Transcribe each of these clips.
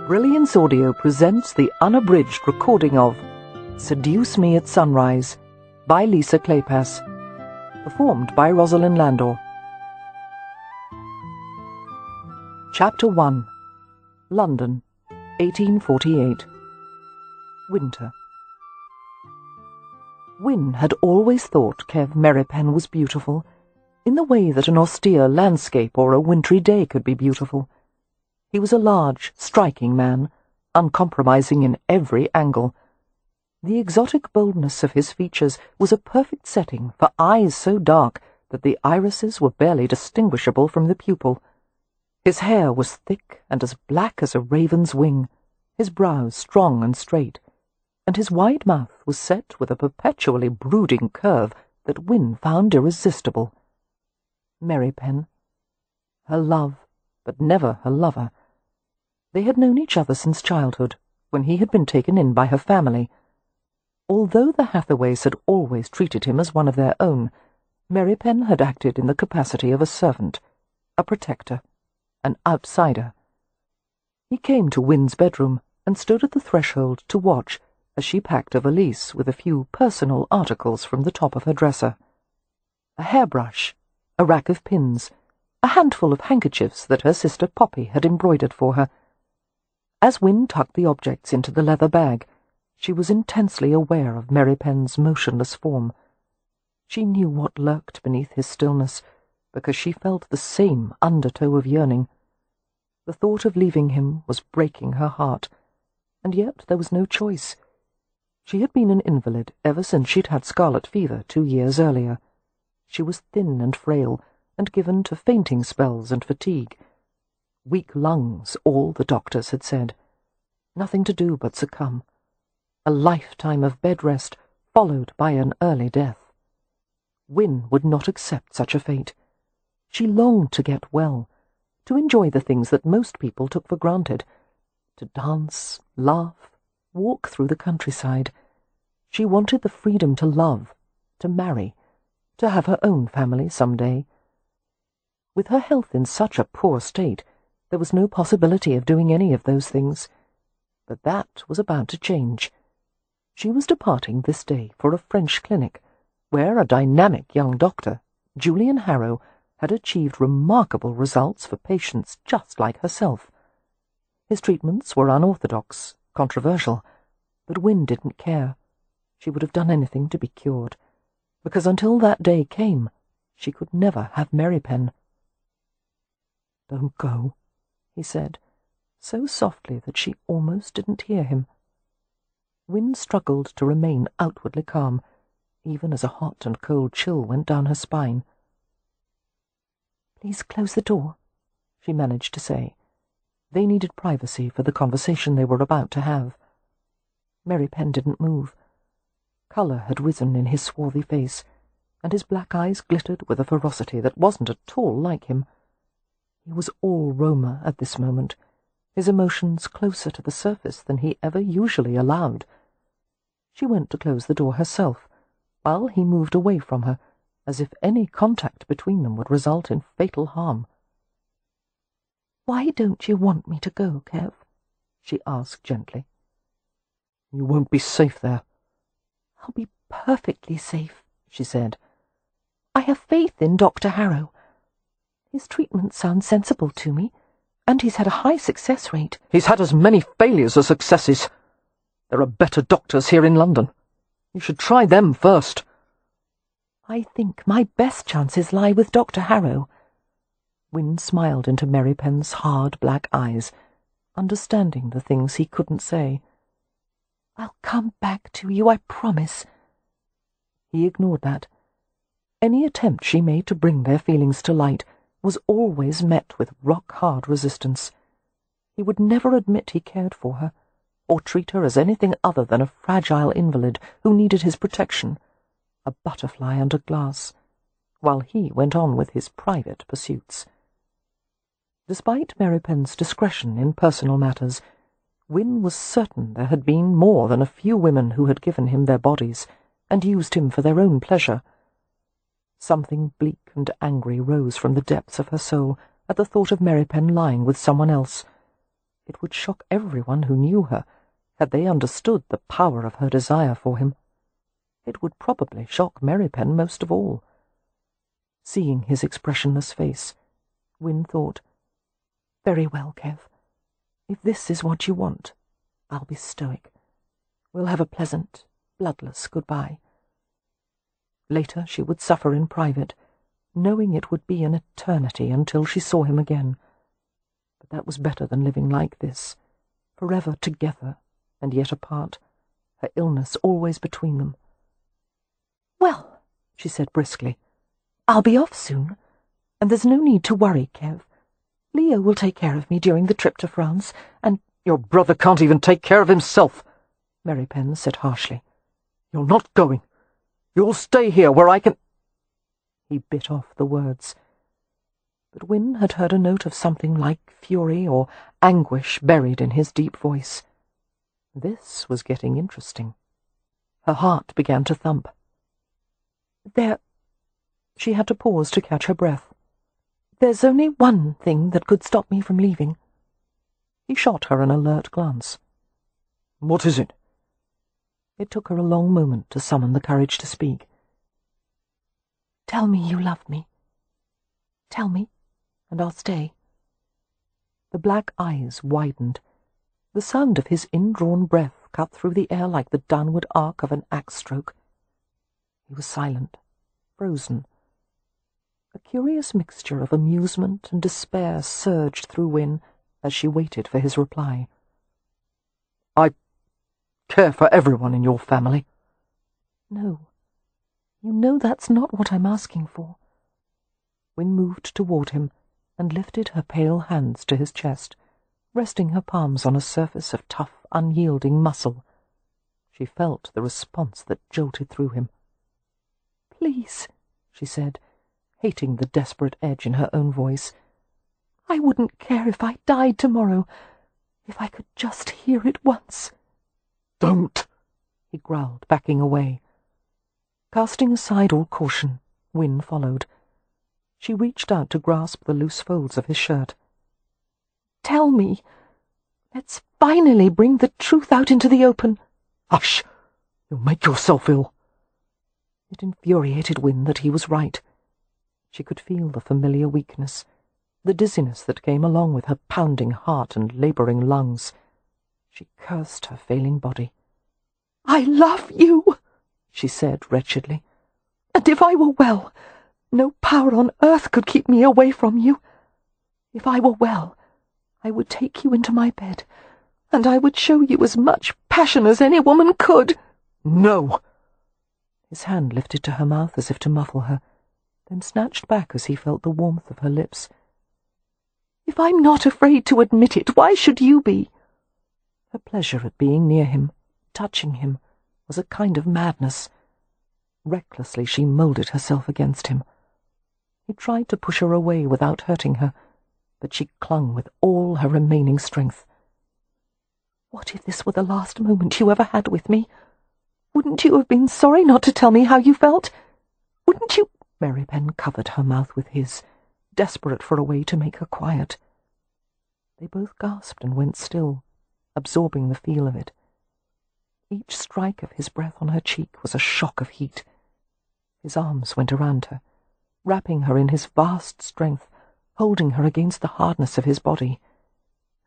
Brilliance Audio presents the unabridged recording of Seduce Me at Sunrise by Lisa Kleypas, performed by Rosalind Landor. Chapter 1. London, 1848. Winter. Wynne had always thought Kev Merripen was beautiful, in the way that an austere landscape or a wintry day could be beautiful. He was a large, striking man, uncompromising in every angle. The exotic boldness of his features was a perfect setting for eyes so dark that the irises were barely distinguishable from the pupil. His hair was thick and as black as a raven's wing, his brows strong and straight, and his wide mouth was set with a perpetually brooding curve that Wynne found irresistible. Merripen. Her love, but never her lover. They had known each other since childhood, when he had been taken in by her family. Although the Hathaways had always treated him as one of their own, Merripen had acted in the capacity of a servant, a protector, an outsider. He came to Wynne's bedroom and stood at the threshold to watch as she packed a valise with a few personal articles from the top of her dresser. A hairbrush, a rack of pins, a handful of handkerchiefs that her sister Poppy had embroidered for her. As Wynne tucked the objects into the leather bag, she was intensely aware of Merripen's motionless form. She knew what lurked beneath his stillness, because she felt the same undertow of yearning. The thought of leaving him was breaking her heart, and yet there was no choice. She had been an invalid ever since she'd had scarlet fever 2 years earlier. She was thin and frail, and given to fainting spells and fatigue. Weak lungs, all the doctors had said. Nothing to do but succumb. A lifetime of bed rest, followed by an early death. Wynne would not accept such a fate. She longed to get well, to enjoy the things that most people took for granted, to dance, laugh, walk through the countryside. She wanted the freedom to love, to marry, to have her own family some day. With her health in such a poor state, there was no possibility of doing any of those things. But that was about to change. She was departing this day for a French clinic, where a dynamic young doctor, Julian Harrow, had achieved remarkable results for patients just like herself. His treatments were unorthodox, controversial, but Wynne didn't care. She would have done anything to be cured, because until that day came, she could never have Merripen. "Don't go," he said, so softly that she almost didn't hear him. Wynne struggled to remain outwardly calm, even as a hot and cold chill went down her spine. "Please close the door," she managed to say. They needed privacy for the conversation they were about to have. Merripen didn't move. Colour had risen in his swarthy face, and his black eyes glittered with a ferocity that wasn't at all like him. He was all Roma at this moment, his emotions closer to the surface than he ever usually allowed. She went to close the door herself, while he moved away from her, as if any contact between them would result in fatal harm. "Why don't you want me to go, Kev?" she asked gently. "You won't be safe there." "I'll be perfectly safe," she said. "I have faith in Dr. Harrow. His treatment sounds sensible to me, and he's had a high success rate." "He's had as many failures as successes. There are better doctors here in London. You should try them first." "I think my best chances lie with Dr. Harrow." Wynne smiled into Merripen's hard black eyes, understanding the things he couldn't say. "I'll come back to you, I promise." He ignored that. Any attempt she made to bring their feelings to light was always met with rock-hard resistance. He would never admit he cared for her, or treat her as anything other than a fragile invalid who needed his protection, a butterfly under glass, while he went on with his private pursuits. Despite Merripen's discretion in personal matters, Wynne was certain there had been more than a few women who had given him their bodies and used him for their own pleasure. Something bleak and angry rose from the depths of her soul at the thought of Merripen lying with someone else, It would shock everyone who knew her, had they understood the power of her desire for him. It would probably shock Merripen most of all. Seeing his expressionless face, Wynne thought, "Very well, Kev. If this is what you want, I'll be stoic. We'll have a pleasant, bloodless goodbye." Later she would suffer in private, knowing it would be an eternity until she saw him again. But that was better than living like this, forever together and yet apart, her illness always between them. "Well," she said briskly, "I'll be off soon, and there's no need to worry, Kev. Leo will take care of me during the trip to France, and—" "Your brother can't even take care of himself," Merripen said harshly. "You're not going. You'll stay here where I can—" He bit off the words. But Wynne had heard a note of something like fury or anguish buried in his deep voice. This was getting interesting. Her heart began to thump. She had to pause to catch her breath. "There's only one thing that could stop me from leaving." He shot her an alert glance. "What is it?" It took her a long moment to summon the courage to speak. "Tell me you love me. Tell me, and I'll stay." The black eyes widened. The sound of his indrawn breath cut through the air like the downward arc of an axe stroke. He was silent, frozen. A curious mixture of amusement and despair surged through Wynne as she waited for his reply. "I care for everyone in your family." "No, you know that's not what I'm asking for." Wynne moved toward him and lifted her pale hands to his chest, resting her palms on a surface of tough, unyielding muscle. She felt the response that jolted through him. "Please," she said, hating the desperate edge in her own voice. "I wouldn't care if I died tomorrow, if I could just hear it once." "Don't!" he growled, backing away. Casting aside all caution, Wynne followed. She reached out to grasp the loose folds of his shirt. "Tell me. Let's finally bring the truth out into the open." "Hush! You'll make yourself ill." It infuriated Wynne that he was right. She could feel the familiar weakness, the dizziness that came along with her pounding heart and labouring lungs. She cursed her failing body. "I love you," she said wretchedly. "And if I were well, no power on earth could keep me away from you. If I were well, I would take you into my bed, and I would show you as much passion as any woman could." "No!" His hand lifted to her mouth as if to muffle her, then snatched back as he felt the warmth of her lips. "If I'm not afraid to admit it, why should you be?" Her pleasure at being near him, touching him, was a kind of madness. Recklessly she moulded herself against him. He tried to push her away without hurting her, but she clung with all her remaining strength. "What if this were the last moment you ever had with me? Wouldn't you have been sorry not to tell me how you felt? Wouldn't you—" Merripen covered her mouth with his, desperate for a way to make her quiet. They both gasped and went still, absorbing the feel of it. Each strike of his breath on her cheek was a shock of heat. His arms went around her, wrapping her in his vast strength, holding her against the hardness of his body.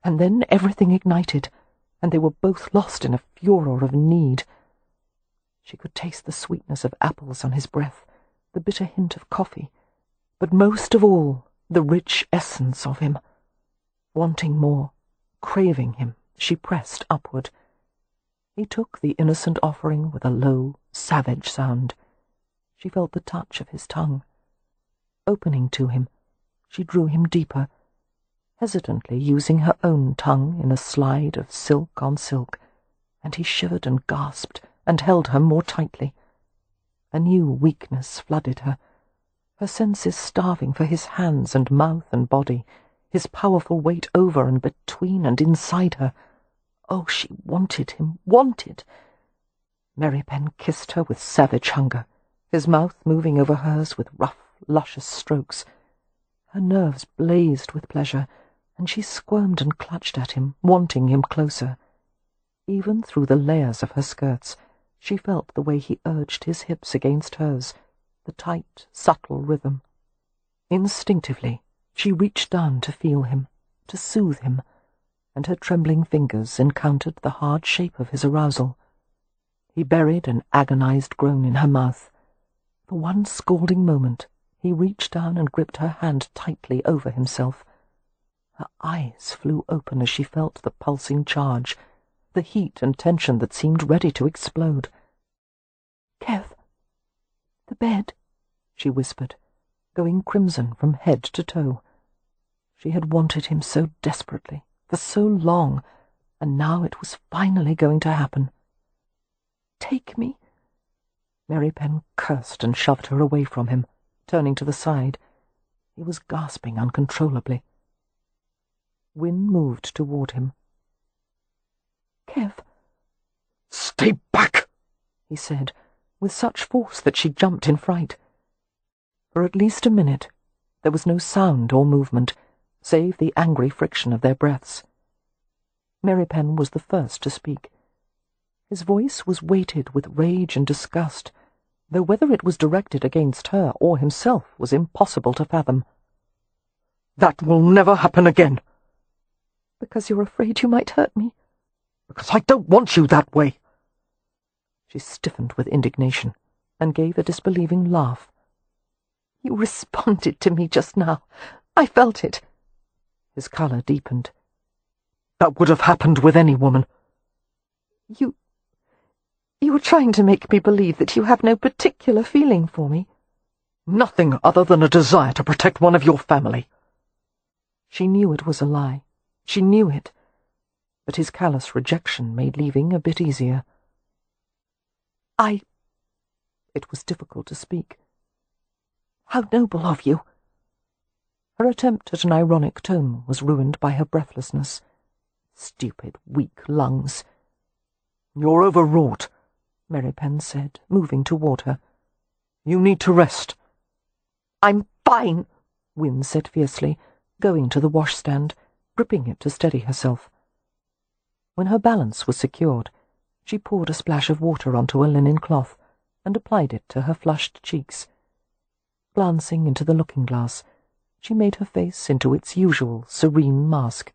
And then everything ignited, and they were both lost in a furor of need. She could taste the sweetness of apples on his breath, the bitter hint of coffee, but most of all the rich essence of him. Wanting more, craving him, she pressed upward. He took the innocent offering with a low, savage sound. She felt the touch of his tongue. Opening to him, she drew him deeper, hesitantly using her own tongue in a slide of silk on silk, and he shivered and gasped and held her more tightly. A new weakness flooded her, her senses starving for his hands and mouth and body, his powerful weight over and between and inside her. Oh, she wanted him, wanted. Merripen kissed her with savage hunger, his mouth moving over hers with rough, luscious strokes. Her nerves blazed with pleasure, and she squirmed and clutched at him, wanting him closer. Even through the layers of her skirts, she felt the way he urged his hips against hers, the tight, subtle rhythm. Instinctively, she reached down to feel him, to soothe him, and her trembling fingers encountered the hard shape of his arousal. He buried an agonized groan in her mouth. For one scalding moment, he reached down and gripped her hand tightly over himself. Her eyes flew open as she felt the pulsing charge, the heat and tension that seemed ready to explode. "Kev, the bed," she whispered, going crimson from head to toe. She had wanted him so desperately, for so long, and now it was finally going to happen. "Take me." Merripen cursed and shoved her away from him, turning to the side. He was gasping uncontrollably. Wynne moved toward him. "Kev." "Stay back!" he said, with such force that she jumped in fright. For at least a minute there was no sound or movement, save the angry friction of their breaths. Merripen was the first to speak. His voice was weighted with rage and disgust, though whether it was directed against her or himself was impossible to fathom. "That will never happen again." "Because you're afraid you might hurt me?" "Because I don't want you that way." She stiffened with indignation and gave a disbelieving laugh. "You responded to me just now. I felt it." His colour deepened. "That would have happened with any woman." You were trying to make me believe that you have no particular feeling for me." "Nothing other than a desire to protect one of your family." She knew it was a lie. She knew it. But his callous rejection made leaving a bit easier. It was difficult to speak. "How noble of you." Her attempt at an ironic tone was ruined by her breathlessness. Stupid, weak lungs. "You're overwrought," Merripen said, moving toward her. "You need to rest." "I'm fine," Wynne said fiercely, going to the washstand, gripping it to steady herself. When her balance was secured, she poured a splash of water onto a linen cloth and applied it to her flushed cheeks. Glancing into the looking-glass, she made her face into its usual serene mask.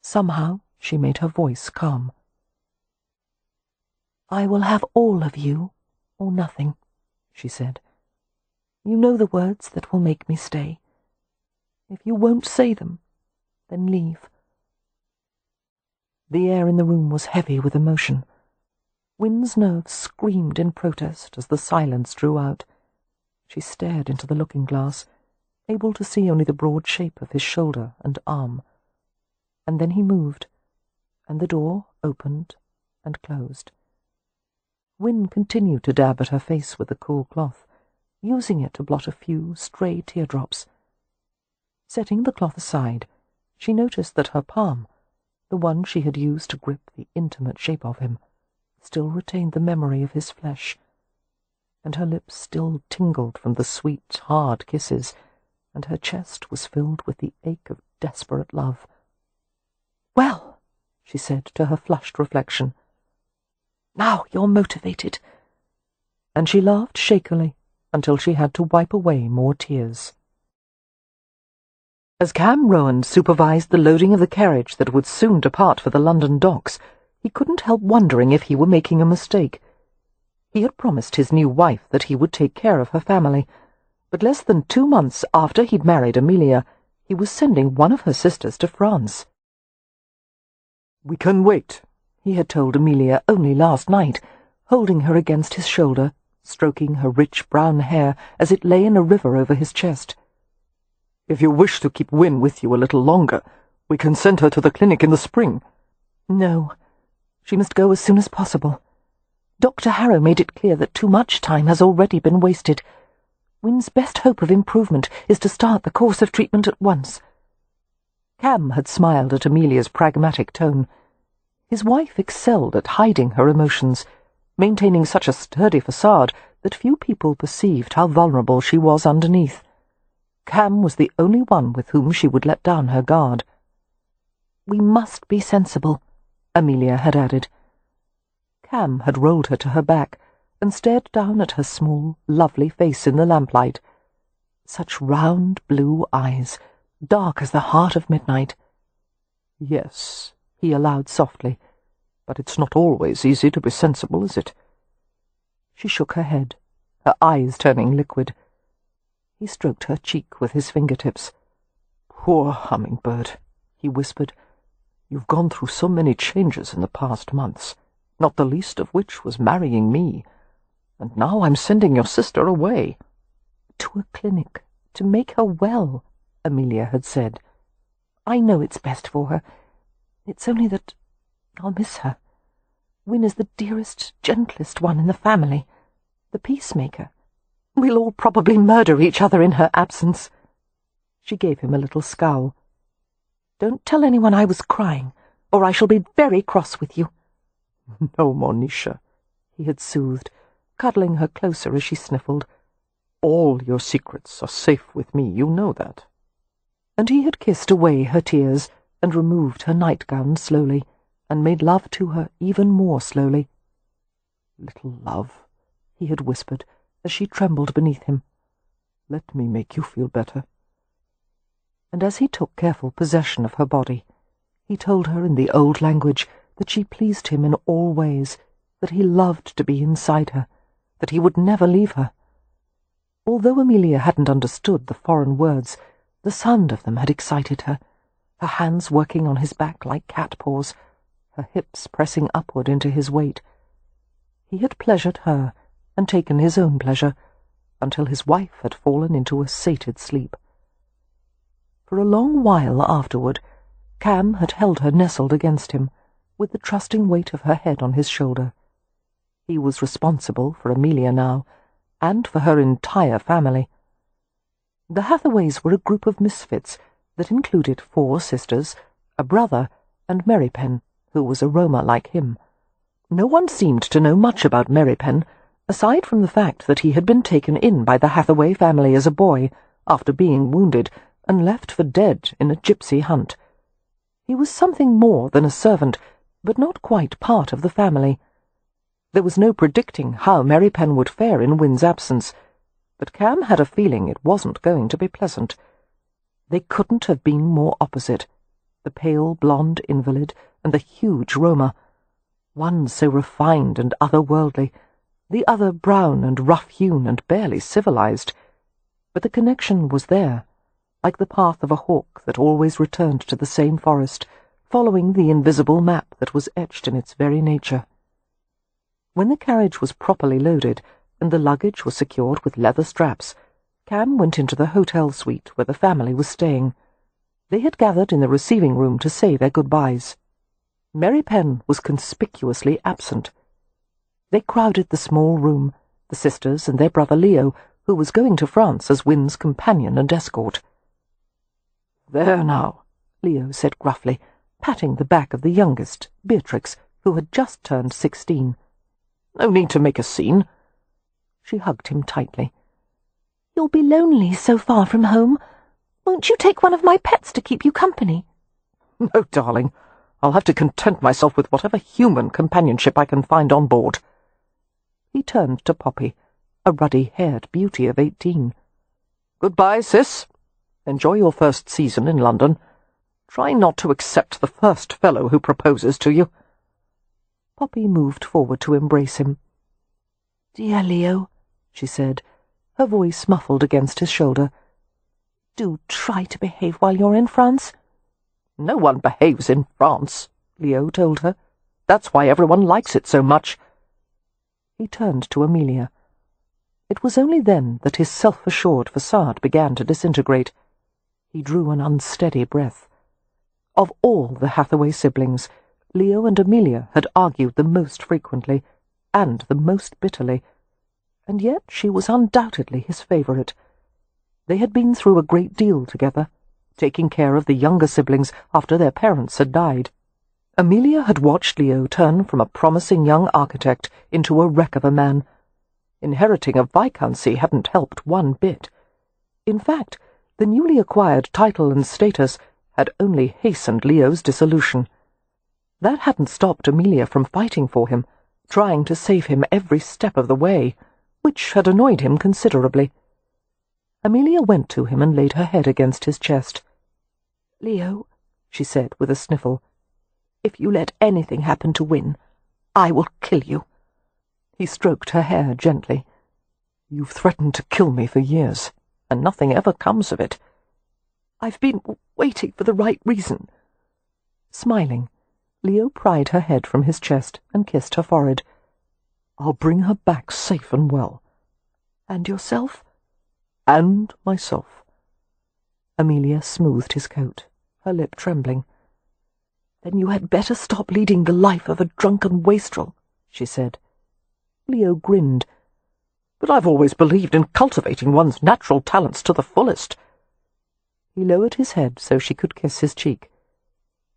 Somehow she made her voice calm. "I will have all of you, or nothing," she said. "You know the words that will make me stay. If you won't say them, then leave." The air in the room was heavy with emotion. Wynne's nerves screamed in protest as the silence drew out. She stared into the looking-glass, able to see only the broad shape of his shoulder and arm. And then he moved, and the door opened and closed. Wynne continued to dab at her face with the cool cloth, using it to blot a few stray teardrops. Setting the cloth aside, she noticed that her palm, the one she had used to grip the intimate shape of him, still retained the memory of his flesh, and her lips still tingled from the sweet, hard kisses, and her chest was filled with the ache of desperate love. "Well," she said to her flushed reflection, "now you're motivated." And she laughed shakily until she had to wipe away more tears. As Cam Rowand supervised the loading of the carriage that would soon depart for the London docks, he couldn't help wondering if he were making a mistake. He had promised his new wife that he would take care of her family, but less than 2 months after he'd married Amelia, he was sending one of her sisters to France. "We can wait," he had told Amelia only last night, holding her against his shoulder, stroking her rich brown hair as it lay in a river over his chest. "If you wish to keep Wynne with you a little longer, we can send her to the clinic in the spring." "No, she must go as soon as possible. Dr. Harrow made it clear that too much time has already been wasted. Wynne's best hope of improvement is to start the course of treatment at once." Cam had smiled at Amelia's pragmatic tone. His wife excelled at hiding her emotions, maintaining such a sturdy facade that few people perceived how vulnerable she was underneath. Cam was the only one with whom she would let down her guard. "We must be sensible," Amelia had added. Cam had rolled her to her back and stared down at her small, lovely face in the lamplight. Such round blue eyes, dark as the heart of midnight. "Yes," he allowed softly, "but it's not always easy to be sensible, is it?" She shook her head, her eyes turning liquid. He stroked her cheek with his fingertips. "Poor hummingbird," he whispered. "You've gone through so many changes in the past months, not the least of which was marrying me, and now I'm sending your sister away." "To a clinic, to make her well," Amelia had said. "I know it's best for her. It's only that I'll miss her. Win is the dearest, gentlest one in the family, the peacemaker. We'll all probably murder each other in her absence." She gave him a little scowl. "Don't tell anyone I was crying, or I shall be very cross with you." "No, Monisha," he had soothed, cuddling her closer as she sniffled. "All your secrets are safe with me, you know that." And he had kissed away her tears and removed her nightgown slowly, and made love to her even more slowly. "Little love," he had whispered, as she trembled beneath him, "let me make you feel better." And as he took careful possession of her body, he told her in the old language that she pleased him in all ways, that he loved to be inside her, that he would never leave her. Although Amelia hadn't understood the foreign words, the sound of them had excited her, her hands working on his back like cat paws, her hips pressing upward into his weight. He had pleasured her and taken his own pleasure, until his wife had fallen into a sated sleep. For a long while afterward, Cam had held her nestled against him, with the trusting weight of her head on his shoulder. He was responsible for Amelia now, and for her entire family. The Hathaways were a group of misfits that included 4 sisters, a brother, and Merripen, who was a Roma like him. No one seemed to know much about Merripen, aside from the fact that he had been taken in by the Hathaway family as a boy, after being wounded, and left for dead in a gypsy hunt. He was something more than a servant, but not quite part of the family. There was no predicting how Merripen would fare in Win's absence, but Cam had a feeling it wasn't going to be pleasant. They couldn't have been more opposite, the pale blonde invalid and the huge Roma, one so refined and otherworldly, the other brown and rough-hewn and barely civilized. But the connection was there, like the path of a hawk that always returned to the same forest, following the invisible map that was etched in its very nature. When the carriage was properly loaded, and the luggage was secured with leather straps, Cam went into the hotel suite where the family was staying. They had gathered in the receiving room to say their goodbyes. Merripen was conspicuously absent. They crowded the small room, the sisters and their brother Leo, who was going to France as Win's companion and escort. "There now," Leo said gruffly, patting the back of the youngest, Beatrix, who had just turned 16. "No need to make a scene." She hugged him tightly. "You'll be lonely so far from home. Won't you take one of my pets to keep you company?" "No, darling. I'll have to content myself with whatever human companionship I can find on board." He turned to Poppy, a ruddy-haired beauty of 18. "Goodbye, sis. Enjoy your first season in London. Try not to accept the first fellow who proposes to you." Poppy moved forward to embrace him. "Dear Leo," she said, her voice muffled against his shoulder, "do try to behave while you're in France." "No one behaves in France," Leo told her. "That's why everyone likes it so much." He turned to Amelia. It was only then that his self-assured facade began to disintegrate. He drew an unsteady breath. Of all the Hathaway siblings, Leo and Amelia had argued the most frequently, and the most bitterly, and yet she was undoubtedly his favourite. They had been through a great deal together, taking care of the younger siblings after their parents had died. Amelia had watched Leo turn from a promising young architect into a wreck of a man. Inheriting a viscountcy hadn't helped one bit. In fact, The newly acquired title and status had only hastened Leo's dissolution. That hadn't stopped Amelia from fighting for him, trying to save him every step of the way, which had annoyed him considerably. Amelia went to him and laid her head against his chest. "Leo," she said with a sniffle, "if you let anything happen to Win, I will kill you." He stroked her hair gently. "You've threatened to kill me for years, and nothing ever comes of it." "I've been waiting for the right reason." Smiling, Leo pried her head from his chest and kissed her forehead. "I'll bring her back safe and well." "And yourself?" "And myself." Amelia smoothed his coat, her lip trembling. "Then you had better stop leading the life of a drunken wastrel," she said. Leo grinned. "But I've always believed in cultivating one's natural talents to the fullest." He lowered his head so she could kiss his cheek.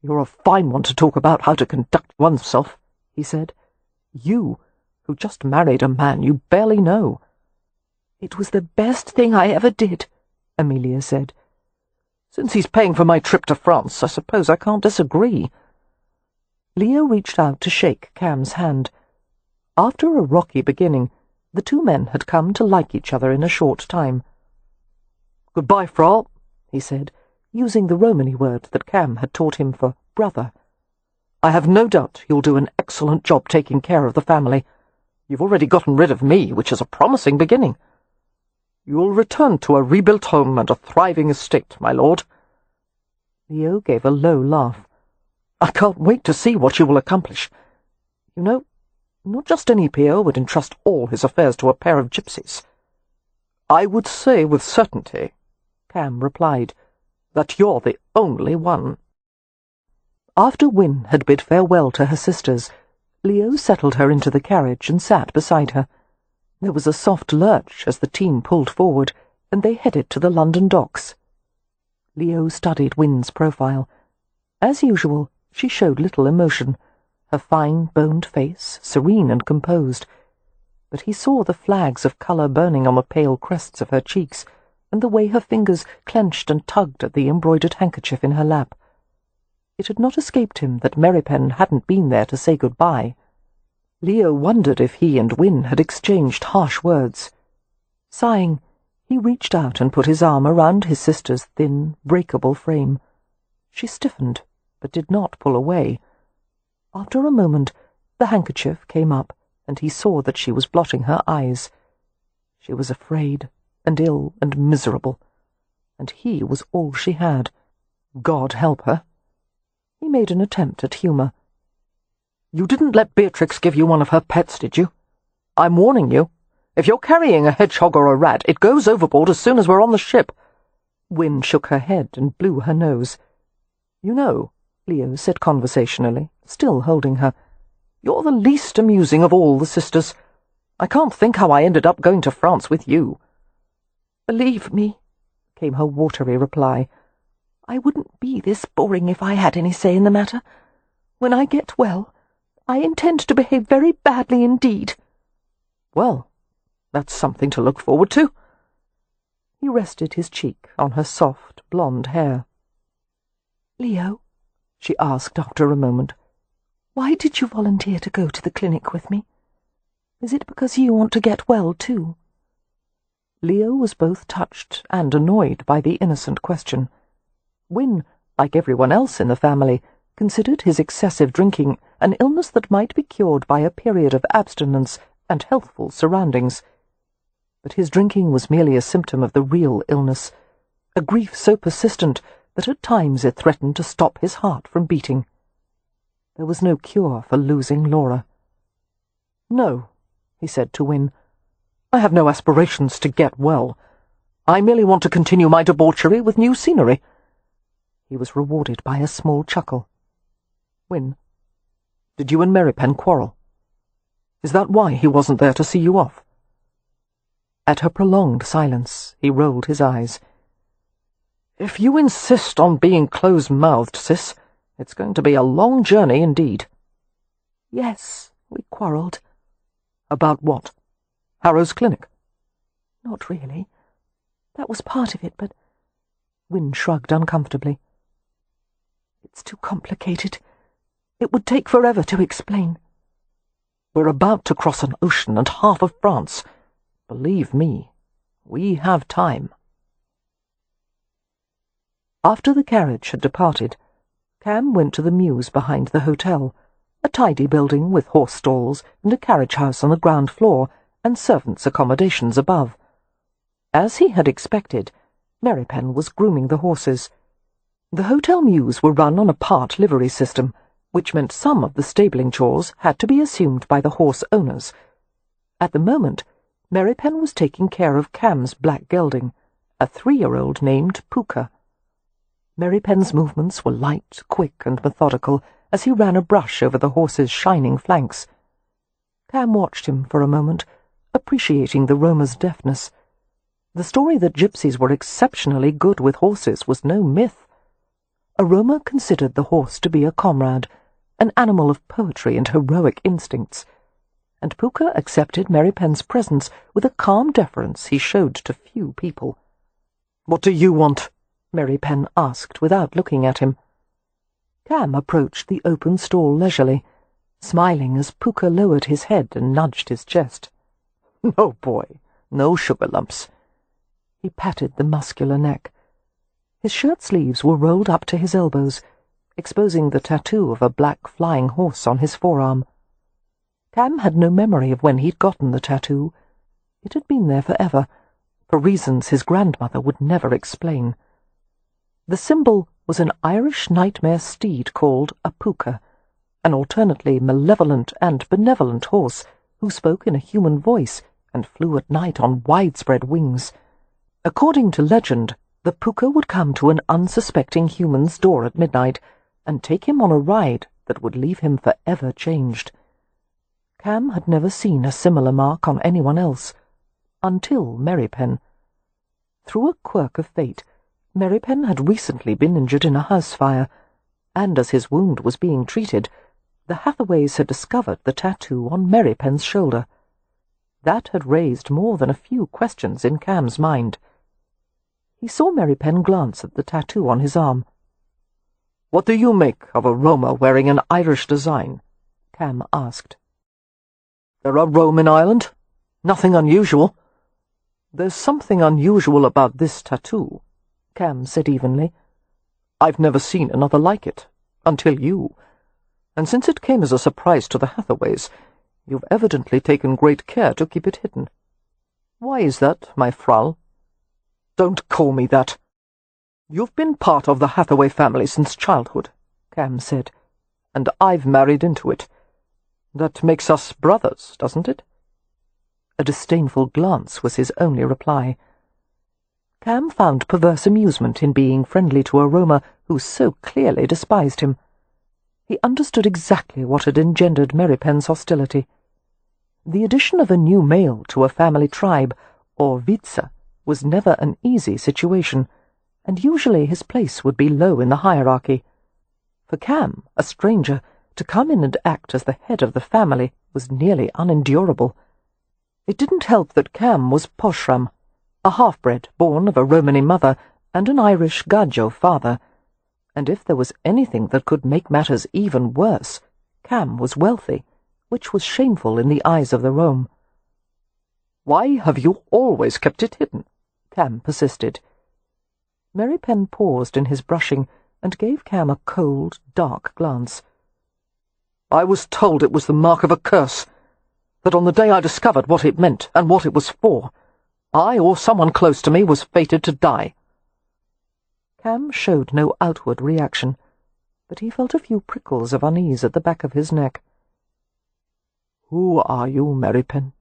"You're a fine one to talk about how to conduct oneself," he said. "You, who just married a man you barely know." "It was the best thing I ever did," Amelia said. "Since he's paying for my trip to France, I suppose I can't disagree." Leo reached out to shake Cam's hand. After a rocky beginning, the two men had come to like each other in a short time. "Goodbye, Frau," he said, using the Romany word that Cam had taught him for brother. "I have no doubt you'll do an excellent job taking care of the family. You've already gotten rid of me, which is a promising beginning. You'll return to a rebuilt home and a thriving estate, my lord." Leo gave a low laugh. "I can't wait to see what you will accomplish. You know, not just any peer would entrust all his affairs to a pair of gypsies." "I would say with certainty," Cam replied, "that you're the only one." After Win had bid farewell to her sisters, Leo settled her into the carriage and sat beside her. There was a soft lurch as the team pulled forward, and they headed to the London docks. Leo studied Win's profile. As usual, she showed little emotion, her fine, boned face serene and composed. But he saw the flags of colour burning on the pale crests of her cheeks, and the way her fingers clenched and tugged at the embroidered handkerchief in her lap. It had not escaped him that Merripen hadn't been there to say goodbye. Leo wondered if he and Win had exchanged harsh words. Sighing, he reached out and put his arm around his sister's thin, breakable frame. She stiffened, but did not pull away. After a moment, the handkerchief came up, and he saw that she was blotting her eyes. She was afraid, and ill, and miserable, and he was all she had. God help her. He made an attempt at humour. "You didn't let Beatrix give you one of her pets, did you? I'm warning you. If you're carrying a hedgehog or a rat, it goes overboard as soon as we're on the ship." Win shook her head and blew her nose. "You know," Leo said conversationally, still holding her, "you're the least amusing of all the sisters. I can't think how I ended up going to France with you." "Believe me," came her watery reply, "I wouldn't be this boring if I had any say in the matter. When I get well, I intend to behave very badly indeed." "Well, that's something to look forward to." He rested his cheek on her soft, blonde hair. "Leo," she asked after a moment, "why did you volunteer to go to the clinic with me? Is it because you want to get well, too?" Leo was both touched and annoyed by the innocent question. Win, like everyone else in the family, considered his excessive drinking an illness that might be cured by a period of abstinence and healthful surroundings. But his drinking was merely a symptom of the real illness, a grief so persistent that at times it threatened to stop his heart from beating. There was no cure for losing Laura. "No," he said to Win, "I have no aspirations to get well. I merely want to continue my debauchery with new scenery." He was rewarded by a small chuckle. "Win, did you and Merripen quarrel? Is that why he wasn't there to see you off?" At her prolonged silence, he rolled his eyes. "If you insist on being close-mouthed, sis, it's going to be a long journey indeed." "Yes, we quarrelled." "About what? Harrow's clinic?" "Not really. That was part of it, but Wynne shrugged uncomfortably. It's too complicated. It would take forever to explain. We're about to cross an ocean and half of France. Believe me, we have time. After the carriage had departed, Cam went to the mews behind the hotel, a tidy building with horse stalls and a carriage house on the ground floor and servants' accommodations above. As he had expected, Merripen was grooming the horses. The hotel mews were run on a part livery system, which meant some of the stabling chores had to be assumed by the horse owners. At the moment, Merripen was taking care of Cam's black gelding, a 3-year-old named Puka. Merripen's movements were light, quick, and methodical as he ran a brush over the horse's shining flanks. Cam watched him for a moment, appreciating the roamer's deftness. The story that gypsies were exceptionally good with horses was no myth. A roamer considered the horse to be a comrade, an animal of poetry and heroic instincts, and Puka accepted Merripen's presence with a calm deference he showed to few people. "What do you want?" Merripen asked without looking at him. Cam approached the open stall leisurely, smiling as Puka lowered his head and nudged his chest. "No, boy, no sugar lumps." He patted the muscular neck. His shirt sleeves were rolled up to his elbows, exposing the tattoo of a black flying horse on his forearm. Cam had no memory of when he'd gotten the tattoo. It had been there forever, for reasons his grandmother would never explain. The symbol was an Irish nightmare steed called a Puka, an alternately malevolent and benevolent horse who spoke in a human voice and flew at night on widespread wings. According to legend, the Puka would come to an unsuspecting human's door at midnight and take him on a ride that would leave him forever changed. Cam had never seen a similar mark on anyone else, until Merripen. Through a quirk of fate, Merripen had recently been injured in a house fire, and as his wound was being treated, the Hathaways had discovered the tattoo on Merripen's shoulder. That had raised more than a few questions in Cam's mind. He saw Merripen glance at the tattoo on his arm. "What do you make of a roamer wearing an Irish design?" Cam asked. "There are Rome in Ireland. Nothing unusual." "There's something unusual about this tattoo," Cam said evenly. "I've never seen another like it, until you. And since it came as a surprise to the Hathaways, you've evidently taken great care to keep it hidden. Why is that, my Frau?" "Don't call me that. You've been part of the Hathaway family since childhood," Cam said, "and I've married into it. That makes us brothers, doesn't it?" A disdainful glance was his only reply. Cam found perverse amusement in being friendly to a roamer who so clearly despised him. He understood exactly what had engendered Merripen's hostility. The addition of a new male to a family tribe, or vice, was never an easy situation, and usually his place would be low in the hierarchy. For Cam, a stranger, to come in and act as the head of the family was nearly unendurable. It didn't help that Cam was Poshram, a half-bred born of a Romany mother and an Irish Gajo father, and if there was anything that could make matters even worse, Cam was wealthy, which was shameful in the eyes of the Rome. "Why have you always kept it hidden?" Cam persisted. Merripen paused in his brushing and gave Cam a cold, dark glance. "I was told it was the mark of a curse, that on the day I discovered what it meant and what it was for, I or someone close to me was fated to die." Cam showed no outward reaction, but he felt a few prickles of unease at the back of his neck. "Who are you, Merripen?"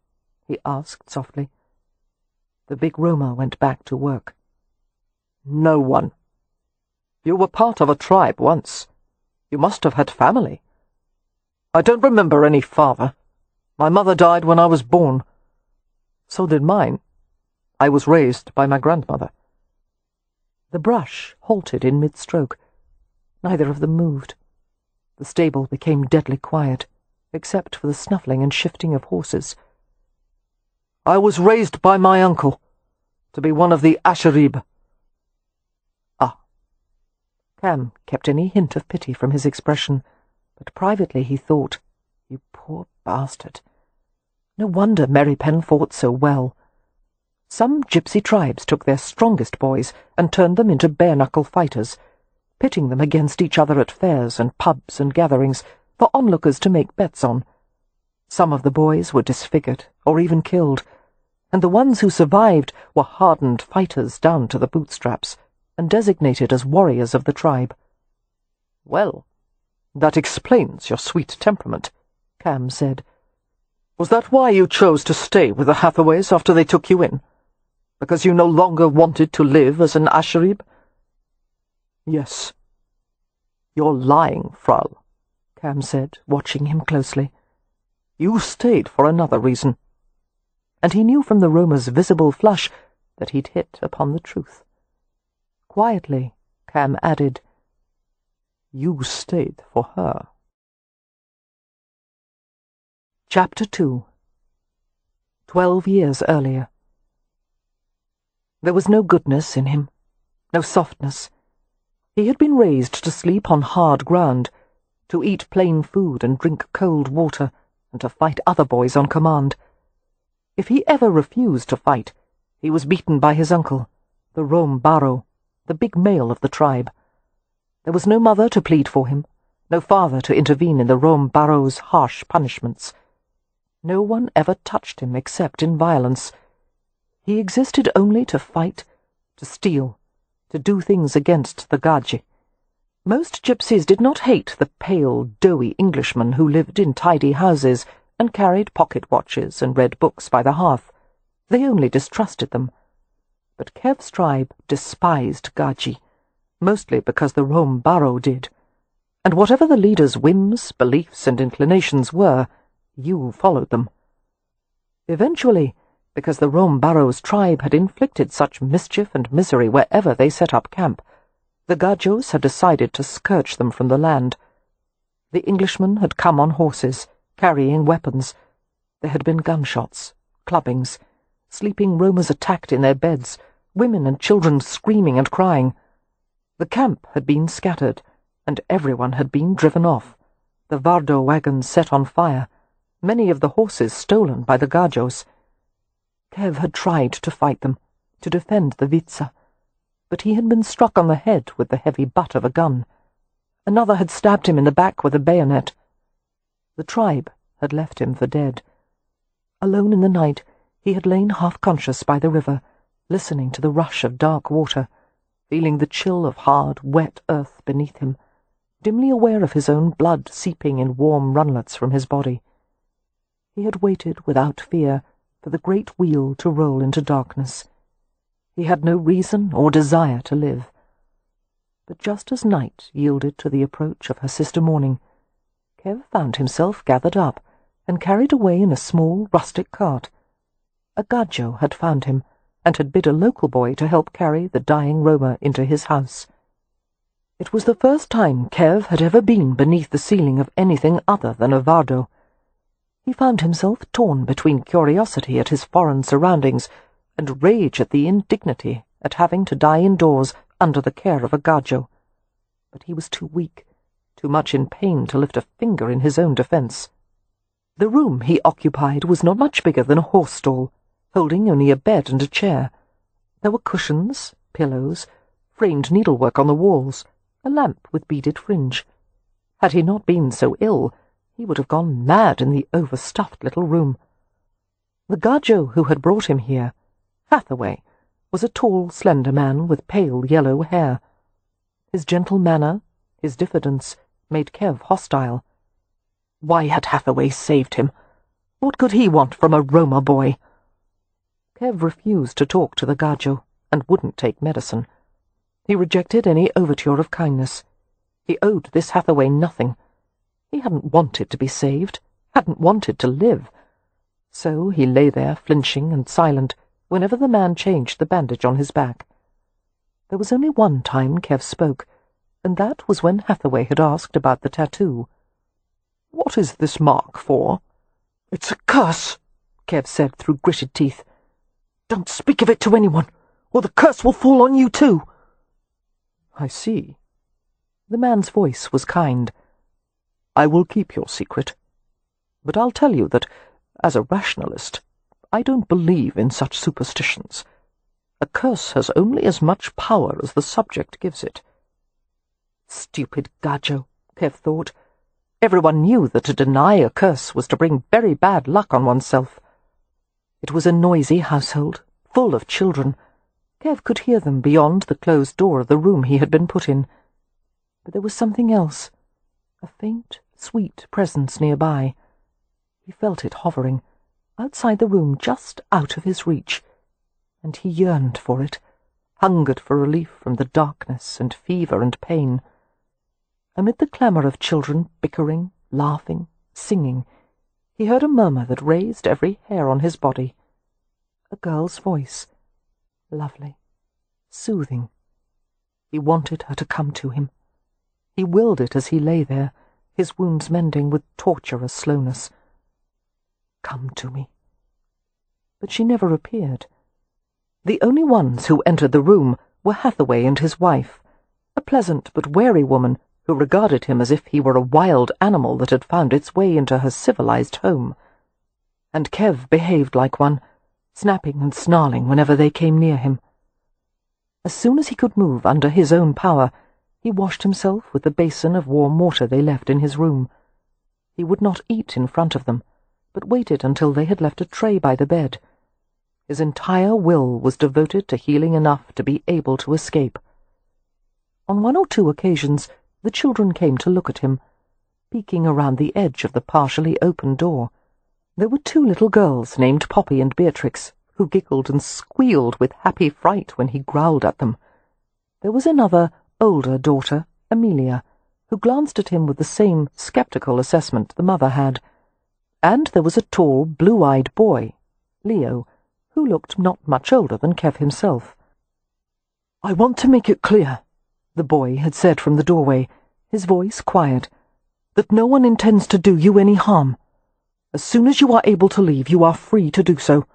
he asked softly. The big roamer went back to work. "No one. You were part of a tribe once. You must have had family." "I don't remember any father. My mother died when I was born. So did mine. I was raised by my grandmother." The brush halted in mid-stroke. Neither of them moved. The stable became deadly quiet, except for the snuffling and shifting of horses. "I was raised by my uncle, to be one of the Asherib." "A Cam kept any hint of pity from his expression, but privately he thought, "You poor bastard. No wonder Merripen fought so well. Some gypsy tribes took their strongest boys and turned them into bare-knuckle fighters, pitting them against each other at fairs and pubs and gatherings for onlookers to make bets on. Some of the boys were disfigured or even killed, and the ones who survived were hardened fighters down to the bootstraps and designated as warriors of the tribe." "Well, that explains your sweet temperament," Cam said. "Was that why you chose to stay with the Hathaways after they took you in? Because you no longer wanted to live as an Asharib?" "Yes." "You're lying, Frau," Cam said, watching him closely. "You stayed for another reason." And he knew from the roamer's visible flush that he'd hit upon the truth. Quietly, Cam added, "You stayed for her." Chapter 2. 12 years earlier. There was no goodness in him, no softness. He had been raised to sleep on hard ground, to eat plain food and drink cold water, and to fight other boys on command. If he ever refused to fight, he was beaten by his uncle, the Rom Baro, the big male of the tribe. There was no mother to plead for him, no father to intervene in the Rom Baro's harsh punishments. No one ever touched him except in violence. He existed only to fight, to steal, to do things against the Gaji. Most gypsies did not hate the pale, doughy Englishmen who lived in tidy houses and carried pocket watches and read books by the hearth. They only distrusted them. But Kev's tribe despised Gaji, mostly because the Rom Baro did. And whatever the leader's whims, beliefs, and inclinations were, you followed them. Eventually, because the Rom Baro's tribe had inflicted such mischief and misery wherever they set up camp, the Gajos had decided to scourge them from the land. The Englishmen had come on horses, carrying weapons. There had been gunshots, clubbings, sleeping roamers attacked in their beds, women and children screaming and crying. The camp had been scattered, and everyone had been driven off, the Vardo wagons set on fire, many of the horses stolen by the Gajos. Kev had tried to fight them, to defend the Vitsa, but he had been struck on the head with the heavy butt of a gun. Another had stabbed him in the back with a bayonet. The tribe had left him for dead. Alone in the night, he had lain half-conscious by the river, listening to the rush of dark water, feeling the chill of hard, wet earth beneath him, dimly aware of his own blood seeping in warm runlets from his body. He had waited without fear for the great wheel to roll into darkness. He had no reason or desire to live. But just as night yielded to the approach of her sister morning, Kev found himself gathered up and carried away in a small rustic cart. A Gajo had found him, and had bid a local boy to help carry the dying roamer into his house. It was the first time Kev had ever been beneath the ceiling of anything other than a Vardo. He found himself torn between curiosity at his foreign surroundings and rage at the indignity at having to die indoors under the care of a Gajo. But he was too weak, too much in pain to lift a finger in his own defence. The room he occupied was not much bigger than a horse stall, holding only a bed and a chair. There were cushions, pillows, framed needlework on the walls, a lamp with beaded fringe. Had he not been so ill, he would have gone mad in the overstuffed little room. The Gajo who had brought him here, Hathaway, was a tall, slender man with pale yellow hair. His gentle manner, his diffidence, made Kev hostile. Why had Hathaway saved him? What could he want from a Roma boy? Kev refused to talk to the Gajo, and wouldn't take medicine. He rejected any overture of kindness. He owed this Hathaway nothing. He hadn't wanted to be saved, hadn't wanted to live. So he lay there, flinching and silent, whenever the man changed the bandage on his back. There was only one time Kev spoke, and that was when Hathaway had asked about the tattoo. "What is this mark for?" "It's a curse," Kev said through gritted teeth. "Don't speak of it to anyone, or the curse will fall on you too." "I see," The man's voice was kind. "I will keep your secret. But I'll tell you that, as a rationalist, I don't believe in such superstitions. A curse has only as much power as the subject gives it." Stupid gajo, Kev thought. Everyone knew that to deny a curse was to bring very bad luck on oneself. It was a noisy household, full of children. Kev could hear them beyond the closed door of the room he had been put in. But there was something else, a faint, sweet presence nearby. He felt it hovering, outside the room, just out of his reach, and he yearned for it, hungered for relief from the darkness and fever and pain. Amid the clamour of children bickering, laughing, singing, he heard a murmur that raised every hair on his body. A girl's voice, lovely, soothing. He wanted her to come to him. He willed it as he lay there, his wounds mending with torturous slowness. "Come to me." But she never appeared. The only ones who entered the room were Hathaway and his wife, a pleasant but wary woman who regarded him as if he were a wild animal that had found its way into her civilized home. And Kev behaved like one, snapping and snarling whenever they came near him. As soon as he could move under his own power, he washed himself with the basin of warm water they left in his room. He would not eat in front of them, but waited until they had left a tray by the bed. His entire will was devoted to healing enough to be able to escape. On one or two occasions, the children came to look at him, peeking around the edge of the partially open door. There were two little girls named Poppy and Beatrix, who giggled and squealed with happy fright when he growled at them. There was another, older daughter, Amelia, who glanced at him with the same sceptical assessment the mother had. And there was a tall, blue-eyed boy, Leo, who looked not much older than Kev himself. "I want to make it clear," the boy had said from the doorway, his voice quiet, "that no one intends to do you any harm. As soon as you are able to leave, you are free to do so."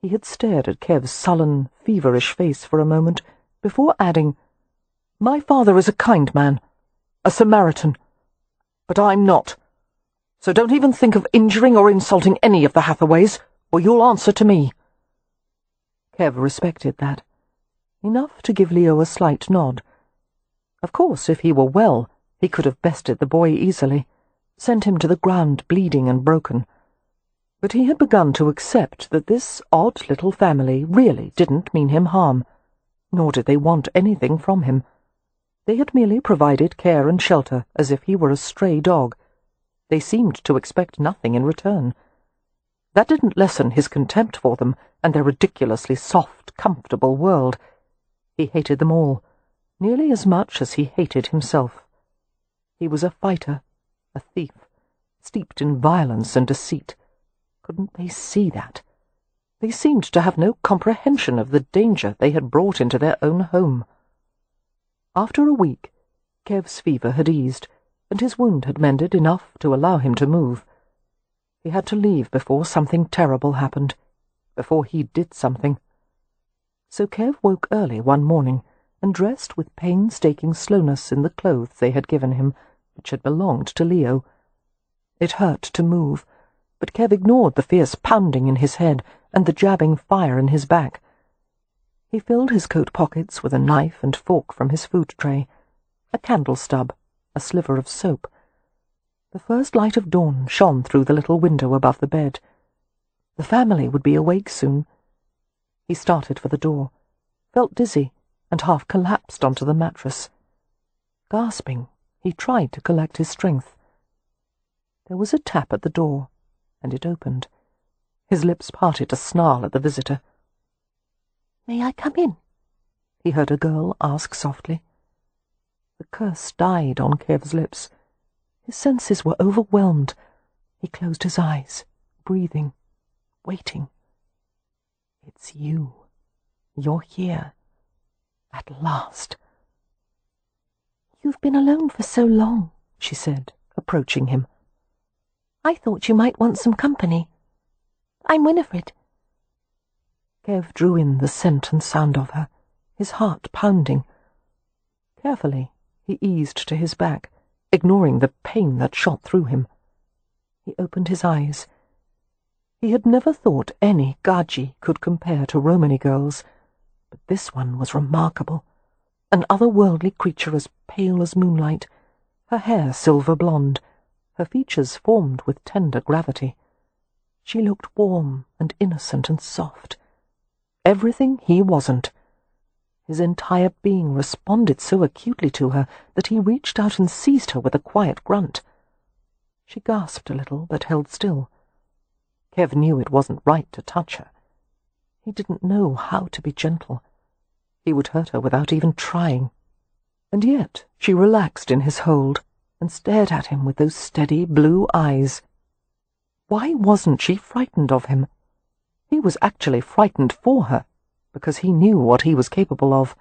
He had stared at Kev's sullen, feverish face for a moment, before adding, "My father is a kind man, a Samaritan, but I'm not. So don't even think of injuring or insulting any of the Hathaways, or you'll answer to me." Kev respected that. Enough to give Leo a slight nod. Of course, if he were well, he could have bested the boy easily, sent him to the ground bleeding and broken. But he had begun to accept that this odd little family really didn't mean him harm, nor did they want anything from him. They had merely provided care and shelter as if he were a stray dog. They seemed to expect nothing in return. That didn't lessen his contempt for them and their ridiculously soft, comfortable world. He hated them all, nearly as much as he hated himself. He was a fighter, a thief, steeped in violence and deceit. Couldn't they see that? They seemed to have no comprehension of the danger they had brought into their own home. After a week, Kev's fever had eased, and his wound had mended enough to allow him to move. He had to leave before something terrible happened, before he did something. So Kev woke early one morning and dressed with painstaking slowness in the clothes they had given him, which had belonged to Leo. It hurt to move, but Kev ignored the fierce pounding in his head and the jabbing fire in his back. He filled his coat pockets with a knife and fork from his food tray, a candle stub, a sliver of soap. The first light of dawn shone through the little window above the bed. The family would be awake soon. He started for the door, felt dizzy, and half collapsed onto the mattress. Gasping, he tried to collect his strength. There was a tap at the door, and it opened. His lips parted to snarl at the visitor. "May I come in?" he heard a girl ask softly. The curse died on Kev's lips. His senses were overwhelmed. He closed his eyes, breathing, waiting. "It's you. You're here. At last." "You've been alone for so long," she said, approaching him. "I thought you might want some company. I'm Winnifred." Kev drew in the scent and sound of her, his heart pounding. Carefully, He eased to his back, ignoring the pain that shot through him. He opened his eyes. He had never thought any Gaji could compare to Romany girls, but this one was remarkable. An otherworldly creature as pale as moonlight, her hair silver blonde, her features formed with tender gravity. She looked warm and innocent and soft. Everything he wasn't. His entire being responded so acutely to her that he reached out and seized her with a quiet grunt. She gasped a little, but held still. Kev knew it wasn't right to touch her. He didn't know how to be gentle. He would hurt her without even trying. And yet she relaxed in his hold and stared at him with those steady blue eyes. Why wasn't she frightened of him? He was actually frightened for her, because he knew what he was capable of.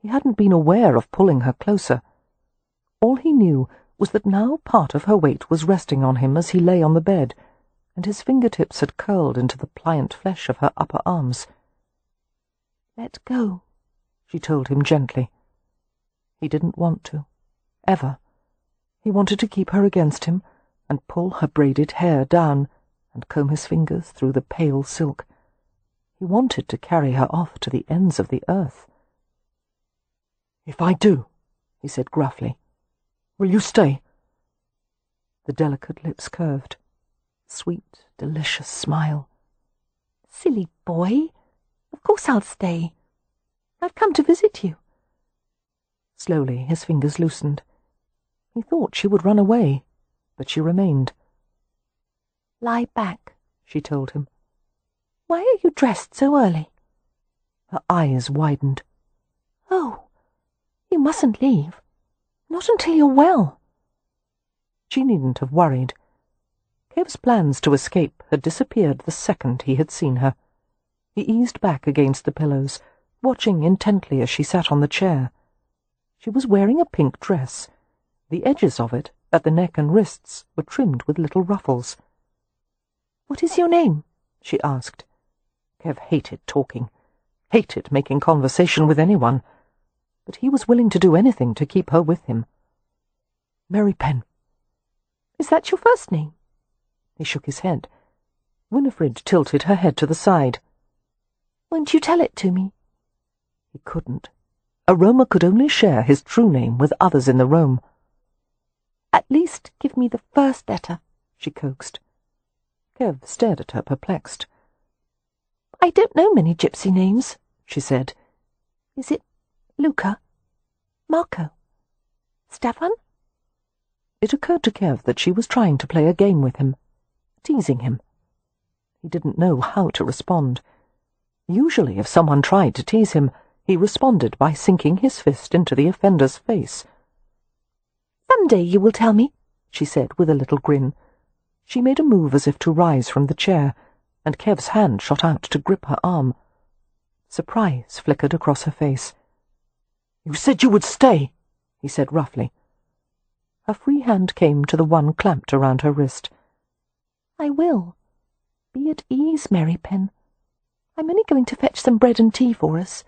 He hadn't been aware of pulling her closer. All he knew was that now part of her weight was resting on him as he lay on the bed, and his fingertips had curled into the pliant flesh of her upper arms. "Let go," she told him gently. He didn't want to, ever. He wanted to keep her against him and pull her braided hair down and comb his fingers through the pale silk. He wanted to carry her off to the ends of the earth. "If I do," he said gruffly, "will you stay?" The delicate lips curved. Sweet, delicious smile. "Silly boy. Of course I'll stay. I've come to visit you." Slowly his fingers loosened. He thought she would run away, but she remained. "Lie back," she told him. "Why are you dressed so early?" Her eyes widened. "Oh, you mustn't leave. Not until you're well." She needn't have worried. Kev's plans to escape had disappeared the second he had seen her. He eased back against the pillows, watching intently as she sat on the chair. She was wearing a pink dress. The edges of it, at the neck and wrists, were trimmed with little ruffles. "What is your name?" she asked. Kev hated talking, hated making conversation with anyone, but he was willing to do anything to keep her with him. "Merripen." "Is that your first name?" He shook his head. Winnifred tilted her head to the side. "Won't you tell it to me?" He couldn't. A Roma could only share his true name with others in the Rome. "At least give me the first letter," she coaxed. Kev stared at her, perplexed. "I don't know many Gypsy names," she said. "Is it Luca? Marco? Stefan?" It occurred to Kev that she was trying to play a game with him, teasing him. He didn't know how to respond. Usually if someone tried to tease him, he responded by sinking his fist into the offender's face. "Someday you will tell me," she said with a little grin. She made a move as if to rise from the chair, and Kev's hand shot out to grip her arm. Surprise flickered across her face. "You said you would stay," he said roughly. Her free hand came to the one clamped around her wrist. "I will. Be at ease, Merripen. I'm only going to fetch some bread and tea for us.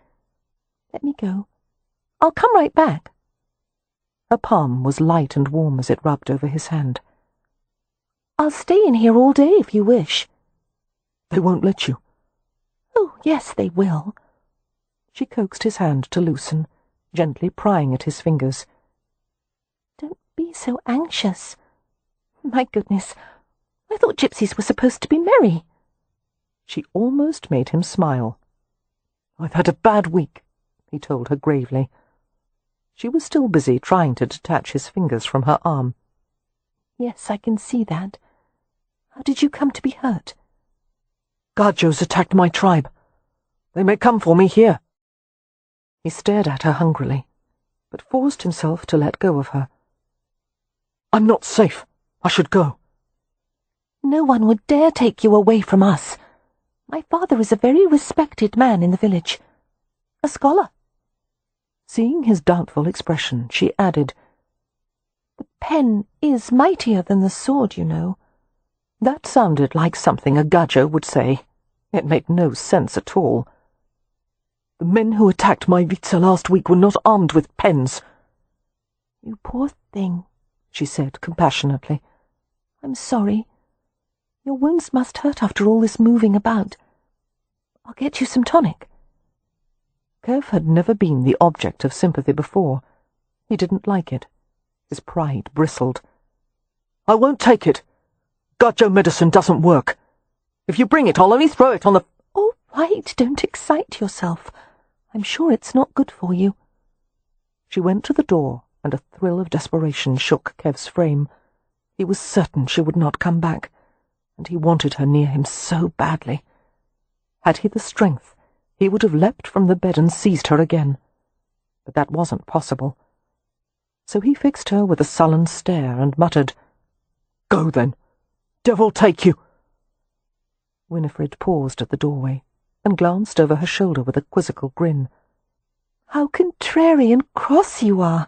Let me go. I'll come right back." Her palm was light and warm as it rubbed over his hand. "I'll stay in here all day if you wish." "They won't let you." "Oh, yes, they will." She coaxed his hand to loosen, gently prying at his fingers. "Don't be so anxious. My goodness, I thought gypsies were supposed to be merry." She almost made him smile. "I've had a bad week," he told her gravely. She was still busy trying to detach his fingers from her arm. "Yes, I can see that. How did you come to be hurt?" "Gajos attacked my tribe. They may come for me here." He stared at her hungrily, but forced himself to let go of her. "I'm not safe. I should go." "No one would dare take you away from us. My father is a very respected man in the village. A scholar." Seeing his doubtful expression, she added, "The pen is mightier than the sword, you know." That sounded like something a Gajo would say. It made no sense at all. "The men who attacked my Vitsa last week were not armed with pens." "You poor thing," she said compassionately. "I'm sorry. Your wounds must hurt after all this moving about. I'll get you some tonic." Kev had never been the object of sympathy before. He didn't like it. His pride bristled. "I won't take it. Gajo medicine doesn't work. If you bring it, I'll only throw it on the—" "All right, don't excite yourself. I'm sure it's not good for you." She went to the door, and a thrill of desperation shook Kev's frame. He was certain she would not come back, and he wanted her near him so badly. Had he the strength, he would have leapt from the bed and seized her again. But that wasn't possible. So he fixed her with a sullen stare and muttered, "Go then. Devil take you." Winnifred paused at the doorway and glanced over her shoulder with a quizzical grin. "How contrary and cross you are!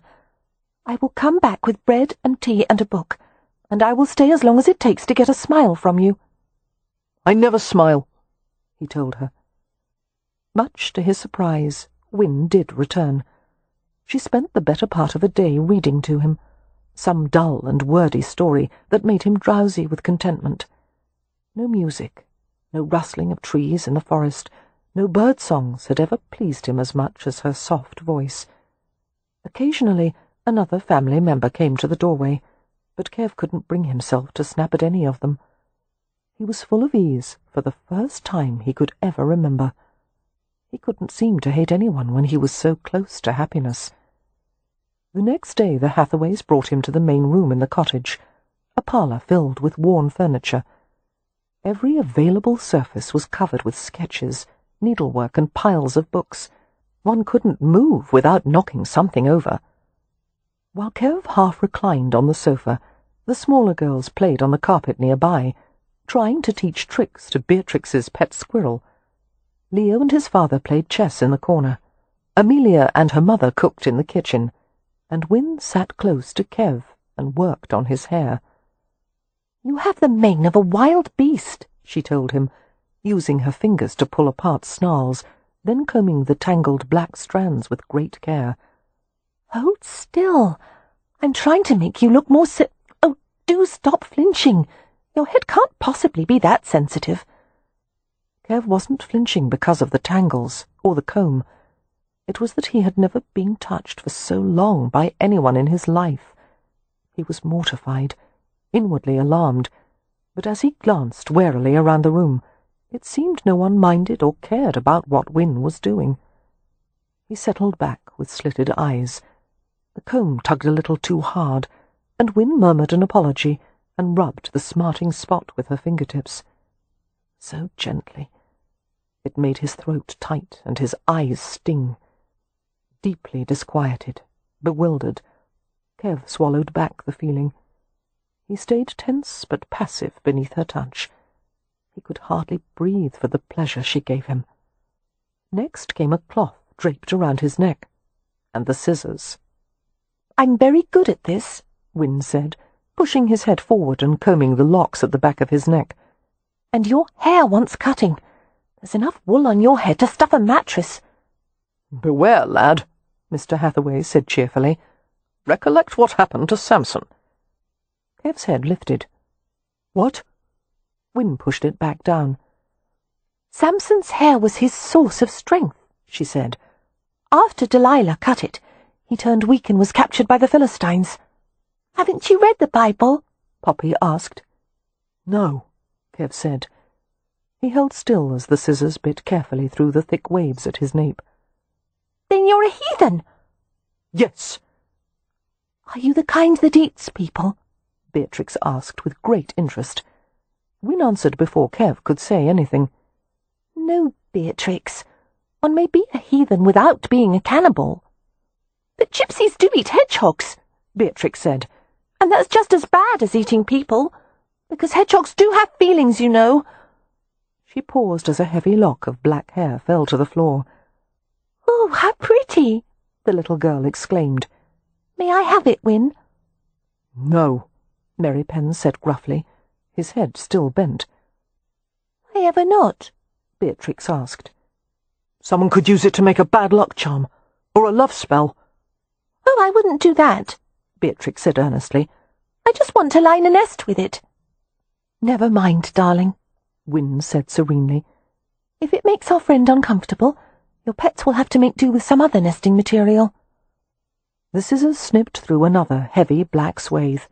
I will come back with bread and tea and a book, and I will stay as long as it takes to get a smile from you." "I never smile," he told her. Much to his surprise, Win did return. She spent the better part of a day reading to him, some dull and wordy story that made him drowsy with contentment. No music, no rustling of trees in the forest, no bird songs had ever pleased him as much as her soft voice. Occasionally another family member came to the doorway, but Kev couldn't bring himself to snap at any of them. He was full of ease for the first time he could ever remember. He couldn't seem to hate anyone when he was so close to happiness. The next day the Hathaways brought him to the main room in the cottage, a parlour filled with worn furniture. Every available surface was covered with sketches, needlework, and piles of books. One couldn't move without knocking something over. While Kev half reclined on the sofa, the smaller girls played on the carpet nearby, trying to teach tricks to Beatrix's pet squirrel. Leo and his father played chess in the corner. Amelia and her mother cooked in the kitchen, and Win sat close to Kev and worked on his hair. "You have the mane of a wild beast," she told him, using her fingers to pull apart snarls, then combing the tangled black strands with great care. "Hold still. I'm trying to make you look more Oh, do stop flinching. Your head can't possibly be that sensitive." Kev wasn't flinching because of the tangles or the comb. It was that he had never been touched for so long by anyone in his life. He was mortified, inwardly alarmed, but as he glanced warily around the room, it seemed no one minded or cared about what Win was doing. He settled back with slitted eyes. The comb tugged a little too hard, and Win murmured an apology and rubbed the smarting spot with her fingertips. So gently. It made his throat tight and his eyes sting. Deeply disquieted, bewildered, Kev swallowed back the feeling. He stayed tense but passive beneath her touch. He could hardly breathe for the pleasure she gave him. Next came a cloth draped around his neck, and the scissors. "I'm very good at this," Win said, pushing his head forward and combing the locks at the back of his neck. "And your hair wants cutting. There's enough wool on your head to stuff a mattress." "Beware, lad," Mr. Hathaway said cheerfully. "Recollect what happened to Samson." Kev's head lifted. "What?" Win pushed it back down. "Samson's hair was his source of strength," she said. "After Delilah cut it, he turned weak and was captured by the Philistines. Haven't you read the Bible?" Poppy asked. "No," Kev said. He held still as the scissors bit carefully through the thick waves at his nape. "Then you're a heathen." "Yes." "Are you the kind that eats people?" Beatrix asked with great interest. Win answered before Kev could say anything. "No, Beatrix. One may be a heathen without being a cannibal." "But gypsies do eat hedgehogs," Beatrix said, "and that's just as bad as eating people, because hedgehogs do have feelings, you know." She paused as a heavy lock of black hair fell to the floor. "Oh, how pretty!" the little girl exclaimed. "May I have it, Win?" "No," Merripen said gruffly, his head still bent. "Why ever not?" Beatrix asked. "Someone could use it to make a bad luck charm, or a love spell." "Oh, I wouldn't do that," Beatrix said earnestly. I just want to line a nest with it. Never mind, darling, Wynne said serenely. If it makes our friend uncomfortable, your pets will have to make do with some other nesting material. The scissors snipped through another heavy black swathe.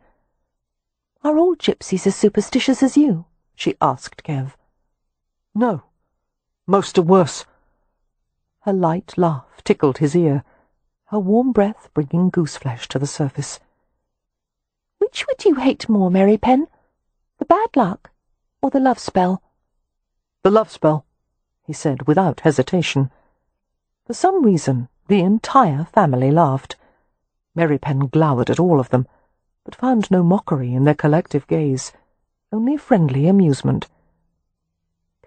Are all gypsies as superstitious as you? She asked Kev. No. Most are worse. Her light laugh tickled his ear, her warm breath bringing gooseflesh to the surface. Which would you hate more, Merripen? The bad luck or the love spell? The love spell, he said without hesitation. For some reason, the entire family laughed. Merripen glowered at all of them, but found no mockery in their collective gaze, only friendly amusement.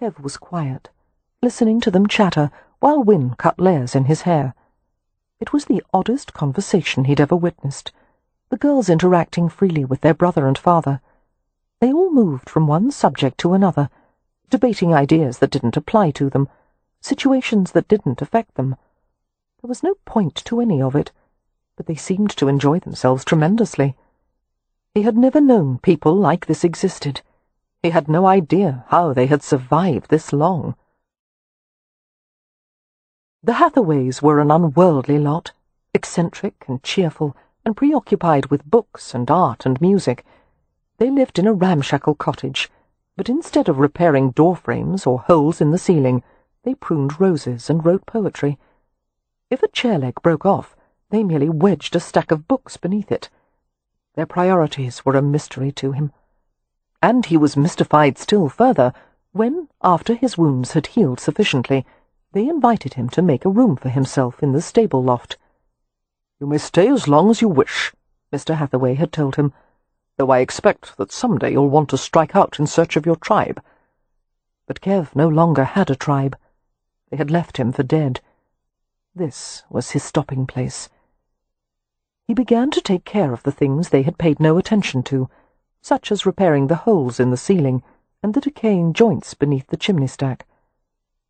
Kev was quiet, listening to them chatter while Wynne cut layers in his hair. It was the oddest conversation he'd ever witnessed, the girls interacting freely with their brother and father. They all moved from one subject to another, debating ideas that didn't apply to them, situations that didn't affect them. There was no point to any of it, but they seemed to enjoy themselves tremendously. He had never known people like this existed. He had no idea how they had survived this long. The Hathaways were an unworldly lot, eccentric and cheerful, and preoccupied with books and art and music. They lived in a ramshackle cottage, but instead of repairing door frames or holes in the ceiling, they pruned roses and wrote poetry. If a chair leg broke off, they merely wedged a stack of books beneath it. Their priorities were a mystery to him. And he was mystified still further when, after his wounds had healed sufficiently, they invited him to make a room for himself in the stable loft. "You may stay as long as you wish," Mr. Hathaway had told him, "though I expect that some day you'll want to strike out in search of your tribe." But Kev no longer had a tribe. They had left him for dead. This was his stopping place. He began to take care of the things they had paid no attention to, such as repairing the holes in the ceiling and the decaying joints beneath the chimney stack.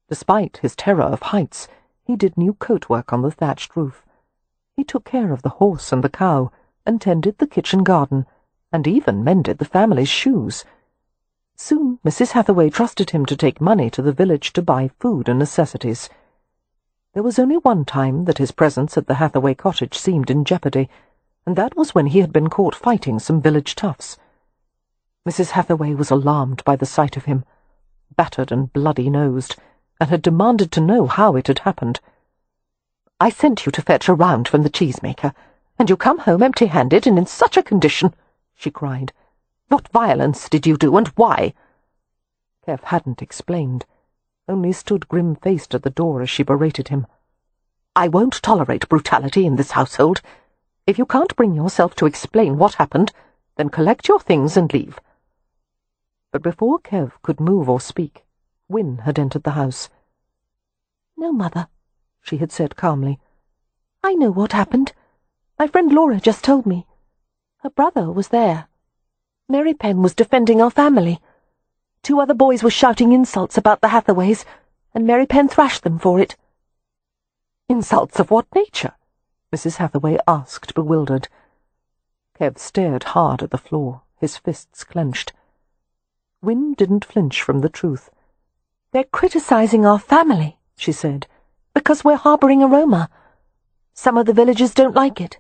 Despite his terror of heights, he did new coat work on the thatched roof. He took care of the horse and the cow, and tended the kitchen garden, and even mended the family's shoes. Soon Mrs. Hathaway trusted him to take money to the village to buy food and necessities. There was only one time that his presence at the Hathaway cottage seemed in jeopardy, and that was when he had been caught fighting some village toughs. Mrs. Hathaway was alarmed by the sight of him, battered and bloody-nosed, and had demanded to know how it had happened. "I sent you to fetch a round from the cheesemaker, and you come home empty-handed and in such a condition," she cried. "What violence did you do, and why?" Kev hadn't explained, only stood grim-faced at the door as she berated him. "I won't tolerate brutality in this household. If you can't bring yourself to explain what happened, then collect your things and leave." But before Kev could move or speak, Wynne had entered the house. "No, Mother," she had said calmly. "I know what happened. My friend Laura just told me. Her brother was there. Merripen was defending our family. 2 other boys were shouting insults about the Hathaways, and Merripen thrashed them for it." "Insults of what nature?" Mrs. Hathaway asked, bewildered. Kev stared hard at the floor, his fists clenched. Wynne didn't flinch from the truth. "They're criticizing our family," she said, "because we're harboring aroma. Some of the villagers don't like it.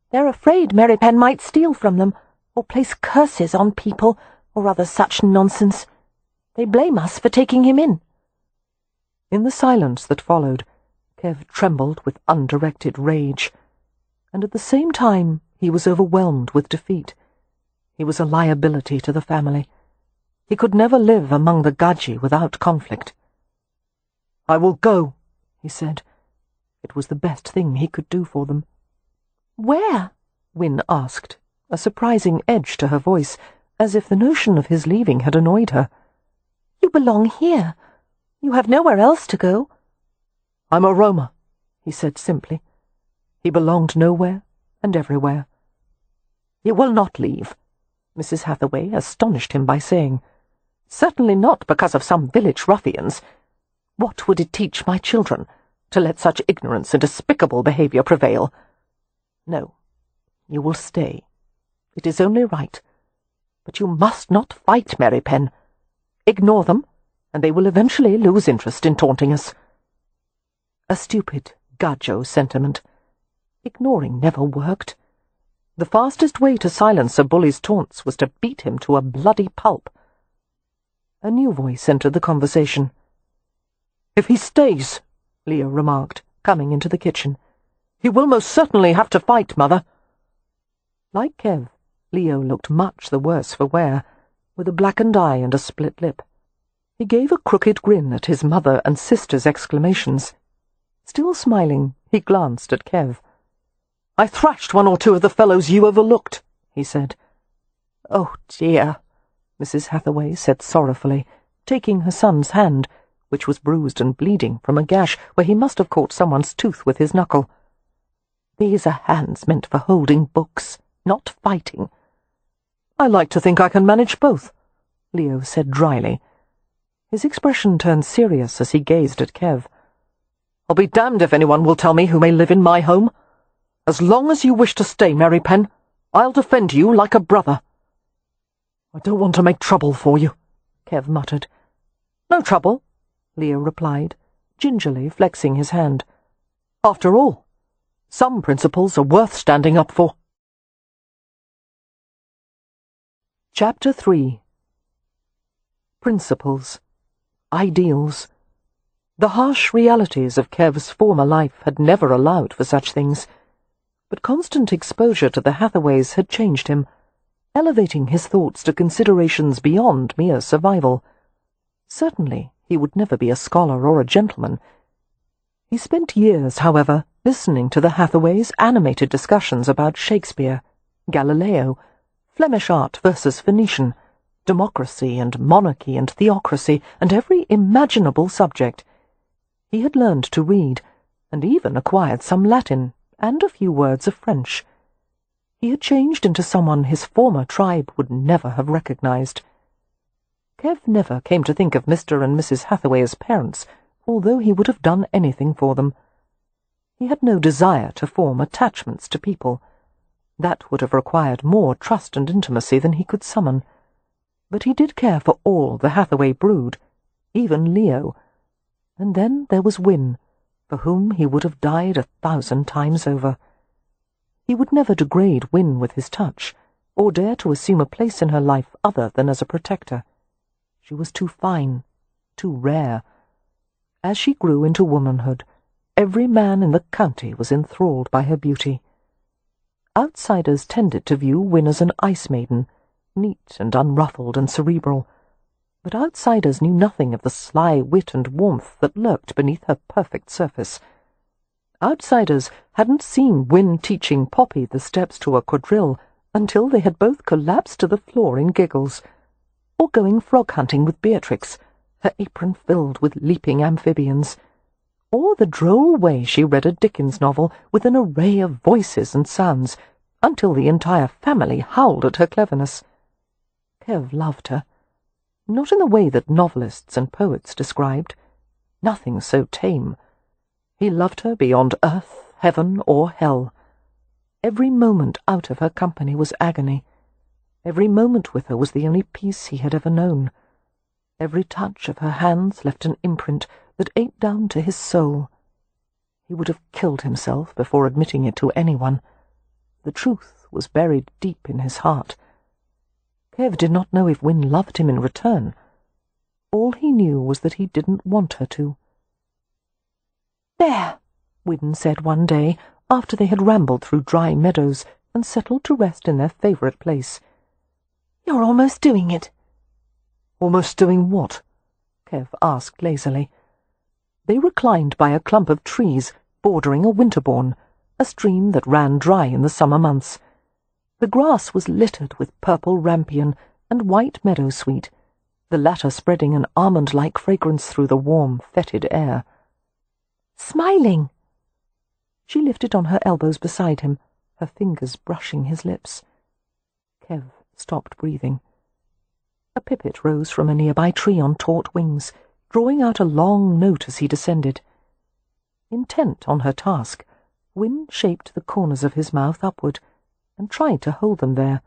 They're afraid Merripen might steal from them, or place curses on people, or other such nonsense. They blame us for taking him in." In the silence that followed, Kev trembled with undirected rage, and at the same time he was overwhelmed with defeat. He was a liability to the family. He could never live among the Gaji without conflict. "I will go," he said. It was the best thing he could do for them. "Where?" Wynne asked, a surprising edge to her voice, as if the notion of his leaving had annoyed her. "You belong here. You have nowhere else to go." "I'm a Roma," he said simply. He belonged nowhere and everywhere. "You will not leave," Mrs. Hathaway astonished him by saying. "Certainly not because of some village ruffians. What would it teach my children, to let such ignorance and despicable behavior prevail? No, You will stay. It is only right. But you must not fight, Merripen. Ignore them, and they will eventually lose interest in taunting us. A stupid, gajo sentiment. Ignoring never worked. The fastest way to silence a bully's taunts was to beat him to a bloody pulp. A new voice entered the conversation. "If he stays," Leo remarked, coming into the kitchen, "he will most certainly have to fight, Mother." Like Kev, Leo looked much the worse for wear, with a blackened eye and a split lip. He gave a crooked grin at his mother and sister's exclamations. Still smiling, he glanced at Kev. "I thrashed one or two of the fellows you overlooked," he said. "Oh, dear," Mrs. Hathaway said sorrowfully, taking her son's hand, which was bruised and bleeding from a gash where he must have caught someone's tooth with his knuckle. "These are hands meant for holding books, not fighting." "I like to think I can manage both," Leo said dryly. His expression turned serious as he gazed at Kev. "I'll be damned if anyone will tell me who may live in my home. As long as you wish to stay, Merripen, I'll defend you like a brother." "I don't want to make trouble for you," Kev muttered. "No trouble," Leo replied, gingerly flexing his hand. "After all, some principles are worth standing up for." Chapter 3. Principles. Ideals. The harsh realities of Kev's former life had never allowed for such things, but constant exposure to the Hathaways had changed him, elevating his thoughts to considerations beyond mere survival. Certainly he would never be a scholar or a gentleman. He spent years, however, listening to the Hathaways' animated discussions about Shakespeare, Galileo, Flemish art versus Venetian, democracy and monarchy and theocracy, and every imaginable subject. He had learned to read, and even acquired some Latin, and a few words of French. He had changed into someone his former tribe would never have recognized. Kev never came to think of Mr. and Mrs. Hathaway as parents, although he would have done anything for them. He had no desire to form attachments to people. That would have required more trust and intimacy than he could summon. But he did care for all the Hathaway brood, even Leo. And then there was Win, for whom he would have died 1,000 times over. He would never degrade Win with his touch, or dare to assume a place in her life other than as a protector. She was too fine, too rare. As she grew into womanhood, every man in the county was enthralled by her beauty. Outsiders tended to view Win as an ice maiden, neat and unruffled and cerebral, but outsiders knew nothing of the sly wit and warmth that lurked beneath her perfect surface. Outsiders hadn't seen Win teaching Poppy the steps to a quadrille until they had both collapsed to the floor in giggles, or going frog-hunting with Beatrix, her apron filled with leaping amphibians, or the droll way she read a Dickens novel with an array of voices and sounds, until the entire family howled at her cleverness. Kev loved her, not in the way that novelists and poets described. Nothing so tame. He loved her beyond earth, heaven, or hell. Every moment out of her company was agony. Every moment with her was the only peace he had ever known. Every touch of her hands left an imprint that ate down to his soul. He would have killed himself before admitting it to anyone. The truth was buried deep in his heart. Kev did not know if Win loved him in return. All he knew was that he didn't want her to. "There," Win said one day, after they had rambled through dry meadows and settled to rest in their favourite place. "You're almost doing it." "Almost doing what?" Kev asked lazily. They reclined by a clump of trees bordering a winterbourne, a stream that ran dry in the summer months. The grass was littered with purple rampion and white meadowsweet, the latter spreading an almond-like fragrance through the warm, fetid air. "Smiling." She lifted on her elbows beside him, her fingers brushing his lips. Kev stopped breathing. A pipit rose from a nearby tree on taut wings, drawing out a long note as he descended. Intent on her task, Win shaped the corners of his mouth upward, and tried to hold them there.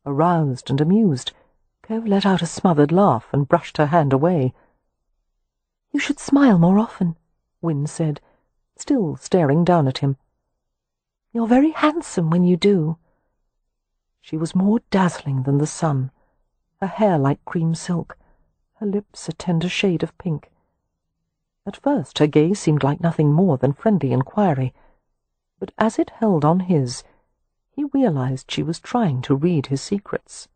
Aroused and amused, Kev let out a smothered laugh and brushed her hand away. "You should smile more often," Wynne said, still staring down at him. "You're very handsome when you do." She was more dazzling than the sun, her hair like cream silk, her lips a tender shade of pink. At first her gaze seemed like nothing more than friendly inquiry, but as it held on his, he realized she was trying to read his secrets.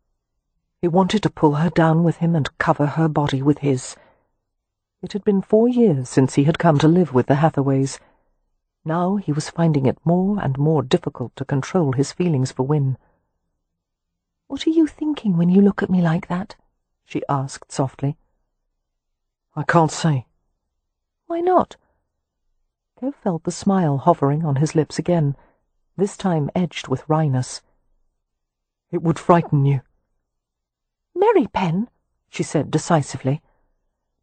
He wanted to pull her down with him and cover her body with his. It had been 4 years since he had come to live with the Hathaways. Now he was finding it more and more difficult to control his feelings for Wynne. "What are you thinking when you look at me like that?" she asked softly. "I can't say." "Why not?" Kev felt the smile hovering on his lips again, this time edged with wryness. "It would frighten you." "Merripen," she said decisively.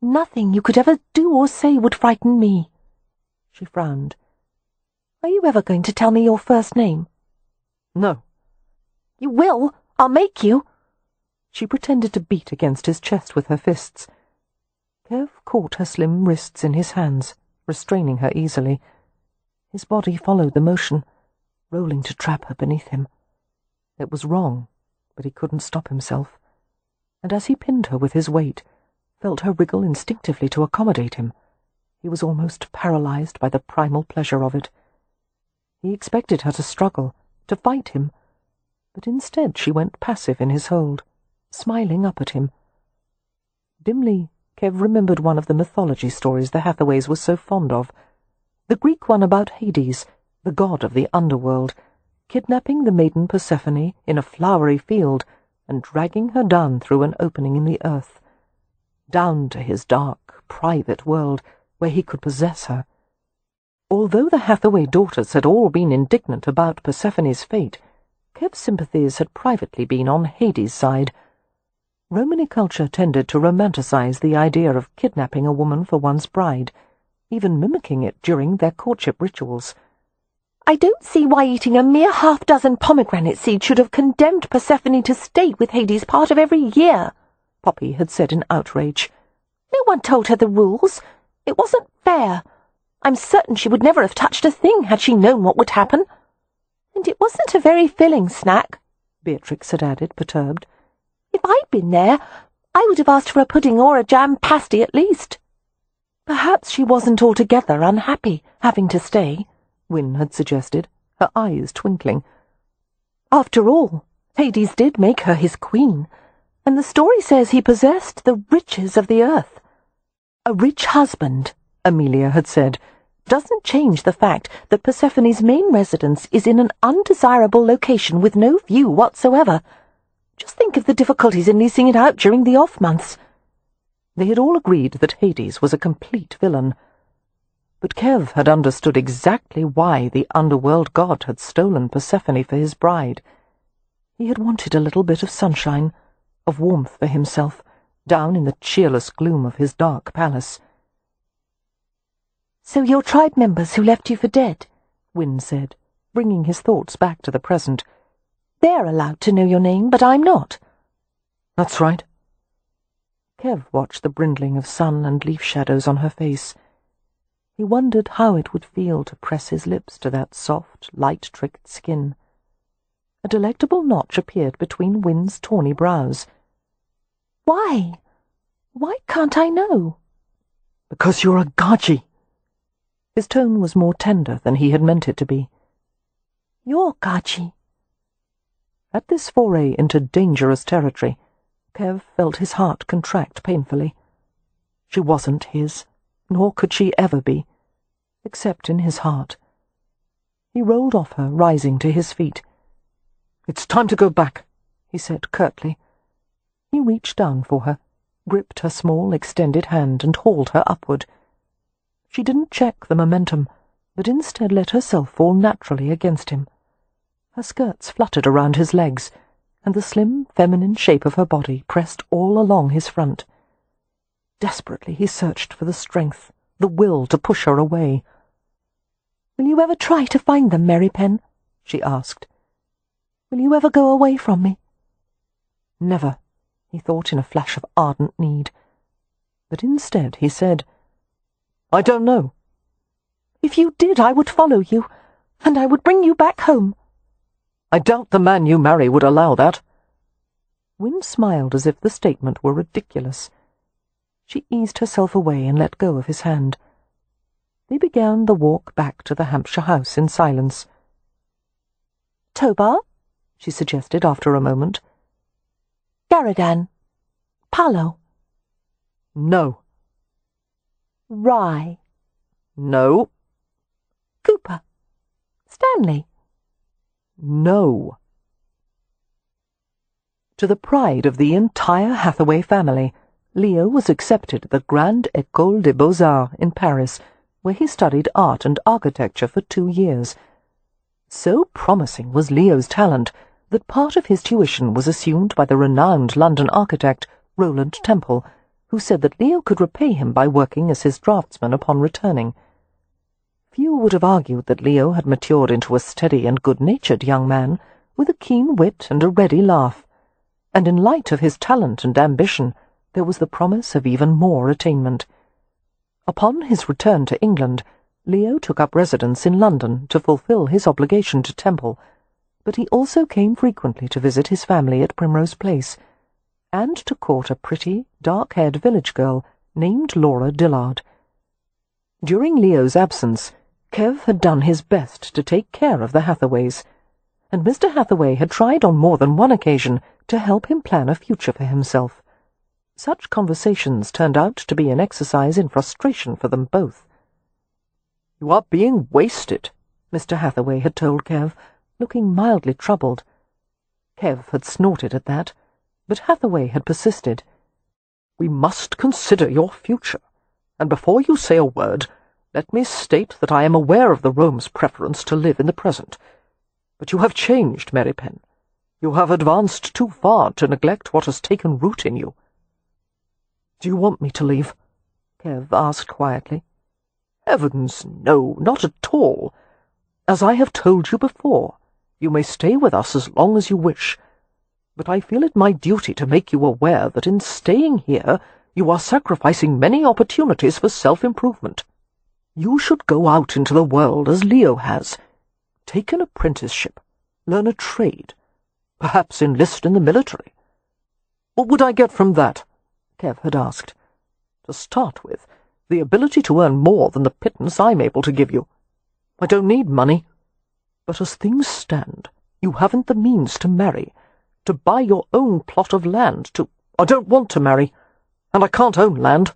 "Nothing you could ever do or say would frighten me." She frowned. "Are you ever going to tell me your first name?" "No." "You will. I'll make you." She pretended to beat against his chest with her fists. Kev caught her slim wrists in his hands, restraining her easily. His body followed the motion, rolling to trap her beneath him. It was wrong, but he couldn't stop himself, and as he pinned her with his weight, felt her wriggle instinctively to accommodate him. He was almost paralyzed by the primal pleasure of it. He expected her to struggle, to fight him, but instead she went passive in his hold, smiling up at him. Dimly, Kev remembered one of the mythology stories the Hathaways were so fond of, the Greek one about Hades, the god of the underworld, kidnapping the maiden Persephone in a flowery field and dragging her down through an opening in the earth, down to his dark, private world where he could possess her. Although the Hathaway daughters had all been indignant about Persephone's fate, Kev's sympathies had privately been on Hades' side. Romany culture tended to romanticize the idea of kidnapping a woman for one's bride, even mimicking it during their courtship rituals. "I don't see why eating a mere half-dozen pomegranate seeds should have condemned Persephone to stay with Hades part of every year," Poppy had said in outrage. "No one told her the rules. It wasn't fair. I'm certain she would never have touched a thing had she known what would happen. And it wasn't a very filling snack," Beatrix had added, perturbed. "If I'd been there, I would have asked for a pudding or a jam pasty at least." "Perhaps she wasn't altogether unhappy having to stay," Wynne had suggested, her eyes twinkling. "After all, Hades did make her his queen, and the story says he possessed the riches of the earth. A rich husband," Amelia had said, "doesn't change the fact that Persephone's main residence is in an undesirable location with no view whatsoever. Just think of the difficulties in leasing it out during the off-months." They had all agreed that Hades was a complete villain, but Kev had understood exactly why the underworld god had stolen Persephone for his bride. He had wanted a little bit of sunshine, of warmth for himself, down in the cheerless gloom of his dark palace. "So your tribe members who left you for dead," Wynne said, bringing his thoughts back to the present. "They're allowed to know your name, but I'm not." "That's right." Kev watched the brindling of sun and leaf shadows on her face. He wondered how it would feel to press his lips to that soft, light-tricked skin. A delectable notch appeared between Wynne's tawny brows. "Why? Why can't I know?" "Because you're a Gaji." His tone was more tender than he had meant it to be. "You're Gaji." At this foray into dangerous territory, Kev felt his heart contract painfully. She wasn't his, nor could she ever be, except in his heart. He rolled off her, rising to his feet. "It's time to go back," he said curtly. He reached down for her, gripped her small, extended hand, and hauled her upward. She didn't check the momentum, but instead let herself fall naturally against him. Her skirts fluttered around his legs, and the slim, feminine shape of her body pressed all along his front. Desperately he searched for the strength, the will to push her away. "Will you ever try to find them, Merripen?" she asked. Will you ever go away from me? Never, he thought in a flash of ardent need. But instead he said, I don't know. If you did, I would follow you, and I would bring you back home. I doubt the man you marry would allow that. Wynne smiled as if the statement were ridiculous. She eased herself away and let go of his hand. They began the walk back to the Hampshire house in silence. Tobar, she suggested after a moment. Garadan. Palo. No. Rye. No. Cooper. Stanley. No. To the pride of the entire Hathaway family, Leo was accepted at the Grande École des Beaux-Arts in Paris, where he studied art and architecture for 2 years. So promising was Leo's talent that part of his tuition was assumed by the renowned London architect Roland Temple, who said that Leo could repay him by working as his draftsman upon returning. Few would have argued that Leo had matured into a steady and good-natured young man, with a keen wit and a ready laugh, and in light of his talent and ambition there was the promise of even more attainment. Upon his return to England, Leo took up residence in London to fulfil his obligation to Temple, but he also came frequently to visit his family at Primrose Place, and to court a pretty, dark-haired village girl named Laura Dillard. During Leo's absence, Kev had done his best to take care of the Hathaways, and Mr. Hathaway had tried on more than one occasion to help him plan a future for himself. Such conversations turned out to be an exercise in frustration for them both. "You are being wasted," Mr. Hathaway had told Kev, looking mildly troubled. Kev had snorted at that, but Hathaway had persisted. "We must consider your future, and before you say a word, let me state that I am aware of the Rome's preference to live in the present. But you have changed, Merripen. You have advanced too far to neglect what has taken root in you." "Do you want me to leave?" Kev asked quietly. "Heavens, no, not at all. As I have told you before, you may stay with us as long as you wish, but I feel it my duty to make you aware that in staying here you are sacrificing many opportunities for self-improvement. You should go out into the world as Leo has. Take an apprenticeship, learn a trade, perhaps enlist in the military." "What would I get from that?" Kev had asked. "To start with, the ability to earn more than the pittance I'm able to give you. I don't need money. But as things stand, you haven't the means to marry, to buy your own plot of land, to—" "I don't want to marry, and I can't own land.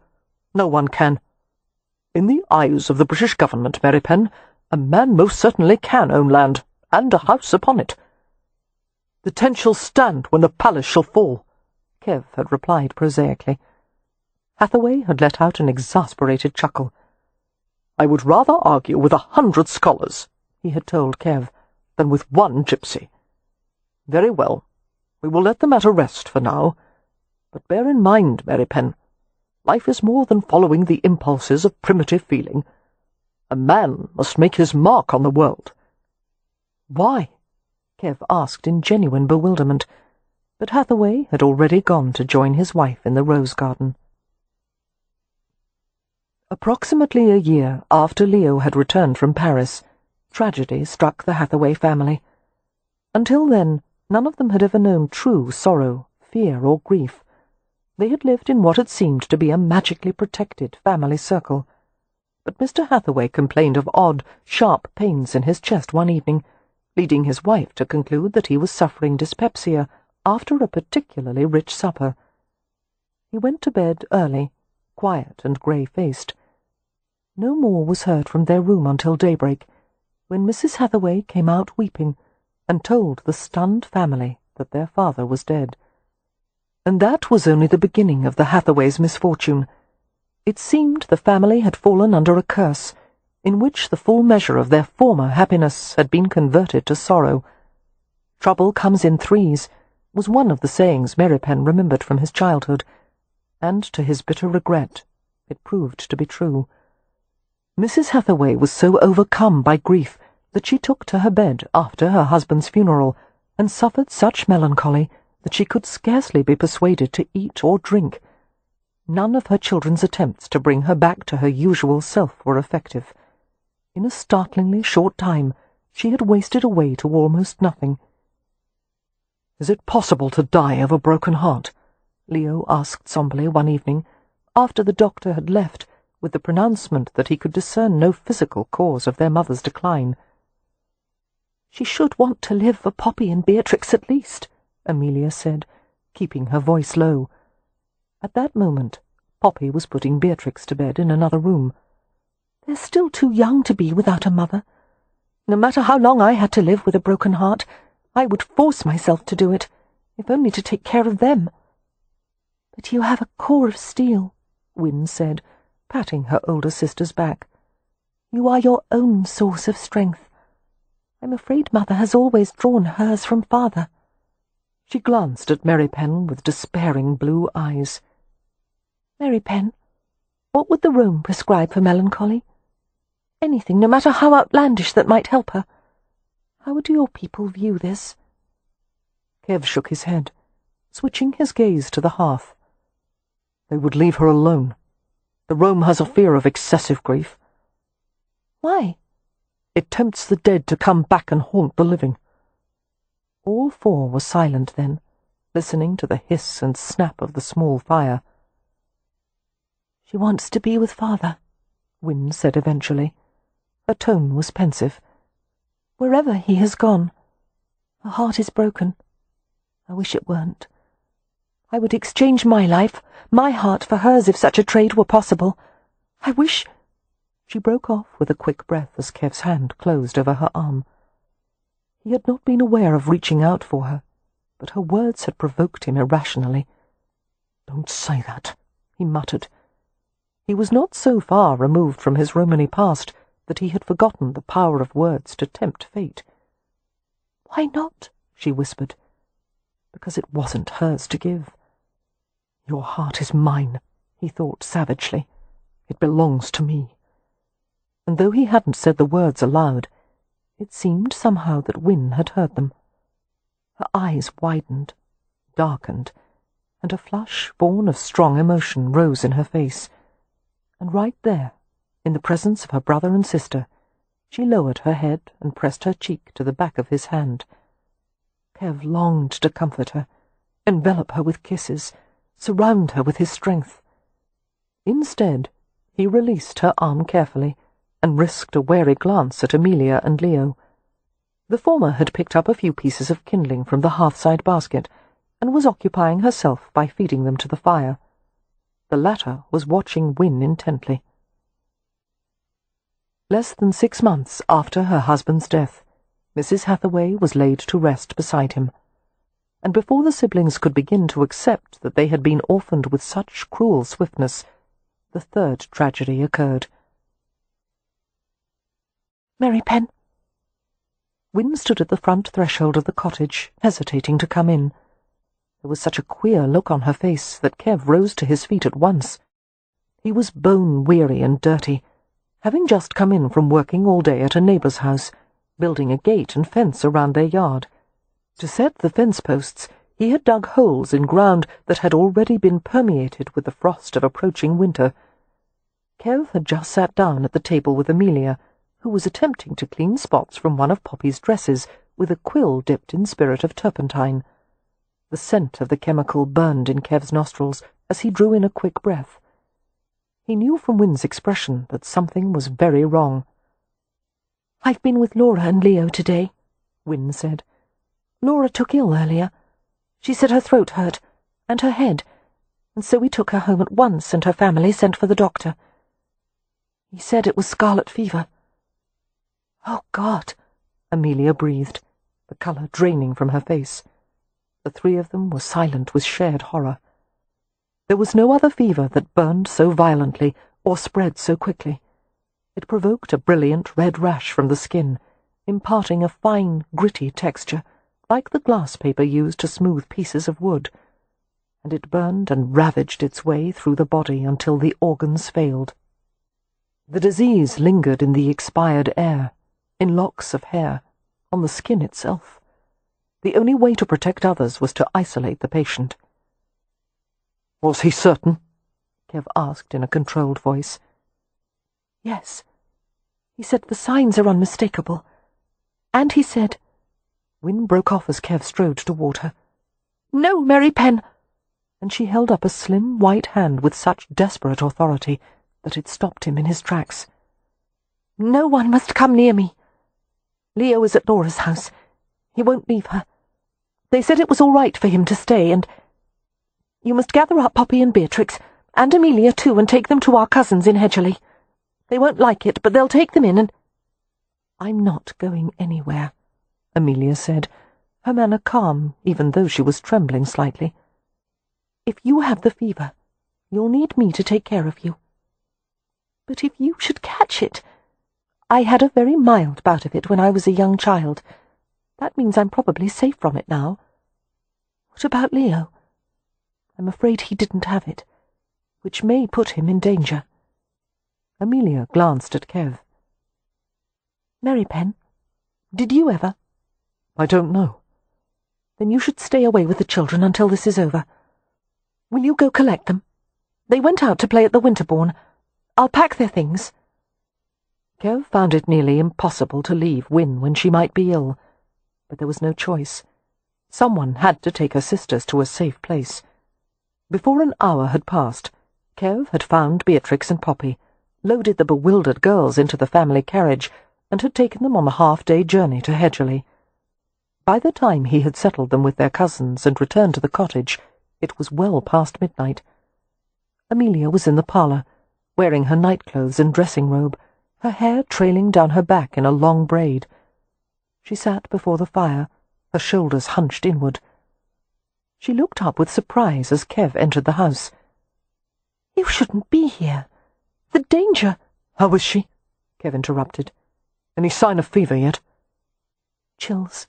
No one can. In the eyes of the British government, Merripen, a man most certainly can own land, and a house upon it." "The tent shall stand when the palace shall fall," Kev had replied prosaically. Hathaway had let out an exasperated chuckle. "I would rather argue with 100 scholars," he had told Kev, "than with one gypsy. Very well, we will let the matter rest for now. But bear in mind, Merripen, life is more than following the impulses of primitive feeling. A man must make his mark on the world." "Why?" Kev asked in genuine bewilderment, but Hathaway had already gone to join his wife in the rose garden. Approximately a year after Leo had returned from Paris, tragedy struck the Hathaway family. Until then, none of them had ever known true sorrow, fear, or grief. They had lived in what had seemed to be a magically protected family circle. But Mr. Hathaway complained of odd, sharp pains in his chest one evening, leading his wife to conclude that he was suffering dyspepsia after a particularly rich supper. He went to bed early, quiet and grey-faced. No more was heard from their room until daybreak, when Mrs. Hathaway came out weeping and told the stunned family that their father was dead. And that was only the beginning of the Hathaways' misfortune. It seemed the family had fallen under a curse, in which the full measure of their former happiness had been converted to sorrow. "Trouble comes in threes," was one of the sayings Merripen remembered from his childhood, and to his bitter regret it proved to be true. Mrs. Hathaway was so overcome by grief that she took to her bed after her husband's funeral, and suffered such melancholy that she could scarcely be persuaded to eat or drink. None of her children's attempts to bring her back to her usual self were effective. In a startlingly short time, she had wasted away to almost nothing. "Is it possible to die of a broken heart?" Leo asked somberly one evening, after the doctor had left, with the pronouncement that he could discern no physical cause of their mother's decline. "She should want to live for Poppy and Beatrix at least," Amelia said, keeping her voice low. At that moment, Poppy was putting Beatrix to bed in another room. "They're still too young to be without a mother. No matter how long I had to live with a broken heart, I would force myself to do it, if only to take care of them." "But you have a core of steel," Wynne said, patting her older sister's back. "You are your own source of strength. I'm afraid Mother has always drawn hers from Father." She glanced at Merripen with despairing blue eyes. "Merripen, what would the Rome prescribe for melancholy? Anything, no matter how outlandish, that might help her. How would your people view this?" Kev shook his head, switching his gaze to the hearth. "They would leave her alone. The Rome has a fear of excessive grief." "Why?" "It tempts the dead to come back and haunt the living." All four were silent then, listening to the hiss and snap of the small fire. "She wants to be with Father," Wynne said eventually. Her tone was pensive. "Wherever he has gone. Her heart is broken. I wish it weren't. I would exchange my life, my heart, for hers if such a trade were possible. I wish—" She broke off with a quick breath as Kev's hand closed over her arm. He had not been aware of reaching out for her, but her words had provoked him irrationally. "Don't say that," he muttered. He was not so far removed from his Romany past that he had forgotten the power of words to tempt fate. "Why not?" she whispered. "Because it wasn't hers to give. Your heart is mine," he thought savagely. "It belongs to me." And though he hadn't said the words aloud, it seemed somehow that Wynne had heard them. Her eyes widened, darkened, and a flush born of strong emotion rose in her face. And right there, in the presence of her brother and sister, she lowered her head and pressed her cheek to the back of his hand. Kev longed to comfort her, envelop her with kisses, surround her with his strength. Instead, he released her arm carefully, and risked a wary glance at Amelia and Leo. The former had picked up a few pieces of kindling from the hearthside basket, and was occupying herself by feeding them to the fire. The latter was watching Wynne intently. Less than 6 months after her husband's death, Mrs. Hathaway was laid to rest beside him, and before the siblings could begin to accept that they had been orphaned with such cruel swiftness, the third tragedy occurred. "Merripen." Wynne stood at the front threshold of the cottage, hesitating to come in. There was such a queer look on her face that Kev rose to his feet at once. He was bone-weary and dirty, having just come in from working all day at a neighbour's house, building a gate and fence around their yard. To set the fence posts, he had dug holes in ground that had already been permeated with the frost of approaching winter. Kev had just sat down at the table with Amelia, who was attempting to clean spots from one of Poppy's dresses with a quill dipped in spirit of turpentine. The scent of the chemical burned in Kev's nostrils as he drew in a quick breath. He knew from Wynne's expression that something was very wrong. "I've been with Laura and Leo today," Wynne said. "Laura took ill earlier. She said her throat hurt, and her head, and so we took her home at once, and her family sent for the doctor. He said it was scarlet fever." "Oh, God!" Amelia breathed, the colour draining from her face. The three of them were silent with shared horror. There was no other fever that burned so violently or spread so quickly. It provoked a brilliant red rash from the skin, imparting a fine, gritty texture, like the glass paper used to smooth pieces of wood, and it burned and ravaged its way through the body until the organs failed. The disease lingered in the expired air, in locks of hair, on the skin itself. The only way to protect others was to isolate the patient. "Was he certain?" Kev asked in a controlled voice. "Yes. He said the signs are unmistakable. And he said—" Wynne broke off as Kev strode toward her. "No, Merripen!" And she held up a slim white hand with such desperate authority that it stopped him in his tracks. "No one must come near me. Leo is at Laura's house. He won't leave her. They said it was all right for him to stay, and you must gather up Poppy and Beatrix, and Amelia too, and take them to our cousins in Hedgerley. They won't like it, but they'll take them in, and—" "I'm not going anywhere," Amelia said, her manner calm, even though she was trembling slightly. "If you have the fever, you'll need me to take care of you. But if you should catch it— I had a very mild bout of it when I was a young child. That means I'm probably safe from it now. What about Leo? I'm afraid he didn't have it, which may put him in danger." Amelia glanced at Kev. "Merripen, did you ever?" "I don't know." "Then you should stay away with the children until this is over. Will you go collect them? They went out to play at the Winterbourne. I'll pack their things." Kev found it nearly impossible to leave Wynne when she might be ill, but there was no choice. Someone had to take her sisters to a safe place. Before an hour had passed, Kev had found Beatrix and Poppy, loaded the bewildered girls into the family carriage, and had taken them on the half-day journey to Hedgerley. By the time he had settled them with their cousins and returned to the cottage, it was well past midnight. Amelia was in the parlour, wearing her nightclothes and dressing-robe, her hair trailing down her back in a long braid. She sat before the fire, her shoulders hunched inward. She looked up with surprise as Kev entered the house. "You shouldn't be here. The danger—" "How is she?" Kev interrupted. "Any sign of fever yet?" "Chills.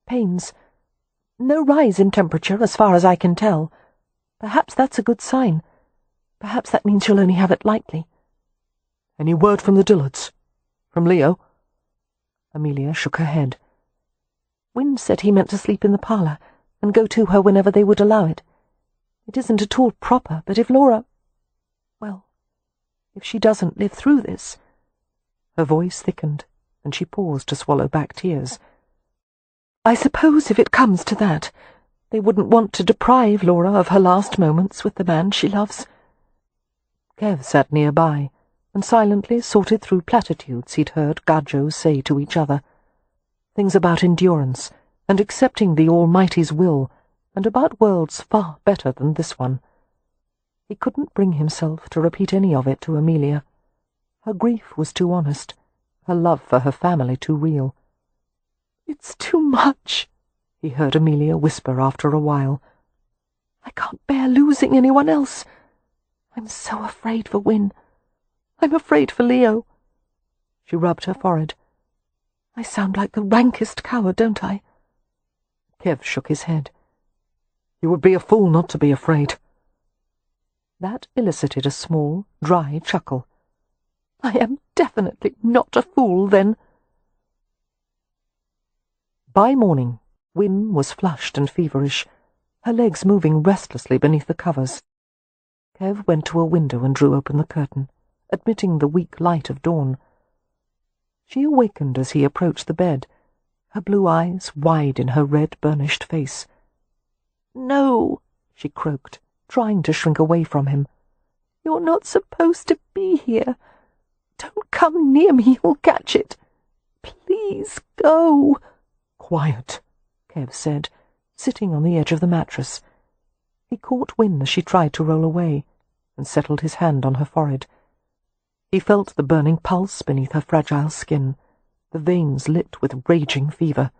Pains. No rise in temperature, as far as I can tell. Perhaps that's a good sign. Perhaps that means she'll only have it lightly." "Any word from the Dillards? From Leo?" Amelia shook her head. "Wynne said he meant to sleep in the parlour, and go to her whenever they would allow it. It isn't at all proper, but if Laura— well, if she doesn't live through this—" Her voice thickened, and she paused to swallow back tears. "I suppose if it comes to that, they wouldn't want to deprive Laura of her last moments with the man she loves." Kev sat nearby, and silently sorted through platitudes he'd heard Gadjos say to each other. Things about endurance, and accepting the Almighty's will, and about worlds far better than this one. He couldn't bring himself to repeat any of it to Amelia. Her grief was too honest, her love for her family too real. "It's too much," he heard Amelia whisper after a while. "I can't bear losing anyone else. I'm so afraid for Wynne. I'm afraid for Leo." She rubbed her forehead. "I sound like the rankest coward, don't I?" Kev shook his head. "You would be a fool not to be afraid." That elicited a small, dry chuckle. "I am definitely not a fool, then." By morning, Wynne was flushed and feverish, her legs moving restlessly beneath the covers. Kev went to a window and drew open the curtain, admitting the weak light of dawn. She awakened as he approached the bed, her blue eyes wide in her red, burnished face. "No," she croaked, trying to shrink away from him. "You're not supposed to be here. Don't come near me, you'll catch it. Please go." "Quiet," Kev said, sitting on the edge of the mattress. He caught Wynne as she tried to roll away, and settled his hand on her forehead. He felt the burning pulse beneath her fragile skin, the veins lit with raging fever.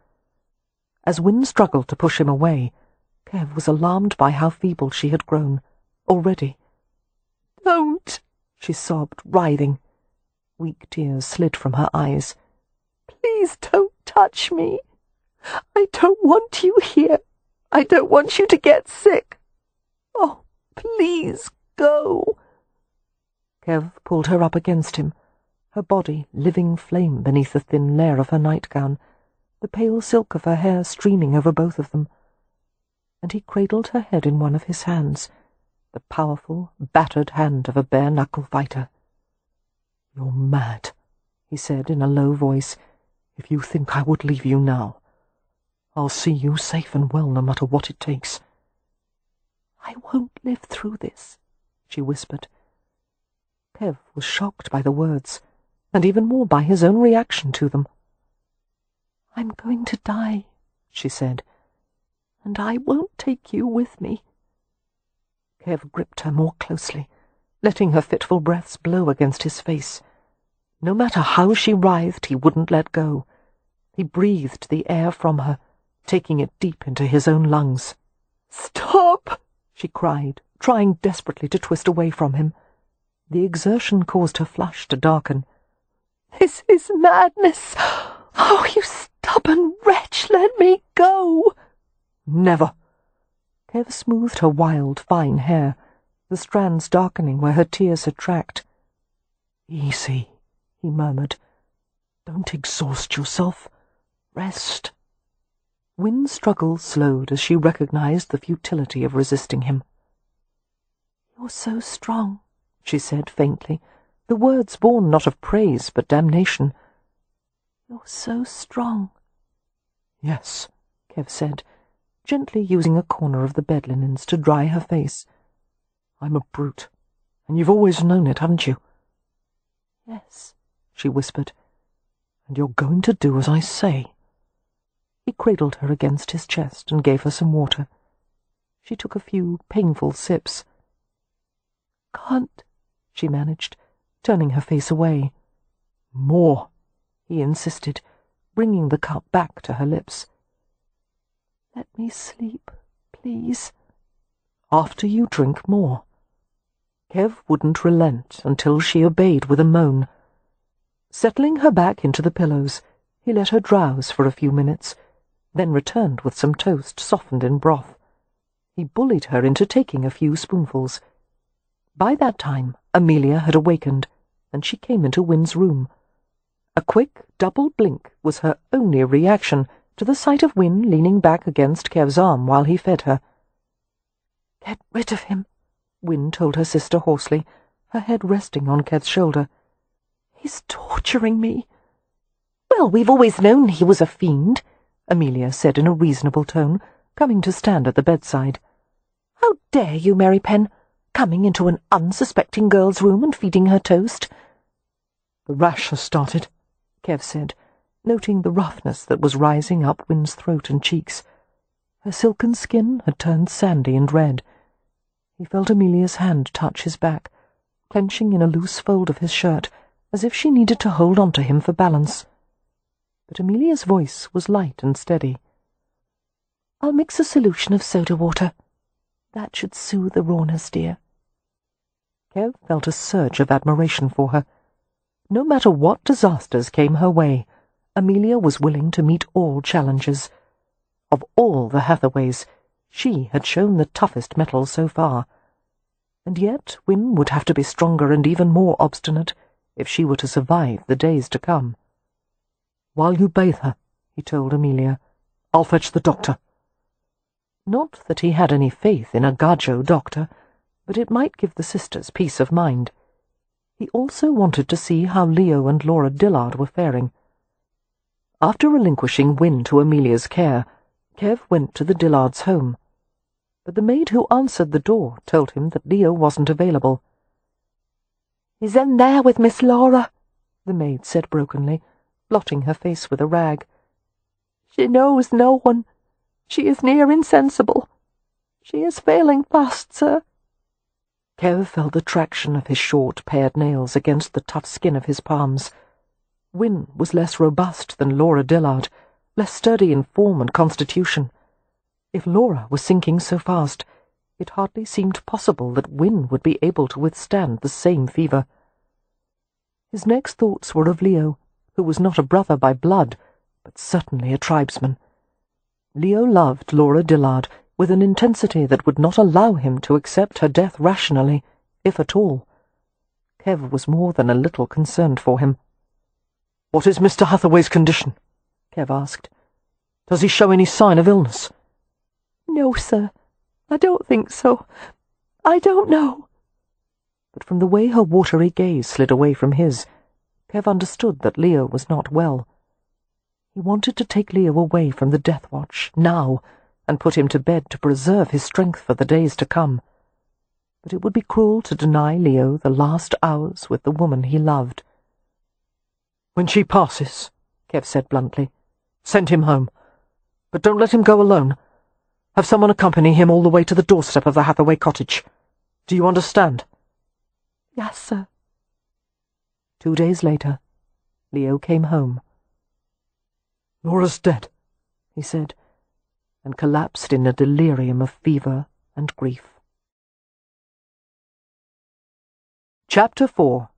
As Wynne struggled to push him away, Kev was alarmed by how feeble she had grown, already. "Don't!" she sobbed, writhing. Weak tears slid from her eyes. "Please don't touch me. I don't want you here. I don't want you to get sick. Oh, please go." Kev pulled her up against him, her body living flame beneath the thin layer of her nightgown, the pale silk of her hair streaming over both of them, and he cradled her head in one of his hands, the powerful, battered hand of a bare-knuckle fighter. "You're mad," he said in a low voice, "if you think I would leave you now. I'll see you safe and well no matter what it takes." "I won't live through this," she whispered. Kev was shocked by the words, and even more by his own reaction to them. "I'm going to die," she said, "and I won't take you with me." Kev gripped her more closely, letting her fitful breaths blow against his face. No matter how she writhed, he wouldn't let go. He breathed the air from her, taking it deep into his own lungs. "Stop!" she cried, trying desperately to twist away from him. The exertion caused her flush to darken. "This is madness! Oh, you stubborn wretch, let me go!" "Never!" Kev smoothed her wild, fine hair, the strands darkening where her tears had tracked. "Easy," he murmured. "Don't exhaust yourself. Rest." Wynn's struggle slowed as she recognized the futility of resisting him. "You're so strong," she said faintly, the words born not of praise but damnation. "You're so strong." "Yes," Kev said, gently using a corner of the bed linens to dry her face. "I'm a brute, and you've always known it, haven't you?" "Yes," she whispered. "And you're going to do as I say." He cradled her against his chest and gave her some water. She took a few painful sips. "Can't," she managed, turning her face away. "More," he insisted, bringing the cup back to her lips. "Let me sleep, please." "After you drink more." Kev wouldn't relent until she obeyed with a moan. Settling her back into the pillows, he let her drowse for a few minutes, then returned with some toast softened in broth. He bullied her into taking a few spoonfuls. By that time, Amelia had awakened, and she came into Wynn's room. A quick double blink was her only reaction to the sight of Wynn leaning back against Kev's arm while he fed her. "Get rid of him," Wynn told her sister hoarsely, her head resting on Kev's shoulder. "He's torturing me." "Well, we've always known he was a fiend," Amelia said in a reasonable tone, coming to stand at the bedside. "How dare you, Merripen, coming into an unsuspecting girl's room and feeding her toast?" "The rash has started," Kev said, noting the roughness that was rising up Wynn's throat and cheeks. Her silken skin had turned sandy and red. He felt Amelia's hand touch his back, clenching in a loose fold of his shirt, as if she needed to hold on to him for balance. But Amelia's voice was light and steady. "I'll mix a solution of soda water. That should soothe the rawness, dear." Kev felt a surge of admiration for her. No matter what disasters came her way, Amelia was willing to meet all challenges. Of all the Hathaways, she had shown the toughest mettle so far. And yet Wynn would have to be stronger and even more obstinate if she were to survive the days to come. "While you bathe her," he told Amelia, "I'll fetch the doctor." Not that he had any faith in a gajo doctor, but it might give the sisters peace of mind. He also wanted to see how Leo and Laura Dillard were faring. After relinquishing Wynn to Amelia's care, Kev went to the Dillards' home. But the maid who answered the door told him that Leo wasn't available. "He's in there with Miss Laura," the maid said brokenly, blotting her face with a rag. "She knows no one. She is near insensible. She is failing fast, sir." Kev felt the traction of his short, pared nails against the tough skin of his palms. Wynn was less robust than Laura Dillard, less sturdy in form and constitution. If Laura was sinking so fast, it hardly seemed possible that Wynn would be able to withstand the same fever. His next thoughts were of Leo, who was not a brother by blood, but certainly a tribesman. Leo loved Laura Dillard with an intensity that would not allow him to accept her death rationally, if at all. Kev was more than a little concerned for him. "What is Mr. Hathaway's condition?" Kev asked. Does he show any sign of illness? No, sir. I don't think so. I don't know. But from the way her watery gaze slid away from his, Kev understood that Leo was not well. He wanted to take Leo away from the death watch, now, and put him to bed to preserve his strength for the days to come. But it would be cruel to deny Leo the last hours with the woman he loved. When she passes, Kev said bluntly, send him home. But don't let him go alone. Have someone accompany him all the way to the doorstep of the Hathaway cottage. Do you understand? Yes, sir. 2 days later, Leo came home. Laura's dead, he said, and collapsed in a delirium of fever and grief. Chapter 4.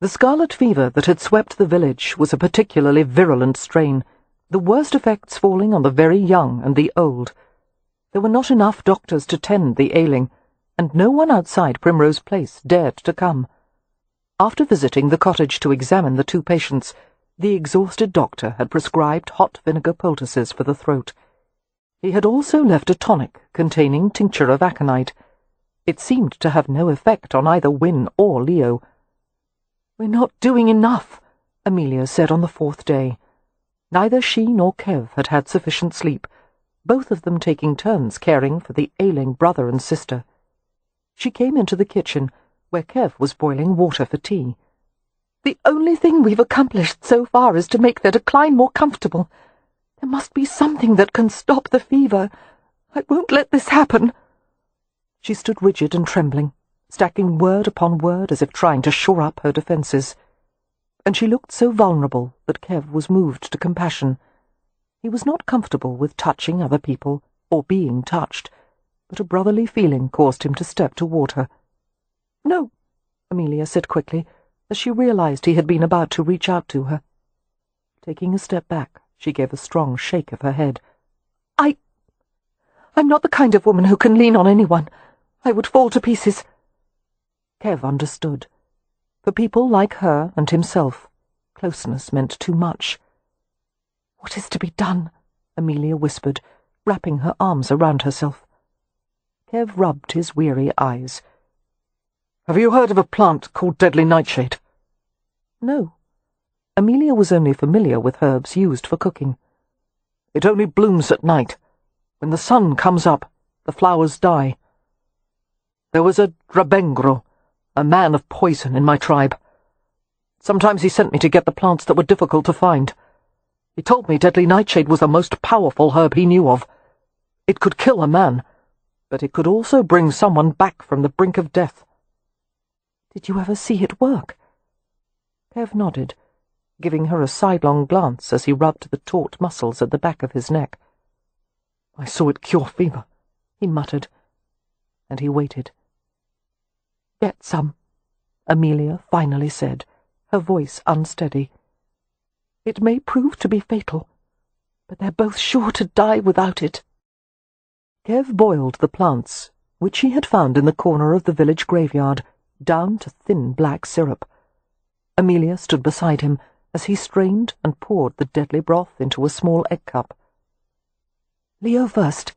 The scarlet fever that had swept the village was a particularly virulent strain, the worst effects falling on the very young and the old. There were not enough doctors to tend the ailing, and no one outside Primrose Place dared to come. After visiting the cottage to examine the 2 patients, the exhausted doctor had prescribed hot vinegar poultices for the throat. He had also left a tonic containing tincture of aconite. It seemed to have no effect on either Win or Leo. "We're not doing enough," Amelia said on the 4th day. Neither she nor Kev had had sufficient sleep, both of them taking turns caring for the ailing brother and sister. She came into the kitchen, where Kev was boiling water for tea. "The only thing we've accomplished so far is to make their decline more comfortable. There must be something that can stop the fever. I won't let this happen." She stood rigid and trembling, stacking word upon word as if trying to shore up her defences. And she looked so vulnerable that Kev was moved to compassion. He was not comfortable with touching other people, or being touched, but a brotherly feeling caused him to step toward her. "No," Amelia said quickly, as she realized he had been about to reach out to her. Taking a step back, she gave a strong shake of her head. I'm not the kind of woman who can lean on anyone. I would fall to pieces." Kev understood. For people like her and himself, closeness meant too much. "What is to be done?" Amelia whispered, wrapping her arms around herself. Kev rubbed his weary eyes. Have you heard of a plant called deadly nightshade? No. Amelia was only familiar with herbs used for cooking. It only blooms at night. When the sun comes up, the flowers die. There was a Drabengro, a man of poison, in my tribe. Sometimes he sent me to get the plants that were difficult to find. He told me deadly nightshade was the most powerful herb he knew of. It could kill a man, but it could also bring someone back from the brink of death. Did you ever see it work? Kev nodded, giving her a sidelong glance as he rubbed the taut muscles at the back of his neck. I saw it cure fever, he muttered, and he waited. Get some, Amelia finally said, her voice unsteady. It may prove to be fatal, but they're both sure to die without it. Kev boiled the plants, which he had found in the corner of the village graveyard, down to thin black syrup. Amelia stood beside him as he strained and poured the deadly broth into a small egg cup. Leo first,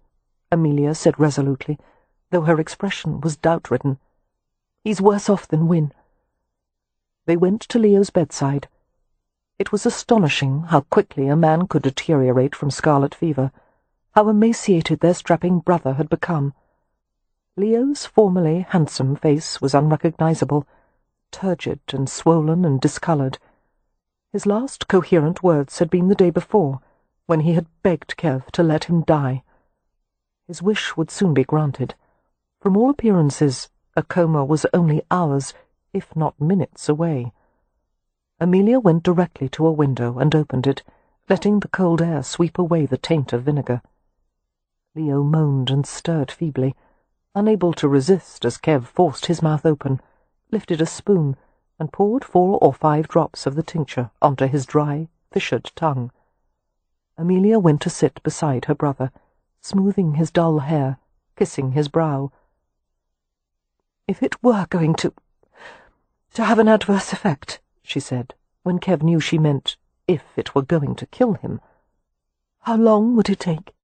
Amelia said resolutely, though her expression was doubt-ridden. He's worse off than Win. They went to Leo's bedside. It was astonishing how quickly a man could deteriorate from scarlet fever, how emaciated their strapping brother had become. Leo's formerly handsome face was unrecognizable, turgid and swollen and discoloured. His last coherent words had been the day before, when he had begged Kev to let him die. His wish would soon be granted. From all appearances, a coma was only hours, if not minutes, away. Amelia went directly to a window and opened it, letting the cold air sweep away the taint of vinegar. Leo moaned and stirred feebly, unable to resist as Kev forced his mouth open, lifted a spoon, and poured 4 or 5 drops of the tincture onto his dry, fissured tongue. Amelia went to sit beside her brother, smoothing his dull hair, kissing his brow. If it were going to have an adverse effect, she said, when Kev knew she meant if it were going to kill him. How long would it take?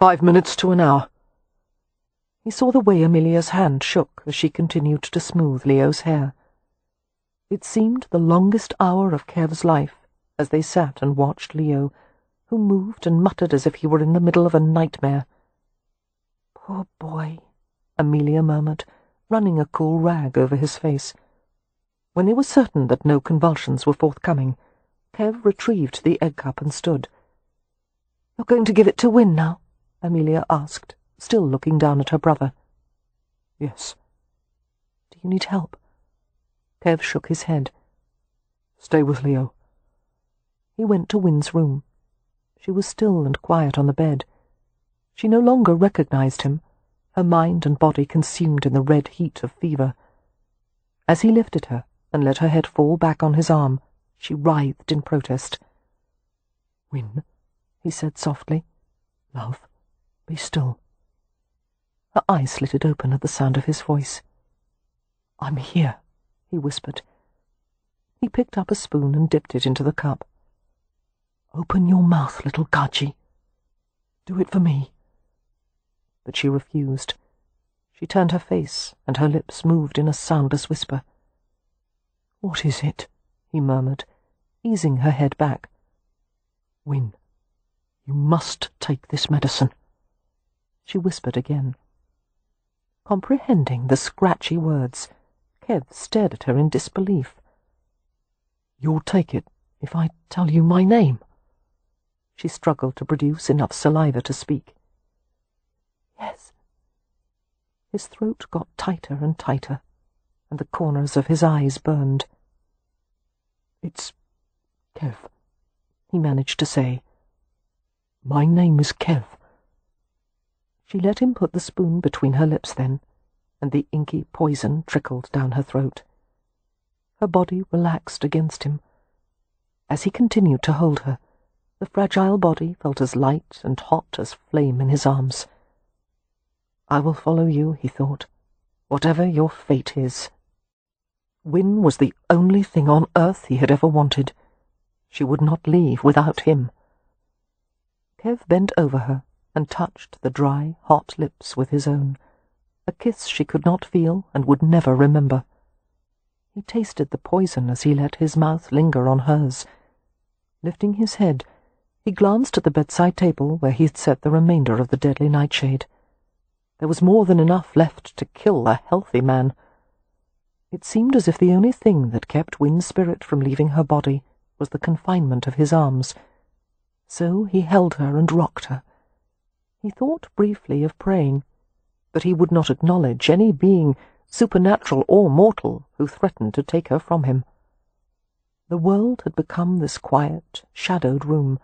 5 minutes to an hour. He saw the way Amelia's hand shook as she continued to smooth Leo's hair. It seemed the longest hour of Kev's life as they sat and watched Leo, who moved and muttered as if he were in the middle of a nightmare. "Poor boy," Amelia murmured, running a cool rag over his face. When they were certain that no convulsions were forthcoming, Kev retrieved the egg cup and stood. "You're going to give it to Win now?" Amelia asked, still looking down at her brother. "Yes." "Do you need help?" Kev shook his head. "Stay with Leo." He went to Win's room. She was still and quiet on the bed. She no longer recognized him, her mind and body consumed in the red heat of fever. As he lifted her and let her head fall back on his arm, she writhed in protest. "Win," he said softly. "Love, be still." Her eyes slitted open at the sound of his voice. "I'm here," he whispered. He picked up a spoon and dipped it into the cup. "Open your mouth, little Gaji. Do it for me." But she refused. She turned her face, and her lips moved in a soundless whisper. "What is it?" he murmured, easing her head back. "Win, you must take this medicine." She whispered again. Comprehending the scratchy words, Kev stared at her in disbelief. "You'll take it if I tell you my name?" She struggled to produce enough saliva to speak. "Yes." His throat got tighter and tighter, and the corners of his eyes burned. "It's Kev," he managed to say. "My name is Kev." She let him put the spoon between her lips then, and the inky poison trickled down her throat. Her body relaxed against him. As he continued to hold her, the fragile body felt as light and hot as flame in his arms. "I will follow you," he thought, "whatever your fate is." Win was the only thing on earth he had ever wanted. She would not leave without him. Kev bent over her and touched the dry, hot lips with his own, a kiss she could not feel and would never remember. He tasted the poison as he let his mouth linger on hers. Lifting his head, he glanced at the bedside table where he had set the remainder of the deadly nightshade. There was more than enough left to kill a healthy man. It seemed as if the only thing that kept Win's spirit from leaving her body was the confinement of his arms. So he held her and rocked her. He thought briefly of praying, but he would not acknowledge any being, supernatural or mortal, who threatened to take her from him. The world had become this quiet, shadowed room,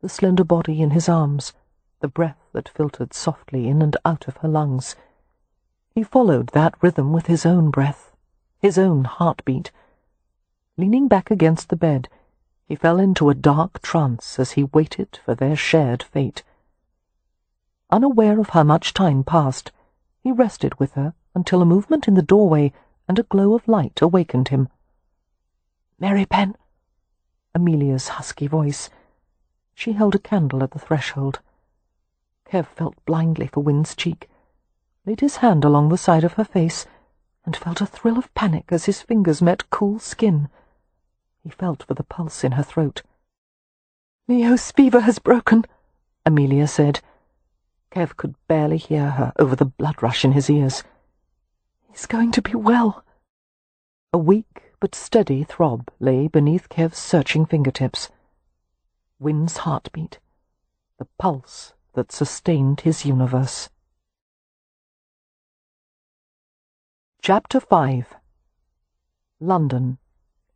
the slender body in his arms, the breath that filtered softly in and out of her lungs. He followed that rhythm with his own breath, his own heartbeat. Leaning back against the bed, he fell into a dark trance as he waited for their shared fate. Unaware of how much time passed, he rested with her until a movement in the doorway and a glow of light awakened him. "Merripen," Amelia's husky voice. She held a candle at the threshold. Kev felt blindly for Win's cheek, laid his hand along the side of her face, and felt a thrill of panic as his fingers met cool skin. He felt for the pulse in her throat. "Leo's fever has broken," Amelia said. Kev could barely hear her over the blood rush in his ears. "He's going to be well." A weak but steady throb lay beneath Kev's searching fingertips. Win's heartbeat, the pulse that sustained his universe. Chapter 5. London,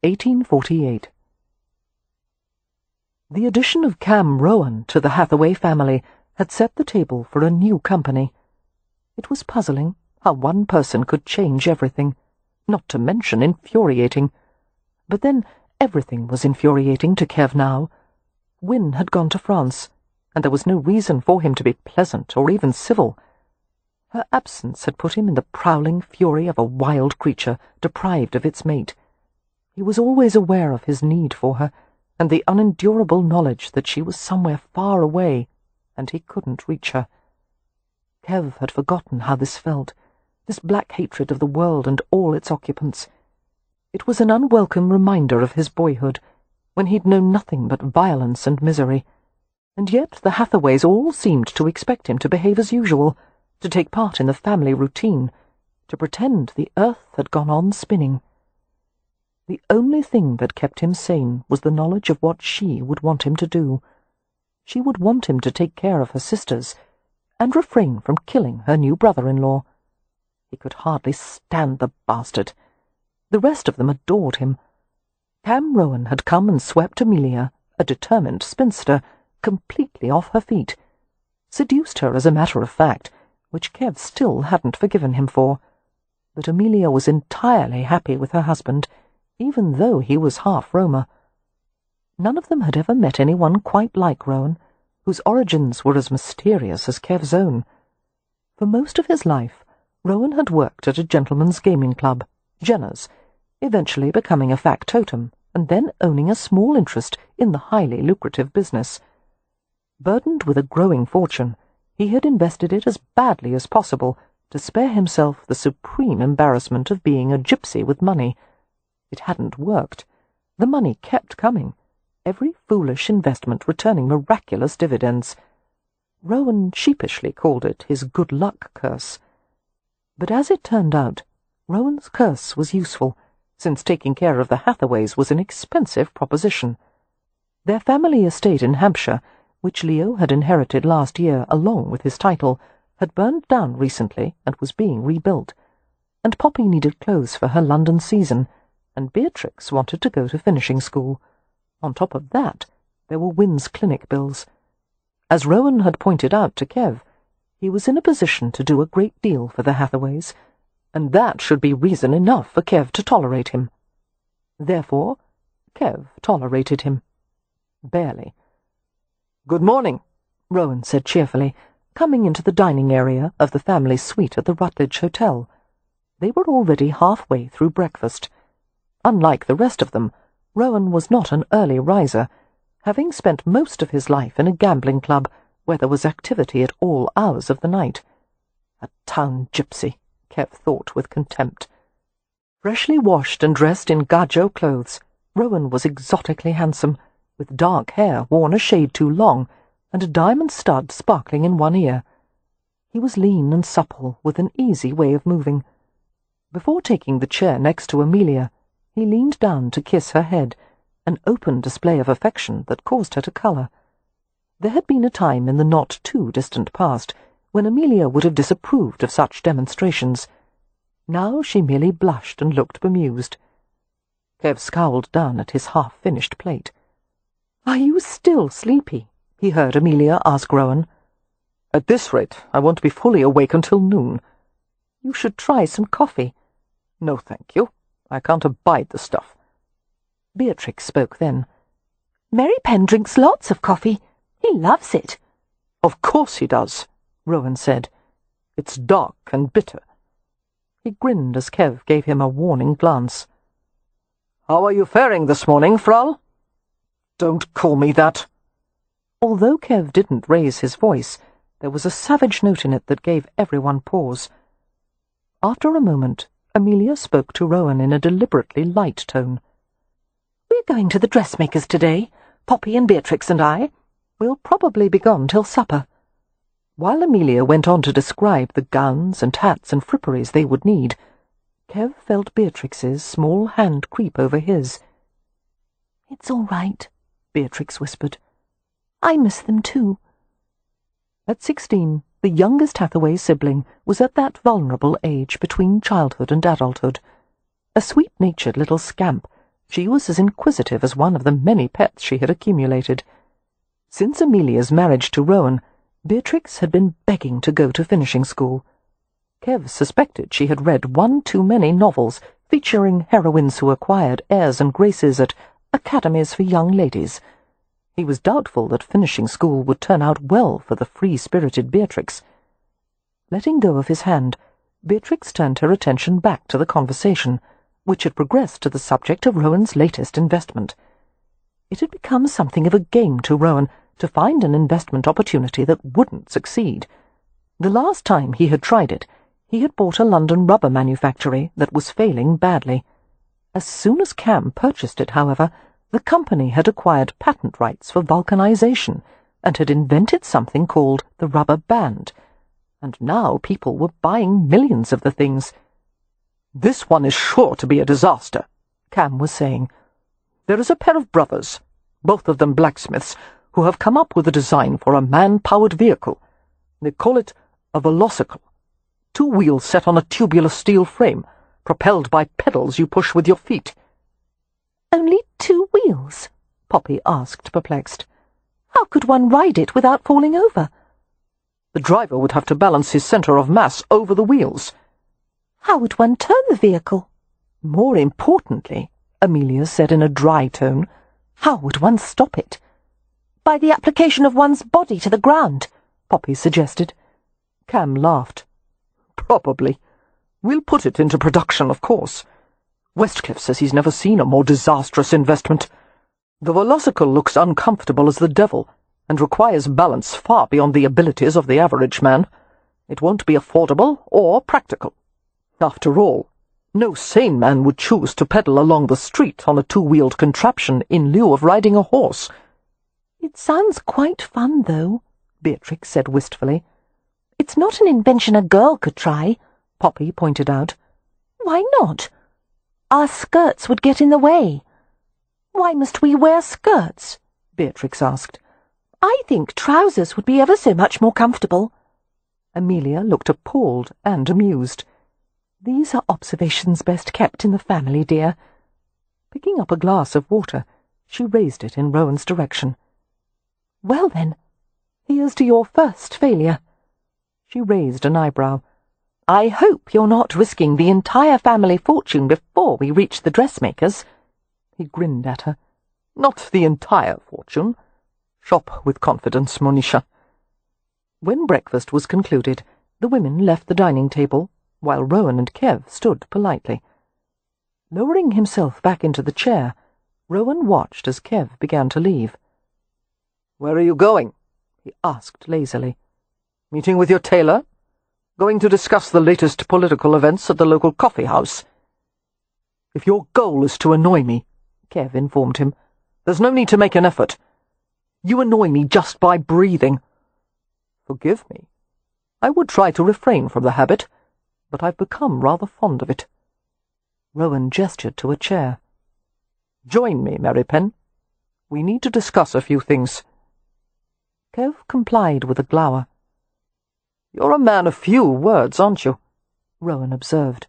1848. The addition of Cam Rowan to the Hathaway family had set the table for a new company. It was puzzling how one person could change everything, not to mention infuriating. But then everything was infuriating to Kev now. Win had gone to France, and there was no reason for him to be pleasant or even civil. Her absence had put him in the prowling fury of a wild creature deprived of its mate. He was always aware of his need for her, and the unendurable knowledge that she was somewhere far away, and he couldn't reach her. Kev had forgotten how this felt, this black hatred of the world and all its occupants. It was an unwelcome reminder of his boyhood, when he'd known nothing but violence and misery, and yet the Hathaways all seemed to expect him to behave as usual, to take part in the family routine, to pretend the earth had gone on spinning. The only thing that kept him sane was the knowledge of what she would want him to do. She would want him to take care of her sisters, and refrain from killing her new brother-in-law. He could hardly stand the bastard. The rest of them adored him. Cam Rowan had come and swept Amelia, a determined spinster, completely off her feet. Seduced her, as a matter of fact, which Kev still hadn't forgiven him for. But Amelia was entirely happy with her husband, even though he was half Roma. None of them had ever met anyone quite like Rowan, whose origins were as mysterious as Kev's own. For most of his life, Rowan had worked at a gentleman's gaming club, Jenner's, eventually becoming a factotum, and then owning a small interest in the highly lucrative business. Burdened with a growing fortune, he had invested it as badly as possible to spare himself the supreme embarrassment of being a gypsy with money. It hadn't worked. The money kept coming, every foolish investment returning miraculous dividends. Rowan sheepishly called it his good luck curse. But as it turned out, Rowan's curse was useful, since taking care of the Hathaways was an expensive proposition. Their family estate in Hampshire, which Leo had inherited last year along with his title, had burned down recently and was being rebuilt, and Poppy needed clothes for her London season, and Beatrix wanted to go to finishing school. On top of that, there were Wynn's clinic bills. As Rowan had pointed out to Kev, he was in a position to do a great deal for the Hathaways, and that should be reason enough for Kev to tolerate him. Therefore, Kev tolerated him. Barely. "Good morning," Rowan said cheerfully, coming into the dining area of the family suite at the Rutledge Hotel. They were already halfway through breakfast. Unlike the rest of them, Rowan was not an early riser, having spent most of his life in a gambling club where there was activity at all hours of the night. A town gypsy, Kev thought with contempt. Freshly washed and dressed in gajo clothes, Rowan was exotically handsome, with dark hair worn a shade too long, and a diamond stud sparkling in one ear. He was lean and supple, with an easy way of moving. Before taking the chair next to Amelia, he leaned down to kiss her head, an open display of affection that caused her to colour. There had been a time in the not-too-distant past when Amelia would have disapproved of such demonstrations. Now she merely blushed and looked bemused. Kev scowled down at his half-finished plate. "Are you still sleepy?" he heard Amelia ask Rowan. "At this rate, I won't be fully awake until noon." "You should try some coffee." "No, thank you. I can't abide the stuff." Beatrix spoke then. "Merripen drinks lots of coffee. He loves it." "Of course he does," Rowan said. "It's dark and bitter." He grinned as Kev gave him a warning glance. "How are you faring this morning, Frau?" "Don't call me that." Although Kev didn't raise his voice, there was a savage note in it that gave everyone pause. After a moment, Amelia spoke to Rowan in a deliberately light tone. "We're going to the dressmaker's today, Poppy and Beatrix and I. We'll probably be gone till supper." While Amelia went on to describe the gowns and hats and fripperies they would need, Kev felt Beatrix's small hand creep over his. "It's all right," Beatrix whispered. "I miss them too." At 16, the youngest Hathaway sibling was at that vulnerable age between childhood and adulthood. A sweet-natured little scamp, she was as inquisitive as one of the many pets she had accumulated. Since Amelia's marriage to Rowan, Beatrix had been begging to go to finishing school. Kev suspected she had read one too many novels featuring heroines who acquired airs and graces at academies for young ladies. He was doubtful that finishing school would turn out well for the free-spirited Beatrix. Letting go of his hand, Beatrix turned her attention back to the conversation, which had progressed to the subject of Rowan's latest investment. It had become something of a game to Rowan to find an investment opportunity that wouldn't succeed. The last time he had tried it, he had bought a London rubber manufactory that was failing badly. As soon as Cam purchased it, however, the company had acquired patent rights for vulcanization and had invented something called the rubber band, and now people were buying millions of the things. "This one is sure to be a disaster," Cam was saying. "There is a pair of brothers, both of them blacksmiths, who have come up with a design for a man-powered vehicle. They call it a velocicle. 2 wheels set on a tubular steel frame, propelled by pedals you push with your feet." "Only 2 wheels?" Poppy asked, perplexed. "How could one ride it without falling over?" "The driver would have to balance his center of mass over the wheels." "How would one turn the vehicle?" "More importantly," Amelia said in a dry tone, "how would one stop it?" "By the application of one's body to the ground," Poppy suggested. Cam laughed. "Probably. We'll put it into production, of course. Westcliff says he's never seen a more disastrous investment. The velocicle looks uncomfortable as the devil, and requires balance far beyond the abilities of the average man. It won't be affordable or practical. After all, no sane man would choose to pedal along the street on a 2-wheeled contraption in lieu of riding a horse." "It sounds quite fun, though," Beatrix said wistfully. "It's not an invention a girl could try," Poppy pointed out. "Why not? Our skirts would get in the way." "Why must we wear skirts?" Beatrix asked. "I think trousers would be ever so much more comfortable." Amelia looked appalled and amused. "These are observations best kept in the family, dear." Picking up a glass of water, she raised it in Rowan's direction. "Well, then, here's to your first failure." She raised an eyebrow. "I hope you're not risking the entire family fortune before we reach the dressmaker's." He grinned at her. "Not the entire fortune. Shop with confidence, Monisha." When breakfast was concluded, the women left the dining table, while Rowan and Kev stood politely. Lowering himself back into the chair, Rowan watched as Kev began to leave. "Where are you going?" he asked lazily. "Meeting with your tailor? Going to discuss the latest political events at the local coffee house?" "If your goal is to annoy me," Kev informed him, "there's no need to make an effort. You annoy me just by breathing." "Forgive me. I would try to refrain from the habit, but I've become rather fond of it." Rowan gestured to a chair. "Join me, Merripen. We need to discuss a few things." Kev complied with a glower. "You're a man of few words, aren't you?" Rowan observed.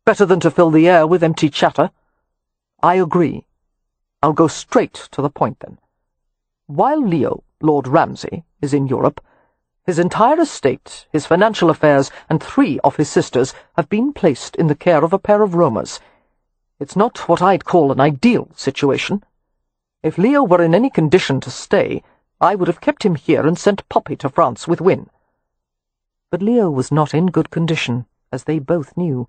"Better than to fill the air with empty chatter." "I agree. I'll go straight to the point, then. While Leo, Lord Ramsay, is in Europe, his entire estate, his financial affairs, and 3 of his sisters have been placed in the care of a pair of roamers. It's not what I'd call an ideal situation. If Leo were in any condition to stay, I would have kept him here and sent Poppy to France with Win." But Leo was not in good condition, as they both knew.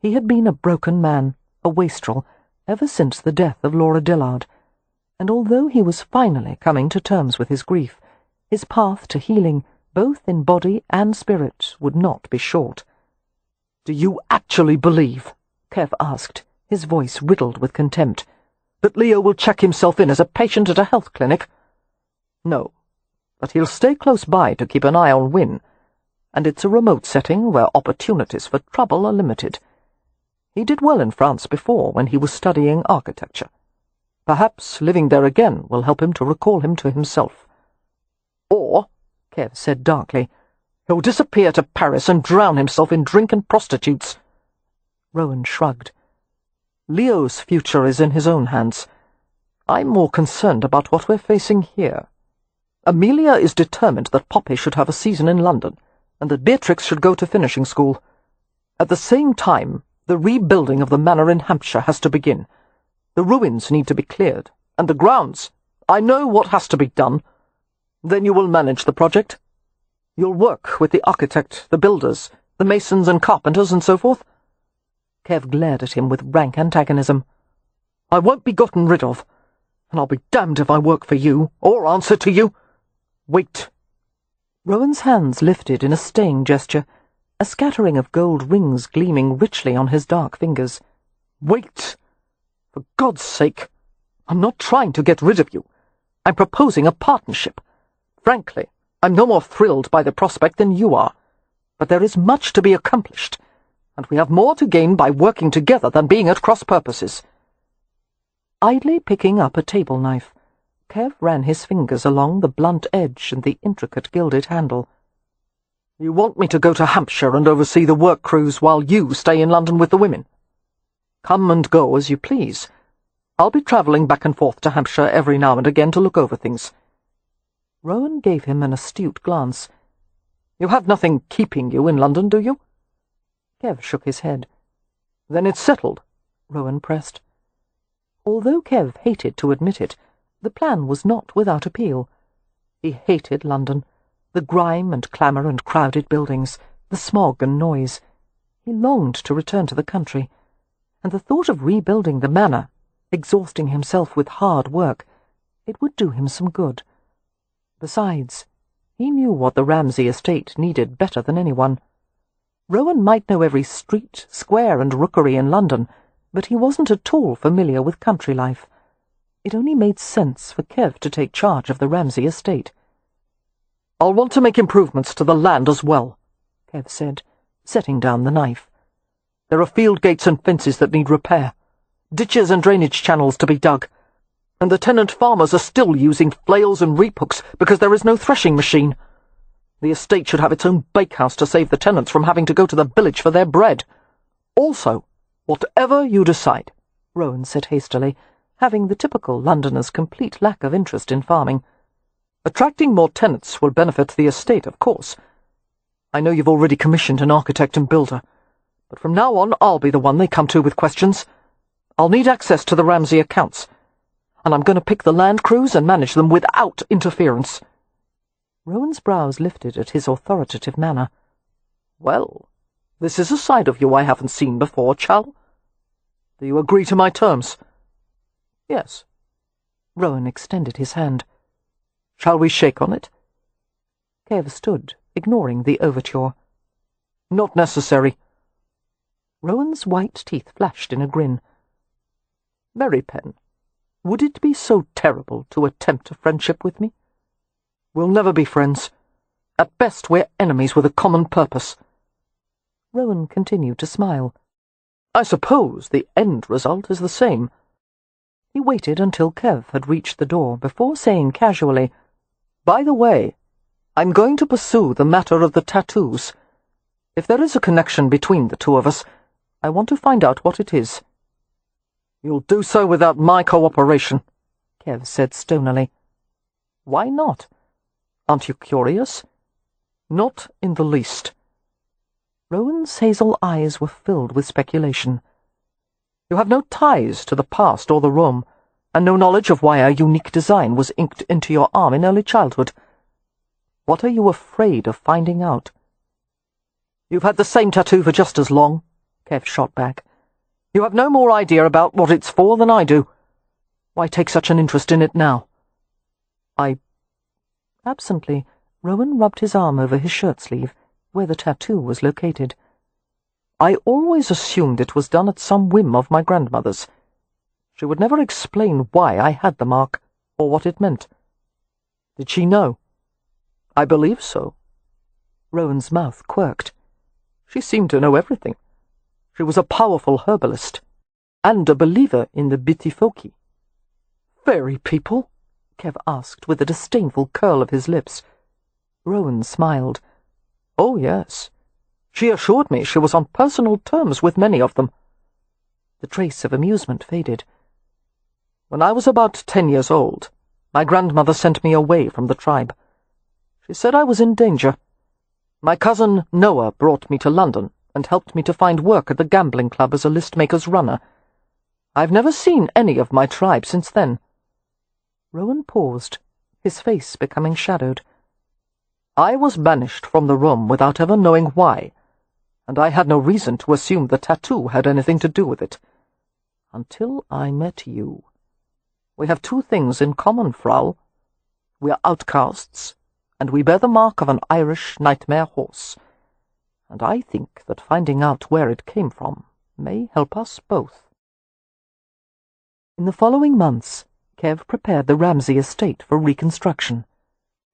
He had been a broken man, a wastrel, ever since the death of Laura Dillard, and although he was finally coming to terms with his grief, his path to healing, both in body and spirit, would not be short. "Do you actually believe," Kev asked, his voice riddled with contempt, "that Leo will check himself in as a patient at a health clinic?" "No, but he'll stay close by to keep an eye on Win, and it's a remote setting where opportunities for trouble are limited. He did well in France before when he was studying architecture. Perhaps living there again will help him to recall him to himself." "Or," Kev said darkly, "he'll disappear to Paris and drown himself in drink and prostitutes." Rowan shrugged. "Leo's future is in his own hands. I'm more concerned about what we're facing here. Amelia is determined that Poppy should have a season in London, and that Beatrix should go to finishing school. At the same time, the rebuilding of the manor in Hampshire has to begin. The ruins need to be cleared, and the grounds. I know what has to be done. Then you will manage the project? You'll work with the architect, the builders, the masons and carpenters, and so forth?" Kev glared at him with rank antagonism. "I won't be gotten rid of. and I'll be damned if I work for you, or answer to you. Wait." Rowan's hands lifted in a staying gesture, a scattering of gold rings gleaming richly on his dark fingers. "Wait! For God's sake! I'm not trying to get rid of you. I'm proposing a partnership. Frankly, I'm no more thrilled by the prospect than you are. But there is much to be accomplished, and we have more to gain by working together than being at cross purposes." Idly picking up a table knife, Kev ran his fingers along the blunt edge and the intricate gilded handle. "You want me to go to Hampshire and oversee the work crews while you stay in London with the women? Come and go as you please. I'll be travelling back and forth to Hampshire every now and again to look over things." Rowan gave him an astute glance. "You have nothing keeping you in London, do you?" Kev shook his head. "Then it's settled," Rowan pressed. Although Kev hated to admit it, the plan was not without appeal. He hated London, the grime and clamour and crowded buildings, the smog and noise. He longed to return to the country, and the thought of rebuilding the manor, exhausting himself with hard work, it would do him some good. Besides, he knew what the Ramsay estate needed better than anyone. Rowan might know every street, square and rookery in London, but he wasn't at all familiar with country life. It only made sense for Kev to take charge of the Ramsay estate. "I'll want to make improvements to the land as well," Kev said, setting down the knife. "There are field gates and fences that need repair, ditches and drainage channels to be dug, and the tenant farmers are still using flails and reap hooks because there is no threshing machine. The estate should have its own bakehouse to save the tenants from having to go to the village for their bread. Also, whatever you decide," Rowan said hastily, having the typical Londoner's complete lack of interest in farming. "Attracting more tenants will benefit the estate, of course. I know you've already commissioned an architect and builder, but from now on I'll be the one they come to with questions. I'll need access to the Ramsay accounts, and I'm going to pick the land crews and manage them without interference." Rowan's brows lifted at his authoritative manner. "Well, this is a side of you I haven't seen before, Chal. Do you agree to my terms?" "Yes." Rowan extended his hand. "Shall we shake on it?" Kev stood, ignoring the overture. "Not necessary." Rowan's white teeth flashed in a grin. "Merripen, would it be so terrible to attempt a friendship with me? We'll never be friends. At best, we're enemies with a common purpose." Rowan continued to smile. "I suppose the end result is the same." He waited until Kev had reached the door before saying casually, "By the way, I'm going to pursue the matter of the tattoos. If there is a connection between the two of us, I want to find out what it is." "You'll do so without my cooperation," Kev said stonily. "Why not? Aren't you curious?" "Not in the least." Rowan's hazel eyes were filled with speculation. "You have no ties to the past or the Rome, and no knowledge of why a unique design was inked into your arm in early childhood. What are you afraid of finding out?" "You've had the same tattoo for just as long," Kev shot back. "You have no more idea about what it's for than I do. Why take such an interest in it now?" Absently, Rowan rubbed his arm over his shirt-sleeve, where the tattoo was located. "I always assumed it was done at some whim of my grandmother's. She would never explain why I had the mark, or what it meant. Did she know?" "I believe so." Rowan's mouth quirked. "She seemed to know everything. She was a powerful herbalist, and a believer in the Bitifoki." "Fairy people?" Kev asked with a disdainful curl of his lips. Rowan smiled. "Oh, yes. She assured me she was on personal terms with many of them." The trace of amusement faded. "When I was about 10 years old, my grandmother sent me away from the tribe. She said I was in danger. My cousin Noah brought me to London and helped me to find work at the gambling club as a list-maker's runner. I've never seen any of my tribe since then." Rowan paused, his face becoming shadowed. "I was banished from the room without ever knowing why, and I had no reason to assume the tattoo had anything to do with it. Until I met you. We have two things in common, Frau. We are outcasts, and we bear the mark of an Irish nightmare horse. And I think that finding out where it came from may help us both." In the following months, Kev prepared the Ramsay estate for reconstruction.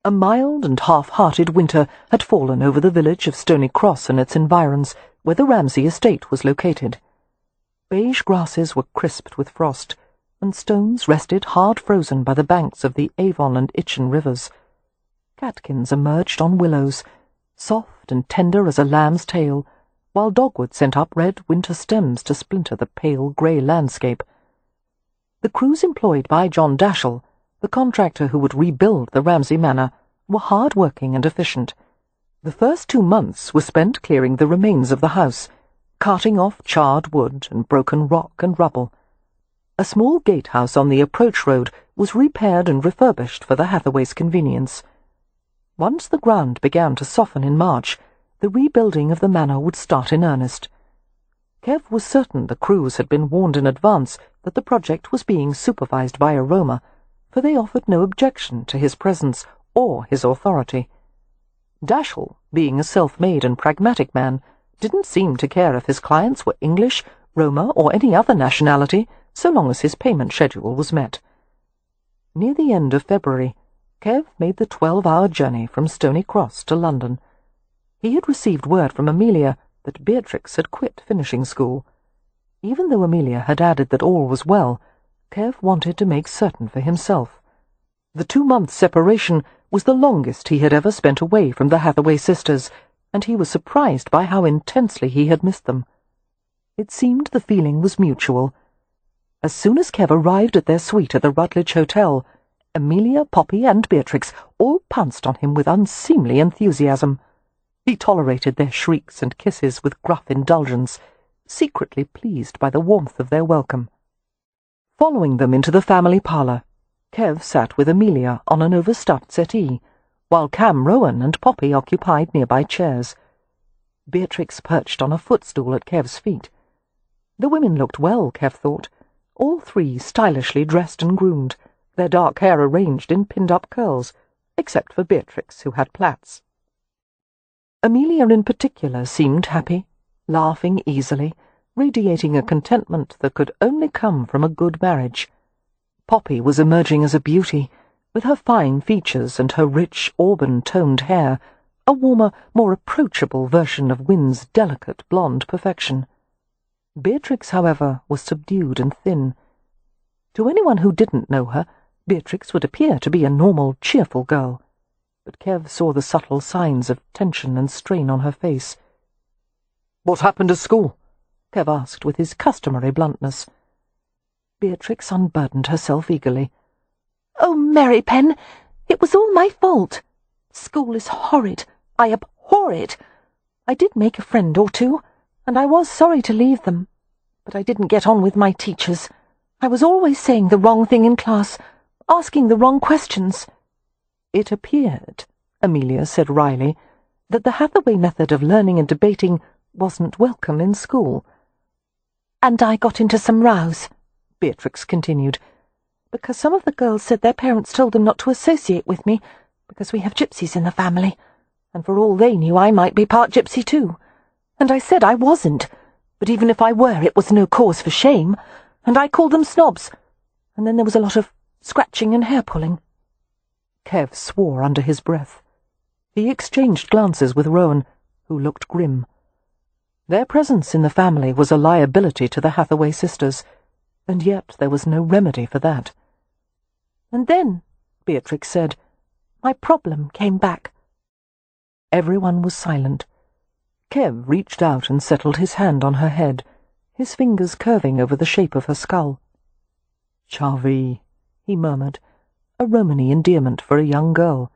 A mild and half-hearted winter had fallen over the village of Stony Cross and its environs, where the Ramsay estate was located. Beige grasses were crisped with frost, and stones rested hard-frozen by the banks of the Avon and Itchen rivers. Catkins emerged on willows, soft and tender as a lamb's tail, while dogwood sent up red winter stems to splinter the pale grey landscape. The crews employed by John Dashel, the contractor who would rebuild the Ramsay Manor, were hard-working and efficient. The first 2 months were spent clearing the remains of the house, carting off charred wood and broken rock and rubble. A small gatehouse on the approach road was repaired and refurbished for the Hathaways' convenience. Once the ground began to soften in March, the rebuilding of the manor would start in earnest. Kev was certain the crews had been warned in advance that the project was being supervised by a Roma, for they offered no objection to his presence or his authority. Dashel, being a self-made and pragmatic man, didn't seem to care if his clients were English, Roma, or any other nationality, so long as his payment schedule was met. Near the end of February, Kev made the 12-hour journey from Stony Cross to London. He had received word from Amelia that Beatrix had quit finishing school. Even though Amelia had added that all was well, Kev wanted to make certain for himself. The 2-month separation was the longest he had ever spent away from the Hathaway sisters, and he was surprised by how intensely he had missed them. It seemed the feeling was mutual. As soon as Kev arrived at their suite at the Rutledge Hotel, Amelia, Poppy, and Beatrix all pounced on him with unseemly enthusiasm. He tolerated their shrieks and kisses with gruff indulgence, secretly pleased by the warmth of their welcome. Following them into the family parlour, Kev sat with Amelia on an overstuffed settee, while Cam Rowan and Poppy occupied nearby chairs. Beatrix perched on a footstool at Kev's feet. The women looked well, Kev thought, all 3 stylishly dressed and groomed, their dark hair arranged in pinned-up curls, except for Beatrix, who had plaits. Amelia in particular seemed happy, laughing easily, radiating a contentment that could only come from a good marriage. Poppy was emerging as a beauty, with her fine features and her rich, auburn-toned hair, a warmer, more approachable version of Wynn's delicate blonde perfection. Beatrix, however, was subdued and thin. To anyone who didn't know her, Beatrix would appear to be a normal, cheerful girl, but Kev saw the subtle signs of tension and strain on her face. "What happened at school?" Kev asked with his customary bluntness. Beatrix unburdened herself eagerly. "Oh, Merripen, it was all my fault. School is horrid. I abhor it. I did make a friend or 2, and I was sorry to leave them. But I didn't get on with my teachers. I was always saying the wrong thing in class, asking the wrong questions." It appeared, Amelia said wryly, that the Hathaway method of learning and debating wasn't welcome in school. "And I got into some rows," Beatrix continued, "because some of the girls said their parents told them not to associate with me, because we have gypsies in the family, and for all they knew I might be part gypsy too. And I said I wasn't, but even if I were it was no cause for shame, and I called them snobs, and then there was a lot of scratching and hair-pulling." Kev swore under his breath. He exchanged glances with Rowan, who looked grim. Their presence in the family was a liability to the Hathaway sisters, and yet there was no remedy for that. "And then," Beatrix said, "my problem came back." Everyone was silent. Kev reached out and settled his hand on her head, his fingers curving over the shape of her skull. "Charvie," he murmured, a Romany endearment for a young girl.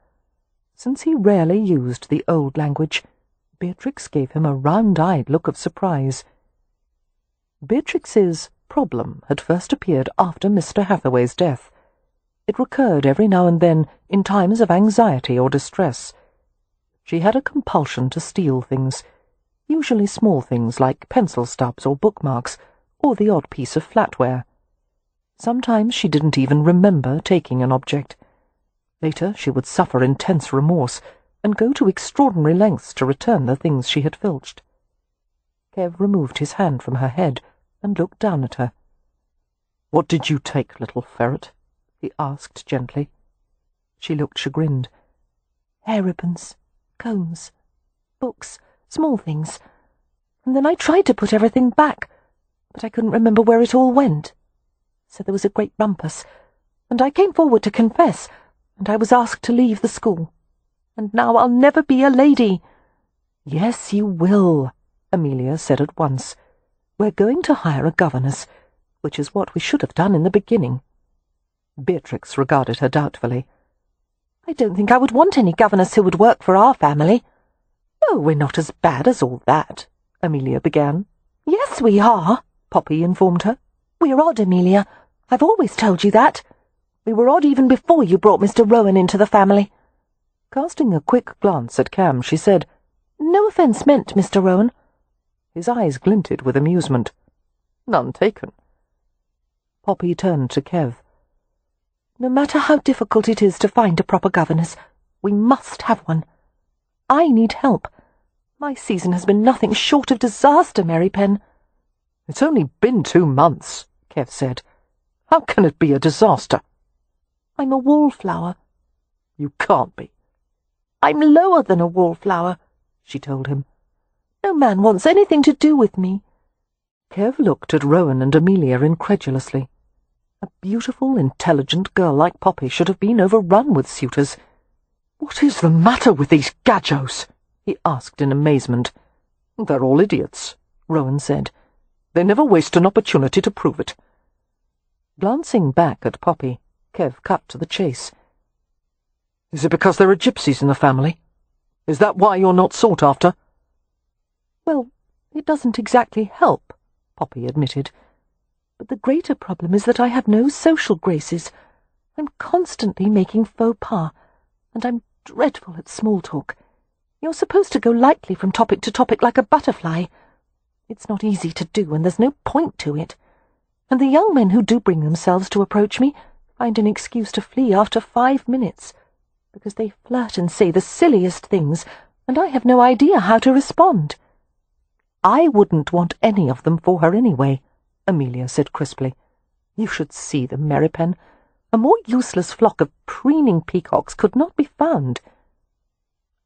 Since he rarely used the old language, Beatrix gave him a round-eyed look of surprise. Beatrix's problem had first appeared after Mr. Hathaway's death. It recurred every now and then in times of anxiety or distress. She had a compulsion to steal things, usually small things like pencil stubs or bookmarks, or the odd piece of flatware. Sometimes she didn't even remember taking an object. Later she would suffer intense remorse and go to extraordinary lengths to return the things she had filched. Kev removed his hand from her head and looked down at her. "What did you take, little ferret?" he asked gently. She looked chagrined. "Hair ribbons, combs, books, small things. And then I tried to put everything back, but I couldn't remember where it all went. So there was a great rumpus, and I came forward to confess, and I was asked to leave the school. And now I'll never be a lady." "Yes, you will," Amelia said at once. "We're going to hire a governess, which is what we should have done in the beginning." Beatrix regarded her doubtfully. "I don't think I would want any governess who would work for our family." "Oh, we're not as bad as all that," Amelia began. "Yes, we are," Poppy informed her. "We're odd, Amelia. I've always told you that. We were odd even before you brought Mr. Rowan into the family." Casting a quick glance at Cam, she said, "No offence meant, Mr. Rowan." His eyes glinted with amusement. "None taken." Poppy turned to Kev. "No matter how difficult it is to find a proper governess, we must have one. I need help. My season has been nothing short of disaster, Merripen." "It's only been 2 months," Kev said. "How can it be a disaster?" "I'm a wallflower." "You can't be." "I'm lower than a wallflower," she told him. "No man wants anything to do with me." Kev looked at Rowan and Amelia incredulously. A beautiful, intelligent girl like Poppy should have been overrun with suitors. "What is the matter with these gajos?" he asked in amazement. "They're all idiots," Rowan said. "They never waste an opportunity to prove it." Glancing back at Poppy, Kev cut to the chase. "Is it because there are gypsies in the family? Is that why you're not sought after?" "Well, it doesn't exactly help," Poppy admitted. "But the greater problem is that I have no social graces. I'm constantly making faux pas, and I'm dreadful at small talk. You're supposed to go lightly from topic to topic like a butterfly. It's not easy to do, and there's no point to it. And the young men who do bring themselves to approach me find an excuse to flee after 5 minutes, because they flirt and say the silliest things, and I have no idea how to respond." "I wouldn't want any of them for her anyway," Amelia said crisply. "You should see them, Merripen. A more useless flock of preening peacocks could not be found."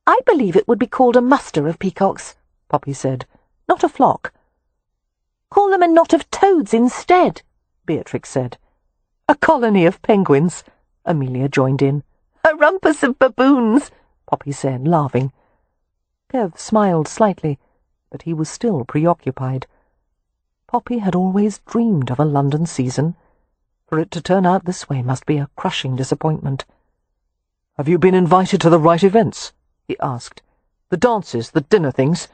"I believe it would be called a muster of peacocks," Poppy said, "not a flock." "Call them a knot of toads instead," Beatrix said. "A colony of penguins," Amelia joined in. "A rumpus of baboons," Poppy said, laughing. Kev smiled slightly, but he was still preoccupied. Poppy had always dreamed of a London season. For it to turn out this way must be a crushing disappointment. "Have you been invited to the right events?" he asked. "The dances, the dinner things?"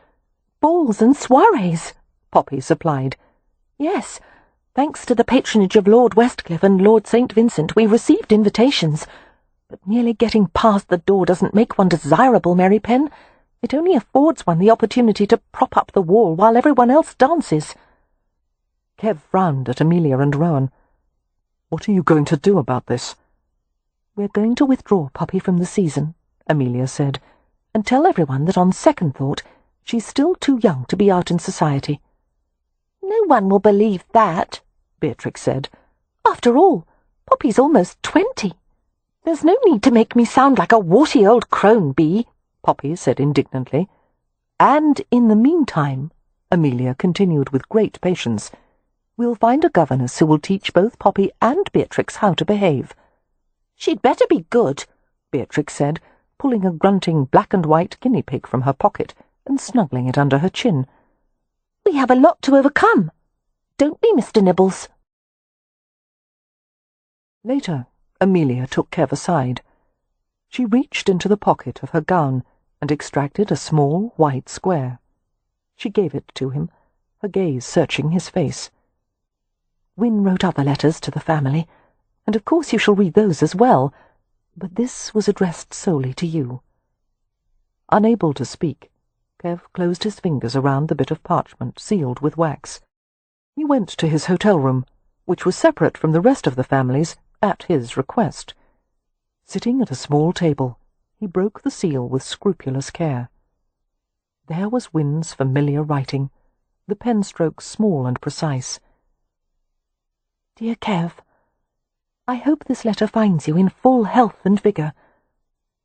"Balls and soirees," Poppy supplied. "Yes, thanks to the patronage of Lord Westcliff and Lord St. Vincent, we received invitations. But merely getting past the door doesn't make one desirable, Merripen. It only affords one the opportunity to prop up the wall while everyone else dances." Kev frowned at Amelia and Rowan. "What are you going to do about this?" "We're going to withdraw Poppy from the season," Amelia said, "and tell everyone that on second thought she's still too young to be out in society." "No one will believe that," Beatrix said. "After all, Poppy's almost 20. There's no need to make me sound like a warty old crone bee," Poppy said indignantly. "And in the meantime," Amelia continued with great patience, "we'll find a governess who will teach both Poppy and Beatrix how to behave." "She'd better be good," Beatrix said, pulling a grunting black-and-white guinea pig from her pocket and snuggling it under her chin. "We have a lot to overcome. Don't we, Mr. Nibbles?" Later, Amelia took Kev aside. She reached into the pocket of her gown and extracted a small white square. She gave it to him, her gaze searching his face. "Wynne wrote other letters to the family, and of course you shall read those as well, but this was addressed solely to you." Unable to speak, Kev closed his fingers around the bit of parchment sealed with wax. He went to his hotel room, which was separate from the rest of the families at his request. Sitting at a small table, he broke the seal with scrupulous care. There was Winn's familiar writing, the pen strokes small and precise. Dear Kev, I hope this letter finds you in full health and vigour.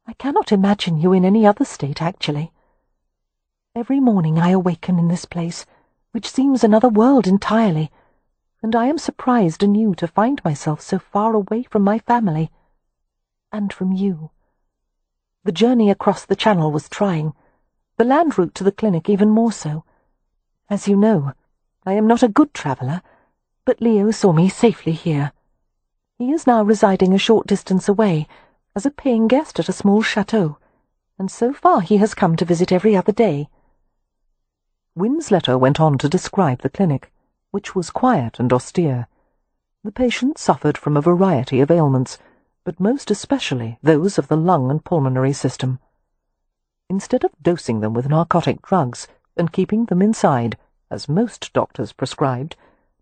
I cannot imagine you in any other state, actually. Every morning I awaken in this place, which seems another world entirely, and I am surprised anew to find myself so far away from my family, and from you. The journey across the Channel was trying, the land route to the clinic even more so. As you know, I am not a good traveller, but Leo saw me safely here. He is now residing a short distance away, as a paying guest at a small chateau, and so far he has come to visit every other day. Winn's letter went on to describe the clinic, which was quiet and austere. The patients suffered from a variety of ailments, but most especially those of the lung and pulmonary system. Instead of dosing them with narcotic drugs and keeping them inside, as most doctors prescribed,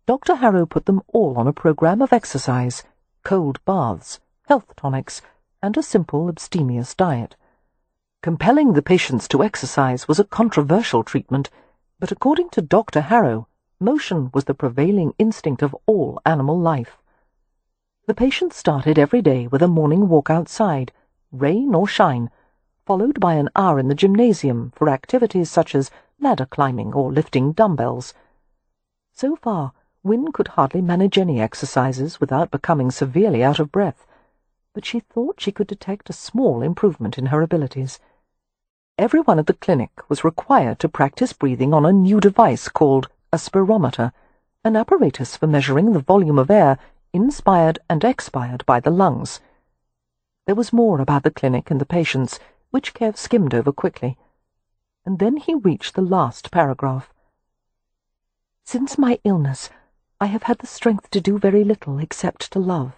Dr. Harrow put them all on a program of exercise, cold baths, health tonics, and a simple abstemious diet. Compelling the patients to exercise was a controversial treatment, but according to Dr. Harrow, motion was the prevailing instinct of all animal life. The patients started every day with a morning walk outside, rain or shine, followed by an hour in the gymnasium for activities such as ladder climbing or lifting dumbbells. So far, Winn could hardly manage any exercises without becoming severely out of breath, but she thought she could detect a small improvement in her abilities. Everyone at the clinic was required to practice breathing on a new device called a spirometer, an apparatus for measuring the volume of air inspired and expired by the lungs. There was more about the clinic and the patients, which Kev skimmed over quickly, and then he reached the last paragraph. Since my illness, I have had the strength to do very little except to love,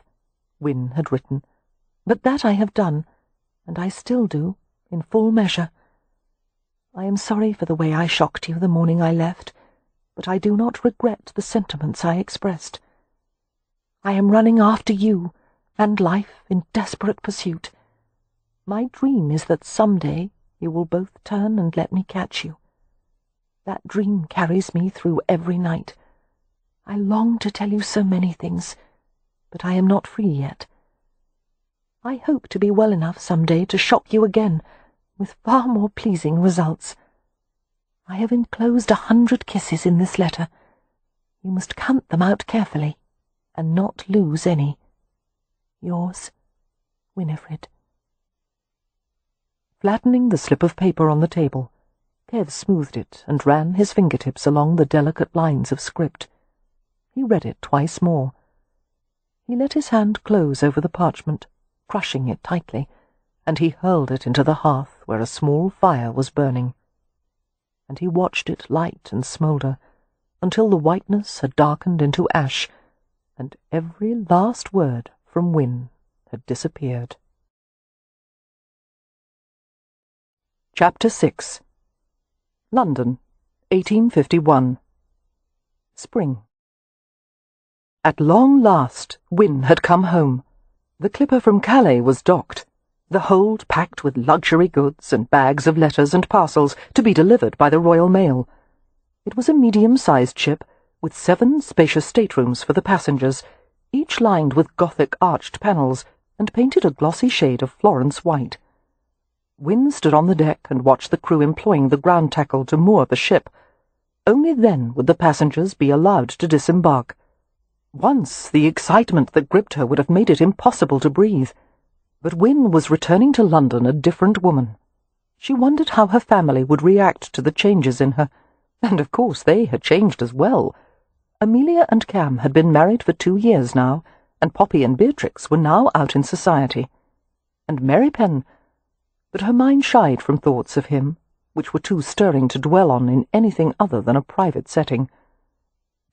Winn had written, but that I have done, and I still do, in full measure. I am sorry for the way I shocked you the morning I left, but I do not regret the sentiments I expressed. I am running after you and life in desperate pursuit. My dream is that some day you will both turn and let me catch you. That dream carries me through every night. I long to tell you so many things, but I am not free yet. I hope to be well enough some day to shock you again, with far more pleasing results. I have enclosed 100 kisses in this letter. You must count them out carefully, and not lose any. Yours, Winnifred. Flattening the slip of paper on the table, Kev smoothed it and ran his fingertips along the delicate lines of script. He read it twice more. He let his hand close over the parchment, crushing it tightly, and he hurled it into the hearth where a small fire was burning. And he watched it light and smoulder until the whiteness had darkened into ash, and every last word from Winn had disappeared. Chapter 6. London, 1851. Spring. At long last, Winn had come home. The clipper from Calais was docked, the hold packed with luxury goods and bags of letters and parcels to be delivered by the Royal Mail. It was a medium-sized ship, with 7 spacious staterooms for the passengers, each lined with Gothic arched panels and painted a glossy shade of Florence white. Winn stood on the deck and watched the crew employing the ground tackle to moor the ship. Only then would the passengers be allowed to disembark. Once the excitement that gripped her would have made it impossible to breathe. But Winn was returning to London a different woman. She wondered how her family would react to the changes in her, and of course they had changed as well. Amelia and Cam had been married for 2 years now, and Poppy and Beatrix were now out in society. And Merripen... But her mind shied from thoughts of him, which were too stirring to dwell on in anything other than a private setting.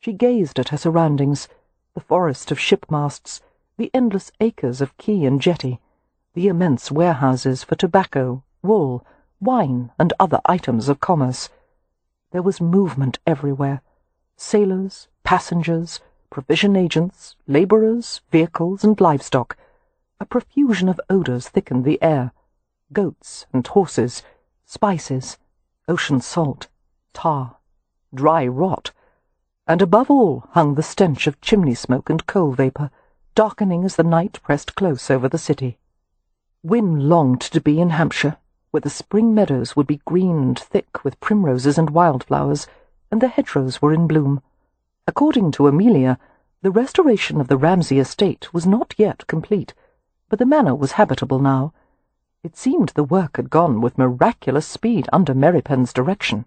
She gazed at her surroundings, the forest of ship-masts, the endless acres of quay and jetty, the immense warehouses for tobacco, wool, wine, and other items of commerce. There was movement everywhere. Sailors, passengers, provision agents, labourers, vehicles, and livestock. A profusion of odours thickened the air. Goats and horses, spices, ocean salt, tar, dry rot, and above all hung the stench of chimney smoke and coal vapour, darkening as the night pressed close over the city. Wynne longed to be in Hampshire, where the spring meadows would be green and thick with primroses and wildflowers, and the hedgerows were in bloom. According to Amelia, the restoration of the Ramsay estate was not yet complete, but the manor was habitable now. It seemed the work had gone with miraculous speed under Merripen's direction.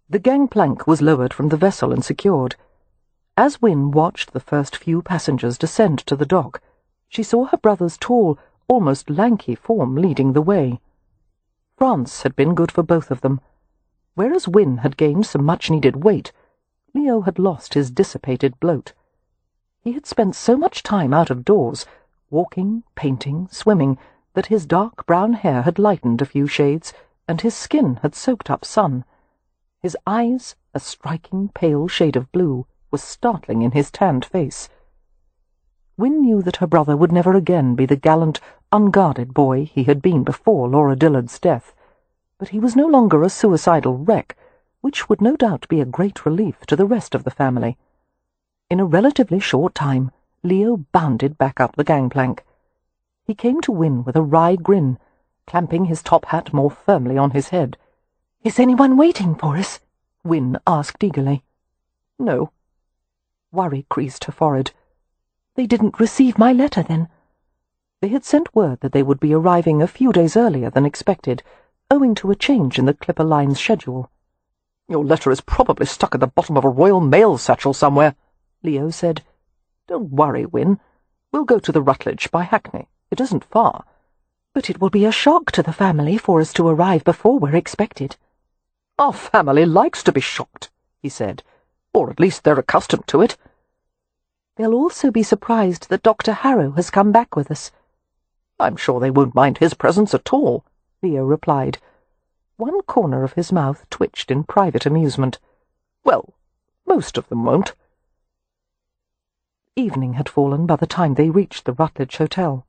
The gangplank was lowered from the vessel and secured. As Wynne watched the first few passengers descend to the dock, she saw her brother's tall, almost lanky form leading the way. France had been good for both of them. Whereas Wynne had gained some much-needed weight, Leo had lost his dissipated bloat. He had spent so much time out of doors, walking, painting, swimming, that his dark brown hair had lightened a few shades, and his skin had soaked up sun. His eyes, a striking pale shade of blue, were startling in his tanned face. Wynne knew that her brother would never again be the gallant, unguarded boy he had been before Laura Dillard's death, but he was no longer a suicidal wreck, which would no doubt be a great relief to the rest of the family. In a relatively short time, Leo bounded back up the gangplank. He came to Wynne with a wry grin, clamping his top hat more firmly on his head. "Is anyone waiting for us?" Wynne asked eagerly. "No." Worry creased her forehead. "They didn't receive my letter, then?" They had sent word that they would be arriving a few days earlier than expected, owing to a change in the Clipper Line's schedule. "Your letter is probably stuck at the bottom of a Royal Mail satchel somewhere," Leo said. "Don't worry, Wynne. We'll go to the Rutledge by Hackney. It isn't far." "But it will be a shock to the family for us to arrive before we're expected." "Our family likes to be shocked," he said, "or at least they're accustomed to it." "They'll also be surprised that Dr. Harrow has come back with us." "I'm sure they won't mind his presence at all," Leo replied. One corner of his mouth twitched in private amusement. "Well, most of them won't." Evening had fallen by the time they reached the Rutledge Hotel.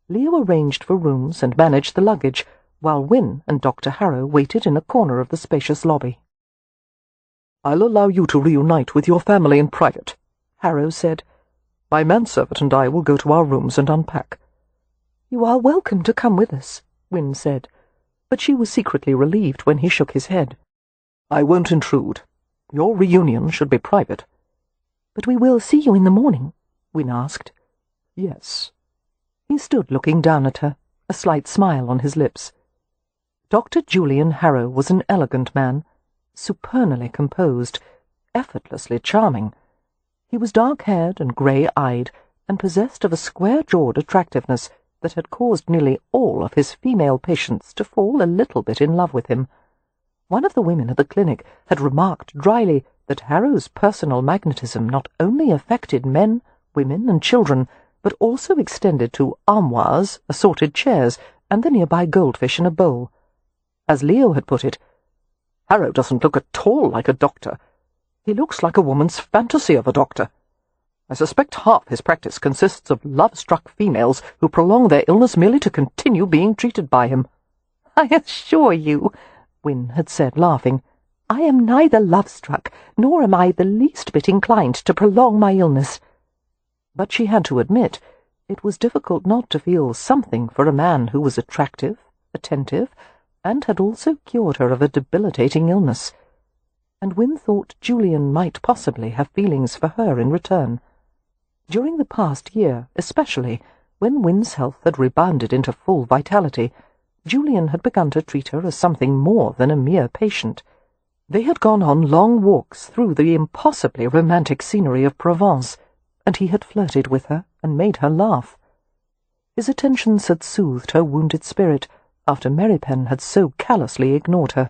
Leo arranged for rooms and managed the luggage, while Wynne and Dr. Harrow waited in a corner of the spacious lobby. "I'll allow you to reunite with your family in private," Harrow said. "My manservant and I will go to our rooms and unpack." "You are welcome to come with us," Wynne said, but she was secretly relieved when he shook his head. "I won't intrude. Your reunion should be private." "But we will see you in the morning?" Wynne asked. "Yes." He stood looking down at her, a slight smile on his lips. Dr. Julian Harrow was an elegant man, supernally composed, effortlessly charming. He was dark-haired and grey-eyed, and possessed of a square-jawed attractiveness that had caused nearly all of his female patients to fall a little bit in love with him. One of the women at the clinic had remarked dryly that Harrow's personal magnetism not only affected men, women, and children, but also extended to armoires, assorted chairs, and the nearby goldfish in a bowl. As Leo had put it, "Harrow doesn't look at all like a doctor. He looks like a woman's fantasy of a doctor. I suspect half his practice consists of love-struck females who prolong their illness merely to continue being treated by him." "I assure you," Wynne had said, laughing, "I am neither love-struck, nor am I the least bit inclined to prolong my illness." But she had to admit it was difficult not to feel something for a man who was attractive, attentive, and had also cured her of a debilitating illness. And Wynne thought Julian might possibly have feelings for her in return. During the past year, especially, when Wynne's health had rebounded into full vitality, Julian had begun to treat her as something more than a mere patient. They had gone on long walks through the impossibly romantic scenery of Provence, and he had flirted with her and made her laugh. His attentions had soothed her wounded spirit after Merripen had so callously ignored her.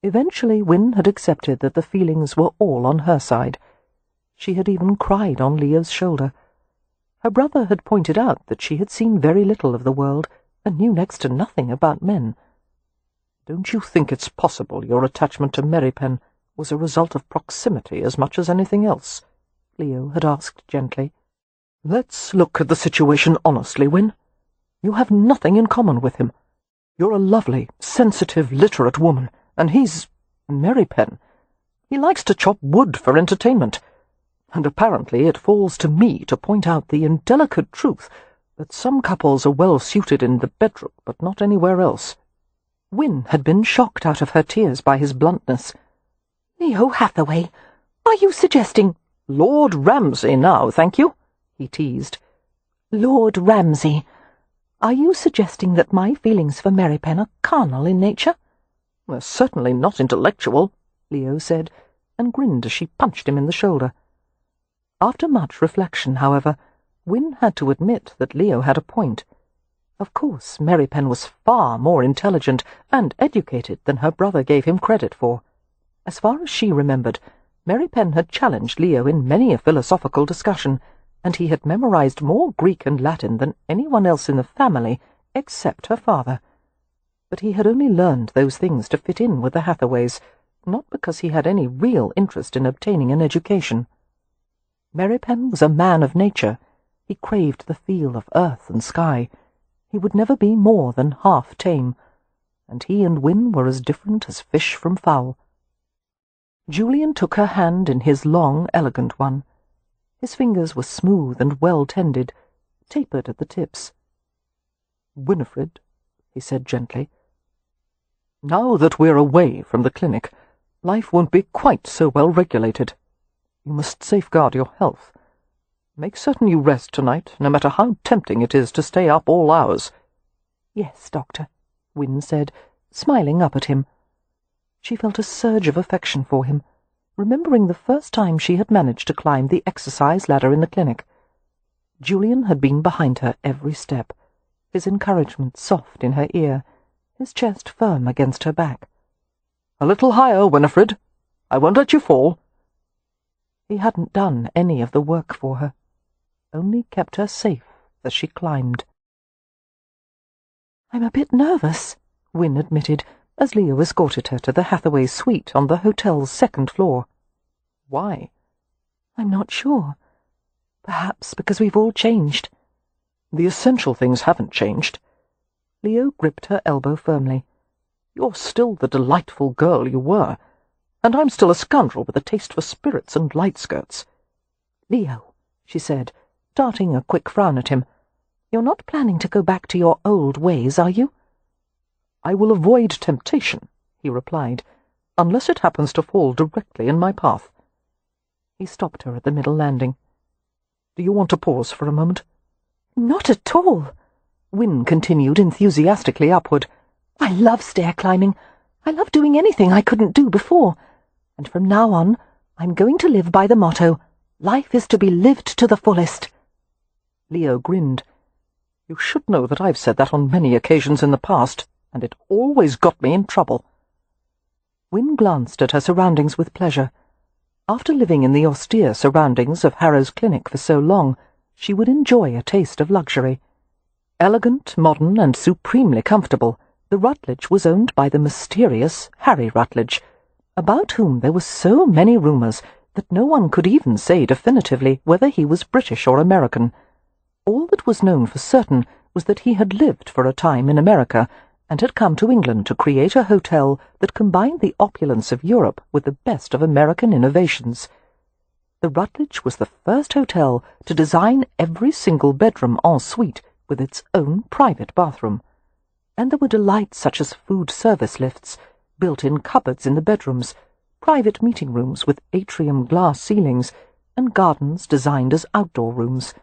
Eventually Wynne had accepted that the feelings were all on her side. She had even cried on Leo's shoulder. Her brother had pointed out that she had seen very little of the world and knew next to nothing about men. "Don't you think it's possible your attachment to Merripen was a result of proximity as much as anything else?" Leo had asked gently. "Let's look at the situation honestly, Win. You have nothing in common with him. You're a lovely, sensitive, literate woman, and he's Merripen. He likes to chop wood for entertainment, and apparently it falls to me to point out the indelicate truth that some couples are well suited in the bedroom, but not anywhere else." Win had been shocked out of her tears by his bluntness. "Leo Hathaway, are you suggesting—" "Lord Ramsay now, thank you," he teased. "Lord Ramsay, are you suggesting that my feelings for Merripen are carnal in nature?" "They're certainly not intellectual," Leo said, and grinned as she punched him in the shoulder. After much reflection, however, Win had to admit that Leo had a point. Of course, Merripen was far more intelligent and educated than her brother gave him credit for. As far as she remembered, Merripen had challenged Leo in many a philosophical discussion, and he had memorized more Greek and Latin than anyone else in the family except her father. But he had only learned those things to fit in with the Hathaways, not because he had any real interest in obtaining an education. Merripen was a man of nature. He craved the feel of earth and sky. He would never be more than half tame, and he and Win were as different as fish from fowl. Julian took her hand in his long, elegant one. His fingers were smooth and well-tended, tapered at the tips. "Winnifred," he said gently, "now that we're away from the clinic, life won't be quite so well regulated. You must safeguard your health. Make certain you rest tonight, no matter how tempting it is to stay up all hours." "Yes, Doctor," Win said, smiling up at him. She felt a surge of affection for him, remembering the first time she had managed to climb the exercise ladder in the clinic. Julian had been behind her every step, his encouragement soft in her ear, his chest firm against her back. "A little higher, Winnifred. I won't let you fall." He hadn't done any of the work for her, only kept her safe as she climbed. "I'm a bit nervous," Win admitted, as Leo escorted her to the Hathaway suite on the hotel's second floor. "Why?" "I'm not sure. Perhaps because we've all changed." "The essential things haven't changed." Leo gripped her elbow firmly. "You're still the delightful girl you were, and I'm still a scoundrel with a taste for spirits and light skirts." "Leo," she said, darting a quick frown at him, "you're not planning to go back to your old ways, are you?" "I will avoid temptation," he replied, "unless it happens to fall directly in my path." He stopped her at the middle landing. "Do you want to pause for a moment?" "Not at all," Win continued enthusiastically upward. "I love stair climbing. I love doing anything I couldn't do before. And from now on, I'm going to live by the motto, life is to be lived to the fullest." Leo grinned. "You should know that I've said that on many occasions in the past, and it always got me in trouble." Win glanced at her surroundings with pleasure. After living in the austere surroundings of Harrow's clinic for so long, she would enjoy a taste of luxury. Elegant, modern, and supremely comfortable, the Rutledge was owned by the mysterious Harry Rutledge, about whom there were so many rumours that no one could even say definitively whether he was British or American. All that was known for certain was that he had lived for a time in America, and had come to England to create a hotel that combined the opulence of Europe with the best of American innovations. The Rutledge was the first hotel to design every single bedroom en suite with its own private bathroom. And there were delights such as food service lifts, built-in cupboards in the bedrooms, private meeting rooms with atrium glass ceilings, and gardens designed as outdoor rooms.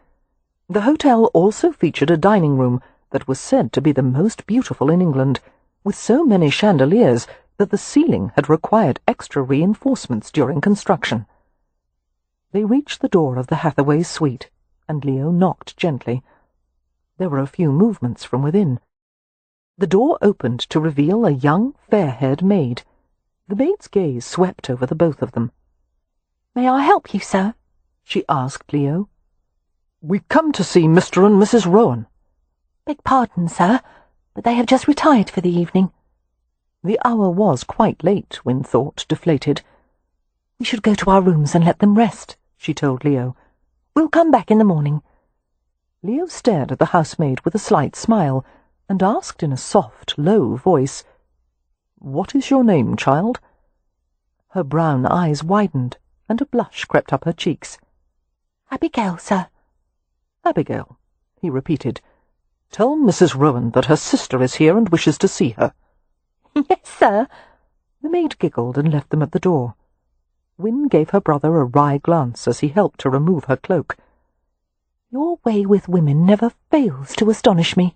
The hotel also featured a dining room that was said to be the most beautiful in England, with so many chandeliers that the ceiling had required extra reinforcements during construction. They reached the door of the Hathaway suite, and Leo knocked gently. There were a few movements from within. The door opened to reveal a young, fair-haired maid. The maid's gaze swept over the both of them. "May I help you, sir?" she asked Leo. "We've come to see Mr. and Mrs. Rowan." "Beg pardon, sir, but they have just retired for the evening." The hour was quite late, Win thought, deflated. "We should go to our rooms and let them rest," she told Leo. "We'll come back in the morning." Leo stared at the housemaid with a slight smile, and asked in a soft, low voice, "What is your name, child?" Her brown eyes widened, and a blush crept up her cheeks. "Abigail, sir." "Abigail," he repeated. "Tell Mrs. Rowan that her sister is here and wishes to see her." "Yes, sir." The maid giggled and left them at the door. Wynne gave her brother a wry glance as he helped to remove her cloak. "Your way with women never fails to astonish me."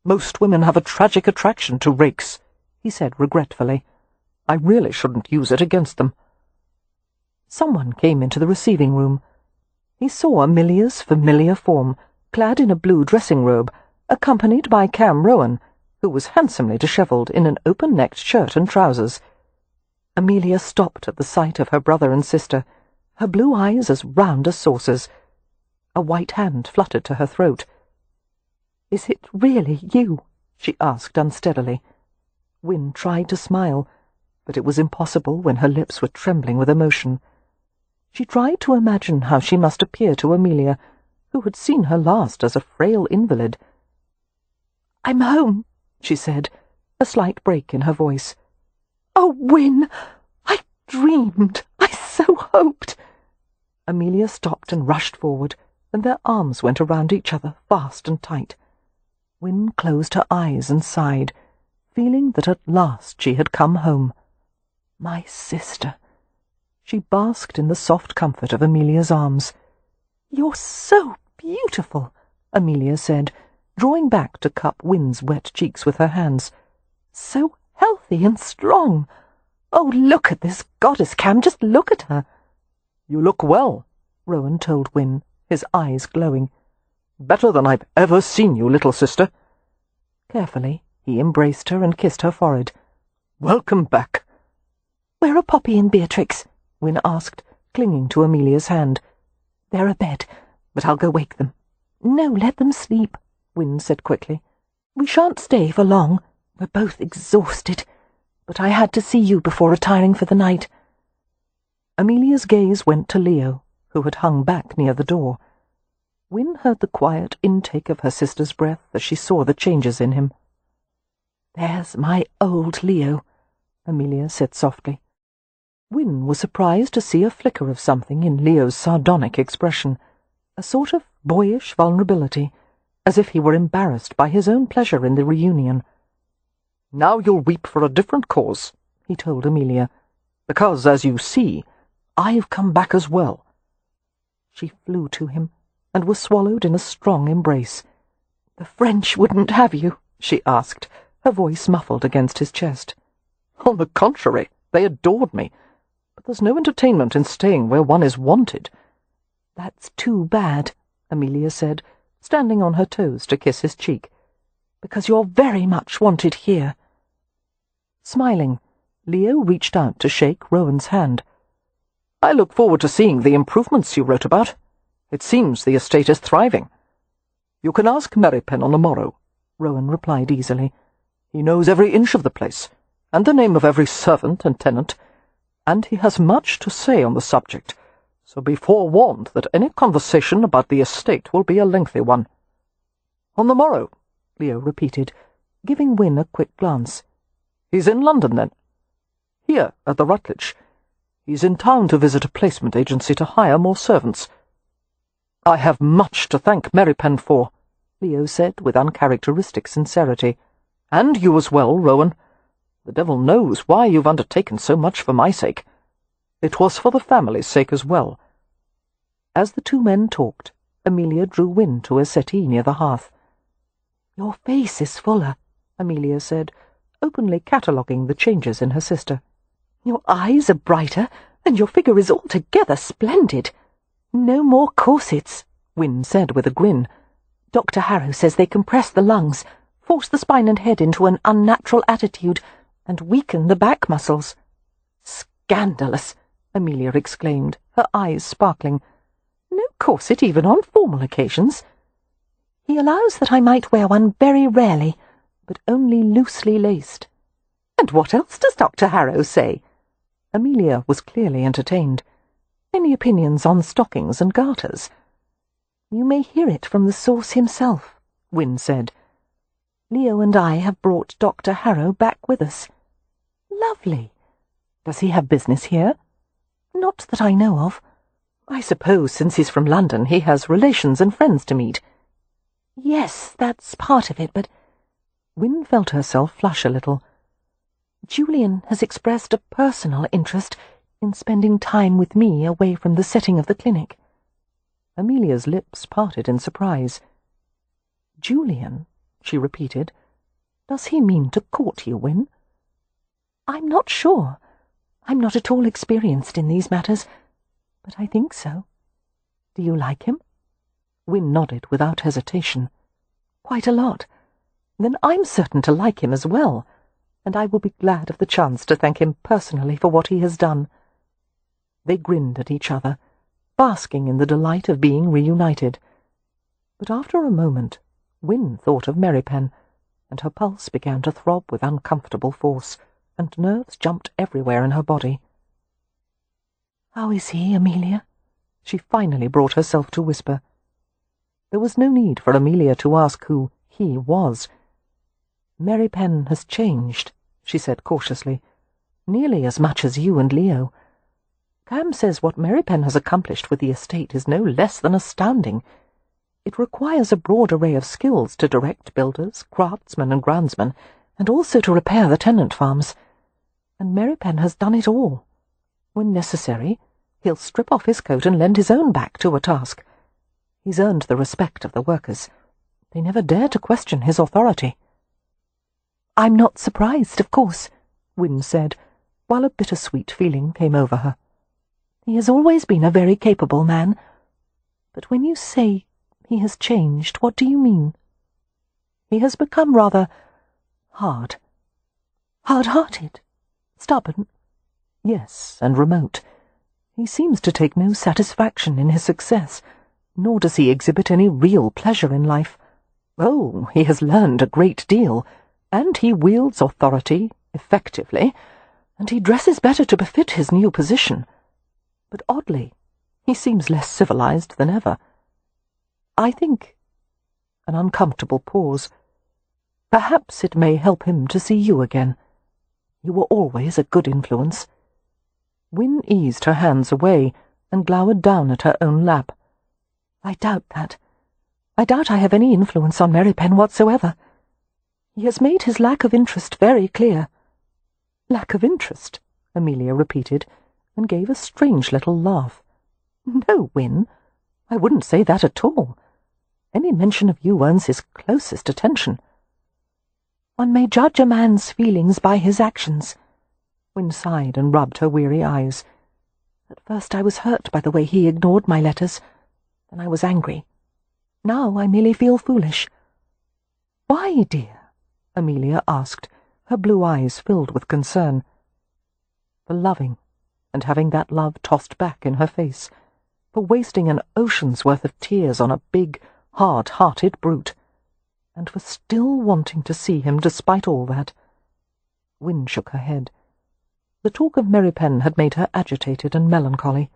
"Most women have a tragic attraction to rakes," he said regretfully. "I really shouldn't use it against them." Someone came into the receiving room. He saw Amelia's familiar form, clad in a blue dressing robe, accompanied by Cam Rowan, who was handsomely dishevelled in an open-necked shirt and trousers. Amelia stopped at the sight of her brother and sister, her blue eyes as round as saucers. A white hand fluttered to her throat. "Is it really you?" she asked unsteadily. Wynne tried to smile, but it was impossible when her lips were trembling with emotion. She tried to imagine how she must appear to Amelia, who had seen her last as a frail invalid. "I'm home," she said, a slight break in her voice. "Oh, Wynne, I dreamed, I so hoped." Amelia stopped and rushed forward, and their arms went around each other fast and tight. Wynne closed her eyes and sighed, feeling that at last she had come home. My sister. She basked in the soft comfort of Amelia's arms. "You're so beautiful," Amelia said, drawing back to cup Wynne's wet cheeks with her hands. "So healthy and strong. Oh, look at this goddess, Cam, just look at her." "You look well," Rowan told Wynne, his eyes glowing. "Better than I've ever seen you, little sister." Carefully, he embraced her and kissed her forehead. "Welcome back." "Where are Poppy and Beatrix?" Wynne asked, clinging to Amelia's hand. "They're abed, but I'll go wake them." "No, let them sleep," Wynne said quickly. "We shan't stay for long. We're both exhausted, but I had to see you before retiring for the night." Amelia's gaze went to Leo, who had hung back near the door. Wynne heard the quiet intake of her sister's breath as she saw the changes in him. "There's my old Leo," Amelia said softly. Wynne was surprised to see a flicker of something in Leo's sardonic expression, a sort of boyish vulnerability, as if he were embarrassed by his own pleasure in the reunion. "Now you'll weep for a different cause," he told Amelia, "because, as you see, I've come back as well." She flew to him, and was swallowed in a strong embrace. "The French wouldn't have you?" she asked, her voice muffled against his chest. "On the contrary, they adored me. But there's no entertainment in staying where one is wanted." "That's too bad," Amelia said, standing on her toes to kiss his cheek, "because you're very much wanted here." Smiling, Leo reached out to shake Rowan's hand. "I look forward to seeing the improvements you wrote about. It seems the estate is thriving." "You can ask Merripen on the morrow," Rowan replied easily. "He knows every inch of the place, and the name of every servant and tenant, and he has much to say on the subject, so be forewarned that any conversation about the estate will be a lengthy one." "On the morrow," Leo repeated, giving Wynne a quick glance. "He's in London, then?" "Here, at the Rutledge. He's in town to visit a placement agency to hire more servants." "I have much to thank Merripen for," Leo said with uncharacteristic sincerity. "And you as well, Rowan. The devil knows why you've undertaken so much for my sake. It was for the family's sake as well." As the two men talked, Amelia drew Wynne to a settee near the hearth. "Your face is fuller," Amelia said, openly cataloguing the changes in her sister. "Your eyes are brighter, and your figure is altogether splendid." "No more corsets," Wynne said with a grin. "Dr. Harrow says they compress the lungs, force the spine and head into an unnatural attitude, and weaken the back muscles." "Scandalous!" Amelia exclaimed, her eyes sparkling. "No corset even on formal occasions." "He allows that I might wear one very rarely, but only loosely laced." "And what else does Dr. Harrow say?" Amelia was clearly entertained. Any opinions on stockings and garters? You may hear it from the source himself, Wynne said. Leo and I have brought Dr. Harrow back with us. Lovely. Does he have business here? Not that I know of. I suppose since he's from London he has relations and friends to meet. Yes, that's part of it, but... Wynne felt herself flush a little. Julian has expressed a personal interest in spending time with me away from the setting of the clinic. Amelia's lips parted in surprise. Julian, she repeated. Does he mean to court you, Wynne? I'm not sure. I'm not at all experienced in these matters, but I think so. Do you like him? Wynne nodded without hesitation. Quite a lot. Then I'm certain to like him as well, and I will be glad of the chance to thank him personally for what he has done. They grinned at each other, basking in the delight of being reunited. But after a moment, Wynne thought of Merripen, and her pulse began to throb with uncomfortable force, and nerves jumped everywhere in her body. "How is he, Amelia?" she finally brought herself to whisper. There was no need for Amelia to ask who he was. "Merripen has changed," she said cautiously, "nearly as much as you and Leo. Cam says what Merripen has accomplished with the estate is no less than astounding. It requires a broad array of skills to direct builders, craftsmen and groundsmen, and also to repair the tenant farms. And Merripen has done it all. When necessary, he'll strip off his coat and lend his own back to a task. He's earned the respect of the workers. They never dare to question his authority." "I'm not surprised, of course," Wynne said, while a bittersweet feeling came over her. "He has always been a very capable man. But when you say he has changed, what do you mean?" "He has become rather hard." "Hard-hearted? Stubborn?" "Yes, and remote. He seems to take no satisfaction in his success, nor does he exhibit any real pleasure in life. Oh, he has learned a great deal, and he wields authority effectively, and he dresses better to befit his new position. But oddly, he seems less civilized than ever. I think—" an uncomfortable pause. "Perhaps it may help him to see you again. You were always a good influence." Wynne eased her hands away and glowered down at her own lap. "I doubt that. I doubt I have any influence on Merripen whatsoever. He has made his lack of interest very clear." "Lack of interest?" Amelia repeated, and gave a strange little laugh. "No, Wynne, I wouldn't say that at all. Any mention of you earns his closest attention." "One may judge a man's feelings by his actions." Wynne sighed and rubbed her weary eyes. "At first I was hurt by the way he ignored my letters. Then I was angry. Now I merely feel foolish." "Why, dear?" Amelia asked, her blue eyes filled with concern. For loving, and having that love tossed back in her face, for wasting an ocean's worth of tears on a big, hard-hearted brute, and for still wanting to see him despite all that. Wynne shook her head. The talk of Merripen had made her agitated and melancholy.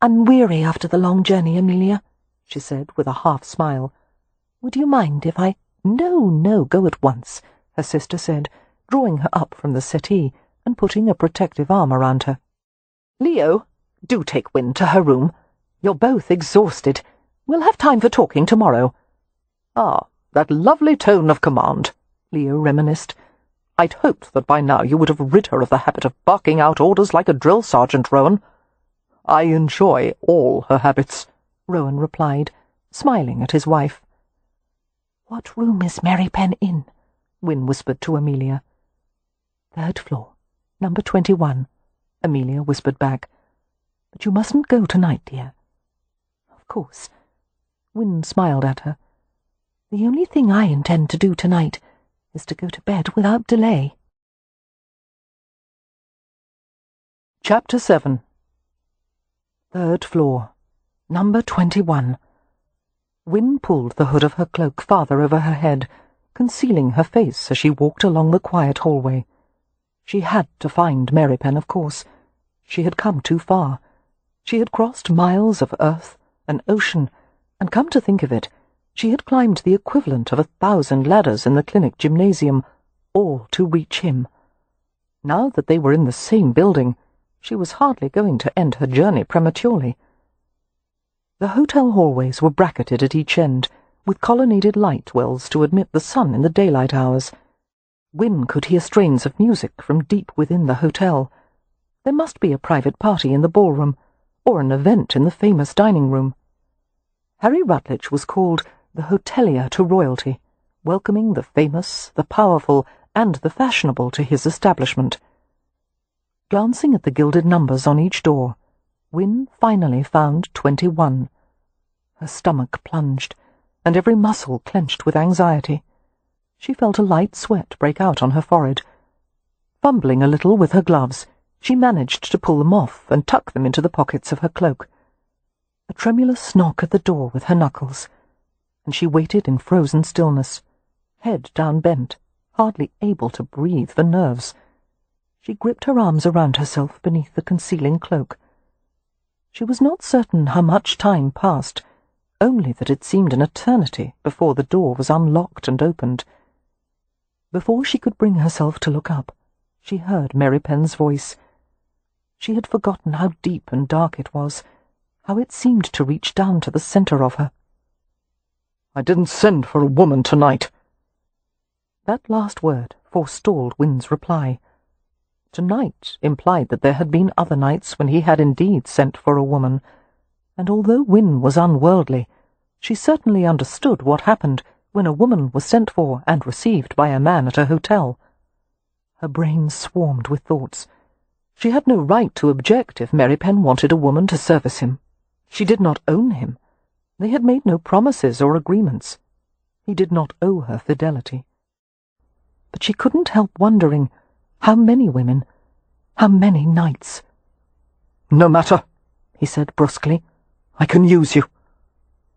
"I'm weary after the long journey, Amelia," she said with a half-smile. "Would you mind if I—" "No, no, go at once," her sister said, drawing her up from the settee and putting a protective arm around her. "Leo, do take Wynne to her room. You're both exhausted. We'll have time for talking tomorrow." "Ah, that lovely tone of command," Leo reminisced. "I'd hoped that by now you would have rid her of the habit of barking out orders like a drill sergeant, Rowan." "I enjoy all her habits," Rowan replied, smiling at his wife. "What room is Merripen in?" Wynne whispered to Amelia. "Third floor, number 21, Amelia whispered back. "But you mustn't go tonight, dear." "Of course." Wynne smiled at her. "The only thing I intend to do tonight is to go to bed without delay." Chapter 7. Third floor, number 21. Wynne pulled the hood of her cloak farther over her head, concealing her face as she walked along the quiet hallway. She had to find Merripen, of course. She had come too far. She had crossed miles of earth and ocean, and come to think of it, she had climbed the equivalent of 1,000 ladders in the clinic gymnasium, all to reach him. Now that they were in the same building, she was hardly going to end her journey prematurely. The hotel hallways were bracketed at each end, with colonnaded light wells to admit the sun in the daylight hours. Wynne could hear strains of music from deep within the hotel. There must be a private party in the ballroom, or an event in the famous dining room. Harry Rutledge was called the hotelier to royalty, welcoming the famous, the powerful, and the fashionable to his establishment. Glancing at the gilded numbers on each door, Wynne finally found 21. Her stomach plunged, and every muscle clenched with anxiety. She felt a light sweat break out on her forehead. Fumbling a little with her gloves, she managed to pull them off and tuck them into the pockets of her cloak. A tremulous knock at the door with her knuckles, and she waited in frozen stillness, head down bent, hardly able to breathe for nerves. She gripped her arms around herself beneath the concealing cloak. She was not certain how much time passed, only that it seemed an eternity before the door was unlocked and opened. Before she could bring herself to look up, she heard Merripen's voice. She had forgotten how deep and dark it was, how it seemed to reach down to the centre of her. "I didn't send for a woman tonight." That last word forestalled Wynne's reply. Tonight implied that there had been other nights when he had indeed sent for a woman, and although Wynne was unworldly, she certainly understood what happened when a woman was sent for and received by a man at a hotel. Her brain swarmed with thoughts. She had no right to object if Merripen wanted a woman to service him. She did not own him. They had made no promises or agreements. He did not owe her fidelity. But she couldn't help wondering how many women, how many nights. "No matter," he said brusquely. "I can use you.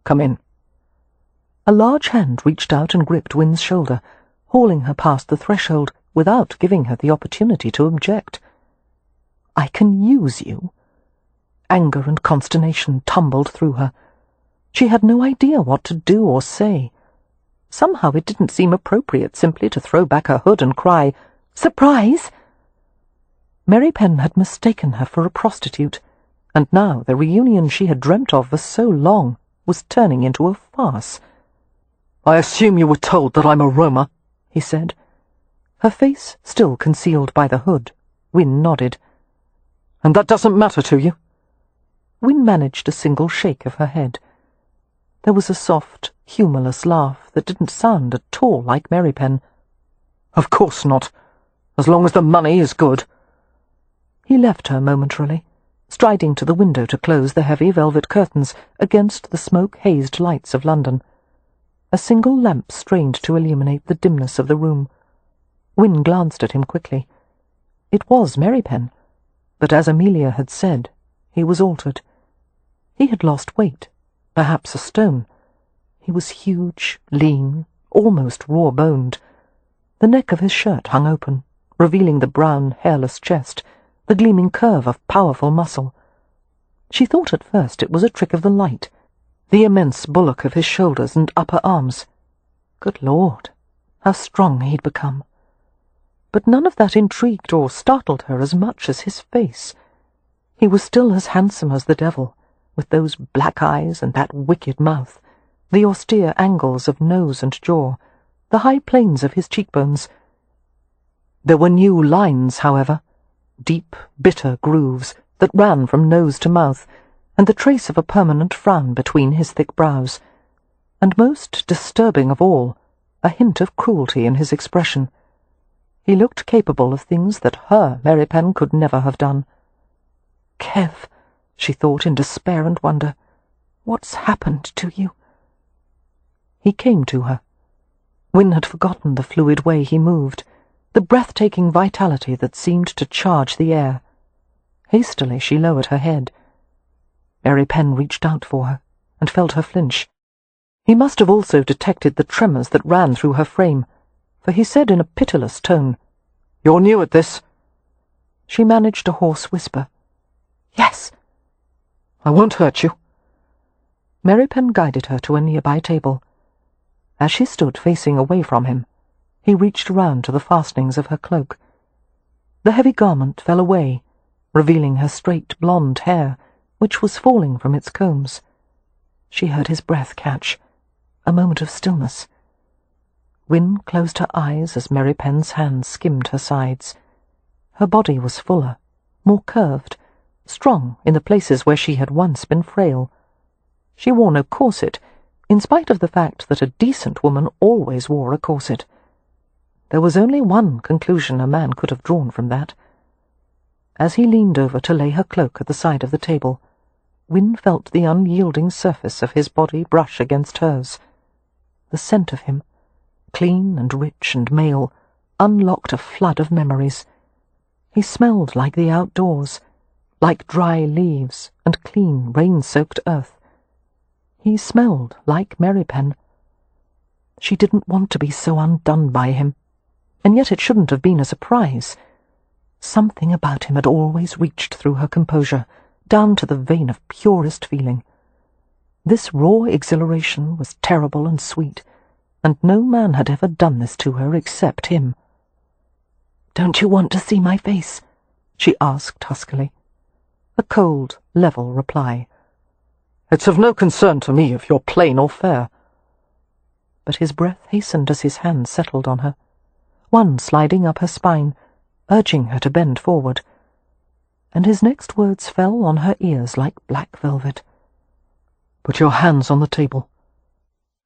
Come in." A large hand reached out and gripped Wynne's shoulder, hauling her past the threshold without giving her the opportunity to object. "I can use you?" Anger and consternation tumbled through her. She had no idea what to do or say. Somehow it didn't seem appropriate simply to throw back her hood and cry, "Surprise!" Merripen had mistaken her for a prostitute, and now the reunion she had dreamt of for so long was turning into a farce. "I assume you were told that I'm a Roma," he said. Her face still concealed by the hood, Wynne nodded. "And that doesn't matter to you?" Wynne managed a single shake of her head. There was a soft, humourless laugh that didn't sound at all like Merripen. "Of course not, as long as the money is good." He left her momentarily, striding to the window to close the heavy velvet curtains against the smoke-hazed lights of London. A single lamp strained to illuminate the dimness of the room. Wynne glanced at him quickly. It was Merripen, but as Amelia had said, he was altered. He had lost weight, perhaps a stone. He was huge, lean, almost raw-boned. The neck of his shirt hung open, revealing the brown, hairless chest, the gleaming curve of powerful muscle. She thought at first it was a trick of the light, the immense bullock of his shoulders and upper arms. Good Lord, how strong he'd become. But none of that intrigued or startled her as much as his face. He was still as handsome as the devil, with those black eyes and that wicked mouth, the austere angles of nose and jaw, the high planes of his cheekbones. There were new lines, however, deep, bitter grooves that ran from nose to mouth, and the trace of a permanent frown between his thick brows, and most disturbing of all, a hint of cruelty in his expression. He looked capable of things that her Merripen could never have done. "Kev," she thought in despair and wonder, "what's happened to you?" He came to her. Wynne had forgotten the fluid way he moved, the breathtaking vitality that seemed to charge the air. Hastily she lowered her head. Merripen reached out for her, and felt her flinch. He must have also detected the tremors that ran through her frame, for he said in a pitiless tone, "You're new at this." She managed a hoarse whisper. "Yes." I won't hurt you." Merripen guided her to a nearby table. As she stood facing away from him, he reached around to the fastenings of her cloak. The heavy garment fell away, revealing her straight blonde hair, which was falling from its combs. She heard his breath catch. A moment of stillness. Wynne closed her eyes as Merripen's hands skimmed her sides. Her body was fuller, more curved, strong in the places where she had once been frail. She wore no corset, in spite of the fact that a decent woman always wore a corset. There was only one conclusion a man could have drawn from that. As he leaned over to lay her cloak at the side of the table, Wynne felt the unyielding surface of his body brush against hers. The scent of him, clean and rich and male, unlocked a flood of memories. He smelled like the outdoors, like dry leaves and clean, rain-soaked earth. He smelled like Merripen. She didn't want to be so undone by him, and yet it shouldn't have been a surprise. Something about him had always reached through her composure, down to the vein of purest feeling. This raw exhilaration was terrible and sweet, and no man had ever done this to her except him. "Don't you want to see my face?" she asked huskily. A cold, level reply. "It's of no concern to me if you're plain or fair." But his breath hastened as his hand settled on her, one sliding up her spine, urging her to bend forward. And his next words fell on her ears like black velvet. "Put your hands on the table."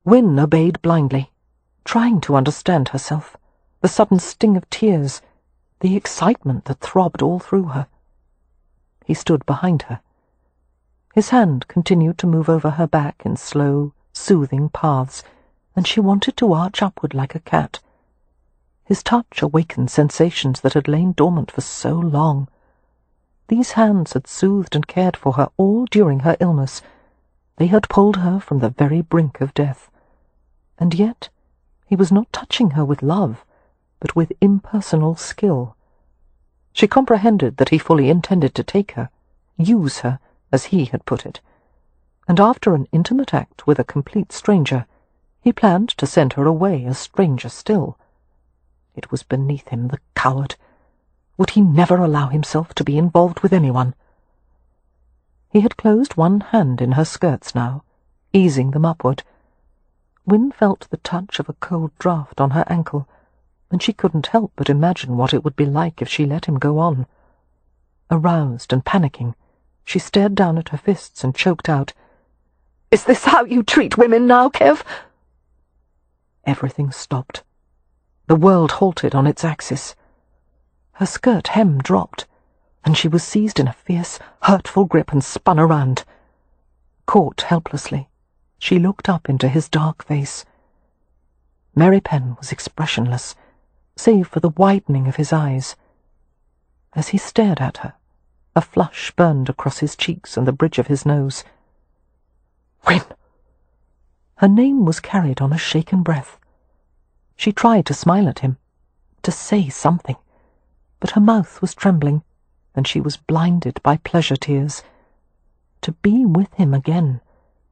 Wynne obeyed blindly, trying to understand herself, the sudden sting of tears, the excitement that throbbed all through her. He stood behind her. His hand continued to move over her back in slow, soothing paths, and she wanted to arch upward like a cat. His touch awakened sensations that had lain dormant for so long. These hands had soothed and cared for her all during her illness. They had pulled her from the very brink of death. And yet he was not touching her with love, but with impersonal skill. She comprehended that he fully intended to take her, use her, as he had put it, and after an intimate act with a complete stranger, he planned to send her away a stranger still. It was beneath him, the coward. Would he never allow himself to be involved with anyone? He had closed one hand in her skirts now, easing them upward. Wynne felt the touch of a cold draught on her ankle, and she couldn't help but imagine what it would be like if she let him go on. Aroused and panicking, she stared down at her fists and choked out, "Is this how you treat women now, Kev?" Everything stopped. The world halted on its axis. Her skirt hem dropped, and she was seized in a fierce, hurtful grip and spun around. Caught helplessly, she looked up into his dark face. Merripen was expressionless, save for the widening of his eyes. As he stared at her, a flush burned across his cheeks and the bridge of his nose. "Wynne!" Her name was carried on a shaken breath. She tried to smile at him, to say something, but her mouth was trembling, and she was blinded by pleasure tears. To be with him again,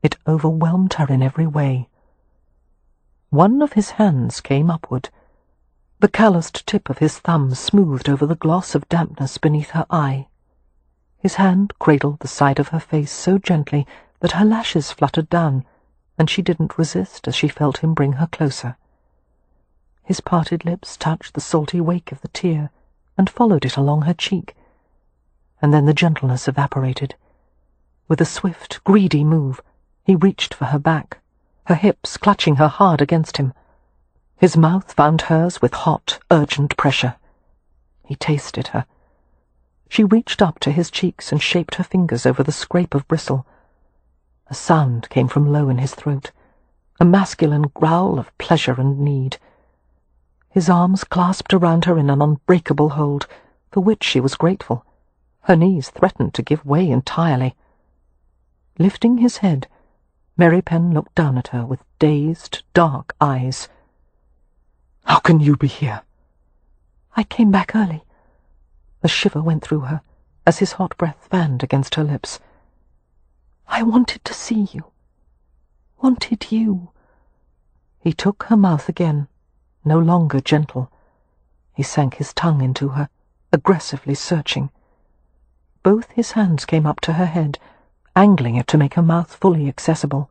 it overwhelmed her in every way. One of his hands came upward. The calloused tip of his thumb smoothed over the gloss of dampness beneath her eye. His hand cradled the side of her face so gently that her lashes fluttered down, and she didn't resist as she felt him bring her closer. His parted lips touched the salty wake of the tear and followed it along her cheek, and then the gentleness evaporated. With a swift, greedy move, he reached for her back, her hips clutching her hard against him. His mouth found hers with hot, urgent pressure. He tasted her. She reached up to his cheeks and shaped her fingers over the scrape of bristle. A sound came from low in his throat, a masculine growl of pleasure and need. His arms clasped around her in an unbreakable hold, for which she was grateful. Her knees threatened to give way entirely. Lifting his head, Merripen looked down at her with dazed, dark eyes. "How can you be here?" "I came back early." A shiver went through her as his hot breath fanned against her lips. I wanted to see you. Wanted you. He took her mouth again, no longer gentle. He sank his tongue into her, aggressively searching. Both his hands came up to her head, angling it to make her mouth fully accessible.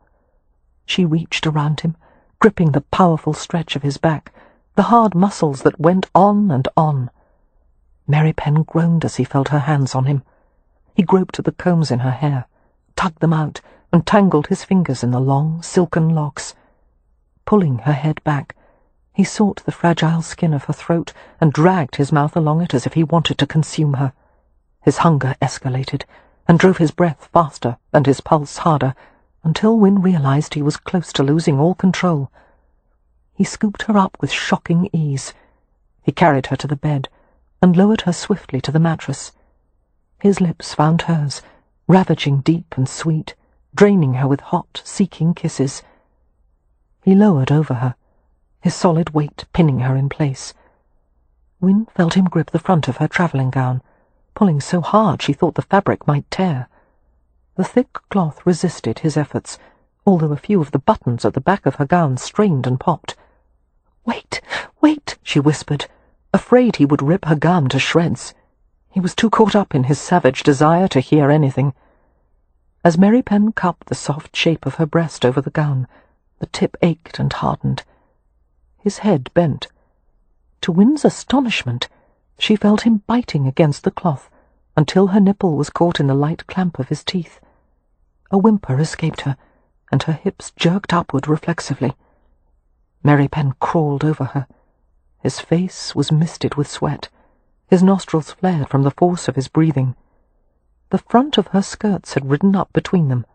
She reached around him, gripping the powerful stretch of his back, the hard muscles that went on and on. Merripen groaned as he felt her hands on him. He groped at the combs in her hair, tugged them out, and tangled his fingers in the long, silken locks. Pulling her head back, he sought the fragile skin of her throat and dragged his mouth along it as if he wanted to consume her. His hunger escalated and drove his breath faster and his pulse harder, until Wynne realized he was close to losing all control. He scooped her up with shocking ease. He carried her to the bed and lowered her swiftly to the mattress. His lips found hers, ravaging deep and sweet, draining her with hot, seeking kisses. He lowered over her, his solid weight pinning her in place. Wynne felt him grip the front of her travelling gown, pulling so hard she thought the fabric might tear. The thick cloth resisted his efforts, although a few of the buttons at the back of her gown strained and popped. "Wait, wait," she whispered, afraid he would rip her gown to shreds. He was too caught up in his savage desire to hear anything. As Merripen cupped the soft shape of her breast over the gown, the tip ached and hardened. His head bent. To Wynne's astonishment, she felt him biting against the cloth until her nipple was caught in the light clamp of his teeth. A whimper escaped her, and her hips jerked upward reflexively. Merripen crawled over her. His face was misted with sweat. His nostrils flared from the force of his breathing. The front of her skirts had ridden up between them.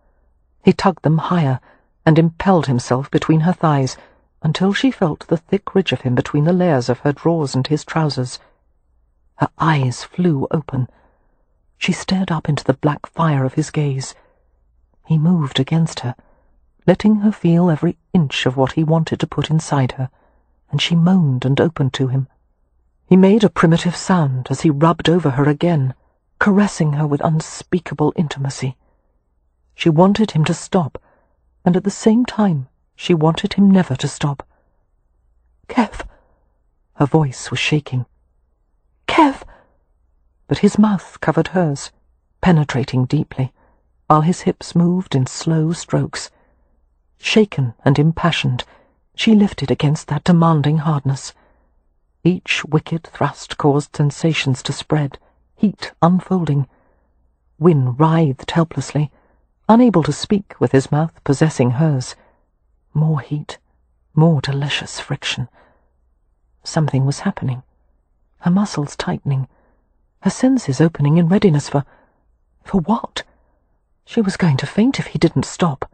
He tugged them higher and impelled himself between her thighs until she felt the thick ridge of him between the layers of her drawers and his trousers. Her eyes flew open. She stared up into the black fire of his gaze. He moved against her, letting her feel every inch of what he wanted to put inside her, and she moaned and opened to him. He made a primitive sound as he rubbed over her again, caressing her with unspeakable intimacy. She wanted him to stop, and at the same time she wanted him never to stop. "Kev!" Her voice was shaking. "Kev!" But his mouth covered hers, penetrating deeply, while his hips moved in slow strokes. Shaken and impassioned, she lifted against that demanding hardness. Each wicked thrust caused sensations to spread, heat unfolding. Wynne writhed helplessly, unable to speak with his mouth possessing hers. More heat, more delicious friction. Something was happening. Her muscles tightening, her senses opening in readiness for what? She was going to faint if he didn't stop.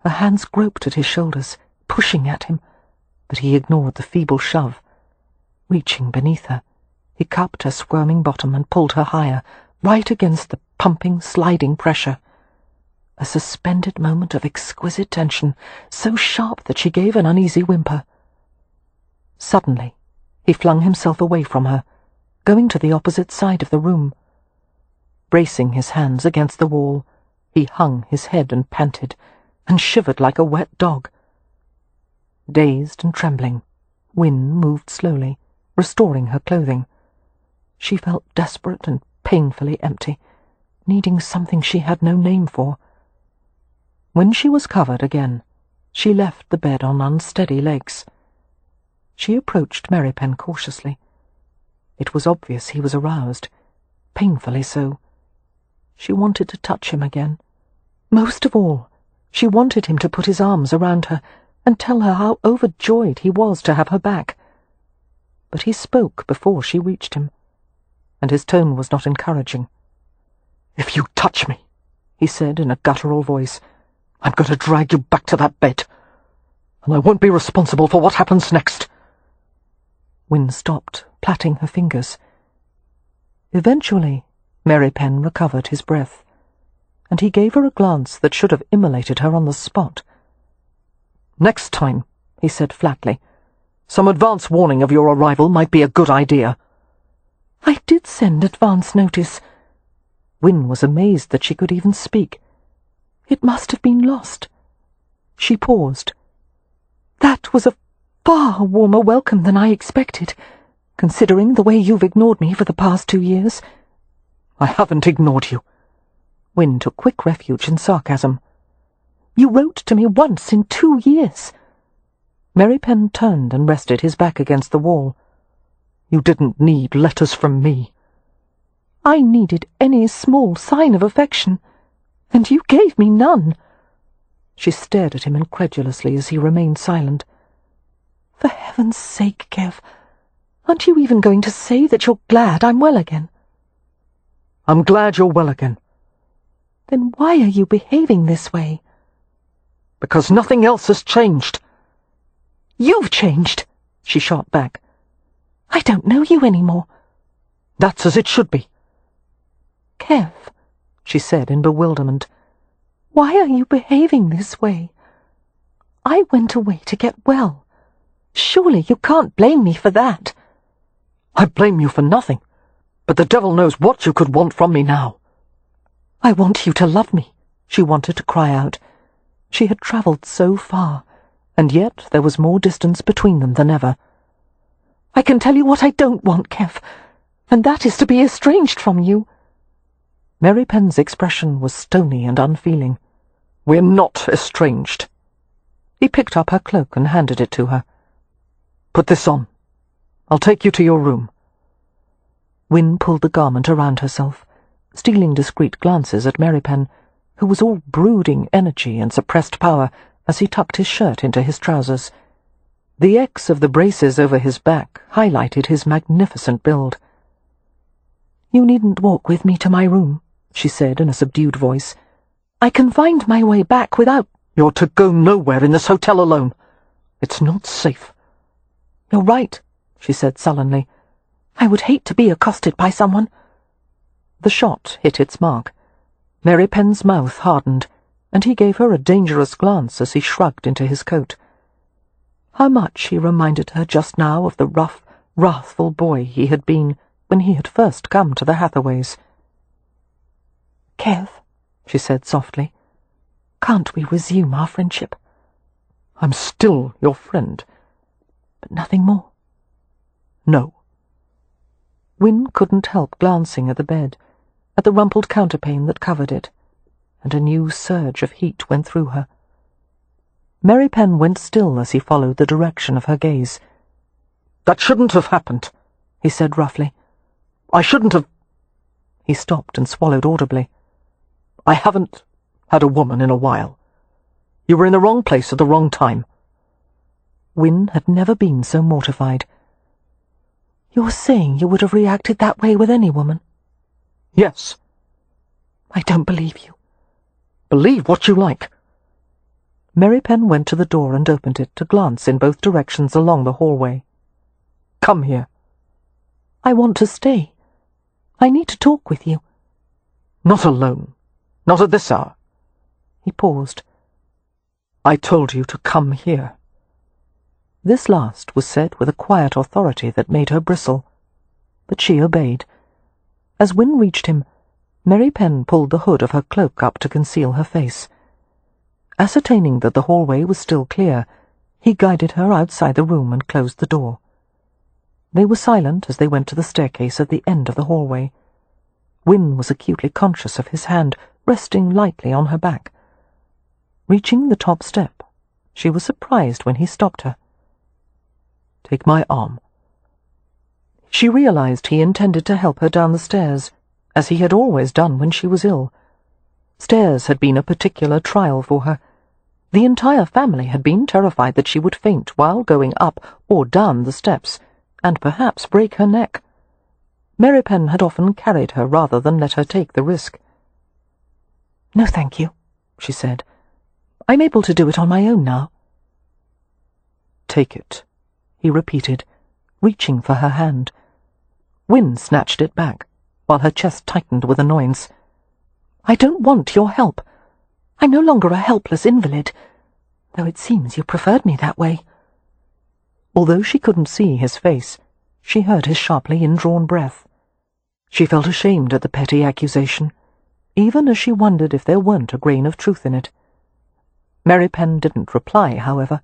Her hands groped at his shoulders, pushing at him, but he ignored the feeble shove. Reaching beneath her, he cupped her squirming bottom and pulled her higher, right against the pumping, sliding pressure. A suspended moment of exquisite tension, so sharp that she gave an uneasy whimper. Suddenly, he flung himself away from her, going to the opposite side of the room. Bracing his hands against the wall, he hung his head and panted, and shivered like a wet dog. Dazed and trembling, Wynne moved slowly, restoring her clothing. She felt desperate and painfully empty, needing something she had no name for. When she was covered again, she left the bed on unsteady legs. She approached Merripen cautiously. It was obvious he was aroused, painfully so. She wanted to touch him again. Most of all, she wanted him to put his arms around her and tell her how overjoyed he was to have her back. But he spoke before she reached him, and his tone was not encouraging. "If you touch me," he said in a guttural voice, "I'm going to drag you back to that bed, and I won't be responsible for what happens next." Wynne stopped, plaiting her fingers. Eventually, Merripen recovered his breath, and he gave her a glance that should have immolated her on the spot. "Next time," he said flatly, "some advance warning of your arrival might be a good idea." "I did send advance notice." Wynne was amazed that she could even speak. It must have been lost. She paused. That was a far warmer welcome than I expected, considering the way you've ignored me for the past 2 years. I haven't ignored you. Wynne took quick refuge in sarcasm. You wrote to me once in 2 years. Merripen turned and rested his back against the wall. You didn't need letters from me. I needed any small sign of affection, and you gave me none. She stared at him incredulously as he remained silent. For heaven's sake, Kev, aren't you even going to say that you're glad I'm well again? I'm glad you're well again. Then why are you behaving this way? Because nothing else has changed. You've changed, she shot back. I don't know you anymore. That's as it should be. Kev, she said in bewilderment, why are you behaving this way? I went away to get well. Surely you can't blame me for that. I blame you for nothing, but the devil knows what you could want from me now. I want you to love me, she wanted to cry out. She had travelled so far, and yet there was more distance between them than ever. I can tell you what I don't want, Kev, and that is to be estranged from you. Merripen's expression was stony and unfeeling. We're not estranged. He picked up her cloak and handed it to her. Put this on. I'll take you to your room. Wynne pulled the garment around herself, stealing discreet glances at Merripen, who was all brooding energy and suppressed power as he tucked his shirt into his trousers. The X of the braces over his back highlighted his magnificent build. You needn't walk with me to my room, she said in a subdued voice. I can find my way back without— You're to go nowhere in this hotel alone. It's not safe. You're right, she said sullenly. I would hate to be accosted by someone. The shot hit its mark. Merripen's mouth hardened, and he gave her a dangerous glance as he shrugged into his coat. How much he reminded her just now of the rough, wrathful boy he had been when he had first come to the Hathaways. Kev, she said softly, can't we resume our friendship? I'm still your friend. But nothing more? No. Wynne couldn't help glancing at the bed, at the rumpled counterpane that covered it, and a new surge of heat went through her. Merripen went still as he followed the direction of her gaze. That shouldn't have happened, he said roughly. I shouldn't have— He stopped and swallowed audibly. I haven't had a woman in a while. You were in the wrong place at the wrong time. Wynne had never been so mortified. You're saying you would have reacted that way with any woman? Yes. I don't believe you. Believe what you like. Merripen went to the door and opened it to glance in both directions along the hallway. Come here. I want to stay. I need to talk with you. Not alone. Not at this hour. He paused. I told you to come here. This last was said with a quiet authority that made her bristle, but she obeyed. As Wynne reached him, Merripen pulled the hood of her cloak up to conceal her face. Ascertaining that the hallway was still clear, he guided her outside the room and closed the door. They were silent as they went to the staircase at the end of the hallway. Wynne was acutely conscious of his hand resting lightly on her back. Reaching the top step, she was surprised when he stopped her. Take my arm. She realized he intended to help her down the stairs, as he had always done when she was ill. Stairs had been a particular trial for her. The entire family had been terrified that she would faint while going up or down the steps, and perhaps break her neck. Merripen had often carried her rather than let her take the risk. "No, thank you," she said. "I'm able to do it on my own now." "Take it," he repeated, reaching for her hand. Wynne snatched it back, while her chest tightened with annoyance. "I don't want your help. I'm no longer a helpless invalid, though it seems you preferred me that way." Although she couldn't see his face, she heard his sharply indrawn breath. She felt ashamed at the petty accusation. even as she wondered if there weren't a grain of truth in it. Merripen didn't reply, however.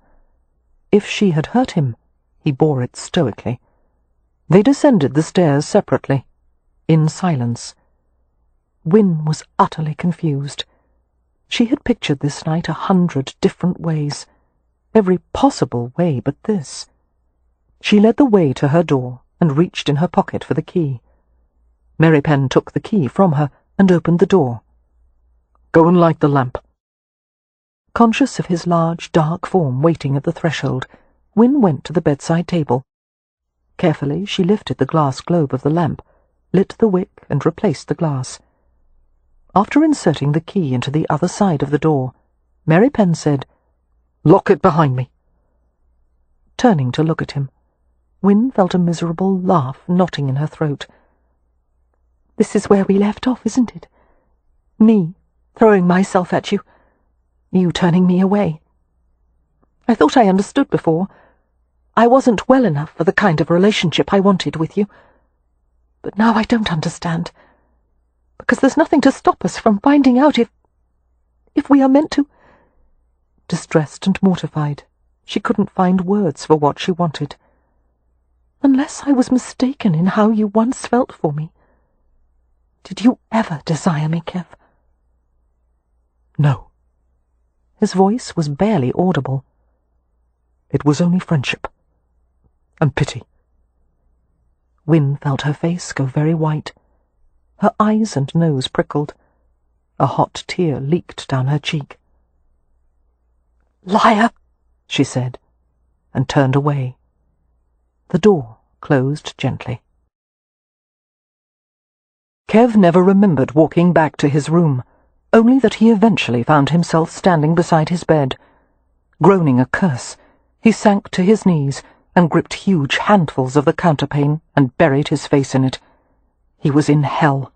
If she had hurt him, he bore it stoically. They descended the stairs separately, in silence. Wynne was utterly confused. She had pictured this night 100 different ways, every possible way but this. She led the way to her door and reached in her pocket for the key. Merripen took the key from her and opened the door. "Go and light the lamp." Conscious of his large, dark form waiting at the threshold, Wynne went to the bedside table. Carefully she lifted the glass globe of the lamp, lit the wick and replaced the glass. After inserting the key into the other side of the door, Merripen said, "Lock it behind me." Turning to look at him, Wynne felt a miserable laugh knotting in her throat. "This is where we left off, isn't it? Me throwing myself at you, you turning me away. I thought I understood before. I wasn't well enough for the kind of relationship I wanted with you. But now I don't understand, because there's nothing to stop us from finding out if we are meant to." Distressed and mortified, she couldn't find words for what she wanted. "Unless I was mistaken in how you once felt for me. Did you ever desire me, Kev?" "No." His voice was barely audible. "It was only friendship. And pity." Wynne felt her face go very white. Her eyes and nose prickled. A hot tear leaked down her cheek. "Liar!" she said, and turned away. The door closed gently. Kev never remembered walking back to his room, only that he eventually found himself standing beside his bed. Groaning a curse, he sank to his knees and gripped huge handfuls of the counterpane and buried his face in it. He was in hell.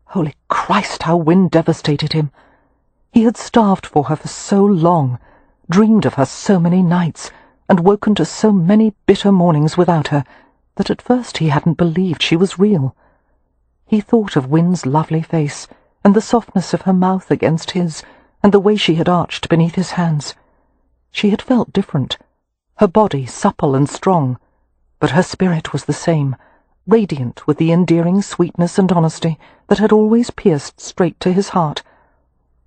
Holy Christ, how Wynne devastated him! He had starved for her for so long, dreamed of her so many nights, and woken to so many bitter mornings without her, that at first he hadn't believed she was real. He thought of Wynne's lovely face, and the softness of her mouth against his, and the way she had arched beneath his hands. She had felt different, her body supple and strong, but her spirit was the same, radiant with the endearing sweetness and honesty that had always pierced straight to his heart.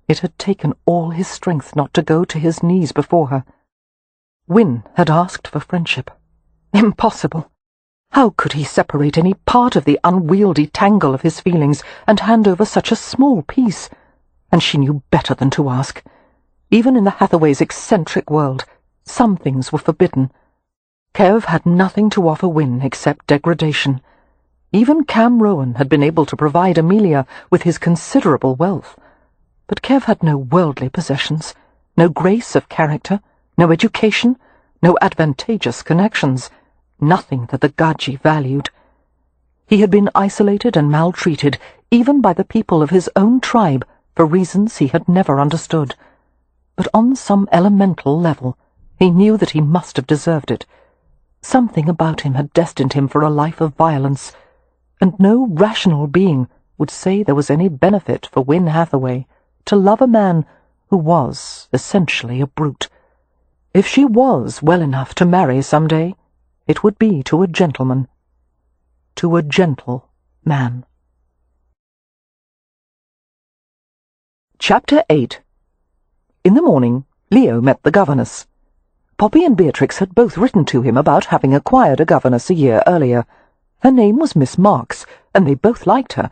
It had taken all his strength not to go to his knees before her. Wynne had asked for friendship. Impossible! How could he separate any part of the unwieldy tangle of his feelings and hand over such a small piece? And she knew better than to ask. Even in the Hathaways' eccentric world, some things were forbidden. Kev had nothing to offer Wynne except degradation. Even Cam Rowan had been able to provide Amelia with his considerable wealth. But Kev had no worldly possessions, no grace of character, no education, no advantageous connections, nothing that the Gaji valued. He had been isolated and maltreated, even by the people of his own tribe, for reasons he had never understood. But on some elemental level, he knew that he must have deserved it. Something about him had destined him for a life of violence, and no rational being would say there was any benefit for Wynne Hathaway to love a man who was essentially a brute. If she was well enough to marry some day, it would be to a gentleman. To a gentle man. Chapter 8. In the morning, Leo met the governess. Poppy and Beatrix had both written to him about having acquired a governess a year earlier. Her name was Miss Marks, and they both liked her,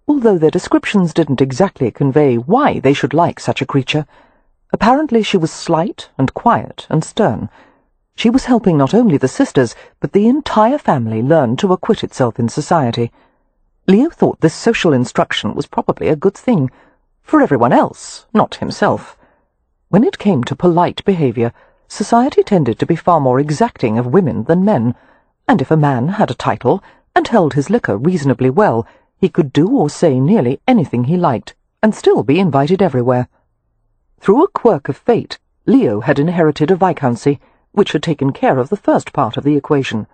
although their descriptions didn't exactly convey why they should like such a creature. Apparently she was slight and quiet and stern. She was helping not only the sisters, but the entire family learn to acquit itself in society. Leo thought this social instruction was probably a good thing, for everyone else, not himself. When it came to polite behaviour, society tended to be far more exacting of women than men, and if a man had a title and held his liquor reasonably well, he could do or say nearly anything he liked, and still be invited everywhere. Through a quirk of fate, Leo had inherited a viscountcy, which had taken care of the first part of the equation,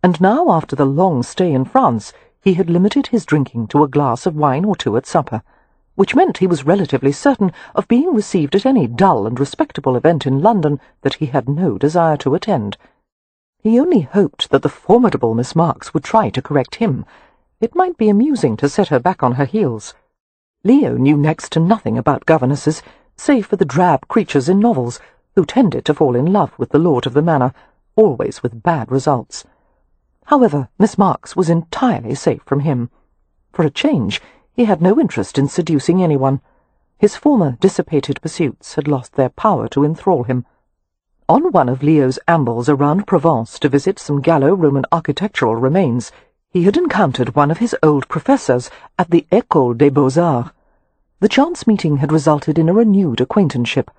and now, after the long stay in France, he had limited his drinking to a glass of wine or two at supper. which meant he was relatively certain of being received at any dull and respectable event in London that he had no desire to attend. He only hoped that the formidable Miss Marks would try to correct him. It might be amusing to set her back on her heels. Leo knew next to nothing about governesses, save for the drab creatures in novels, who tended to fall in love with the lord of the manor, always with bad results. However, Miss Marks was entirely safe from him. For a change, he had no interest in seducing anyone. His former dissipated pursuits had lost their power to enthrall him. On one of Leo's ambles around Provence to visit some Gallo-Roman architectural remains, he had encountered one of his old professors at the École des Beaux-Arts. The chance meeting had resulted in a renewed acquaintanceship.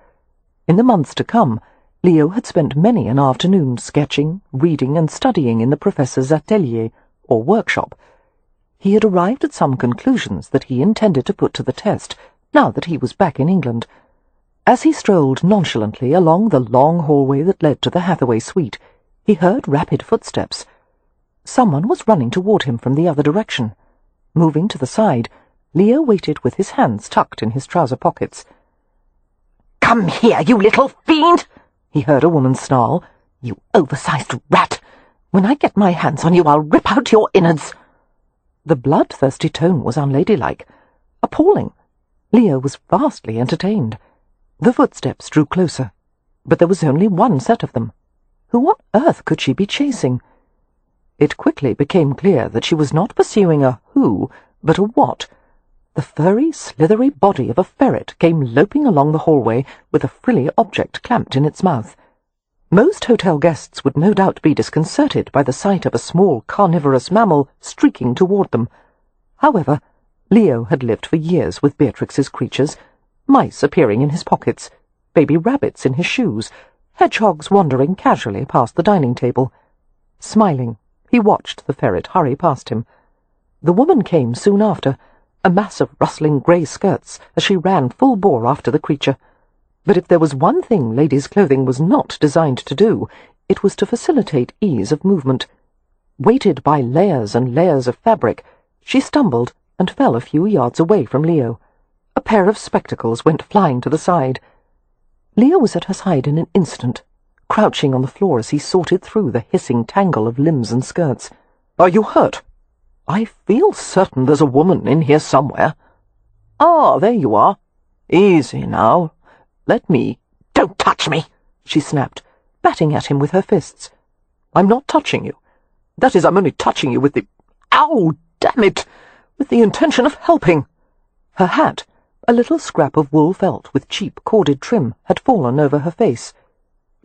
In the months to come, Leo had spent many an afternoon sketching, reading, and studying in the professor's atelier, or workshop. He had arrived at some conclusions that he intended to put to the test, now that he was back in England. As he strolled nonchalantly along the long hallway that led to the Hathaway suite, he heard rapid footsteps. Someone was running toward him from the other direction. Moving to the side, Leo waited with his hands tucked in his trouser pockets. "Come here, you little fiend!" he heard a woman snarl. "You oversized rat! When I get my hands on you, I'll rip out your innards!" The bloodthirsty tone was unladylike, appalling. Leo was vastly entertained. The footsteps drew closer, but there was only one set of them. Who on earth could she be chasing? It quickly became clear that she was not pursuing a who, but a what. The furry, slithery body of a ferret came loping along the hallway with a frilly object clamped in its mouth. Most hotel guests would no doubt be disconcerted by the sight of a small carnivorous mammal streaking toward them. However, Leo had lived for years with Beatrix's creatures, mice appearing in his pockets, baby rabbits in his shoes, hedgehogs wandering casually past the dining table. Smiling, he watched the ferret hurry past him. The woman came soon after, a mass of rustling grey skirts as she ran full bore after the creature. But if there was one thing ladies' clothing was not designed to do, it was to facilitate ease of movement. Weighted by layers and layers of fabric, she stumbled and fell a few yards away from Leo. A pair of spectacles went flying to the side. Leo was at her side in an instant, crouching on the floor as he sorted through the hissing tangle of limbs and skirts. "Are you hurt? I feel certain there's a woman in here somewhere. Ah, there you are. Easy now. Let me—" "Don't touch me!" she snapped, batting at him with her fists. "I'm not touching you. That is, I'm only touching you with the— Ow, damn it! With the intention of helping." Her hat, a little scrap of wool felt with cheap corded trim, had fallen over her face.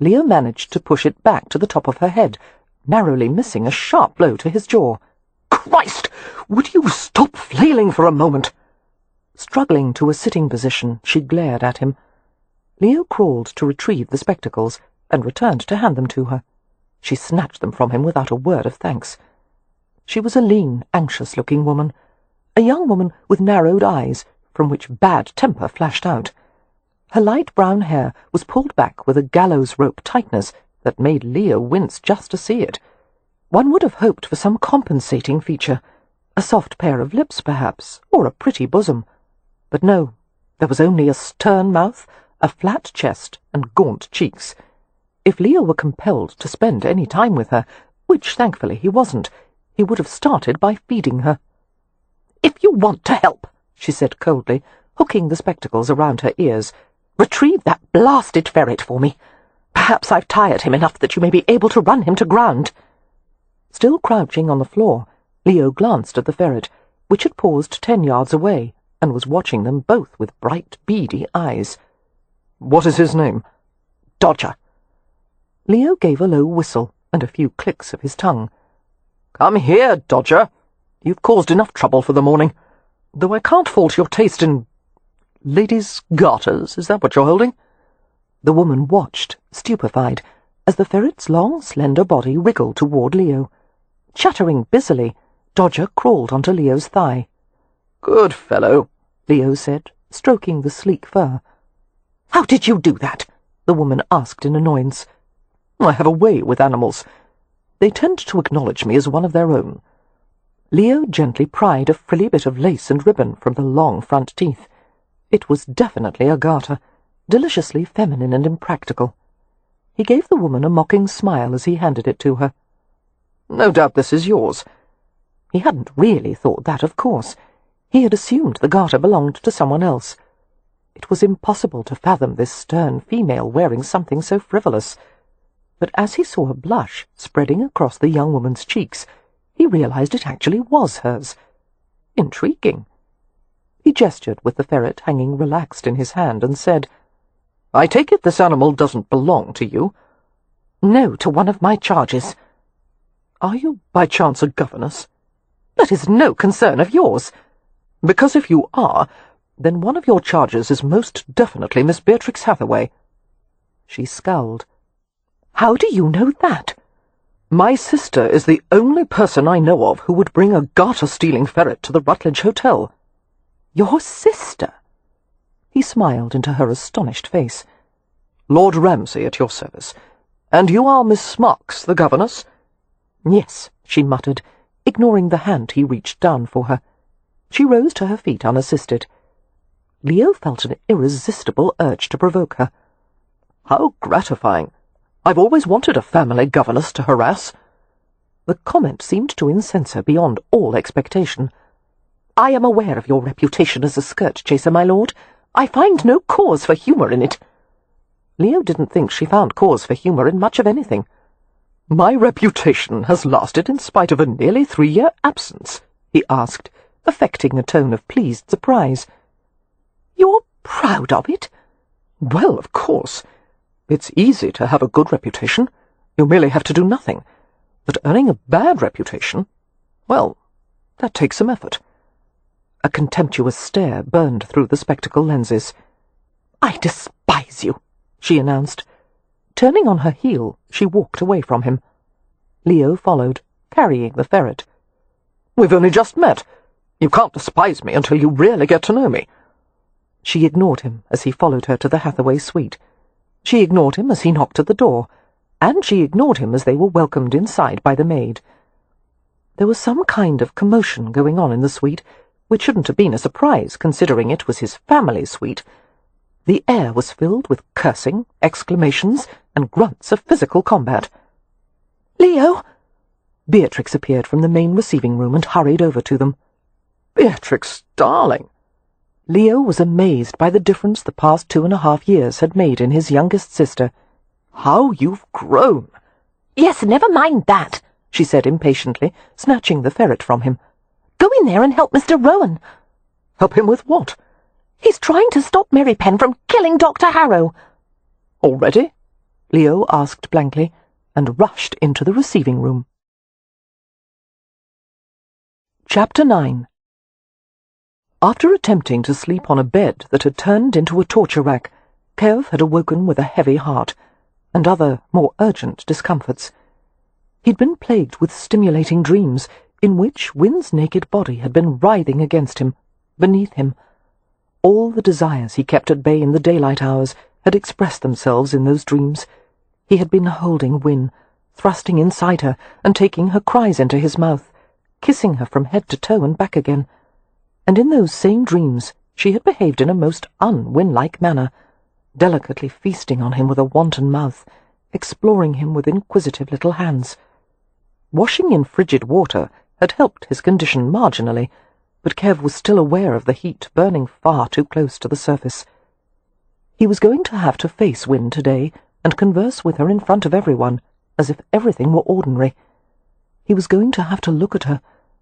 Leo managed to push it back to the top of her head, narrowly missing a sharp blow to his jaw. "Christ! Would you stop flailing for a moment?" Struggling to a sitting position, she glared at him. Leo crawled to retrieve the spectacles and returned to hand them to her. She snatched them from him without a word of thanks. She was a lean, anxious-looking woman, a young woman with narrowed eyes, from which bad temper flashed out. Her light brown hair was pulled back with a gallows-rope tightness that made Leo wince just to see it. One would have hoped for some compensating feature, a soft pair of lips, perhaps, or a pretty bosom. But no, there was only a stern mouth, a flat chest, and gaunt cheeks. If Leo were compelled to spend any time with her, which thankfully he wasn't, he would have started by feeding her. "If you want to help," she said coldly, hooking the spectacles around her ears, "retrieve that blasted ferret for me. Perhaps I've tired him enough that you may be able to run him to ground." Still crouching on the floor, Leo glanced at the ferret, which had paused 10 yards away, and was watching them both with bright, beady eyes. "What is his name?" "Dodger." Leo gave a low whistle and a few clicks of his tongue. "Come here, Dodger. You've caused enough trouble for the morning. Though I can't fault your taste in— ladies' garters, is that what you're holding?" The woman watched, stupefied, as the ferret's long, slender body wriggled toward Leo. Chattering busily, Dodger crawled onto Leo's thigh. "Good fellow," Leo said, stroking the sleek fur. "How did you do that?" the woman asked in annoyance. "I have a way with animals. They tend to acknowledge me as one of their own." Leo gently pried a frilly bit of lace and ribbon from the long front teeth. It was definitely a garter, deliciously feminine and impractical. He gave the woman a mocking smile as he handed it to her. "No doubt this is yours." He hadn't really thought that, of course. He had assumed the garter belonged to someone else. It was impossible to fathom this stern female wearing something so frivolous. But as he saw a blush spreading across the young woman's cheeks, he realized it actually was hers. Intriguing. He gestured with the ferret hanging relaxed in his hand and said, "I take it this animal doesn't belong to you?" "No, to one of my charges." "Are you by chance a governess?" "That is no concern of yours." "Because if you are, then one of your charges is most definitely Miss Beatrix Hathaway." She scowled. "How do you know that?" "My sister is the only person I know of who would bring a garter-stealing ferret to the Rutledge Hotel." "Your sister?" He smiled into her astonished face. "Lord Ramsay at your service. And you are Miss Marks, the governess?" "Yes," she muttered, ignoring the hand he reached down for her. She rose to her feet unassisted. Leo felt an irresistible urge to provoke her. "How gratifying! I've always wanted a family governess to harass." The comment seemed to incense her beyond all expectation. "I am aware of your reputation as a skirt-chaser, my lord. I find no cause for humour in it." Leo didn't think she found cause for humour in much of anything. "My reputation has lasted in spite of a nearly 3-year absence?" he asked, affecting a tone of pleased surprise. "You're proud of it?" "Well, of course. It's easy to have a good reputation. You merely have to do nothing. But earning a bad reputation, well, that takes some effort." A contemptuous stare burned through the spectacle lenses. "I despise you," she announced. Turning on her heel, she walked away from him. Leo followed, carrying the ferret. "We've only just met. You can't despise me until you really get to know me." She ignored him as he followed her to the Hathaway suite. She ignored him as he knocked at the door, and she ignored him as they were welcomed inside by the maid. There was some kind of commotion going on in the suite, which shouldn't have been a surprise, considering it was his family suite. The air was filled with cursing, exclamations, and grunts of physical combat. "Leo!" Beatrix appeared from the main receiving room and hurried over to them. "Beatrix, darling!" Leo was amazed by the difference the past 2.5 years had made in his youngest sister. "How you've grown!" "Yes, never mind that," she said impatiently, snatching the ferret from him. "Go in there and help Mr. Rowan." "Help him with what?" "He's trying to stop Merripen from killing Dr. Harrow." "Already?" Leo asked blankly, and rushed into the receiving room. Chapter 9. After attempting to sleep on a bed that had turned into a torture rack, Kev had awoken with a heavy heart, and other, more urgent discomforts. He'd been plagued with stimulating dreams, in which Wynn's naked body had been writhing against him, beneath him. All the desires he kept at bay in the daylight hours had expressed themselves in those dreams. He had been holding Wynn, thrusting inside her and taking her cries into his mouth, kissing her from head to toe and back again. And in those same dreams she had behaved in a most un-Wynn-like manner, delicately feasting on him with a wanton mouth, exploring him with inquisitive little hands. Washing in frigid water had helped his condition marginally, but Kev was still aware of the heat burning far too close to the surface. He was going to have to face Wynn today and converse with her in front of everyone, as if everything were ordinary. He was going to have to look at her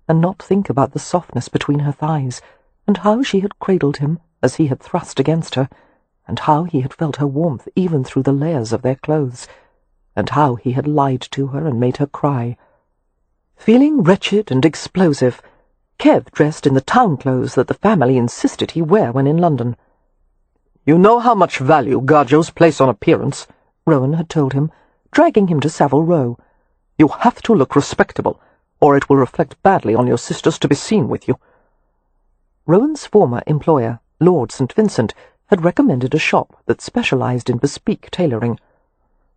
and not think about the softness between her thighs, and how she had cradled him as he had thrust against her, and how he had felt her warmth even through the layers of their clothes, and how he had lied to her and made her cry. Feeling wretched and explosive, Kev dressed in the town clothes that the family insisted he wear when in London. "You know how much value Gargios place on appearance," Rowan had told him, dragging him to Savile Row. "You have to look respectable, or it will reflect badly on your sisters to be seen with you." Rowan's former employer, Lord St. Vincent, had recommended a shop that specialized in bespeak tailoring.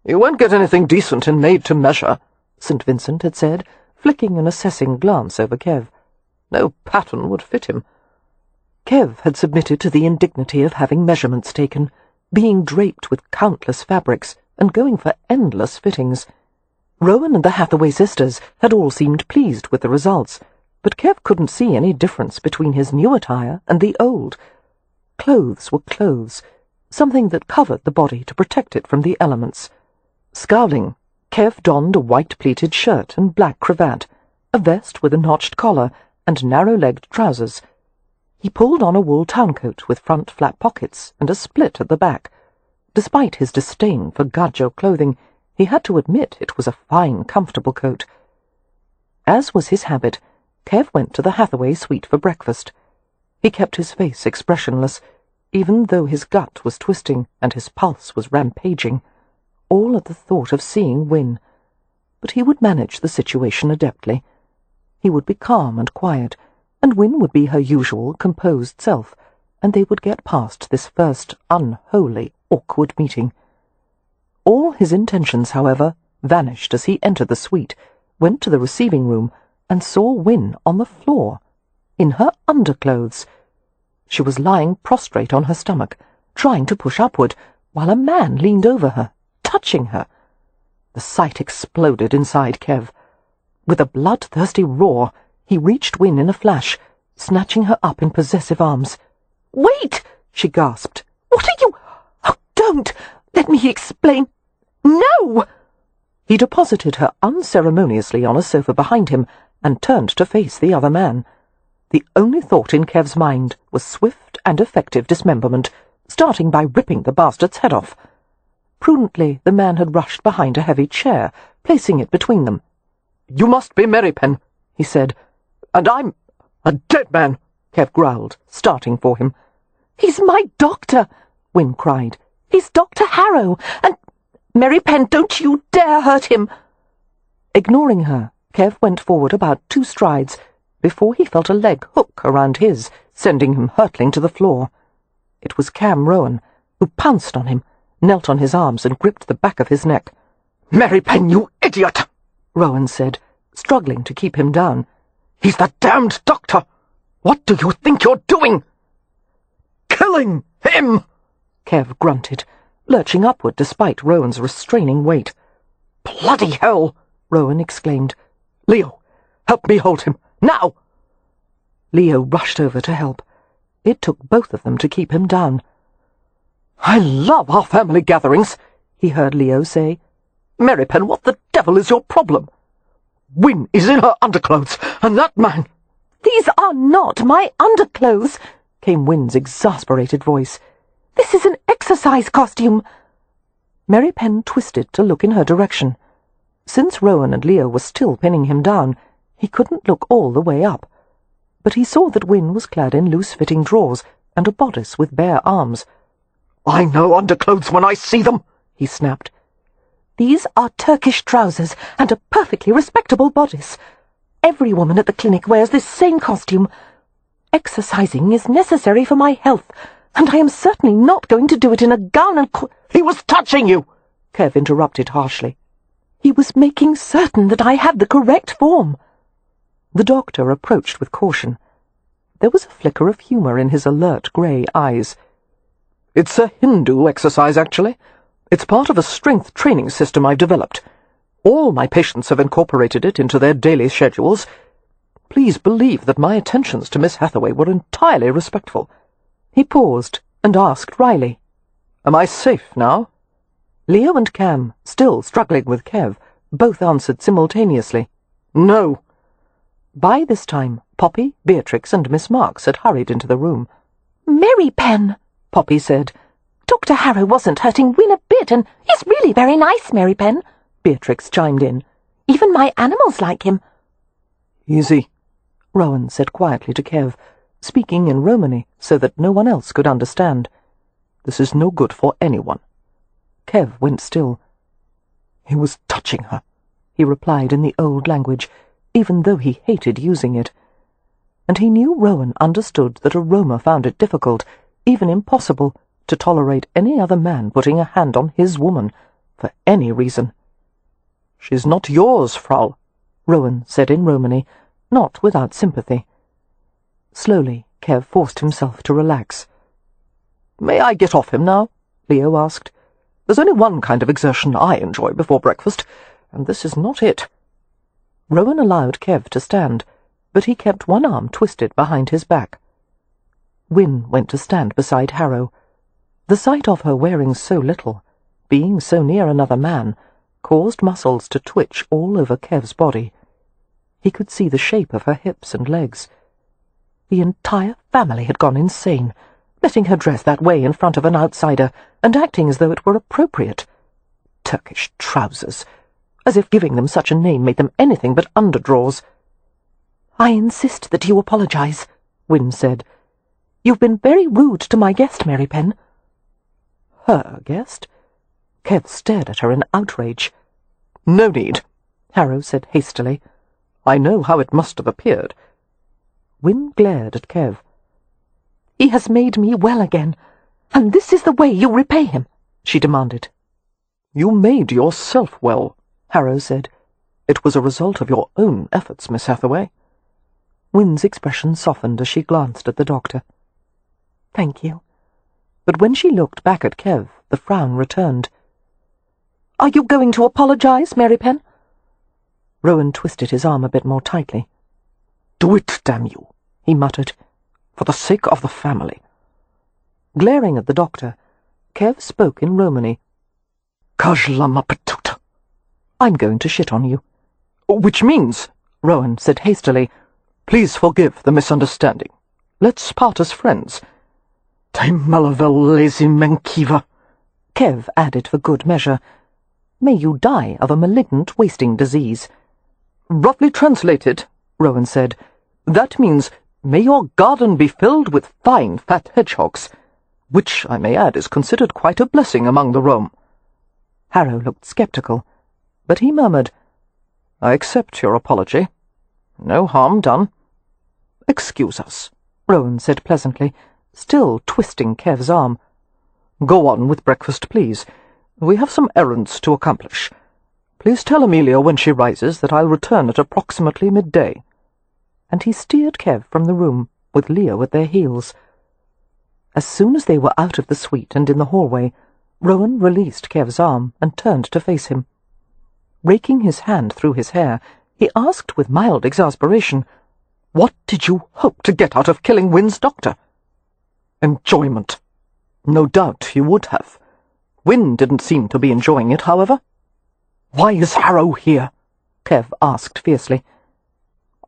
"You won't get anything decent and made to measure," St. Vincent had said, flicking an assessing glance over Kev. "No pattern would fit him." Kev had submitted to the indignity of having measurements taken, being draped with countless fabrics, and going for endless fittings. Rowan and the Hathaway sisters had all seemed pleased with the results, but Kev couldn't see any difference between his new attire and the old. Clothes were clothes, something that covered the body to protect it from the elements. Scowling, Kev donned a white pleated shirt and black cravat, a vest with a notched collar, and narrow-legged trousers. He pulled on a wool towncoat with front flat pockets and a split at the back. Despite his disdain for gajo clothing, he had to admit it was a fine, comfortable coat. As was his habit, Kev went to the Hathaway suite for breakfast. He kept his face expressionless, even though his gut was twisting and his pulse was rampaging, all at the thought of seeing Win. But he would manage the situation adeptly. He would be calm and quiet, and Win would be her usual composed self, and they would get past this first unholy, awkward meeting. All his intentions, however, vanished as he entered the suite, went to the receiving room, and saw Win on the floor, in her underclothes. She was lying prostrate on her stomach, trying to push upward, while a man leaned over her, touching her. The sight exploded inside Kev. With a bloodthirsty roar, he reached Win in a flash, snatching her up in possessive arms. "Wait!" she gasped. "What are you— Oh, don't! Let me explain— No!" He deposited her unceremoniously on a sofa behind him and turned to face the other man. The only thought in Kev's mind was swift and effective dismemberment, starting by ripping the bastard's head off. Prudently, the man had rushed behind a heavy chair, placing it between them. "You must be Merripen," he said. "And I'm a dead man," Kev growled, starting for him. "He's my doctor," Win cried. "He's Dr. Harrow, and— Merripen, don't you dare hurt him!" Ignoring her, Kev went forward about 2 strides before he felt a leg hook around his, sending him hurtling to the floor. It was Cam Rowan, who pounced on him, knelt on his arms and gripped the back of his neck. "Merripen, you idiot!" Rowan said, struggling to keep him down. "He's the damned doctor! What do you think you're doing?" "Killing him!" Kev grunted, lurching upward despite Rowan's restraining weight. "Bloody hell!" Rowan exclaimed. "Leo, help me hold him, now!" Leo rushed over to help. It took both of them to keep him down. "I love our family gatherings," he heard Leo say. "Merripen, what the devil is your problem? Win is in her underclothes, and that man—" "These are not my underclothes," came Win's exasperated voice. "This is an exercise costume." Merripen twisted to look in her direction. Since Rowan and Leo were still pinning him down, he couldn't look all the way up. But he saw that Win was clad in loose-fitting drawers and a bodice with bare arms. "I know underclothes when I see them," he snapped. "These are Turkish trousers and a perfectly respectable bodice. Every woman at the clinic wears this same costume. Exercising is necessary for my health, and I am certainly not going to do it in a gown and "He was touching you!" Kev interrupted harshly. "He was making certain that I had the correct form." The doctor approached with caution. There was a flicker of humour in his alert grey eyes. "It's a Hindu exercise, actually. It's part of a strength training system I've developed. All my patients have incorporated it into their daily schedules. Please believe that my attentions to Miss Hathaway were entirely respectful." He paused and asked wryly, "Am I safe now?" Leo and Cam, still struggling with Kev, both answered simultaneously, "No." By this time, Poppy, Beatrix, and Miss Marks had hurried into the room. "Merripen," Poppy said. "Dr. Harrow wasn't hurting Win a bit, and he's really very nice, Merripen," Beatrix chimed in. "Even my animals like him." "Easy," Rowan said quietly to Kev, speaking in Romany so that no one else could understand. "This is no good for anyone." Kev went still. "He was touching her," he replied in the old language, even though he hated using it. And he knew Rowan understood that Aroma found it difficult, even impossible, to tolerate any other man putting a hand on his woman, for any reason. "She's not yours, Frau," Rowan said in Romany, not without sympathy. Slowly, Kev forced himself to relax. "May I get off him now?" Leo asked. "There's only one kind of exertion I enjoy before breakfast, and this is not it." Rowan allowed Kev to stand, but he kept one arm twisted behind his back. Win went to stand beside Harrow. The sight of her wearing so little, being so near another man, caused muscles to twitch all over Kev's body. He could see the shape of her hips and legs. The entire family had gone insane, letting her dress that way in front of an outsider and acting as though it were appropriate. Turkish trousers, as if giving them such a name made them anything but underdraws. "I insist that you apologize," Win said. "You've been very rude to my guest, Merripen." Her guest? Kev stared at her in outrage. "No need," Harrow said hastily. "I know how it must have appeared." Win glared at Kev. "He has made me well again, and this is the way you repay him," she demanded. "You made yourself well," Harrow said. "It was a result of your own efforts, Miss Hathaway." Win's expression softened as she glanced at the doctor. "Thank you." But when she looked back at Kev, the frown returned. "Are you going to apologize, Merripen?" Rowan twisted his arm a bit more tightly. "Do it, damn you," he muttered, "for the sake of the family." Glaring at the doctor, Kev spoke in Romany. "Kajlama patut. I'm going to shit on you." "Which means," Rowan said hastily, "please forgive the misunderstanding. Let's part as friends." "Te malavel lazy menkiva," Kev added for good measure. "May you die of a malignant wasting disease." "Roughly translated," Rowan said, "that means, may your garden be filled with fine fat hedgehogs, which, I may add, is considered quite a blessing among the Rome." Harrow looked sceptical, but he murmured, "I accept your apology. No harm done." "Excuse us," Rowan said pleasantly, still twisting Kev's arm. "Go on with breakfast, please. We have some errands to accomplish. Please tell Amelia when she rises that I'll return at approximately midday." And he steered Kev from the room, with Leo at their heels. As soon as they were out of the suite and in the hallway, Rowan released Kev's arm and turned to face him. Raking his hand through his hair, he asked with mild exasperation, "What did you hope to get out of killing Win's doctor?" "Enjoyment. No doubt you would have. Win didn't seem to be enjoying it, however." "Why is Harrow here?" Kev asked fiercely.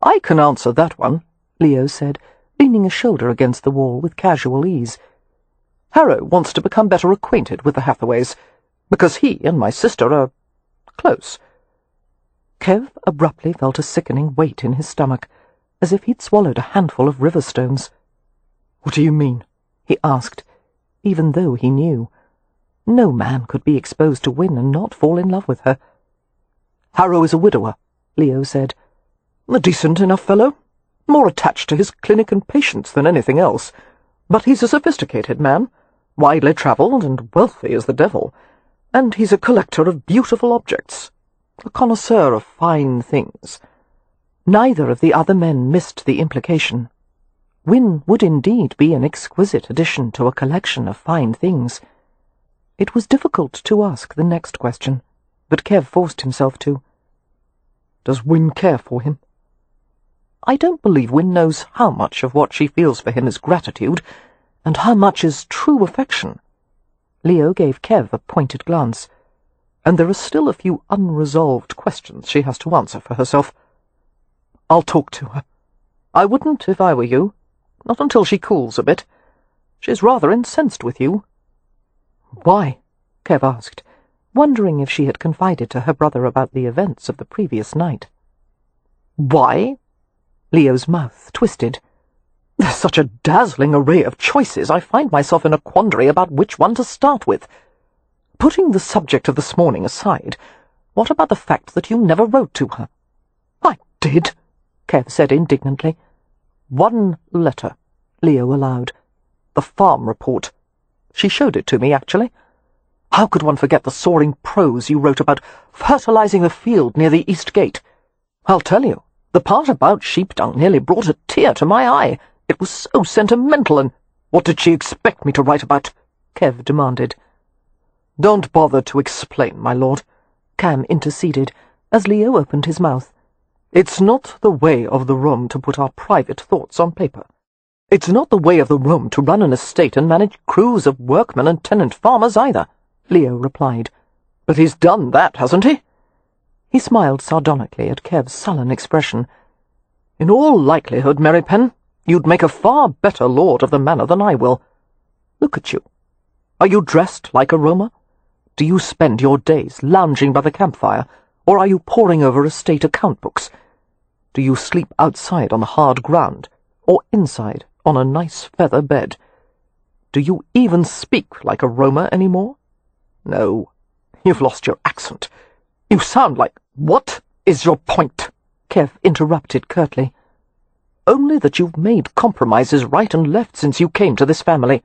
"I can answer that one," Leo said, leaning a shoulder against the wall with casual ease. "Harrow wants to become better acquainted with the Hathaways, because he and my sister are close." Kev abruptly felt a sickening weight in his stomach, as if he'd swallowed a handful of river stones. "What do you mean?" he asked, even though he knew. No man could be exposed to Win and not fall in love with her. "Harrow is a widower," Leo said. "A decent enough fellow, more attached to his clinic and patients than anything else. But he's a sophisticated man, widely travelled and wealthy as the devil, and he's a collector of beautiful objects, a connoisseur of fine things." Neither of the other men missed the implication. Win would indeed be an exquisite addition to a collection of fine things. It was difficult to ask the next question, but Kev forced himself to. "Does Win care for him?" "I don't believe Win knows how much of what she feels for him is gratitude, and how much is true affection." Leo gave Kev a pointed glance. "And there are still a few unresolved questions she has to answer for herself. I'll talk to her. I wouldn't if I were you, not until she cools a bit. She's rather incensed with you." "Why?" Kev asked, wondering if she had confided to her brother about the events of the previous night. "Why?" Leo's mouth twisted. "There's such a dazzling array of choices, I find myself in a quandary about which one to start with. Putting the subject of this morning aside, what about the fact that you never wrote to her?" "I did," Kev said indignantly. "One letter," Leo allowed. "The farm report. She showed it to me, actually. How could one forget the soaring prose you wrote about fertilizing the field near the east gate? I'll tell you, the part about sheep dung nearly brought a tear to my eye, It was so sentimental, and what did she expect me to write about? Kev demanded. Don't bother to explain, my lord, Cam interceded, as Leo opened his mouth. It's not the way of the Rome to put our private thoughts on paper. It's not the way of the Rome to run an estate and manage crews of workmen and tenant farmers either, Leo replied. But he's done that, hasn't he? He smiled sardonically at Kev's sullen expression. In all likelihood, Merripen, you'd make a far better lord of the manor than I will. Look at you. Are you dressed like a Roma? Do you spend your days lounging by the campfire, or are you poring over estate account books? Do you sleep outside on the hard ground, or inside on a nice feather bed? Do you even speak like a Roma any more? No, you've lost your accent. You sound like— What is your point? Kev interrupted curtly. Only that you've made compromises right and left since you came to this family.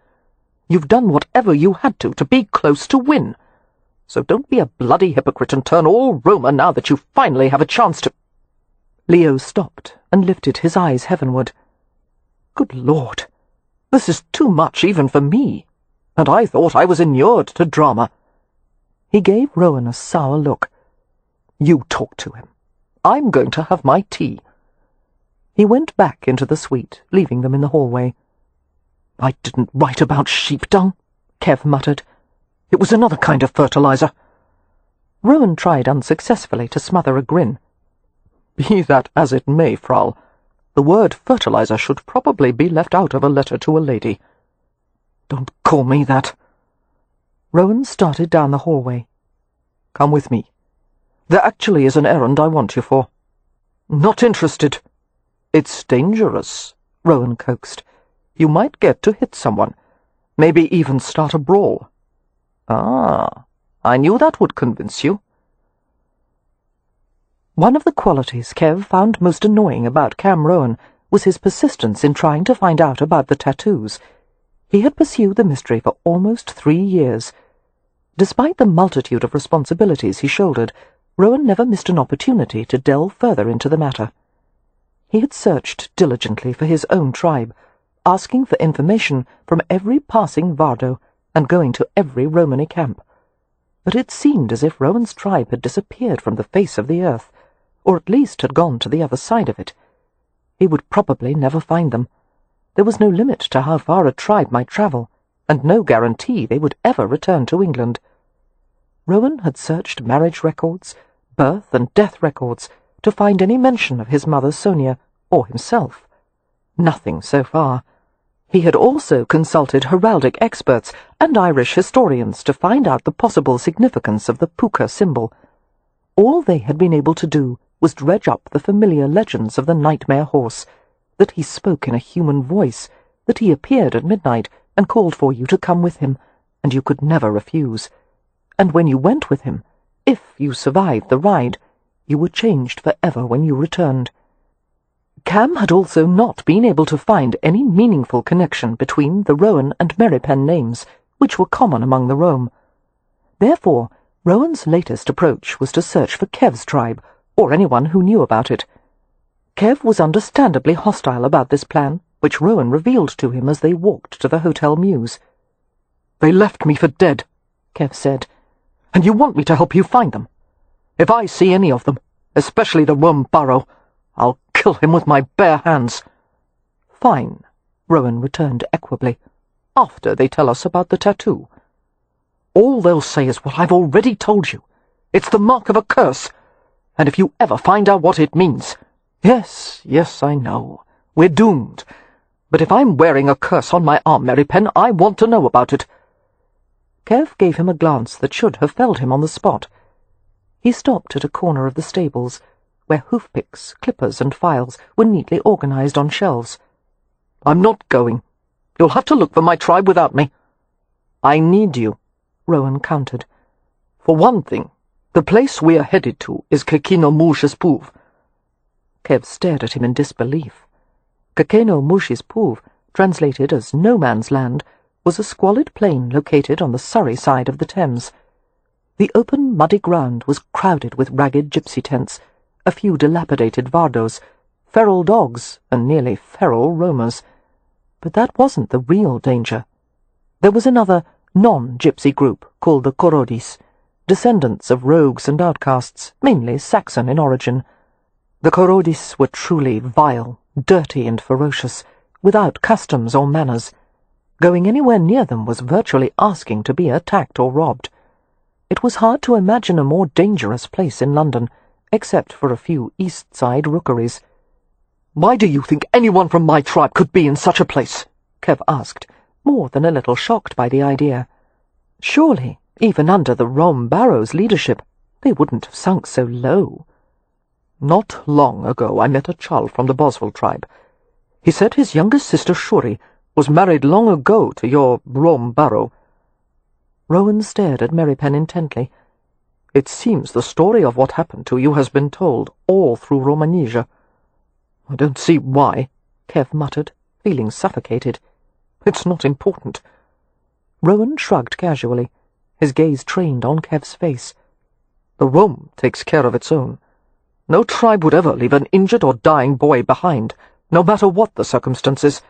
You've done whatever you had to be close to Win. So don't be a bloody hypocrite and turn all Roma now that you finally have a chance to— Leo stopped and lifted his eyes heavenward. Good Lord, this is too much even for me, and I thought I was inured to drama. He gave Rowan a sour look. You talk to him. I'm going to have my tea. He went back into the suite, leaving them in the hallway. I didn't write about sheep dung, Kev muttered. It was another kind of fertilizer. Rowan tried unsuccessfully to smother a grin. Be that as it may, Frau, the word fertilizer should probably be left out of a letter to a lady. Don't call me that. Rowan started down the hallway. Come with me. There actually is an errand I want you for. Not interested. It's dangerous, Rowan coaxed. You might get to hit someone, maybe even start a brawl. Ah, I knew that would convince you. One of the qualities Kev found most annoying about Cam Rowan was his persistence in trying to find out about the tattoos. He had pursued the mystery for almost 3 years. Despite the multitude of responsibilities he shouldered, Rowan never missed an opportunity to delve further into the matter. He had searched diligently for his own tribe, asking for information from every passing Vardo and going to every Romany camp. But it seemed as if Rowan's tribe had disappeared from the face of the earth, or at least had gone to the other side of it. He would probably never find them. There was no limit to how far a tribe might travel, and no guarantee they would ever return to England. Rowan had searched marriage records, birth and death records, to find any mention of his mother Sonia, or himself. Nothing so far. He had also consulted heraldic experts and Irish historians to find out the possible significance of the puka symbol. All they had been able to do was dredge up the familiar legends of the nightmare horse, that he spoke in a human voice, that he appeared at midnight and called for you to come with him, and you could never refuse. And when you went with him, if you survived the ride, you were changed forever when you returned. Cam had also not been able to find any meaningful connection between the Rowan and Merripen names, which were common among the Rome. Therefore, Rowan's latest approach was to search for Kev's tribe, or anyone who knew about it. Kev was understandably hostile about this plan, which Rowan revealed to him as they walked to the Hotel Mews. "They left me for dead," Kev said, "and you want me to help you find them. If I see any of them, especially the Rome Barrow, I'll kill him with my bare hands." "Fine," Rowan returned equably, "after they tell us about the tattoo." "All they'll say is what I've already told you. It's the mark of a curse, and if you ever find out what it means— Yes, I know. We're doomed. But if I'm wearing a curse on my arm, Merripen, I want to know about it." Kev gave him a glance that should have felled him on the spot. He stopped at a corner of the stables, where hoof-picks, clippers, and files were neatly organized on shelves. "I'm not going. You'll have to look for my tribe without me." "I need you," Rowan countered. "For one thing, the place we are headed to is Kekino Mush's Puv." Kev stared at him in disbelief. Kekeno Mush's Puv, translated as No Man's Land, was a squalid plain located on the Surrey side of the Thames. The open, muddy ground was crowded with ragged gypsy tents, a few dilapidated vardos, feral dogs, and nearly feral roamers. But that wasn't the real danger. There was another non-gypsy group called the Korodis, descendants of rogues and outcasts, mainly Saxon in origin. The Korodis were truly vile, dirty and ferocious, without customs or manners. Going anywhere near them was virtually asking to be attacked or robbed. It was hard to imagine a more dangerous place in London, except for a few East Side rookeries. "Why do you think anyone from my tribe could be in such a place?" Kev asked, more than a little shocked by the idea. Surely, even under the Rom Barrow's leadership, they wouldn't have sunk so low. "Not long ago I met a chal from the Boswell tribe. He said his youngest sister Shuri was married long ago to your Rom Barrow." Rowan stared at Merripen intently. "It seems the story of what happened to you has been told all through Romany. I don't see why," Kev muttered, feeling suffocated. "It's not important." Rowan shrugged casually, his gaze trained on Kev's face. "The Rom takes care of its own. No tribe would ever leave an injured or dying boy behind, no matter what the circumstances.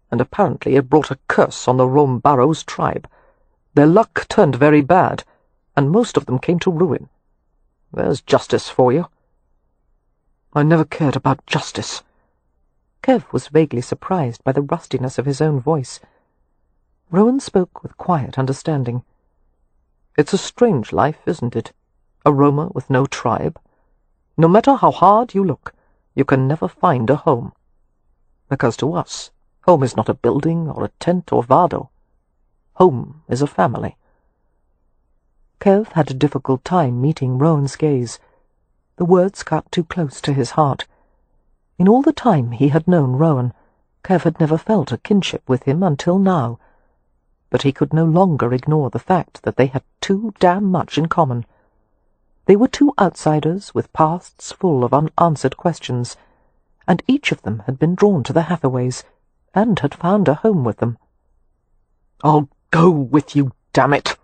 And apparently it brought a curse on the Rom Barrow's tribe. Their luck turned very bad, and most of them came to ruin. There's justice for you." "I never cared about justice." Kev was vaguely surprised by the rustiness of his own voice. Rowan spoke with quiet understanding. "It's a strange life, isn't it? A roamer with no tribe. No matter how hard you look, you can never find a home. Because to us, home is not a building or a tent or vado. Home is a family." Kev had a difficult time meeting Rowan's gaze. The words cut too close to his heart. In all the time he had known Rowan, Kev had never felt a kinship with him until now. But he could no longer ignore the fact that they had too damn much in common. They were two outsiders with pasts full of unanswered questions, and each of them had been drawn to the Hathaways, and had found a home with them. "I'll go with you, damn it,"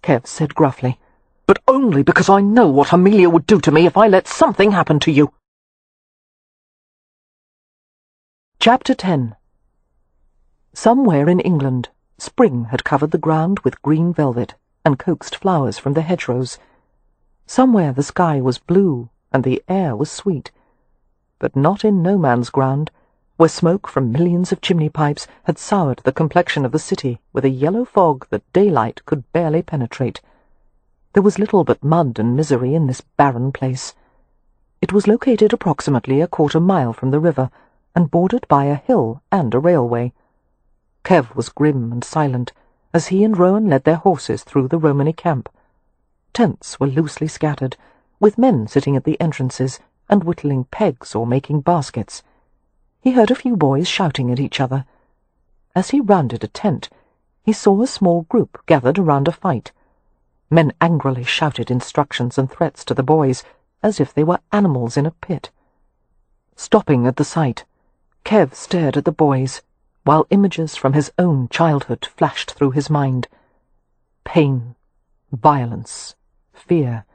Kev said gruffly. "But only because I know what Amelia would do to me if I let something happen to you." Chapter 10. Somewhere in England, spring had covered the ground with green velvet and coaxed flowers from the hedgerows. Somewhere the sky was blue and the air was sweet. But not in No Man's Ground, where smoke from millions of chimney pipes had soured the complexion of the city with a yellow fog that daylight could barely penetrate. There was little but mud and misery in this barren place. It was located approximately a quarter-mile from the river, and bordered by a hill and a railway. Kev was grim and silent as he and Rowan led their horses through the Romany camp. Tents were loosely scattered, with men sitting at the entrances and whittling pegs or making baskets. He heard a few boys shouting at each other. As he rounded a tent, he saw a small group gathered around a fight. Men angrily shouted instructions and threats to the boys, as if they were animals in a pit. Stopping at the sight, Kev stared at the boys, while images from his own childhood flashed through his mind. Pain, violence, fear,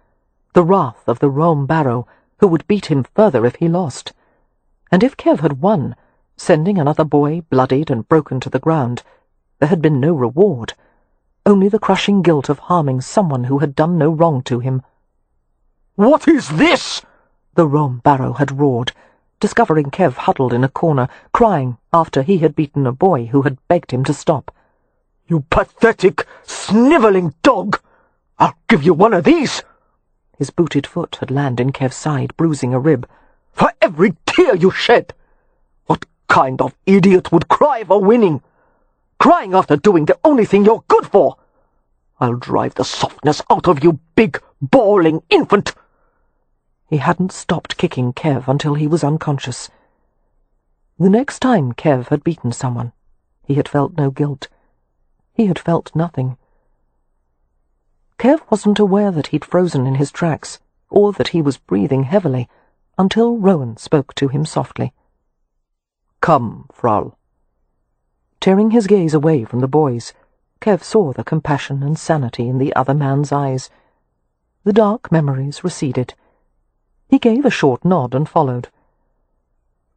the wrath of the Rom Barrow, who would beat him further if he lost. And if Kev had won, sending another boy bloodied and broken to the ground, there had been no reward, only the crushing guilt of harming someone who had done no wrong to him. "What is this?" the Rom Barrow had roared, discovering Kev huddled in a corner, crying after he had beaten a boy who had begged him to stop. "You pathetic, snivelling dog! I'll give you one of these!" His booted foot had landed in Kev's side, bruising a rib. "For every tear you shed! What kind of idiot would cry for winning? Crying after doing the only thing you're good for! I'll drive the softness out of you, big, bawling infant!" He hadn't stopped kicking Kev until he was unconscious. The next time Kev had beaten someone, he had felt no guilt. He had felt nothing. Kev wasn't aware that he'd frozen in his tracks, or that he was breathing heavily, until Rowan spoke to him softly. "Come, Frau." Tearing his gaze away from the boys, Kev saw the compassion and sanity in the other man's eyes. The dark memories receded. He gave a short nod and followed.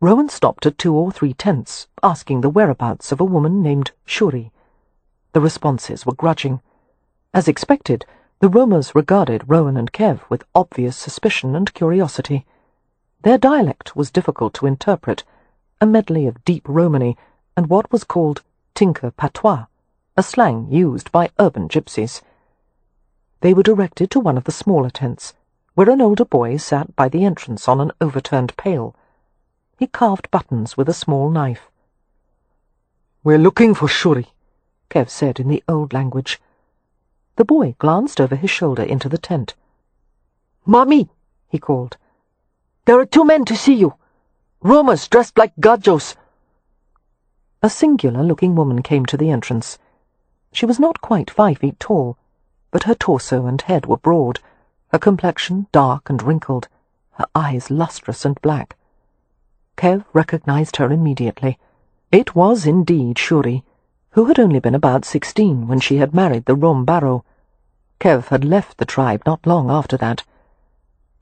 Rowan stopped at 2 or 3 tents, asking the whereabouts of a woman named Shuri. The responses were grudging. As expected, the roamers regarded Rowan and Kev with obvious suspicion and curiosity. Their dialect was difficult to interpret, a medley of deep Romany and what was called tinker patois, a slang used by urban gypsies. They were directed to one of the smaller tents, where an older boy sat by the entrance on an overturned pail. He carved buttons with a small knife. "We're looking for Shuri," Kev said in the old language. The boy glanced over his shoulder into the tent. "Mommy," he called. "There are 2 men to see you. Roamers dressed like gajos." A singular-looking woman came to the entrance. She was not quite 5 feet tall, but her torso and head were broad, her complexion dark and wrinkled, her eyes lustrous and black. Kev recognized her immediately. It was indeed Shuri, who had only been about 16 when she had married the Rom Barrow. Kev had left the tribe not long after that.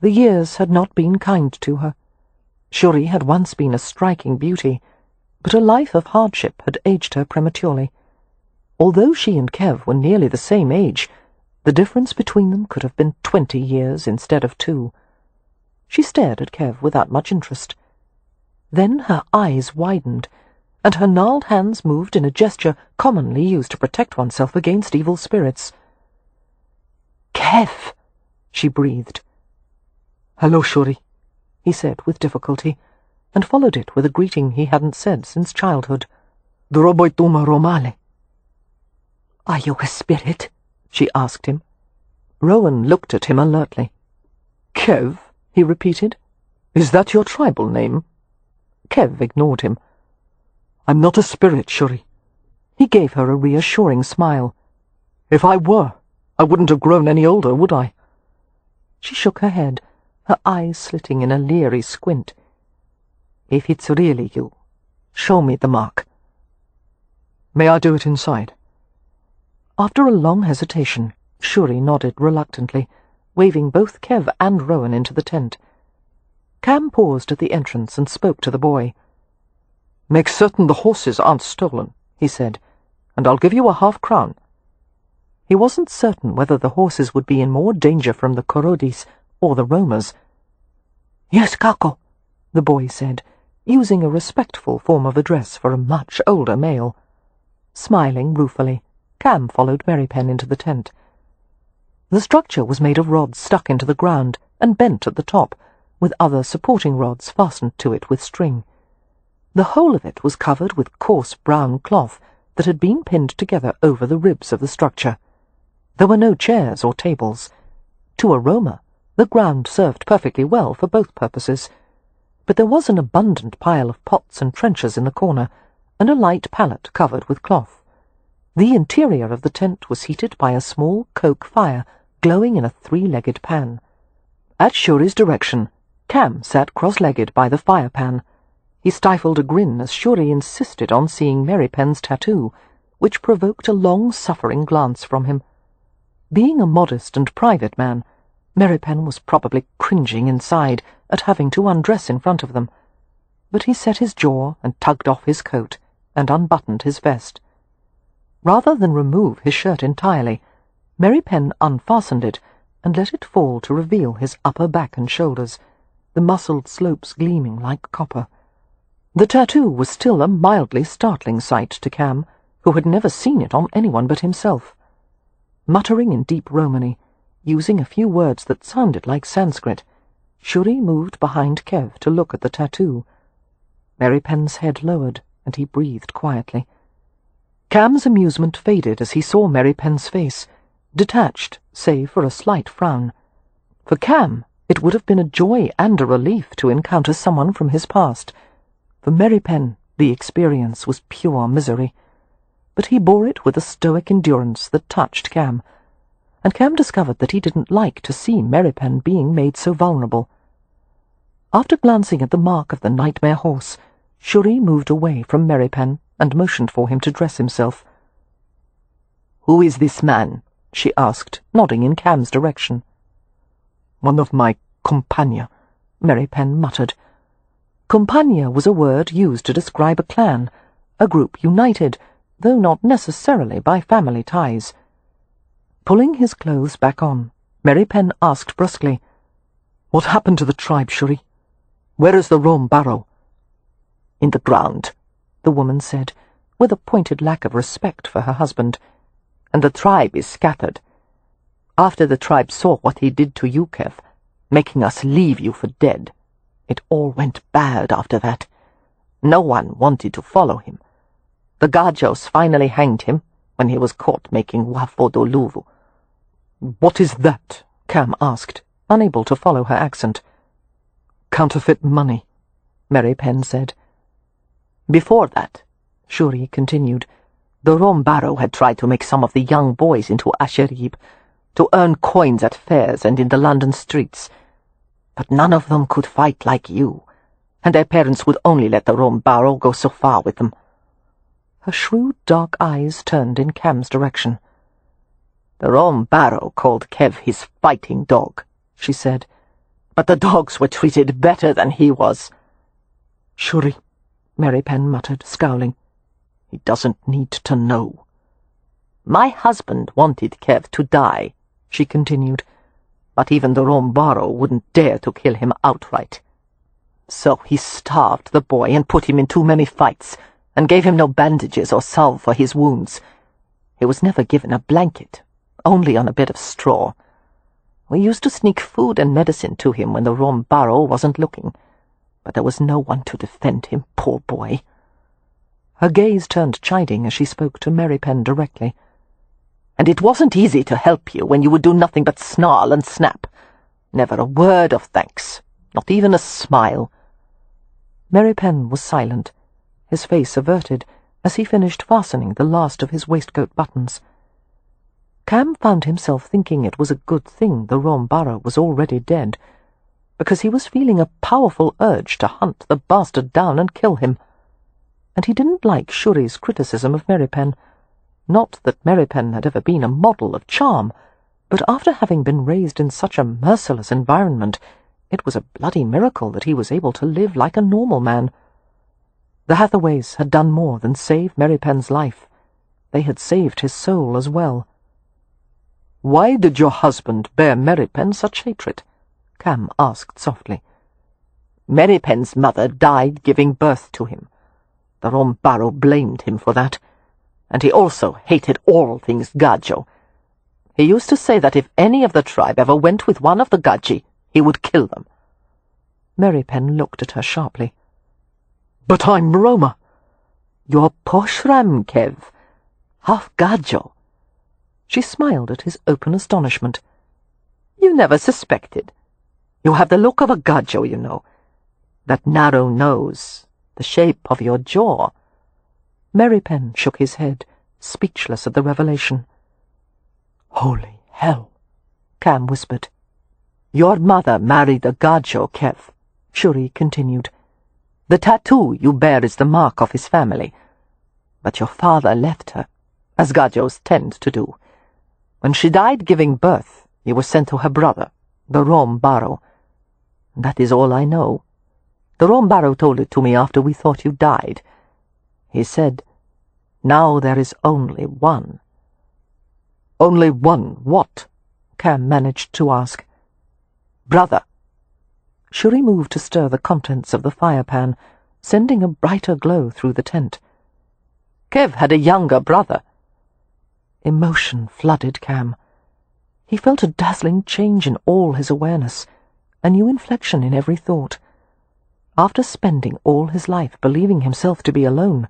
The years had not been kind to her. Shuri had once been a striking beauty, but a life of hardship had aged her prematurely. Although she and Kev were nearly the same age, the difference between them could have been 20 years instead of 2. She stared at Kev without much interest. Then her eyes widened, and her gnarled hands moved in a gesture commonly used to protect oneself against evil spirits. "Kev," she breathed. "Hello, Shuri," he said with difficulty, and followed it with a greeting he hadn't said since childhood. "Droboituma romale." "Are you a spirit?" she asked him. Rowan looked at him alertly. "Kev," he repeated. "Is that your tribal name?" Kev ignored him. "I'm not a spirit, Shuri." He gave her a reassuring smile. "If I were, I wouldn't have grown any older, would I?" She shook her head, her eyes slitting in a leery squint. "If it's really you, show me the mark." "May I do it inside?" After a long hesitation, Shuri nodded reluctantly, waving both Kev and Rowan into the tent. Cam paused at the entrance and spoke to the boy. "Make certain the horses aren't stolen," he said, "and I'll give you a half-crown." He wasn't certain whether the horses would be in more danger from the Korodis or the roamers. "Yes, Kako," the boy said, using a respectful form of address for a much older male. Smiling ruefully, Cam followed Merripen into the tent. The structure was made of rods stuck into the ground and bent at the top, with other supporting rods fastened to it with string. The whole of it was covered with coarse brown cloth that had been pinned together over the ribs of the structure. There were no chairs or tables. To a roamer, the ground served perfectly well for both purposes, but there was an abundant pile of pots and trenchers in the corner, and a light pallet covered with cloth. The interior of the tent was heated by a small coke fire glowing in a 3-legged pan. At Shuri's direction, Cam sat cross-legged by the fire pan. He stifled a grin as Shuri insisted on seeing Merripen's tattoo, which provoked a long-suffering glance from him. Being a modest and private man, Merripen was probably cringing inside at having to undress in front of them, but he set his jaw and tugged off his coat and unbuttoned his vest. Rather than remove his shirt entirely, Merripen unfastened it and let it fall to reveal his upper back and shoulders, the muscled slopes gleaming like copper. The tattoo was still a mildly startling sight to Cam, who had never seen it on anyone but himself. Muttering in deep Romany, using a few words that sounded like Sanskrit, Shuri moved behind Kev to look at the tattoo. Merripen's head lowered, and he breathed quietly. Cam's amusement faded as he saw Merripen's face, detached, save for a slight frown. For Cam, it would have been a joy and a relief to encounter someone from his past. For Merripen, the experience was pure misery. But he bore it with a stoic endurance that touched Cam, and Cam discovered that he didn't like to see Merripen being made so vulnerable. After glancing at the mark of the nightmare horse, Shuri moved away from Merripen and motioned for him to dress himself. "Who is this man?" she asked, nodding in Cam's direction. "One of my compania," Merripen muttered. Compagnia was a word used to describe a clan, a group united, though not necessarily by family ties. Pulling his clothes back on, Merripen asked brusquely, "What happened to the tribe, Shuri? Where is the Rome barrow?" "In the ground," the woman said, with a pointed lack of respect for her husband. "And the tribe is scattered. After the tribe saw what he did to you, Kev, making us leave you for dead, it all went bad after that. No one wanted to follow him. The Gajos finally hanged him when he was caught making wafodoluvu." "What is that?" Cam asked, unable to follow her accent. "Counterfeit money," Merripen said. "Before that," Shuri continued, "the Rome barrow had tried to make some of the young boys into asherib, to earn coins at fairs and in the London streets. But none of them could fight like you, and their parents would only let the Rome barrow go so far with them." Her shrewd dark eyes turned in Cam's direction. "The Rome barrow called Kev his fighting dog," she said, "but the dogs were treated better than he was." "Shuri," Merripen muttered, scowling. "He doesn't need to know." "My husband wanted Kev to die," she continued, "but even the Rome barrow wouldn't dare to kill him outright. So he starved the boy and put him in too many fights, and gave him no bandages or salve for his wounds. He was never given a blanket, only on a bed of straw. We used to sneak food and medicine to him when the Rome barrow wasn't looking, but there was no one to defend him, poor boy." Her gaze turned chiding as she spoke to Merripen directly. "And it wasn't easy to help you when you would do nothing but snarl and snap. Never a word of thanks, not even a smile." Merripen was silent, his face averted, as he finished fastening the last of his waistcoat buttons. Cam found himself thinking it was a good thing the Rome barrow was already dead, because he was feeling a powerful urge to hunt the bastard down and kill him. And he didn't like Shuri's criticism of Merripen. Not that Merripen had ever been a model of charm, but after having been raised in such a merciless environment, it was a bloody miracle that he was able to live like a normal man. The Hathaways had done more than save Merripen's life. They had saved his soul as well. "Why did your husband bear Merripen such hatred?" Cam asked softly. "Merripen's mother died giving birth to him. The Rome barrow blamed him for that, and he also hated all things Gajo. He used to say that if any of the tribe ever went with one of the Gaji, he would kill them." Merripen looked at her sharply. "But I'm Roma." "You're Poshram, Kev. Half Gajo." She smiled at his open astonishment. "You never suspected. You have the look of a Gajo, you know. That narrow nose, the shape of your jaw." Merripen shook his head, speechless at the revelation. "Holy hell," Cam whispered. "Your mother married a Gajo, Kev," Shuri continued. "The tattoo you bear is the mark of his family. But your father left her, as Gajos tend to do. When she died giving birth, you were sent to her brother, the Rome barrow. That is all I know. The Rome barrow told it to me after we thought you died. He said, 'Now there is only one.'" "Only one what?" Cam managed to ask. "Brother." Shuri moved to stir the contents of the fire-pan, sending a brighter glow through the tent. "Kev had a younger brother." Emotion flooded Cam. He felt a dazzling change in all his awareness, a new inflection in every thought. After spending all his life believing himself to be alone,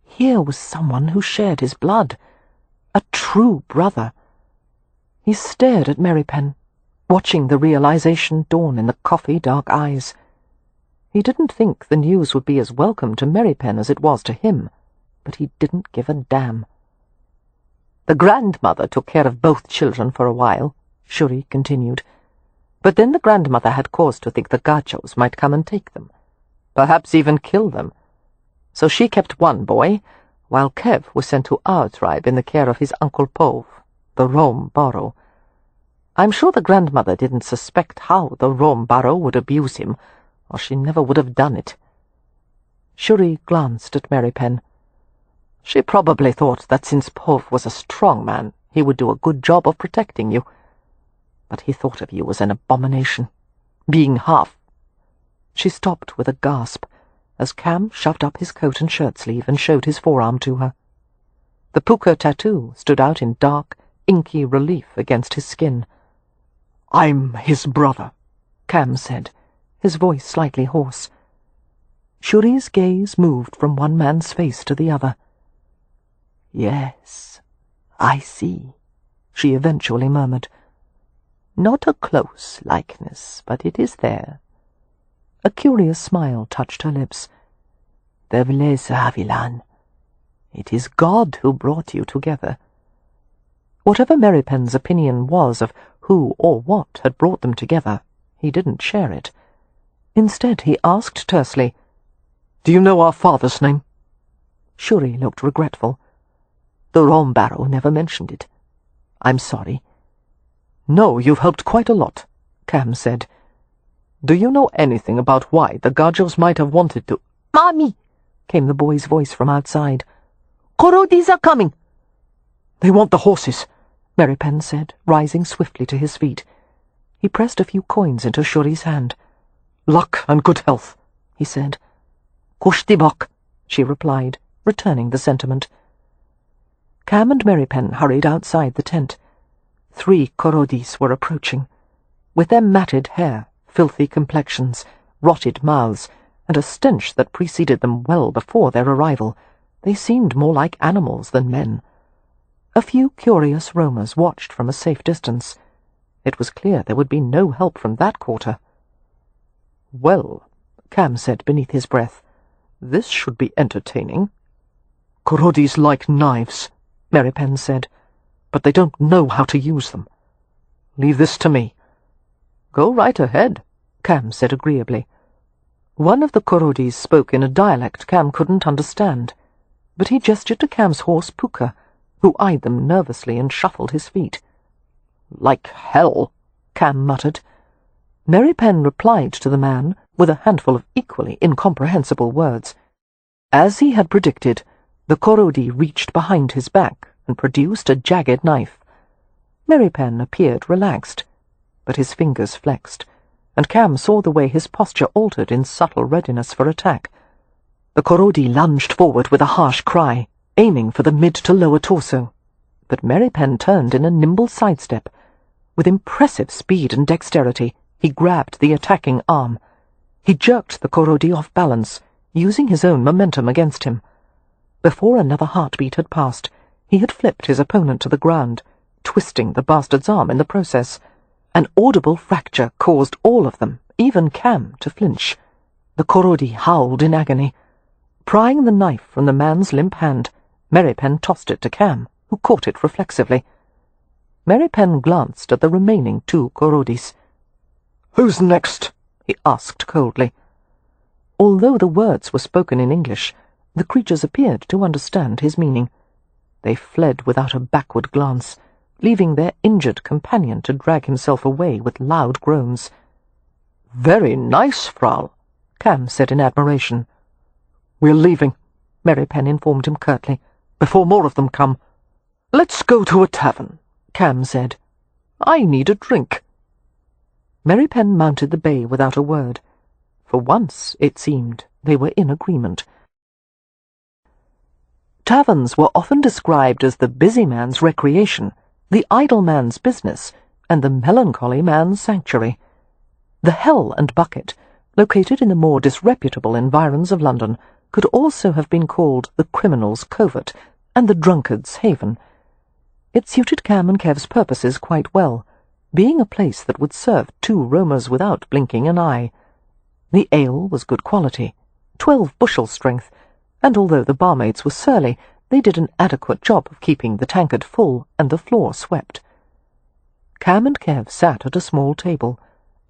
here was someone who shared his blood, a true brother. He stared at Merripen, watching the realization dawn in the coffee-dark eyes. He didn't think the news would be as welcome to Merripen as it was to him, but he didn't give a damn. "The grandmother took care of both children for a while," Shuri continued. "But then the grandmother had cause to think the Gajos might come and take them, perhaps even kill them. So she kept one boy, while Kev was sent to our tribe in the care of his Uncle Pove, the Rome barrow. I'm sure the grandmother didn't suspect how the Rome barrow would abuse him, or she never would have done it. Shuri glanced at Merripen. She probably thought that since Pov was a strong man, he would do a good job of protecting you. But he thought of you as an abomination, being half. She stopped with a gasp as Cam shoved up his coat and shirt sleeve and showed his forearm to her. The puka tattoo stood out in dark, inky relief against his skin. "I'm his brother," Cam said, his voice slightly hoarse. Shuri's gaze moved from one man's face to the other. "Yes, I see," she eventually murmured. "Not a close likeness, but it is there." A curious smile touched her lips. "Devles Havilan. It is God who brought you together." Whatever Merripen's opinion was of who or what had brought them together, he didn't share it. Instead, he asked tersely, "Do you know our father's name?" Shuri looked regretful. "The Rombarrow never mentioned it. I'm sorry." "No, you've helped quite a lot," Cam said. "Do you know anything about why the Gajos might have wanted to—" "Mommy!" came the boy's voice from outside. "Korodis are coming!" "They want the horses," Merripen said, rising swiftly to his feet. He pressed a few coins into Shuri's hand. "Luck and good health," he said. "Kushtibok," she replied, returning the sentiment. Cam and Merripen hurried outside the tent. 3 Korodis were approaching. With their matted hair, filthy complexions, rotted mouths, and a stench that preceded them well before their arrival, they seemed more like animals than men. A few curious roamers watched from a safe distance. It was clear there would be no help from that quarter. "Well," Cam said beneath his breath, "this should be entertaining." "Korodis like knives," Merripen said, "but they don't know how to use them. Leave this to me." "Go right ahead," Cam said agreeably. One of the Korodis spoke in a dialect Cam couldn't understand, but he gestured to Cam's horse Puka, who eyed them nervously and shuffled his feet. "Like hell," Cam muttered. Merripen replied to the man with a handful of equally incomprehensible words. As he had predicted, the Korodi reached behind his back and produced a jagged knife. Merripen appeared relaxed, but his fingers flexed, and Cam saw the way his posture altered in subtle readiness for attack. The Korodi lunged forward with a harsh cry, aiming for the mid to lower torso, but Merripen turned in a nimble sidestep. With impressive speed and dexterity, he grabbed the attacking arm. He jerked the Korodi off balance, using his own momentum against him. Before another heartbeat had passed, he had flipped his opponent to the ground, twisting the bastard's arm in the process. An audible fracture caused all of them, even Cam, to flinch. The Korodi howled in agony. Prying the knife from the man's limp hand, Merripen tossed it to Cam, who caught it reflexively. Merripen glanced at the remaining 2 Korodis. "Who's next?" he asked coldly. Although the words were spoken in English, the creatures appeared to understand his meaning. They fled without a backward glance, leaving their injured companion to drag himself away with loud groans. "Very nice, Frau," Cam said in admiration. "We're leaving," Merripen informed him curtly, "before more of them come." "Let's go to a tavern," Cam said. "I need a drink." Merripen mounted the bay without a word. For once, it seemed, they were in agreement. Taverns were often described as the busy man's recreation, the idle man's business, and the melancholy man's sanctuary. The Hell and Bucket, located in the more disreputable environs of London, could also have been called the criminal's covert and the drunkard's haven. It suited Cam and Kev's purposes quite well, being a place that would serve 2 roamers without blinking an eye. The ale was good quality, 12 bushel strength, and although the barmaids were surly, they did an adequate job of keeping the tankard full and the floor swept. Cam and Kev sat at a small table,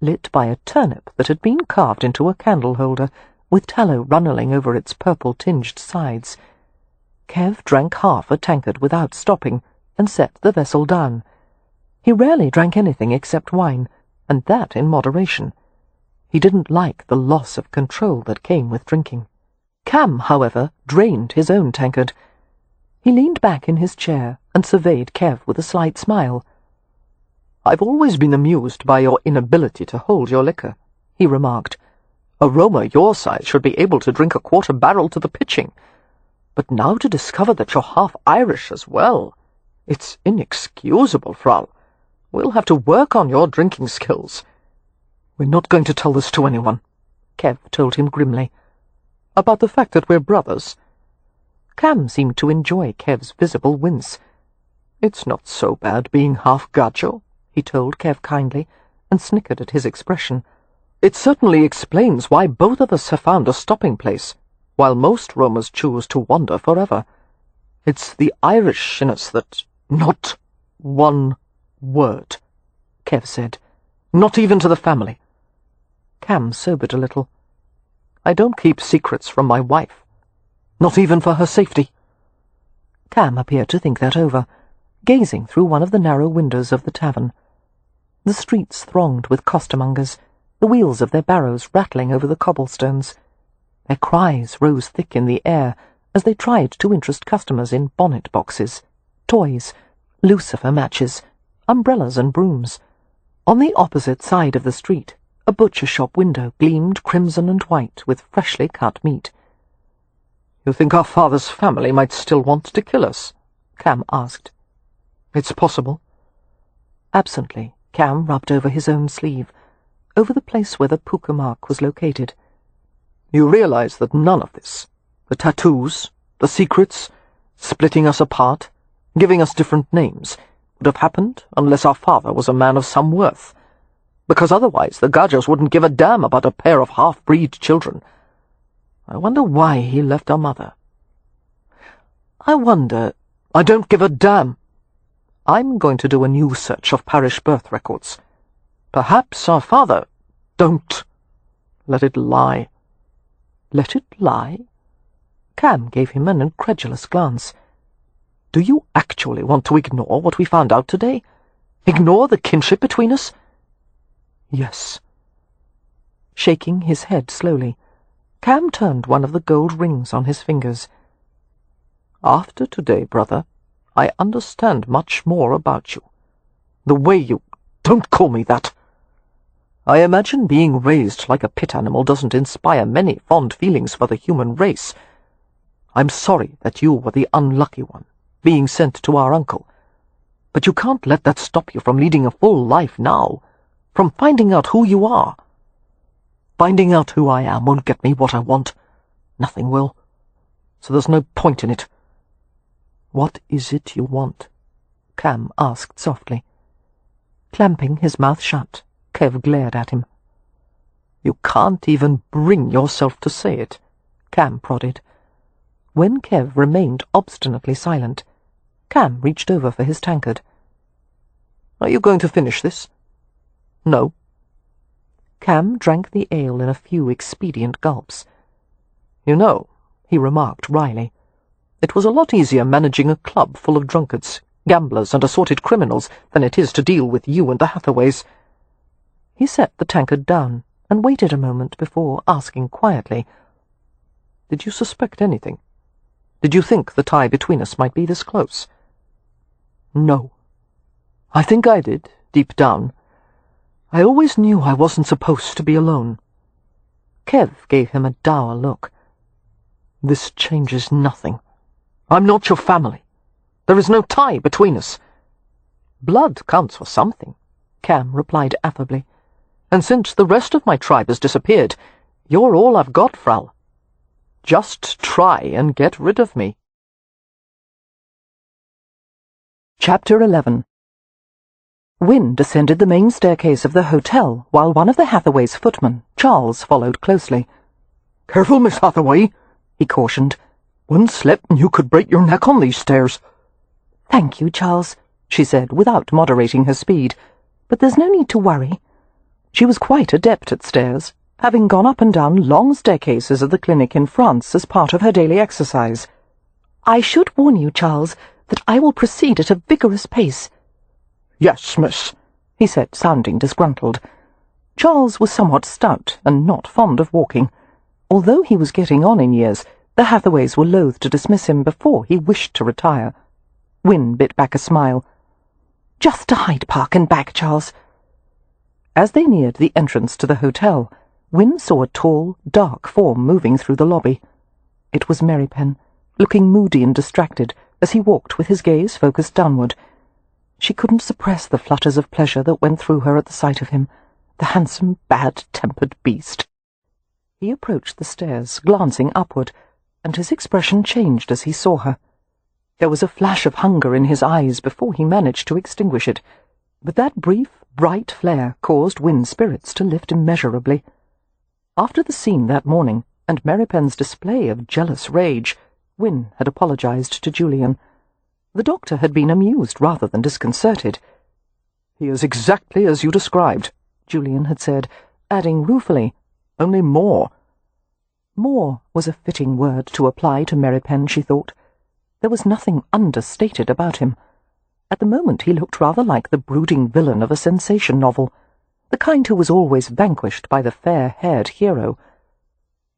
lit by a turnip that had been carved into a candle-holder, with tallow runneling over its purple-tinged sides. Kev drank half a tankard without stopping, and set the vessel down. He rarely drank anything except wine, and that in moderation. He didn't like the loss of control that came with drinking. Cam, however, drained his own tankard. He leaned back in his chair and surveyed Kev with a slight smile. "I've always been amused by your inability to hold your liquor," he remarked. "A Roma your size should be able to drink a quarter-barrel to the pitching. But now to discover that you're half Irish as well, it's inexcusable, Frau. We'll have to work on your drinking skills." "We're not going to tell this to anyone," Kev told him grimly. "About the fact that we're brothers?" Cam seemed to enjoy Kev's visible wince. "It's not so bad being half Gajo," he told Kev kindly, and snickered at his expression. "It certainly explains why both of us have found a stopping place, while most Romas choose to wander forever. It's the Irish in us that—" "Not one word," Kev said. "Not even to the family." Cam sobered a little. "I don't keep secrets from my wife. Not even for her safety." Cam appeared to think that over, gazing through one of the narrow windows of the tavern. The streets thronged with costermongers, the wheels of their barrows rattling over the cobblestones. Their cries rose thick in the air as they tried to interest customers in bonnet boxes, toys, lucifer matches, umbrellas and brooms. On the opposite side of the street, a butcher shop window gleamed crimson and white with freshly cut meat. "You think our father's family might still want to kill us?" Cam asked. "It's possible." Absently, Cam rubbed over his own sleeve, over the place where the puka mark was located. "You realize that none of this, the tattoos, the secrets, splitting us apart, giving us different names, would have happened unless our father was a man of some worth. Because otherwise the Gajos wouldn't give a damn about a pair of half-breed children. I wonder why he left our mother. I don't give a damn. I'm going to do a new search of parish birth records. Perhaps our father— Don't let it lie." "Let it lie?" Cam gave him an incredulous glance. "Do you actually want to ignore what we found out today? Ignore the kinship between us?" "Yes." Shaking his head slowly, Cam turned one of the gold rings on his fingers. "After today, brother, I understand much more about you. The way you— Don't call me that! I imagine being raised like a pit animal doesn't inspire many fond feelings for the human race. I'm sorry that you were the unlucky one, being sent to our uncle. But you can't let that stop you from leading a full life now, from finding out who you are. Finding out who I am won't get me what I want. Nothing will. So there's no point in it." "What is it you want?" Cam asked softly. Clamping his mouth shut, Kev glared at him. "You can't even bring yourself to say it," Cam prodded. When Kev remained obstinately silent, Cam reached over for his tankard. "Are you going to finish this?" "No." Cam drank the ale in a few expedient gulps. "You know," he remarked wryly, "it was a lot easier managing a club full of drunkards, gamblers, and assorted criminals than it is to deal with you and the Hathaways." He set the tankard down and waited a moment before asking quietly, "Did you suspect anything? Did you think the tie between us might be this close?" "No. I think I did, deep down. I always knew I wasn't supposed to be alone." Kev gave him a dour look. "This changes nothing. I'm not your family. There is no tie between us." "Blood counts for something," Cam replied affably. "And since the rest of my tribe has disappeared, you're all I've got, Frau. Just try and get rid of me." Chapter 11. Wynne descended the main staircase of the hotel while one of the Hathaways' footmen, Charles, followed closely. "Careful, Miss Hathaway," he cautioned. "One slip and you could break your neck on these stairs." "Thank you, Charles," she said, without moderating her speed. "But there's no need to worry." She was quite adept at stairs, having gone up and down long staircases at the clinic in France as part of her daily exercise. "I should warn you, Charles, that I will proceed at a vigorous pace." "Yes, miss," he said, sounding disgruntled. Charles was somewhat stout and not fond of walking. Although he was getting on in years, The Hathaways were loath to dismiss him before he wished to retire. Wynne bit back a smile. "Just to Hyde Park and back, Charles." As they neared the entrance to the hotel, Wynne saw a tall, dark form moving through the lobby. It was Merripen, looking moody and distracted as he walked with his gaze focused downward. She couldn't suppress the flutters of pleasure that went through her at the sight of him, the handsome, bad-tempered beast. He approached the stairs, glancing upward, and his expression changed as he saw her. There was a flash of hunger in his eyes before he managed to extinguish it, but that brief, bright flare caused Wynne's spirits to lift immeasurably. After the scene that morning, and Merripen's display of jealous rage, Wynne had apologized to Julian. The doctor had been amused rather than disconcerted. "He is exactly as you described," Julian had said, adding ruefully, "only more." More was a fitting word to apply to Merripen, she thought. There was nothing understated about him. At the moment he looked rather like the brooding villain of a sensation novel, the kind who was always vanquished by the fair-haired hero.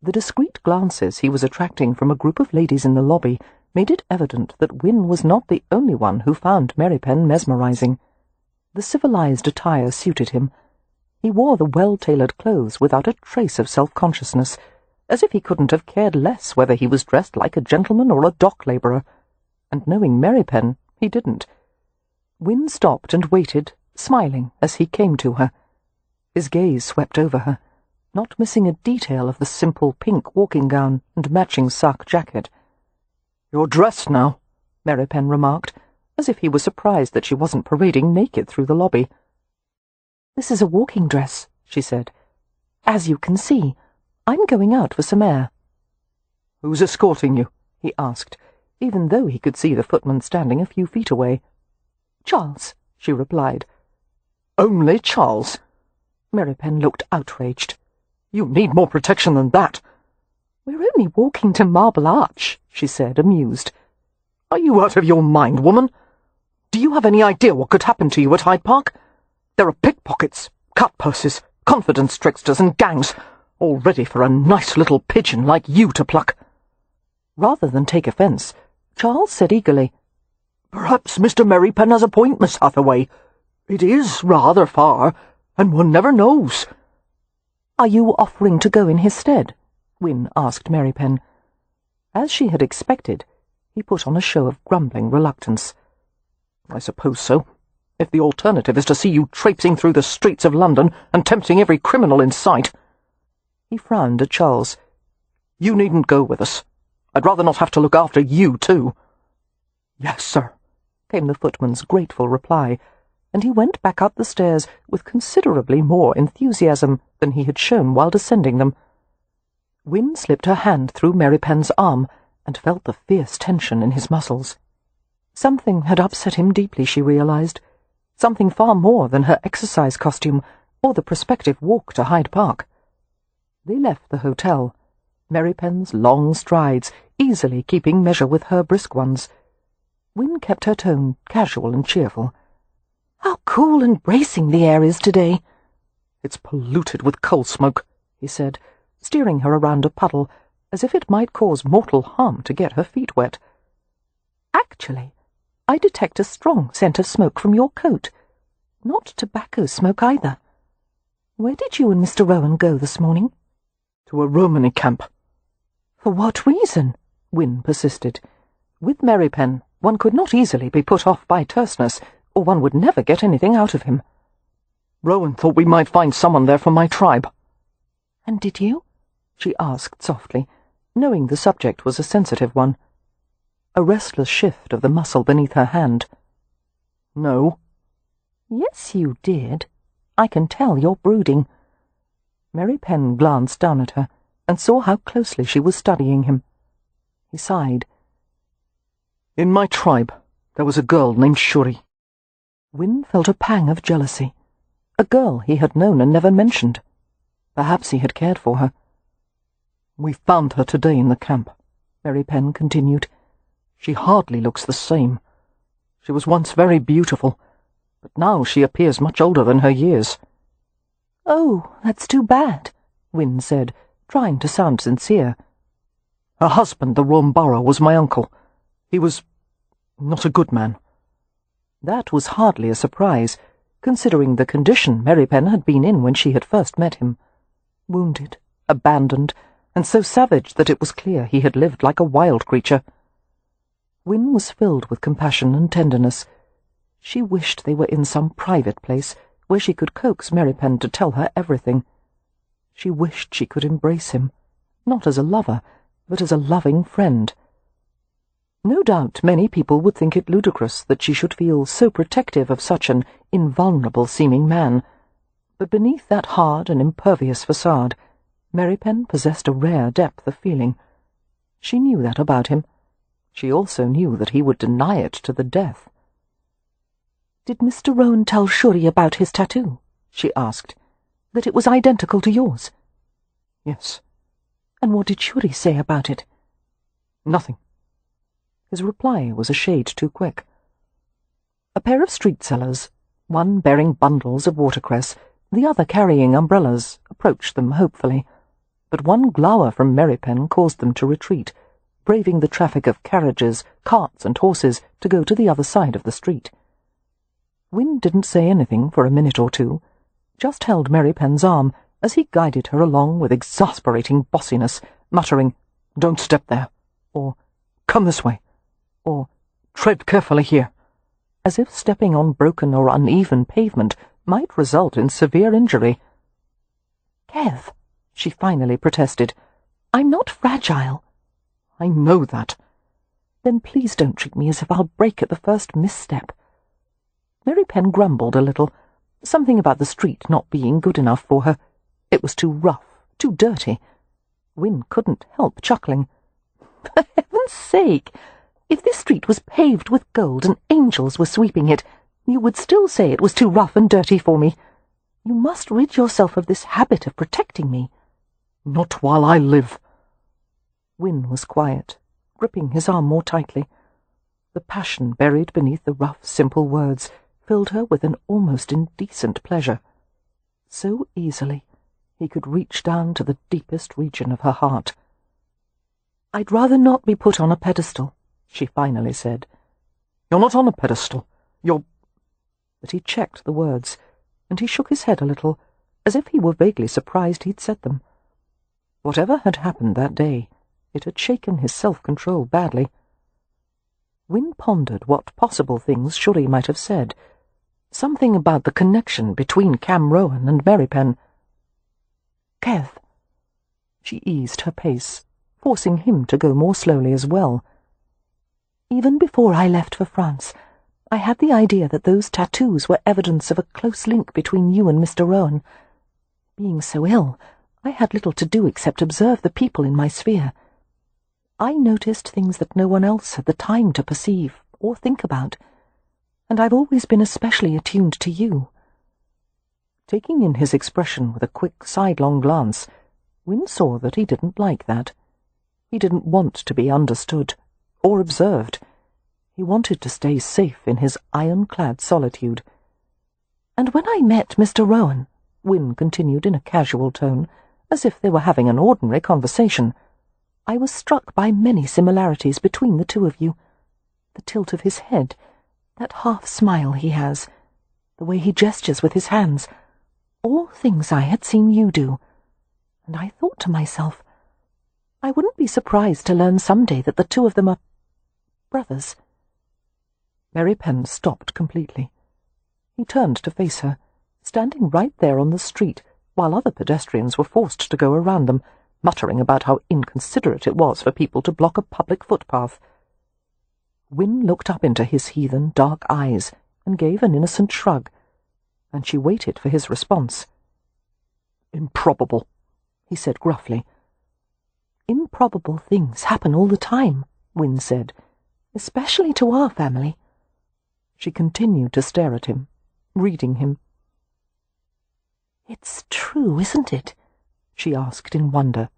The discreet glances he was attracting from a group of ladies in the lobby made it evident that Wynne was not the only one who found Merripen mesmerizing. The civilized attire suited him. He wore the well-tailored clothes without a trace of self-consciousness, as if he couldn't have cared less whether he was dressed like a gentleman or a dock labourer. And knowing Merripen, he didn't. Wynne stopped and waited, smiling as he came to her. His gaze swept over her, not missing a detail of the simple pink walking gown and matching sack jacket. "You're dressed now," Merripen remarked, as if he was surprised that she wasn't parading naked through the lobby. "This is a walking dress," she said. "As you can see, I'm going out for some air." "Who's escorting you?" he asked, even though he could see the footman standing a few feet away. "Charles," she replied. "Only Charles?" Merripen looked outraged. "You need more protection than that." "We're only walking to Marble Arch," she said, amused. "Are you out of your mind, woman? Do you have any idea what could happen to you at Hyde Park? There are pickpockets, cut-purses, confidence tricksters and gangs, all ready for a nice little pigeon like you to pluck." Rather than take offence, Charles said eagerly, "Perhaps Mr. Merripen has a point, Miss Hathaway. It is rather far, and one never knows." "Are you offering to go in his stead?" Wynne asked Merripen. As she had expected, he put on a show of grumbling reluctance. "I suppose so, if the alternative is to see you traipsing through the streets of London and tempting every criminal in sight." He frowned at Charles. "You needn't go with us. I'd rather not have to look after you, too." "Yes, sir," came the footman's grateful reply, and he went back up the stairs with considerably more enthusiasm than he had shown while descending them. Wynne slipped her hand through Merripen's arm and felt the fierce tension in his muscles. Something had upset him deeply, she realized, something far more than her exercise costume or the prospective walk to Hyde Park. They left the hotel, Merripen's long strides easily keeping measure with her brisk ones. Wynne kept her tone casual and cheerful. "How cool and bracing the air is today." "It's polluted with coal smoke," he said, steering her around a puddle, as if it might cause mortal harm to get her feet wet. "Actually, I detect a strong scent of smoke from your coat. Not tobacco smoke either. Where did you and Mr. Rowan go this morning?" "To a Romany camp." "For what reason?" Wynne persisted. With Merripen, one could not easily be put off by terseness, or one would never get anything out of him. "Rowan thought we might find someone there from my tribe." "And did you?" she asked softly, knowing the subject was a sensitive one. A restless shift of the muscle beneath her hand. "No." "Yes, you did. I can tell you're brooding." Merripen glanced down at her and saw how closely she was studying him. He sighed. "In my tribe, there was a girl named Shuri." Wynne felt a pang of jealousy. A girl he had known and never mentioned. Perhaps he had cared for her. "We found her today in the camp," Merripen continued. "She hardly looks the same. She was once very beautiful, but now she appears much older than her years." "Oh, that's too bad," Wynne said, trying to sound sincere. Her husband, the Rome borough, was my uncle. He was not a good man. That was hardly a surprise, considering the condition Merripen had been in when she had first met him. Wounded, abandoned, and so savage that it was clear he had lived like a wild creature. Wynne was filled with compassion and tenderness. She wished they were in some private place where she could coax Merripen to tell her everything. She wished she could embrace him, not as a lover, but as a loving friend. No doubt many people would think it ludicrous that she should feel so protective of such an invulnerable-seeming man, but beneath that hard and impervious facade, Merripen possessed a rare depth of feeling. She knew that about him. She also knew that he would deny it to the death. "Did Mr. Rowan tell Shuri about his tattoo?" she asked. "That it was identical to yours?" "Yes." "And what did Shuri say about it?" "Nothing." His reply was a shade too quick. A pair of street sellers, one bearing bundles of watercress, the other carrying umbrellas, approached them hopefully, but one glower from Merripen caused them to retreat, braving the traffic of carriages, carts, and horses to go to the other side of the street. Wynne didn't say anything for a minute or two, just held Merripen's arm as he guided her along with exasperating bossiness, muttering, "Don't step there," or "Come this way," or "Tread carefully here," as if stepping on broken or uneven pavement might result in severe injury. "Kev," she finally protested, "I'm not fragile." "I know that." "Then please don't treat me as if I'll break at the first misstep." Merripen grumbled a little, something about the street not being good enough for her. It was too rough, too dirty. Wynne couldn't help chuckling. "For heaven's sake! If this street was paved with gold and angels were sweeping it, you would still say it was too rough and dirty for me. You must rid yourself of this habit of protecting me." "Not while I live." Wynne was quiet, gripping his arm more tightly. The passion buried beneath the rough, simple words filled her with an almost indecent pleasure. So easily he could reach down to the deepest region of her heart. "I'd rather not be put on a pedestal," she finally said. "You're not on a pedestal. You're—" But he checked the words, and he shook his head a little, as if he were vaguely surprised he'd said them. Whatever had happened that day, it had shaken his self-control badly. Wynne pondered what possible things Shuri might have said. Something about the connection between Cam Rowan and Merripen. "Kev." She eased her pace, forcing him to go more slowly as well. "Even before I left for France, I had the idea that those tattoos were evidence of a close link between you and Mr. Rowan. Being so ill, I had little to do except observe the people in my sphere. I noticed things that no one else had the time to perceive or think about, and I've always been especially attuned to you." Taking in his expression with a quick sidelong glance, Wynne saw that he didn't like that. He didn't want to be understood or observed. He wanted to stay safe in his ironclad solitude. "And when I met Mr. Rowan," Wynne continued in a casual tone, as if they were having an ordinary conversation, "I was struck by many similarities between the two of you. The tilt of his head, that half-smile he has, the way he gestures with his hands, all things I had seen you do. And I thought to myself, I wouldn't be surprised to learn someday that the two of them are brothers." Merripen stopped completely. He turned to face her, standing right there on the street, while other pedestrians were forced to go around them, muttering about how inconsiderate it was for people to block a public footpath. Wynne looked up into his heathen, dark eyes and gave an innocent shrug, and she waited for his response. "Improbable," he said gruffly. "Improbable things happen all the time," Wynne said, "especially to our family." She continued to stare at him, reading him. "It's true, isn't it?" she asked in wonder.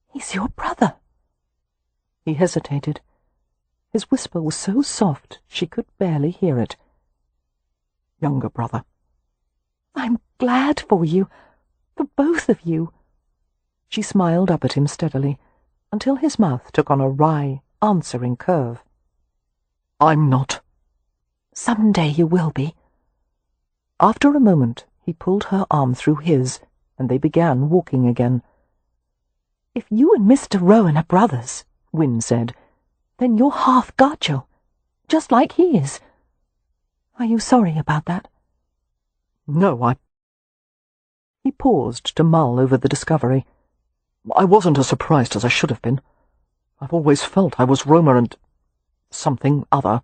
"He's your brother." He hesitated. His whisper was so soft she could barely hear it. "Younger brother." "I'm glad for you, for both of you." She smiled up at him steadily, until his mouth took on a wry, answering curve. "I'm not." "Some day you will be." After a moment, he pulled her arm through his, and they began walking again. "If you and Mr. Rowan are brothers," Wynne said, "then you're half Gajo, just like he is. Are you sorry about that?" "No, He paused to mull over the discovery. "I wasn't as surprised as I should have been. I've always felt I was Roma and something other."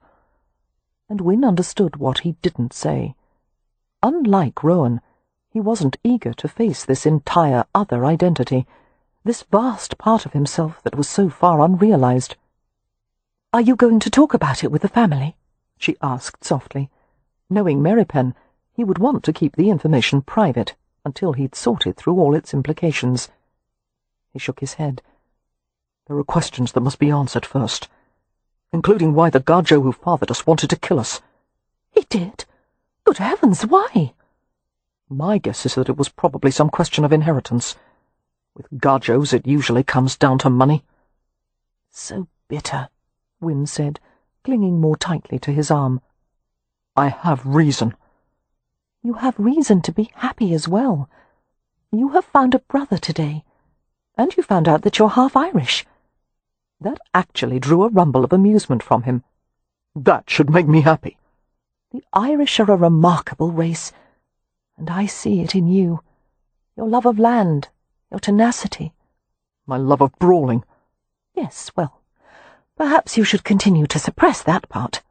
And Wynne understood what he didn't say. Unlike Rowan, he wasn't eager to face this entire other identity, this vast part of himself that was so far unrealized. "Are you going to talk about it with the family?" she asked softly. Knowing Merripen, he would want to keep the information private until he'd sorted through all its implications. He shook his head. "There are questions that must be answered first, including why the Gajo who fathered us wanted to kill us." "He did? Good heavens, why?" "My guess is that it was probably some question of inheritance. With Gajos it usually comes down to money." "So bitter," Wynne said, clinging more tightly to his arm. "I have reason." "You have reason to be happy as well. You have found a brother today, and you found out that you're half Irish." That actually drew a rumble of amusement from him. "That should make me happy." "The Irish are a remarkable race, and I see it in you. Your love of land, your tenacity." "My love of brawling." "Yes, well, perhaps you should continue to suppress that part."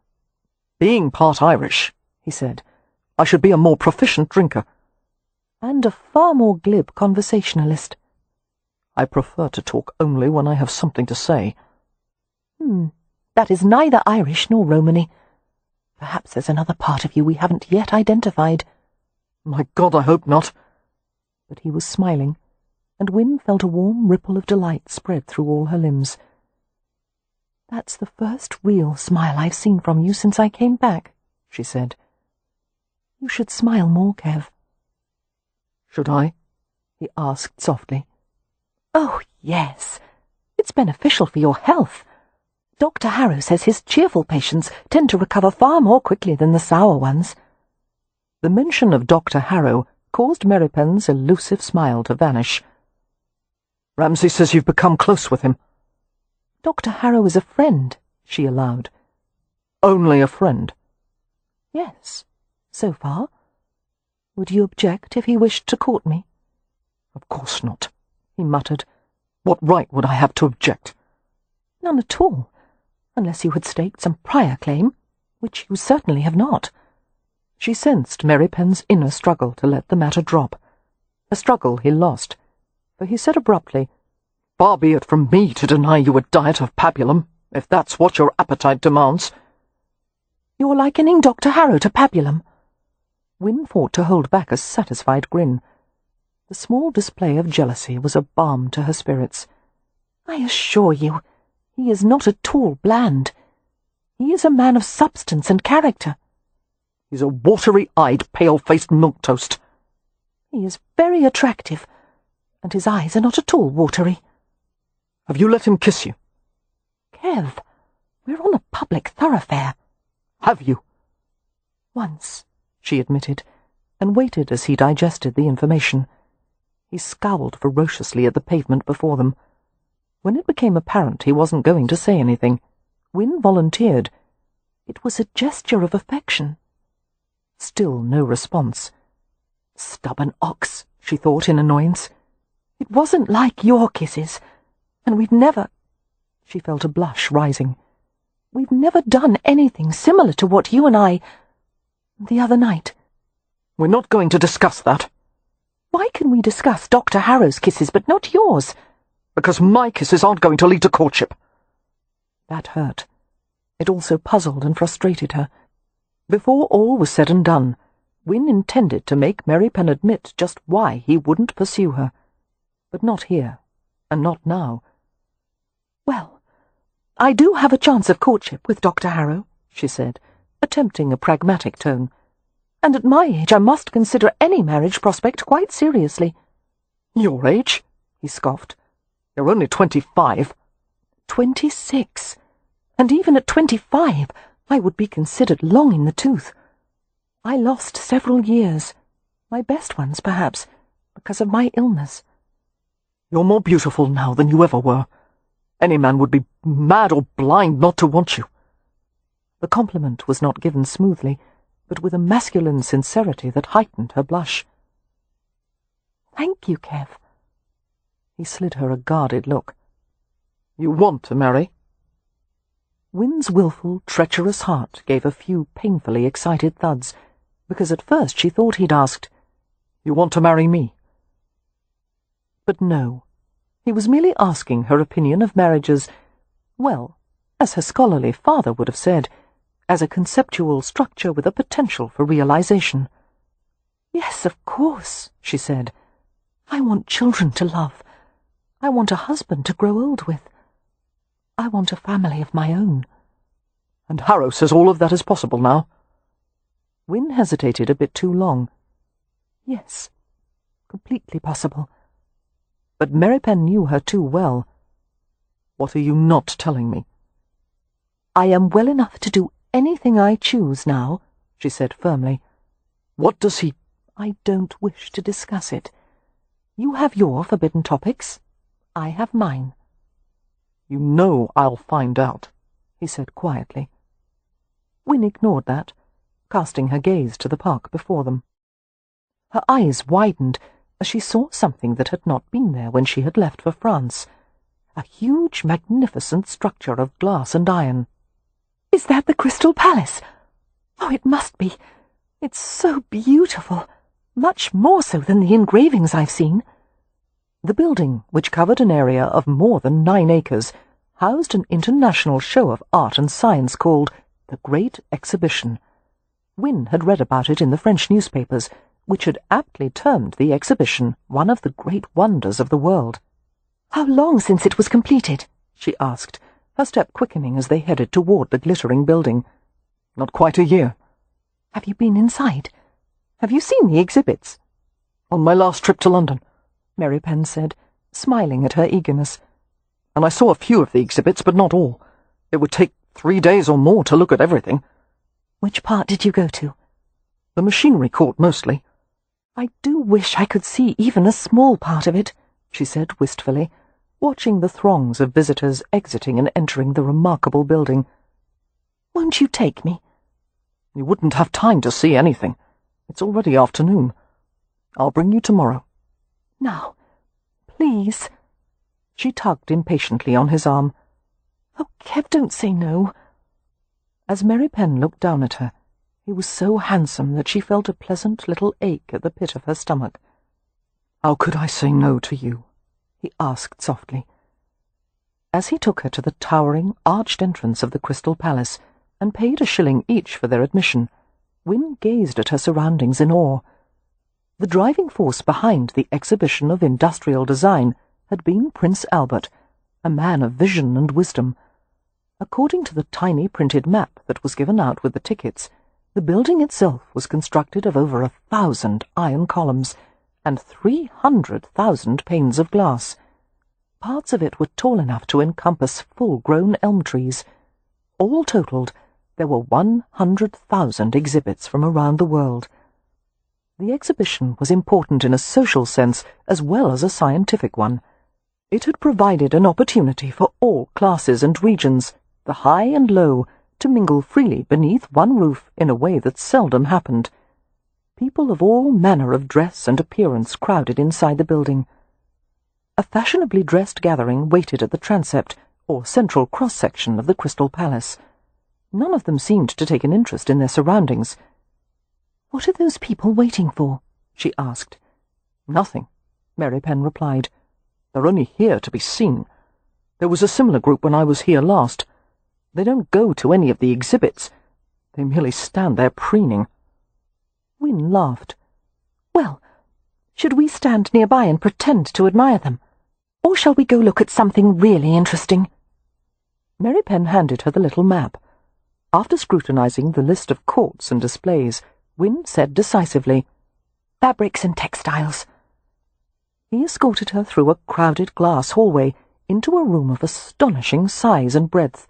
"Being part Irish," he said, "I should be a more proficient drinker." "And a far more glib conversationalist." "I prefer to talk only when I have something to say." That is neither Irish nor Romany. Perhaps there's another part of you we haven't yet identified." "My God, I hope not." But he was smiling, and Wynne felt a warm ripple of delight spread through all her limbs. "That's the first real smile I've seen from you since I came back," she said. "You should smile more, Kev." "Should I?" he asked softly. "Oh, yes. It's beneficial for your health. Dr. Harrow says his cheerful patients tend to recover far more quickly than the sour ones." The mention of Dr. Harrow caused Merripen's elusive smile to vanish. "Ramsay says you've become close with him." "Dr. Harrow is a friend," she allowed. "Only a friend?" "Yes, so far. Would you object if he wished to court me?" "Of course not," he muttered. "What right would I have to object?" "None at all, unless you had staked some prior claim, which you certainly have not." She sensed Merripen's inner struggle to let the matter drop, a struggle he lost, for he said abruptly, "Far be it from me to deny you a diet of pabulum, if that's what your appetite demands." "You're likening Dr. Harrow to pabulum?" Wynne fought to hold back a satisfied grin. The small display of jealousy was a balm to her spirits. "I assure you, he is not at all bland. He is a man of substance and character." "He's a watery-eyed, pale-faced milquetoast." "He is very attractive, and his eyes are not at all watery." "Have you let him kiss you?" "Kev, we're on a public thoroughfare." "Have you?" "Once," she admitted, and waited as he digested the information. He scowled ferociously at the pavement before them. When it became apparent he wasn't going to say anything, Wynne volunteered. It was a gesture of affection. Still no response. "Stubborn ox," she thought in annoyance. "It wasn't like your kisses, and we've never—" She felt a blush rising. "We've never done anything similar to what you and I— the other night." "We're not going to discuss that." "Why can we discuss Dr. Harrow's kisses but not yours?" "Because my kisses aren't going to lead to courtship." That hurt. It also puzzled and frustrated her. Before all was said and done, Wynne intended to make Merripen admit just why he wouldn't pursue her. But not here, and not now. "Well, I do have a chance of courtship with Dr. Harrow," she said, attempting a pragmatic tone. "And at my age I must consider any marriage prospect quite seriously." "Your age?" he scoffed. "You're only 25. 26, and even at 25 I would be considered long in the tooth. I lost several years, my best ones perhaps, because of my illness. You're more beautiful now than you ever were. Any man would be mad or blind not to want you. The compliment was not given smoothly, but with a masculine sincerity that heightened her blush. Thank you, Kev. He slid her a guarded look. You want to marry? Win's wilful, treacherous heart gave a few painfully excited thuds, because at first she thought he'd asked, You want to marry me? But no, he was merely asking her opinion of marriage as, well, as her scholarly father would have said, as a conceptual structure with a potential for realization. Yes, of course, she said. I want children to love. I want a husband to grow old with. I want a family of my own. And Harrow says all of that is possible now? Win hesitated a bit too long. Yes, completely possible. But Merripen knew her too well. What are you not telling me? I am well enough to do anything I choose now, she said firmly. What does he... I don't wish to discuss it. You have your forbidden topics. I have mine. You know I'll find out, he said quietly. Win ignored that, casting her gaze to the park before them. Her eyes widened as she saw something that had not been there when she had left for France. A huge, magnificent structure of glass and iron. Is that the Crystal Palace? Oh, it must be. It's so beautiful, much more so than the engravings I've seen. The building, which covered an area of more than 9 acres, housed an international show of art and science called the Great Exhibition. Win had read about it in the French newspapers, which had aptly termed the exhibition one of the great wonders of the world. How long since it was completed? She asked, her step quickening as they headed toward the glittering building. Not quite a year. Have you been inside? Have you seen the exhibits? On my last trip to London, Merripen said, smiling at her eagerness. And I saw a few of the exhibits, but not all. It would take 3 days or more to look at everything. Which part did you go to? The machinery court, mostly. I do wish I could see even a small part of it, she said wistfully, watching the throngs of visitors exiting and entering the remarkable building. Won't you take me? You wouldn't have time to see anything. It's already afternoon. I'll bring you tomorrow. Now, please. She tugged impatiently on his arm. Oh, Kev, don't say no. As Merripen looked down at her, he was so handsome that she felt a pleasant little ache at the pit of her stomach. How could I say no to you? He asked softly. As he took her to the towering, arched entrance of the Crystal Palace and paid a shilling each for their admission, Win gazed at her surroundings in awe. The driving force behind the exhibition of industrial design had been Prince Albert, a man of vision and wisdom. According to the tiny printed map that was given out with the tickets, the building itself was constructed of over 1,000 iron columns and 300,000 panes of glass. Parts of it were tall enough to encompass full-grown elm trees. All totaled, there were 100,000 exhibits from around the world. The exhibition was important in a social sense as well as a scientific one. It had provided an opportunity for all classes and regions, the high and low, to mingle freely beneath one roof in a way that seldom happened. People of all manner of dress and appearance crowded inside the building. A fashionably dressed gathering waited at the transept, or central cross-section of the Crystal Palace. None of them seemed to take an interest in their surroundings. "What are those people waiting for?" she asked. "Nothing," Merripen replied. "They're only here to be seen. There was a similar group when I was here last. They don't go to any of the exhibits. They merely stand there preening." Win laughed. "Well, should we stand nearby and pretend to admire them? Or shall we go look at something really interesting?" Merripen handed her the little map. After scrutinizing the list of courts and displays, Win said decisively, "Fabrics and textiles." He escorted her through a crowded glass hallway into a room of astonishing size and breadth.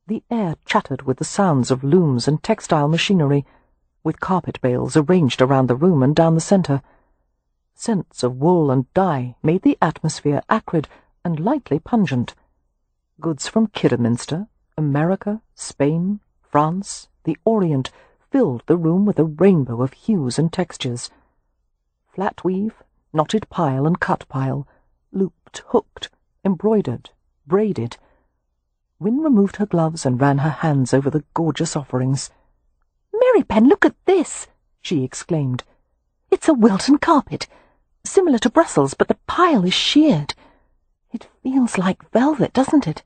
The air chattered with the sounds of looms and textile machinery, with carpet bales arranged around the room and down the centre. Scents of wool and dye made the atmosphere acrid and lightly pungent. Goods from Kidderminster, America, Spain, France, the Orient filled the room with a rainbow of hues and textures. Flat weave, knotted pile and cut pile, looped, hooked, embroidered, braided. Wynne removed her gloves and ran her hands over the gorgeous offerings. "Merripen, look at this!" she exclaimed. "It's a Wilton carpet, similar to Brussels, but the pile is sheared. It feels like velvet, doesn't it?"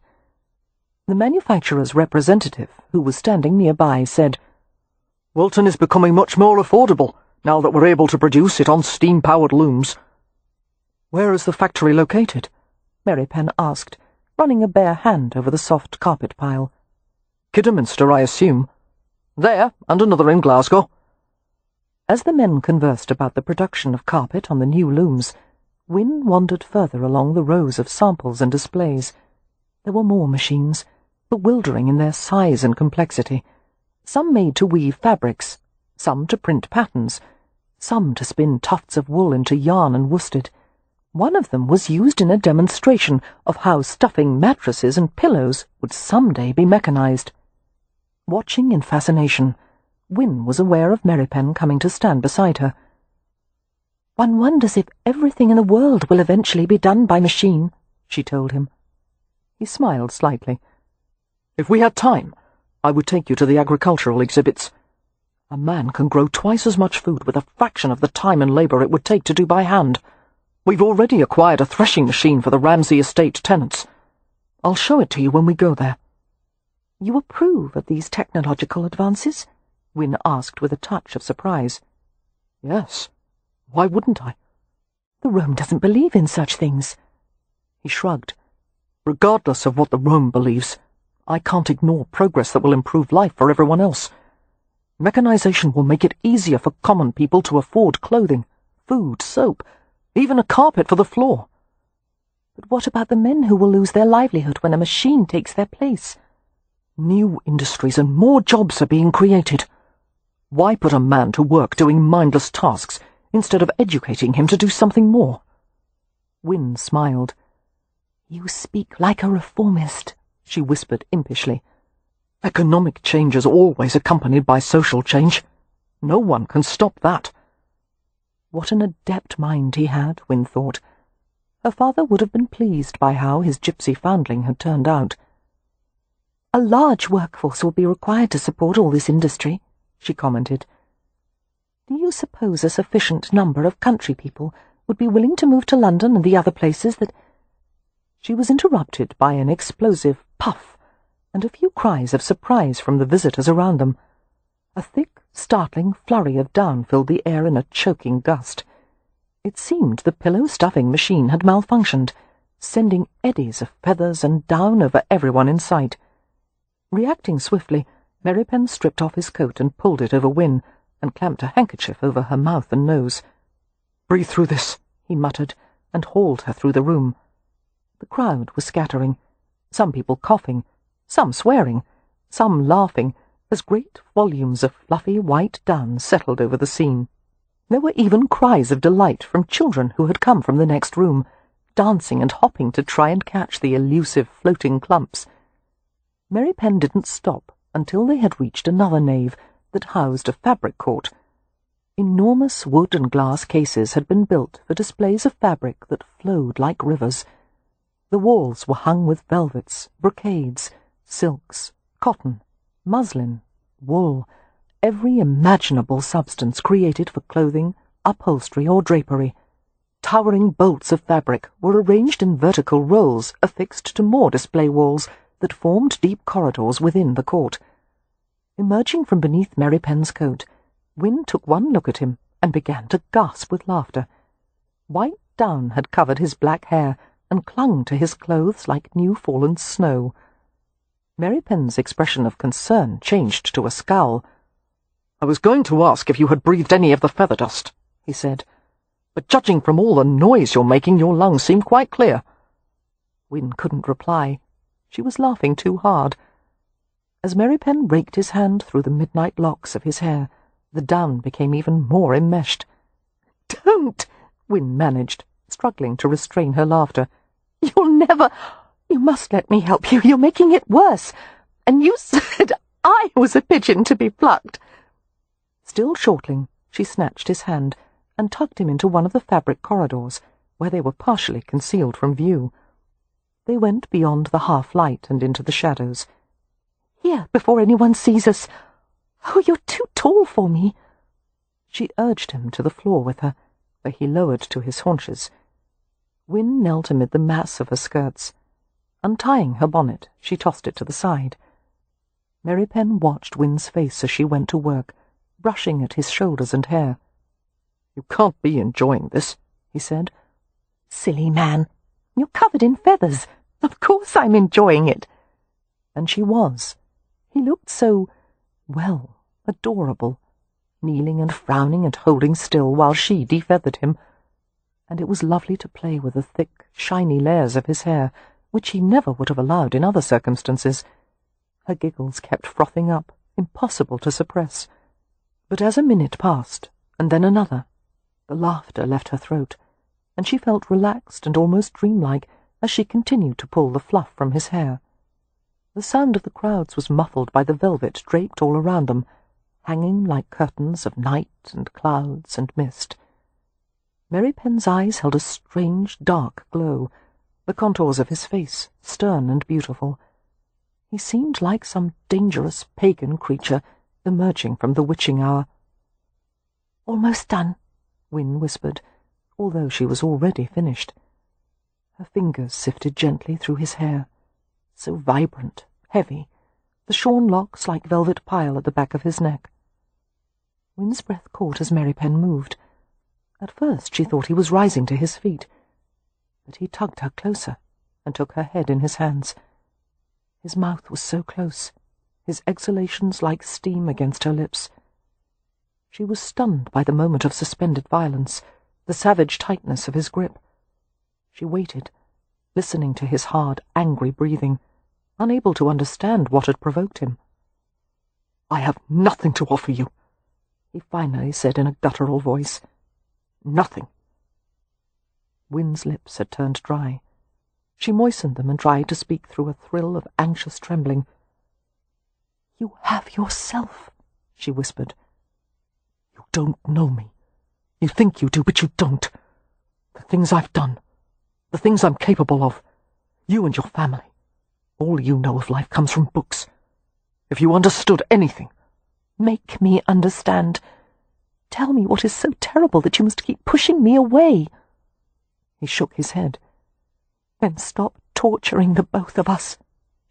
The manufacturer's representative, who was standing nearby, said, "Wilton is becoming much more affordable, now that we're able to produce it on steam-powered looms." "Where is the factory located?" Merripen asked, running a bare hand over the soft carpet pile. "Kidderminster, I assume. There, and another in Glasgow." As the men conversed about the production of carpet on the new looms, Wynne wandered further along the rows of samples and displays. There were more machines, bewildering in their size and complexity, some made to weave fabrics, some to print patterns, some to spin tufts of wool into yarn and worsted. One of them was used in a demonstration of how stuffing mattresses and pillows would someday be mechanized. Watching in fascination, Wynne was aware of Merripen coming to stand beside her. "One wonders if everything in the world will eventually be done by machine," she told him. He smiled slightly. "If we had time, I would take you to the agricultural exhibits. A man can grow twice as much food with a fraction of the time and labour it would take to do by hand. We've already acquired a threshing machine for the Ramsay estate tenants. I'll show it to you when we go there." "You approve of these technological advances?" Wynne asked with a touch of surprise. "Yes. Why wouldn't I?" "The Rome doesn't believe in such things." He shrugged. "Regardless of what the Rome believes, I can't ignore progress that will improve life for everyone else. Mechanization will make it easier for common people to afford clothing, food, soap, even a carpet for the floor." "But what about the men who will lose their livelihood when a machine takes their place?" "New industries and more jobs are being created. Why put a man to work doing mindless tasks instead of educating him to do something more?" Wynne smiled. "You speak like a reformist," she whispered impishly. "Economic change is always accompanied by social change. No one can stop that." What an adept mind he had, Wynne thought. Her father would have been pleased by how his gypsy foundling had turned out. "A large workforce will be required to support all this industry," she commented. "Do you suppose a sufficient number of country people would be willing to move to London and the other places that—" She was interrupted by an explosive puff and a few cries of surprise from the visitors around them. A thick, startling flurry of down filled the air in a choking gust. It seemed the pillow-stuffing machine had malfunctioned, sending eddies of feathers and down over everyone in sight. Reacting swiftly, Merripen stripped off his coat and pulled it over Wynne, and clamped a handkerchief over her mouth and nose. "Breathe through this," he muttered, and hauled her through the room. The crowd was scattering, some people coughing, some swearing, some laughing, as great volumes of fluffy white down settled over the scene. There were even cries of delight from children who had come from the next room, dancing and hopping to try and catch the elusive floating clumps. Merripen didn't stop until they had reached another nave that housed a fabric court. Enormous wood and glass cases had been built for displays of fabric that flowed like rivers. The walls were hung with velvets, brocades, silks, cotton, muslin, wool, every imaginable substance created for clothing, upholstery, or drapery. Towering bolts of fabric were arranged in vertical rows affixed to more display walls that formed deep corridors within the court. Emerging from beneath Merripen's coat, Wynne took one look at him and began to gasp with laughter. White down had covered his black hair and clung to his clothes like new-fallen snow. Merripen's expression of concern changed to a scowl. "I was going to ask if you had breathed any of the feather dust," he said, "but judging from all the noise you're making, your lungs seem quite clear." Win couldn't reply. She was laughing too hard. As Merripen raked his hand through the midnight locks of his hair, the down became even more enmeshed. "Don't!" Win managed, struggling to restrain her laughter. "You'll never... You must let me help you. You're making it worse. And you said I was a pigeon to be plucked." Still chortling, she snatched his hand and tugged him into one of the fabric corridors, where they were partially concealed from view. They went beyond the half-light and into the shadows. "Here, before anyone sees us. Oh, you're too tall for me." She urged him to the floor with her, where he lowered to his haunches. Win knelt amid the mass of her skirts. Untying her bonnet, she tossed it to the side. Merripen watched Win's face as she went to work, brushing at his shoulders and hair. "You can't be enjoying this," he said. "Silly man. You're covered in feathers. Of course I'm enjoying it." And she was. He looked so, well, adorable, kneeling and frowning and holding still while she defeathered him. And it was lovely to play with the thick, shiny layers of his hair, which he never would have allowed in other circumstances. Her giggles kept frothing up, impossible to suppress. But as a minute passed, and then another, the laughter left her throat, and she felt relaxed and almost dreamlike as she continued to pull the fluff from his hair. The sound of the crowds was muffled by the velvet draped all around them, hanging like curtains of night and clouds and mist. Merripen's eyes held a strange, dark glow, the contours of his face stern and beautiful. He seemed like some dangerous pagan creature emerging from the witching hour. "Almost done," Win whispered, although she was already finished. Her fingers sifted gently through his hair, so vibrant, heavy, the shorn locks like velvet pile at the back of his neck. Win's breath caught as Merripen moved. At first she thought he was rising to his feet, but he tugged her closer and took her head in his hands. His mouth was so close, his exhalations like steam against her lips. She was stunned by the moment of suspended violence, the savage tightness of his grip. She waited, listening to his hard, angry breathing, unable to understand what had provoked him. "I have nothing to offer you," he finally said in a guttural voice. "Nothing." Win's lips had turned dry. She moistened them and tried to speak through a thrill of anxious trembling. "You have yourself," she whispered. "You don't know me. You think you do, but you don't. The things I've done, the things I'm capable of, you and your family, all you know of life comes from books. If you understood anything—" "Make me understand. Tell me what is so terrible that you must keep pushing me away." He shook his head. "Then stop torturing the both of us,"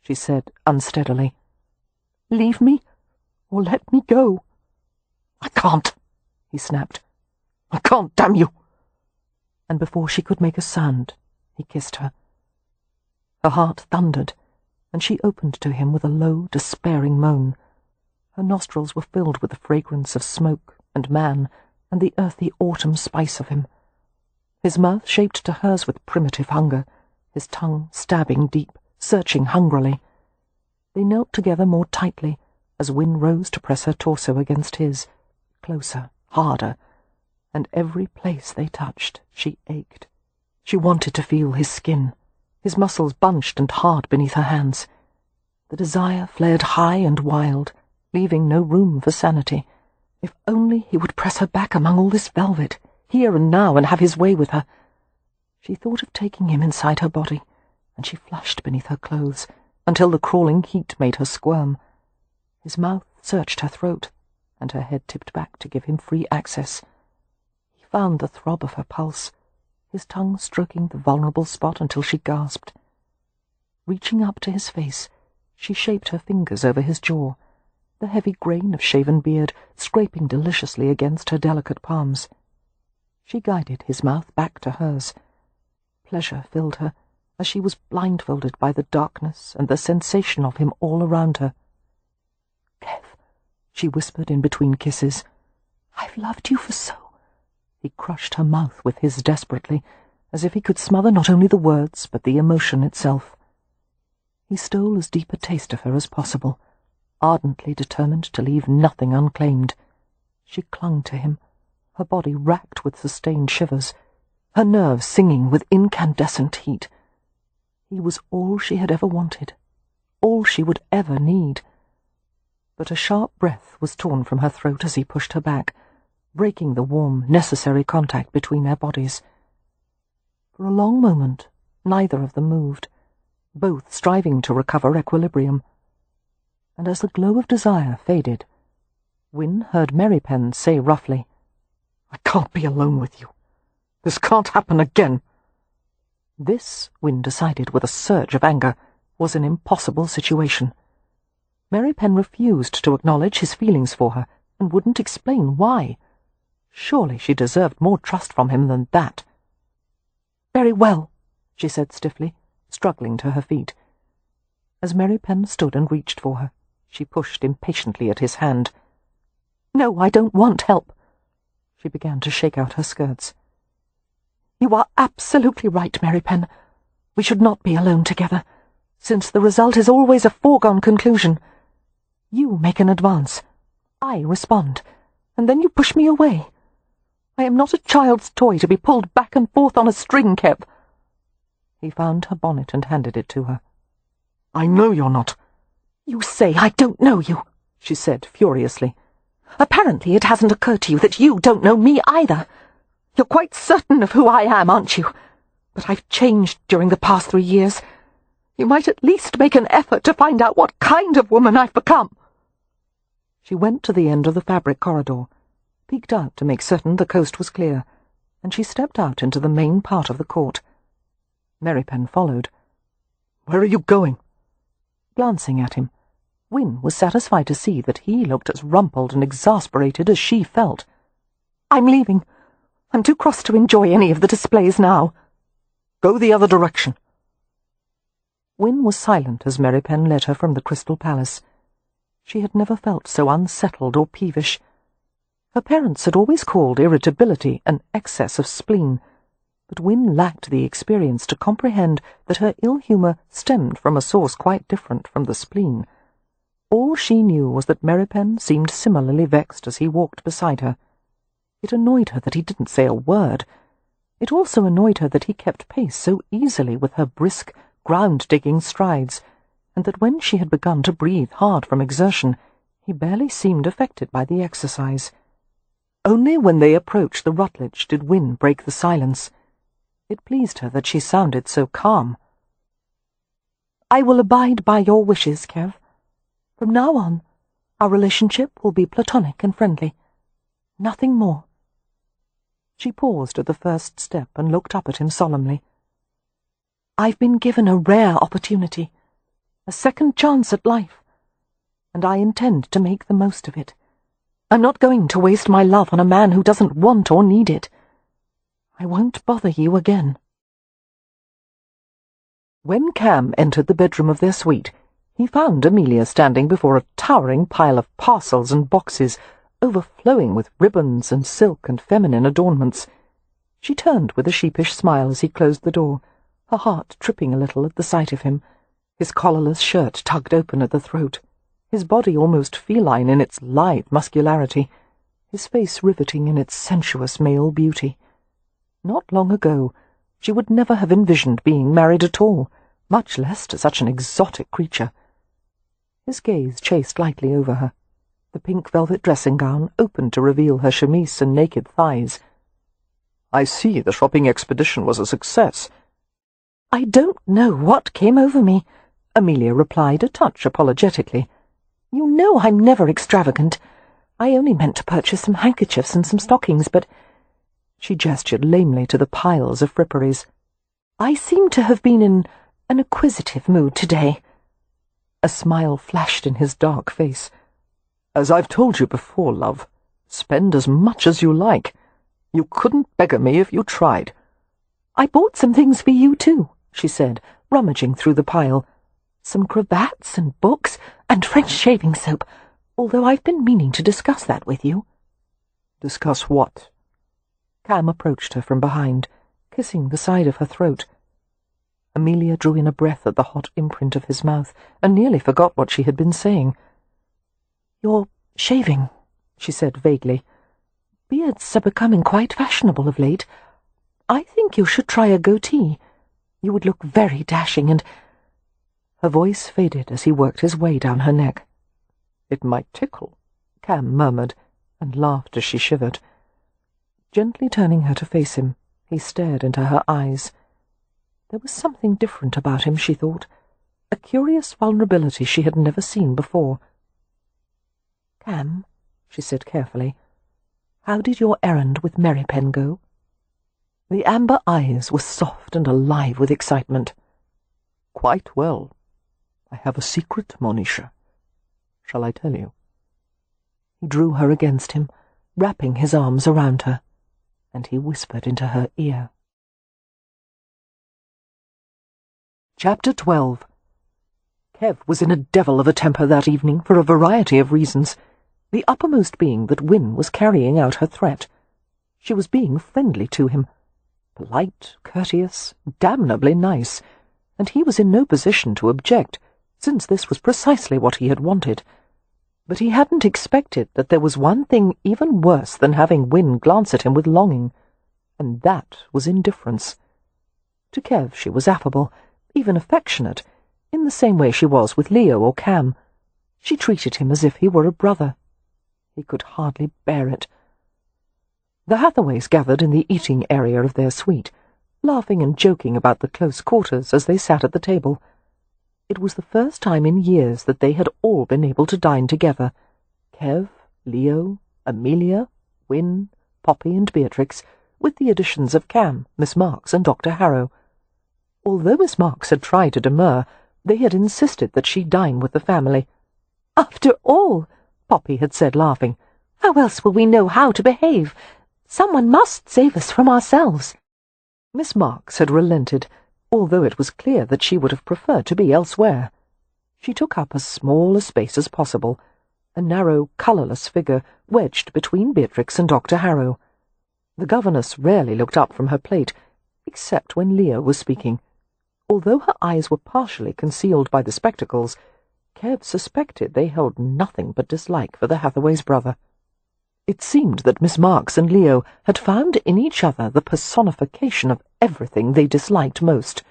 she said unsteadily. "Leave me, or let me go." "I can't," he snapped. "I can't, damn you!" And before she could make a sound, he kissed her. Her heart thundered, and she opened to him with a low, despairing moan. Her nostrils were filled with the fragrance of smoke and man and the earthy autumn spice of him. His mouth shaped to hers with primitive hunger, his tongue stabbing deep, searching hungrily. They knelt together more tightly as Win rose to press her torso against his, closer, harder, and every place they touched she ached. She wanted to feel his skin, his muscles bunched and hard beneath her hands. The desire flared high and wild, leaving no room for sanity. If only he would press her back among all this velvet, here and now, and have his way with her. She thought of taking him inside her body, and she flushed beneath her clothes, until the crawling heat made her squirm. His mouth searched her throat, and her head tipped back to give him free access. He found the throb of her pulse, his tongue stroking the vulnerable spot until she gasped. Reaching up to his face, she shaped her fingers over his jaw, the heavy grain of shaven beard scraping deliciously against her delicate palms. She guided his mouth back to hers. Pleasure filled her, as she was blindfolded by the darkness and the sensation of him all around her. "Kev," she whispered in between kisses, "I've loved you for so—" He crushed her mouth with his desperately, as if he could smother not only the words, but the emotion itself. He stole as deep a taste of her as possible, ardently determined to leave nothing unclaimed. She clung to him, her body racked with sustained shivers, her nerves singing with incandescent heat. He was all she had ever wanted, all she would ever need. But a sharp breath was torn from her throat as he pushed her back, breaking the warm, necessary contact between their bodies. For a long moment, neither of them moved, both striving to recover equilibrium. And as the glow of desire faded, Wynne heard Merripen say roughly, "I can't be alone with you. This can't happen again." This, Wynne decided with a surge of anger, was an impossible situation. Merripen refused to acknowledge his feelings for her, and wouldn't explain why. Surely she deserved more trust from him than that. "Very well," she said stiffly, struggling to her feet. As Merripen stood and reached for her, she pushed impatiently at his hand. "No, I don't want help." She began to shake out her skirts. "You are absolutely right, Merripen. We should not be alone together, since the result is always a foregone conclusion. You make an advance, I respond, and then you push me away. I am not a child's toy to be pulled back and forth on a string, Kev." He found her bonnet and handed it to her. "I know you're not." "You say I don't know you," she said furiously. "Apparently it hasn't occurred to you that you don't know me either. You're quite certain of who I am, aren't you? But I've changed during the past 3 years. You might at least make an effort to find out what kind of woman I've become." She went to the end of the fabric corridor, peeked out to make certain the coast was clear, and she stepped out into the main part of the court. Merripen followed. "Where are you going?" Glancing at him, Wynne was satisfied to see that he looked as rumpled and exasperated as she felt. "I'm leaving. I'm too cross to enjoy any of the displays now." "Go the other direction." Wynne was silent as Merripen led her from the Crystal Palace. She had never felt so unsettled or peevish. Her parents had always called irritability an excess of spleen, but Wynne lacked the experience to comprehend that her ill-humour stemmed from a source quite different from the spleen. All she knew was that Merripen seemed similarly vexed as he walked beside her. It annoyed her that he didn't say a word. It also annoyed her that he kept pace so easily with her brisk, ground-digging strides, and that when she had begun to breathe hard from exertion, he barely seemed affected by the exercise. Only when they approached the Rutledge did Wynne break the silence. It pleased her that she sounded so calm. "I will abide by your wishes, Kev. From now on, our relationship will be platonic and friendly. Nothing more." She paused at the first step and looked up at him solemnly. "I've been given a rare opportunity, a second chance at life, and I intend to make the most of it. I'm not going to waste my love on a man who doesn't want or need it. I won't bother you again." When Cam entered the bedroom of their suite, he found Amelia standing before a towering pile of parcels and boxes, overflowing with ribbons and silk and feminine adornments. She turned with a sheepish smile as he closed the door, her heart tripping a little at the sight of him, his collarless shirt tugged open at the throat, his body almost feline in its lithe muscularity, his face riveting in its sensuous male beauty. Not long ago, she would never have envisioned being married at all, much less to such an exotic creature. His gaze chased lightly over her. The pink velvet dressing-gown opened to reveal her chemise and naked thighs. "I see the shopping expedition was a success." "I don't know what came over me," Amelia replied a touch apologetically. "You know I'm never extravagant. I only meant to purchase some handkerchiefs and some stockings, but—" She gestured lamely to the piles of fripperies. "I seem to have been in an acquisitive mood today." A smile flashed in his dark face. "As I've told you before, love, spend as much as you like. You couldn't beggar me if you tried." "I bought some things for you, too," she said, rummaging through the pile. "Some cravats and books and French shaving soap, although I've been meaning to discuss that with you." "Discuss what?" Cam approached her from behind, kissing the side of her throat. Amelia drew in a breath at the hot imprint of his mouth and nearly forgot what she had been saying. "You're shaving," she said vaguely. "Beards are becoming quite fashionable of late. I think you should try a goatee. You would look very dashing and—" Her voice faded as he worked his way down her neck. "It might tickle," Cam murmured, and laughed as she shivered. Gently turning her to face him, he stared into her eyes. There was something different about him, she thought, a curious vulnerability she had never seen before. "Cam," she said carefully, "how did your errand with Merripen go?" The amber eyes were soft and alive with excitement. "Quite well. I have a secret, Monisha. Shall I tell you?" He drew her against him, wrapping his arms around her, and he whispered into her ear. Chapter 12. Kev was in a devil of a temper that evening for a variety of reasons, the uppermost being that Wynne was carrying out her threat. She was being friendly to him, polite, courteous, damnably nice, and he was in no position to object, since this was precisely what he had wanted. But he hadn't expected that there was one thing even worse than having Wynne glance at him with longing, and that was indifference. To Kev she was affable, even affectionate, in the same way she was with Leo or Cam. She treated him as if he were a brother. He could hardly bear it. The Hathaways gathered in the eating area of their suite, laughing and joking about the close quarters as they sat at the table. It was the first time in years that they had all been able to dine together. Kev, Leo, Amelia, Wynne, Poppy and Beatrix, with the additions of Cam, Miss Marks and Dr. Harrow. Although Miss Marks had tried to demur, they had insisted that she dine with the family. "After all," Poppy had said, laughing, "how else will we know how to behave? Someone must save us from ourselves." Miss Marks had relented, although it was clear that she would have preferred to be elsewhere. She took up as small a space as possible, a narrow, colourless figure wedged between Beatrix and Dr. Harrow. The governess rarely looked up from her plate, except when Leo was speaking. Although her eyes were partially concealed by the spectacles, Kev suspected they held nothing but dislike for the Hathaway's brother. It seemed that Miss Marks and Leo had found in each other the personification of everything they disliked most.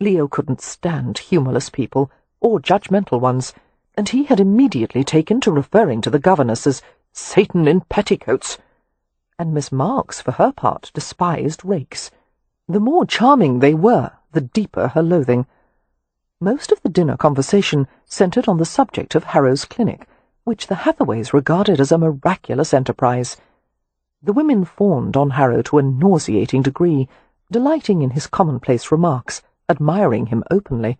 Leo couldn't stand humourless people, or judgmental ones, and he had immediately taken to referring to the governess as Satan in petticoats. And Miss Marks, for her part, despised rakes. The more charming they were, the deeper her loathing. Most of the dinner conversation centred on the subject of Harrow's clinic, which the Hathaways regarded as a miraculous enterprise. The women fawned on Harrow to a nauseating degree, delighting in his commonplace remarks, admiring him openly.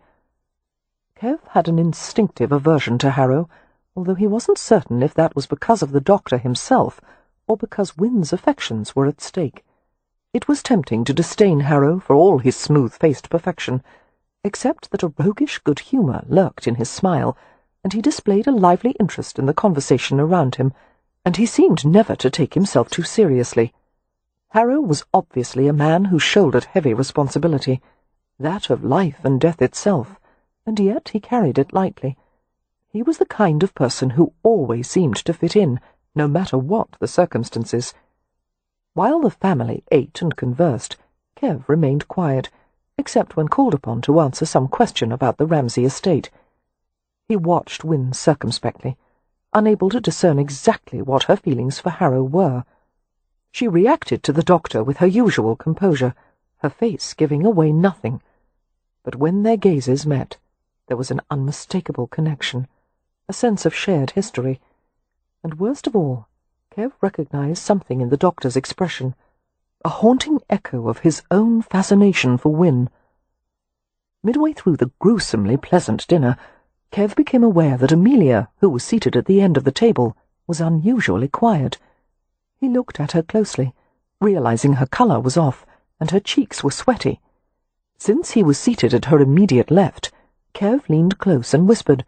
Kev had an instinctive aversion to Harrow, although he wasn't certain if that was because of the doctor himself, or because Wynne's affections were at stake. It was tempting to disdain Harrow for all his smooth-faced perfection, except that a roguish good humour lurked in his smile, and he displayed a lively interest in the conversation around him, and he seemed never to take himself too seriously. Harrow was obviously a man who shouldered heavy responsibility, that of life and death itself, and yet he carried it lightly. He was the kind of person who always seemed to fit in, no matter what the circumstances. While the family ate and conversed, Kev remained quiet, except when called upon to answer some question about the Ramsay estate. He watched Wynne circumspectly, unable to discern exactly what her feelings for Harrow were. She reacted to the doctor with her usual composure, her face giving away nothing. But when their gazes met, there was an unmistakable connection, a sense of shared history, and worst of all, Kev recognized something in the doctor's expression, a haunting echo of his own fascination for Wynne. Midway through the gruesomely pleasant dinner, Kev became aware that Amelia, who was seated at the end of the table, was unusually quiet. He looked at her closely, realizing her colour was off, and her cheeks were sweaty. Since he was seated at her immediate left, Kev leaned close and whispered,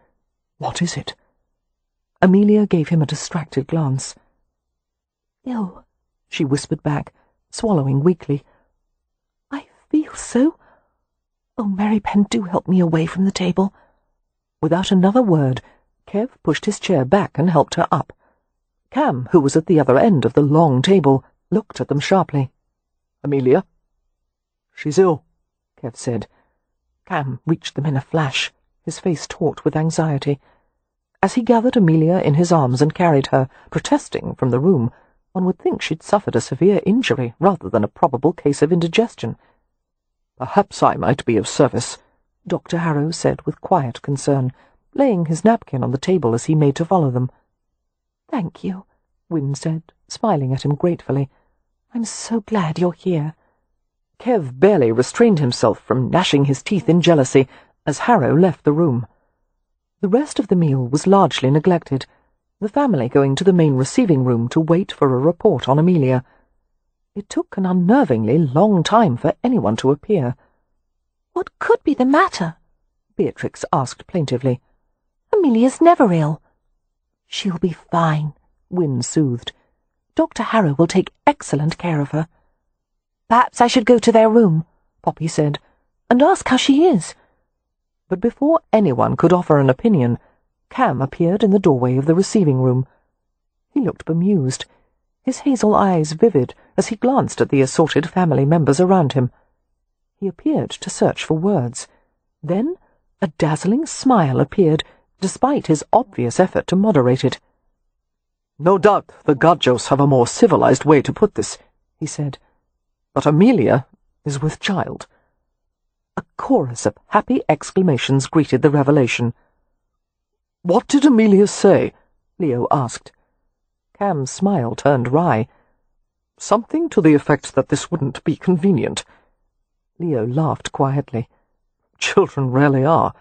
"What is it?" Amelia gave him a distracted glance. "Ill," she whispered back, swallowing weakly. feel so. Oh, Merripen, do help me away from the table." Without another word, Kev pushed his chair back and helped her up. Cam, who was at the other end of the long table, looked at them sharply. "Amelia?" "She's ill," Kev said. Cam reached them in a flash, his face taut with anxiety. As he gathered Amelia in his arms and carried her, protesting, from the room, one would think she'd suffered a severe injury rather than a probable case of indigestion. "Perhaps I might be of service," Dr. Harrow said with quiet concern, laying his napkin on the table as he made to follow them. "Thank you," Wynne said, smiling at him gratefully. "I'm so glad you're here." Kev barely restrained himself from gnashing his teeth in jealousy as Harrow left the room. The rest of the meal was largely neglected, the family going to the main receiving room to wait for a report on Amelia. It took an unnervingly long time for anyone to appear. "What could be the matter?" Beatrix asked plaintively. "Amelia's never ill." "She'll be fine," Wynne soothed. "Dr. Harrow will take excellent care of her." "Perhaps I should go to their room," Poppy said, "and ask how she is." But before anyone could offer an opinion, Cam appeared in the doorway of the receiving room. He looked bemused, his hazel eyes vivid as he glanced at the assorted family members around him. He appeared to search for words. Then a dazzling smile appeared, despite his obvious effort to moderate it. "No doubt the Gadjos have a more civilized way to put this," he said. "But Amelia is with child." A chorus of happy exclamations greeted the revelation. "What did Amelia say?" Leo asked. Cam's smile turned wry. "Something to the effect that this wouldn't be convenient." Leo laughed quietly. "Children rarely are,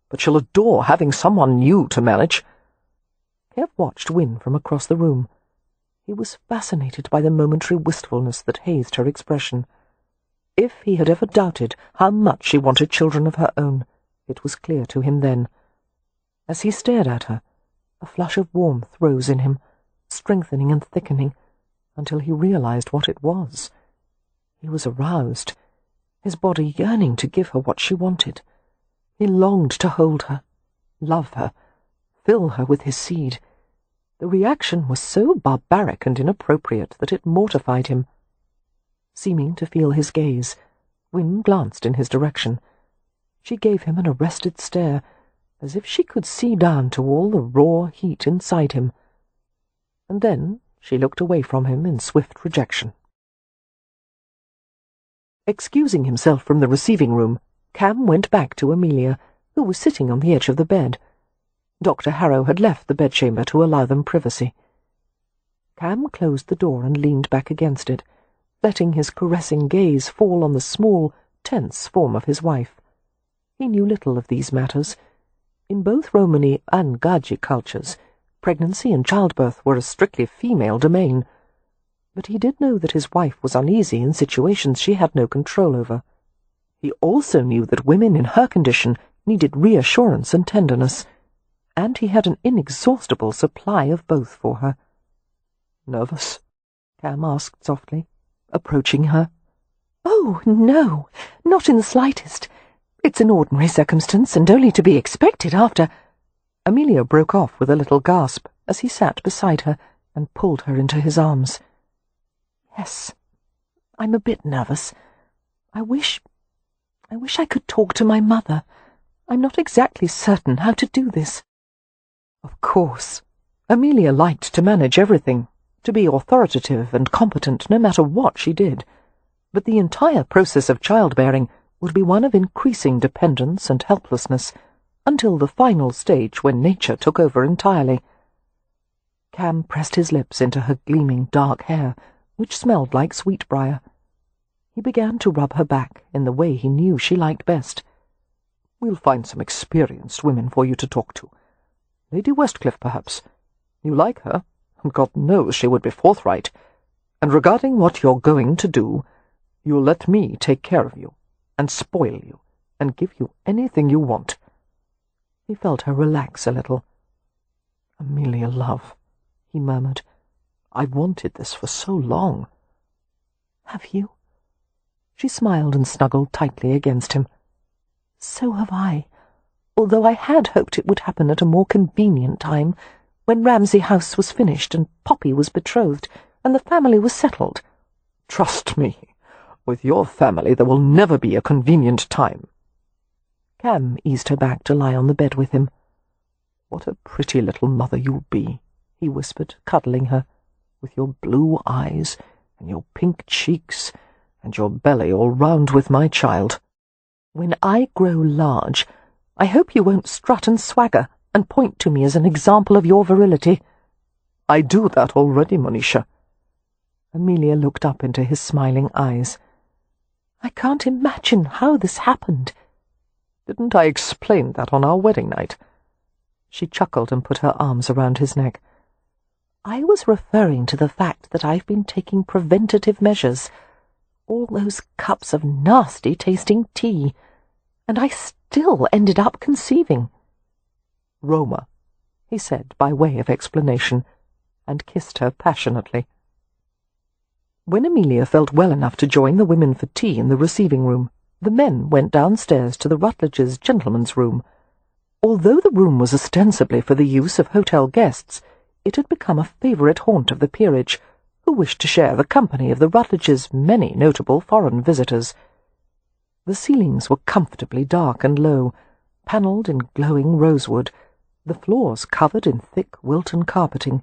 but she'll adore having someone new to manage." Kev watched Wynne from across the room. He was fascinated by the momentary wistfulness that hazed her expression. If he had ever doubted how much she wanted children of her own, it was clear to him then. As he stared at her, a flush of warmth rose in him, strengthening and thickening, until he realized what it was. He was aroused, his body yearning to give her what she wanted. He longed to hold her, love her, fill her with his seed. The reaction was so barbaric and inappropriate that it mortified him. Seeming to feel his gaze, Wynne glanced in his direction. She gave him an arrested stare, as if she could see down to all the raw heat inside him. And then she looked away from him in swift rejection. Excusing himself from the receiving room, Cam went back to Amelia, who was sitting on the edge of the bed. Dr. Harrow had left the bedchamber to allow them privacy. Cam closed the door and leaned back against it, letting his caressing gaze fall on the small, tense form of his wife. He knew little of these matters. In both Romany and Gaji cultures, pregnancy and childbirth were a strictly female domain, but he did know that his wife was uneasy in situations she had no control over. He also knew that women in her condition needed reassurance and tenderness, and he had an inexhaustible supply of both for her. "Nervous?" Cam asked softly, approaching her. "Oh, no, not in the slightest. It's an ordinary circumstance, and only to be expected after—" Amelia broke off with a little gasp as he sat beside her and pulled her into his arms. "Yes, I'm a bit nervous. I wish I could talk to my mother. I'm not exactly certain how to do this." Of course, Amelia liked to manage everything, to be authoritative and competent no matter what she did, but the entire process of childbearing would be one of increasing dependence and helplessness, until the final stage when nature took over entirely. Cam pressed his lips into her gleaming dark hair, which smelled like sweetbriar. He began to rub her back in the way he knew she liked best. "We'll find some experienced women for you to talk to. Lady Westcliff, perhaps. You like her, and God knows she would be forthright. And regarding what you're going to do, you'll let me take care of you, and spoil you, and give you anything you want." He felt her relax a little. "Amelia, love," he murmured, "I've wanted this for so long." "Have you?" She smiled and snuggled tightly against him. "So have I, although I had hoped it would happen at a more convenient time, when Ramsay House was finished and Poppy was betrothed and the family was settled." "Trust me, with your family there will never be a convenient time." Cam eased her back to lie on the bed with him. "What a pretty little mother you'll be," he whispered, cuddling her, "with your blue eyes and your pink cheeks and your belly all round with my child. When I grow large, I hope you won't strut and swagger and point to me as an example of your virility." "I do that already, Monisha." Amelia looked up into his smiling eyes. "I can't imagine how this happened." "Didn't I explain that on our wedding night?" She chuckled and put her arms around his neck. "I was referring to the fact that I've been taking preventative measures. All those cups of nasty-tasting tea, and I still ended up conceiving." "Roma," he said by way of explanation, and kissed her passionately. When Amelia felt well enough to join the women for tea in the receiving room, the men went downstairs to the Rutledges' gentlemen's room. Although the room was ostensibly for the use of hotel guests, it had become a favourite haunt of the peerage, who wished to share the company of the Rutledges' many notable foreign visitors. The ceilings were comfortably dark and low, panelled in glowing rosewood, the floors covered in thick Wilton carpeting.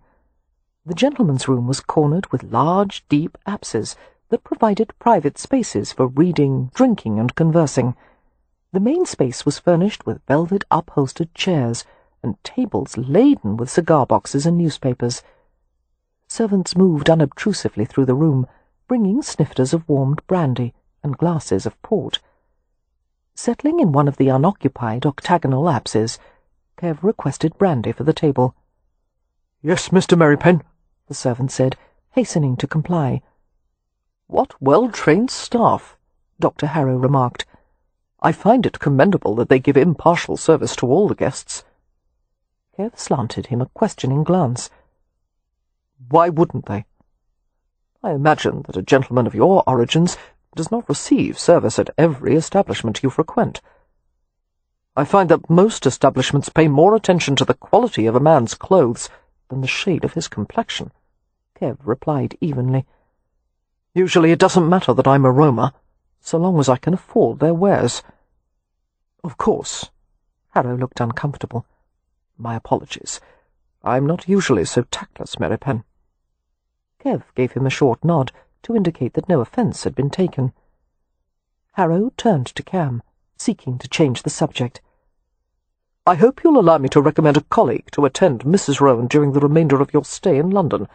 The gentlemen's room was cornered with large, deep apses that provided private spaces for reading, drinking, and conversing. The main space was furnished with velvet upholstered chairs and tables laden with cigar boxes and newspapers. Servants moved unobtrusively through the room, bringing snifters of warmed brandy and glasses of port. Settling in one of the unoccupied octagonal apses, Kev requested brandy for the table. "Yes, Mr. Merripen," the servant said, hastening to comply. "What well-trained staff," Dr. Harrow remarked. "I find it commendable that they give impartial service to all the guests." Kev slanted him a questioning glance. "Why wouldn't they? I imagine that a gentleman of your origins does not receive service at every establishment you frequent. I find that most establishments pay more attention to the quality of a man's clothes than the shade of his complexion," Kev replied evenly. "Usually it doesn't matter that I'm a Roma, so long as I can afford their wares. Of course," Harrow looked uncomfortable. "My apologies. I'm not usually so tactless, Merripen." Kev gave him a short nod to indicate that no offence had been taken. Harrow turned to Cam, seeking to change the subject. "I hope you'll allow me to recommend a colleague to attend Mrs. Rowan during the remainder of your stay in London.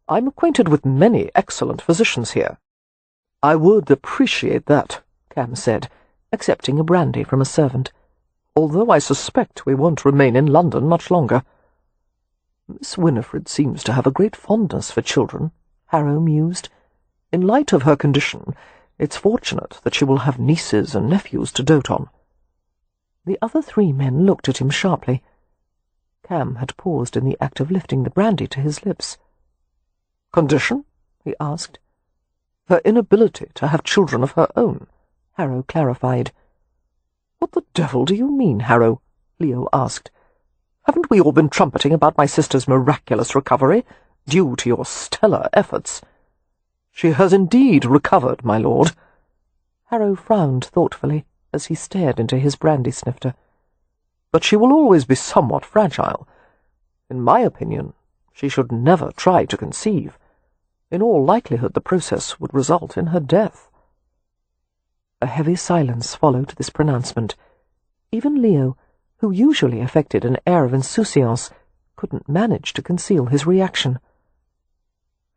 I'm acquainted with many excellent physicians here." "I would appreciate that," Cam said, accepting a brandy from a servant, "although I suspect we won't remain in London much longer." "Miss Winnifred seems to have a great fondness for children," Harrow mused. "In light of her condition, it's fortunate that she will have nieces and nephews to dote on." The other three men looked at him sharply. Cam had paused in the act of lifting the brandy to his lips. "Condition?" he asked. "Her inability to have children of her own," Harrow clarified. "What the devil do you mean, Harrow?" Leo asked. "Haven't we all been trumpeting about my sister's miraculous recovery, due to your stellar efforts?" "She has indeed recovered, my lord." Harrow frowned thoughtfully as he stared into his brandy-snifter. "But she will always be somewhat fragile. In my opinion, she should never try to conceive. In all likelihood the process would result in her death." A heavy silence followed this pronouncement. Even Leo, who usually affected an air of insouciance, couldn't manage to conceal his reaction.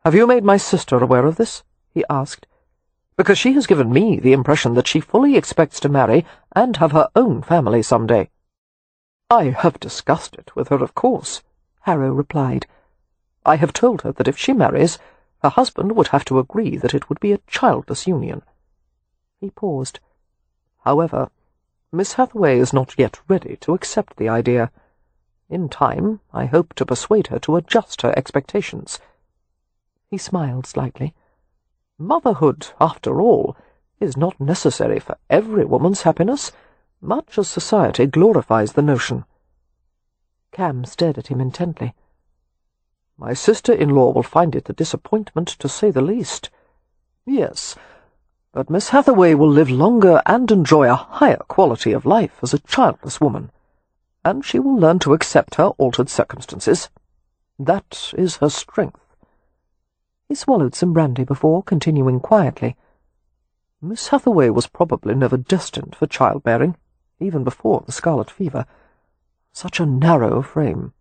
"Have you made my sister aware of this?" he asked. "Because she has given me the impression that she fully expects to marry and have her own family some day." "I have discussed it with her, of course," Harrow replied. "I have told her that if she marries, her husband would have to agree that it would be a childless union." He paused. "However, Miss Hathaway is not yet ready to accept the idea. In time, I hope to persuade her to adjust her expectations." He smiled slightly. "Motherhood, after all, is not necessary for every woman's happiness, much as society glorifies the notion." Cam stared at him intently. "My sister-in-law will find it a disappointment, to say the least. Yes, but Miss Hathaway will live longer and enjoy a higher quality of life as a childless woman, and she will learn to accept her altered circumstances. That is her strength." He swallowed some brandy before continuing quietly. "Miss Hathaway was probably never destined for childbearing, even before the scarlet fever. Such a narrow frame,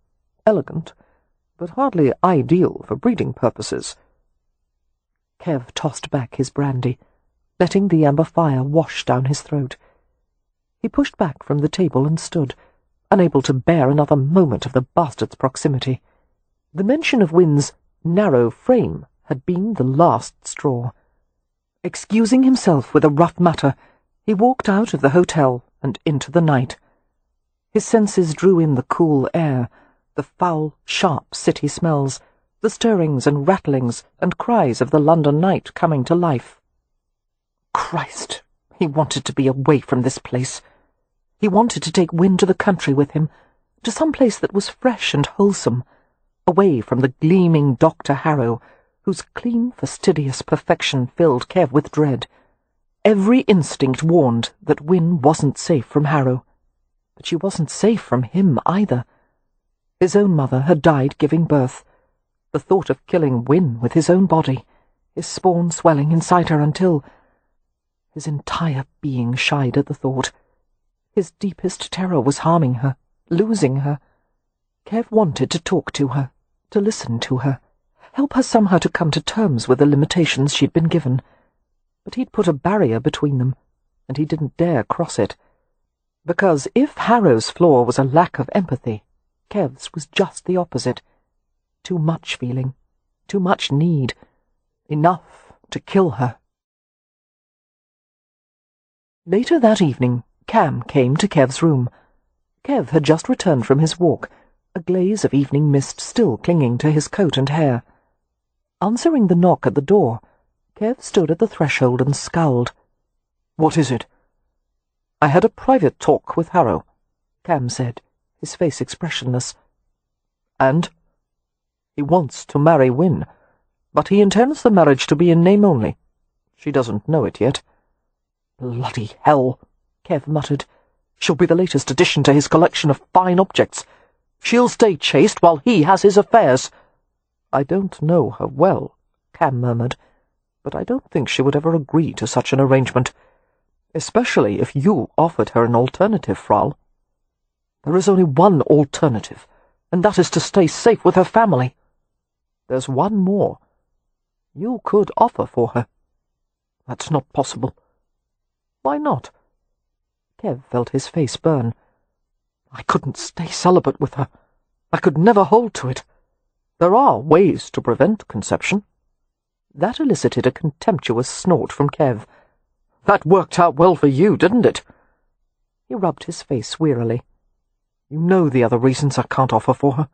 elegant, but hardly ideal for breeding purposes." Kev tossed back his brandy, letting the amber fire wash down his throat. He pushed back from the table and stood, unable to bear another moment of the bastard's proximity. The mention of Wynn's narrow frame had been the last straw. Excusing himself with a rough mutter, he walked out of the hotel and into the night. His senses drew in the cool air, the foul, sharp city smells, the stirrings and rattlings and cries of the London night coming to life. Christ, he wanted to be away from this place. He wanted to take Wynn to the country with him, to some place that was fresh and wholesome, away from the gleaming Dr. Harrow, whose clean, fastidious perfection filled Kev with dread. Every instinct warned that Wynn wasn't safe from Harrow, but she wasn't safe from him either. His own mother had died giving birth. The thought of killing Wynn with his own body, his spawn swelling inside her until... His entire being shied at the thought. His deepest terror was harming her, losing her. Kev wanted to talk to her, to listen to her, help her somehow to come to terms with the limitations she'd been given. But he'd put a barrier between them, and he didn't dare cross it. Because if Harrow's flaw was a lack of empathy, Kev's was just the opposite. Too much feeling, too much need, enough to kill her. Later that evening, Cam came to Kev's room. Kev had just returned from his walk, a glaze of evening mist still clinging to his coat and hair. Answering the knock at the door, Kev stood at the threshold and scowled. "What is it?" "I had a private talk with Harrow," Cam said, his face expressionless. "And?" "He wants to marry Wynn, but he intends the marriage to be in name only. She doesn't know it yet." "Bloody hell," Kev muttered. "She'll be the latest addition to his collection of fine objects. She'll stay chaste while he has his affairs." "I don't know her well," Cam murmured, "but I don't think she would ever agree to such an arrangement, especially if you offered her an alternative, Frau." "There is only one alternative, and that is to stay safe with her family." "There's one more. You could offer for her." "That's not possible." "Why not?" Kev felt his face burn. "I couldn't stay celibate with her. I could never hold to it. There are ways to prevent conception." That elicited a contemptuous snort from Kev. "That worked out well for you, didn't it?" He rubbed his face wearily. "You know the other reasons I can't offer for her."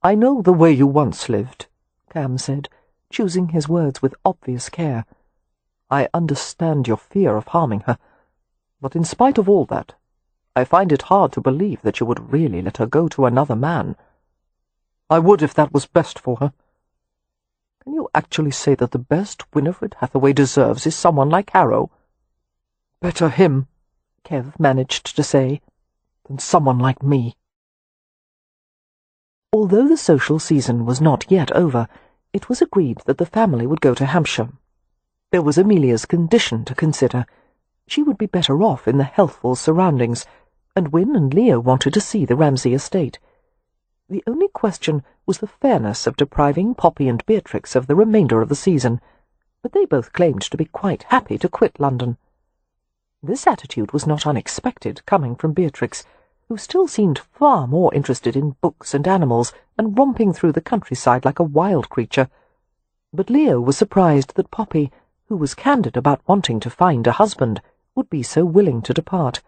"I know the way you once lived," Cam said, choosing his words with obvious care. "I understand your fear of harming her, but in spite of all that, I find it hard to believe that you would really let her go to another man." "I would if that was best for her." "Can you actually say that the best Winnifred Hathaway deserves is someone like Harrow?" "Better him," Kev managed to say, "than someone like me." Although the social season was not yet over, it was agreed that the family would go to Hampshire. There was Amelia's condition to consider. She would be better off in the healthful surroundings, and Wynn and Leo wanted to see the Ramsay estate. The only question was the fairness of depriving Poppy and Beatrix of the remainder of the season, but they both claimed to be quite happy to quit London. This attitude was not unexpected, coming from Beatrix, who still seemed far more interested in books and animals and romping through the countryside like a wild creature. But Leo was surprised that Poppy, who was candid about wanting to find a husband, would be so willing to depart.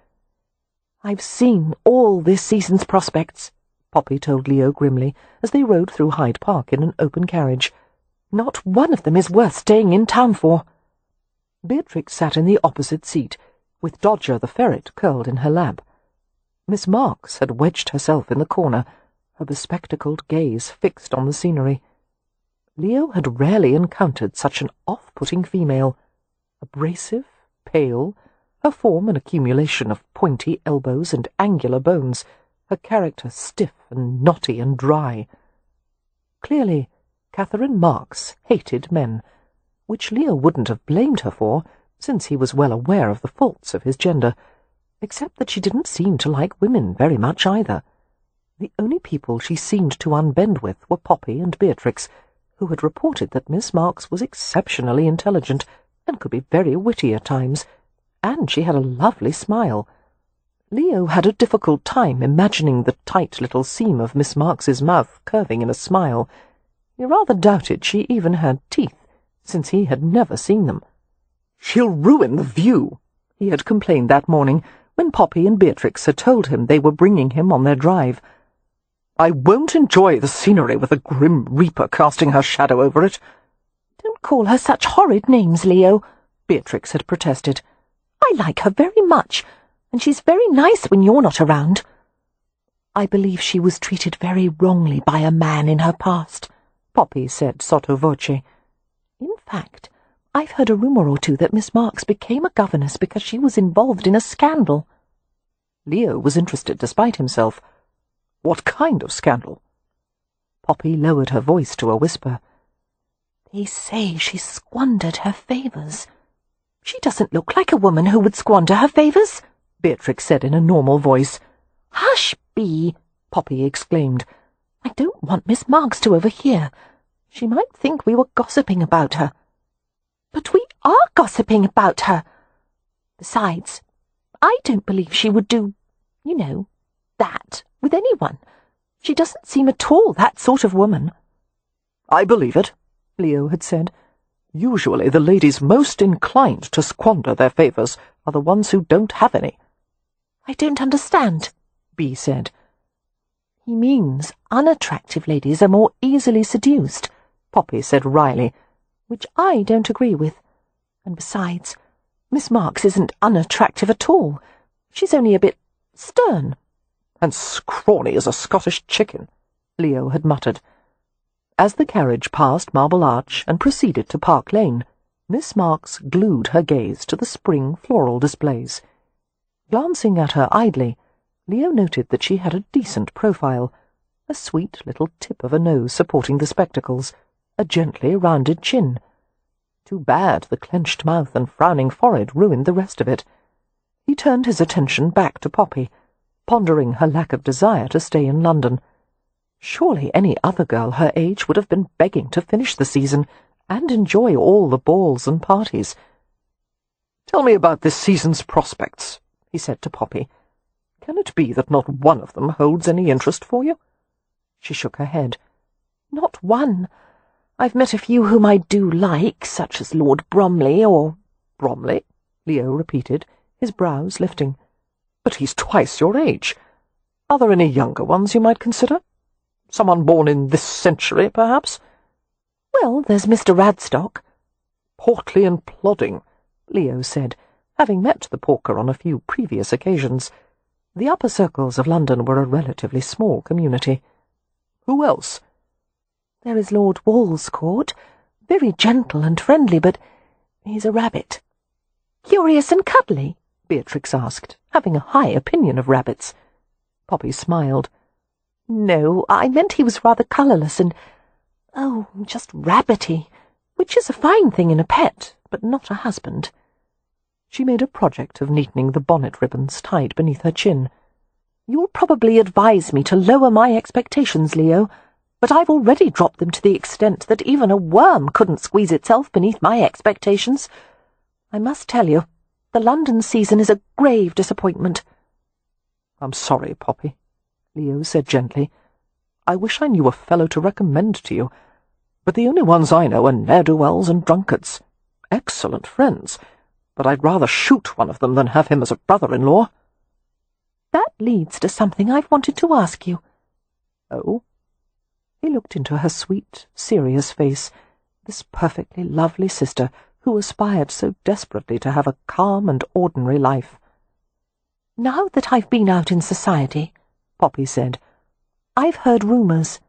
"I've seen all this season's prospects," Poppy told Leo grimly, as they rode through Hyde Park in an open carriage. "Not one of them is worth staying in town for." Beatrix sat in the opposite seat, with Dodger the ferret curled in her lap. Miss Marks had wedged herself in the corner, her bespectacled gaze fixed on the scenery. Leo had rarely encountered such an off-putting female, abrasive, pale, her form an accumulation of pointy elbows and angular bones, her character stiff and knotty and dry. Clearly, Catherine Marks hated men, which Leo wouldn't have blamed her for, since he was well aware of the faults of his gender, except that she didn't seem to like women very much either. The only people she seemed to unbend with were Poppy and Beatrix, who had reported that Miss Marks was exceptionally intelligent and could be very witty at times, and she had a lovely smile. Leo had a difficult time imagining the tight little seam of Miss Marks's mouth curving in a smile. He rather doubted she even had teeth, since he had never seen them. "She'll ruin the view," he had complained that morning, when Poppy and Beatrix had told him they were bringing him on their drive. "I won't enjoy the scenery with a grim reaper casting her shadow over it." "Don't call her such horrid names, Leo," Beatrix had protested. "I like her very much, and she's very nice when you're not around." "I believe she was treated very wrongly by a man in her past," Poppy said sotto voce. "In fact, I've heard a rumour or two that Miss Marks became a governess because she was involved in a scandal." Leo was interested despite himself. "What kind of scandal?" Poppy lowered her voice to a whisper. "They say she squandered her favours." "She doesn't look like a woman who would squander her favours," Beatrix said in a normal voice. "Hush, Bee!" Poppy exclaimed. "I don't want Miss Marks to overhear. She might think we were gossiping about her." "But we are gossiping about her. Besides, I don't believe she would do, that with anyone. She doesn't seem at all that sort of woman." "I believe it," Leo had said. "Usually the ladies most inclined to squander their favours are the ones who don't have any." "I don't understand," Bee said. "He means unattractive ladies are more easily seduced," Poppy said wryly, "which I don't agree with. And besides, Miss Marks isn't unattractive at all. She's only a bit stern." "And scrawny as a Scottish chicken," Leo had muttered. As the carriage passed Marble Arch and proceeded to Park Lane, Miss Marks glued her gaze to the spring floral displays. Glancing at her idly, Leo noted that she had a decent profile, a sweet little tip of a nose supporting the spectacles, a gently rounded chin. Too bad the clenched mouth and frowning forehead ruined the rest of it. He turned his attention back to Poppy, pondering her lack of desire to stay in London. Surely any other girl her age would have been begging to finish the season and enjoy all the balls and parties. "Tell me about this season's prospects," he said to Poppy. "Can it be that not one of them holds any interest for you?" She shook her head. "Not one. I've met a few whom I do like, such as Lord Bromley or—" "Bromley?" Leo repeated, his brows lifting. "But he's twice your age. Are there any younger ones you might consider? Someone born in this century, perhaps?" "Well, there's Mr. Radstock." "Portly and plodding," Leo said, having met the porker on a few previous occasions. The upper circles of London were a relatively small community. "Who else?" "There is Lord Walscourt, very gentle and friendly, but he's a rabbit." "Curious and cuddly?" Beatrix asked, having a high opinion of rabbits. Poppy smiled. "No, I meant he was rather colourless and, just rabbity, which is a fine thing in a pet, but not a husband." She made a project of neatening the bonnet ribbons tied beneath her chin. "You'll probably advise me to lower my expectations, Leo, but I've already dropped them to the extent that even a worm couldn't squeeze itself beneath my expectations. I must tell you, the London season is a grave disappointment." "I'm sorry, Poppy," Leo said gently. "I wish I knew a fellow to recommend to you, but the only ones I know are ne'er-do-wells and drunkards. Excellent friends, but I'd rather shoot one of them than have him as a brother-in-law." "That leads to something I've wanted to ask you." "Oh?" He looked into her sweet, serious face, this perfectly lovely sister, who aspired so desperately to have a calm and ordinary life. "Now that I've been out in society," Poppy said, "I've heard rumours."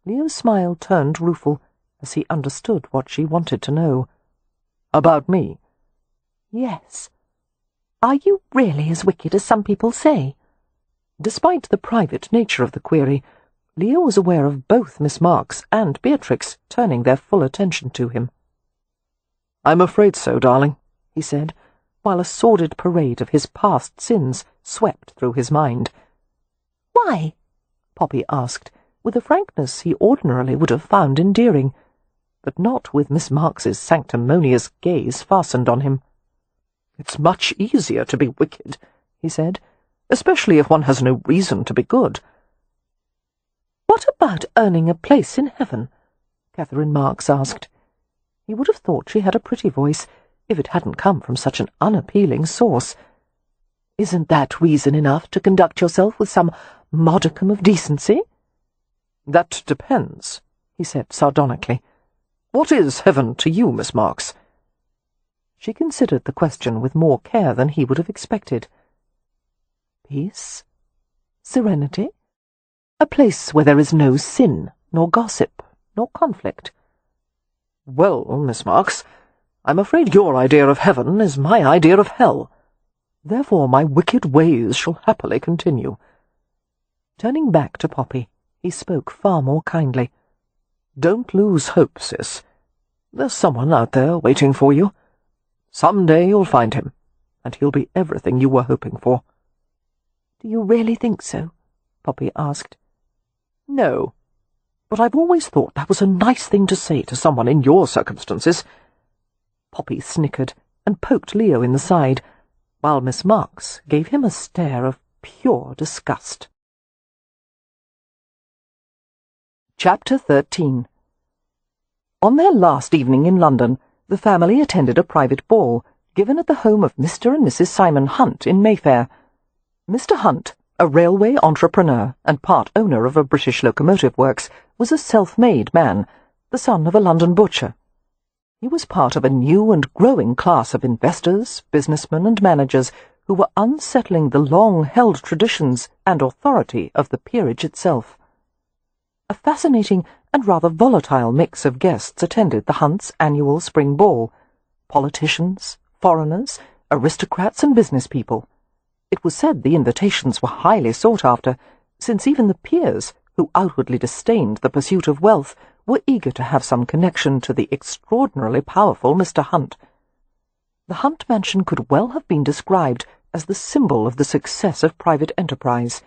Leo's smile turned rueful as he understood what she wanted to know. "About me?" "Yes. Are you really as wicked as some people say?" Despite the private nature of the query, Leo was aware of both Miss Marks and Beatrix turning their full attention to him. "I'm afraid so, darling," he said, while a sordid parade of his past sins swept through his mind. "Why?" Poppy asked, with a frankness he ordinarily would have found endearing, but not with Miss Marks's sanctimonious gaze fastened on him. "It's much easier to be wicked," he said, "especially if one has no reason to be good." "What about earning a place in heaven?" Catherine Marks asked. He would have thought she had a pretty voice, if it hadn't come from such an unappealing source. "Isn't that reason enough to conduct yourself with some modicum of decency?" "That depends," he said sardonically. "What is heaven to you, Miss Marks?" She considered the question with more care than he would have expected. "Peace, serenity, a place where there is no sin, nor gossip, nor conflict." "Well, Miss Marks, I'm afraid your idea of heaven is my idea of hell. Therefore my wicked ways shall happily continue." Turning back to Poppy, he spoke far more kindly. "Don't lose hope, sis. There's someone out there waiting for you. Some day you'll find him, and he'll be everything you were hoping for." "Do you really think so?" Poppy asked. "No, but I've always thought that was a nice thing to say to someone in your circumstances." Poppy snickered and poked Leo in the side, while Miss Marks gave him a stare of pure disgust. Chapter 13. On their last evening in London, the family attended a private ball, given at the home of Mr. and Mrs. Simon Hunt in Mayfair. Mr. Hunt, a railway entrepreneur and part owner of a British locomotive works, was a self-made man, the son of a London butcher. He was part of a new and growing class of investors, businessmen and managers who were unsettling the long-held traditions and authority of the peerage itself. A fascinating and rather volatile mix of guests attended the Hunts' annual spring ball: politicians, foreigners, aristocrats and business people. It was said the invitations were highly sought after, since even the peers, who outwardly disdained the pursuit of wealth, were eager to have some connection to the extraordinarily powerful Mr. Hunt. The Hunt mansion could well have been described as the symbol of the success of private enterprise.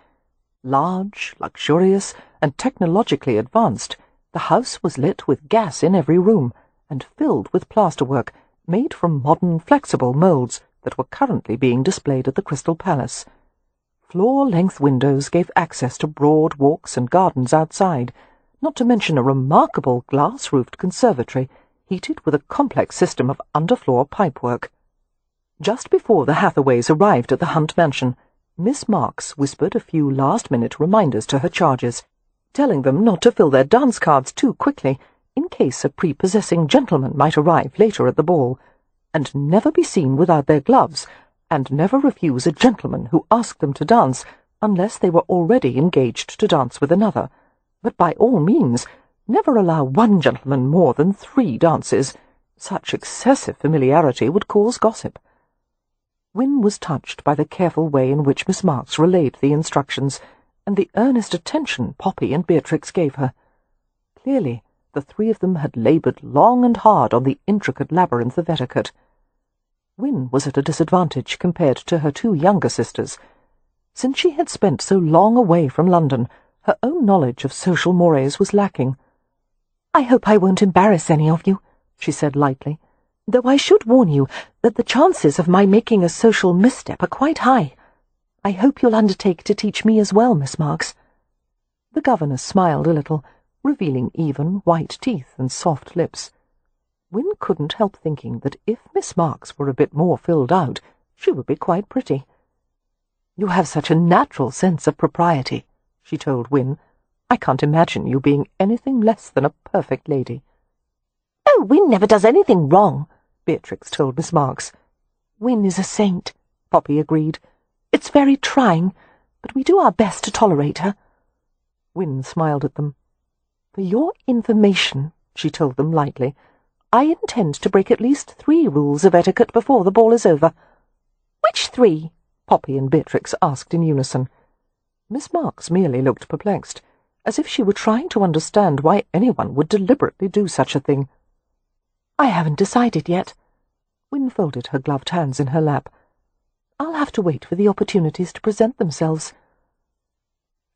Large, luxurious, and technologically advanced, the house was lit with gas in every room, and filled with plasterwork made from modern flexible moulds that were currently being displayed at the Crystal Palace. Floor-length windows gave access to broad walks and gardens outside, not to mention a remarkable glass-roofed conservatory heated with a complex system of underfloor pipework. Just before the Hathaways arrived at the Hunt mansion, Miss Marks whispered a few last-minute reminders to her charges, telling them not to fill their dance cards too quickly in case a prepossessing gentleman might arrive later at the ball, and never be seen without their gloves, and never refuse a gentleman who asked them to dance unless they were already engaged to dance with another, but by all means never allow one gentleman more than 3 dances. Such excessive familiarity would cause gossip. Wynne was touched by the careful way in which Miss Marks relayed the instructions, and the earnest attention Poppy and Beatrix gave her. Clearly, the 3 of them had laboured long and hard on the intricate labyrinth of etiquette. Wynne was at a disadvantage compared to her 2 younger sisters. Since she had spent so long away from London, her own knowledge of social mores was lacking. "I hope I won't embarrass any of you," she said lightly, "though I should warn you that the chances of my making a social misstep are quite high. I hope you'll undertake to teach me as well, Miss Marks." The governess smiled a little, revealing even white teeth and soft lips. Wynne couldn't help thinking that if Miss Marks were a bit more filled out, she would be quite pretty. "You have such a natural sense of propriety," she told Wynne. "I can't imagine you being anything less than a perfect lady." "Oh, Wynne never does anything wrong," Beatrix told Miss Marks. Win is a saint, Poppy agreed. It's very trying, but we do our best to tolerate her. Win smiled at them. For your information, she told them lightly, I intend to break at least 3 rules of etiquette before the ball is over. Which 3? Poppy and Beatrix asked in unison. Miss Marks merely looked perplexed, as if she were trying to understand why anyone would deliberately do such a thing. I haven't decided yet. Win folded her gloved hands in her lap. I'll have to wait for the opportunities to present themselves.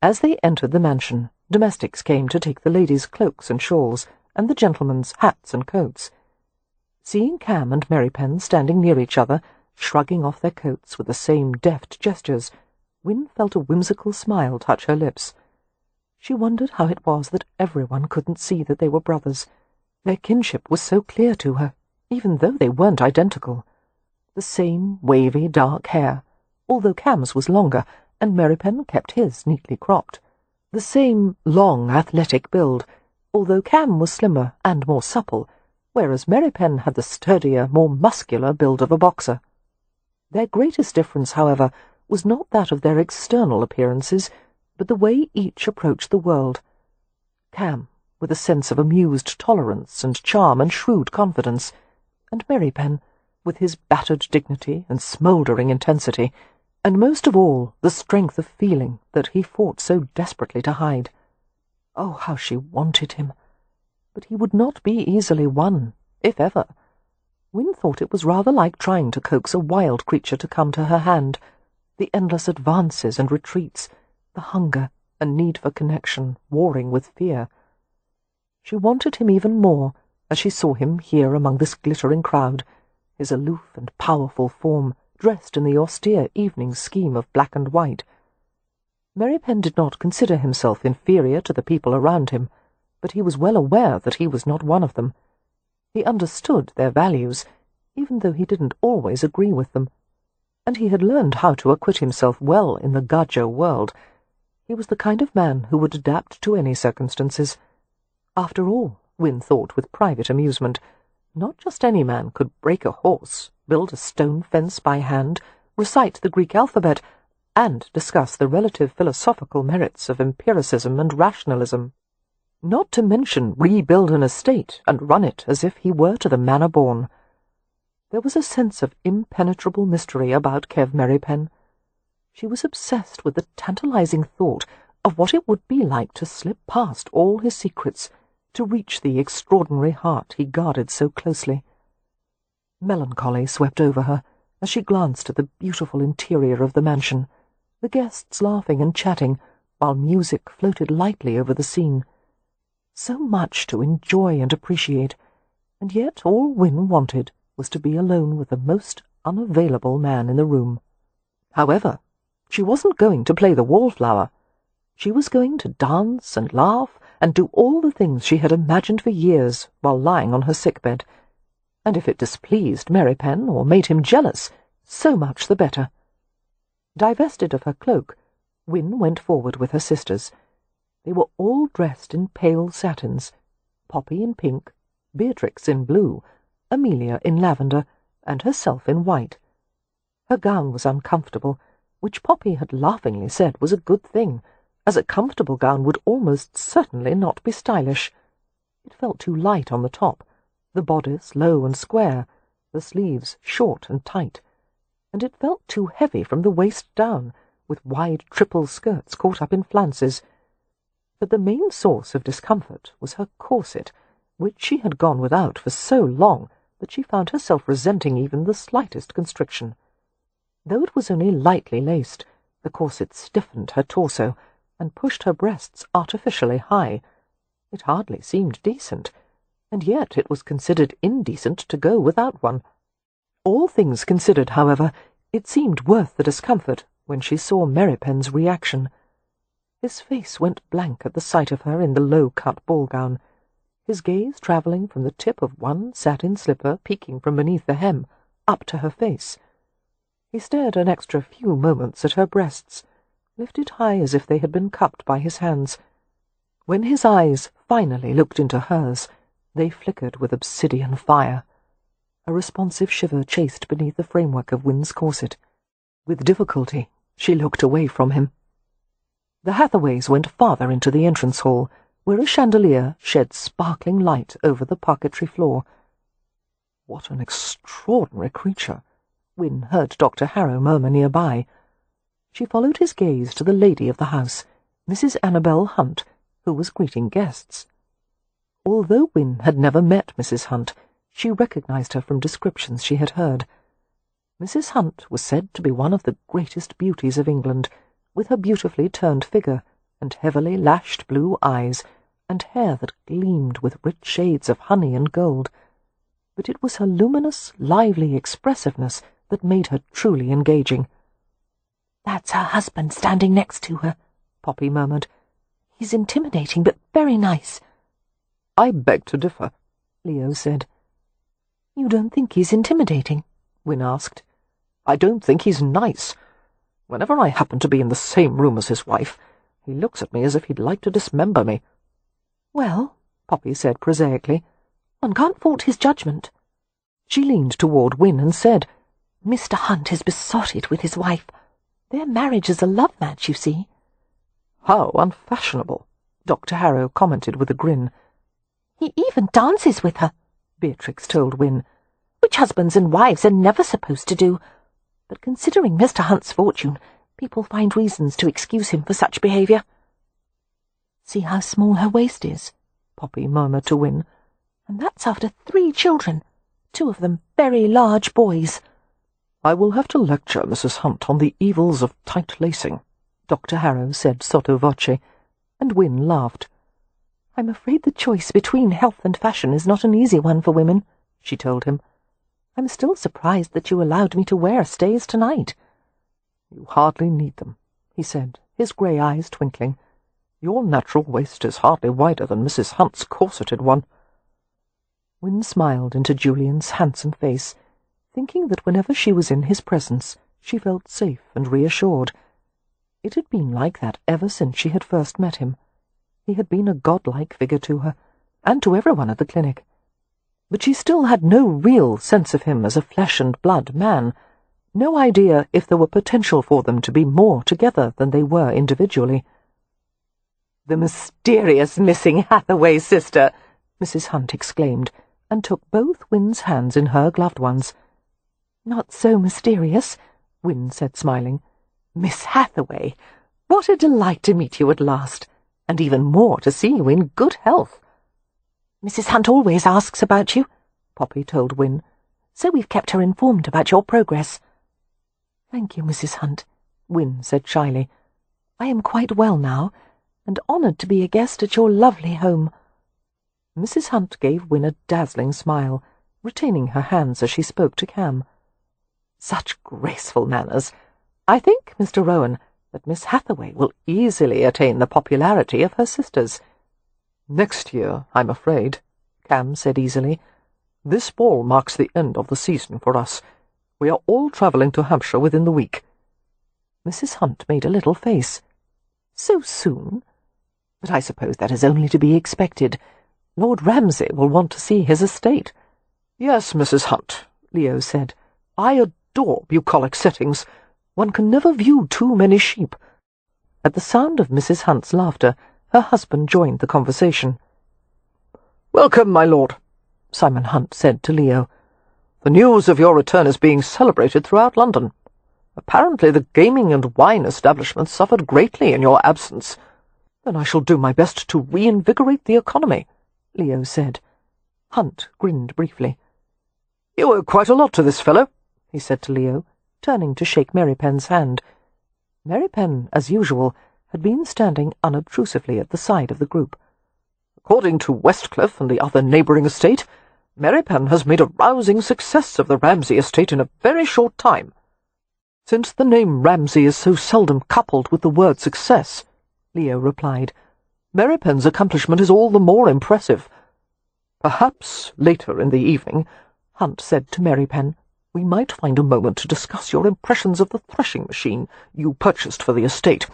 As they entered the mansion, domestics came to take the ladies' cloaks and shawls, and the gentlemen's hats and coats. Seeing Cam and Merripen standing near each other, shrugging off their coats with the same deft gestures, Win felt a whimsical smile touch her lips. She wondered how it was that everyone couldn't see that they were brothers. Their kinship was so clear to her, even though they weren't identical. The same wavy dark hair, although Cam's was longer, and Merripen kept his neatly cropped. The same long athletic build, although Cam was slimmer and more supple, whereas Merripen had the sturdier, more muscular build of a boxer. Their greatest difference, however, was not that of their external appearances, but the way each approached the world. Cam, with a sense of amused tolerance and charm and shrewd confidence, and Merripen, with his battered dignity and smouldering intensity, and most of all the strength of feeling that he fought so desperately to hide. Oh, how she wanted him! But he would not be easily won, if ever. Win thought it was rather like trying to coax a wild creature to come to her hand. The endless advances and retreats, the hunger and need for connection warring with fear. She wanted him even more as she saw him here among this glittering crowd, his aloof and powerful form dressed in the austere evening scheme of black and white. Merripen did not consider himself inferior to the people around him, but he was well aware that he was not one of them. He understood their values, even though he didn't always agree with them, and he had learned how to acquit himself well in the gajo world. He was the kind of man who would adapt to any circumstances. After all, Win thought with private amusement, not just any man could break a horse, build a stone fence by hand, recite the Greek alphabet, and discuss the relative philosophical merits of empiricism and rationalism. Not to mention rebuild an estate and run it as if he were to the manor born. There was a sense of impenetrable mystery about Kev Merripen. She was obsessed with the tantalizing thought of what it would be like to slip past all his secrets, to reach the extraordinary heart he guarded so closely. Melancholy swept over her as she glanced at the beautiful interior of the mansion, the guests laughing and chatting, while music floated lightly over the scene. So much to enjoy and appreciate, and yet all Win wanted was to be alone with the most unavailable man in the room. However, she wasn't going to play the wallflower. She was going to dance and laugh and do all the things she had imagined for years while lying on her sickbed. And if it displeased Merripen or made him jealous, so much the better. Divested of her cloak, Win went forward with her sisters. They were all dressed in pale satins, Poppy in pink, Beatrix in blue, Amelia in lavender, and herself in white. Her gown was uncomfortable, which Poppy had laughingly said was a good thing, as a comfortable gown would almost certainly not be stylish. It felt too light on the top, the bodice low and square, the sleeves short and tight, and it felt too heavy from the waist down, with wide triple skirts caught up in flounces. But the main source of discomfort was her corset, which she had gone without for so long that she found herself resenting even the slightest constriction. Though it was only lightly laced, the corset stiffened her torso and pushed her breasts artificially high. It hardly seemed decent, and yet it was considered indecent to go without one. All things considered, however, it seemed worth the discomfort when she saw Merripen's reaction. His face went blank at the sight of her in the low-cut ball-gown, his gaze travelling from the tip of one satin slipper peeking from beneath the hem up to her face. He stared an extra few moments at her breasts, lifted high as if they had been cupped by his hands. When his eyes finally looked into hers, they flickered with obsidian fire. A responsive shiver chased beneath the framework of Winn's corset. With difficulty, she looked away from him. The Hathaways went farther into the entrance hall, where a chandelier shed sparkling light over the parquetry floor. "What an extraordinary creature," Wynne heard Dr. Harrow murmur nearby. She followed his gaze to the lady of the house, Mrs. Annabel Hunt, who was greeting guests. Although Wynne had never met Mrs. Hunt, she recognized her from descriptions she had heard. Mrs. Hunt was said to be one of the greatest beauties of England, with her beautifully turned figure, and heavily lashed blue eyes, and hair that gleamed with rich shades of honey and gold. But it was her luminous, lively expressiveness that made her truly engaging. "That's her husband standing next to her," Poppy murmured. "He's intimidating, but very nice." "I beg to differ," Leo said. "You don't think he's intimidating?" Wynne asked. "I don't think he's nice. Whenever I happen to be in the same room as his wife, he looks at me as if he'd like to dismember me." "Well," Poppy said prosaically, "one can't fault his judgment." She leaned toward Wynne and said, "Mr. Hunt is besotted with his wife. Their marriage is a love match, you see." "How unfashionable," Dr. Harrow commented with a grin. "He even dances with her," Beatrix told Wynne, "which husbands and wives are never supposed to do. But considering Mr. Hunt's fortune, people find reasons to excuse him for such behaviour." "See how small her waist is," Poppy murmured to Wynne. "And that's after 3 children, 2 of them very large boys." "I will have to lecture Mrs. Hunt on the evils of tight lacing," Dr. Harrow said sotto voce, and Wynne laughed. "I'm afraid the choice between health and fashion is not an easy one for women," she told him. "I'm still surprised that you allowed me to wear stays tonight." "You hardly need them," he said, his grey eyes twinkling. "Your natural waist is hardly wider than Mrs. Hunt's corseted one." Wynne smiled into Julian's handsome face, thinking that whenever she was in his presence she felt safe and reassured. It had been like that ever since she had first met him. He had been a godlike figure to her, and to everyone at the clinic. But she still had no real sense of him as a flesh-and-blood man, no idea if there were potential for them to be more together than they were individually. "The mysterious missing Hathaway sister!" Mrs. Hunt exclaimed, and took both Wynne's hands in her gloved ones. "Not so mysterious," Wynne said, smiling. "Miss Hathaway, what a delight to meet you at last, and even more to see you in good health." "Mrs. Hunt always asks about you," Poppy told Wynne, "so we've kept her informed about your progress." "Thank you, Mrs. Hunt," Wynne said shyly. "I am quite well now, and honoured to be a guest at your lovely home." Mrs. Hunt gave Wynne a dazzling smile, retaining her hands as she spoke to Cam. "Such graceful manners. I think, Mr. Rowan, that Miss Hathaway will easily attain the popularity of her sisters." "Next year, I'm afraid," Cam said easily. "This ball marks the end of the season for us. We are all travelling to Hampshire within the week." Mrs. Hunt made a little face. "So soon? But I suppose that is only to be expected. Lord Ramsay will want to see his estate." "Yes, Mrs. Hunt," Leo said. "I adore bucolic settings. One can never view too many sheep." At the sound of Mrs. Hunt's laughter, her husband joined the conversation. "Welcome, my lord," Simon Hunt said to Leo. "The news of your return is being celebrated throughout London. Apparently the gaming and wine establishments suffered greatly in your absence. Then I shall do my best to reinvigorate the economy," Leo said. Hunt grinned briefly. "You owe quite a lot to this fellow," he said to Leo, turning to shake Merripen's hand. Merripen, as usual, had been standing unobtrusively at the side of the group. "According to Westcliff and the other neighbouring estate, Merripen has made a rousing success of the Ramsay estate in a very short time." "Since the name Ramsay is so seldom coupled with the word success," Leo replied, "Merripen's accomplishment is all the more impressive." "Perhaps later in the evening," Hunt said to Merripen, "we might find a moment to discuss your impressions of the threshing machine you purchased for the estate.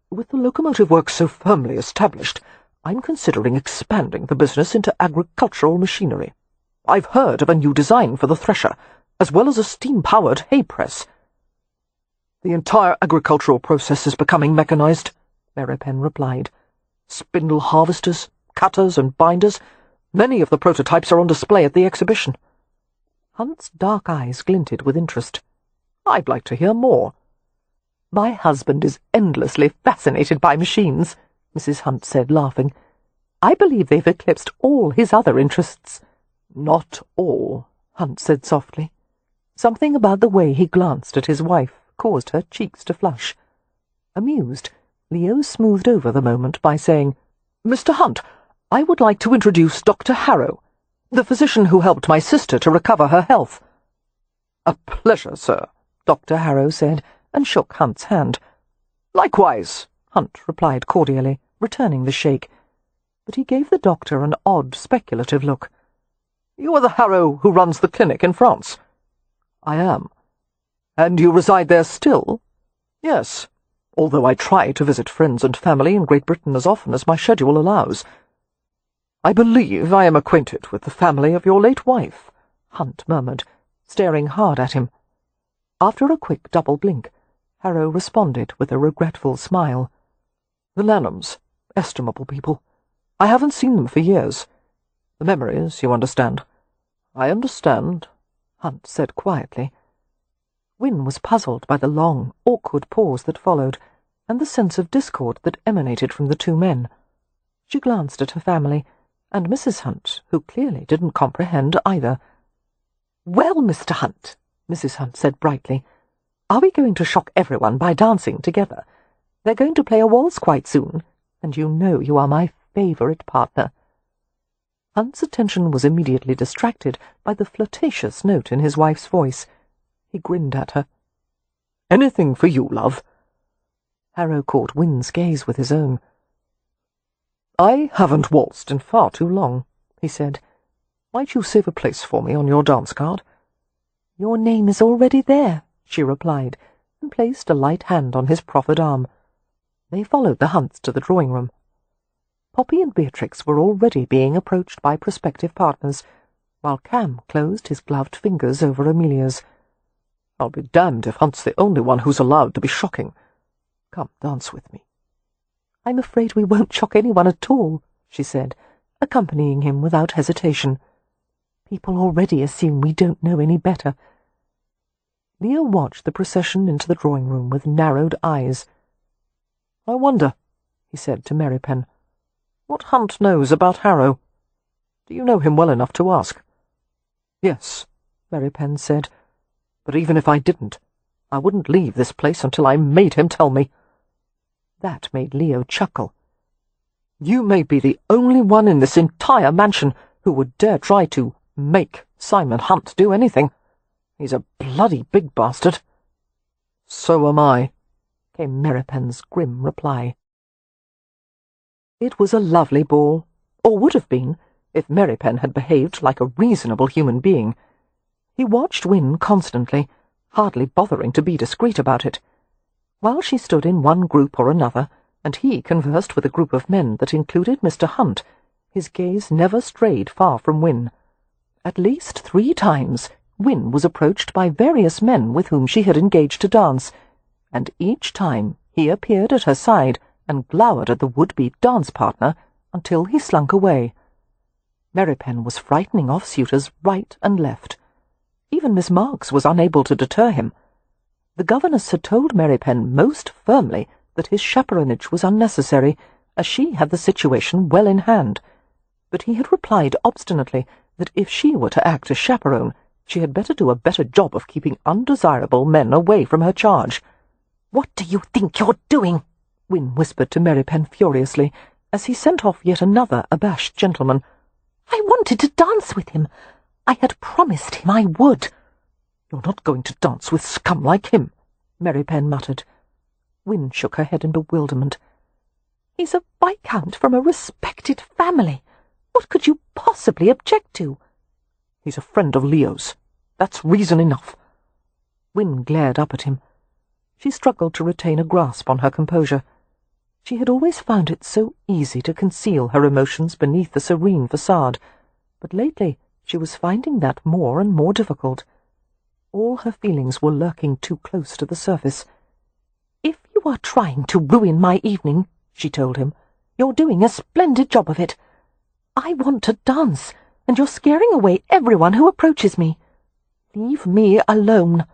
With the locomotive works so firmly established, I'm considering expanding the business into agricultural machinery." I've heard of a new design for the thresher, as well as a steam-powered hay press. The entire agricultural process is becoming mechanized, Merripen replied. Spindle harvesters, cutters, and binders. Many of the prototypes are on display at the exhibition. Hunt's dark eyes glinted with interest. I'd like to hear more. My husband is endlessly fascinated by machines, Mrs. Hunt said, laughing. I believe they've eclipsed all his other interests. Not all, Hunt said softly. Something about the way he glanced at his wife caused her cheeks to flush. Amused, Leo smoothed over the moment by saying, Mr. Hunt, I would like to introduce Dr. Harrow, the physician who helped my sister to recover her health. A pleasure, sir, Dr. Harrow said, and shook Hunt's hand. Likewise, Hunt replied cordially, returning the shake. But he gave the doctor an odd, speculative look. You are the Harrow who runs the clinic in France? I am. And you reside there still? Yes, although I try to visit friends and family in Great Britain as often as my schedule allows. I believe I am acquainted with the family of your late wife, Hunt murmured, staring hard at him. After a quick double blink, Harrow responded with a regretful smile. The Lanhams, estimable people. I haven't seen them for years. The memories, you understand. I understand, Hunt said quietly. Wynne was puzzled by the long, awkward pause that followed, and the sense of discord that emanated from the two men. She glanced at her family, and Mrs. Hunt, who clearly didn't comprehend either. Well, Mr. Hunt, Mrs. Hunt said brightly, are we going to shock everyone by dancing together? They're going to play a waltz quite soon, and you know you are my favourite partner. Hunt's attention was immediately distracted by the flirtatious note in his wife's voice. He grinned at her. Anything for you, love. Harrow caught Wynne's gaze with his own. I haven't waltzed in far too long, he said. Might you save a place for me on your dance card? Your name is already there, she replied, and placed a light hand on his proffered arm. They followed the Hunts to the drawing-room. Poppy and Beatrix were already being approached by prospective partners, while Cam closed his gloved fingers over Amelia's. I'll be damned if Hunt's the only one who's allowed to be shocking. Come, dance with me. I'm afraid we won't shock anyone at all, she said, accompanying him without hesitation. People already assume we don't know any better. Leo watched the procession into the drawing-room with narrowed eyes. I wonder, he said to Merripen, what Hunt knows about Harrow. Do you know him well enough to ask? Yes, Merripen said, but even if I didn't, I wouldn't leave this place until I made him tell me. That made Leo chuckle. You may be the only one in this entire mansion who would dare try to make Simon Hunt do anything. He's a bloody big bastard. So am I, came Merripen's grim reply. It was a lovely ball, or would have been, if Merripen had behaved like a reasonable human being. He watched Wynne constantly, hardly bothering to be discreet about it. While she stood in one group or another, and he conversed with a group of men that included Mr. Hunt, his gaze never strayed far from Wynne. At least 3 times Wynne was approached by various men with whom she had engaged to dance, and each time he appeared at her side and glowered at the would-be dance partner until he slunk away. Merripen was frightening off suitors right and left. Even Miss Marks was unable to deter him. The governess had told Merripen most firmly that his chaperonage was unnecessary, as she had the situation well in hand, but he had replied obstinately that if she were to act as chaperone, she had better do a better job of keeping undesirable men away from her charge. "What do you think you're doing?" Wynne whispered to Merripen furiously, as he sent off yet another abashed gentleman. "I wanted to dance with him. I had promised him I would." "You're not going to dance with scum like him," Merripen muttered. Wynne shook her head in bewilderment. "He's a viscount from a respected family. What could you possibly object to?" "He's a friend of Leo's. That's reason enough." Wynne glared up at him. She struggled to retain a grasp on her composure. She had always found it so easy to conceal her emotions beneath the serene facade, but lately She was finding that more and more difficult. All her feelings were lurking too close to the surface. "If you are trying to ruin my evening," she told him, "you're doing a splendid job of it. I want to dance, and you're scaring away everyone who approaches me. Leave me alone."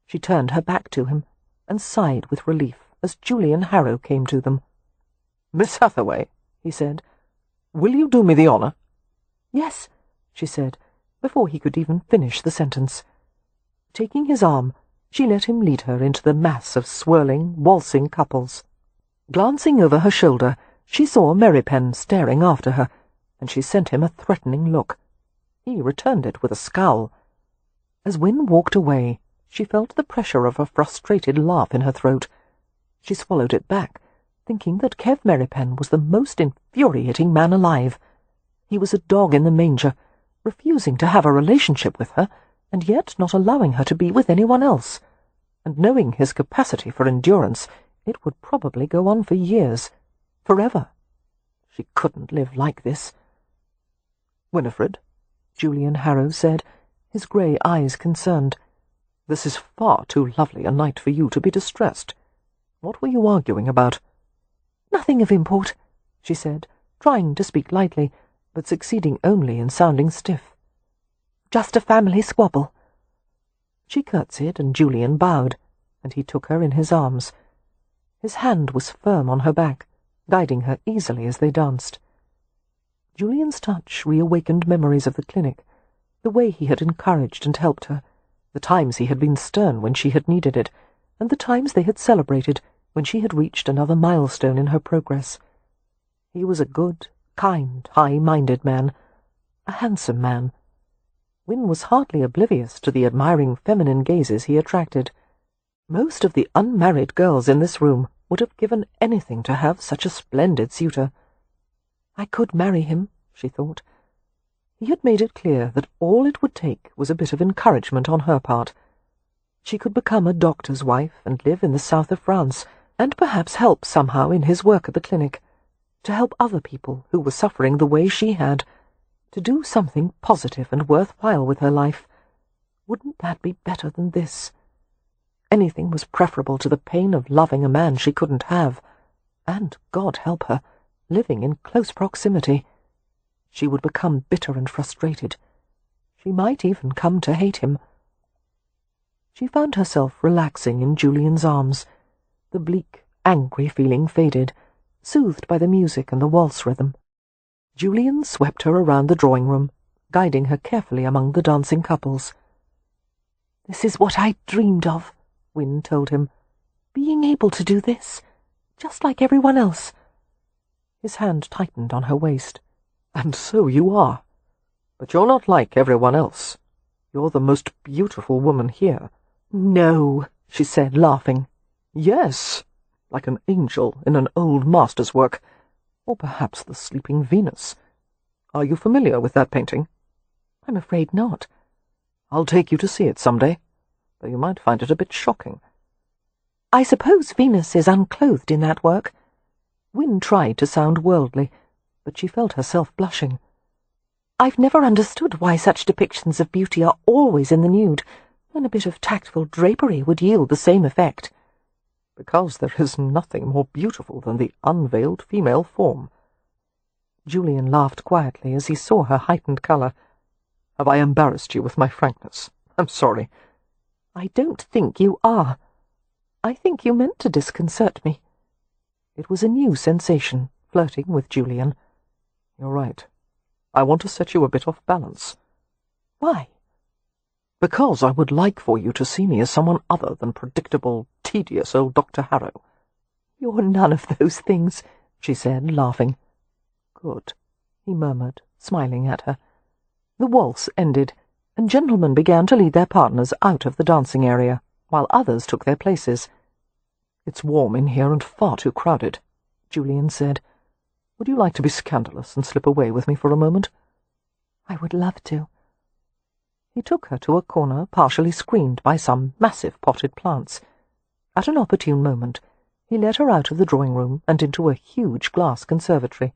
She turned her back to him and sighed with relief as Julian Harrow came to them. "Miss Hathaway," he said, "will you do me the honour?" "Yes," she said, before he could even finish the sentence. Taking his arm, she let him lead her into the mass of swirling, waltzing couples. Glancing over her shoulder, she saw Merripen staring after her, and she sent him a threatening look. He returned it with a scowl. As Wynne walked away, she felt the pressure of a frustrated laugh in her throat. She swallowed it back, thinking that Kev Merripen was the most infuriating man alive. He was a dog in the manger, refusing to have a relationship with her, and yet not allowing her to be with anyone else. And knowing his capacity for endurance, it would probably go on for years, forever. She couldn't live like this. "Winnifred," Julian Harrow said, his grey eyes concerned, "this is far too lovely a night for you to be distressed. What were you arguing about?" "Nothing of import," she said, trying to speak lightly, but succeeding only in sounding stiff. "Just a family squabble." She curtsied, and Julian bowed, and he took her in his arms. His hand was firm on her back, guiding her easily as they danced. Julian's touch reawakened memories of the clinic, the way he had encouraged and helped her, the times he had been stern when she had needed it, and the times they had celebrated when she had reached another milestone in her progress. He was a good, kind, high-minded man, a handsome man. Wynne was hardly oblivious to the admiring feminine gazes he attracted. Most of the unmarried girls in this room would have given anything to have such a splendid suitor. I could marry him, she thought. He had made it clear that all it would take was a bit of encouragement on her part. She could become a doctor's wife and live in the south of France, and perhaps help somehow in his work at the clinic, to help other people who were suffering the way she had, to do something positive and worthwhile with her life. Wouldn't that be better than this? Anything was preferable to the pain of loving a man she couldn't have, and, God help her, living in close proximity. She would become bitter and frustrated. She might even come to hate him. She found herself relaxing in Julian's arms. The bleak, angry feeling faded, soothed by the music and the waltz rhythm. Julian swept her around the drawing-room, guiding her carefully among the dancing couples. "This is what I dreamed of," Wynne told him. "Being able to do this, just like everyone else." His hand tightened on her waist. "And so you are. But you're not like everyone else. You're the most beautiful woman here." "No," she said, laughing. "Yes, like an angel in an old master's work, or perhaps the Sleeping Venus. Are you familiar with that painting?" "I'm afraid not." "I'll take you to see it some day, though you might find it a bit shocking." "I suppose Venus is unclothed in that work." Wynne tried to sound worldly, but she felt herself blushing. "I've never understood why such depictions of beauty are always in the nude, when a bit of tactful drapery would yield the same effect." "Because there is nothing more beautiful than the unveiled female form." Julian laughed quietly as he saw her heightened colour. "Have I embarrassed you with my frankness? I'm sorry." "I don't think you are. I think you meant to disconcert me." It was a new sensation, flirting with Julian. "You're right. I want to set you a bit off balance." "Why?" "Because I would like for you to see me as someone other than predictable, tedious old Dr. Harrow." "You're none of those things," she said, laughing. "Good," he murmured, smiling at her. The waltz ended, and gentlemen began to lead their partners out of the dancing area, while others took their places. "It's warm in here and far too crowded," Julian said. "Would you like to be scandalous and slip away with me for a moment?" "I would love to." He took her to a corner partially screened by some massive potted plants. At an opportune moment, he led her out of the drawing-room and into a huge glass conservatory.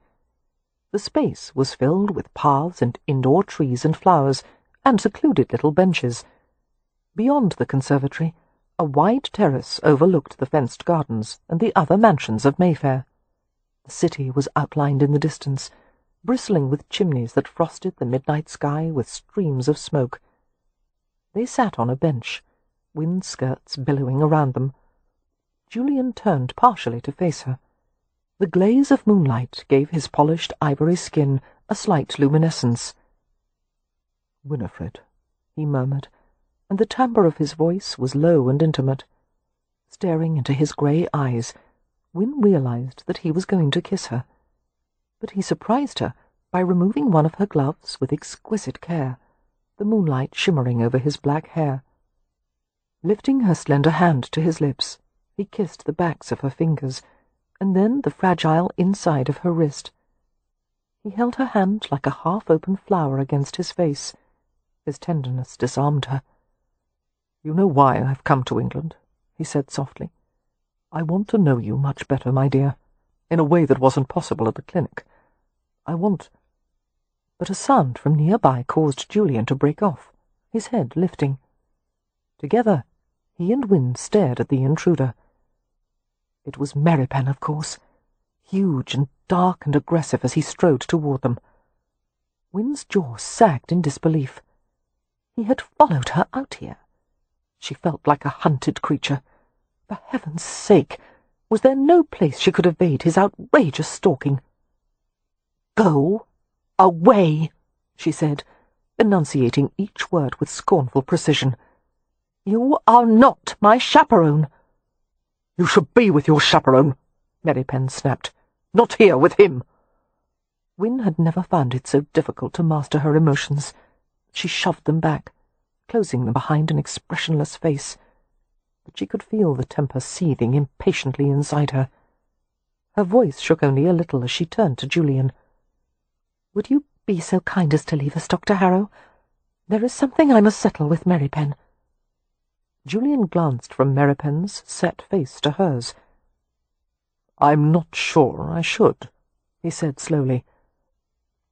The space was filled with paths and indoor trees and flowers, and secluded little benches. Beyond the conservatory, a wide terrace overlooked the fenced gardens and the other mansions of Mayfair. The city was outlined in the distance, bristling with chimneys that frosted the midnight sky with streams of smoke. They sat on a bench, wind skirts billowing around them. Julian turned partially to face her. The glaze of moonlight gave his polished ivory skin a slight luminescence. "Winnifred," he murmured, and the timbre of his voice was low and intimate. Staring into his grey eyes, Wynne realized that he was going to kiss her. But he surprised her by removing one of her gloves with exquisite care, the moonlight shimmering over his black hair. Lifting her slender hand to his lips, he kissed the backs of her fingers, and then the fragile inside of her wrist. He held her hand like a half-open flower against his face. His tenderness disarmed her. "You know why I've come to England," he said softly. "I want to know you much better, my dear, in a way that wasn't possible at the clinic. I want—" But a sound from nearby caused Julian to break off, his head lifting. Together, he and Wynne stared at the intruder. It was Merripen, of course, huge and dark and aggressive as he strode toward them. Wynne's jaw sagged in disbelief. He had followed her out here. She felt like a hunted creature. For heaven's sake, was there no place she could evade his outrageous stalking? "Go away," she said, enunciating each word with scornful precision. "You are not my chaperone." "You should be with your chaperone," Merripen snapped. "Not here with him." Wynne had never found it so difficult to master her emotions. She shoved them back, closing them behind an expressionless face. But she could feel the temper seething impatiently inside her. Her voice shook only a little as she turned to Julian. "Would you be so kind as to leave us, Dr. Harrow? There is something I must settle with Merripen." Julian glanced from Merripen's set face to hers. "I'm not sure I should," he said slowly.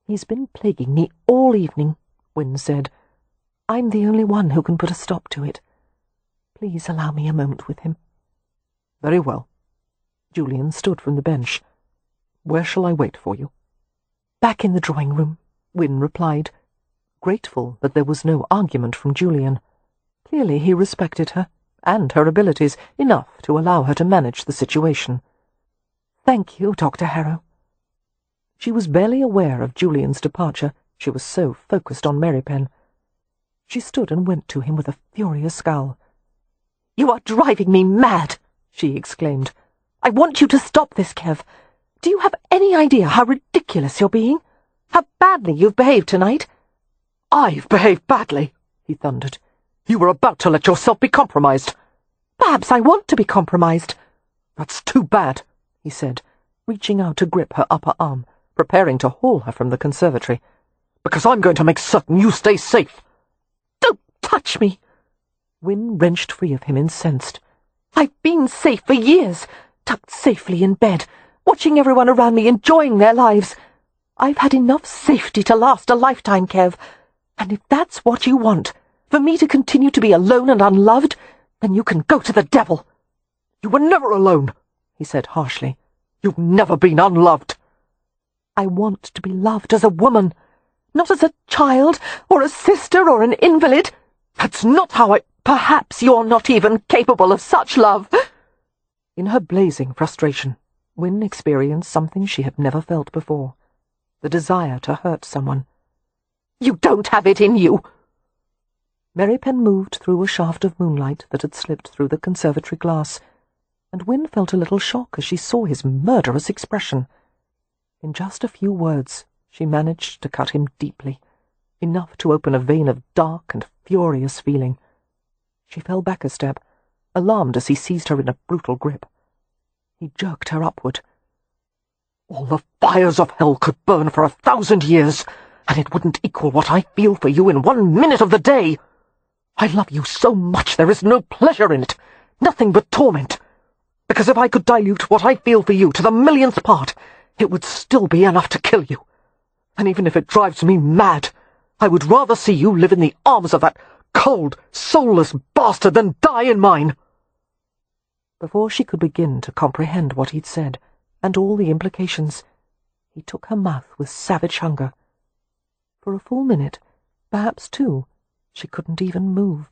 "He's been plaguing me all evening," Wynne said. "I'm the only one who can put a stop to it. Please allow me a moment with him." "Very well." Julian stood from the bench. "Where shall I wait for you?" "Back in the drawing-room," Wynne replied, grateful that there was no argument from Julian. Clearly he respected her, and her abilities, enough to allow her to manage the situation. "Thank you, Dr. Harrow." She was barely aware of Julian's departure. She was so focused on Merripen. She stood and went to him with a furious scowl. "You are driving me mad!" she exclaimed. "I want you to stop this, Kev. Do you have any idea how ridiculous you're being? How badly you've behaved tonight?" "I've behaved badly," he thundered. "You were about to let yourself be compromised." "Perhaps I want to be compromised." "That's too bad," he said, reaching out to grip her upper arm, preparing to haul her from the conservatory. "Because I'm going to make certain you stay safe." "Don't touch me!" Wynne wrenched free of him, incensed. "I've been safe for years, tucked safely in bed, watching everyone around me enjoying their lives. I've had enough safety to last a lifetime, Kev. And if that's what you want, for me to continue to be alone and unloved, then you can go to the devil." "You were never alone," he said harshly. "You've never been unloved." "I want to be loved as a woman, not as a child, or a sister, or an invalid. That's not how I— Perhaps you're not even capable of such love." In her blazing frustration, Wynne experienced something she had never felt before, the desire to hurt someone. "You don't have it in you!" Merripen moved through a shaft of moonlight that had slipped through the conservatory glass, and Wynne felt a little shock as she saw his murderous expression. In just a few words, she managed to cut him deeply, enough to open a vein of dark and furious feeling. She fell back a step, alarmed as he seized her in a brutal grip. He jerked her upward. "All the fires of hell could burn for 1,000 years, and it wouldn't equal what I feel for you in 1 minute of the day. I love you so much there is no pleasure in it, nothing but torment. Because if I could dilute what I feel for you to the millionth part, it would still be enough to kill you. And even if it drives me mad, I would rather see you live in the arms of that cold, soulless bastard than die in mine." Before she could begin to comprehend what he'd said, and all the implications, he took her mouth with savage hunger. For a full minute, perhaps two, she couldn't even move,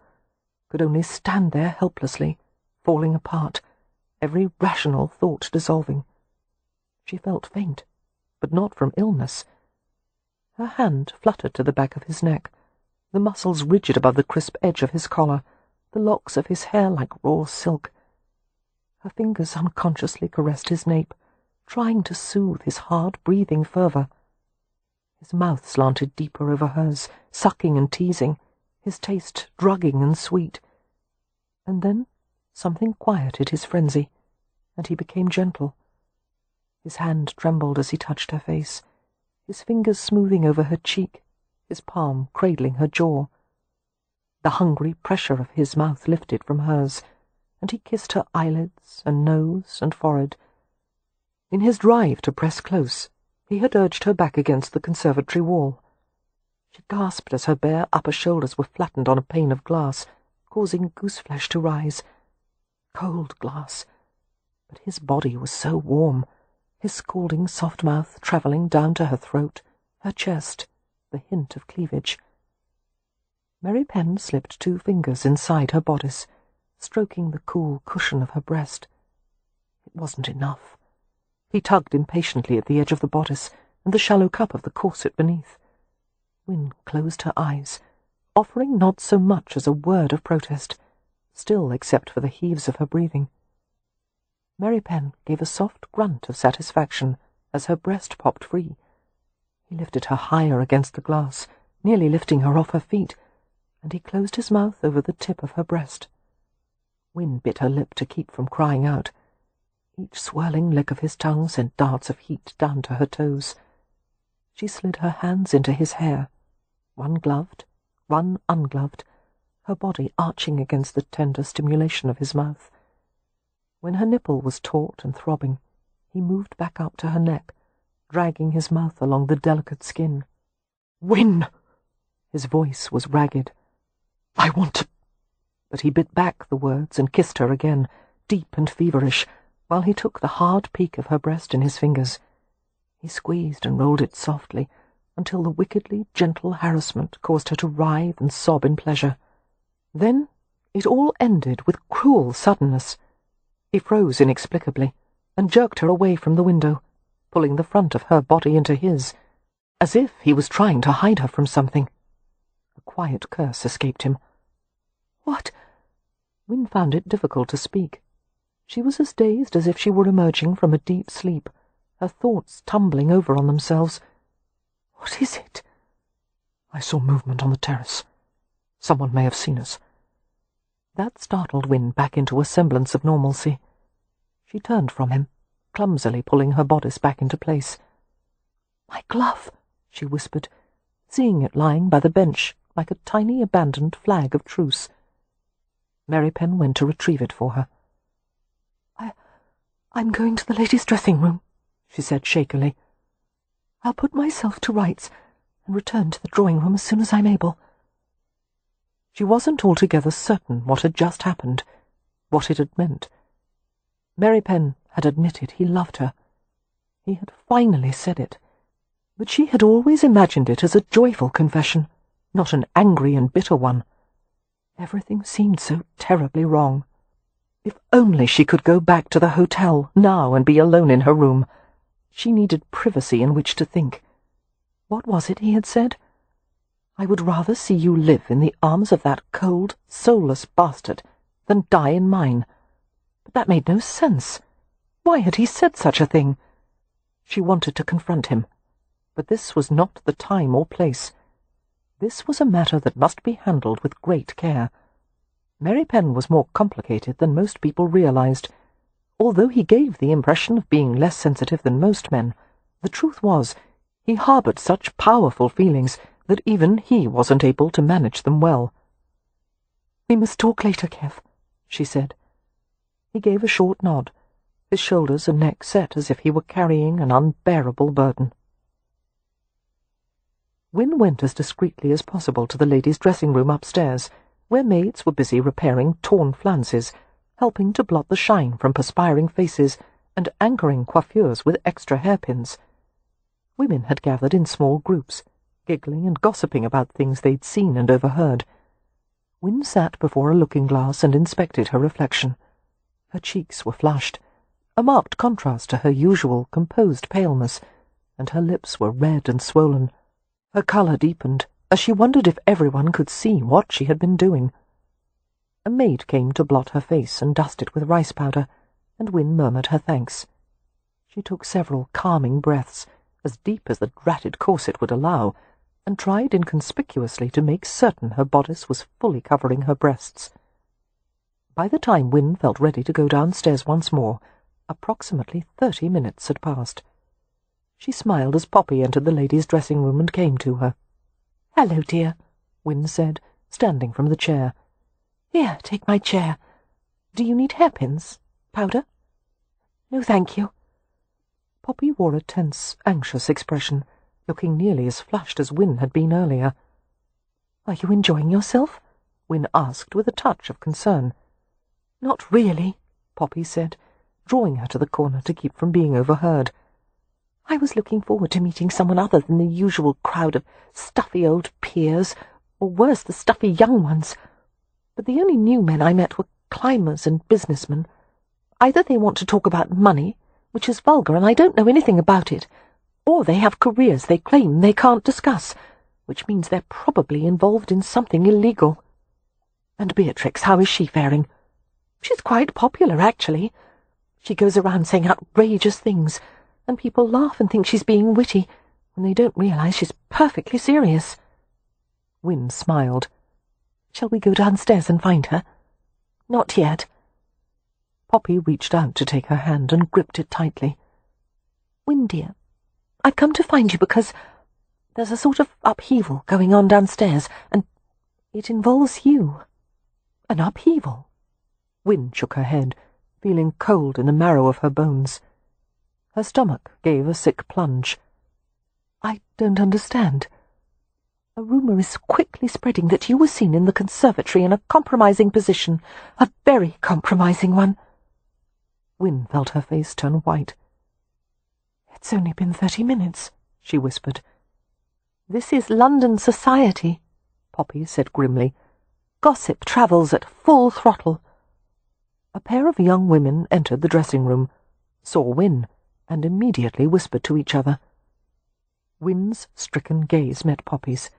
could only stand there helplessly, falling apart, every rational thought dissolving. She felt faint, but not from illness. Her hand fluttered to the back of his neck, the muscles rigid above the crisp edge of his collar, the locks of his hair like raw silk. Her fingers unconsciously caressed his nape, trying to soothe his hard-breathing fervour. His mouth slanted deeper over hers, sucking and teasing, his taste drugging and sweet. And then something quieted his frenzy, and he became gentle. His hand trembled as he touched her face, his fingers smoothing over her cheek, his palm cradling her jaw. The hungry pressure of his mouth lifted from hers, and he kissed her eyelids and nose and forehead. In his drive to press close, he had urged her back against the conservatory wall. She gasped as her bare upper shoulders were flattened on a pane of glass, causing gooseflesh to rise. Cold glass, but his body was so warm, his scalding soft mouth travelling down to her throat, her chest, the hint of cleavage. Merripen slipped 2 fingers inside her bodice, stroking the cool cushion of her breast. It wasn't enough. He tugged impatiently at the edge of the bodice and the shallow cup of the corset beneath. Wynne closed her eyes, offering not so much as a word of protest, still except for the heaves of her breathing. Merripen gave a soft grunt of satisfaction as her breast popped free. He lifted her higher against the glass, nearly lifting her off her feet, and he closed his mouth over the tip of her breast. Wynne bit her lip to keep from crying out. Each swirling lick of his tongue sent darts of heat down to her toes. She slid her hands into his hair, one gloved, one ungloved, her body arching against the tender stimulation of his mouth. When her nipple was taut and throbbing, he moved back up to her neck, dragging his mouth along the delicate skin. "Wynne!" His voice was ragged. "I want to—" But he bit back the words and kissed her again, deep and feverish, while he took the hard peak of her breast in his fingers. He squeezed and rolled it softly, until the wickedly gentle harassment caused her to writhe and sob in pleasure. Then it all ended with cruel suddenness. He froze inexplicably, and jerked her away from the window, pulling the front of her body into his, as if he was trying to hide her from something. A quiet curse escaped him. "What?" Wynne found it difficult to speak. She was as dazed as if she were emerging from a deep sleep, her thoughts tumbling over on themselves. "What is it?" "I saw movement on the terrace. Someone may have seen us." That startled Wynne back into a semblance of normalcy. She turned from him, clumsily pulling her bodice back into place. "My glove," she whispered, seeing it lying by the bench like a tiny abandoned flag of truce. Merripen went to retrieve it for her. I'm going to the ladies' dressing-room," she said shakily. "I'll put myself to rights and return to the drawing-room as soon as I'm able." She wasn't altogether certain what had just happened, what it had meant. Merripen had admitted he loved her. He had finally said it, but she had always imagined it as a joyful confession, not an angry and bitter one. Everything seemed so terribly wrong. If only she could go back to the hotel now and be alone in her room. She needed privacy in which to think. What was it he had said? "I would rather see you live in the arms of that cold, soulless bastard than die in mine." But that made no sense. Why had he said such a thing? She wanted to confront him, but this was not the time or place. This was a matter that must be handled with great care. Merripen was more complicated than most people realized. Although he gave the impression of being less sensitive than most men, the truth was he harbored such powerful feelings that even he wasn't able to manage them well. "We must talk later, Kev," she said. He gave a short nod, his shoulders and neck set as if he were carrying an unbearable burden. Win went as discreetly as possible to the ladies' dressing-room upstairs, where maids were busy repairing torn flounces, helping to blot the shine from perspiring faces, and anchoring coiffures with extra hairpins. Women had gathered in small groups, giggling and gossiping about things they'd seen and overheard. Win sat before a looking-glass and inspected her reflection. Her cheeks were flushed, a marked contrast to her usual composed paleness, and her lips were red and swollen. Her colour deepened as she wondered if everyone could see what she had been doing. A maid came to blot her face and dust it with rice powder, and Win murmured her thanks. She took several calming breaths, as deep as the dratted corset would allow, and tried inconspicuously to make certain her bodice was fully covering her breasts. By the time Win felt ready to go downstairs once more, approximately 30 minutes had passed. She smiled as Poppy entered the ladies' dressing-room and came to her. "Hello, dear," Win said, standing from the chair. "Here, take my chair. Do you need hairpins? Powder?" "No, thank you." Poppy wore a tense, anxious expression, looking nearly as flushed as Win had been earlier. "Are you enjoying yourself?" Win asked with a touch of concern. "Not really," Poppy said, drawing her to the corner to keep from being overheard. "I was looking forward to meeting someone other than the usual crowd of stuffy old peers, or worse, the stuffy young ones. But the only new men I met were climbers and businessmen. Either they want to talk about money, which is vulgar and I don't know anything about it, or they have careers they claim they can't discuss, which means they're probably involved in something illegal. And Beatrix, how is she faring? She's quite popular, actually. She goes around saying outrageous things, and people laugh and think she's being witty, when they don't realize she's perfectly serious." Win smiled. "Shall we go downstairs and find her?" "Not yet." Poppy reached out to take her hand and gripped it tightly. "Win, dear, I've come to find you because there's a sort of upheaval going on downstairs, and it involves you." "An upheaval?" Win shook her head, feeling cold in the marrow of her bones. Her stomach gave a sick plunge. "I don't understand." "A rumour is quickly spreading that you were seen in the conservatory in a compromising position, a very compromising one." Win felt her face turn white. "It's only been 30 minutes, she whispered. "This is London society," Poppy said grimly. "Gossip travels at full throttle." A pair of young women entered the dressing-room, saw Win, and immediately whispered to each other. Win's stricken gaze met Poppy's.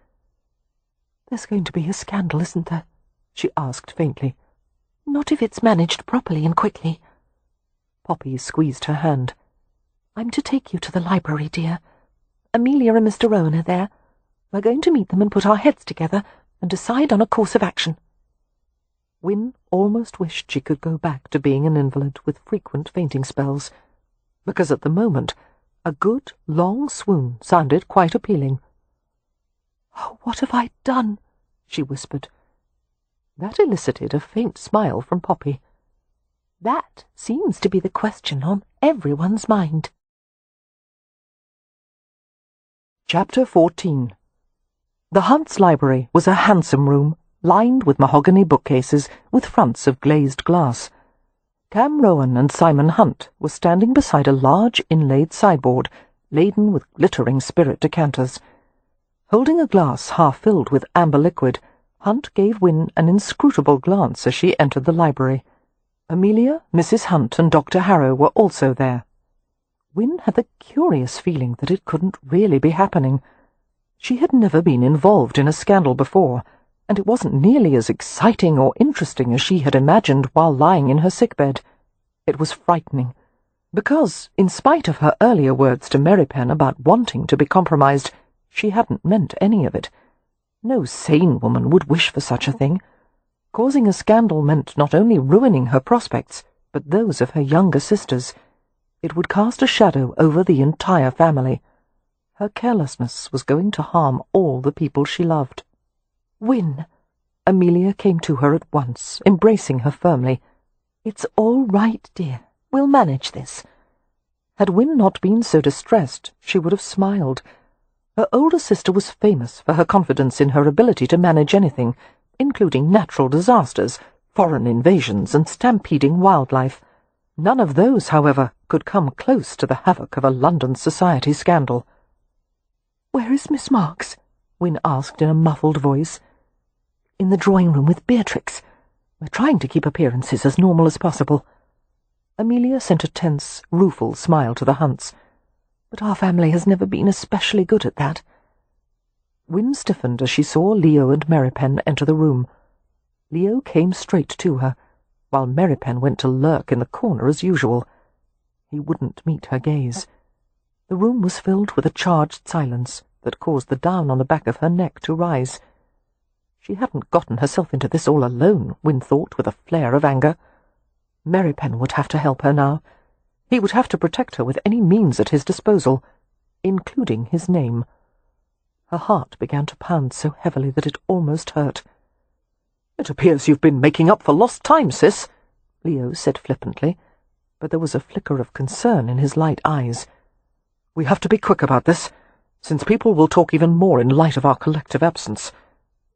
"There's going to be a scandal, isn't there?" she asked faintly. "Not if it's managed properly and quickly." Poppy squeezed her hand. "I'm to take you to the library, dear. Amelia and Mr. Rowan are there. We're going to meet them and put our heads together and decide on a course of action." Win almost wished she could go back to being an invalid with frequent fainting spells, because at the moment a good, long swoon sounded quite appealing. "Oh, what have I done?" she whispered. That elicited a faint smile from Poppy. "That seems to be the question on everyone's mind." Chapter 14. The Hunts' library was a handsome room, lined with mahogany bookcases with fronts of glazed glass. Cam Rowan and Simon Hunt were standing beside a large inlaid sideboard, laden with glittering spirit decanters. Holding a glass half-filled with amber liquid, Hunt gave Win an inscrutable glance as she entered the library. Amelia, Mrs. Hunt, and Dr. Harrow were also there. Win had the curious feeling that it couldn't really be happening. She had never been involved in a scandal before, and it wasn't nearly as exciting or interesting as she had imagined while lying in her sickbed. It was frightening, because, in spite of her earlier words to Merripen about wanting to be compromised, she hadn't meant any of it. No sane woman would wish for such a thing. Causing a scandal meant not only ruining her prospects, but those of her younger sisters. It would cast a shadow over the entire family. Her carelessness was going to harm all the people she loved. "Win!" Amelia came to her at once, embracing her firmly. "It's all right, dear. We'll manage this." Had Win not been so distressed, she would have smiled. Her older sister was famous for her confidence in her ability to manage anything, including natural disasters, foreign invasions, and stampeding wildlife. None of those, however, could come close to the havoc of a London society scandal. "Where is Miss Marks?" Wynne asked in a muffled voice. "In the drawing-room with Beatrix. We're trying to keep appearances as normal as possible." Amelia sent a tense, rueful smile to the Hunts. "But our family has never been especially good at that." Wynne stiffened as she saw Leo and Merripen enter the room. Leo came straight to her, while Merripen went to lurk in the corner as usual. He wouldn't meet her gaze. The room was filled with a charged silence that caused the down on the back of her neck to rise. She hadn't gotten herself into this all alone, Wynne thought with a flare of anger. Merripen would have to help her now. He would have to protect her with any means at his disposal, including his name. Her heart began to pound so heavily that it almost hurt. "It appears you've been making up for lost time, sis," Leo said flippantly, but there was a flicker of concern in his light eyes. "We have to be quick about this, since people will talk even more in light of our collective absence.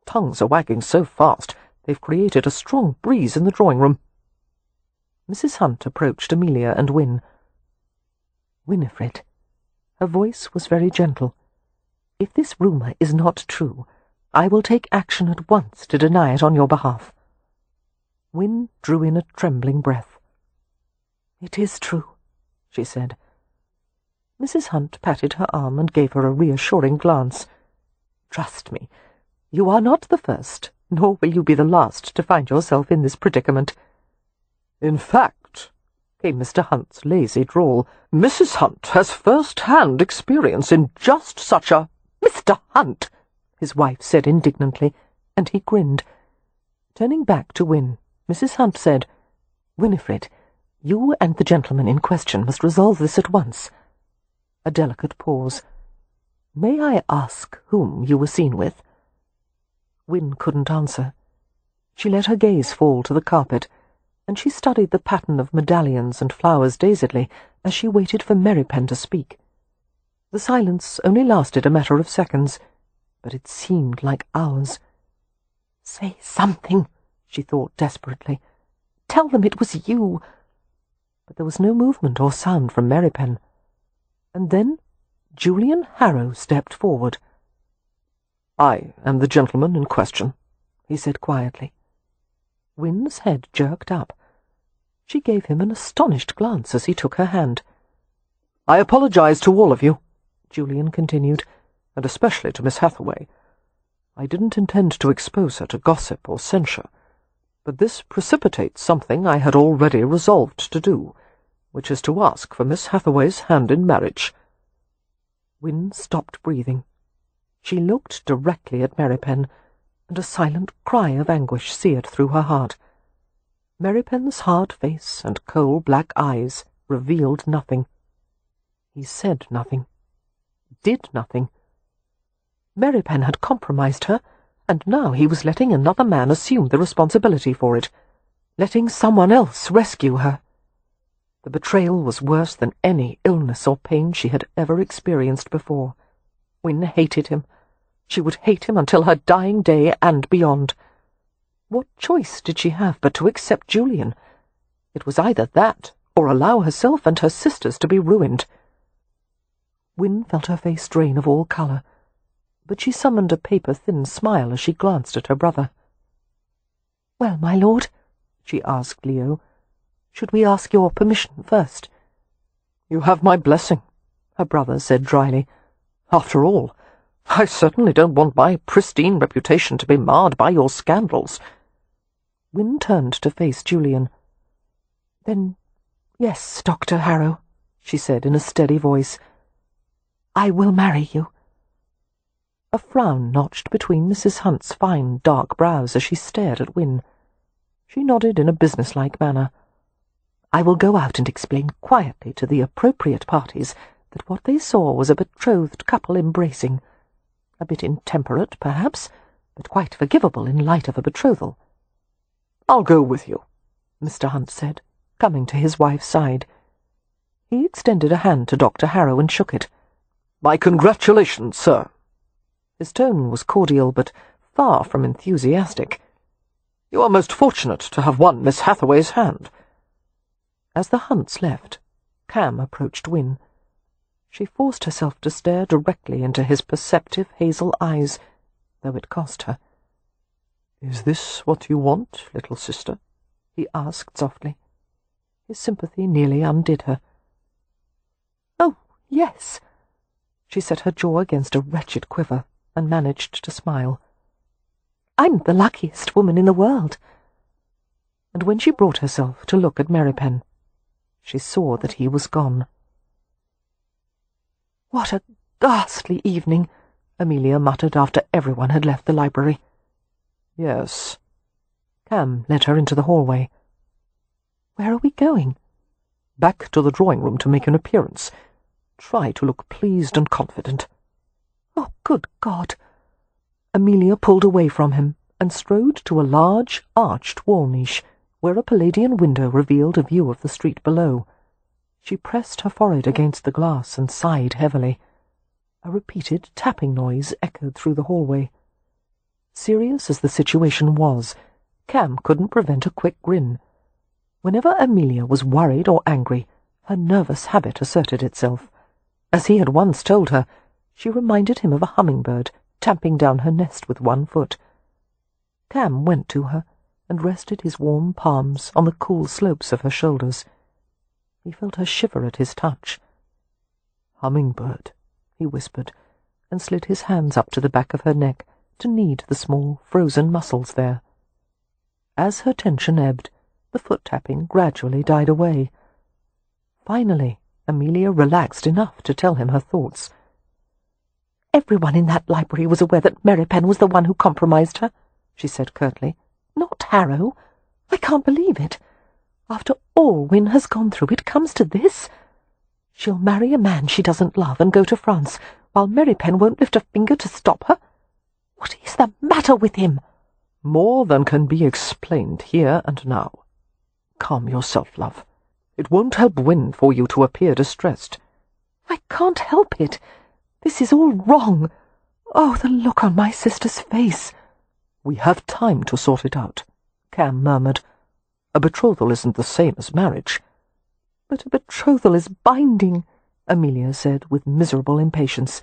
Tongues are wagging so fast they've created a strong breeze in the drawing-room." Mrs. Hunt approached Amelia and Wynne. "Winnifred," her voice was very gentle, "if this rumour is not true, I will take action at once to deny it on your behalf." Wynne drew in a trembling breath. "It is true," she said. Mrs. Hunt patted her arm and gave her a reassuring glance. "Trust me, you are not the first, nor will you be the last to find yourself in this predicament." "In fact," came Mr. Hunt's lazy drawl, "Mrs. Hunt has first-hand experience in just such a—" "Mr. Hunt!" his wife said indignantly, and he grinned. Turning back to Wynne, Mrs. Hunt said, "Winnifred, you and the gentleman in question must resolve this at once." A delicate pause. "May I ask whom you were seen with?" Wynne couldn't answer. She let her gaze fall to the carpet, and she studied the pattern of medallions and flowers dazedly as she waited for Merripen to speak. The silence only lasted a matter of seconds, but it seemed like hours. "Say something," she thought desperately. "Tell them it was you." But there was no movement or sound from Merripen. And then Julian Harrow stepped forward. "I am the gentleman in question," he said quietly. Wynne's head jerked up. She gave him an astonished glance as he took her hand. "I apologize to all of you," Julian continued, "and especially to Miss Hathaway. I didn't intend to expose her to gossip or censure, but this precipitates something I had already resolved to do, which is to ask for Miss Hathaway's hand in marriage." Wynne stopped breathing. She looked directly at Merripen, and a silent cry of anguish seared through her heart. Merripen's hard face and coal-black eyes revealed nothing. He said nothing, did nothing. Merripen had compromised her, and now he was letting another man assume the responsibility for it, letting someone else rescue her. The betrayal was worse than any illness or pain she had ever experienced before. Wynne hated him. She would hate him until her dying day and beyond. What choice did she have but to accept Julian? It was either that, or allow herself and her sisters to be ruined. Wynne felt her face drain of all colour, but she summoned a paper-thin smile as she glanced at her brother. "Well, my lord," she asked Leo, "should we ask your permission first?" "You have my blessing," her brother said dryly. "After all, I certainly don't want my pristine reputation to be marred by your scandals." Wynne turned to face Julian. "Then, yes, Dr. Harrow," she said in a steady voice. "I will marry you." A frown notched between Mrs. Hunt's fine, dark brows as she stared at Wynne. She nodded in a businesslike manner. "I will go out and explain quietly to the appropriate parties that what they saw was a betrothed couple embracing. A bit intemperate, perhaps, but quite forgivable in light of a betrothal." "I'll go with you," Mr. Hunt said, coming to his wife's side. He extended a hand to Dr. Harrow and shook it. My congratulations, sir." His tone was cordial, but far from enthusiastic. "You are most fortunate to have won Miss Hathaway's hand." As the Hunts left, Cam approached Win. She forced herself to stare directly into his perceptive hazel eyes, though it cost her. "Is this what you want, little sister?" he asked softly. His sympathy nearly undid her. "Oh, yes." She set her jaw against a wretched quiver and managed to smile. "I'm the luckiest woman in the world." And when she brought herself to look at Merripen, she saw that he was gone. "What a ghastly evening," Amelia muttered after everyone had left the library. "Yes." Cam led her into the hallway. "Where are we going?" "Back to the drawing-room to make an appearance. Try to look pleased and confident." "Oh, good God!" Amelia pulled away from him and strode to a large, arched wall niche, where a Palladian window revealed a view of the street below. She pressed her forehead against the glass and sighed heavily. A repeated tapping noise echoed through the hallway. Serious as the situation was, Cam couldn't prevent a quick grin. Whenever Amelia was worried or angry, her nervous habit asserted itself. As he had once told her, she reminded him of a hummingbird tamping down her nest with one foot. Cam went to her and rested his warm palms on the cool slopes of her shoulders. He felt her shiver at his touch. "Hummingbird," he whispered, and slid his hands up to the back of her neck to knead the small, frozen muscles there. As her tension ebbed, the foot-tapping gradually died away. Finally, Amelia relaxed enough to tell him her thoughts. "Everyone in that library was aware that Merripen was the one who compromised her," she said curtly. "Not Harrow. I can't believe it. After all Win has gone through, it comes to this. She'll marry a man she doesn't love and go to France, while Merripen won't lift a finger to stop her. What is the matter with him?" "More than can be explained here and now. Calm yourself, love. It won't help Win for you to appear distressed." "I can't help it. This is all wrong. Oh, the look on my sister's face." "We have time to sort it out," Cam murmured. "A betrothal isn't the same as marriage." "But a betrothal is binding," Amelia said with miserable impatience.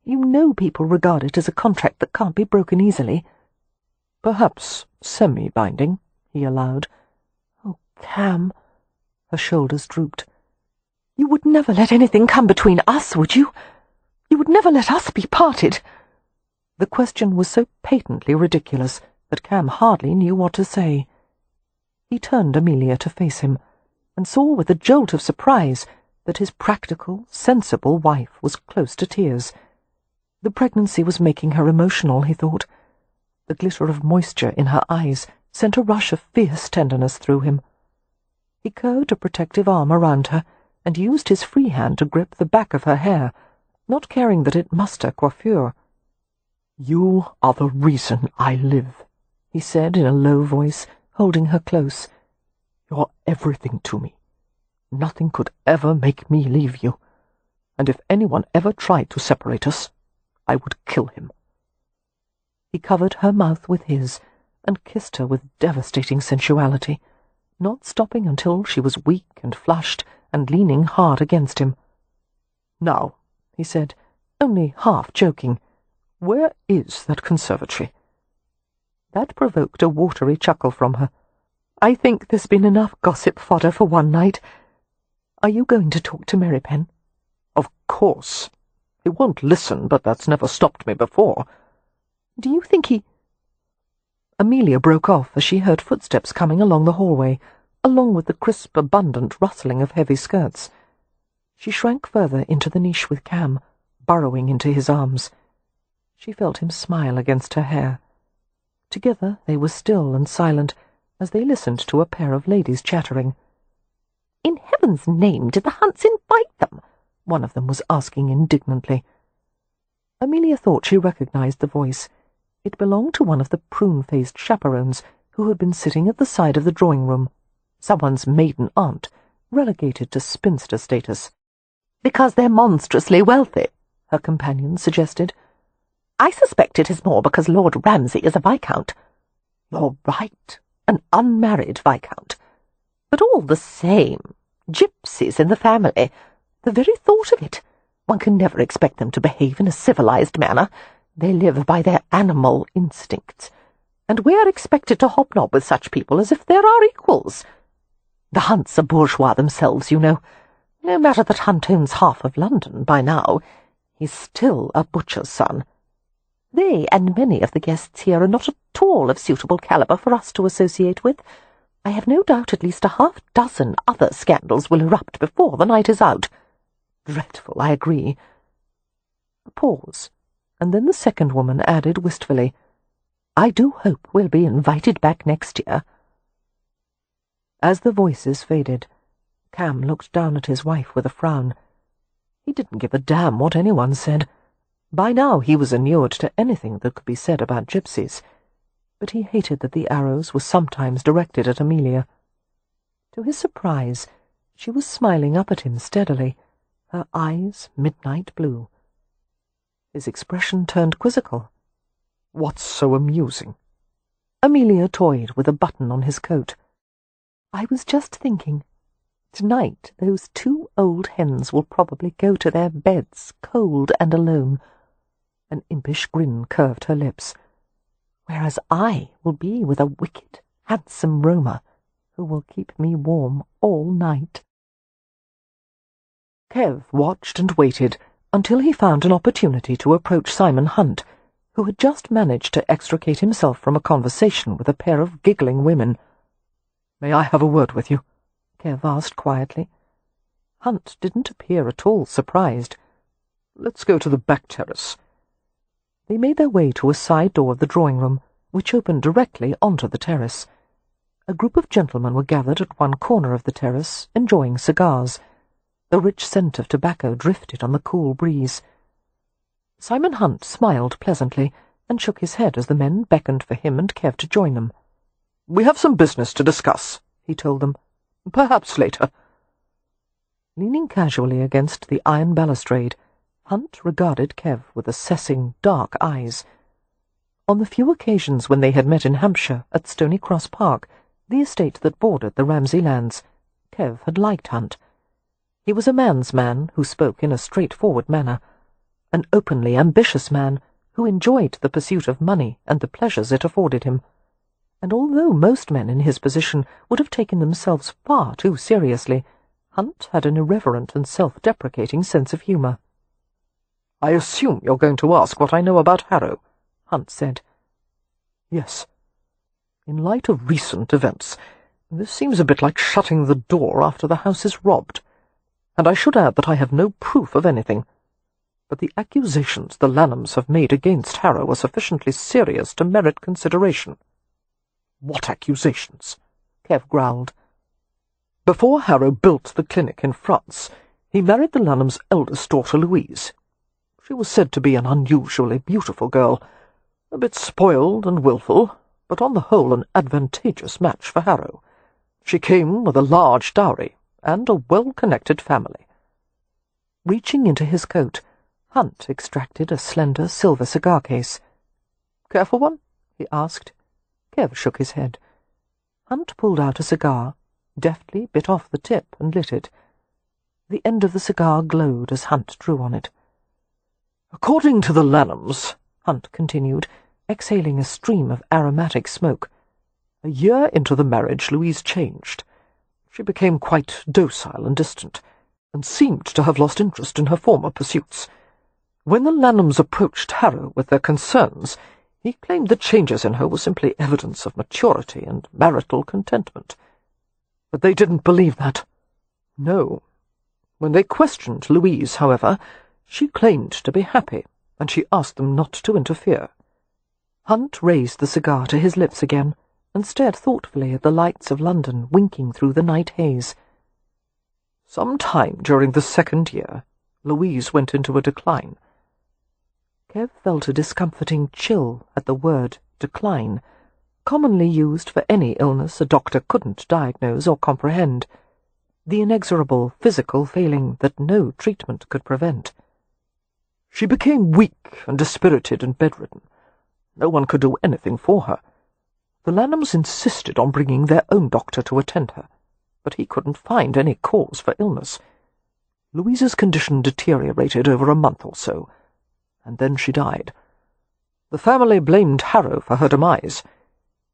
"You know people regard it as a contract that can't be broken easily." "Perhaps semi-binding," he allowed. "Oh, Cam." Her shoulders drooped. "You would never let anything come between us, would you? You would never let us be parted?" The question was so patently ridiculous that Cam hardly knew what to say. He turned Amelia to face him, and saw with a jolt of surprise that his practical, sensible wife was close to tears. The pregnancy was making her emotional, he thought. The glitter of moisture in her eyes sent a rush of fierce tenderness through him. He curved a protective arm around her and used his free hand to grip the back of her hair, not caring that it mussed her coiffure. "You are the reason I live," he said in a low voice, holding her close. "You're everything to me. Nothing could ever make me leave you. And if anyone ever tried to separate us, I would kill him." He covered her mouth with his and kissed her with devastating sensuality, not stopping until she was weak and flushed and leaning hard against him. "Now," he said, only half joking, "where is that conservatory?" That provoked a watery chuckle from her. "I think there's been enough gossip fodder for one night. Are you going to talk to Merripen?" "Of course. He won't listen, but that's never stopped me before." "Do you think he—" Amelia broke off as she heard footsteps coming along the hallway, along with the crisp, abundant rustling of heavy skirts. She shrank further into the niche with Cam, burrowing into his arms. She felt him smile against her hair. Together they were still and silent as they listened to a pair of ladies chattering. "In heaven's name, did the Hunts invite them?" one of them was asking indignantly. Amelia thought she recognized the voice. It belonged to one of the prune-faced chaperones who had been sitting at the side of the drawing-room, someone's maiden aunt, relegated to spinster status. "Because they're monstrously wealthy," her companion suggested. I suspect it is more because Lord Ramsay is a viscount. You're right, an unmarried viscount. But all the same, gypsies in the family. The very thought of it. One can never expect them to behave in a civilized manner. They live by their animal instincts. And we are expected to hobnob with such people as if they're our equals. The Hunts are bourgeois themselves, you know. No matter that Hunt owns half of London by now, he's still a butcher's son. They and many of the guests here are not at all of suitable calibre for us to associate with. I have no doubt at least a half-dozen other scandals will erupt before the night is out. Dreadful, I agree. A pause, and then the second woman added wistfully, I do hope we'll be invited back next year. As the voices faded, Cam looked down at his wife with a frown. He didn't give a damn what anyone said. By now he was inured to anything that could be said about gypsies, but he hated that the arrows were sometimes directed at Amelia. To his surprise, she was smiling up at him steadily, her eyes midnight blue. His expression turned quizzical. What's so amusing? Amelia toyed with a button on his coat. I was just thinking. Tonight those two old hens will probably go to their beds, cold and alone. An impish grin curved her lips. Whereas I will be with a wicked, handsome roamer who will keep me warm all night. Kev watched and waited until he found an opportunity to approach Simon Hunt, who had just managed to extricate himself from a conversation with a pair of giggling women. "May I have a word with you?" Kev asked quietly. Hunt didn't appear at all surprised. "Let's go to the back terrace." They made their way to a side door of the drawing-room, which opened directly onto the terrace. A group of gentlemen were gathered at one corner of the terrace, enjoying cigars. The rich scent of tobacco drifted on the cool breeze. Simon Hunt smiled pleasantly and shook his head as the men beckoned for him and Kev to join them. "We have some business to discuss," he told them. "Perhaps later." Leaning casually against the iron balustrade, Hunt regarded Kev with assessing, dark eyes. On the few occasions when they had met in Hampshire at Stony Cross Park, the estate that bordered the Ramsay lands, Kev had liked Hunt. He was a man's man who spoke in a straightforward manner, an openly ambitious man who enjoyed the pursuit of money and the pleasures it afforded him. And although most men in his position would have taken themselves far too seriously, Hunt had an irreverent and self-deprecating sense of humour. "I assume you're going to ask what I know about Harrow," Hunt said. "Yes. In light of recent events, this seems a bit like shutting the door after the house is robbed. And I should add that I have no proof of anything. But the accusations the Lanhams have made against Harrow are sufficiently serious to merit consideration." "What accusations?" Kev growled. "Before Harrow built the clinic in France, he married the Lanhams' eldest daughter, Louise. She was said to be an unusually beautiful girl, a bit spoiled and wilful, but on the whole an advantageous match for Harrow. She came with a large dowry and a well-connected family." Reaching into his coat, Hunt extracted a slender silver cigar case. "Care for one?" he asked. Kev shook his head. Hunt pulled out a cigar, deftly bit off the tip and lit it. The end of the cigar glowed as Hunt drew on it. "According to the Lanhams," Hunt continued, exhaling a stream of aromatic smoke, "a year into the marriage Louise changed. She became quite docile and distant, and seemed to have lost interest in her former pursuits. When the Lanhams approached Harrow with their concerns, he claimed the changes in her were simply evidence of maturity and marital contentment. But they didn't believe that. No. When they questioned Louise, however, she claimed to be happy, and she asked them not to interfere." Hunt raised the cigar to his lips again, and stared thoughtfully at the lights of London winking through the night haze. "Some time during the second year, Louise went into a decline." Kev felt a discomforting chill at the word decline, commonly used for any illness a doctor couldn't diagnose or comprehend, the inexorable physical failing that no treatment could prevent. She became weak and dispirited and bedridden. No one could do anything for her. The Lanhams insisted on bringing their own doctor to attend her, but he couldn't find any cause for illness. Louise's condition deteriorated over a month or so, and then she died. The family blamed Harrow for her demise.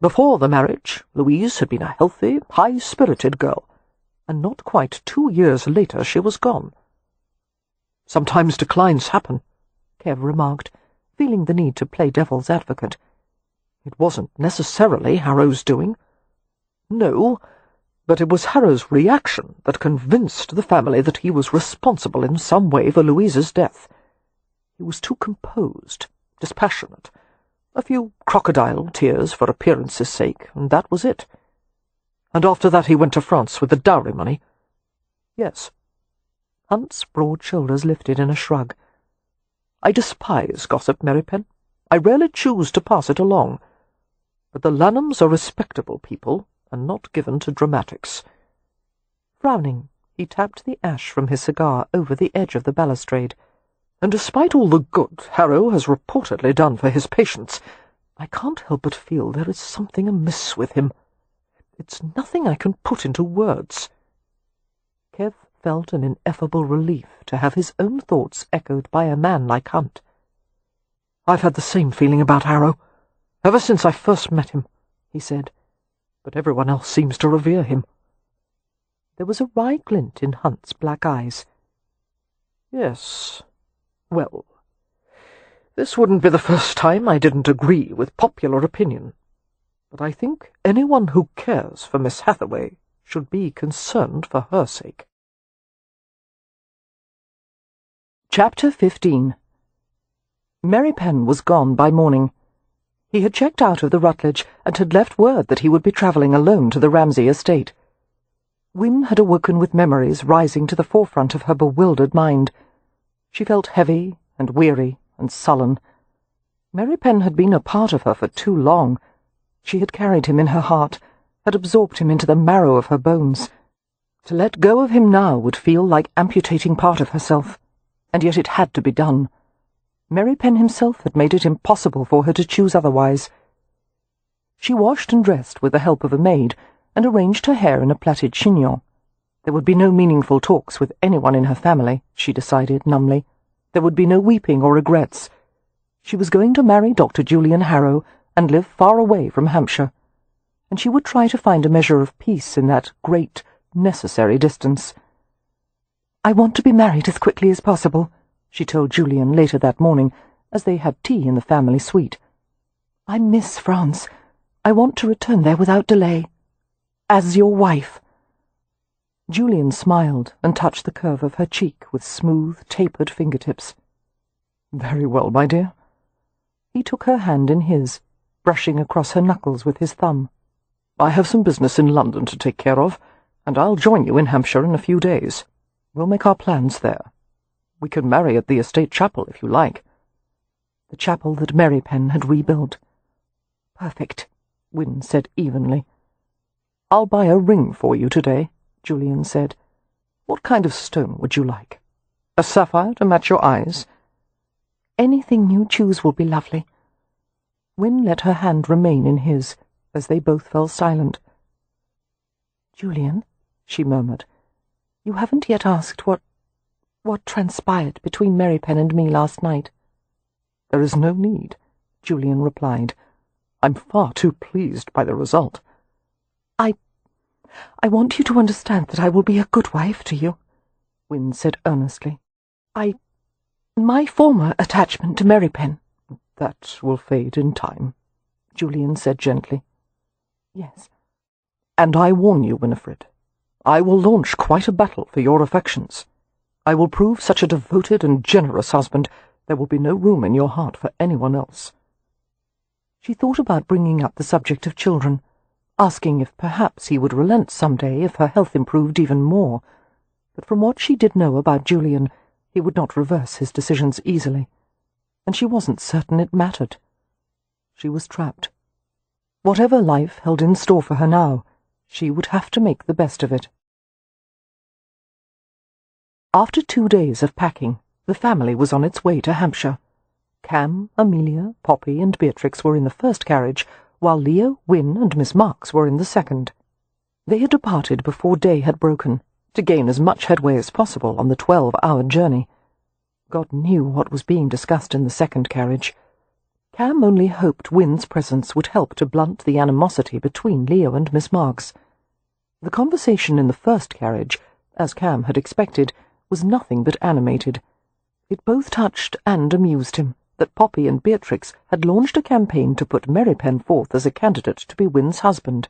Before the marriage, Louise had been a healthy, high-spirited girl, and not quite 2 years later she was gone. "Sometimes declines happen," Kev remarked, feeling the need to play devil's advocate. It wasn't necessarily Harrow's doing. No, but it was Harrow's reaction that convinced the family that he was responsible in some way for Louise's death. He was too composed, dispassionate. A few crocodile tears for appearance's sake, and that was it. And after that he went to France with the dowry money. Yes. Hunt's broad shoulders lifted in a shrug. I despise gossip, Merripen. I rarely choose to pass it along. But the Lanhams are respectable people, and not given to dramatics. Frowning, he tapped the ash from his cigar over the edge of the balustrade. And despite all the good Harrow has reportedly done for his patients, I can't help but feel there is something amiss with him. It's nothing I can put into words. Kev felt an ineffable relief to have his own thoughts echoed by a man like Hunt. "I've had the same feeling about Harrow, ever since I first met him," he said, "but everyone else seems to revere him." There was a wry glint in Hunt's black eyes. "Yes, well, this wouldn't be the first time I didn't agree with popular opinion, but I think anyone who cares for Miss Hathaway should be concerned for her sake." Chapter 15. Merripen was gone by morning. He had checked out of the Rutledge and had left word that he would be travelling alone to the Ramsay estate. Wynne had awoken with memories rising to the forefront of her bewildered mind. She felt heavy and weary and sullen. Merripen had been a part of her for too long. She had carried him in her heart, had absorbed him into the marrow of her bones. To let go of him now would feel like amputating part of herself, and yet it had to be done. Merripen himself had made it impossible for her to choose otherwise. She washed and dressed with the help of a maid, and arranged her hair in a plaited chignon. There would be no meaningful talks with anyone in her family, she decided numbly. There would be no weeping or regrets. She was going to marry Dr. Julian Harrow and live far away from Hampshire, and she would try to find a measure of peace in that great, necessary distance. "I want to be married as quickly as possible," she told Julian later that morning, as they had tea in the family suite. "I miss France. I want to return there without delay. As your wife." Julian smiled and touched the curve of her cheek with smooth, tapered fingertips. "Very well, my dear." He took her hand in his, brushing across her knuckles with his thumb. "I have some business in London to take care of, and I'll join you in Hampshire in a few days. We'll make our plans there. We can marry at the estate chapel if you like." The chapel that Merripen had rebuilt. "Perfect," Wynne said evenly. "I'll buy a ring for you today," Julian said. "What kind of stone would you like? A sapphire to match your eyes?" "Anything you choose will be lovely." Wynne let her hand remain in his, as they both fell silent. "Julian," she murmured, "you haven't yet asked what transpired between Merripen and me last night." "There is no need," Julian replied. "I'm far too pleased by the result." I want you to understand that I will be a good wife to you," Wynne said earnestly. My former attachment to Merripen—" "That will fade in time," Julian said gently. "Yes." "And I warn you, Winnifred, I will launch quite a battle for your affections. I will prove such a devoted and generous husband there will be no room in your heart for anyone else." She thought about bringing up the subject of children, asking if perhaps he would relent some day if her health improved even more, but from what she did know about Julian, he would not reverse his decisions easily, and she wasn't certain it mattered. She was trapped. Whatever life held in store for her now, she would have to make the best of it. After 2 days of packing, The family was on its way to Hampshire. Cam, Amelia, Poppy, and Beatrix were in the first carriage, while Leo, Wynne, and Miss Marks were in the second. They had departed before day had broken, to gain as much headway as possible on the 12-hour journey. God knew what was being discussed in the second carriage. Cam only hoped Wynne's presence would help to blunt the animosity between Leo and Miss Marks. The conversation in the first carriage, as Cam had expected, was nothing but animated. It both touched and amused him that Poppy and Beatrix had launched a campaign to put Merripen forth as a candidate to be Wynne's husband.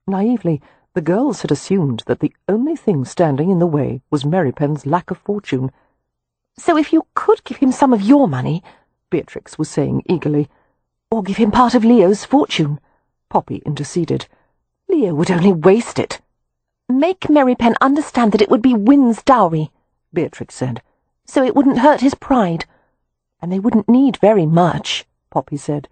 Naively, the girls had assumed that the only thing standing in the way was Merripen's lack of fortune. "So if you could give him some of your money," Beatrix was saying eagerly, "or give him part of Leo's fortune," Poppy interceded. "Leo would only waste it." "Make Merripen understand that it would be Wynne's dowry," Beatrix said, "so it wouldn't hurt his pride. And they wouldn't need very much," Poppy said.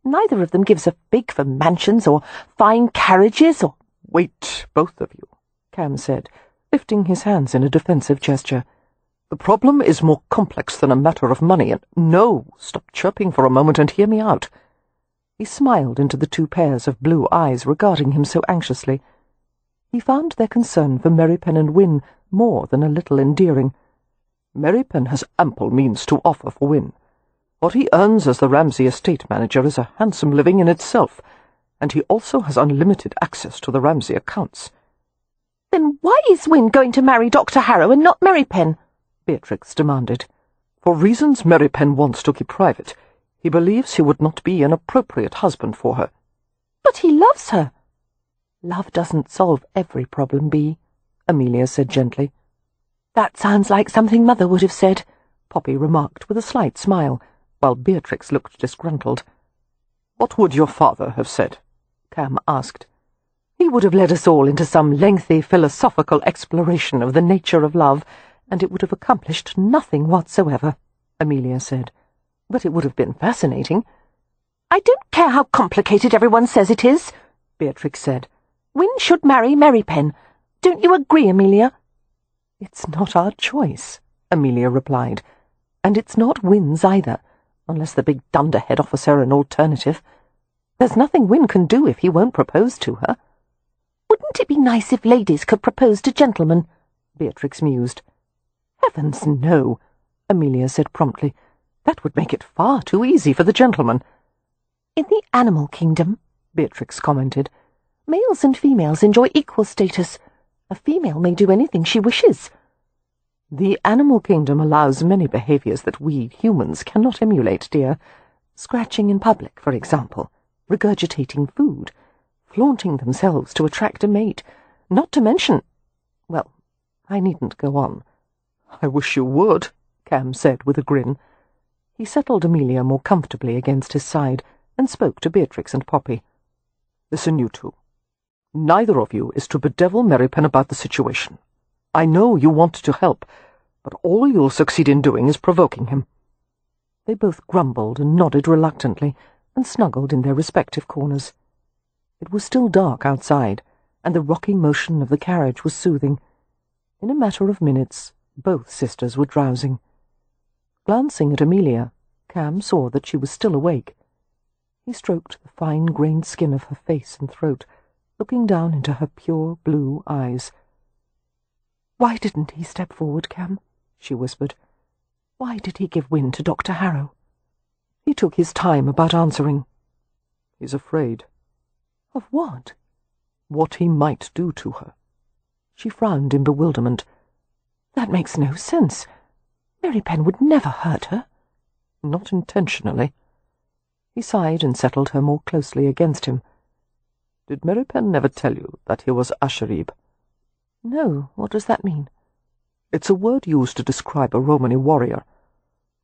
"Neither of them gives a fig for mansions or fine carriages or—" "Wait, both of you," Cam said, lifting his hands in a defensive gesture. "The problem is more complex than a matter of money, and no, stop chirping for a moment and hear me out." He smiled into the two pairs of blue eyes regarding him so anxiously. He found their concern for Merripen and Wynne more than a little endearing. Merripen has ample means to offer for Wynne. What he earns as the Ramsay estate manager is a handsome living in itself, and he also has unlimited access to the Ramsay accounts. "Then why is Wynne going to marry Dr. Harrow and not Merripen?" Beatrix demanded. "For reasons Merripen wants to keep private. He believes he would not be an appropriate husband for her." "But he loves her." "Love doesn't solve every problem, Bee," Amelia said gently. "That sounds like something Mother would have said," Poppy remarked with a slight smile, while Beatrix looked disgruntled. "What would your father have said?" Cam asked. "He would have led us all into some lengthy philosophical exploration of the nature of love, and it would have accomplished nothing whatsoever," Amelia said. "But it would have been fascinating." "I don't care how complicated everyone says it is," Beatrix said. "Wynne should marry Merripen. Don't you agree, Amelia?" "It's not our choice," Amelia replied, "and it's not Wynne's either, unless the big dunderhead offers her an alternative. There's nothing Wynne can do if he won't propose to her." "Wouldn't it be nice if ladies could propose to gentlemen?" Beatrix mused. "Heavens, no," Amelia said promptly. "That would make it far too easy for the gentleman." "In the animal kingdom," Beatrix commented, "males and females enjoy equal status. A female may do anything she wishes." "The animal kingdom allows many behaviours that we humans cannot emulate, dear. Scratching in public, for example, regurgitating food, flaunting themselves to attract a mate, not to mention— Well, I needn't go on." "I wish you would," Cam said with a grin. He settled Amelia more comfortably against his side and spoke to Beatrix and Poppy. "Listen, you two. Neither of you is to bedevil Merripen about the situation. I know you want to help, but all you'll succeed in doing is provoking him." They both grumbled and nodded reluctantly and snuggled in their respective corners. It was still dark outside, and the rocking motion of the carriage was soothing. In a matter of minutes, both sisters were drowsing. Glancing at Amelia, Cam saw that she was still awake. He stroked the fine-grained skin of her face and throat, looking down into her pure blue eyes. "Why didn't he step forward, Cam?" she whispered. "Why did he give Wynne to Dr. Harrow?" "He took his time about answering. He's afraid." "Of what?" "What he might do to her." She frowned in bewilderment. "That makes no sense. Merripen would never hurt her." "Not intentionally." He sighed and settled her more closely against him. "Did Merripen never tell you that he was Asharib?" "No, what does that mean?" "It's a word used to describe a Romany warrior.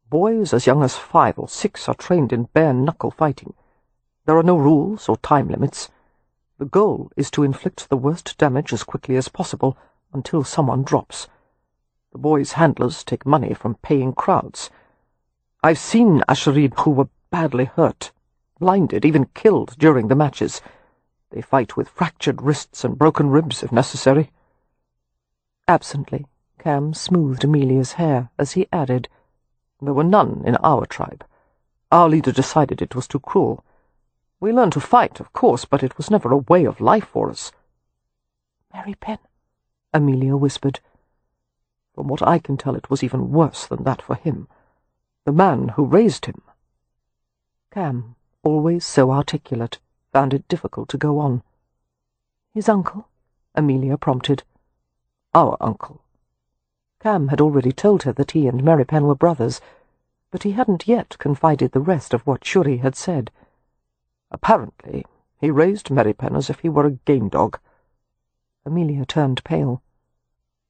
Boys as young as 5 or 6 are trained in bare-knuckle fighting. There are no rules or time limits. The goal is to inflict the worst damage as quickly as possible until someone drops. The boys' handlers take money from paying crowds. I've seen Asharib who were badly hurt, blinded, even killed during the matches. They fight with fractured wrists and broken ribs if necessary." Absently, Cam smoothed Amelia's hair as he added, There were none in our tribe. Our leader decided it was too cruel. We learned to fight, of course, but it was never a way of life for us." "Merripen," Amelia whispered. "From what I can tell, it was even worse than that for him. The man who raised him." Cam, always so articulate, found it difficult to go on. "His uncle?" Amelia prompted. "Our uncle." Cam had already told her that he and Merripen were brothers, but he hadn't yet confided the rest of what Shuri had said. "Apparently, he raised Merripen as if he were a game dog." Amelia turned pale.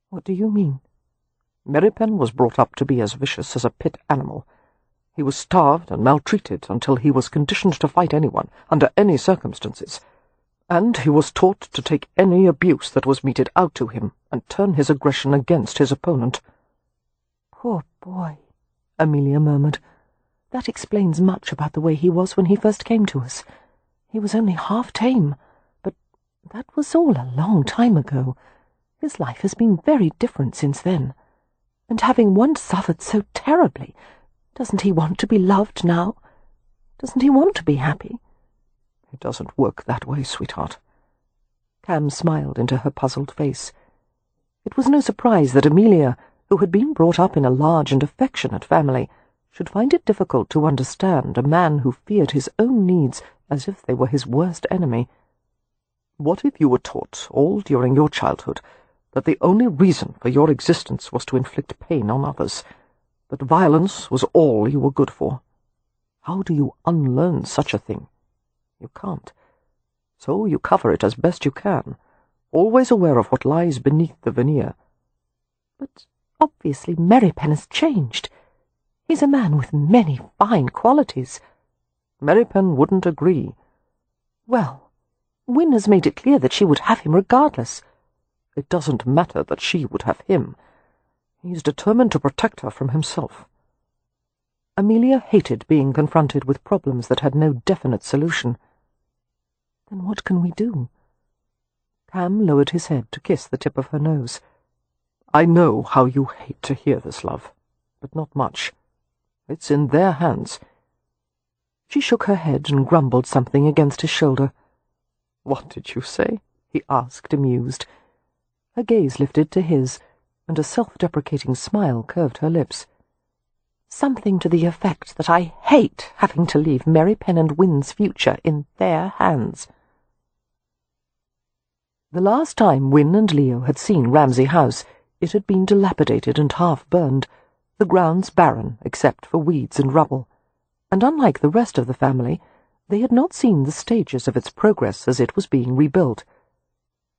"What do you mean?" "Merripen was brought up to be as vicious as a pit animal. He was starved and maltreated until he was conditioned to fight anyone, under any circumstances. And he was taught to take any abuse that was meted out to him and turn his aggression against his opponent." "Poor boy," Amelia murmured. "That explains much about the way he was when he first came to us. He was only half tame, but that was all a long time ago. His life has been very different since then. And having once suffered so terribly, doesn't he want to be loved now? Doesn't he want to be happy?" "It doesn't work that way, sweetheart." Cam smiled into her puzzled face. It was no surprise that Amelia, who had been brought up in a large and affectionate family, should find it difficult to understand a man who feared his own needs as if they were his worst enemy. "What if you were taught, all during your childhood, that the only reason for your existence was to inflict pain on others, that violence was all you were good for? How do you unlearn such a thing? You can't. So you cover it as best you can, always aware of what lies beneath the veneer." "But obviously Merripen has changed. He's a man with many fine qualities." "Merripen wouldn't agree." "Well, Win has made it clear that she would have him regardless." "It doesn't matter that she would have him. He's determined to protect her from himself." Amelia hated being confronted with problems that had no definite solution. "Then what can we do?" Cam lowered his head to kiss the tip of her nose. "I know how you hate to hear this, love, but not much. It's in their hands." She shook her head and grumbled something against his shoulder. "What did you say?" he asked, amused. Her gaze lifted to his, and a self-deprecating smile curved her lips. "Something to the effect that I hate having to leave Merripen and Win's future in their hands." The last time Win and Leo had seen Ramsay House, it had been dilapidated and half-burned, the grounds barren except for weeds and rubble, and unlike the rest of the family, they had not seen the stages of its progress as it was being rebuilt.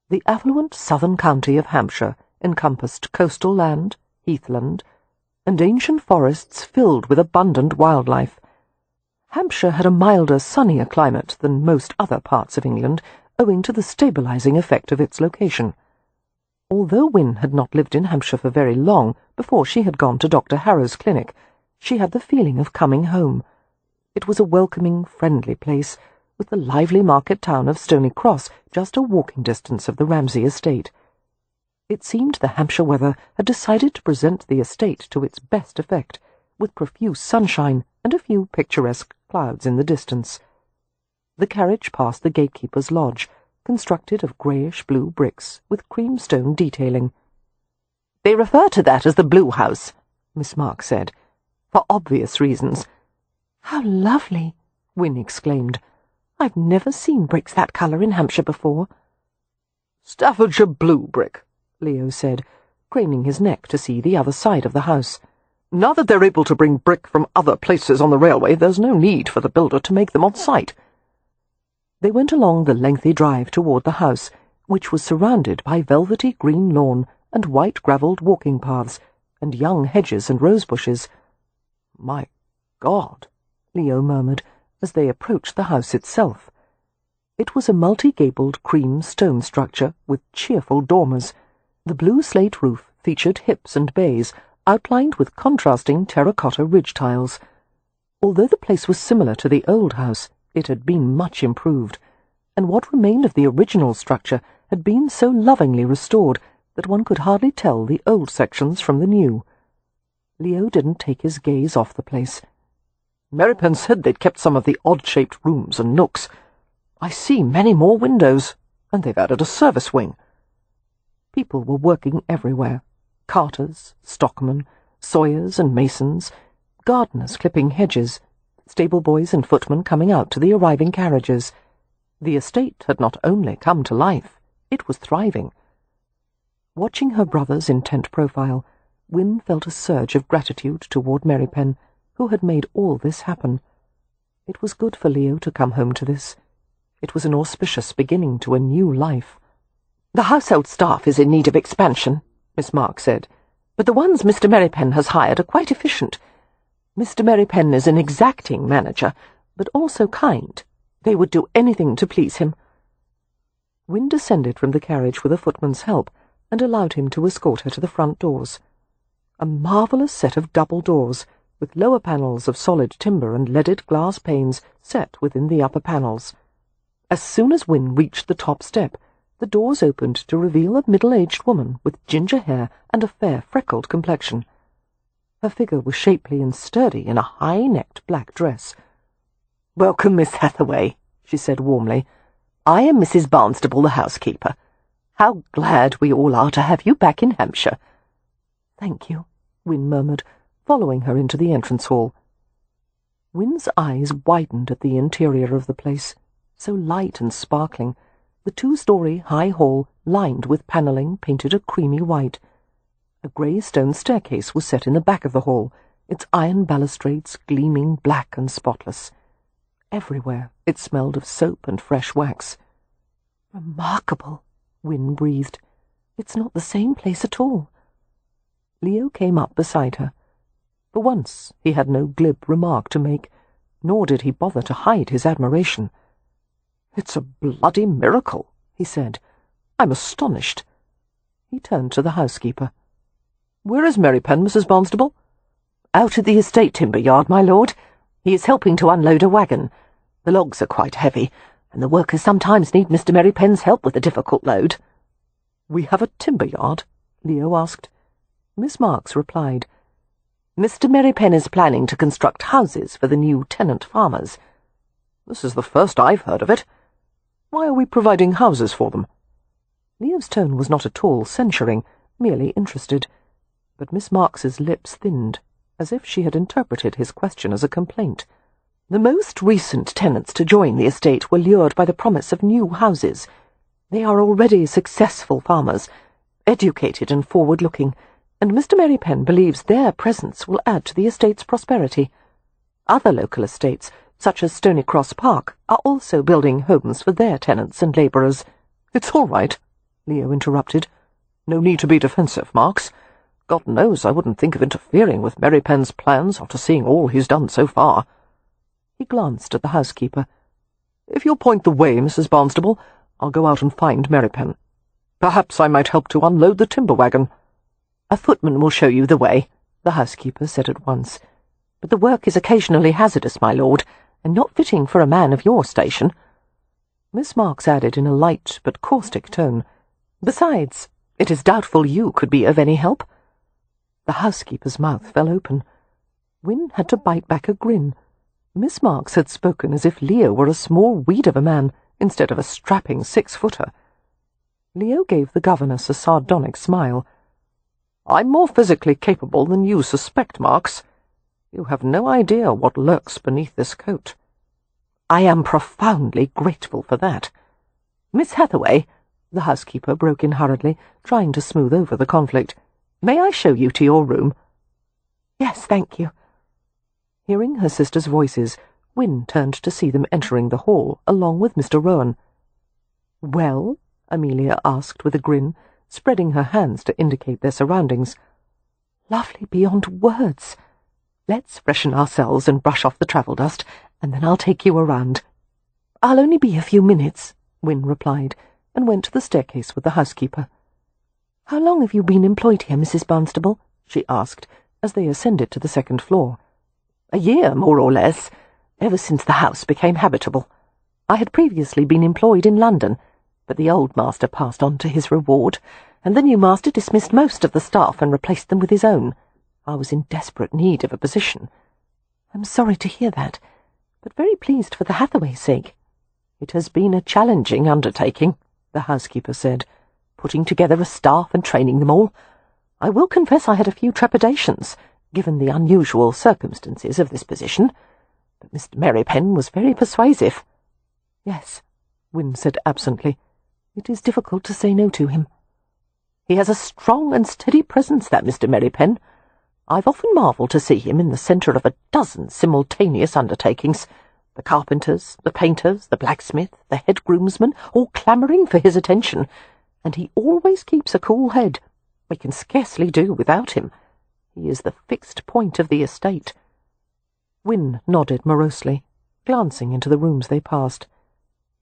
The affluent southern county of Hampshire encompassed coastal land, heathland, and ancient forests filled with abundant wildlife. Hampshire had a milder, sunnier climate than most other parts of England, owing to the stabilizing effect of its location. Although Win had not lived in Hampshire for very long before she had gone to Dr. Harrow's clinic, she had the feeling of coming home. It was a welcoming, friendly place, with the lively market town of Stony Cross just a walking distance of the Ramsay estate. It seemed the Hampshire weather had decided to present the estate to its best effect, with profuse sunshine and a few picturesque clouds in the distance. The carriage passed the gatekeeper's lodge, constructed of greyish-blue bricks with creamstone detailing. "They refer to that as the Blue House," Miss Mark said, "for obvious reasons." "How lovely!" Win exclaimed. "I've never seen bricks that colour in Hampshire before." "Staffordshire blue brick," Leo said, craning his neck to see the other side of the house. "Now that they're able to bring brick from other places on the railway, there's no need for the builder to make them on site." They went along the lengthy drive toward the house, which was surrounded by velvety green lawn and white-gravelled walking paths, and young hedges and rose-bushes. "My God," Leo murmured, as they approached the house itself. It was a multi-gabled cream stone structure with cheerful dormers. The blue slate roof featured hips and bays, outlined with contrasting terracotta ridge tiles. Although the place was similar to the old house, it had been much improved, and what remained of the original structure had been so lovingly restored that one could hardly tell the old sections from the new. Leo didn't take his gaze off the place. "Merripen said they'd kept some of the odd-shaped rooms and nooks. I see many more windows, and they've added a service wing." People were working everywhere. Carters, stockmen, sawyers and masons, gardeners clipping hedges, stable boys and footmen coming out to the arriving carriages. The estate had not only come to life, it was thriving. Watching her brother's intent profile, Wynne felt a surge of gratitude toward Merripen, who had made all this happen. It was good for Leo to come home to this. It was an auspicious beginning to a new life. "The household staff is in need of expansion," Miss Marks said, "but the ones Mr. Merripen has hired are quite efficient. Mr. Merripen is an exacting manager, but also kind. They would do anything to please him." Wynne descended from the carriage with a footman's help and allowed him to escort her to the front doors. A marvellous set of double doors, with lower panels of solid timber and leaded glass panes set within the upper panels. As soon as Wynne reached the top step, the doors opened to reveal a middle-aged woman with ginger hair and a fair freckled complexion. Her figure was shapely and sturdy in a high-necked black dress. "Welcome, Miss Hathaway," she said warmly. "I am Mrs. Barnstable, the housekeeper. How glad we all are to have you back in Hampshire." "Thank you," Wynne murmured, following her into the entrance hall. Wynne's eyes widened at the interior of the place, so light and sparkling, the two-story high hall lined with panelling painted a creamy white. A grey stone staircase was set in the back of the hall, its iron balustrades gleaming black and spotless. Everywhere it smelled of soap and fresh wax. "Remarkable," Wynne breathed. "It's not the same place at all." Leo came up beside her. For once he had no glib remark to make, nor did he bother to hide his admiration. "It's a bloody miracle," he said. "I'm astonished." He turned to the housekeeper. "Where is Merripen, Mrs. Barnstable?" "Out at the estate timber yard, my lord. He is helping to unload a wagon. The logs are quite heavy, and the workers sometimes need Mr. Merripen's help with a difficult load." "We have a timber yard?" Leo asked. Miss Marks replied, "Mr. Merripen is planning to construct houses for the new tenant farmers." "This is the first I've heard of it. Why are we providing houses for them?" Leo's tone was not at all censuring, merely interested, but Miss Marks's lips thinned, as if she had interpreted his question as a complaint. "The most recent tenants to join the estate were lured by the promise of new houses. They are already successful farmers, educated and forward-looking, and Mr. Merripen believes their presence will add to the estate's prosperity. Other local estates, such as Stony Cross Park, are also building homes for their tenants and labourers." "It's all right," Leo interrupted. "No need to be defensive, Marks. God knows I wouldn't think of interfering with Merripen's plans after seeing all he's done so far." He glanced at the housekeeper. "If you'll point the way, Mrs. Barnstable, I'll go out and find Merripen. Perhaps I might help to unload the timber wagon." "A footman will show you the way," the housekeeper said at once. "But the work is occasionally hazardous, my lord, and not fitting for a man of your station." Miss Marks added in a light but caustic tone, "Besides, it is doubtful you could be of any help." The housekeeper's mouth fell open. Wynne had to bite back a grin. Miss Marks had spoken as if Leo were a small weed of a man instead of a strapping 6-footer. Leo gave the governess a sardonic smile. "I'm more physically capable than you suspect, Marks. You have no idea what lurks beneath this coat." "I am profoundly grateful for that. Miss Hathaway," the housekeeper broke in hurriedly, trying to smooth over the conflict, "may I show you to your room?" "Yes, thank you." Hearing her sisters' voices, Wynne turned to see them entering the hall, along with Mr. Rowan. "Well?" Amelia asked with a grin, spreading her hands to indicate their surroundings. "Lovely beyond words. Let's freshen ourselves and brush off the travel dust, and then I'll take you around." "I'll only be a few minutes," Wynne replied, and went to the staircase with the housekeeper. "How long have you been employed here, Mrs. Barnstable?" she asked, as they ascended to the second floor. "A year, more or less, ever since the house became habitable. I had previously been employed in London, but the old master passed on to his reward, and the new master dismissed most of the staff and replaced them with his own. I was in desperate need of a position. I'm sorry to hear that, but very pleased for the Hathaways' sake. It has been a challenging undertaking, the housekeeper said, putting together a staff and training them all. I will confess I had a few trepidations, given the unusual circumstances of this position, but Mr. Merripen was very persuasive. Yes, Wynne said absently. It is difficult to say no to him. He has a strong and steady presence, that Mr. Merripen. I've often marvelled to see him in the centre of a dozen simultaneous undertakings, the carpenters, the painters, the blacksmith, the head groomsman, all clamouring for his attention, and he always keeps a cool head. We can scarcely do without him. He is the fixed point of the estate. Wynne nodded morosely, glancing into the rooms they passed.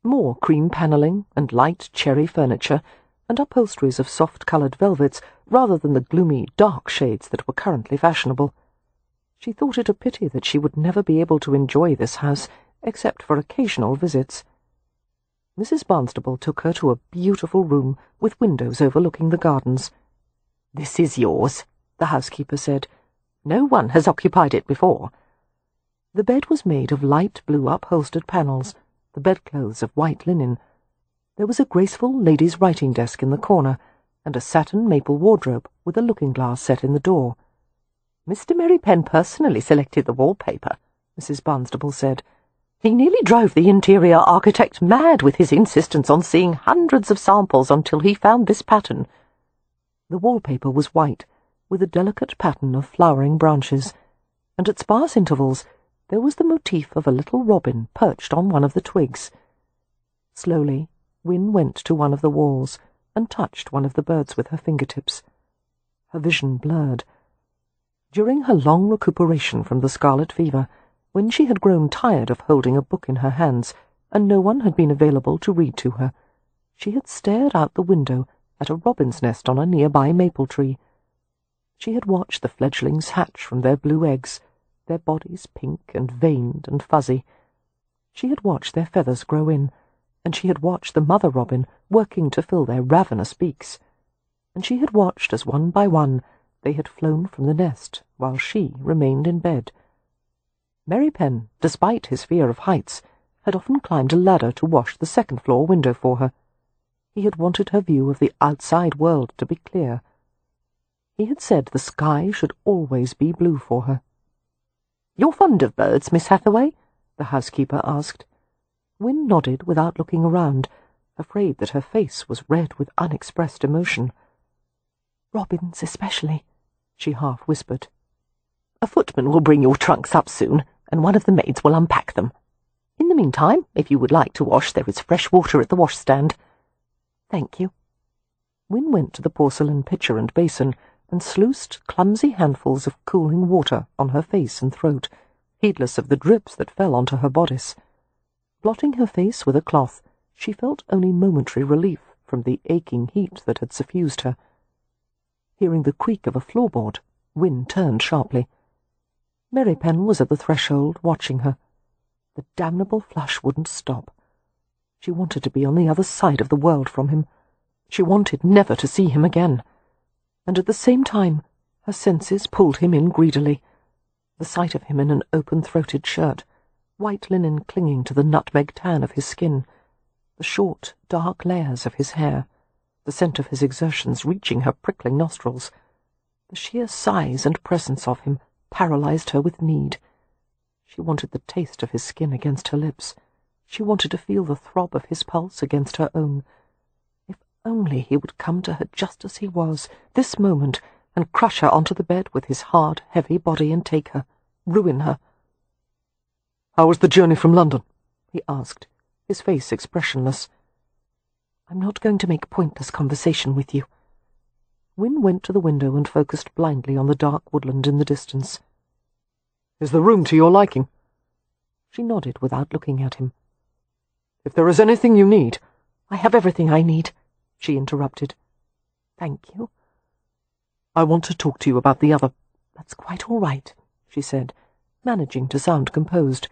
More cream panelling and light cherry furniture, and upholsteries of soft-coloured velvets rather than the gloomy, dark shades that were currently fashionable. She thought it a pity that she would never be able to enjoy this house, except for occasional visits. Mrs. Barnstaple took her to a beautiful room with windows overlooking the gardens. "This is yours," the housekeeper said. "No one has occupied it before." The bed was made of light blue upholstered panels, the bedclothes of white linen. There was a graceful lady's writing desk in the corner, and a satin maple wardrobe with a looking-glass set in the door. "Mr. Merripen personally selected the wallpaper," Mrs. Barnstaple said. "He nearly drove the interior architect mad with his insistence on seeing hundreds of samples until he found this pattern." The wallpaper was white, with a delicate pattern of flowering branches, and at sparse intervals there was the motif of a little robin perched on one of the twigs. Slowly, Wynne went to one of the walls and touched one of the birds with her fingertips. Her vision blurred. During her long recuperation from the scarlet fever, when she had grown tired of holding a book in her hands and no one had been available to read to her, she had stared out the window at a robin's nest on a nearby maple tree. She had watched the fledglings hatch from their blue eggs, their bodies pink and veined and fuzzy. She had watched their feathers grow in, and she had watched the mother robin working to fill their ravenous beaks, and she had watched as one by one they had flown from the nest while she remained in bed. Merripen, despite his fear of heights, had often climbed a ladder to wash the second-floor window for her. He had wanted her view of the outside world to be clear. He had said the sky should always be blue for her. "You're fond of birds, Miss Hathaway?" the housekeeper asked. Wynne nodded without looking around, afraid that her face was red with unexpressed emotion. "Robins especially," she half-whispered. "A footman will bring your trunks up soon, and one of the maids will unpack them. In the meantime, if you would like to wash, there is fresh water at the washstand." "Thank you." Wynne went to the porcelain pitcher and basin and sluiced clumsy handfuls of cooling water on her face and throat, heedless of the drips that fell onto her bodice. Blotting her face with a cloth, she felt only momentary relief from the aching heat that had suffused her. Hearing the creak of a floorboard, Wynne turned sharply. Merripen was at the threshold, watching her. The damnable flush wouldn't stop. She wanted to be on the other side of the world from him. She wanted never to see him again. And at the same time, her senses pulled him in greedily. The sight of him in an open-throated shirt, white linen clinging to the nutmeg tan of his skin, the short, dark layers of his hair, the scent of his exertions reaching her prickling nostrils. The sheer size and presence of him paralyzed her with need. She wanted the taste of his skin against her lips. She wanted to feel the throb of his pulse against her own. If only he would come to her just as he was, this moment, and crush her onto the bed with his hard, heavy body and take her, ruin her. "How was the journey from London?" he asked, his face expressionless. "I'm not going to make pointless conversation with you." Wynne went to the window and focused blindly on the dark woodland in the distance. "Is the room to your liking?" She nodded without looking at him. "If there is anything you need—" "I have everything I need," she interrupted. "Thank you." "I want to talk to you about the other—" "That's quite all right," she said, managing to sound composed.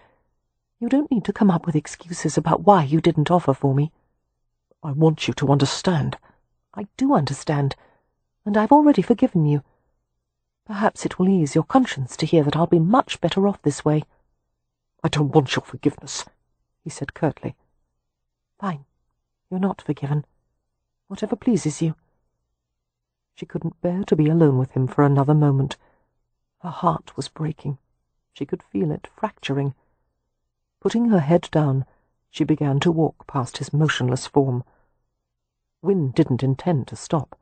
"You don't need to come up with excuses about why you didn't offer for me." "I want you to understand." "I do understand, and I've already forgiven you." Perhaps it will ease your conscience to hear that I'll be much better off this way." "I don't want your forgiveness," he said curtly. "Fine. You're not forgiven. Whatever pleases you." She couldn't bear to be alone with him for another moment. Her heart was breaking. She could feel it fracturing. Putting her head down, she began to walk past his motionless form. Wynne didn't intend to stop,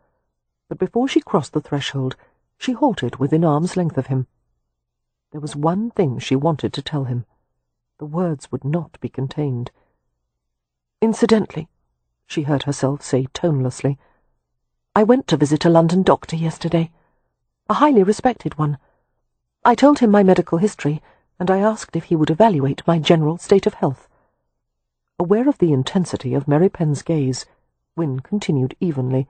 but before she crossed the threshold, she halted within arm's length of him. There was one thing she wanted to tell him. The words would not be contained. "Incidentally," she heard herself say tonelessly, "I went to visit a London doctor yesterday, a highly respected one. I told him my medical history, and I asked if he would evaluate my general state of health." Aware of the intensity of Merripen's gaze, Wynne continued evenly,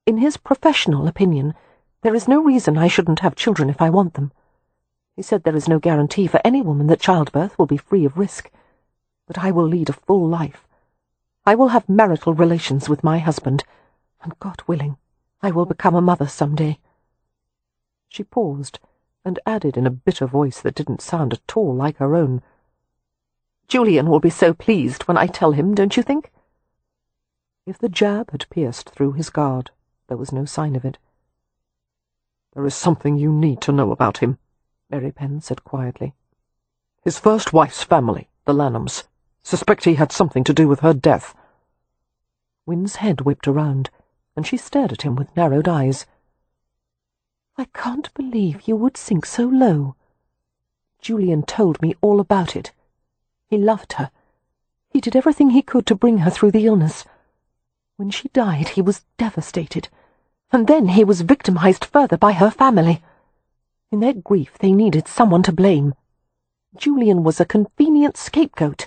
"In his professional opinion, there is no reason I shouldn't have children if I want them. He said there is no guarantee for any woman that childbirth will be free of risk, but I will lead a full life. I will have marital relations with my husband, and God willing, I will become a mother some day." She paused, and added in a bitter voice that didn't sound at all like her own, "Julian will be so pleased when I tell him, don't you think?" If the jab had pierced through his guard, there was no sign of it. "There is something you need to know about him," Merripen said quietly. "His first wife's family, the Lanhams, suspect he had something to do with her death." Wynne's head whipped around, and she stared at him with narrowed eyes. "I can't believe you would sink so low. Julian told me all about it. He loved her. He did everything he could to bring her through the illness. When she died, he was devastated, and then he was victimized further by her family. In their grief, they needed someone to blame. Julian was a convenient scapegoat."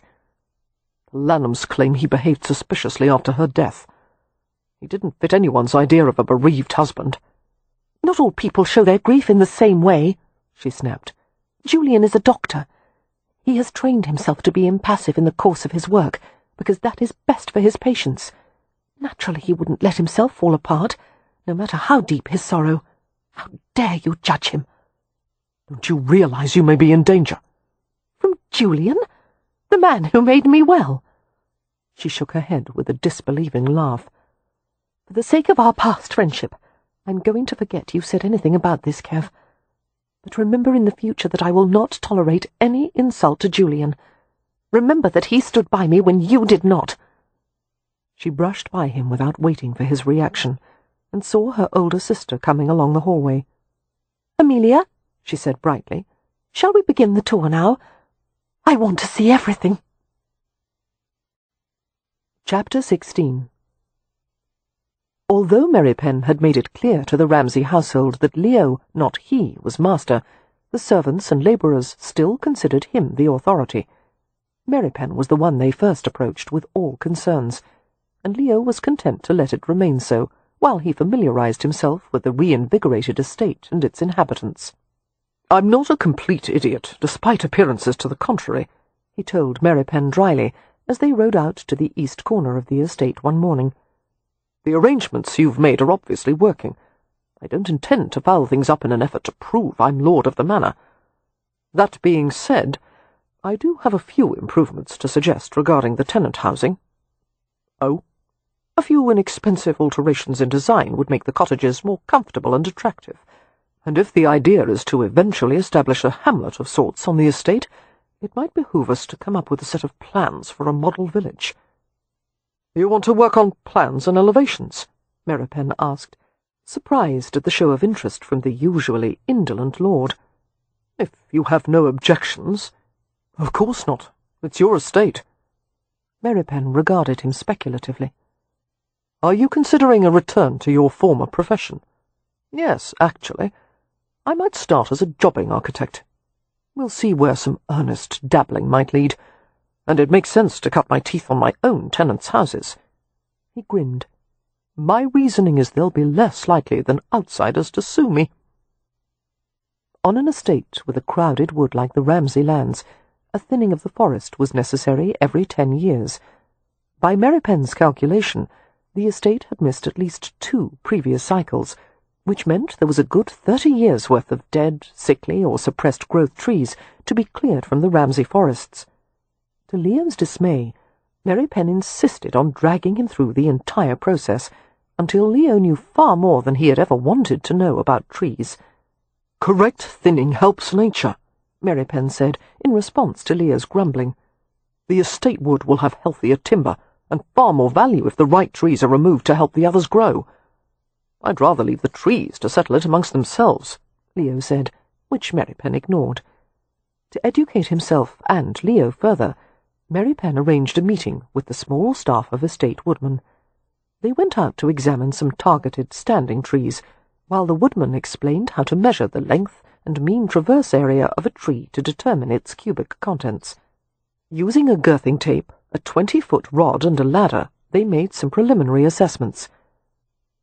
"The Lanhams claim he behaved suspiciously after her death. He didn't fit anyone's idea of a bereaved husband." "Not all people show their grief in the same way," she snapped. "Julian is a doctor. He has trained himself to be impassive in the course of his work, because that is best for his patients. Naturally he wouldn't let himself fall apart, no matter how deep his sorrow. How dare you judge him?" "Don't you realize you may be in danger?" "From Julian? The man who made me well?" She shook her head with a disbelieving laugh. "For the sake of our past friendship, I'm going to forget you said anything about this, Kev. But remember in the future that I will not tolerate any insult to Julian. Remember that he stood by me when you did not." She brushed by him without waiting for his reaction, and saw her older sister coming along the hallway. "Amelia," she said brightly, "shall we begin the tour now? I want to see everything." Chapter 16. Although Merripen had made it clear to the Ramsay household that Leo, not he, was master, the servants and labourers still considered him the authority. Merripen was the one they first approached with all concerns, and Leo was content to let it remain so, while he familiarized himself with the reinvigorated estate and its inhabitants. "I'm not a complete idiot, despite appearances to the contrary," he told Merripen dryly, as they rode out to the east corner of the estate one morning. "The arrangements you've made are obviously working. I don't intend to foul things up in an effort to prove I'm lord of the manor. That being said, I do have a few improvements to suggest regarding the tenant housing." "Oh?" "A few inexpensive alterations in design would make the cottages more comfortable and attractive, and if the idea is to eventually establish a hamlet of sorts on the estate, it might behoove us to come up with a set of plans for a model village." "You want to work on plans and elevations?" Merripen asked, surprised at the show of interest from the usually indolent lord. "If you have no objections." "Of course not. It's your estate." Merripen regarded him speculatively. "Are you considering a return to your former profession?" "Yes, actually. I might start as a jobbing architect. We'll see where some earnest dabbling might lead, and it makes sense to cut my teeth on my own tenants' houses." He grinned. "My reasoning is they'll be less likely than outsiders to sue me." On an estate with a crowded wood like the Ramsay lands, a thinning of the forest was necessary every 10 years. By Merripen's calculation, the estate had missed at least 2 previous cycles, which meant there was a good 30 years' worth of dead, sickly, or suppressed growth trees to be cleared from the Ramsay forests. To Leo's dismay, Merripen insisted on dragging him through the entire process, until Leo knew far more than he had ever wanted to know about trees. "Correct thinning helps nature," Merripen said, in response to Leo's grumbling. "The estate wood will have healthier timber, and far more value if the right trees are removed to help the others grow." "I'd rather leave the trees to settle it amongst themselves," Leo said, which Merripen ignored. To educate himself and Leo further, Merripen arranged a meeting with the small staff of estate woodmen. They went out to examine some targeted standing trees, while the woodman explained how to measure the length and mean traverse area of a tree to determine its cubic contents. Using a girthing tape, a 20-foot rod and a ladder, they made some preliminary assessments.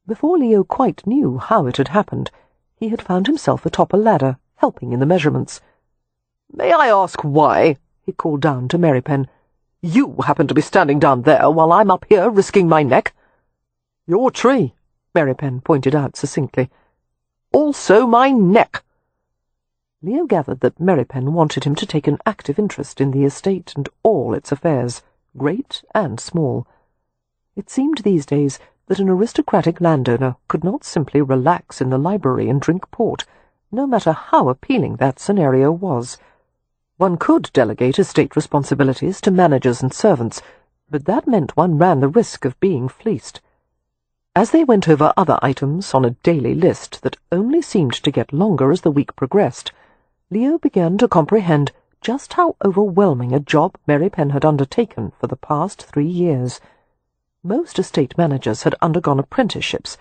Before Leo quite knew how it had happened, he had found himself atop a ladder, helping in the measurements. "May I ask why," he called down to Merripen, "you happen to be standing down there while I'm up here risking my neck?" "Your tree," Merripen pointed out succinctly. "Also my neck." Leo gathered that Merripen wanted him to take an active interest in the estate and all its affairs, great and small. It seemed these days that an aristocratic landowner could not simply relax in the library and drink port, no matter how appealing that scenario was. One could delegate estate responsibilities to managers and servants, but that meant one ran the risk of being fleeced. As they went over other items on a daily list that only seemed to get longer as the week progressed, Leo began to comprehend just how overwhelming a job Merripen had undertaken for the past 3 years. Most estate managers had undergone apprenticeships,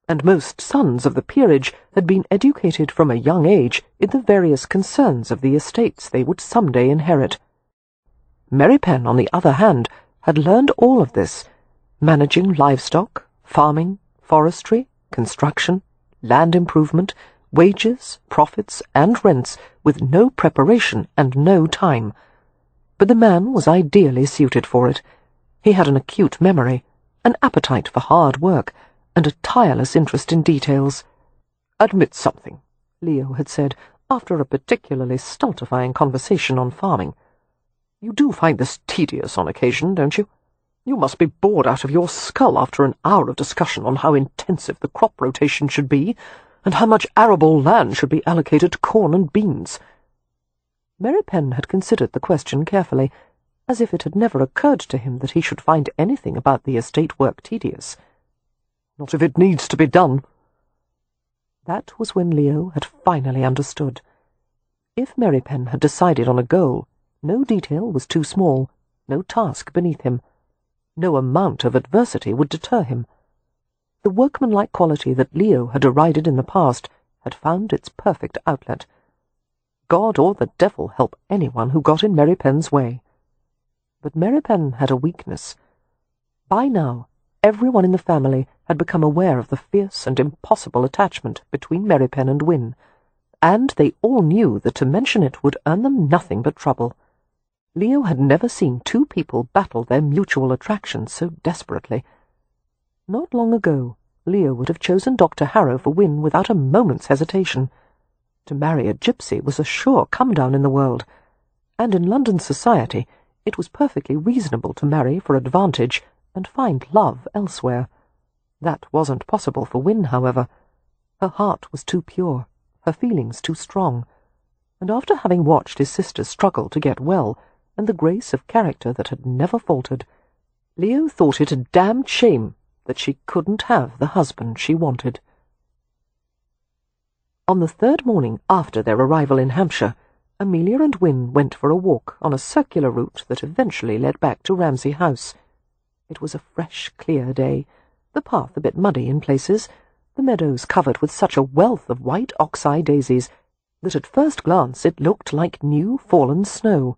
and most sons of the peerage had been educated from a young age in the various concerns of the estates they would someday inherit. Merripen, on the other hand, had learned all of this, managing livestock, farming, forestry, construction, land improvement, wages, profits, and rents, with no preparation and no time. But the man was ideally suited for it. He had an acute memory, an appetite for hard work, and a tireless interest in details. "Admit something," Leo had said, after a particularly stultifying conversation on farming. "You do find this tedious on occasion, don't you? You must be bored out of your skull after an hour of discussion on how intensive the crop rotation should be, and how much arable land should be allocated to corn and beans." Merripen had considered the question carefully, as if it had never occurred to him that he should find anything about the estate work tedious. "Not if it needs to be done." That was when Leo had finally understood. If Merripen had decided on a goal, no detail was too small, no task beneath him. No amount of adversity would deter him. The workmanlike quality that Leo had derided in the past had found its perfect outlet. God or the devil help anyone who got in Merripen's way. But Merripen had a weakness. By now, everyone in the family had become aware of the fierce and impossible attachment between Merripen and Wynne, and they all knew that to mention it would earn them nothing but trouble. Leo had never seen two people battle their mutual attraction so desperately. Not long ago, Leo would have chosen Dr. Harrow for Wynne without a moment's hesitation. To marry a gypsy was a sure come-down in the world, and in London society it was perfectly reasonable to marry for advantage and find love elsewhere. That wasn't possible for Wynne, however. Her heart was too pure, her feelings too strong, and after having watched his sister struggle to get well, and the grace of character that had never faltered, Leo thought it a damned shame that she couldn't have the husband she wanted. On the 3rd morning after their arrival in Hampshire, Amelia and Wynne went for a walk on a circular route that eventually led back to Ramsay House. It was a fresh, clear day, the path a bit muddy in places, the meadows covered with such a wealth of white ox-eye daisies that at first glance it looked like new fallen snow.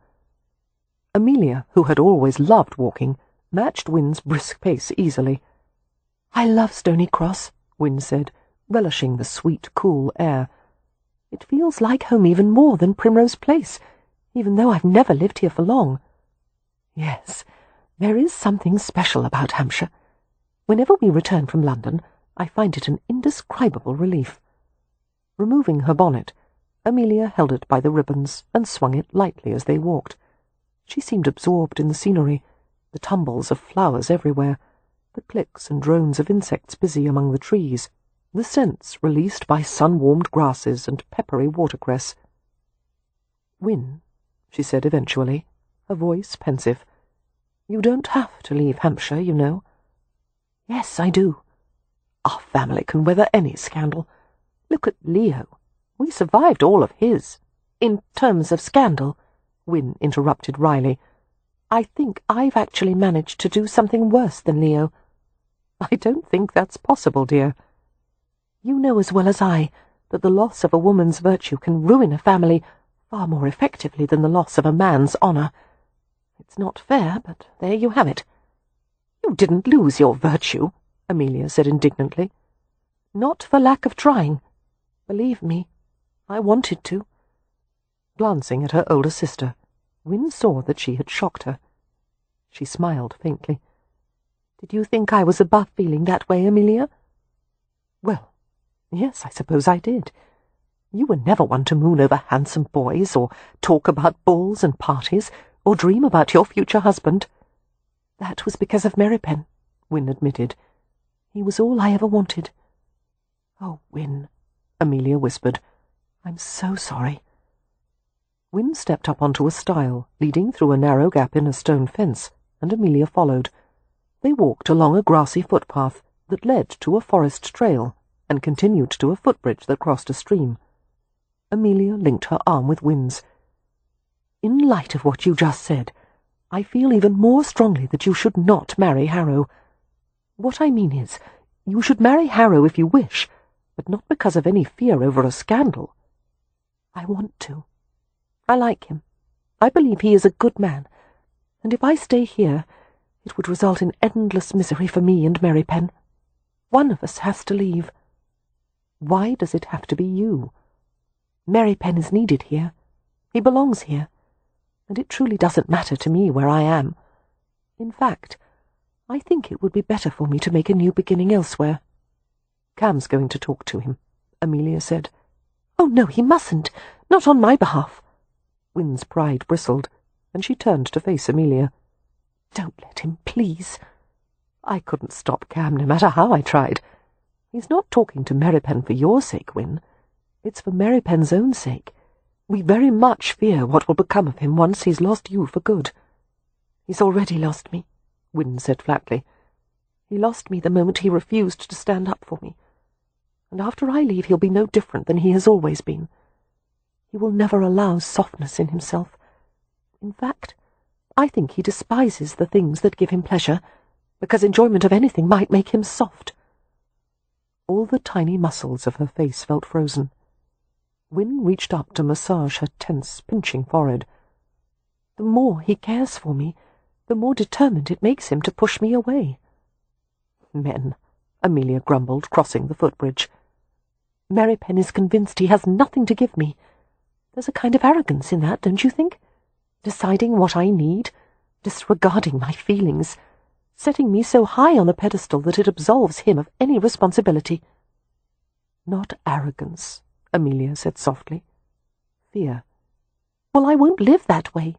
Amelia, who had always loved walking, matched Wynne's brisk pace easily. "I love Stony Cross," Wynne said, relishing the sweet, cool air. "It feels like home even more than Primrose Place, even though I've never lived here for long." "Yes, there is something special about Hampshire. Whenever we return from London, I find it an indescribable relief." Removing her bonnet, Amelia held it by the ribbons and swung it lightly as they walked. She seemed absorbed in the scenery, the tumbles of flowers everywhere, the clicks and drones of insects busy among the trees, the scents released by sun-warmed grasses and peppery watercress. "Win," she said eventually, her voice pensive, "you don't have to leave Hampshire, you know." "Yes, I do. Our family can weather any scandal. Look at Leo. We survived all of his." "In terms of scandal," Win interrupted wryly, "I think I've actually managed to do something worse than Leo." "I don't think that's possible, dear." "You know as well as I that the loss of a woman's virtue can ruin a family far more effectively than the loss of a man's honour. It's not fair, but there you have it." "You didn't lose your virtue," Amelia said indignantly. "Not for lack of trying. Believe me, I wanted to." Glancing at her older sister, Win saw that she had shocked her. She smiled faintly. "Did you think I was above feeling that way, Amelia?" "Well, yes, I suppose I did. You were never one to moon over handsome boys, or talk about balls and parties, or dream about your future husband." "That was because of Merripen," Win admitted. "He was all I ever wanted." "Oh, Win," Amelia whispered, "I'm so sorry." Win stepped up onto a stile leading through a narrow gap in a stone fence, and Amelia followed. They walked along a grassy footpath that led to a forest trail and continued to a footbridge that crossed a stream. Amelia linked her arm with Win's. "In light of what you just said, I feel even more strongly that you should not marry Harrow. What I mean is, you should marry Harrow if you wish, but not because of any fear over a scandal." "I want to. I like him. I believe he is a good man, and if I stay here, it would result in endless misery for me and Merripen. One of us has to leave." "Why does it have to be you?" "Merripen is needed here. He belongs here, and it truly doesn't matter to me where I am. In fact, I think it would be better for me to make a new beginning elsewhere." "Cam's going to talk to him," Amelia said. "Oh, no, he mustn't. Not on my behalf." Win's pride bristled, and she turned to face Amelia. "Don't let him, please." "I couldn't stop Cam no matter how I tried. He's not talking to Merripen for your sake, Win. It's for Merripen's own sake. We very much fear what will become of him once he's lost you for good." "He's already lost me," Win said flatly. "He lost me the moment he refused to stand up for me. And after I leave he'll be no different than he has always been. He will never allow softness in himself. In fact, I think he despises the things that give him pleasure, because enjoyment of anything might make him soft." All the tiny muscles of her face felt frozen. Win reached up to massage her tense, pinching forehead. "The more he cares for me, the more determined it makes him to push me away." "Men," Amelia grumbled, crossing the footbridge. "Merripen is convinced he has nothing to give me. There's a kind of arrogance in that, don't you think? Deciding what I need, disregarding my feelings, setting me so high on a pedestal that it absolves him of any responsibility." "Not arrogance," Amelia said softly. "Fear." "Well, I won't live that way.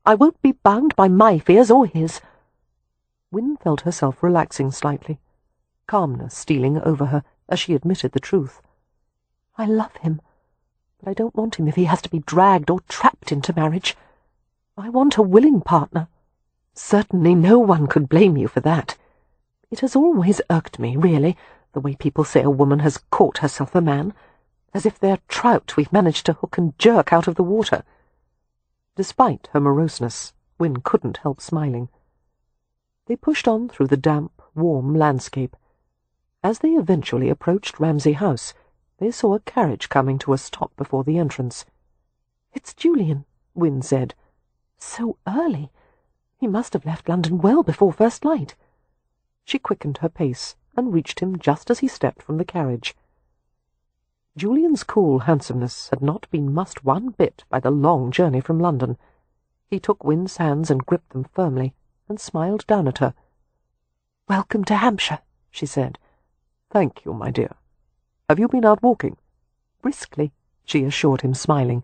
I won't be bound by my fears or his." Win felt herself relaxing slightly, calmness stealing over her as she admitted the truth. "I love him, but I don't want him if he has to be dragged or trapped into marriage. I want a willing partner. Certainly no one could blame you for that. It has always irked me, really, the way people say a woman has caught herself a man, as if they're trout we've managed to hook and jerk out of the water." Despite her moroseness, Win couldn't help smiling. They pushed on through the damp, warm landscape. As they eventually approached Ramsay House, they saw a carriage coming to a stop before the entrance. "It's Julian," Win said. "So early. He must have left London well before first light." She quickened her pace and reached him just as he stepped from the carriage. Julian's cool handsomeness had not been mussed one bit by the long journey from London. He took Win's hands and gripped them firmly, and smiled down at her. "Welcome to Hampshire," she said. "Thank you, my dear. Have you been out walking?" "Briskly," she assured him, smiling.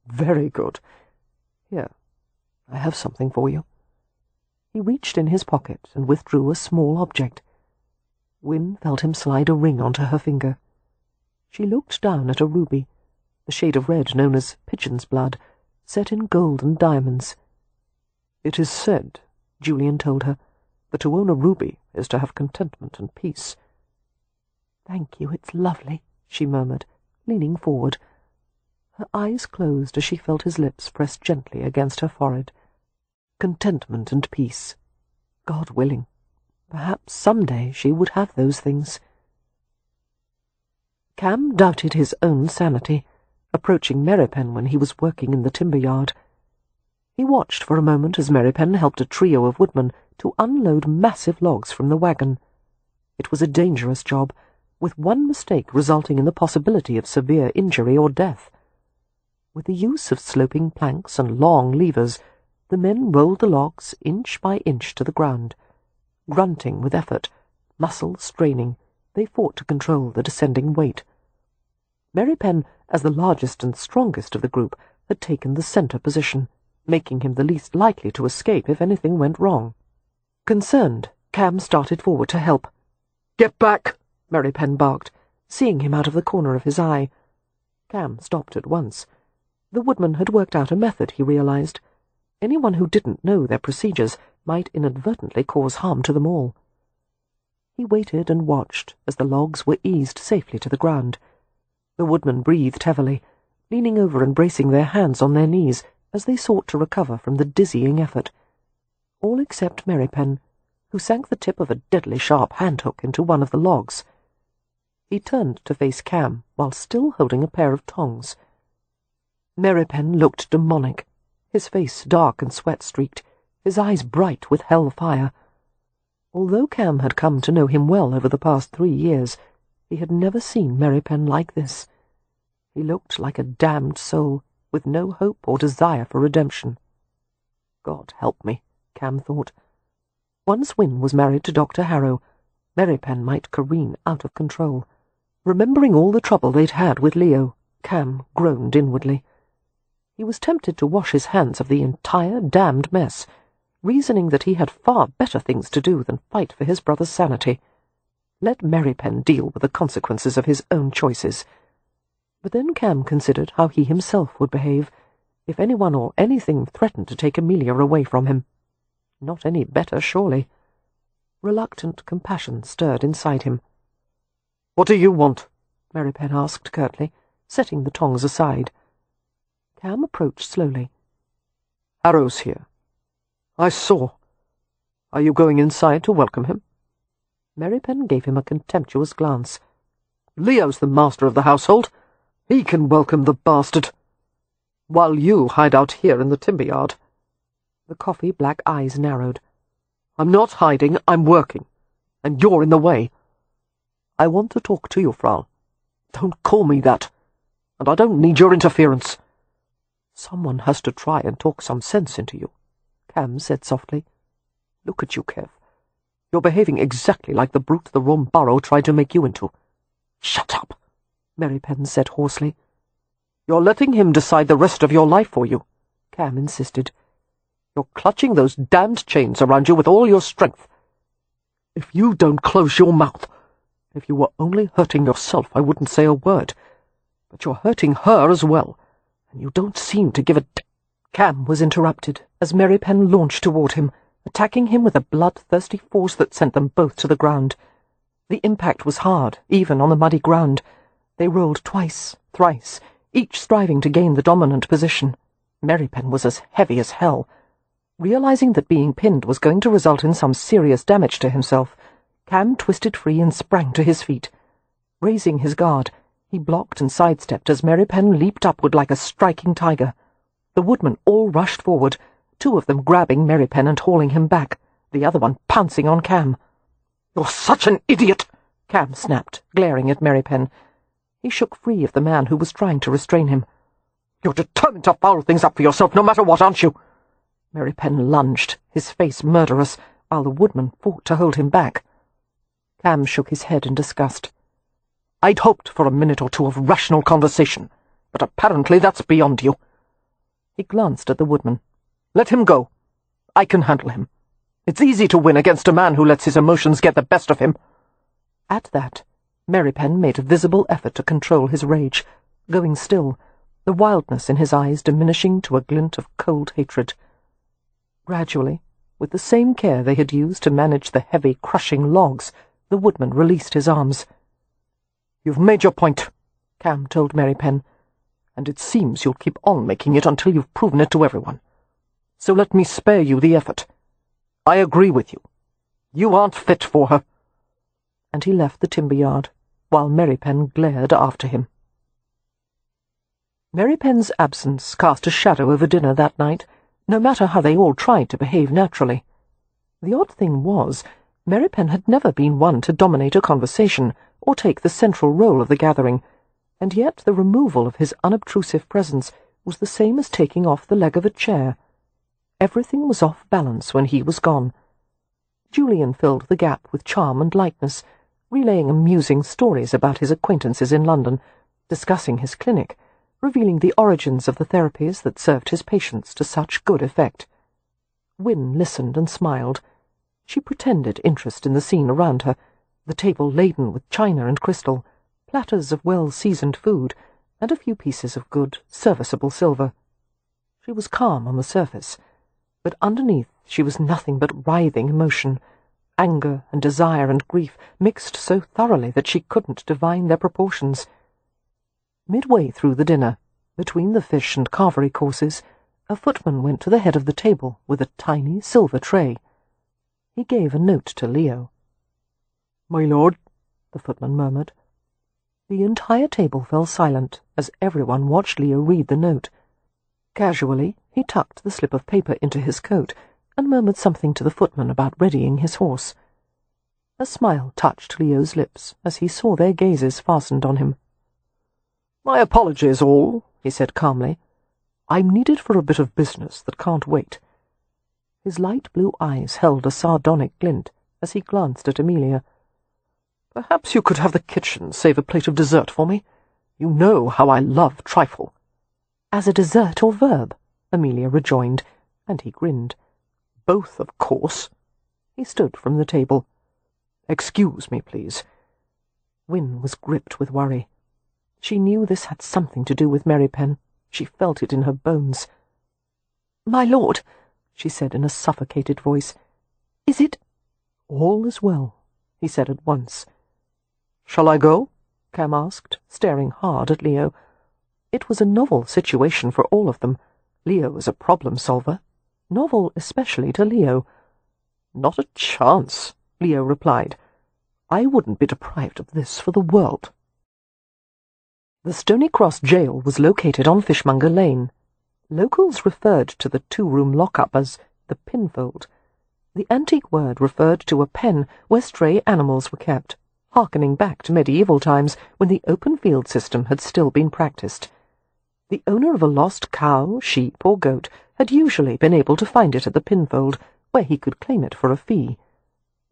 "Very good. Here, I have something for you." He reached in his pocket and withdrew a small object. Wynne felt him slide a ring onto her finger. She looked down at a ruby, the shade of red known as pigeon's blood, set in gold and diamonds. "It is said," Julian told her, "that to own a ruby is to have contentment and peace." "Thank you, it's lovely," she murmured, leaning forward. Her eyes closed as she felt his lips press gently against her forehead. Contentment and peace. God willing. Perhaps some day she would have those things. Cam doubted his own sanity, approaching Merripen when he was working in the timber yard. He watched for a moment as Merripen helped a trio of woodmen to unload massive logs from the wagon. It was a dangerous job, with one mistake resulting in the possibility of severe injury or death. With the use of sloping planks and long levers, the men rolled the logs inch by inch to the ground. Grunting with effort, muscles straining, they fought to control the descending weight. Merripen, as the largest and strongest of the group, had taken the center position, making him the least likely to escape if anything went wrong. Concerned, Cam started forward to help. "Get back!" Merripen barked, seeing him out of the corner of his eye. Cam stopped at once. The woodman had worked out a method, he realized. Anyone who didn't know their procedures might inadvertently cause harm to them all. He waited and watched as the logs were eased safely to the ground. The woodmen breathed heavily, leaning over and bracing their hands on their knees as they sought to recover from the dizzying effort. All except Merripen, who sank the tip of a deadly sharp hand-hook into one of the logs. He turned to face Cam while still holding a pair of tongs. Merripen looked demonic, his face dark and sweat-streaked, his eyes bright with hell-fire. Although Cam had come to know him well over the past 3 years, he had never seen Merripen like this. He looked like a damned soul, with no hope or desire for redemption. God help me, Cam thought. Once Wynne was married to Dr. Harrow, Merripen might careen out of control. Remembering all the trouble they'd had with Leo, Cam groaned inwardly. He was tempted to wash his hands of the entire damned mess, reasoning that he had far better things to do than fight for his brother's sanity. Let Merripen deal with the consequences of his own choices. But then Cam considered how he himself would behave if anyone or anything threatened to take Amelia away from him. Not any better, surely. Reluctant compassion stirred inside him. "What do you want?" Merripen asked curtly, setting the tongs aside. Cam approached slowly. "Harrow's here. I saw. Are you going inside to welcome him?" Merripen gave him a contemptuous glance. "Leo's the master of the household. He can welcome the bastard. While you hide out here in the timber yard." The coffee-black eyes narrowed. "I'm not hiding, I'm working, and you're in the way. I want to talk to you, Frau. Don't call me that, and I don't need your interference." "Someone has to try and talk some sense into you," Cam said softly. "Look at you, Kev. You're behaving exactly like the brute the Rom Burrow tried to make you into." "Shut up," Merripen said hoarsely. "You're letting him decide the rest of your life for you," Cam insisted. "You're clutching those damned chains around you with all your strength. If you don't close your mouth, if you were only hurting yourself, I wouldn't say a word. But you're hurting her as well, and you don't seem to give a d—" Cam was interrupted as Merripen launched toward him, attacking him with a bloodthirsty force that sent them both to the ground. The impact was hard, even on the muddy ground. They rolled twice, thrice, each striving to gain the dominant position. Merripen was as heavy as hell. Realizing that being pinned was going to result in some serious damage to himself, Cam twisted free and sprang to his feet. Raising his guard, he blocked and sidestepped as Merripen leaped upward like a striking tiger. The woodmen all rushed forward, 2 of them grabbing Merripen and hauling him back, the other one pouncing on Cam. "You're such an idiot!" Cam snapped, glaring at Merripen. He shook free of the man who was trying to restrain him. "You're determined to foul things up for yourself no matter what, aren't you?" Merripen lunged, his face murderous, while the woodman fought to hold him back. Cam shook his head in disgust. "I'd hoped for a minute or two of rational conversation, but apparently that's beyond you." He glanced at the woodman. "Let him go. I can handle him. It's easy to win against a man who lets his emotions get the best of him." At that, Merripen made a visible effort to control his rage, going still, the wildness in his eyes diminishing to a glint of cold hatred. Gradually, with the same care they had used to manage the heavy, crushing logs, the woodman released his arms. "You've made your point," Cam told Merripen, "and it seems you'll keep on making it until you've proven it to everyone. So let me spare you the effort. I agree with you. You aren't fit for her." And he left the timber yard, while Merripen glared after him. Merripen's absence cast a shadow over dinner that night, no matter how they all tried to behave naturally. The odd thing was, Merripen had never been one to dominate a conversation or take the central role of the gathering, and yet the removal of his unobtrusive presence was the same as taking off the leg of a chair. Everything was off balance when he was gone. Julian filled the gap with charm and lightness, relaying amusing stories about his acquaintances in London, discussing his clinic, revealing the origins of the therapies that served his patients to such good effect. Wynne listened and smiled. She pretended interest in the scene around her, the table laden with china and crystal, platters of well-seasoned food, and a few pieces of good, serviceable silver. She was calm on the surface, but underneath she was nothing but writhing emotion. Anger and desire and grief mixed so thoroughly that she couldn't divine their proportions. Midway through the dinner, between the fish and carvery courses, a footman went to the head of the table with a tiny silver tray. He gave a note to Leo. "My lord," the footman murmured. The entire table fell silent as everyone watched Leo read the note. Casually, he tucked the slip of paper into his coat and murmured something to the footman about readying his horse. A smile touched Leo's lips as he saw their gazes fastened on him. "My apologies, all," he said calmly. "I'm needed for a bit of business that can't wait." His light blue eyes held a sardonic glint as he glanced at Amelia. "Perhaps you could have the kitchen save a plate of dessert for me. You know how I love trifle." "As a dessert or verb?" Amelia rejoined, and he grinned. "Both, of course." He stood from the table. "Excuse me, please." Wynne was gripped with worry. She knew this had something to do with Merripen. She felt it in her bones. "My lord," she said in a suffocated voice, "is it—" "All is well," he said at once. "Shall I go?" Cam asked, staring hard at Leo. It was a novel situation for all of them. Leo was a problem-solver. Novel especially to Leo. "Not a chance," Leo replied. "I wouldn't be deprived of this for the world." The Stony Cross jail was located on Fishmonger Lane. Locals referred to the two-room lock-up as the pinfold. The antique word referred to a pen where stray animals were kept, harkening back to medieval times when the open field system had still been practiced. The owner of a lost cow, sheep, or goat had usually been able to find it at the pinfold, where he could claim it for a fee.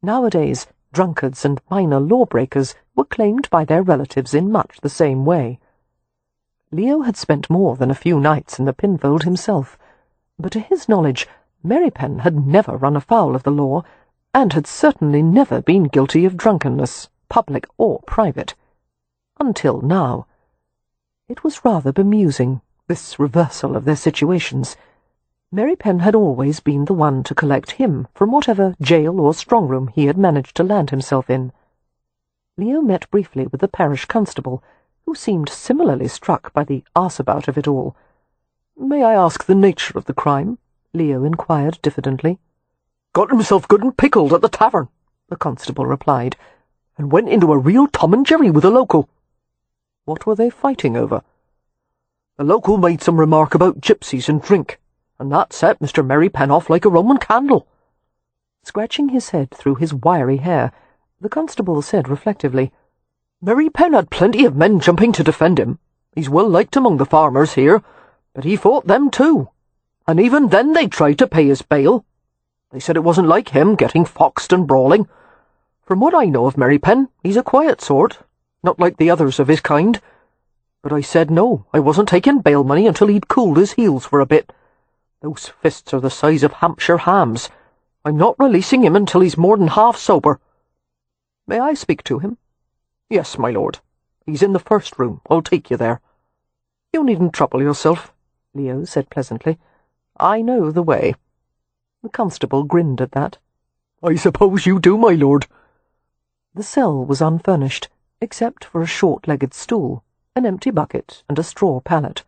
Nowadays, drunkards and minor lawbreakers were claimed by their relatives in much the same way. Leo had spent more than a few nights in the pinfold himself, but to his knowledge, Merripen had never run afoul of the law, and had certainly never been guilty of drunkenness, public or private. Until now. It was rather bemusing, this reversal of their situations. Merripen had always been the one to collect him from whatever jail or strong-room he had managed to land himself in. Leo met briefly with the parish constable, who seemed similarly struck by the arse-about of it all. "May I ask the nature of the crime?" Leo inquired diffidently. "Got himself good and pickled at the tavern," the constable replied, "and went into a real Tom and Jerry with a local." "What were they fighting over?" "The local made some remark about gypsies and drink, and that set Mr. Merripen off like a Roman candle." Scratching his head through his wiry hair, the constable said reflectively, "Merripen had plenty of men jumping to defend him. He's well liked among the farmers here, but he fought them too, and even then they tried to pay his bail. They said it wasn't like him getting foxed and brawling. From what I know of Merripen, he's a quiet sort, not like the others of his kind. But I said no, I wasn't taking bail money until he'd cooled his heels for a bit. Those fists are the size of Hampshire hams. I'm not releasing him until he's more than half sober. May I speak to him? Yes, my lord. He's in the first room. I'll take you there. You needn't trouble yourself, Leo said pleasantly. I know the way. The constable grinned at that. I suppose you do, my lord. The cell was unfurnished, except for a short-legged stool, an empty bucket, and a straw pallet.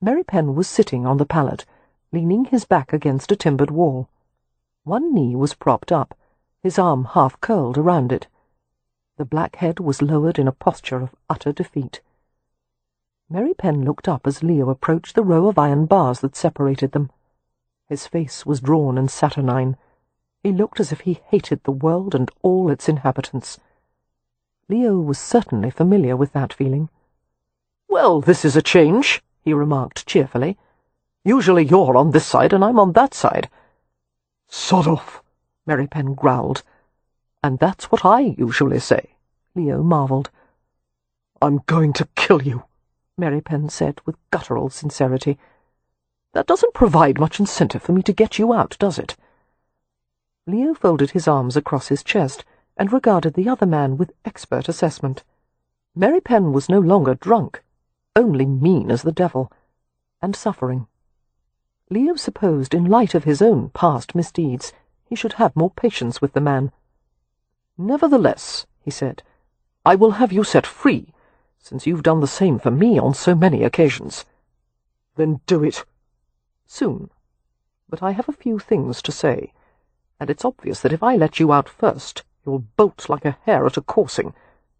Merripen was sitting on the pallet, leaning his back against a timbered wall. One knee was propped up, his arm half curled around it. The black head was lowered in a posture of utter defeat. Merripen looked up as Leo approached the row of iron bars that separated them. His face was drawn and saturnine. He looked as if he hated the world and all its inhabitants. Leo was certainly familiar with that feeling. "Well, this is a change," he remarked cheerfully. "Usually you're on this side and I'm on that side." "Sod off," Merripen growled. "And that's what I usually say," Leo marvelled. "I'm going to kill you," Merripen said with guttural sincerity. "That doesn't provide much incentive for me to get you out, does it?" Leo folded his arms across his chest and regarded the other man with expert assessment. Merripen was no longer drunk, only mean as the devil, and suffering. Leo supposed, in light of his own past misdeeds, he should have more patience with the man. "Nevertheless," he said, "I will have you set free, since you've done the same for me on so many occasions." "Then do it." "Soon. But I have a few things to say, and it's obvious that if I let you out first, you'll bolt like a hare at a coursing,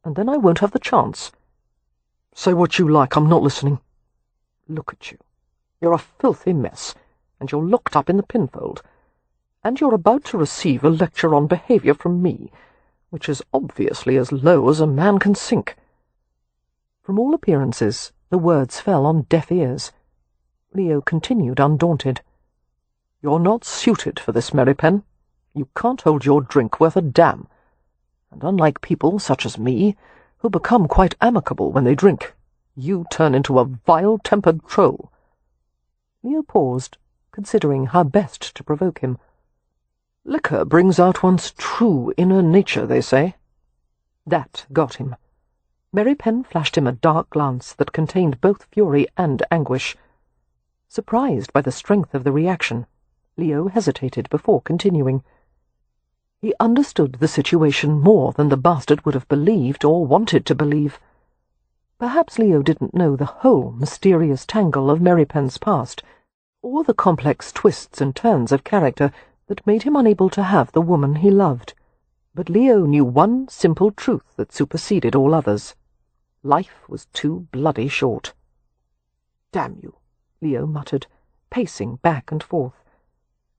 and then I won't have the chance." "Say what you like, I'm not listening." "Look at you. You're a filthy mess, and you're locked up in the pinfold, and you're about to receive a lecture on behaviour from me, which is obviously as low as a man can sink." From all appearances, the words fell on deaf ears. Leo continued undaunted. "You're not suited for this, Merripen. You can't hold your drink worth a damn. And unlike people such as me, who become quite amicable when they drink, you turn into a vile-tempered troll." Leo paused, considering how best to provoke him. "Liquor brings out one's true inner nature, they say." That got him. Merripen flashed him a dark glance that contained both fury and anguish. Surprised by the strength of the reaction, Leo hesitated before continuing. He understood the situation more than the bastard would have believed or wanted to believe. Perhaps Leo didn't know the whole mysterious tangle of Merripen's past, or the complex twists and turns of character that made him unable to have the woman he loved. But Leo knew one simple truth that superseded all others. Life was too bloody short. "Damn you," Leo muttered, pacing back and forth.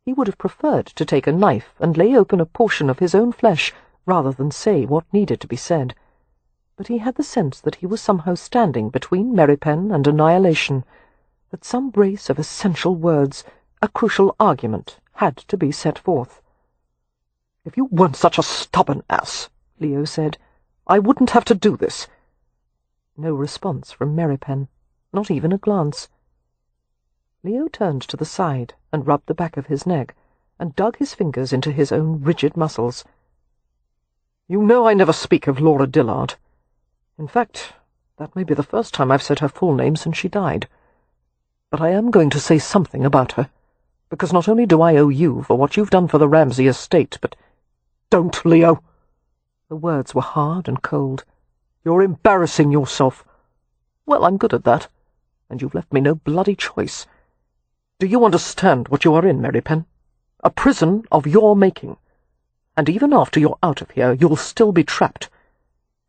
He would have preferred to take a knife and lay open a portion of his own flesh rather than say what needed to be said. But he had the sense that he was somehow standing between Merripen and annihilation, that some brace of essential words, a crucial argument, had to be set forth. "If you weren't such a stubborn ass," Leo said, "I wouldn't have to do this." No response from Merripen, not even a glance. Leo turned to the side and rubbed the back of his neck, and dug his fingers into his own rigid muscles. "You know I never speak of Laura Dillard. In fact, that may be the first time I've said her full name since she died. But I am going to say something about her, because not only do I owe you for what you've done for the Ramsay estate, but—" "Don't, Leo!" The words were hard and cold. "You're embarrassing yourself." "Well, I'm good at that, and you've left me no bloody choice. Do you understand what you are in, Merripen? A prison of your making. And even after you're out of here, you'll still be trapped.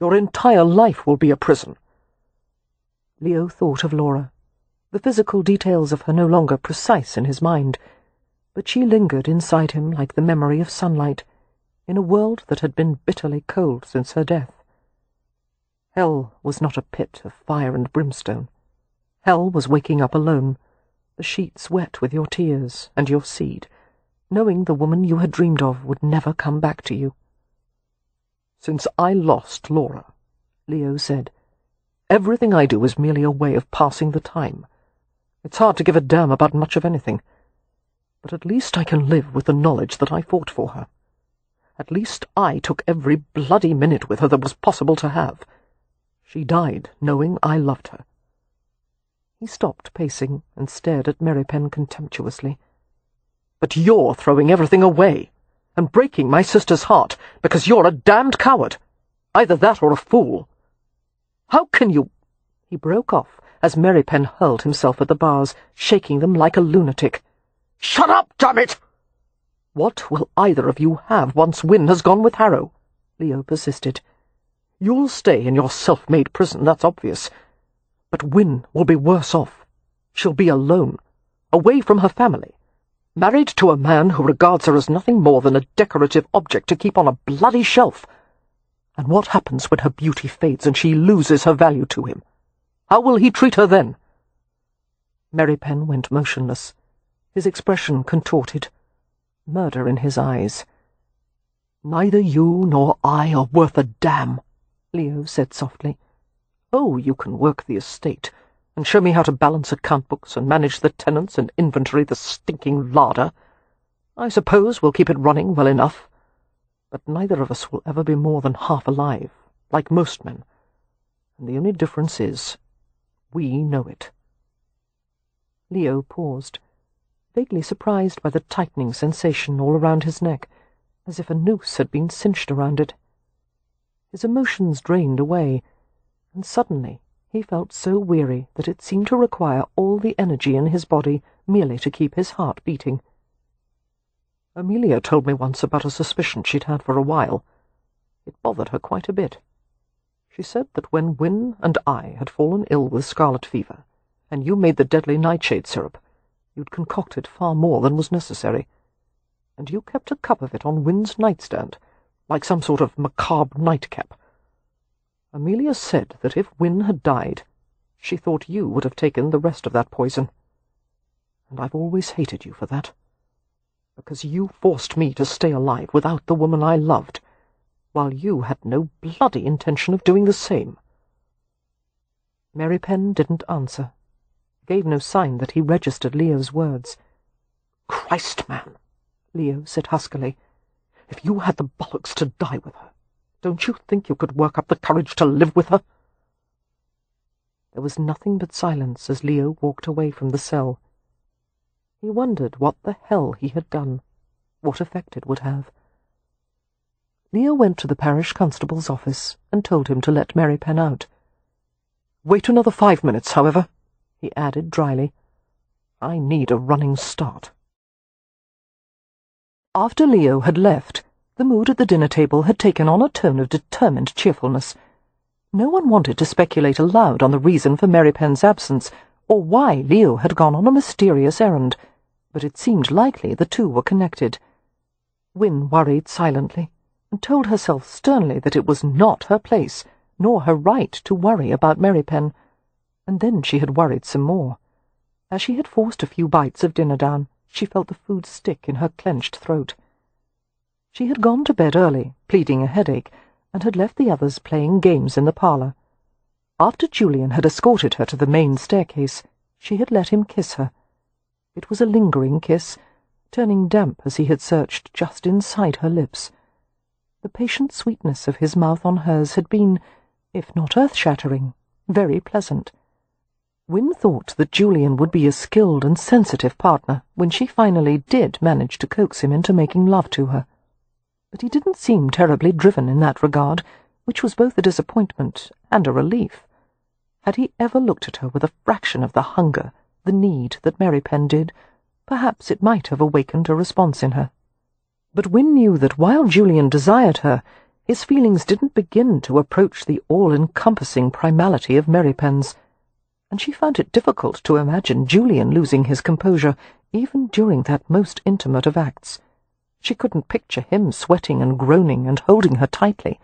Your entire life will be a prison." Leo thought of Laura, the physical details of her no longer precise in his mind, but she lingered inside him like the memory of sunlight, in a world that had been bitterly cold since her death. Hell was not a pit of fire and brimstone. Hell was waking up alone, the sheets wet with your tears and your seed, knowing the woman you had dreamed of would never come back to you. "Since I lost Laura," Leo said, "everything I do is merely a way of passing the time. It's hard to give a damn about much of anything. But at least I can live with the knowledge that I fought for her. At least I took every bloody minute with her that was possible to have. She died knowing I loved her." He stopped pacing and stared at Merripen contemptuously. "But you're throwing everything away, and breaking my sister's heart because you're a damned coward. Either that or a fool. How can you—" He broke off as Merripen hurled himself at the bars, shaking them like a lunatic. "Shut up, damn it!" "What will either of you have once Wynne has gone with Harrow?" Leo persisted. "You'll stay in your self-made prison, that's obvious. But Wynne will be worse off. She'll be alone, away from her family, married to a man who regards her as nothing more than a decorative object to keep on a bloody shelf. And what happens when her beauty fades and she loses her value to him? How will he treat her then?" Merripen went motionless, his expression contorted, murder in his eyes. "Neither you nor I are worth a damn," Leo said softly. "Oh, you can work the estate, and show me how to balance account books and manage the tenants and inventory the stinking larder. I suppose we'll keep it running well enough. But neither of us will ever be more than half alive, like most men. And the only difference is, we know it." Leo paused, vaguely surprised by the tightening sensation all around his neck, as if a noose had been cinched around it. His emotions drained away, and suddenly he felt so weary that it seemed to require all the energy in his body merely to keep his heart beating. "Amelia told me once about a suspicion she'd had for a while. It bothered her quite a bit. She said that when Wynne and I had fallen ill with scarlet fever, and you made the deadly nightshade syrup, you'd concocted far more than was necessary, and you kept a cup of it on Wynne's nightstand, like some sort of macabre nightcap. Amelia said that if Wynne had died, she thought you would have taken the rest of that poison. And I've always hated you for that, because you forced me to stay alive without the woman I loved, while you had no bloody intention of doing the same." Merripen didn't answer, gave no sign that he registered Leo's words. "Christ, man," Leo said huskily, "if you had the bollocks to die with her, don't you think you could work up the courage to live with her?" There was nothing but silence as Leo walked away from the cell. He wondered what the hell he had done, what effect it would have. Leo went to the parish constable's office and told him to let Merripen out. "Wait another 5 minutes, however," he added dryly. "I need a running start." After Leo had left, the mood at the dinner table had taken on a tone of determined cheerfulness. No one wanted to speculate aloud on the reason for Merripen's absence, or why Leo had gone on a mysterious errand, but it seemed likely the two were connected. Wynne worried silently, and told herself sternly that it was not her place, nor her right to worry about Merripen, and then she had worried some more. As she had forced a few bites of dinner down, she felt the food stick in her clenched throat. She had gone to bed early, pleading a headache, and had left the others playing games in the parlour. After Julian had escorted her to the main staircase, she had let him kiss her. It was a lingering kiss, turning damp as he had searched just inside her lips. The patient sweetness of his mouth on hers had been, if not earth-shattering, very pleasant. Wynne thought that Julian would be a skilled and sensitive partner when she finally did manage to coax him into making love to her. But he didn't seem terribly driven in that regard, which was both a disappointment and a relief. Had he ever looked at her with a fraction of the hunger, the need that Merripen did, perhaps it might have awakened a response in her. But Wynne knew that while Julian desired her, his feelings didn't begin to approach the all-encompassing primality of Merripen's, and she found it difficult to imagine Julian losing his composure even during that most intimate of acts. She couldn't picture him sweating and groaning and holding her tightly.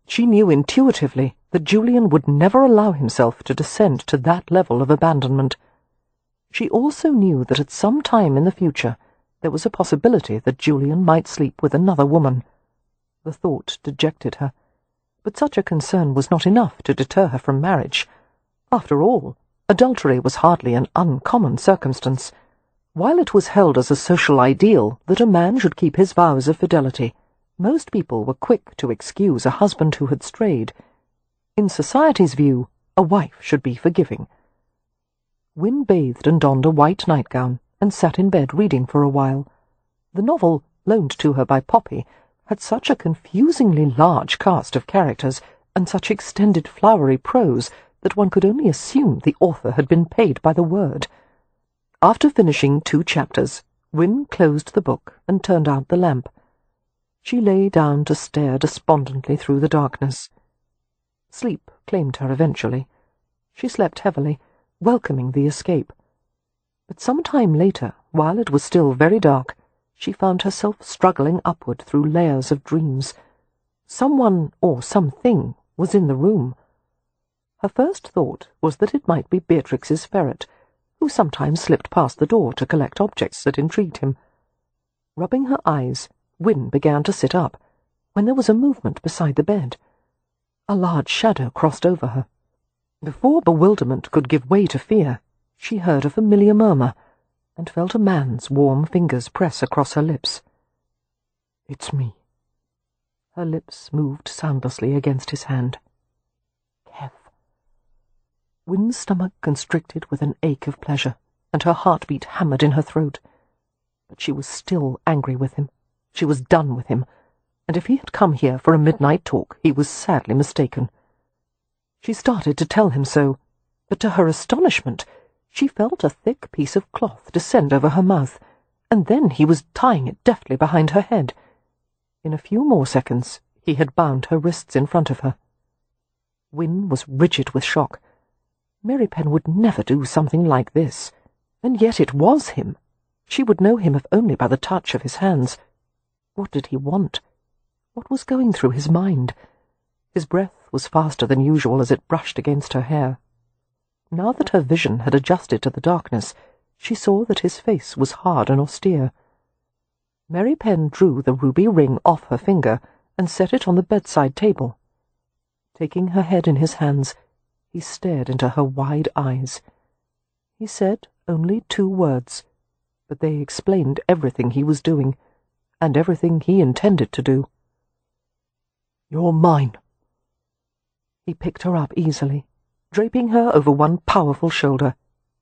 She knew intuitively that Julian would never allow himself to descend to that level of abandonment. She also knew that at some time in the future there was a possibility that Julian might sleep with another woman. The thought dejected her, But such a concern was not enough to deter her from marriage. After all, adultery was hardly an uncommon circumstance. While it was held as a social ideal that a man should keep his vows of fidelity, most people were quick to excuse a husband who had strayed. In society's view, a wife should be forgiving. Wynne bathed and donned a white nightgown and sat in bed reading for a while. The novel, loaned to her by Poppy, had such a confusingly large cast of characters and such extended flowery prose that one could only assume the author had been paid by the word. After finishing 2 chapters, Wynne closed the book and turned out the lamp. She lay down to stare despondently through the darkness. Sleep claimed her eventually. She slept heavily, welcoming the escape. But some time later, while it was still very dark, she found herself struggling upward through layers of dreams. Someone or something was in the room. Her first thought was that it might be Beatrix's ferret, who sometimes slipped past the door to collect objects that intrigued him. Rubbing her eyes, Wynne began to sit up, when there was a movement beside the bed. A large shadow crossed over her. Before bewilderment could give way to fear, she heard a familiar murmur, and felt a man's warm fingers press across her lips. "It's me." Her lips moved soundlessly against his hand. "Kev." Wynne's stomach constricted with an ache of pleasure, and her heartbeat hammered in her throat. But she was still angry with him. She was done with him, and if he had come here for a midnight talk, he was sadly mistaken. She started to tell him so, but to her astonishment, she felt a thick piece of cloth descend over her mouth, and then he was tying it deftly behind her head. In a few more seconds, he had bound her wrists in front of her. Wynne was rigid with shock. Merripen would never do something like this, and yet it was him. She would know him if only by the touch of his hands. What did he want? What was going through his mind? His breath was faster than usual as it brushed against her hair. Now that her vision had adjusted to the darkness, she saw that his face was hard and austere. Merripen drew the ruby ring off her finger and set it on the bedside table. Taking her head in his hands, he stared into her wide eyes. He said only 2 words, but they explained everything he was doing, and everything he intended to do. "You're mine." He picked her up easily, draping her over one powerful shoulder,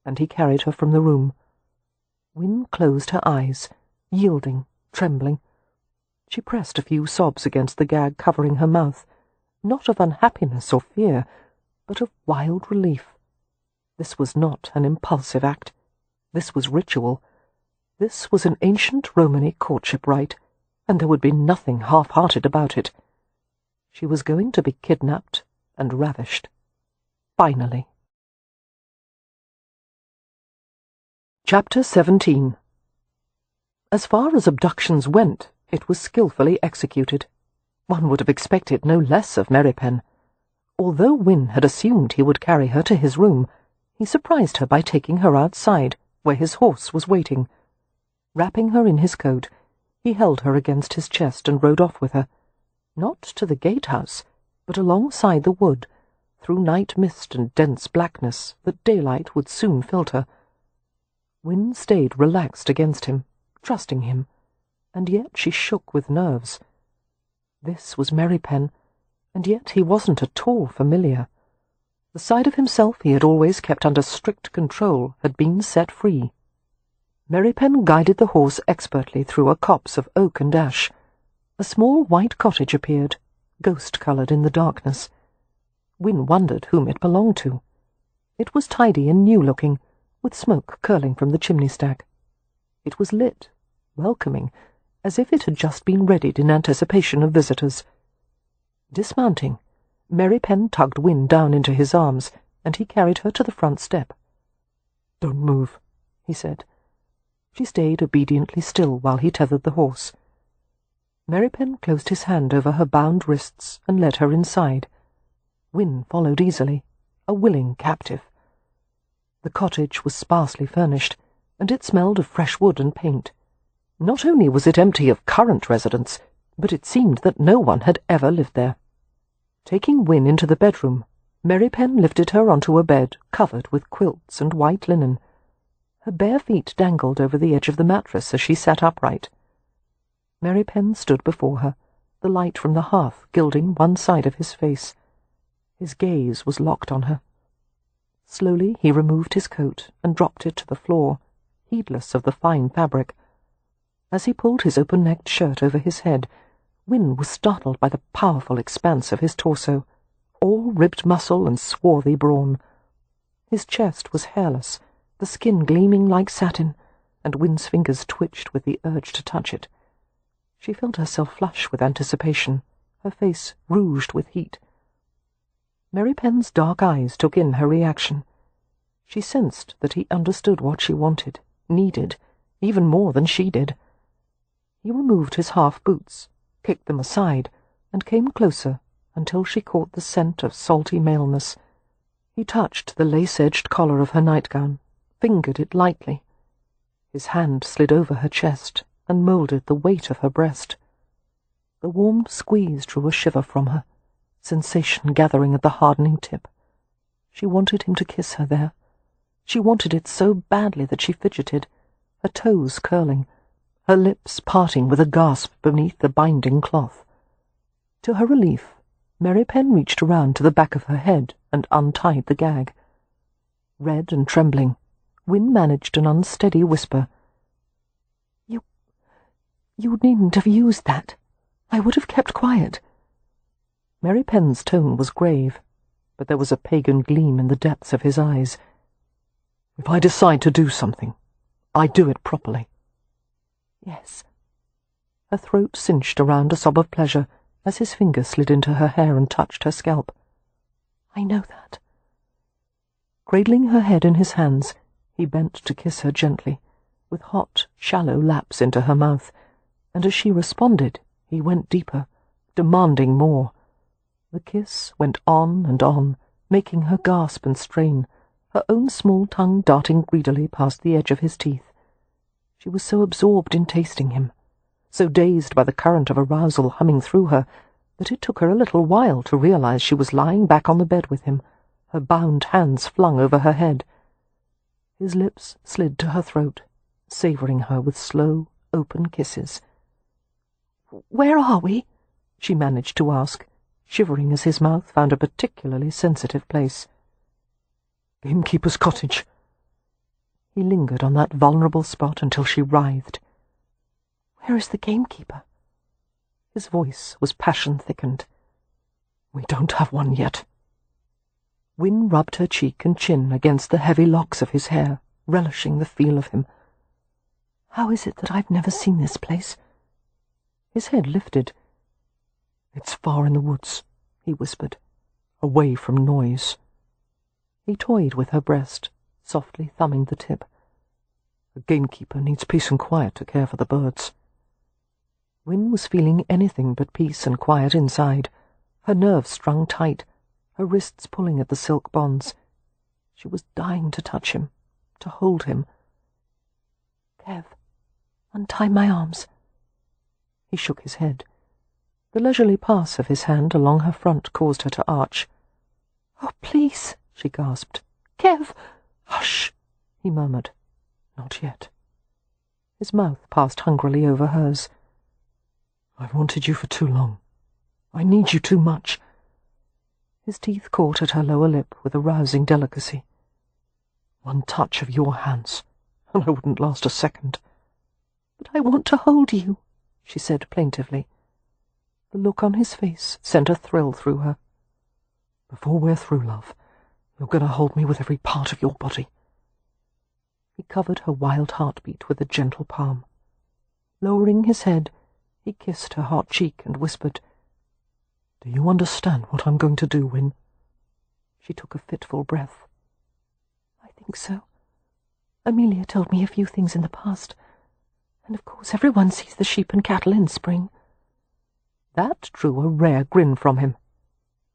and he carried her from the room. Wynne closed her eyes, yielding, trembling. She pressed a few sobs against the gag covering her mouth, not of unhappiness or fear, but of wild relief. This was not an impulsive act. This was ritual. This was an ancient Romany courtship rite, and there would be nothing half-hearted about it. She was going to be kidnapped and ravished. Finally. Chapter 17. As far as abductions went, it was skillfully executed. One would have expected no less of Merripen. Although Wynne had assumed he would carry her to his room, he surprised her by taking her outside, where his horse was waiting. Wrapping her in his coat, he held her against his chest and rode off with her, not to the gatehouse, but alongside the wood, through night mist and dense blackness that daylight would soon filter. Wynne stayed relaxed against him, trusting him, and yet she shook with nerves. This was Merripen, and yet he wasn't at all familiar. The side of himself he had always kept under strict control had been set free. Merripen guided the horse expertly through a copse of oak and ash. A small white cottage appeared, ghost-coloured in the darkness. Wynne wondered whom it belonged to. It was tidy and new-looking, with smoke curling from the chimney-stack. It was lit, welcoming, as if it had just been readied in anticipation of visitors. Dismounting, Merripen tugged Wynne down into his arms, and he carried her to the front step. "Don't move," he said. She stayed obediently still while he tethered the horse. Merripen closed his hand over her bound wrists and led her inside. Wynne followed easily, a willing captive. The cottage was sparsely furnished, and it smelled of fresh wood and paint. Not only was it empty of current residents, but it seemed that no one had ever lived there. Taking Win into the bedroom, Merripen lifted her onto a bed covered with quilts and white linen. Her bare feet dangled over the edge of the mattress as she sat upright. Merripen stood before her, the light from the hearth gilding one side of his face. His gaze was locked on her. Slowly he removed his coat and dropped it to the floor, heedless of the fine fabric. As he pulled his open-necked shirt over his head, Win was startled by the powerful expanse of his torso, all ribbed muscle and swarthy brawn. His chest was hairless, the skin gleaming like satin, and Win's fingers twitched with the urge to touch it. She felt herself flush with anticipation, her face rouged with heat. Merripen's dark eyes took in her reaction. She sensed that he understood what she wanted, needed, even more than she did. He removed his half-boots, kicked them aside, and came closer until she caught the scent of salty maleness. He touched the lace-edged collar of her nightgown, fingered it lightly. His hand slid over her chest and moulded the weight of her breast. The warm squeeze drew a shiver from her, sensation gathering at the hardening tip. She wanted him to kiss her there. She wanted it so badly that she fidgeted, her toes curling, her lips parting with a gasp beneath the binding cloth. To her relief, Merripen reached around to the back of her head and untied the gag. Red and trembling, Win managed an unsteady whisper. You needn't have used that. I would have kept quiet." Merripen's tone was grave, but there was a pagan gleam in the depths of his eyes. "If I decide to do something, I do it properly." "Yes." Her throat cinched around a sob of pleasure as his finger slid into her hair and touched her scalp. "I know that." Cradling her head in his hands, he bent to kiss her gently, with hot, shallow laps into her mouth, and as she responded, he went deeper, demanding more. The kiss went on and on, making her gasp and strain, her own small tongue darting greedily past the edge of his teeth. She was so absorbed in tasting him, so dazed by the current of arousal humming through her, that it took her a little while to realize she was lying back on the bed with him, her bound hands flung over her head. His lips slid to her throat, savoring her with slow, open kisses. "Where are we?" she managed to ask, shivering as his mouth found a particularly sensitive place. "Gamekeeper's cottage." He lingered on that vulnerable spot until she writhed. "Where is the gamekeeper?" His voice was passion-thickened. "We don't have one yet." Win rubbed her cheek and chin against the heavy locks of his hair, relishing the feel of him. "How is it that I've never seen this place?" His head lifted. "It's far in the woods," he whispered, "away from noise." He toyed with her breast, softly thumbing the tip. "The gamekeeper needs peace and quiet to care for the birds." Win was feeling anything but peace and quiet inside, her nerves strung tight, her wrists pulling at the silk bonds. She was dying to touch him, to hold him. "Kev, untie my arms." He shook his head. The leisurely pass of his hand along her front caused her to arch. "Oh, please," she gasped. "Kev!" "Hush," he murmured. "Not yet." His mouth passed hungrily over hers. "I've wanted you for too long. I need you too much." His teeth caught at her lower lip with a rousing delicacy. "One touch of your hands, and I wouldn't last a second." "But I want to hold you," she said plaintively. The look on his face sent a thrill through her. "Before we're through, love, you're going to hold me with every part of your body." He covered her wild heartbeat with a gentle palm. Lowering his head, he kissed her hot cheek and whispered, "Do you understand what I'm going to do, Win?" She took a fitful breath. "I think so. Amelia told me a few things in the past, and of course everyone sees the sheep and cattle in spring." That drew a rare grin from him.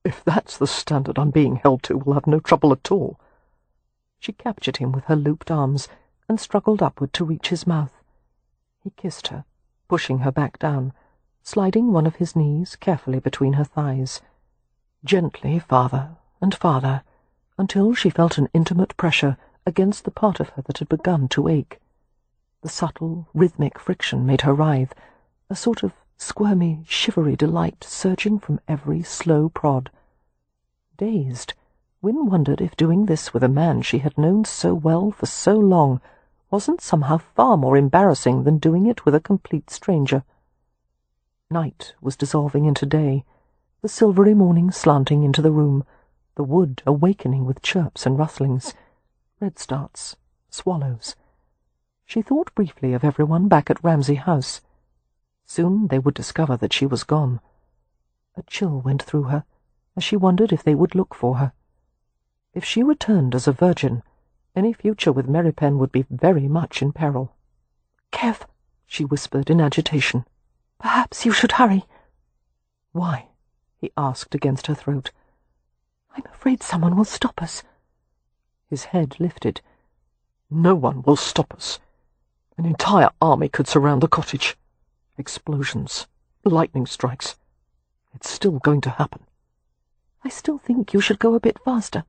"If that's the standard I'm being held to, we'll have no trouble at all." She captured him with her looped arms and struggled upward to reach his mouth. He kissed her, pushing her back down, sliding one of his knees carefully between her thighs. gently farther and farther, until she felt an intimate pressure against the part of her that had begun to ache. The subtle, rhythmic friction made her writhe, a sort of squirmy, shivery delight surging from every slow prod. Dazed, Wynne wondered if doing this with a man she had known so well for so long wasn't somehow far more embarrassing than doing it with a complete stranger. Night was dissolving into day, the silvery morning slanting into the room, the wood awakening with chirps and rustlings, redstarts, swallows. She thought briefly of everyone back at Ramsay House. Soon they would discover that she was gone. A chill went through her as she wondered if they would look for her. If she returned as a virgin, any future with Merripen would be very much in peril. "Kev," she whispered in agitation. "Perhaps you should hurry." "Why?" he asked against her throat. "I'm afraid someone will stop us." His head lifted. "No one will stop us. An entire army could surround the cottage. Explosions, lightning strikes. It's still going to happen." "I still think you should go a bit faster."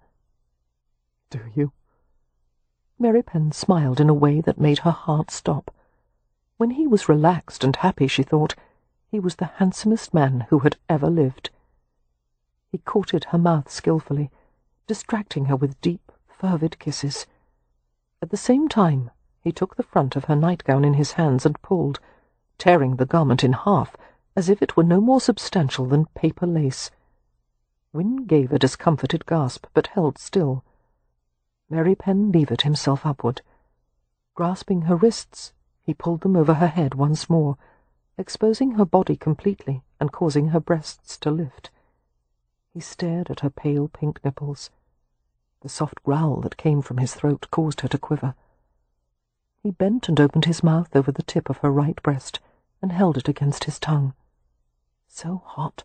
"Do you?" Merripen smiled in a way that made her heart stop. When he was relaxed and happy, she thought, he was the handsomest man who had ever lived. He courted her mouth skillfully, distracting her with deep, fervid kisses. At the same time, he took the front of her nightgown in his hands and pulled, tearing the garment in half, as if it were no more substantial than paper lace. Wynne gave a discomforted gasp, but held still. Merripen levered himself upward. Grasping her wrists, he pulled them over her head once more, exposing her body completely and causing her breasts to lift. He stared at her pale pink nipples. The soft growl that came from his throat caused her to quiver. He bent and opened his mouth over the tip of her right breast and held it against his tongue. So hot,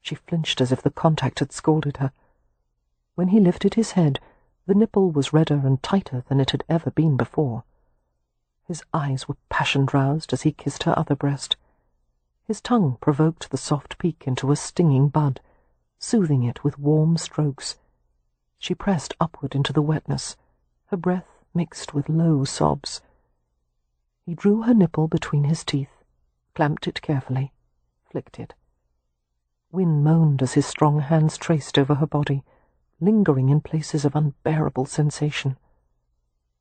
she flinched as if the contact had scalded her. When he lifted his head, the nipple was redder and tighter than it had ever been before. His eyes were passion-roused as he kissed her other breast. His tongue provoked the soft peak into a stinging bud, soothing it with warm strokes. She pressed upward into the wetness, her breath mixed with low sobs. He drew her nipple between his teeth, clamped it carefully, flicked it. Wynne moaned as his strong hands traced over her body, lingering in places of unbearable sensation.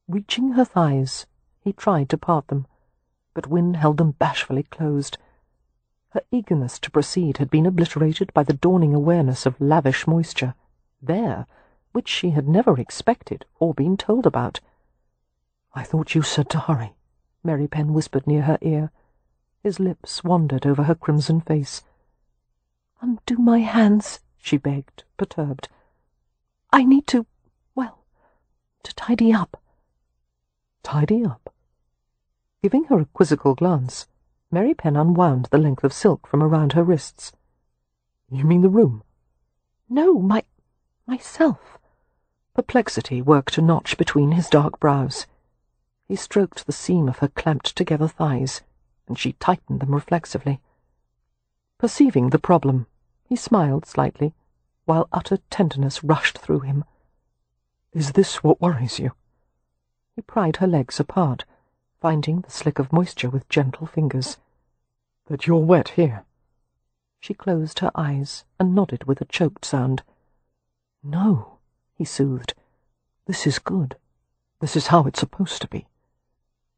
Reaching her thighs, he tried to part them, but Wynne held them bashfully closed. Her eagerness to proceed had been obliterated by the dawning awareness of lavish moisture, there, which she had never expected or been told about. "I thought you said to hurry," Merripen whispered near her ear. His lips wandered over her crimson face. "Undo my hands," she begged, perturbed. "I need to tidy up." "Tidy up?" Giving her a quizzical glance, Merripen unwound the length of silk from around her wrists. "You mean the room?" "No, myself." Perplexity worked a notch between his dark brows. He stroked the seam of her clamped-together thighs, and she tightened them reflexively. Perceiving the problem, he smiled slightly, while utter tenderness rushed through him. "Is this what worries you?" He pried her legs apart, finding the slick of moisture with gentle fingers. "That you're wet here?" She closed her eyes and nodded with a choked sound. "No," he soothed. "This is good. This is how it's supposed to be.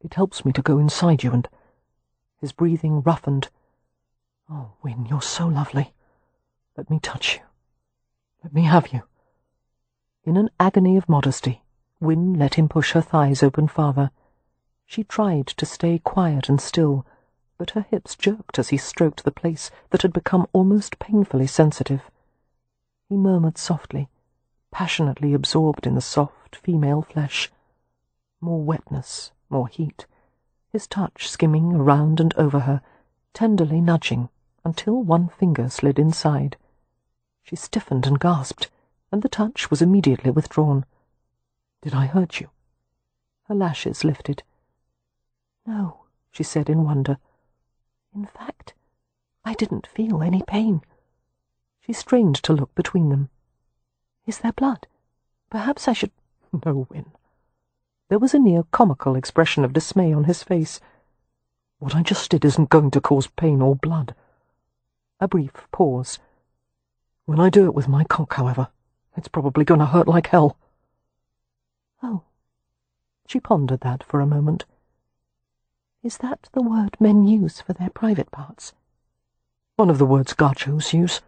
It helps me to go inside you and—" His breathing roughened. "Oh, Wynne, you're so lovely. Let me touch you. Let me have you." In an agony of modesty, Wynne let him push her thighs open farther. She tried to stay quiet and still, but her hips jerked as he stroked the place that had become almost painfully sensitive. He murmured softly, passionately absorbed in the soft female flesh. More wetness, more heat, his touch skimming around and over her, tenderly nudging, until one finger slid inside. She stiffened and gasped, and the touch was immediately withdrawn. "Did I hurt you?" Her lashes lifted. "No," she said in wonder. "In fact, I didn't feel any pain." She strained to look between them. "Is there blood? Perhaps I should—" "No, Win." There was a near comical expression of dismay on his face. "What I just did isn't going to cause pain or blood." A brief pause. "When I do it with my cock, however, it's probably going to hurt like hell." "Oh." She pondered that for a moment. "Is that the word men use for their private parts?" "One of the words gachos use."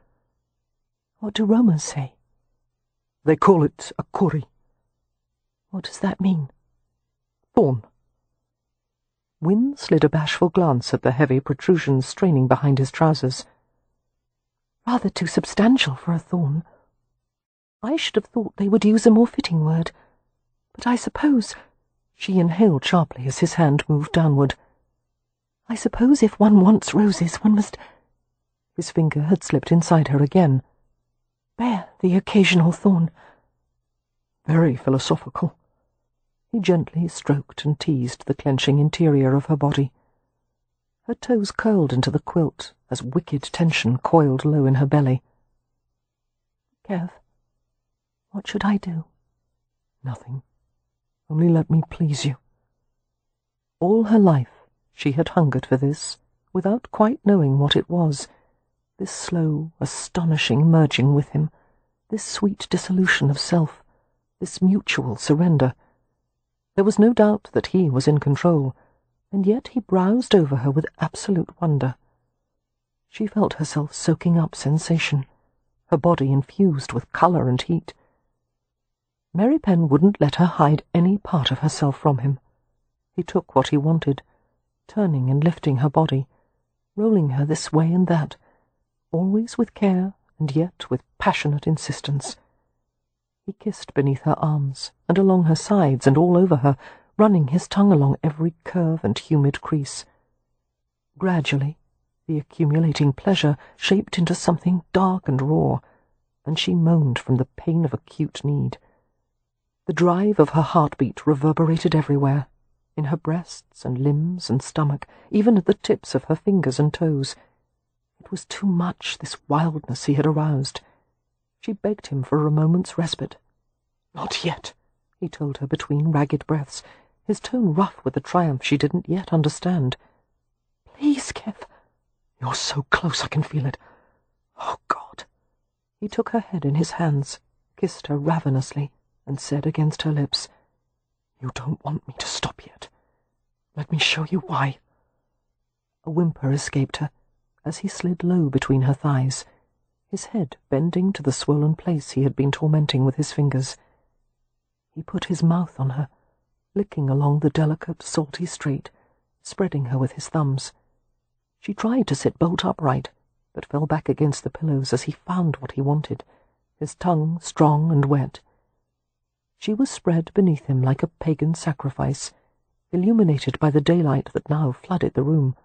"What do Romans say?" "They call it a kuri." "What does that mean?" "Thorn." Wynne slid a bashful glance at the heavy protrusions straining behind his trousers. "Rather too substantial for a thorn. I should have thought they would use a more fitting word. But I suppose—" She inhaled sharply as his hand moved downward. "I suppose if one wants roses, one must—" His finger had slipped inside her again. "Bear the occasional thorn." "Very philosophical." He gently stroked and teased the clenching interior of her body. Her toes curled into the quilt as wicked tension coiled low in her belly. "Kev, what should I do?" "Nothing. Only let me please you." All her life she had hungered for this, without quite knowing what it was, this slow, astonishing merging with him, this sweet dissolution of self, this mutual surrender. There was no doubt that he was in control, and yet he browsed over her with absolute wonder. She felt herself soaking up sensation, her body infused with colour and heat. Merripen wouldn't let her hide any part of herself from him. He took what he wanted, turning and lifting her body, rolling her this way and that, always with care and yet with passionate insistence. He kissed beneath her arms and along her sides and all over her, running his tongue along every curve and humid crease. Gradually, the accumulating pleasure shaped into something dark and raw, and she moaned from the pain of acute need. The drive of her heartbeat reverberated everywhere, in her breasts and limbs and stomach, even at the tips of her fingers and toes. It was too much, this wildness he had aroused. She begged him for a moment's respite. "Not yet," he told her between ragged breaths, his tone rough with a triumph she didn't yet understand. "Please, Kev." "You're so close I can feel it. Oh, God." He took her head in his hands, kissed her ravenously, and said against her lips, "You don't want me to stop yet. Let me show you why." A whimper escaped her as he slid low between her thighs, his head bending to the swollen place he had been tormenting with his fingers. He put his mouth on her, licking along the delicate, salty straight, spreading her with his thumbs. She tried to sit bolt upright, but fell back against the pillows as he found what he wanted, his tongue strong and wet. She was spread beneath him like a pagan sacrifice, illuminated by the daylight that now flooded the room.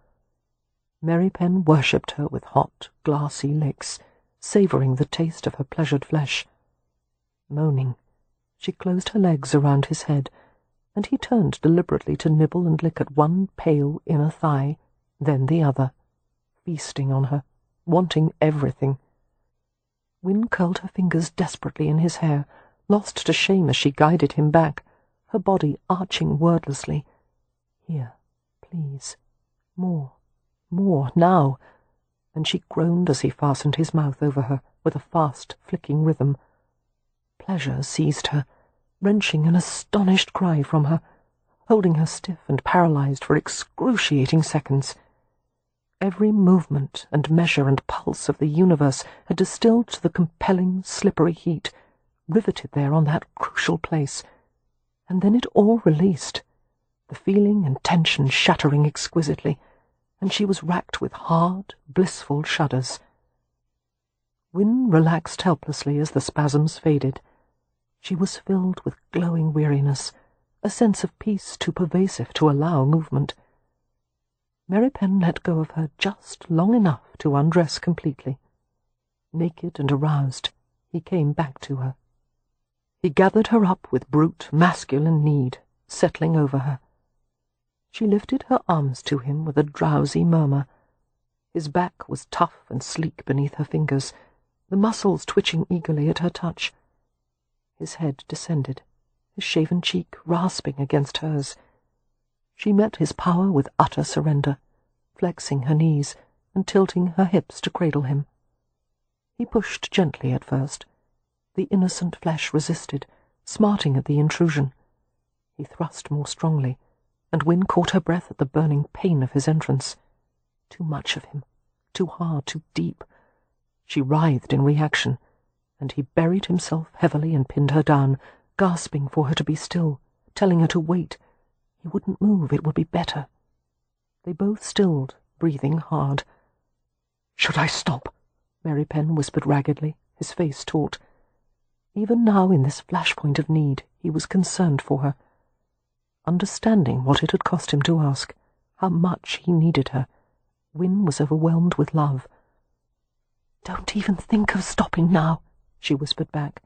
Merripen worshipped her with hot, glassy licks, savouring the taste of her pleasured flesh. Moaning, she closed her legs around his head, and he turned deliberately to nibble and lick at one pale inner thigh, then the other, feasting on her, wanting everything. Wynne curled her fingers desperately in his hair, lost to shame as she guided him back, her body arching wordlessly. "Here, please. More, now," and she groaned as he fastened his mouth over her with a fast, flicking rhythm. Pleasure seized her, wrenching an astonished cry from her, holding her stiff and paralyzed for excruciating seconds. Every movement and measure and pulse of the universe had distilled to the compelling, slippery heat, riveted there on that crucial place, and then it all released, the feeling and tension shattering exquisitely, and she was racked with hard, blissful shudders. Wynne relaxed helplessly as the spasms faded. She was filled with glowing weariness, a sense of peace too pervasive to allow movement. Merripen let go of her just long enough to undress completely. Naked and aroused, he came back to her. He gathered her up with brute, masculine need, settling over her. She lifted her arms to him with a drowsy murmur. His back was tough and sleek beneath her fingers, the muscles twitching eagerly at her touch. His head descended, his shaven cheek rasping against hers. She met his power with utter surrender, flexing her knees and tilting her hips to cradle him. He pushed gently at first. The innocent flesh resisted, smarting at the intrusion. He thrust more strongly, and Wynne caught her breath at the burning pain of his entrance. Too much of him, too hard, too deep. She writhed in reaction, and he buried himself heavily and pinned her down, gasping for her to be still, telling her to wait. He wouldn't move, it would be better. They both stilled, breathing hard. "Should I stop?" Merripen whispered raggedly, his face taut. Even now, in this flashpoint of need, he was concerned for her. Understanding what it had cost him to ask, how much he needed her, Wynne was overwhelmed with love. "Don't even think of stopping now," she whispered back.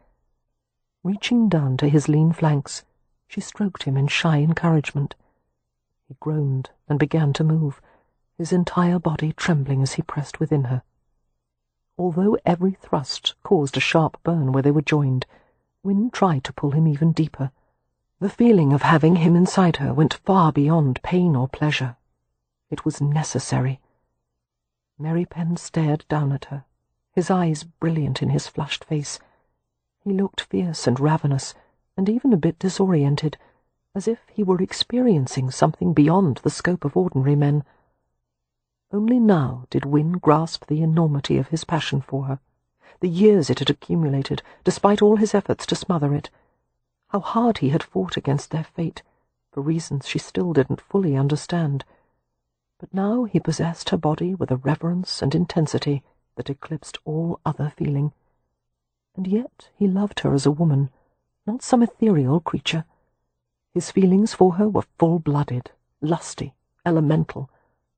Reaching down to his lean flanks, she stroked him in shy encouragement. He groaned and began to move, his entire body trembling as he pressed within her. Although every thrust caused a sharp burn where they were joined, Wynne tried to pull him even deeper. The feeling of having him inside her went far beyond pain or pleasure. It was necessary. Merripen stared down at her, his eyes brilliant in his flushed face. He looked fierce and ravenous, and even a bit disoriented, as if he were experiencing something beyond the scope of ordinary men. Only now did Wynne grasp the enormity of his passion for her, the years it had accumulated, despite all his efforts to smother it. How hard he had fought against their fate, for reasons she still didn't fully understand. But now he possessed her body with a reverence and intensity that eclipsed all other feeling. And yet he loved her as a woman, not some ethereal creature. His feelings for her were full-blooded, lusty, elemental,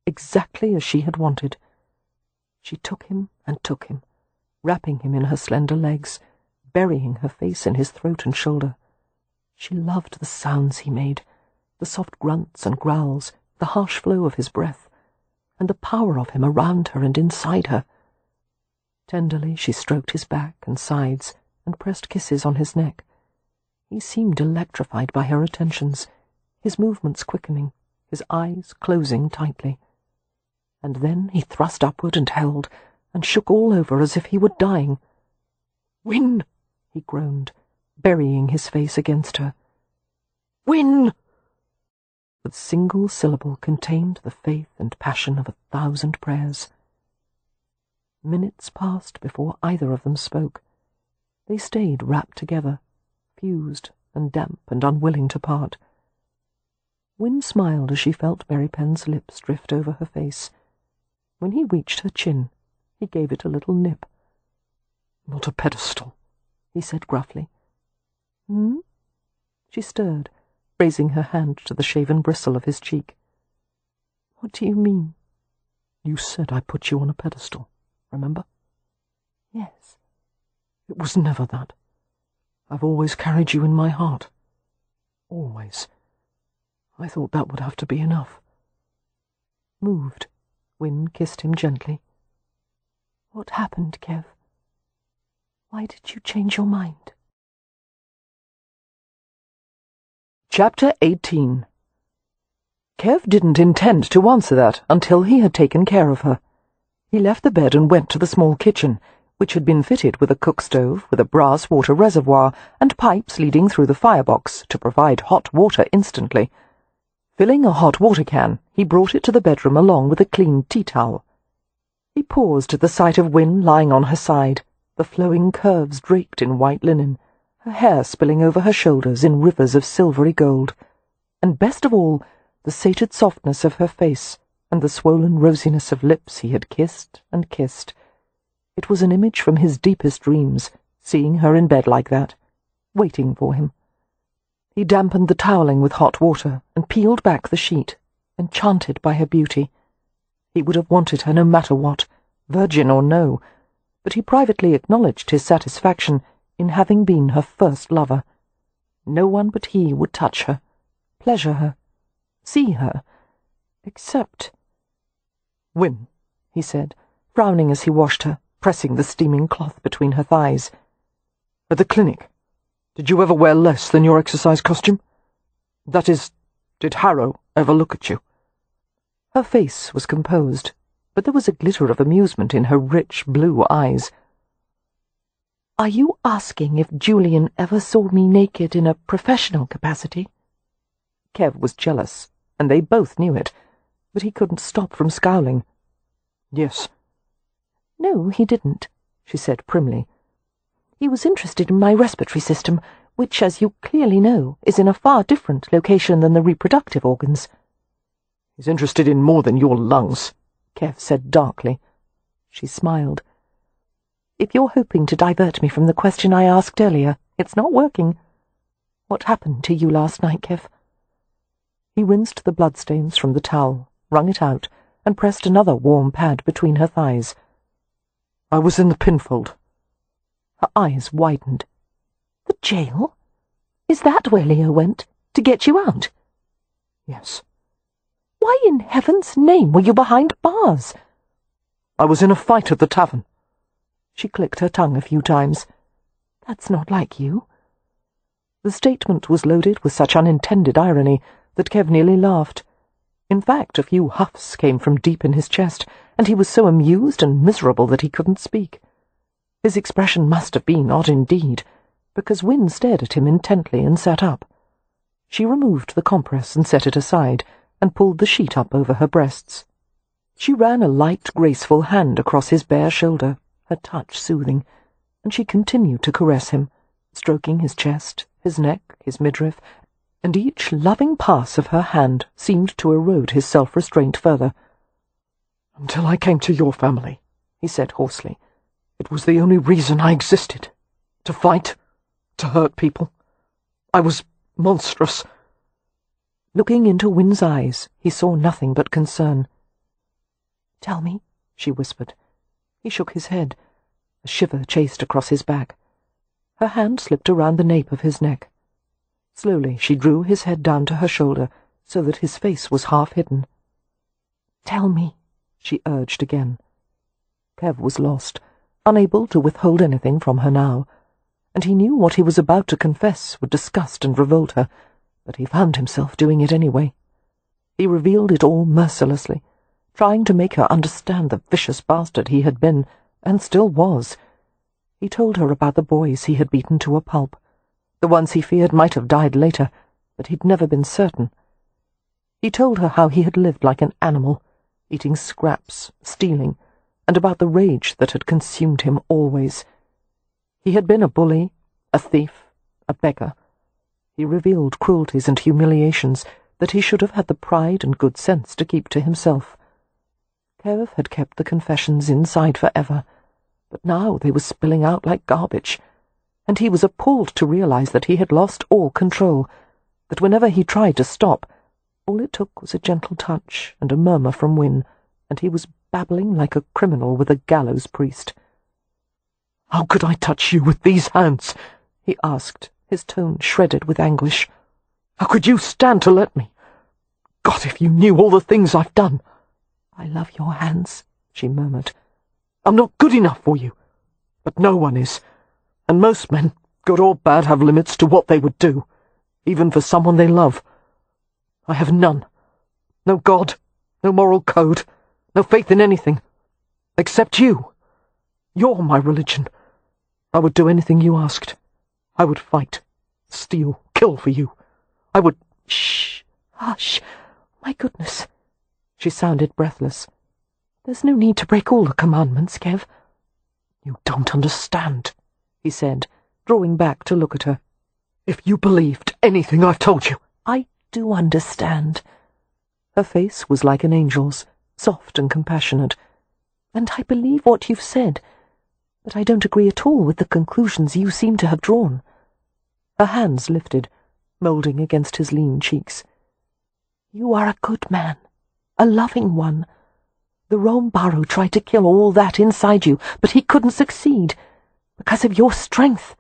exactly as she had wanted. She took him and took him, wrapping him in her slender legs, burying her face in his throat and shoulder. She loved the sounds he made, the soft grunts and growls, the harsh flow of his breath, and the power of him around her and inside her. Tenderly she stroked his back and sides and pressed kisses on his neck. He seemed electrified by her attentions, his movements quickening, his eyes closing tightly. And then he thrust upward and held, and shook all over as if he were dying. "Wynne!" he groaned, burying his face against her. "Wynne!" The single syllable contained the faith and passion of 1,000 prayers. Minutes passed before either of them spoke. They stayed wrapped together, fused and damp and unwilling to part. Wynne smiled as she felt Merripen's lips drift over her face. When he reached her chin, he gave it a little nip. "Not a pedestal," he said gruffly. "Hmm?" She stirred, raising her hand to the shaven bristle of his cheek. "What do you mean?" "You said I put you on a pedestal, remember?" "Yes." "It was never that. I've always carried you in my heart. Always. I thought that would have to be enough." Moved, Wynne kissed him gently. "What happened, Kev? Why did you change your mind?" Chapter 18. Kev didn't intend to answer that until he had taken care of her. He left the bed and went to the small kitchen, which had been fitted with a cook stove with a brass water reservoir and pipes leading through the firebox to provide hot water instantly. Filling a hot water can, he brought it to the bedroom along with a clean tea towel. He paused at the sight of Wynne lying on her side, the flowing curves draped in white linen, her hair spilling over her shoulders in rivers of silvery gold, and best of all, the sated softness of her face and the swollen rosiness of lips he had kissed and kissed. It was an image from his deepest dreams, seeing her in bed like that, waiting for him. He dampened the toweling with hot water and peeled back the sheet, enchanted by her beauty. He would have wanted her no matter what, virgin or no, but he privately acknowledged his satisfaction in having been her first lover. No one but he would touch her, pleasure her, see her, except— "Wynne," he said, frowning as he washed her, pressing the steaming cloth between her thighs. "At the clinic, did you ever wear less than your exercise costume? That is, did Harrow ever look at you?" Her face was composed, but there was a glitter of amusement in her rich blue eyes. "Are you asking if Julian ever saw me naked in a professional capacity?" Kev was jealous, and they both knew it, but he couldn't stop from scowling. "Yes." "No, he didn't," she said primly. "He was interested in my respiratory system, which, as you clearly know, is in a far different location than the reproductive organs." "He's interested in more than your lungs," Kev said darkly. She smiled. "If you're hoping to divert me from the question I asked earlier, it's not working. What happened to you last night, Kev?" He rinsed the bloodstains from the towel, wrung it out, and pressed another warm pad between her thighs. "I was in the pinfold." Her eyes widened. "The jail? Is that where Leo went, to get you out?" "Yes." "Why in heaven's name were you behind bars?" "I was in a fight at the tavern." She clicked her tongue a few times. "That's not like you." The statement was loaded with such unintended irony that Kev nearly laughed. In fact, a few huffs came from deep in his chest, and he was so amused and miserable that he couldn't speak. His expression must have been odd indeed, because Wynne stared at him intently and sat up. She removed the compress and set it aside, and pulled the sheet up over her breasts. She ran a light, graceful hand across his bare shoulder, her touch soothing, and she continued to caress him, stroking his chest, his neck, his midriff, and each loving pass of her hand seemed to erode his self-restraint further. "Until I came to your family," he said hoarsely, "it was the only reason I existed. To fight, to hurt people. I was monstrous." Looking into Wynne's eyes, he saw nothing but concern. "Tell me," she whispered. He shook his head. A shiver chased across his back. Her hand slipped around the nape of his neck. Slowly she drew his head down to her shoulder, so that his face was half hidden. "Tell me," she urged again. Kev was lost, unable to withhold anything from her now, and he knew what he was about to confess would disgust and revolt her, but he found himself doing it anyway. He revealed it all mercilessly, trying to make her understand the vicious bastard he had been, and still was. He told her about the boys he had beaten to a pulp, the ones he feared might have died later, but he'd never been certain. He told her how he had lived like an animal, eating scraps, stealing, and about the rage that had consumed him always. He had been a bully, a thief, a beggar. He revealed cruelties and humiliations that he should have had the pride and good sense to keep to himself. Kev had kept the confessions inside forever, but now they were spilling out like garbage, and he was appalled to realize that he had lost all control, that whenever he tried to stop, all it took was a gentle touch and a murmur from Wynne, and he was babbling like a criminal with a gallows priest. "How could I touch you with these hands?" he asked, his tone shredded with anguish. "How could you stand to let me? God, if you knew all the things I've done!" "I love your hands," she murmured. "I'm not good enough for you, but no one is. And most men, good or bad, have limits to what they would do, even for someone they love. I have none. No God, no moral code, no faith in anything, except you. You're my religion. I would do anything you asked. I would fight, steal, kill for you. I would—" "Shh! Hush! My goodness!" She sounded breathless. "There's no need to break all the commandments, Kev." "You don't understand," he said, drawing back to look at her. "If you believed anything I've told you—" "I do understand." Her face was like an angel's, soft and compassionate. "And I believe what you've said, but I don't agree at all with the conclusions you seem to have drawn." Her hands lifted, moulding against his lean cheeks. "You are a good man, a loving one. The Rome Barrow tried to kill all that inside you, but he couldn't succeed, because of your strength,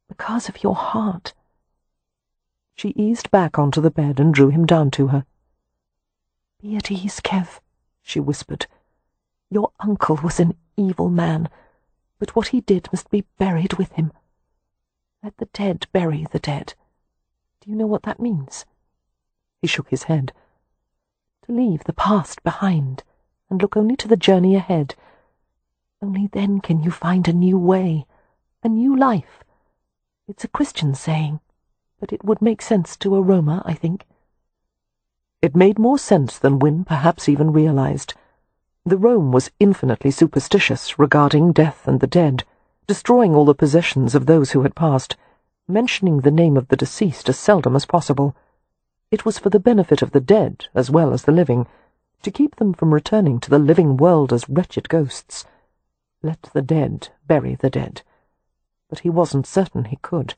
because of your heart." She eased back onto the bed and drew him down to her. "Be at ease, Kev," she whispered. "Your uncle was an evil man, But what he did must be buried with him. Let the dead bury the dead. Do you know what that means? He shook his head. To leave the past behind and look only to the journey ahead. Only then can you find a new way, a new life. It's a Christian saying, but it would make sense to a Roma, I think. It made more sense than Wynne perhaps even realized. The Rome was infinitely superstitious regarding death and the dead, destroying all the possessions of those who had passed, mentioning the name of the deceased as seldom as possible. It was for the benefit of the dead as well as the living, to keep them from returning to the living world as wretched ghosts. Let the dead bury the dead. But he wasn't certain he could.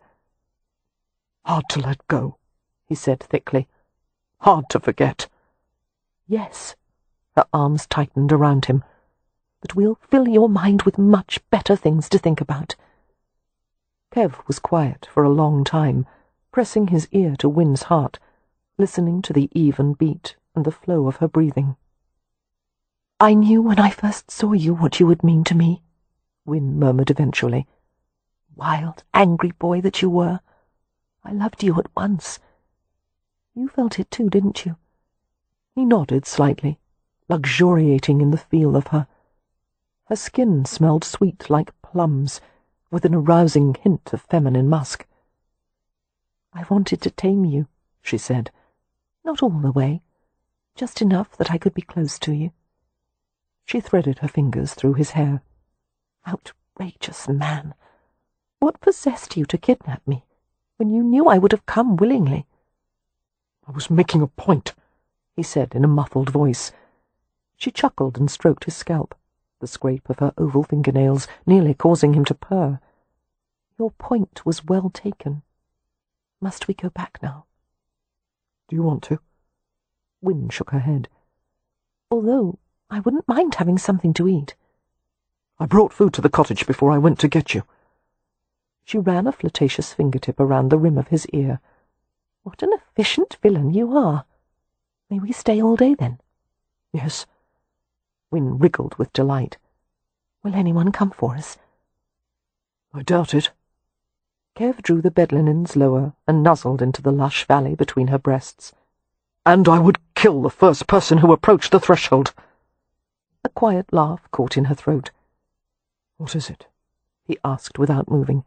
"Hard to let go," he said thickly. "Hard to forget." "Yes." Her arms tightened around him. "But we'll fill your mind with much better things to think about." Kev was quiet for a long time, pressing his ear to Wynne's heart, listening to the even beat and the flow of her breathing. "I knew when I first saw you what you would mean to me," Wynne murmured eventually. "Wild, angry boy that you were. I loved you at once. You felt it too, didn't you?" He nodded slightly, luxuriating in the feel of her. Her skin smelled sweet like plums, with an arousing hint of feminine musk. "I wanted to tame you," she said. "Not all the way, just enough that I could be close to you." She threaded her fingers through his hair. "Outrageous man! What possessed you to kidnap me, when you knew I would have come willingly?" "I was making a point," he said in a muffled voice. She chuckled and stroked his scalp, the scrape of her oval fingernails nearly causing him to purr. "Your point was well taken. Must we go back now?" "Do you want to?" Wynne shook her head. "Although I wouldn't mind having something to eat." "I brought food to the cottage before I went to get you." She ran a flirtatious fingertip around the rim of his ear. "What an efficient villain you are. May we stay all day, then?" "Yes." Wynne wriggled with delight. "Will anyone come for us?" "I doubt it." Kev drew the bed linens lower and nuzzled into the lush valley between her breasts. "And I would kill the first person who approached the threshold." A quiet laugh caught in her throat. "What is it?" he asked without moving.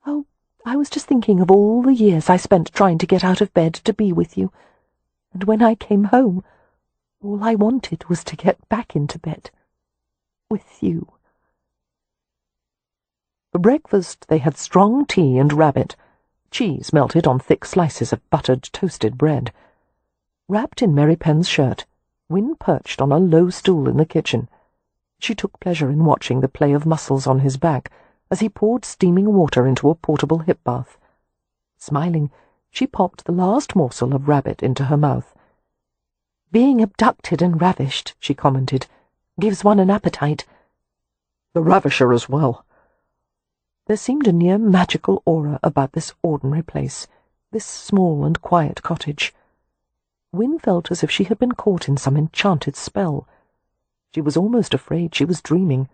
"Oh, I was just thinking of all the years I spent trying to get out of bed to be with you, and when I came home, all I wanted was to get back into bed. With you." For breakfast they had strong tea and rabbit, cheese melted on thick slices of buttered toasted bread. Wrapped in Merripen's shirt, Wynne perched on a low stool in the kitchen. She took pleasure in watching the play of muscles on his back as he poured steaming water into a portable hip bath. Smiling, she popped the last morsel of rabbit into her mouth. "Being abducted and ravished," she commented, "gives one an appetite." "The ravisher as well." There seemed a near magical aura about this ordinary place, this small and quiet cottage. Wynne felt as if she had been caught in some enchanted spell. She was almost afraid she was dreaming,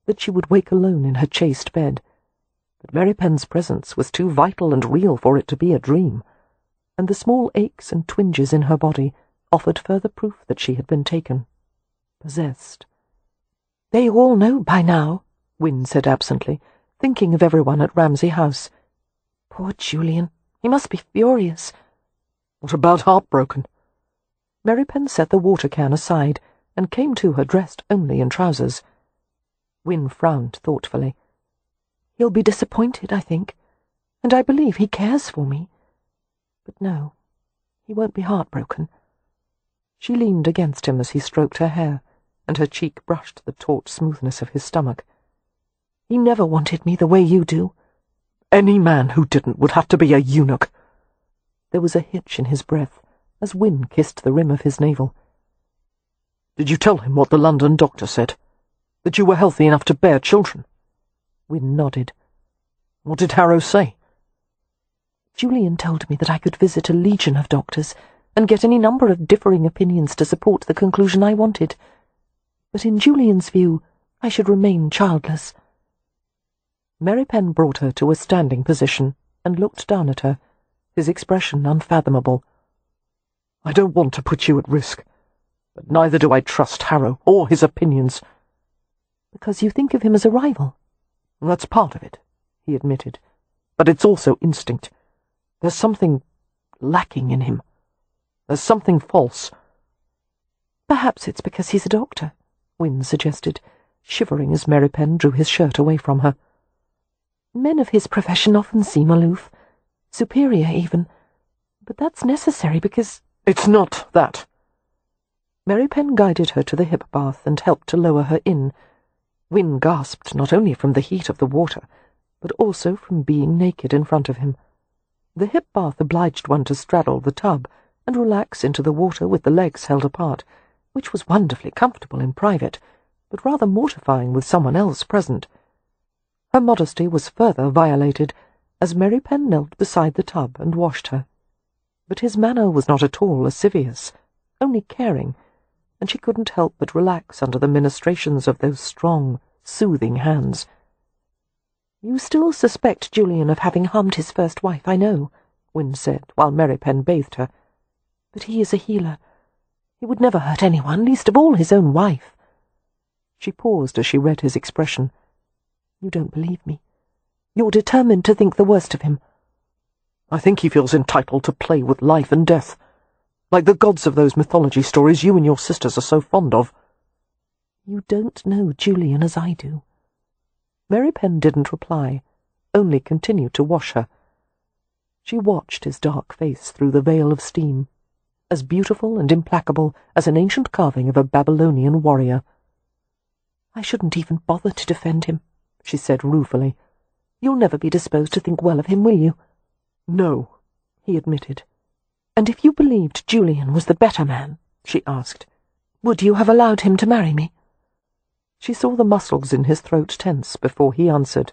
that she would wake alone in her chaste bed. But Merripen's presence was too vital and real for it to be a dream, and the small aches and twinges in her body offered further proof that she had been taken, possessed. "They all know by now," Wynne said absently, thinking of everyone at Ramsay House. "Poor Julian, he must be furious." "What about heartbroken?" Merripen set the water can aside and came to her dressed only in trousers. Wynne frowned thoughtfully. "He'll be disappointed, I think, and I believe he cares for me. But no, he won't be heartbroken." She leaned against him as he stroked her hair, and her cheek brushed the taut smoothness of his stomach. "He never wanted me the way you do." "Any man who didn't would have to be a eunuch." There was a hitch in his breath as Wynne kissed the rim of his navel. "Did you tell him what the London doctor said? That you were healthy enough to bear children?" Wynne nodded. "What did Harrow say?" "Julian told me that I could visit a legion of doctors and get any number of differing opinions to support the conclusion I wanted. But in Julian's view, I should remain childless. Merripen brought her to a standing position and looked down at her, his expression unfathomable. "I don't want to put you at risk, but neither do I trust Harrow or his opinions." "Because you think of him as a rival?" "That's part of it," he admitted, "but it's also instinct. There's something lacking in him. There's something false." "Perhaps it's because he's a doctor," Wynne suggested, shivering as Merripen drew his shirt away from her. "Men of his profession often seem aloof, superior even, but that's necessary because—" "It's not that." Merripen guided her to the hip bath and helped to lower her in. Wynne gasped not only from the heat of the water, but also from being naked in front of him. The hip bath obliged one to straddle the tub and relax into the water with the legs held apart, which was wonderfully comfortable in private, but rather mortifying with someone else present. Her modesty was further violated as Merripen knelt beside the tub and washed her. But his manner was not at all lascivious, only caring, and she couldn't help but relax under the ministrations of those strong, soothing hands. "You still suspect Julian of having harmed his first wife, I know," Wynne said, while Merripen bathed her. "But he is a healer. He would never hurt anyone, least of all his own wife." She paused as she read his expression. "You don't believe me. You're determined to think the worst of him." "I think he feels entitled to play with life and death, like the gods of those mythology stories you and your sisters are so fond of." "You don't know Julian as I do." Merripen didn't reply, only continued to wash her. She watched his dark face through the veil of steam, as beautiful and implacable as an ancient carving of a Babylonian warrior. "I shouldn't even bother to defend him," she said ruefully. "You'll never be disposed to think well of him, will you?" "No," he admitted. "And if you believed Julian was the better man," she asked, "would you have allowed him to marry me?" She saw the muscles in his throat tense before he answered.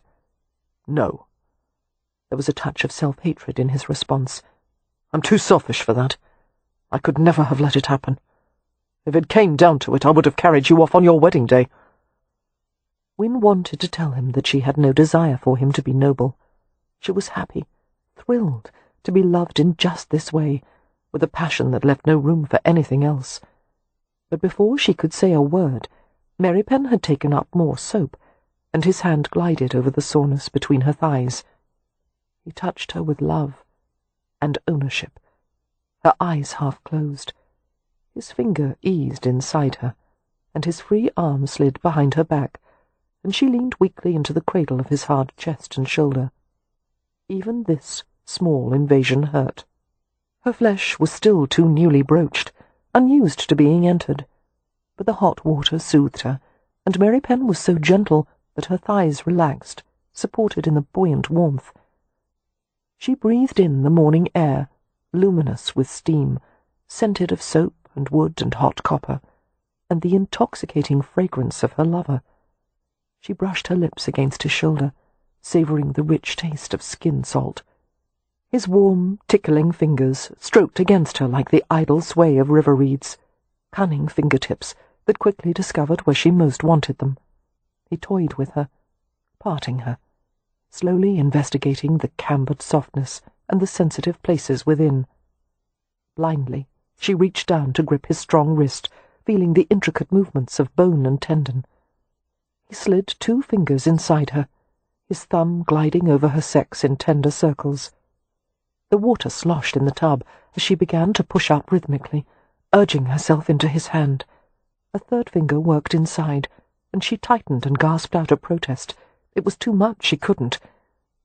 "No." There was a touch of self-hatred in his response. "I'm too selfish for that. I could never have let it happen. If it came down to it, I would have carried you off on your wedding day." Wynne wanted to tell him that she had no desire for him to be noble. She was happy, thrilled, to be loved in just this way, with a passion that left no room for anything else. But before she could say a word, Merripen had taken up more soap, and his hand glided over the soreness between her thighs. He touched her with love and ownership, her eyes half closed. His finger eased inside her, and his free arm slid behind her back, and she leaned weakly into the cradle of his hard chest and shoulder. Even this small invasion hurt. Her flesh was still too newly broached, unused to being entered, but the hot water soothed her, and Merripen was so gentle that her thighs relaxed, supported in the buoyant warmth. She breathed in the morning air, luminous with steam, scented of soap and wood and hot copper, and the intoxicating fragrance of her lover. She brushed her lips against his shoulder, savouring the rich taste of skin salt. His warm, tickling fingers stroked against her like the idle sway of river reeds, cunning fingertips that quickly discovered where she most wanted them. He toyed with her, parting her, slowly investigating the cambered softness and the sensitive places within. Blindly, she reached down to grip his strong wrist, feeling the intricate movements of bone and tendon. He slid 2 fingers inside her, his thumb gliding over her sex in tender circles. The water sloshed in the tub as she began to push up rhythmically, urging herself into his hand. A 3rd finger worked inside, and she tightened and gasped out a protest. It was too much, she couldn't.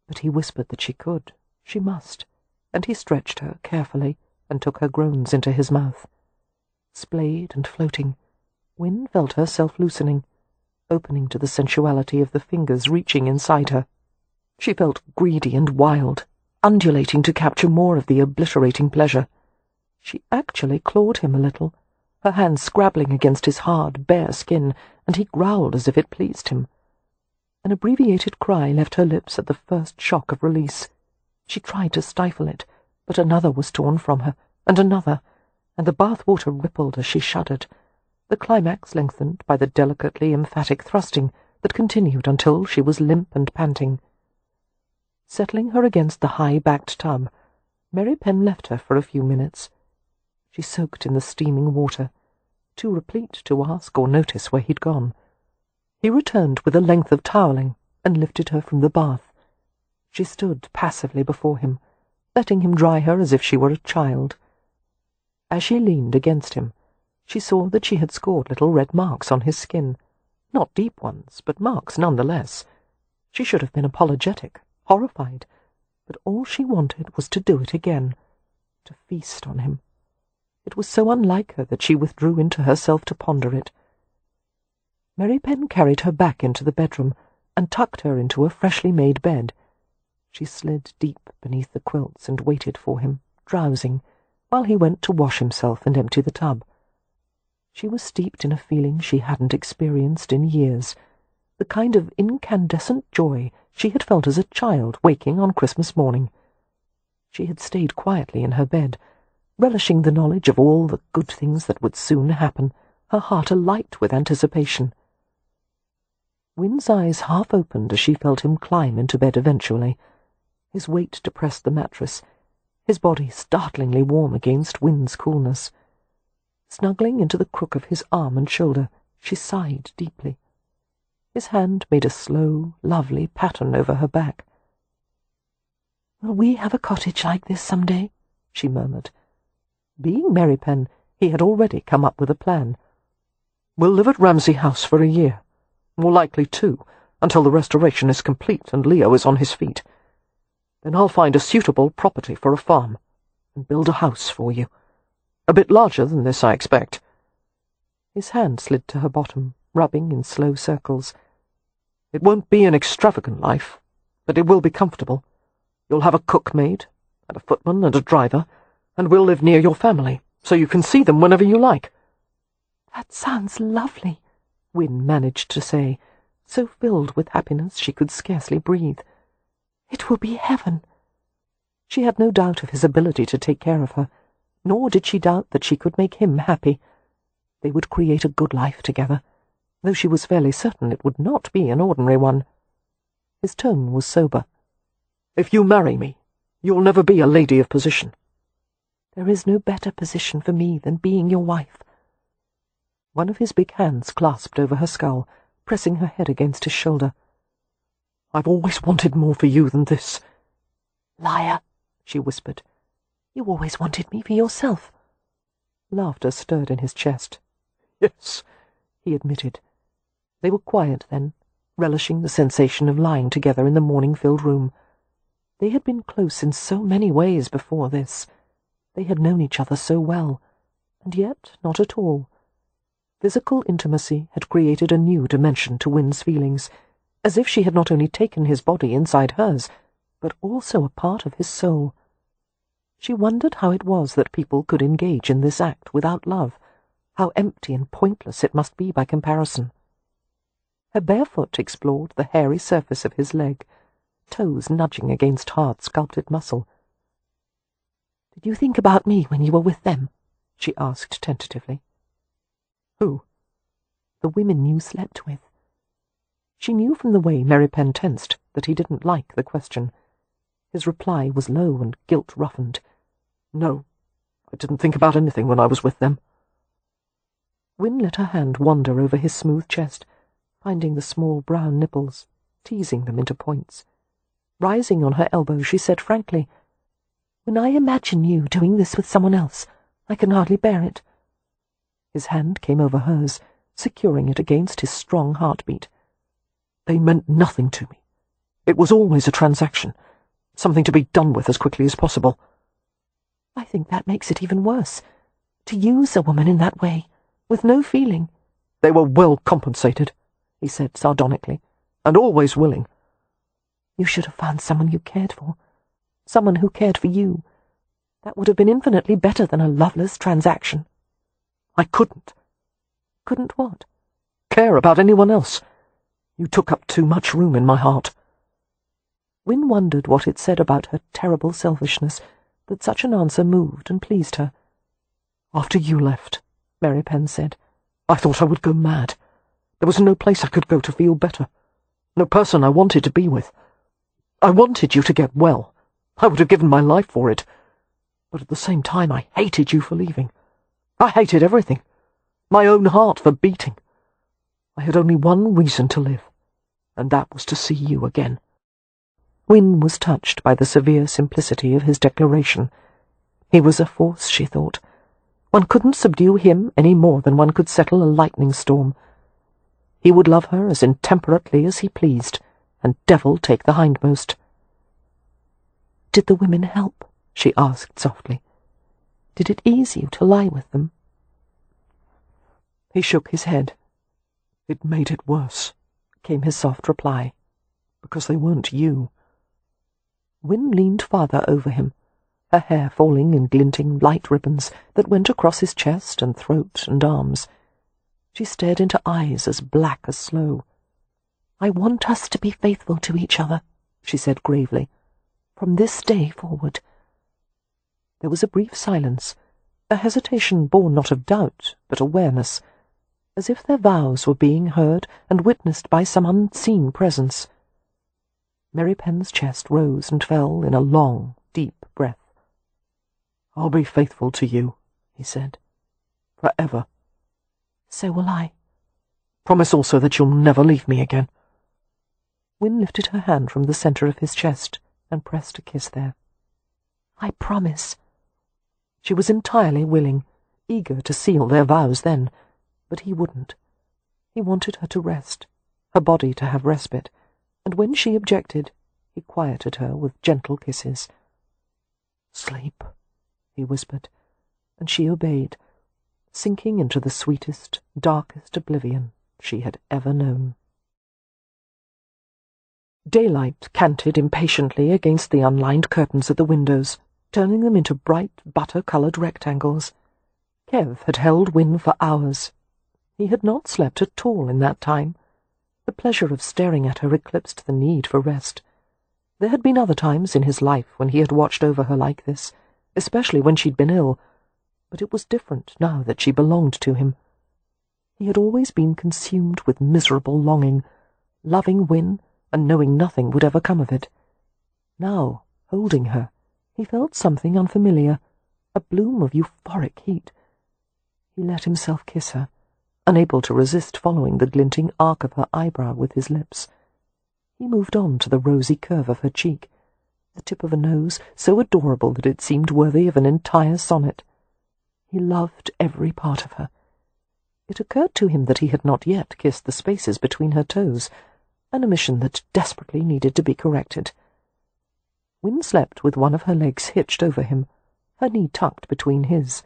But he whispered that she could, she must, and he stretched her carefully and took her groans into his mouth. Splayed and floating, Wynne felt herself loosening, opening to the sensuality of the fingers reaching inside her. She felt greedy and wild, undulating to capture more of the obliterating pleasure. She actually clawed him a little, her hands scrabbling against his hard, bare skin, and he growled as if it pleased him. An abbreviated cry left her lips at the first shock of release. She tried to stifle it, but another was torn from her, and another, and the bath-water rippled as she shuddered. The climax lengthened by the delicately emphatic thrusting that continued until she was limp and panting. Settling her against the high-backed tub, Merripen left her for a few minutes. She soaked in the steaming water, too replete to ask or notice where he'd gone. He returned with a length of toweling and lifted her from the bath. She stood passively before him, letting him dry her as if she were a child. As she leaned against him, she saw that she had scored little red marks on his skin. Not deep ones, but marks nonetheless. She should have been apologetic, horrified, but all she wanted was to do it again, to feast on him. It was so unlike her that she withdrew into herself to ponder it. Merripen carried her back into the bedroom and tucked her into a freshly made bed. She slid deep beneath the quilts and waited for him, drowsing, while he went to wash himself and empty the tub. She was steeped in a feeling she hadn't experienced in years, the kind of incandescent joy she had felt as a child waking on Christmas morning. She had stayed quietly in her bed, relishing the knowledge of all the good things that would soon happen, her heart alight with anticipation. Wynn's eyes half opened as she felt him climb into bed eventually. His weight depressed the mattress, his body startlingly warm against Wynn's coolness. Snuggling into the crook of his arm and shoulder, she sighed deeply. His hand made a slow, lovely pattern over her back. "Will we have a cottage like this some day?" she murmured. Being Merripen, he had already come up with a plan. "We'll live at Ramsey House for a year. More likely 2, until the restoration is complete and Leo is on his feet. Then I'll find a suitable property for a farm, and build a house for you. A bit larger than this, I expect." His hand slid to her bottom, rubbing in slow circles. "It won't be an extravagant life, but it will be comfortable. You'll have a cook maid, and a footman and a driver, and we'll live near your family, so you can see them whenever you like." "That sounds lovely," Wynn managed to say, so filled with happiness she could scarcely breathe. "It will be heaven." She had no doubt of his ability to take care of her, nor did she doubt that she could make him happy. They would create a good life together, though she was fairly certain it would not be an ordinary one. His tone was sober. "If you marry me, you'll never be a lady of position." "There is no better position for me than being your wife." One of his big hands clasped over her skull, pressing her head against his shoulder. "I've always wanted more for you than this." "Liar," she whispered. "You always wanted me for yourself." Laughter stirred in his chest. "Yes," he admitted. They were quiet then, relishing the sensation of lying together in the morning-filled room. They had been close in so many ways before this. They had known each other so well, and yet not at all. Physical intimacy had created a new dimension to Wynn's feelings, as if she had not only taken his body inside hers, but also a part of his soul. She wondered how it was that people could engage in this act without love, how empty and pointless it must be by comparison. Her bare foot explored the hairy surface of his leg, toes nudging against hard sculpted muscle. "Did you think about me when you were with them?" she asked tentatively. "Who?" "The women you slept with." She knew from the way Merripen tensed that he didn't like the question. His reply was low and guilt-roughened. "No, I didn't think about anything when I was with them." Wynn let her hand wander over his smooth chest, finding the small brown nipples, teasing them into points. Rising on her elbow, she said frankly, "When I imagine you doing this with someone else, I can hardly bear it." His hand came over hers, securing it against his strong heartbeat. "They meant nothing to me. It was always a transaction, something to be done with as quickly as possible." "I think that makes it even worse. To use a woman in that way, with no feeling." "They were well compensated," he said sardonically, "and always willing." "You should have found someone you cared for, someone who cared for you. That would have been infinitely better than a loveless transaction." "I couldn't." "Couldn't what?" "Care about anyone else. You took up too much room in my heart." Wynn wondered what it said about her terrible selfishness that such an answer moved and pleased her. "After you left," Merripen said, "I thought I would go mad. There was no place I could go to feel better, no person I wanted to be with. I wanted you to get well. I would have given my life for it. But at the same time, I hated you for leaving. I hated everything. My own heart for beating. I had only one reason to live, and that was to see you again." Wynne was touched by the severe simplicity of his declaration. He was a force, she thought. One couldn't subdue him any more than one could settle a lightning storm. He would love her as intemperately as he pleased, and devil take the hindmost. "Did the women help?" she asked softly. "Did it ease you to lie with them?" He shook his head. "It made it worse," came his soft reply, "because they weren't you." Wynne leaned farther over him, her hair falling in glinting light ribbons that went across his chest and throat and arms. She stared into eyes as black as sloe. "I want us to be faithful to each other," she said gravely, "from this day forward." There was a brief silence, a hesitation born not of doubt, but awareness, as if their vows were being heard and witnessed by some unseen presence. Merripen's chest rose and fell in a long, deep breath. "I'll be faithful to you," he said. "Forever." "So will I." "Promise also that you'll never leave me again." Wynne lifted her hand from the centre of his chest and pressed a kiss there. "I promise." She was entirely willing, eager to seal their vows then, but he wouldn't. He wanted her to rest, her body to have respite, and when she objected, he quieted her with gentle kisses. "Sleep," he whispered, and she obeyed, sinking into the sweetest, darkest oblivion she had ever known. Daylight canted impatiently against the unlined curtains at the windows, turning them into bright, butter-coloured rectangles. Kev had held Wynne for hours. He had not slept at all in that time. The pleasure of staring at her eclipsed the need for rest. There had been other times in his life when he had watched over her like this, especially when she'd been ill, but it was different now that she belonged to him. He had always been consumed with miserable longing, loving Wynne and knowing nothing would ever come of it. Now, holding her, he felt something unfamiliar, a bloom of euphoric heat. He let himself kiss her, unable to resist following the glinting arc of her eyebrow with his lips. He moved on to the rosy curve of her cheek, the tip of a nose so adorable that it seemed worthy of an entire sonnet. He loved every part of her. It occurred to him that he had not yet kissed the spaces between her toes, an omission that desperately needed to be corrected. Wynne slept with one of her legs hitched over him, her knee tucked between his.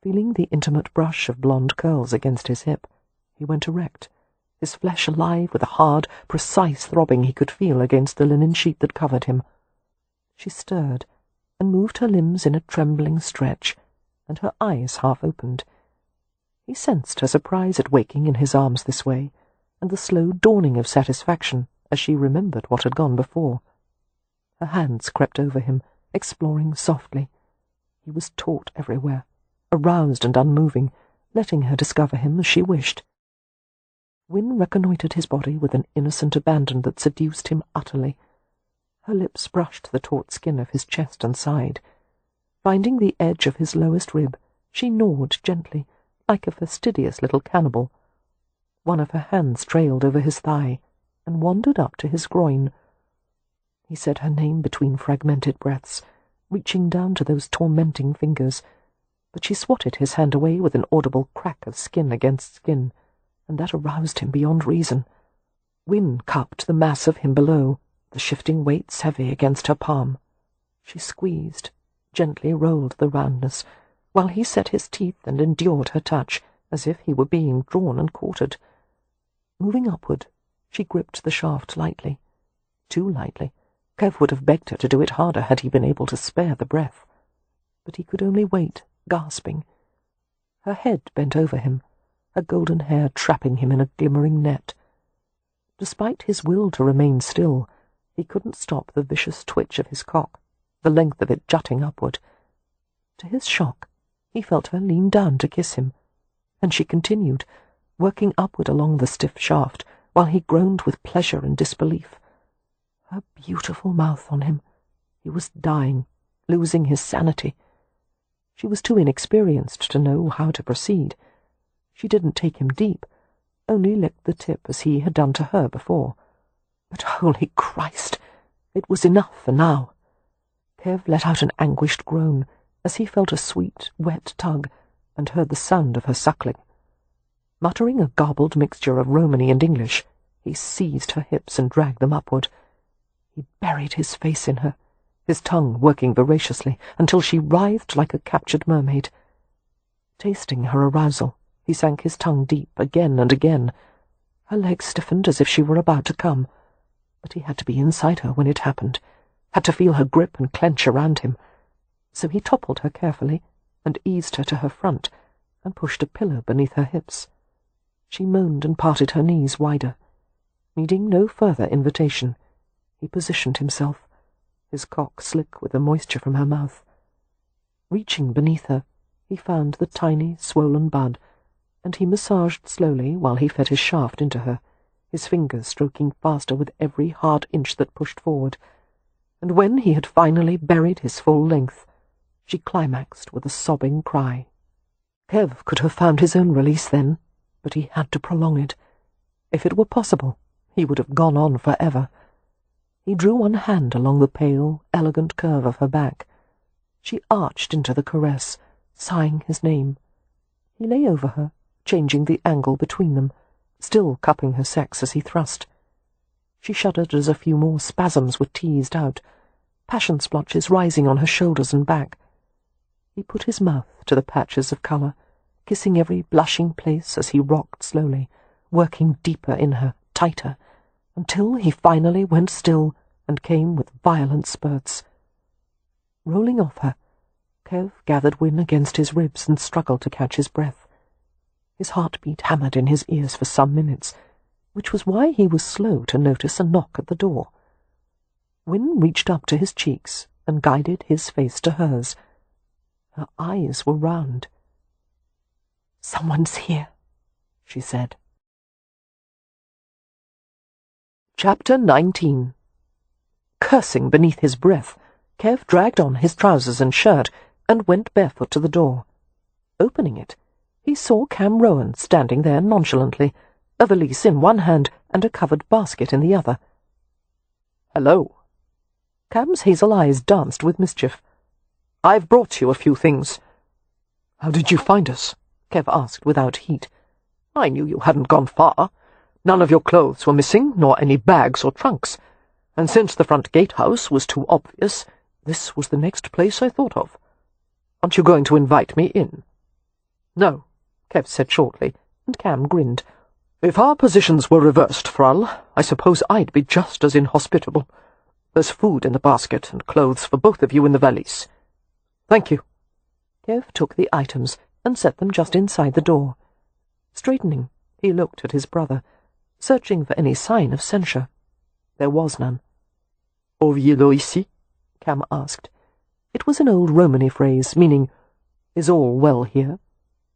Feeling the intimate brush of blonde curls against his hip, he went erect, his flesh alive with a hard, precise throbbing he could feel against the linen sheet that covered him. She stirred, and moved her limbs in a trembling stretch, and her eyes half opened. He sensed her surprise at waking in his arms this way, and the slow dawning of satisfaction as she remembered what had gone before. Her hands crept over him, exploring softly. He was taut everywhere, aroused and unmoving, letting her discover him as she wished. Wynne reconnoitred his body with an innocent abandon that seduced him utterly. Her lips brushed the taut skin of his chest and side. Finding the edge of his lowest rib, she gnawed gently, like a fastidious little cannibal. One of her hands trailed over his thigh and wandered up to his groin. He said her name between fragmented breaths, reaching down to those tormenting fingers, but she swatted his hand away with an audible crack of skin against skin, and that aroused him beyond reason. Wynne cupped the mass of him below, the shifting weights heavy against her palm. She squeezed, gently rolled the roundness, while he set his teeth and endured her touch, as if he were being drawn and quartered. Moving upward, she gripped the shaft lightly. Too lightly. Kev would have begged her to do it harder had he been able to spare the breath. But he could only wait, gasping. Her head bent over him, her golden hair trapping him in a glimmering net. Despite his will to remain still, he couldn't stop the vicious twitch of his cock, the length of it jutting upward. To his shock, he felt her lean down to kiss him, and she continued, working upward along the stiff shaft, while he groaned with pleasure and disbelief. Her beautiful mouth on him. He was dying, losing his sanity. She was too inexperienced to know how to proceed. She didn't take him deep, only licked the tip as he had done to her before. But holy Christ, it was enough for now. Kev let out an anguished groan as he felt a sweet, wet tug and heard the sound of her suckling. Muttering a garbled mixture of Romany and English, he seized her hips and dragged them upward. He buried his face in her, his tongue working voraciously until she writhed like a captured mermaid. Tasting her arousal, he sank his tongue deep again and again. Her legs stiffened as if she were about to come, but he had to be inside her when it happened, had to feel her grip and clench around him. So he toppled her carefully and eased her to her front and pushed a pillow beneath her hips. She moaned and parted her knees wider. Needing no further invitation, he positioned himself, his cock slick with the moisture from her mouth. Reaching beneath her, he found the tiny, swollen bud, and he massaged slowly while he fed his shaft into her, his fingers stroking faster with every hard inch that pushed forward. And when he had finally buried his full length, she climaxed with a sobbing cry. Kev could have found his own release then, but he had to prolong it. If it were possible, he would have gone on forever. He drew one hand along the pale, elegant curve of her back. She arched into the caress, sighing his name. He lay over her, changing the angle between them, still cupping her sex as he thrust. She shuddered as a few more spasms were teased out, passion splotches rising on her shoulders and back. He put his mouth to the patches of colour, kissing every blushing place as he rocked slowly, working deeper in her, tighter, until he finally went still and came with violent spurts. Rolling off her, Kev gathered Wynne against his ribs and struggled to catch his breath. His heartbeat hammered in his ears for some minutes, which was why he was slow to notice a knock at the door. Wynne reached up to his cheeks and guided his face to hers. Her eyes were round. "Someone's here," she said. Chapter 19. Cursing beneath his breath, Kev dragged on his trousers and shirt and went barefoot to the door. Opening it, he saw Cam Rowan standing there nonchalantly, a valise in one hand and a covered basket in the other. "Hello." Cam's hazel eyes danced with mischief. "I've brought you a few things." "How did you find us?" Kev asked without heat. "I knew you hadn't gone far. None of your clothes were missing, nor any bags or trunks. And since the front gatehouse was too obvious, this was the next place I thought of. Aren't you going to invite me in?" "No," Kev said shortly, and Cam grinned. "If our positions were reversed, Frau, I suppose I'd be just as inhospitable. There's food in the basket and clothes for both of you in the valise." "Thank you." Kev took the items and set them just inside the door. Straightening, he looked at his brother, searching for any sign of censure. There was none. "Ouviez-le ici?" Cam asked. It was an old Romany phrase meaning, "Is all well here?"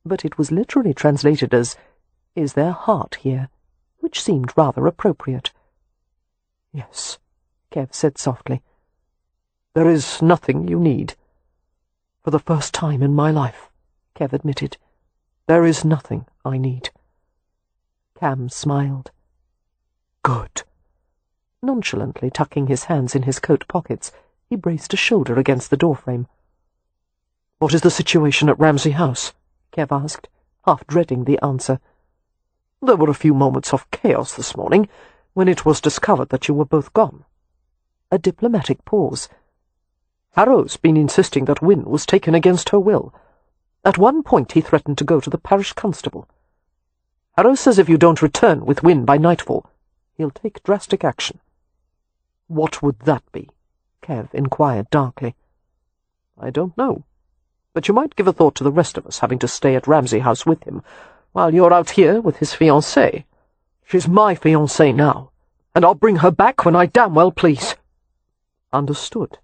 but it was literally translated as, "Is there heart here?" which seemed rather appropriate. "Yes," Kev said softly. "There is nothing you need." "For the first time in my life," Kev admitted, "there is nothing I need." Cam smiled. "Good." Nonchalantly tucking his hands in his coat pockets, he braced a shoulder against the doorframe. "What is the situation at Ramsey House?" Kev asked, half dreading the answer. "There were a few moments of chaos this morning, when it was discovered that you were both gone." A diplomatic pause. "Harrow's been insisting that Wynne was taken against her will. At one point he threatened to go to the parish constable. Harrow says if you don't return with Wynne by nightfall, he'll take drastic action." "What would that be?" Kev inquired darkly. "I don't know. But you might give a thought to the rest of us having to stay at Ramsey House with him, while you're out here with his fiancée. She's my fiancée now, and I'll bring her back when I damn well please." "Understood."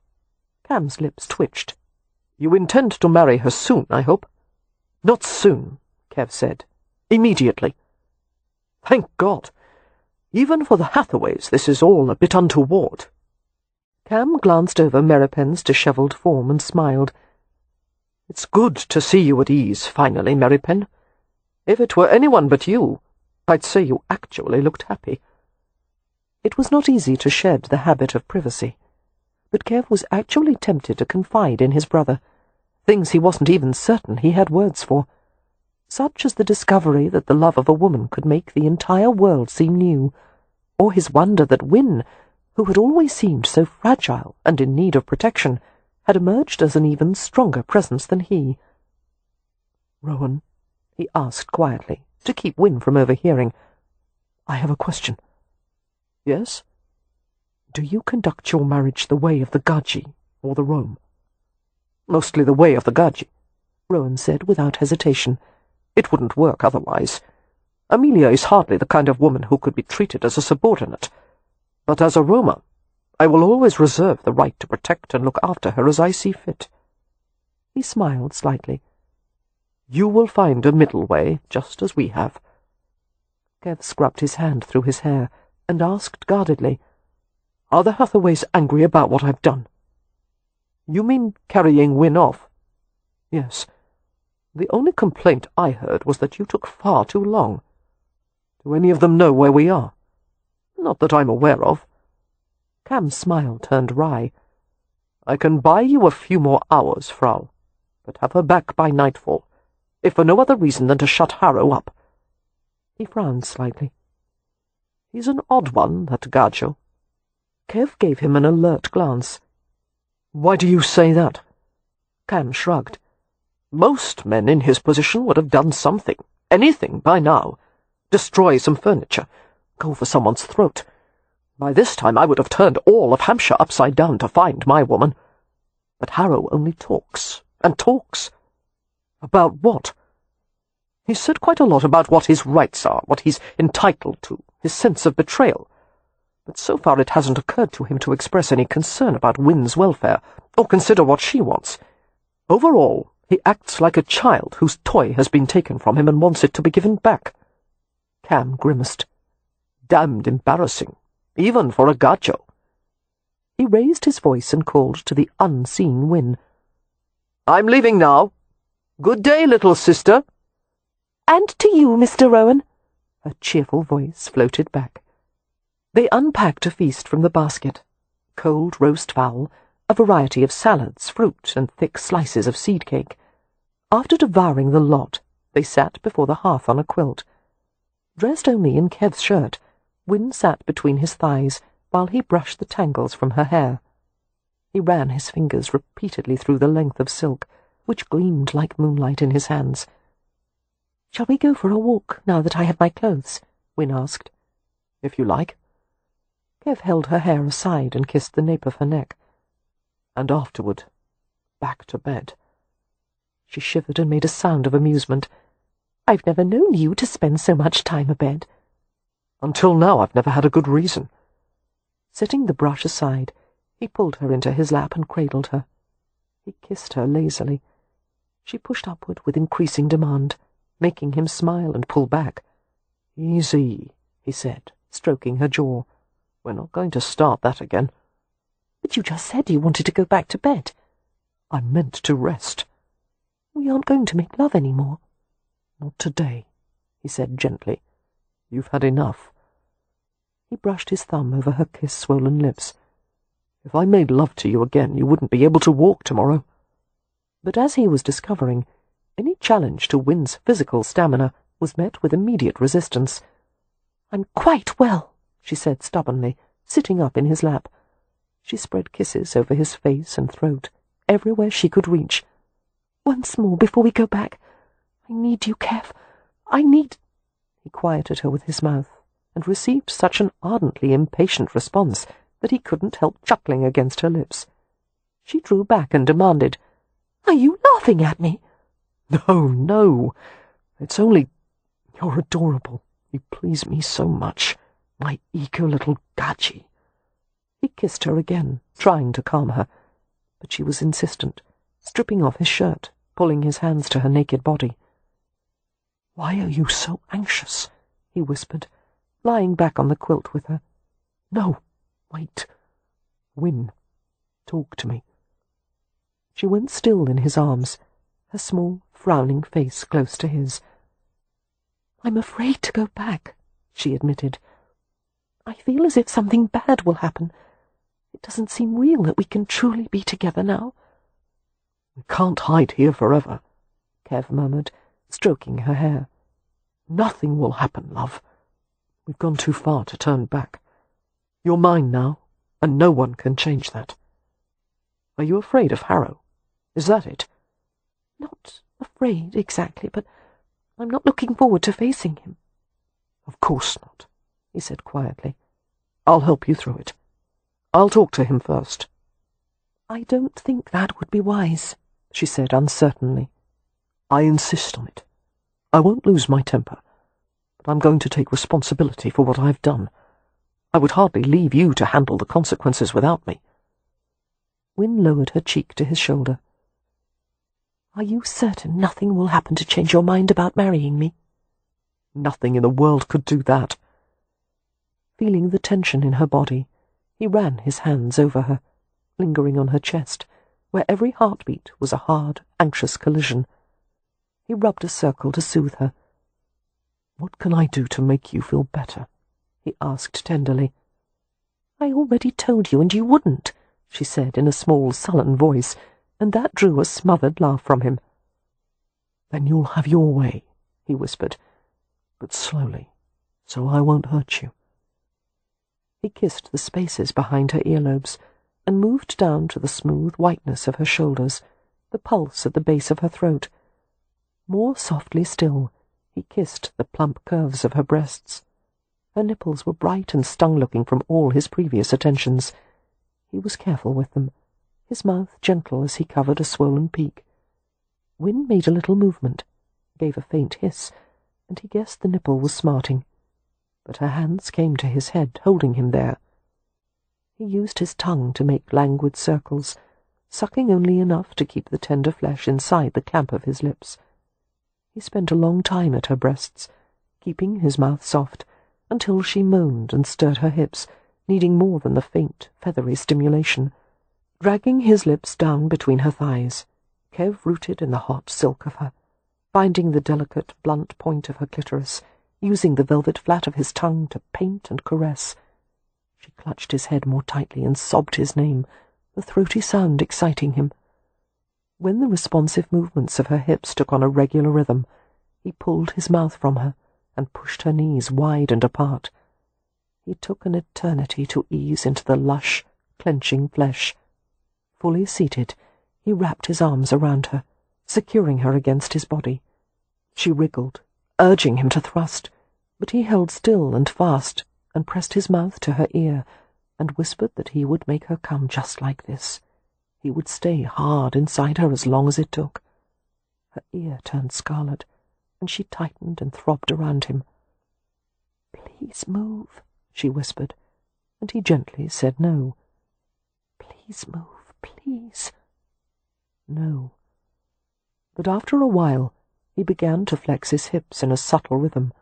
Cam's lips twitched. "You intend to marry her soon, I hope?" "Not soon," Kev said. "Immediately." "Thank God. Even for the Hathaways this is all a bit untoward," Cam glanced over Merripen's dishevelled form and smiled. "It's good to see you at ease, finally, Merripen. If it were anyone but you, I'd say you actually looked happy." It was not easy to shed the habit of privacy, but Kev was actually tempted to confide in his brother, things he wasn't even certain he had words for, such as the discovery that the love of a woman could make the entire world seem new, or his wonder that Win, who had always seemed so fragile and in need of protection, had emerged as an even stronger presence than he. "Rowan," he asked quietly, to keep Win from overhearing, "I have a question." "Yes?" "Do you conduct your marriage the way of the Gaji or the Rome?" "Mostly the way of the Gaji," Rowan said without hesitation. "It wouldn't work otherwise. Amelia is hardly the kind of woman who could be treated as a subordinate. But as a Roma, I will always reserve the right to protect and look after her as I see fit." He smiled slightly. "You will find a middle way, just as we have." Kev scrubbed his hand through his hair and asked guardedly, "Are the Hathaways angry about what I've done?" "You mean carrying Win off?" "Yes. The only complaint I heard was that you took far too long. Do any of them know where we are?" "Not that I'm aware of." Cam's smile turned wry. "I can buy you a few more hours, Frau, but have her back by nightfall, if for no other reason than to shut Harrow up." He frowned slightly. "He's an odd one, that Gajo." Kev gave him an alert glance. "Why do you say that?" Cam shrugged. "Most men in his position would have done something, anything, by now. Destroy some furniture, go for someone's throat. By this time I would have turned all of Hampshire upside down to find my woman. But Harrow only talks, and talks." "About what?" "He's said quite a lot about what his rights are, what he's entitled to, his sense of betrayal. But so far it hasn't occurred to him to express any concern about Win's welfare, or consider what she wants. Overall, he acts like a child whose toy has been taken from him and wants it to be given back." Cam grimaced. "Damned embarrassing, even for a Gajo." He raised his voice and called to the unseen Win. "I'm leaving now. Good day, little sister." "And to you, Mr. Rowan," her cheerful voice floated back. They unpacked a feast from the basket: cold roast fowl, a variety of salads, fruit, and thick slices of seed cake. After devouring the lot, they sat before the hearth on a quilt. Dressed only in Kev's shirt, Win sat between his thighs while he brushed the tangles from her hair. He ran his fingers repeatedly through the length of silk, which gleamed like moonlight in his hands. "Shall we go for a walk, now that I have my clothes?" Win asked. "If you like." Kev held her hair aside and kissed the nape of her neck. "And afterward, back to bed." She shivered and made a sound of amusement. "I've never known you to spend so much time abed." "Until now I've never had a good reason." Setting the brush aside, he pulled her into his lap and cradled her. He kissed her lazily. She pushed upward with increasing demand, making him smile and pull back. "Easy," he said, stroking her jaw. "We're not going to start that again." "But you just said you wanted to go back to bed." "I meant to rest." "We aren't going to make love any more." "Not today," he said gently. "You've had enough." He brushed his thumb over her kiss-swollen lips. "If I made love to you again, you wouldn't be able to walk tomorrow." But as he was discovering, any challenge to Win's physical stamina was met with immediate resistance. "I'm quite well," she said stubbornly, sitting up in his lap. She spread kisses over his face and throat, everywhere she could reach. "Once more before we go back. I need you, Kev. I need—" He quieted her with his mouth, and received such an ardently impatient response that he couldn't help chuckling against her lips. She drew back and demanded, "Are you laughing at me?" "No, no. It's only... You're adorable. You please me so much. My eager little Gaji." He kissed her again, trying to calm her, but she was insistent, stripping off his shirt, pulling his hands to her naked body. "Why are you so anxious?" he whispered, lying back on the quilt with her. "No, wait. Win, Talk to me." She went still in his arms, her small, frowning face close to his. "I'm afraid to go back," she admitted. "I feel as if something bad will happen. It doesn't seem real that we can truly be together now." "We can't hide here forever," Kev murmured, stroking her hair. "Nothing will happen, love. We've gone too far to turn back. You're mine now, and no one can change that. Are you afraid of Harrow? Is that it?" "Not afraid exactly, but I'm not looking forward to facing him." "Of course not," he said quietly. "I'll help you through it. I'll talk to him first." "I don't think that would be wise," she said uncertainly. "I insist on it. I won't lose my temper, but I'm going to take responsibility for what I've done. I would hardly leave you to handle the consequences without me." Wynne lowered her cheek to his shoulder. "Are you certain nothing will happen to change your mind about marrying me?" "Nothing in the world could do that." Feeling the tension in her body, he ran his hands over her, lingering on her chest, where every heartbeat was a hard, anxious collision. He rubbed a circle to soothe her. "What can I do to make you feel better?" he asked tenderly. "I already told you, and you wouldn't," she said in a small, sullen voice, and that drew a smothered laugh from him. "Then you'll have your way," he whispered, "but slowly, so I won't hurt you." He kissed the spaces behind her earlobes, and moved down to the smooth whiteness of her shoulders, the pulse at the base of her throat. More softly still, he kissed the plump curves of her breasts. Her nipples were bright and stung-looking from all his previous attentions. He was careful with them, his mouth gentle as he covered a swollen peak. Wynne made a little movement, gave a faint hiss, and he guessed the nipple was smarting. But her hands came to his head, holding him there. He used his tongue to make languid circles, sucking only enough to keep the tender flesh inside the clamp of his lips. He spent a long time at her breasts, keeping his mouth soft, until she moaned and stirred her hips, needing more than the faint, feathery stimulation. Dragging his lips down between her thighs, Kev rooted in the hot silk of her, finding the delicate, blunt point of her clitoris, using the velvet flat of his tongue to paint and caress. She clutched his head more tightly and sobbed his name, the throaty sound exciting him. When the responsive movements of her hips took on a regular rhythm, he pulled his mouth from her and pushed her knees wide and apart. He took an eternity to ease into the lush, clenching flesh. Fully seated, he wrapped his arms around her, securing her against his body. She wriggled, urging him to thrust, but he held still and fast and pressed his mouth to her ear and whispered that he would make her come just like this. He would stay hard inside her as long as it took. Her ear turned scarlet, and she tightened and throbbed around him. "Please move," she whispered, and he gently said no. "Please move, please." No. But after a while, he began to flex his hips in a subtle rhythm.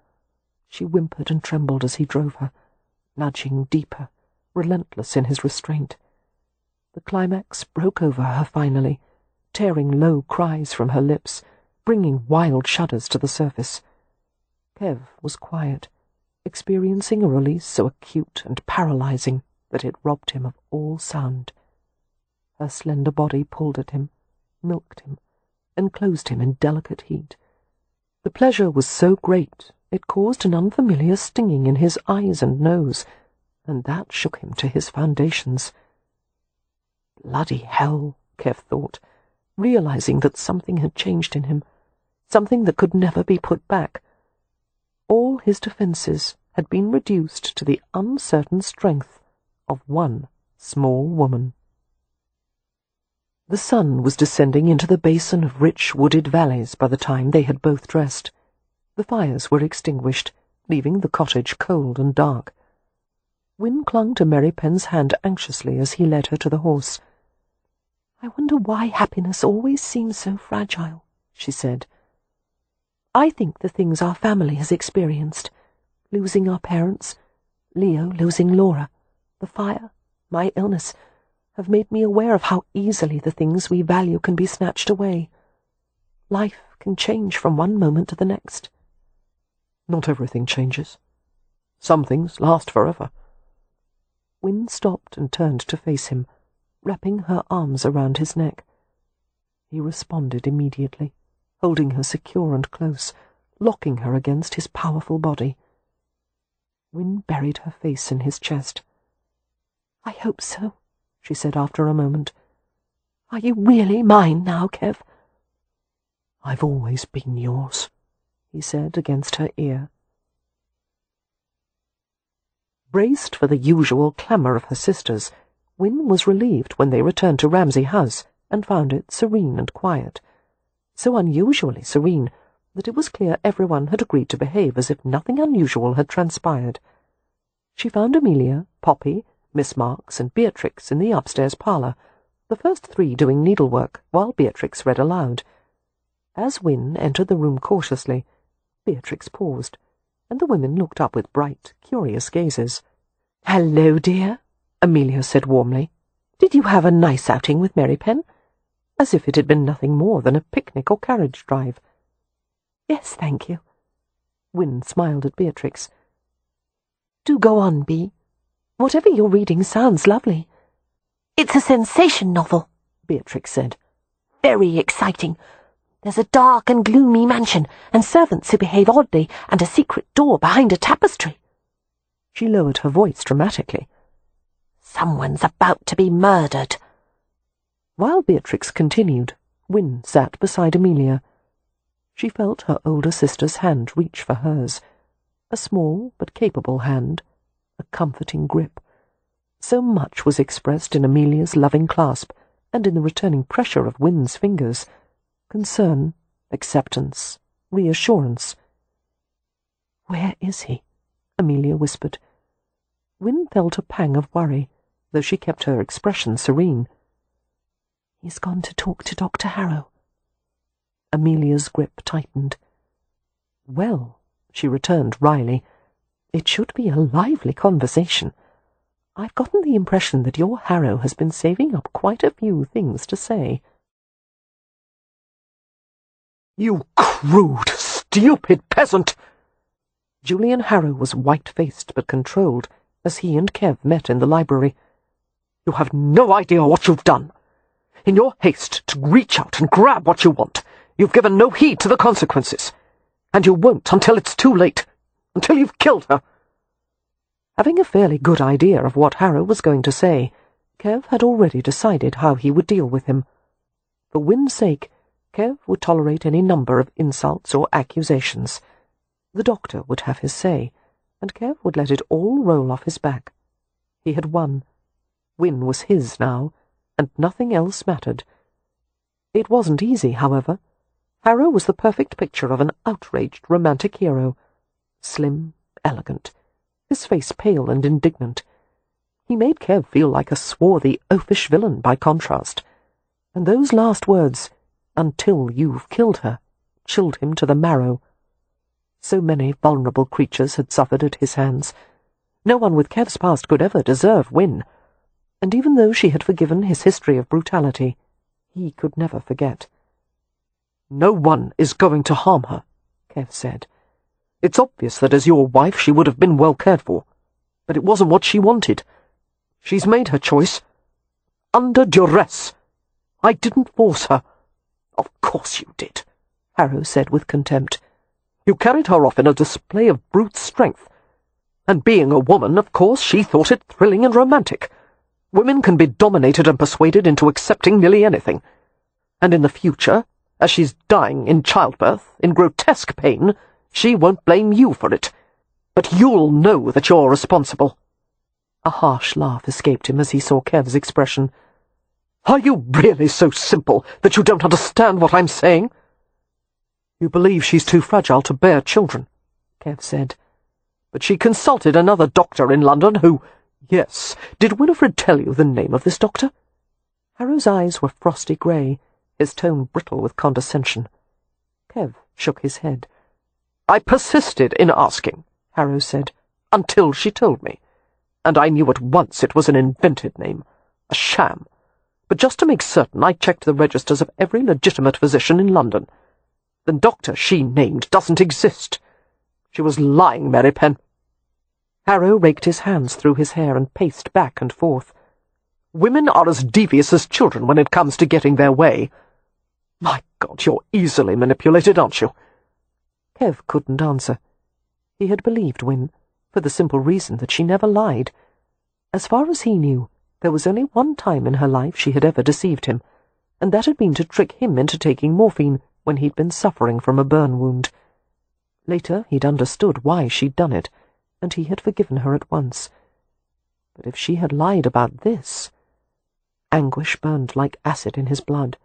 She whimpered and trembled as he drove her, nudging deeper, relentless in his restraint. The climax broke over her finally, tearing low cries from her lips, bringing wild shudders to the surface. Kev was quiet, experiencing a release so acute and paralyzing that it robbed him of all sound. Her slender body pulled at him, milked him, enclosed him in delicate heat. The pleasure was so great it caused an unfamiliar stinging in his eyes and nose, and that shook him to his foundations. Bloody hell, Kev thought, realizing that something had changed in him, something that could never be put back. All his defenses had been reduced to the uncertain strength of one small woman. The sun was descending into the basin of rich wooded valleys by the time they had both dressed. The fires were extinguished, leaving the cottage cold and dark. Wynne clung to Merripen's hand anxiously as he led her to the horse. "I wonder why happiness always seems so fragile," she said. "I think the things our family has experienced, losing our parents, Leo losing Laura, the fire, my illness, have made me aware of how easily the things we value can be snatched away. Life can change from one moment to the next. Not everything changes. Some things last forever. Wynne stopped and turned to face him, wrapping her arms around his neck. He responded immediately, holding her secure and close, locking her against his powerful body. Wynne buried her face in his chest. "I hope so," she said after a moment. "Are you really mine now, Kev?" "I've always been yours," he said against her ear. Braced for the usual clamour of her sisters, Wynne was relieved when they returned to Ramsay House and found it serene and quiet, so unusually serene that it was clear everyone had agreed to behave as if nothing unusual had transpired. She found Amelia, Poppy, Miss Marks, and Beatrix in the upstairs parlour, the first three doing needlework, while Beatrix read aloud. As Wynne entered the room cautiously, Beatrix paused, and the women looked up with bright, curious gazes. "Hello, dear," Amelia said warmly. "Did you have a nice outing with Merripen?" As if it had been nothing more than a picnic or carriage drive. "Yes, thank you." Wynne smiled at Beatrix. "Do go on, Bee. Whatever you're reading sounds lovely." "It's a sensation novel," Beatrix said. "Very exciting. There's a dark and gloomy mansion, and servants who behave oddly, and a secret door behind a tapestry." She lowered her voice dramatically. "Someone's about to be murdered." While Beatrix continued, Wynne sat beside Amelia. She felt her older sister's hand reach for hers, a small but capable hand, a comforting grip. So much was expressed in Amelia's loving clasp, and in the returning pressure of Wynne's fingers. Concern, acceptance, reassurance. "Where is he?" Amelia whispered. Wynne felt a pang of worry, though she kept her expression serene. "He's gone to talk to Dr. Harrow." Amelia's grip tightened. "Well," she returned wryly, "it should be a lively conversation. I've gotten the impression that your Harrow has been saving up quite a few things to say." "You crude, stupid peasant!" Julian Harrow was white-faced but controlled as he and Kev met in the library. "You have no idea what you've done. In your haste to reach out and grab what you want, you've given no heed to the consequences. And you won't until it's too late, until you've killed her." Having a fairly good idea of what Harrow was going to say, Kev had already decided how he would deal with him. For Wynne's sake, Kev would tolerate any number of insults or accusations. The doctor would have his say, and Kev would let it all roll off his back. He had won. Wynne was his now, and nothing else mattered. It wasn't easy, however. Harrow was the perfect picture of an outraged romantic hero. Slim, elegant, his face pale and indignant. He made Kev feel like a swarthy, oafish villain by contrast. And those last words, "until you've killed her," chilled him to the marrow. So many vulnerable creatures had suffered at his hands. No one with Kev's past could ever deserve Wynne. And even though she had forgiven his history of brutality, he could never forget. "No one is going to harm her," Kev said. "It's obvious that as your wife she would have been well cared for, but it wasn't what she wanted. She's made her choice. Under duress. I didn't force her." "Of course you did," Harrow said with contempt. "You carried her off in a display of brute strength. And being a woman, of course, she thought it thrilling and romantic. Women can be dominated and persuaded into accepting nearly anything. And in the future, as she's dying in childbirth, in grotesque pain, she won't blame you for it. But you'll know that you're responsible." A harsh laugh escaped him as he saw Kev's expression. "Are you really so simple that you don't understand what I'm saying?" "You believe she's too fragile to bear children," Kev said. "But she consulted another doctor in London who—" "Yes, did Winnifred tell you the name of this doctor?" Harrow's eyes were frosty grey, his tone brittle with condescension. Kev shook his head. "I persisted in asking," Harrow said, "until she told me. And I knew at once it was an invented name. A sham. But just to make certain, I checked the registers of every legitimate physician in London. The doctor she named doesn't exist. She was lying, Merripen." Harrow raked his hands through his hair and paced back and forth. "Women are as devious as children when it comes to getting their way. My God, you're easily manipulated, aren't you?" Kev couldn't answer. He had believed Win, for the simple reason that she never lied. As far as he knew, there was only one time in her life she had ever deceived him, and that had been to trick him into taking morphine when he'd been suffering from a burn wound. Later he'd understood why she'd done it, and he had forgiven her at once. But if she had lied about this... Anguish burned like acid in his blood.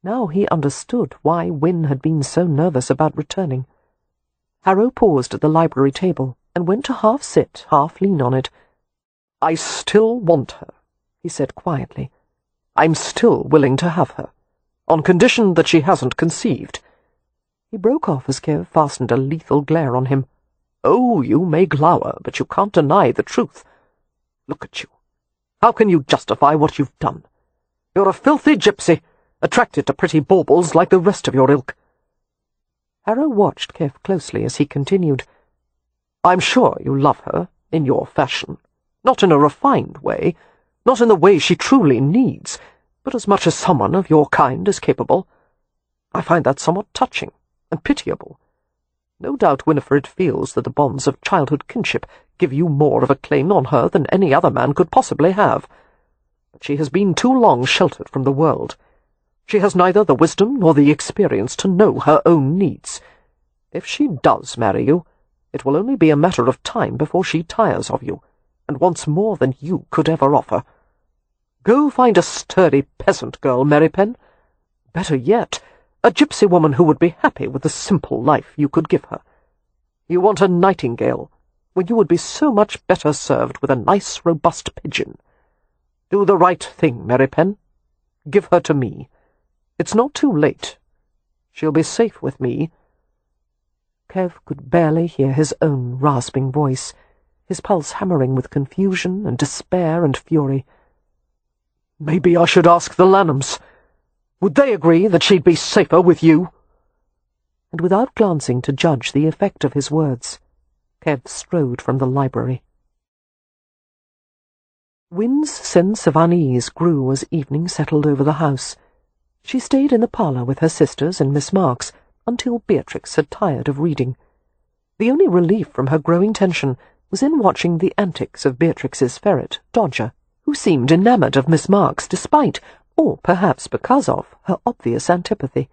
Now he understood why Win had been so nervous about returning. Harrow paused at the library table and went to half sit, half lean on it. "I still want her," he said quietly. "I'm still willing to have her, on condition that she hasn't conceived." He broke off as Kev fastened a lethal glare on him. "Oh, you may glower, but you can't deny the truth. Look at you. How can you justify what you've done? You're a filthy gypsy, attracted to pretty baubles like the rest of your ilk." Harrow watched Kev closely as he continued. "I'm sure you love her, in your fashion. Not in a refined way, not in the way she truly needs, but as much as someone of your kind is capable. I find that somewhat touching and pitiable. No doubt Winnifred feels that the bonds of childhood kinship give you more of a claim on her than any other man could possibly have. But she has been too long sheltered from the world. She has neither the wisdom nor the experience to know her own needs. If she does marry you, it will only be a matter of time before she tires of you, and wants more than you could ever offer. Go find a sturdy peasant girl, Merripen. Better yet, a gypsy woman who would be happy with the simple life you could give her. You want a nightingale, when you would be so much better served with a nice, robust pigeon. Do the right thing, Merripen. Give her to me. It's not too late. She'll be safe with me." Kev could barely hear his own rasping voice, his pulse hammering with confusion and despair and fury. "Maybe I should ask the Lanhams. Would they agree that she'd be safer with you?" And without glancing to judge the effect of his words, Kev strode from the library. Win's sense of unease grew as evening settled over the house. She stayed in the parlour with her sisters and Miss Marks until Beatrix had tired of reading. The only relief from her growing tension was in watching the antics of Beatrix's ferret, Dodger, who seemed enamoured of Miss Marks despite, or perhaps because of, her obvious antipathy.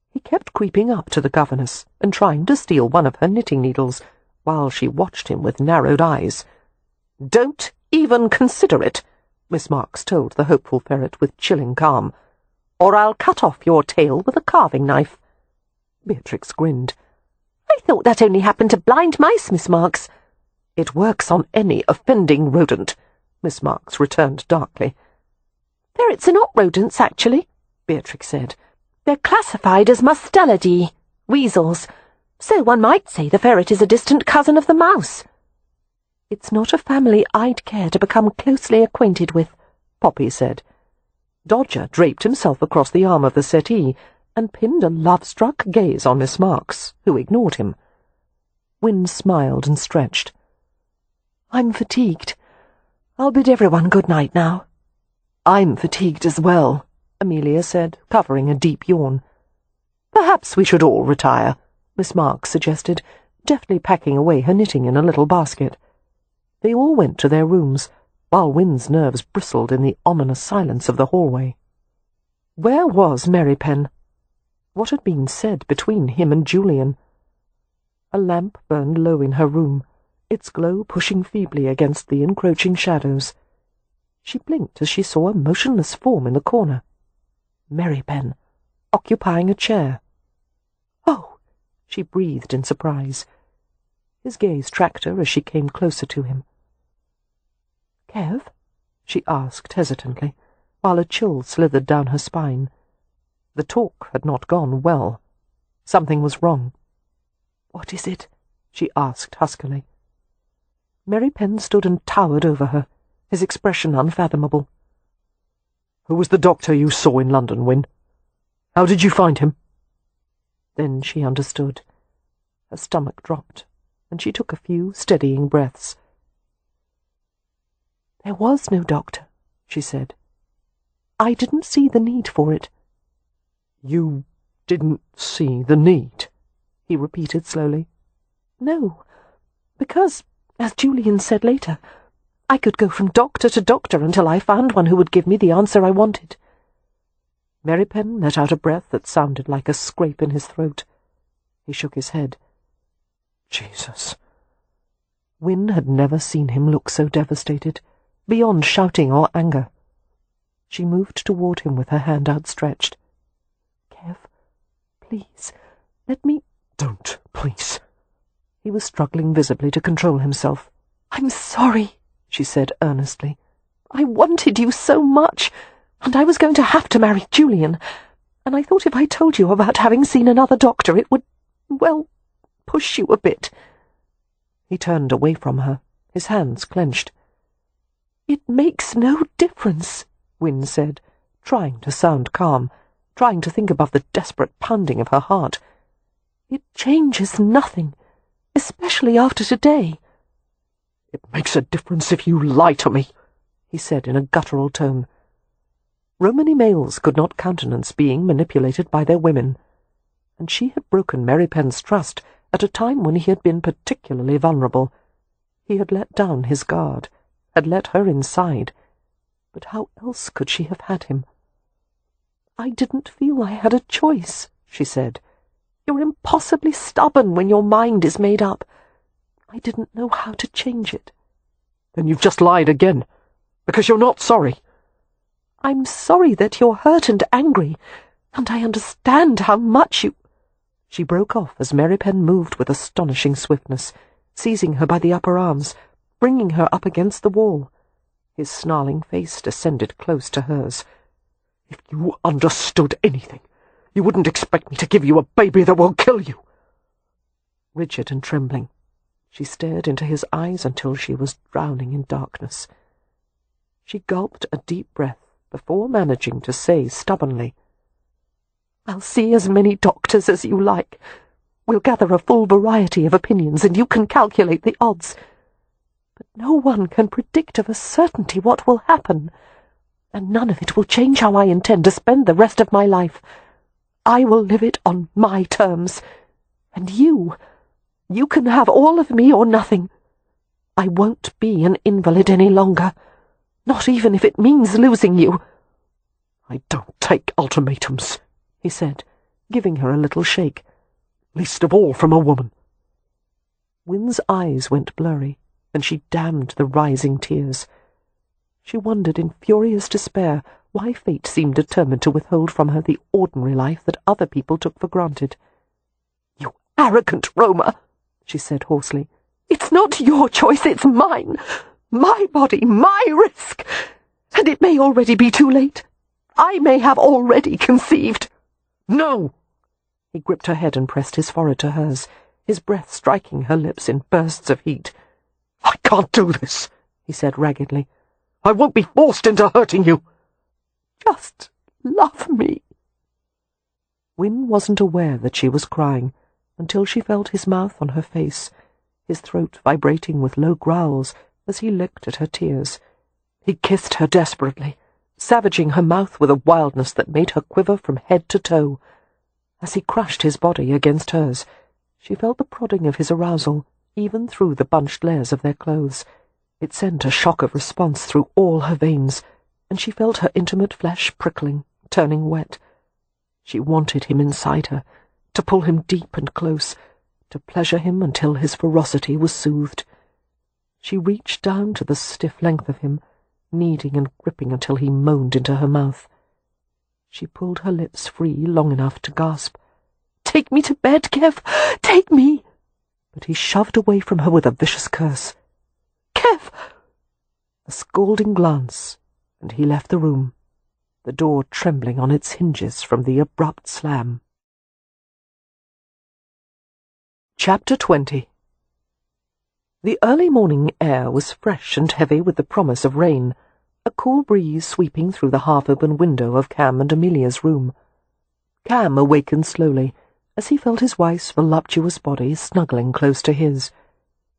He kept creeping up to the governess and trying to steal one of her knitting needles, while she watched him with narrowed eyes. "Don't even consider it," Miss Marks told the hopeful ferret with chilling calm, "or I'll cut off your tail with a carving knife." Beatrix grinned. "I thought that only happened to blind mice, Miss Marks." "It works on any offending rodent," Miss Marks returned darkly. "Ferrets are not rodents, actually," Beatrix said. "They're classified as Mustelidae, weasels, so one might say the ferret is a distant cousin of the mouse." "It's not a family I'd care to become closely acquainted with," Poppy said. Dodger draped himself across the arm of the settee and pinned a love-struck gaze on Miss Marks, who ignored him. Win smiled and stretched. "I'm fatigued. I'll bid everyone good night now." "I'm fatigued as well," Amelia said, covering a deep yawn. "Perhaps we should all retire," Miss Marks suggested, deftly packing away her knitting in a little basket. They all went to their rooms, while Win's nerves bristled in the ominous silence of the hallway. Where was Merripen? What had been said between him and Julian? A lamp burned low in her room, its glow pushing feebly against the encroaching shadows. She blinked as she saw a motionless form in the corner. Merripen, occupying a chair. "Oh!" she breathed in surprise. His gaze tracked her as she came closer to him. "Kev?" she asked hesitantly, while a chill slithered down her spine. The talk had not gone well. Something was wrong. "What is it?" she asked huskily. Merripen stood and towered over her, his expression unfathomable. Who was the doctor you saw in London, Win? How did you find him?" Then she understood. Her stomach dropped, and she took a few steadying breaths. "There was no doctor," she said. "I didn't see the need for it." "You didn't see the need?" he repeated slowly. "No, because, as Julian said later, I could go from doctor to doctor until I found one who would give me the answer I wanted." Merripen let out a breath that sounded like a scrape in his throat. He shook his head. Jesus. Win had never seen him look so devastated, beyond shouting or anger. She moved toward him with her hand outstretched. "Kev, please, let me—" "Don't, please." He was struggling visibly to control himself. "I'm sorry," she said earnestly. "I wanted you so much, and I was going to have to marry Julian, and I thought if I told you about having seen another doctor it would, well, push you a bit." He turned away from her, his hands clenched. "It makes no difference," Win said, trying to sound calm, trying to think above the desperate pounding of her heart. "It changes nothing, especially after today." "It makes a difference if you lie to me," he said in a guttural tone. Romany males could not countenance being manipulated by their women, and she had broken Merripen's trust at a time when he had been particularly vulnerable. He had let down his guard, had let her inside, but how else could she have had him? "I didn't feel I had a choice," she said. "You're impossibly stubborn when your mind is made up. I didn't know how to change it." "Then you've just lied again, because you're not sorry." "I'm sorry that you're hurt and angry, and I understand how much you—" She broke off as Merripen moved with astonishing swiftness, seizing her by the upper arms, bringing her up against the wall. His snarling face descended close to hers. "If you understood anything, you wouldn't expect me to give you a baby that will kill you." Rigid and trembling, she stared into his eyes until she was drowning in darkness. She gulped a deep breath before managing to say stubbornly, "I'll see as many doctors as you like. We'll gather a full variety of opinions, and you can calculate the odds. But no one can predict of a certainty what will happen, and none of it will change how I intend to spend the rest of my life. I will live it on my terms, and you can have all of me or nothing. I won't be an invalid any longer, not even if it means losing you." "I don't take ultimatums," he said, giving her a little shake. "Least of all from a woman." Win's eyes went blurry, and she damned the rising tears. She wondered in furious despair why fate seemed determined to withhold from her the ordinary life that other people took for granted. "You arrogant Roma," she said hoarsely. "It's not your choice, it's mine. My body, my risk. And it may already be too late. I may have already conceived." "No!" He gripped her head and pressed his forehead to hers, his breath striking her lips in bursts of heat. "I can't do this," he said raggedly. "I won't be forced into hurting you." "Just love me." Win wasn't aware that she was crying until she felt his mouth on her face, his throat vibrating with low growls as he licked at her tears. He kissed her desperately, savaging her mouth with a wildness that made her quiver from head to toe. As he crushed his body against hers, she felt the prodding of his arousal, even through the bunched layers of their clothes. It sent a shock of response through all her veins, and she felt her intimate flesh prickling, turning wet. She wanted him inside her, to pull him deep and close, to pleasure him until his ferocity was soothed. She reached down to the stiff length of him, kneading and gripping until he moaned into her mouth. She pulled her lips free long enough to gasp, "Take me to bed, Kev! Take me!" But he shoved away from her with a vicious curse. "Kev!" A scalding glance, and he left the room, the door trembling on its hinges from the abrupt slam. Chapter 20. The early morning air was fresh and heavy with the promise of rain, a cool breeze sweeping through the half-open window of Cam and Amelia's room. Cam awakened slowly as he felt his wife's voluptuous body snuggling close to his.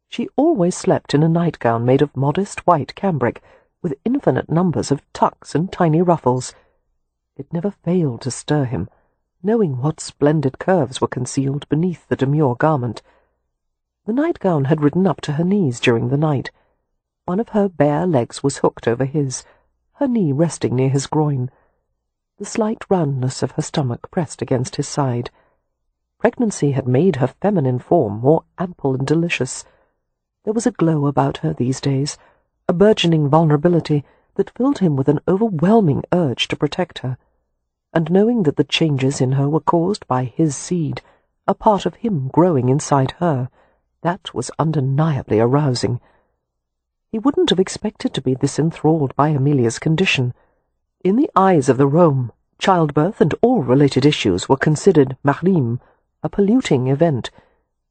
She always slept in a nightgown made of modest white cambric, with infinite numbers of tucks and tiny ruffles. It never failed to stir him, knowing what splendid curves were concealed beneath the demure garment. The nightgown had ridden up to her knees during the night. One of her bare legs was hooked over his, her knee resting near his groin. The slight roundness of her stomach pressed against his side. Pregnancy had made her feminine form more ample and delicious. There was a glow about her these days, a burgeoning vulnerability that filled him with an overwhelming urge to protect her. And knowing that the changes in her were caused by his seed, a part of him growing inside her, that was undeniably arousing. He wouldn't have expected to be this enthralled by Amelia's condition. In the eyes of the Rome, childbirth and all related issues were considered mahrim, a polluting event,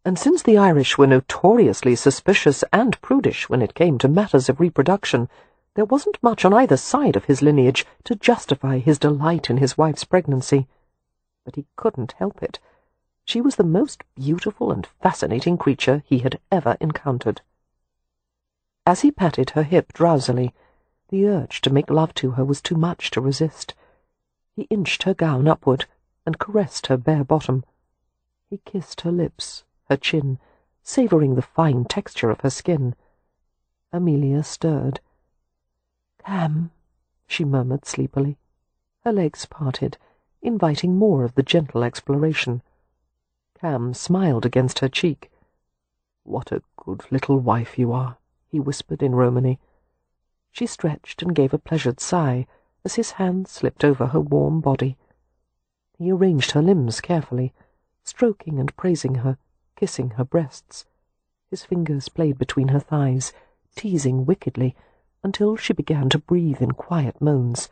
and since the Irish were notoriously suspicious and prudish when it came to matters of reproduction, there wasn't much on either side of his lineage to justify his delight in his wife's pregnancy. But he couldn't help it. She was the most beautiful and fascinating creature he had ever encountered. As he patted her hip drowsily, the urge to make love to her was too much to resist. He inched her gown upward and caressed her bare bottom. He kissed her lips, her chin, savouring the fine texture of her skin. Amelia stirred. "Cam," she murmured sleepily. Her legs parted, inviting more of the gentle exploration. Cam smiled against her cheek. "What a good little wife you are," he whispered in Romany. She stretched and gave a pleasured sigh as his hand slipped over her warm body. He arranged her limbs carefully, stroking and praising her, kissing her breasts. His fingers played between her thighs, teasing wickedly, until she began to breathe in quiet moans.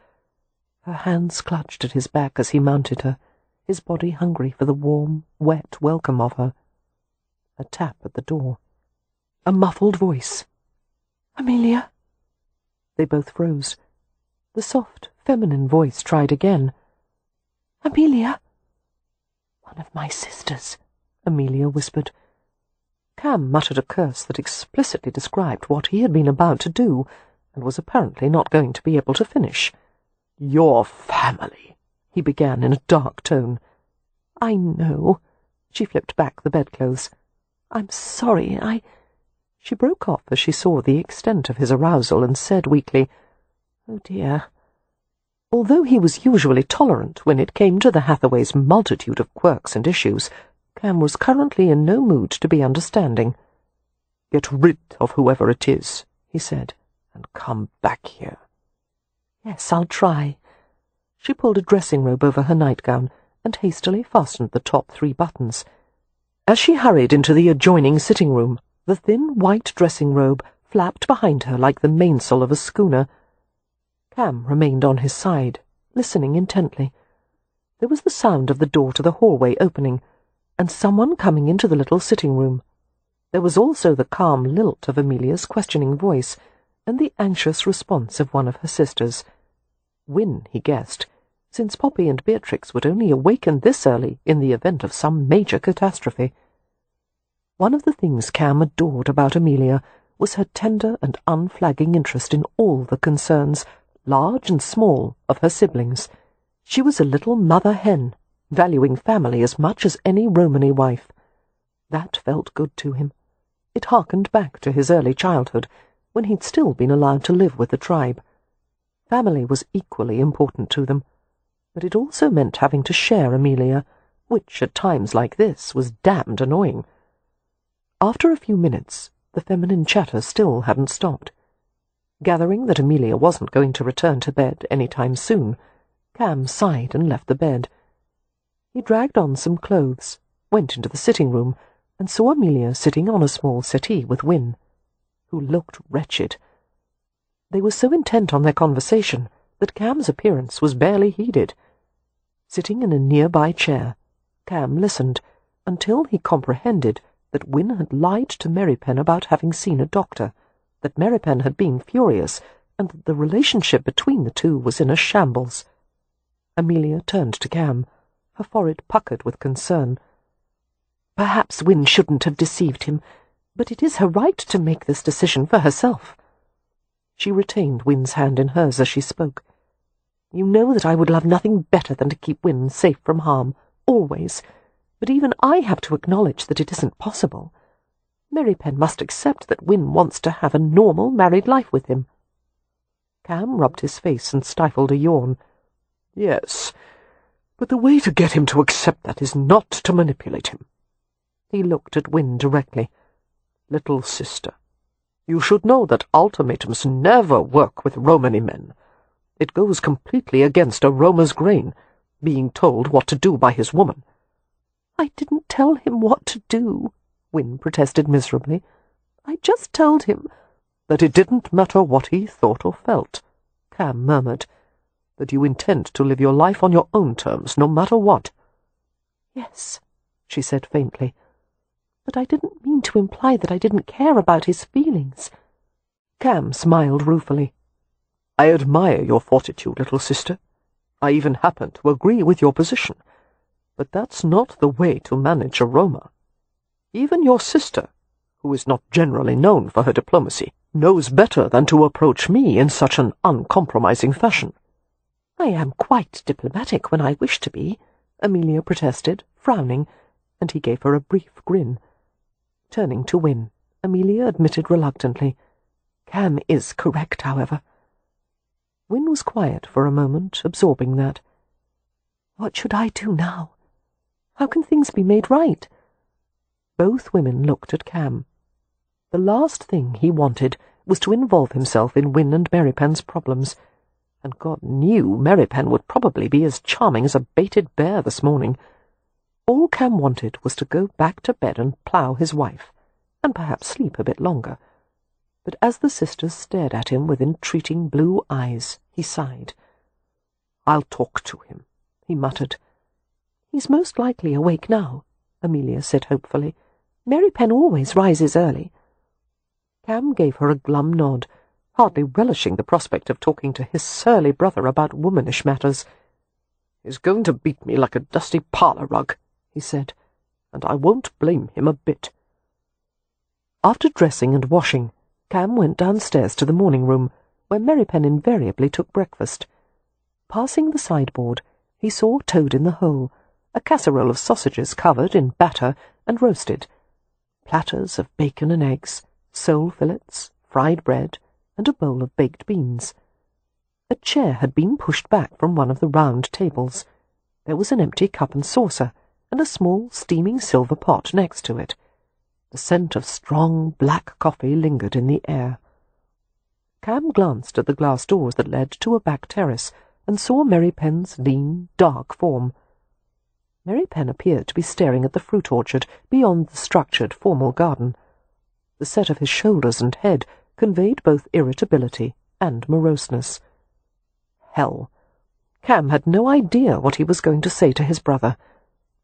Her hands clutched at his back as he mounted her, his body hungry for the warm, wet welcome of her. A tap at the door. A muffled voice. "Amelia?" They both froze. The soft, feminine voice tried again. "Amelia?" "One of my sisters," Amelia whispered. Cam muttered a curse that explicitly described what he had been about to do, and was apparently not going to be able to finish. "Your family," he began in a dark tone. "I know." She flipped back the bedclothes. "I'm sorry, She broke off as she saw the extent of his arousal and said weakly, "Oh dear." Although he was usually tolerant when it came to the Hathaways' multitude of quirks and issues, Cam was currently in no mood to be understanding. "Get rid of whoever it is," he said, "and come back here." "Yes, I'll try." She pulled a dressing robe over her nightgown and hastily fastened the top 3 buttons. As she hurried into the adjoining sitting room, the thin white dressing robe flapped behind her like the mainsail of a schooner. Cam remained on his side, listening intently. There was the sound of the door to the hallway opening, and someone coming into the little sitting room. There was also the calm lilt of Amelia's questioning voice, and the anxious response of one of her sisters. Win, he guessed, since Poppy and Beatrix would only awaken this early in the event of some major catastrophe. One of the things Cam adored about Amelia was her tender and unflagging interest in all the concerns, large and small, of her siblings. She was a little mother hen, valuing family as much as any Romany wife. That felt good to him. It harkened back to his early childhood, when he'd still been allowed to live with the tribe. Family was equally important to them, but it also meant having to share Amelia, which at times like this was damned annoying. After a few minutes, the feminine chatter still hadn't stopped. Gathering that Amelia wasn't going to return to bed any time soon, Cam sighed and left the bed. He dragged on some clothes, went into the sitting room, and saw Amelia sitting on a small settee with Win, who looked wretched. They were so intent on their conversation that Cam's appearance was barely heeded. Sitting in a nearby chair, Cam listened until he comprehended that Win had lied to Merripen about having seen a doctor, that Merripen had been furious, and that the relationship between the two was in a shambles. Amelia turned to Cam, her forehead puckered with concern. Perhaps Win shouldn't have deceived him, but it is her right to make this decision for herself. She retained Win's hand in hers as she spoke. You know that I would love nothing better than to keep Win safe from harm, always, but even I have to acknowledge that it isn't possible. Merripen must accept that Win wants to have a normal married life with him. Cam rubbed his face and stifled a yawn. Yes, but the way to get him to accept that is not to manipulate him. He looked at Win directly. Little sister, you should know that ultimatums never work with Romany men. It goes completely against a Roma's grain, being told what to do by his woman. I didn't tell him what to do, Win protested miserably. I just told him that it didn't matter what he thought or felt, Cam murmured, that you intend to live your life on your own terms, no matter what. Yes, she said faintly, but I didn't mean to imply that I didn't care about his feelings. Cam smiled ruefully. I admire your fortitude, little sister. I even happen to agree with your position, but that's not the way to manage a Roma. Even your sister, who is not generally known for her diplomacy, knows better than to approach me in such an uncompromising fashion. I am quite diplomatic when I wish to be, Amelia protested, frowning, and he gave her a brief grin. Turning to Win, Amelia admitted reluctantly, Cam is correct, however. Win was quiet for a moment, absorbing that. What should I do now? How can things be made right? Both women looked at Cam. The last thing he wanted was to involve himself in Win and Merripen's problems, and God knew Merripen would probably be as charming as a baited bear this morning. All Cam wanted was to go back to bed and plough his wife, and perhaps sleep a bit longer. But as the sisters stared at him with entreating blue eyes, he sighed. I'll talk to him, he muttered. He's most likely awake now, Amelia said hopefully. Merripen always rises early. Cam gave her a glum nod, hardly relishing the prospect of talking to his surly brother about womanish matters. He's going to beat me like a dusty parlour rug, he said, and I won't blame him a bit. After dressing and washing, Cam went downstairs to the morning room, where Merripen invariably took breakfast. Passing the sideboard, he saw Toad in the hole, a casserole of sausages covered in batter and roasted, platters of bacon and eggs, sole fillets, fried bread, and a bowl of baked beans. A chair had been pushed back from one of the round tables. There was an empty cup and saucer, and a small steaming silver pot next to it. The scent of strong black coffee lingered in the air. Cam glanced at the glass doors that led to a back terrace, and saw Merripen's lean, dark form. Merripen appeared to be staring at the fruit orchard beyond the structured, formal garden. The set of his shoulders and head conveyed both irritability and moroseness. Hell! Cam had no idea what he was going to say to his brother.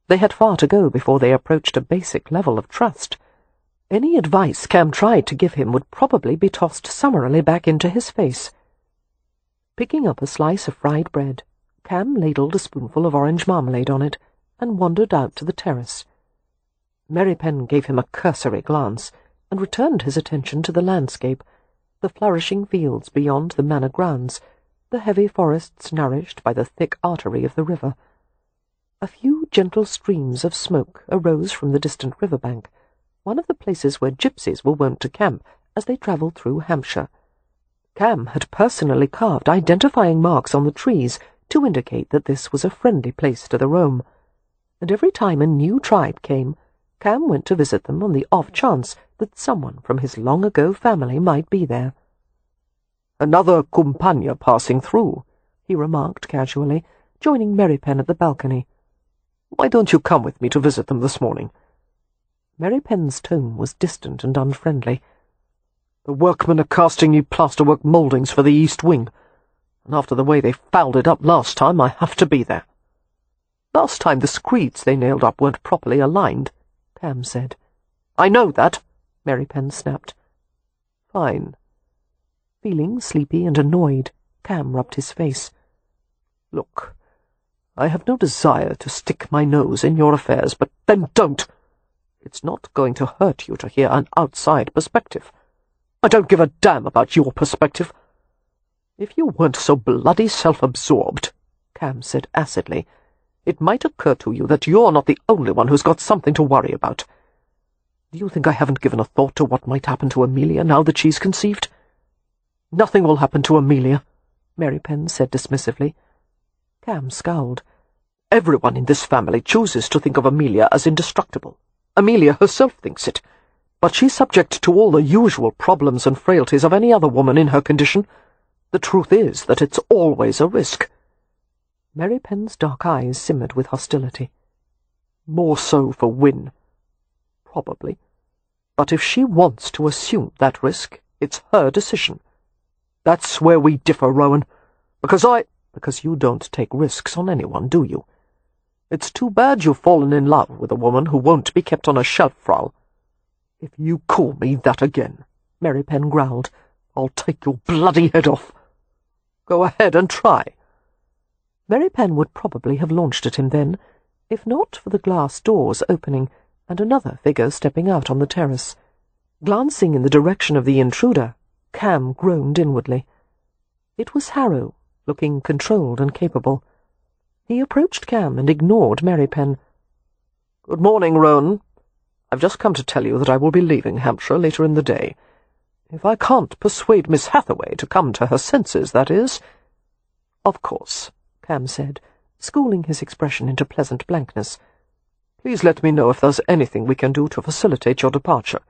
They had far to go before they approached a basic level of trust. Any advice Cam tried to give him would probably be tossed summarily back into his face. Picking up a slice of fried bread, Cam ladled a spoonful of orange marmalade on it, and wandered out to the terrace. Merripen gave him a cursory glance, and returned his attention to the landscape, the flourishing fields beyond the manor grounds, the heavy forests nourished by the thick artery of the river. A few gentle streams of smoke arose from the distant river-bank, one of the places where gypsies were wont to camp as they travelled through Hampshire. Cam had personally carved identifying marks on the trees to indicate that this was a friendly place to the roam, and every time a new tribe came, Cam went to visit them on the off chance that someone from his long-ago family might be there. "Another compagna passing through," he remarked casually, joining Merripen at the balcony. "Why don't you come with me to visit them this morning?" Merripen's tone was distant and unfriendly. "The workmen are casting new plasterwork mouldings for the east wing, and after the way they fouled it up last time, I have to be there." "Last time the screeds they nailed up weren't properly aligned," Cam said. "I know that," Merripen snapped. "Fine. Feeling sleepy and annoyed, Cam rubbed his face. "Look, I have no desire to stick my nose in your affairs, but then don't. It's not going to hurt you to hear an outside perspective. I don't give a damn about your perspective." "If you weren't so bloody self-absorbed," Cam said acidly, "it might occur to you that you're not the only one who's got something to worry about. Do you think I haven't given a thought to what might happen to Amelia now that she's conceived?" "Nothing will happen to Amelia," Merripen said dismissively. Cam scowled. "Everyone in this family chooses to think of Amelia as indestructible. Amelia herself thinks it. But she's subject to all the usual problems and frailties of any other woman in her condition. The truth is that it's always a risk." Merripen's dark eyes simmered with hostility. "More so for Win. Probably. But if she wants to assume that risk, it's her decision. That's where we differ, Rowan. Because you don't take risks on anyone, do you? It's too bad you've fallen in love with a woman who won't be kept on a shelf, Frau." "If you call me that again," Merripen growled, "I'll take your bloody head off." "Go ahead and try." Merripen would probably have launched at him then, if not for the glass doors opening and another figure stepping out on the terrace. Glancing in the direction of the intruder, Cam groaned inwardly. It was Harrow, looking controlled and capable. He approached Cam and ignored Merripen. "Good morning, Rowan. I've just come to tell you that I will be leaving Hampshire later in the day. If I can't persuade Miss Hathaway to come to her senses, that is." "Of course," Cam said, schooling his expression into pleasant blankness. "Please let me know if there's anything we can do to facilitate your departure."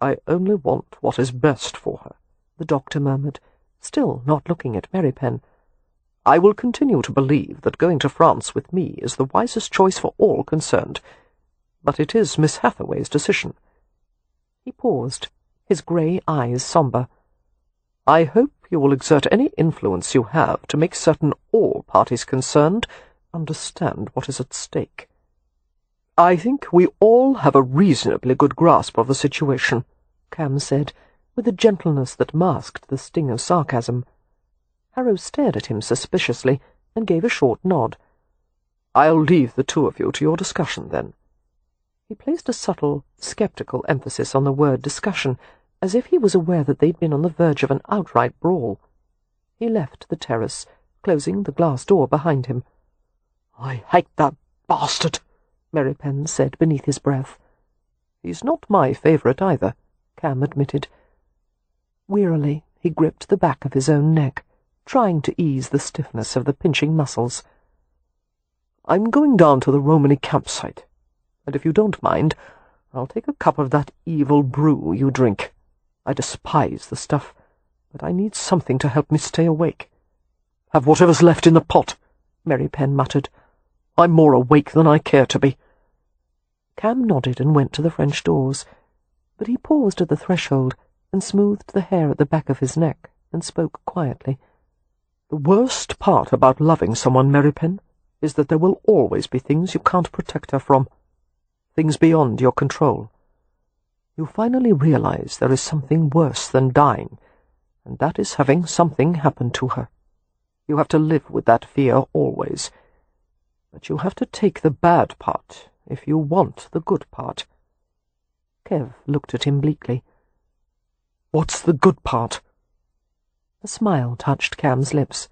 "I only want what is best for her," the doctor murmured, still not looking at Merripen. "I will continue to believe that going to France with me is the wisest choice for all concerned, but it is Miss Hathaway's decision." He paused, his grey eyes sombre. "I hope you will exert any influence you have to make certain all parties concerned understand what is at stake. I think we all have a reasonably good grasp of the situation," Cam said, with a gentleness that masked the sting of sarcasm. Harrow stared at him suspiciously and gave a short nod. "I'll leave the two of you to your discussion, then." He placed a subtle, sceptical emphasis on the word discussion, as if he was aware that they'd been on the verge of an outright brawl. He left the terrace, closing the glass door behind him. "I hate that bastard," Merripen said beneath his breath. "He's not my favourite either," Cam admitted. Wearily, he gripped the back of his own neck, trying to ease the stiffness of the pinching muscles. "I'm going down to the Romany campsite, and if you don't mind, I'll take a cup of that evil brew you drink. I despise the stuff, but I need something to help me stay awake." "Have whatever's left in the pot," Merripen muttered. "I'm more awake than I care to be." Cam nodded and went to the French doors, but he paused at the threshold and smoothed the hair at the back of his neck and spoke quietly. "The worst part about loving someone, Merripen, is that there will always be things you can't protect her from, things beyond your control. You finally realize there is something worse than dying, and that is having something happen to her. You have to live with that fear always, but you have to take the bad part if you want the good part." Kev looked at him bleakly. "What's the good part?" A smile touched Cam's lips.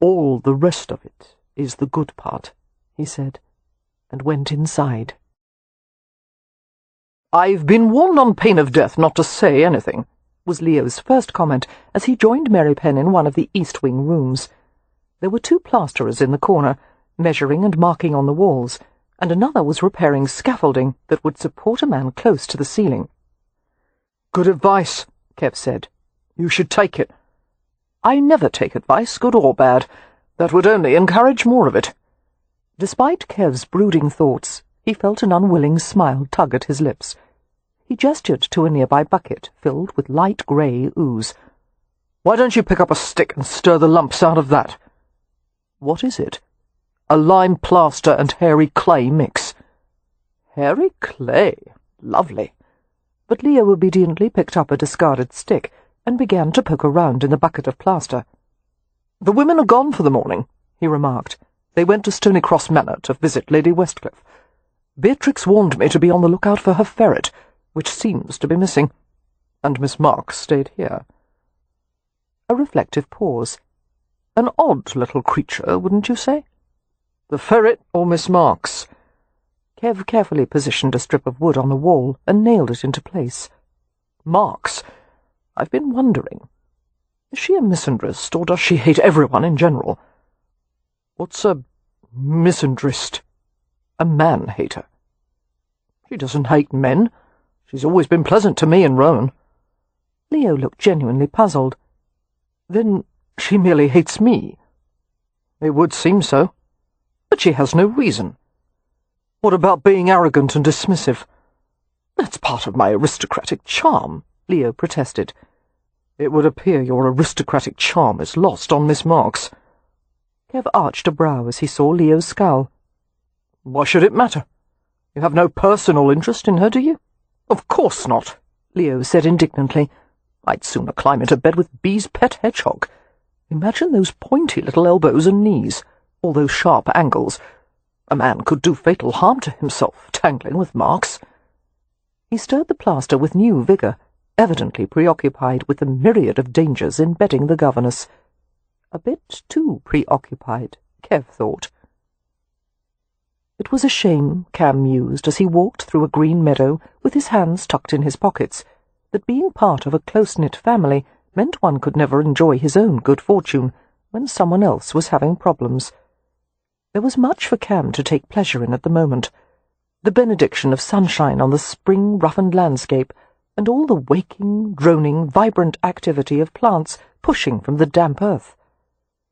"All the rest of it is the good part," he said, and went inside. "I've been warned on pain of death not to say anything," was Leo's first comment as he joined Merripen in one of the East Wing rooms. There were two plasterers in the corner, measuring and marking on the walls, and another was repairing scaffolding that would support a man close to the ceiling. "Good advice," Kev said. "You should take it." "I never take advice, good or bad. That would only encourage more of it." Despite Kev's brooding thoughts, he felt an unwilling smile tug at his lips. He gestured to a nearby bucket filled with light grey ooze. "Why don't you pick up a stick and stir the lumps out of that?" "What is it?" "A lime plaster and hairy clay mix." "Hairy clay? Lovely." But Leo obediently picked up a discarded stick and began to poke around in the bucket of plaster. "The women are gone for the morning," he remarked. "They went to Stonycross Manor to visit Lady Westcliff. Beatrix warned me to be on the lookout for her ferret, which seems to be missing, and Miss Marks stayed here." A reflective pause. "An odd little creature, wouldn't you say? The ferret or Miss Marks?" Kev carefully positioned a strip of wood on the wall and nailed it into place. "Marks? I've been wondering. Is she a misandrist, or does she hate everyone in general?" "What's a misandrist?" "A man-hater." "She doesn't hate men. She's always been pleasant to me and Rowan." Leo looked genuinely puzzled. "Then she merely hates me?" "It would seem so. But she has no reason." "What about being arrogant and dismissive?" "That's part of my aristocratic charm," Leo protested. "It would appear your aristocratic charm is lost on Miss Marks." Kev arched a brow as he saw Leo's scowl. "Why should it matter? You have no personal interest in her, do you?" "Of course not," Leo said indignantly. "I'd sooner climb into bed with Bee's pet hedgehog. Imagine those pointy little elbows and knees, all those sharp angles. A man could do fatal harm to himself, tangling with Marks." He stirred the plaster with new vigour, evidently preoccupied with the myriad of dangers in bedding the governess. A bit too preoccupied, Kev thought. It was a shame, Cam mused as he walked through a green meadow with his hands tucked in his pockets, that being part of a close-knit family meant one could never enjoy his own good fortune when someone else was having problems. There was much for Cam to take pleasure in at the moment. The benediction of sunshine on the spring-roughened landscape, and all the waking, droning, vibrant activity of plants pushing from the damp earth.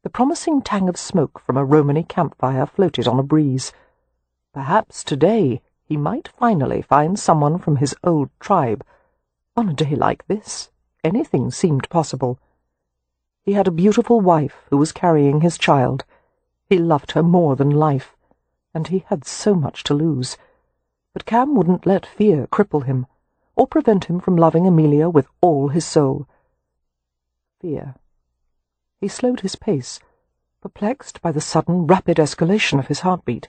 The promising tang of smoke from a Romany campfire floated on a breeze. Perhaps today he might finally find someone from his old tribe. On a day like this, anything seemed possible. He had a beautiful wife who was carrying his child. He loved her more than life, and he had so much to lose. But Cam wouldn't let fear cripple him, or prevent him from loving Amelia with all his soul. Fear. He slowed his pace, perplexed by the sudden, rapid escalation of his heartbeat,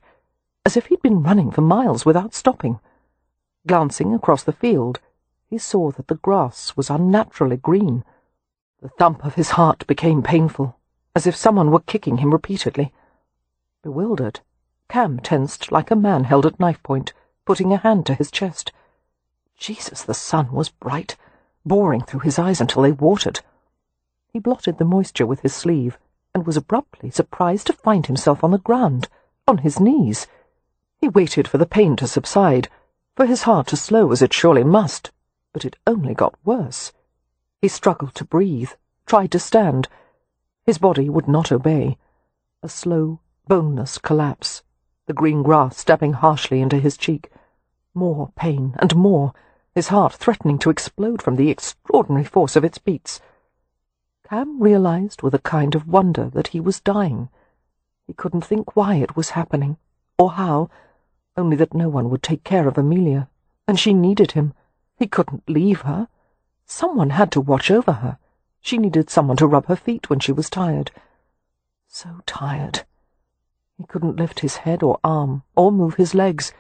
as if he'd been running for miles without stopping. Glancing across the field, he saw that the grass was unnaturally green. The thump of his heart became painful, as if someone were kicking him repeatedly. Bewildered, Cam tensed like a man held at knife-point, putting a hand to his chest. Jesus, the sun was bright, boring through his eyes until they watered. He blotted the moisture with his sleeve, and was abruptly surprised to find himself on the ground, on his knees. He waited for the pain to subside, for his heart to slow as it surely must, but it only got worse. He struggled to breathe, tried to stand. His body would not obey. A slow, boneless collapse, the green grass stabbing harshly into his cheek. More pain and more, his heart threatening to explode from the extraordinary force of its beats. Cam realized with a kind of wonder that he was dying. He couldn't think why it was happening, or how, only that no one would take care of Amelia, and she needed him. He couldn't leave her. Someone had to watch over her. She needed someone to rub her feet when she was tired. So tired. He couldn't lift his head or arm, or move his legs,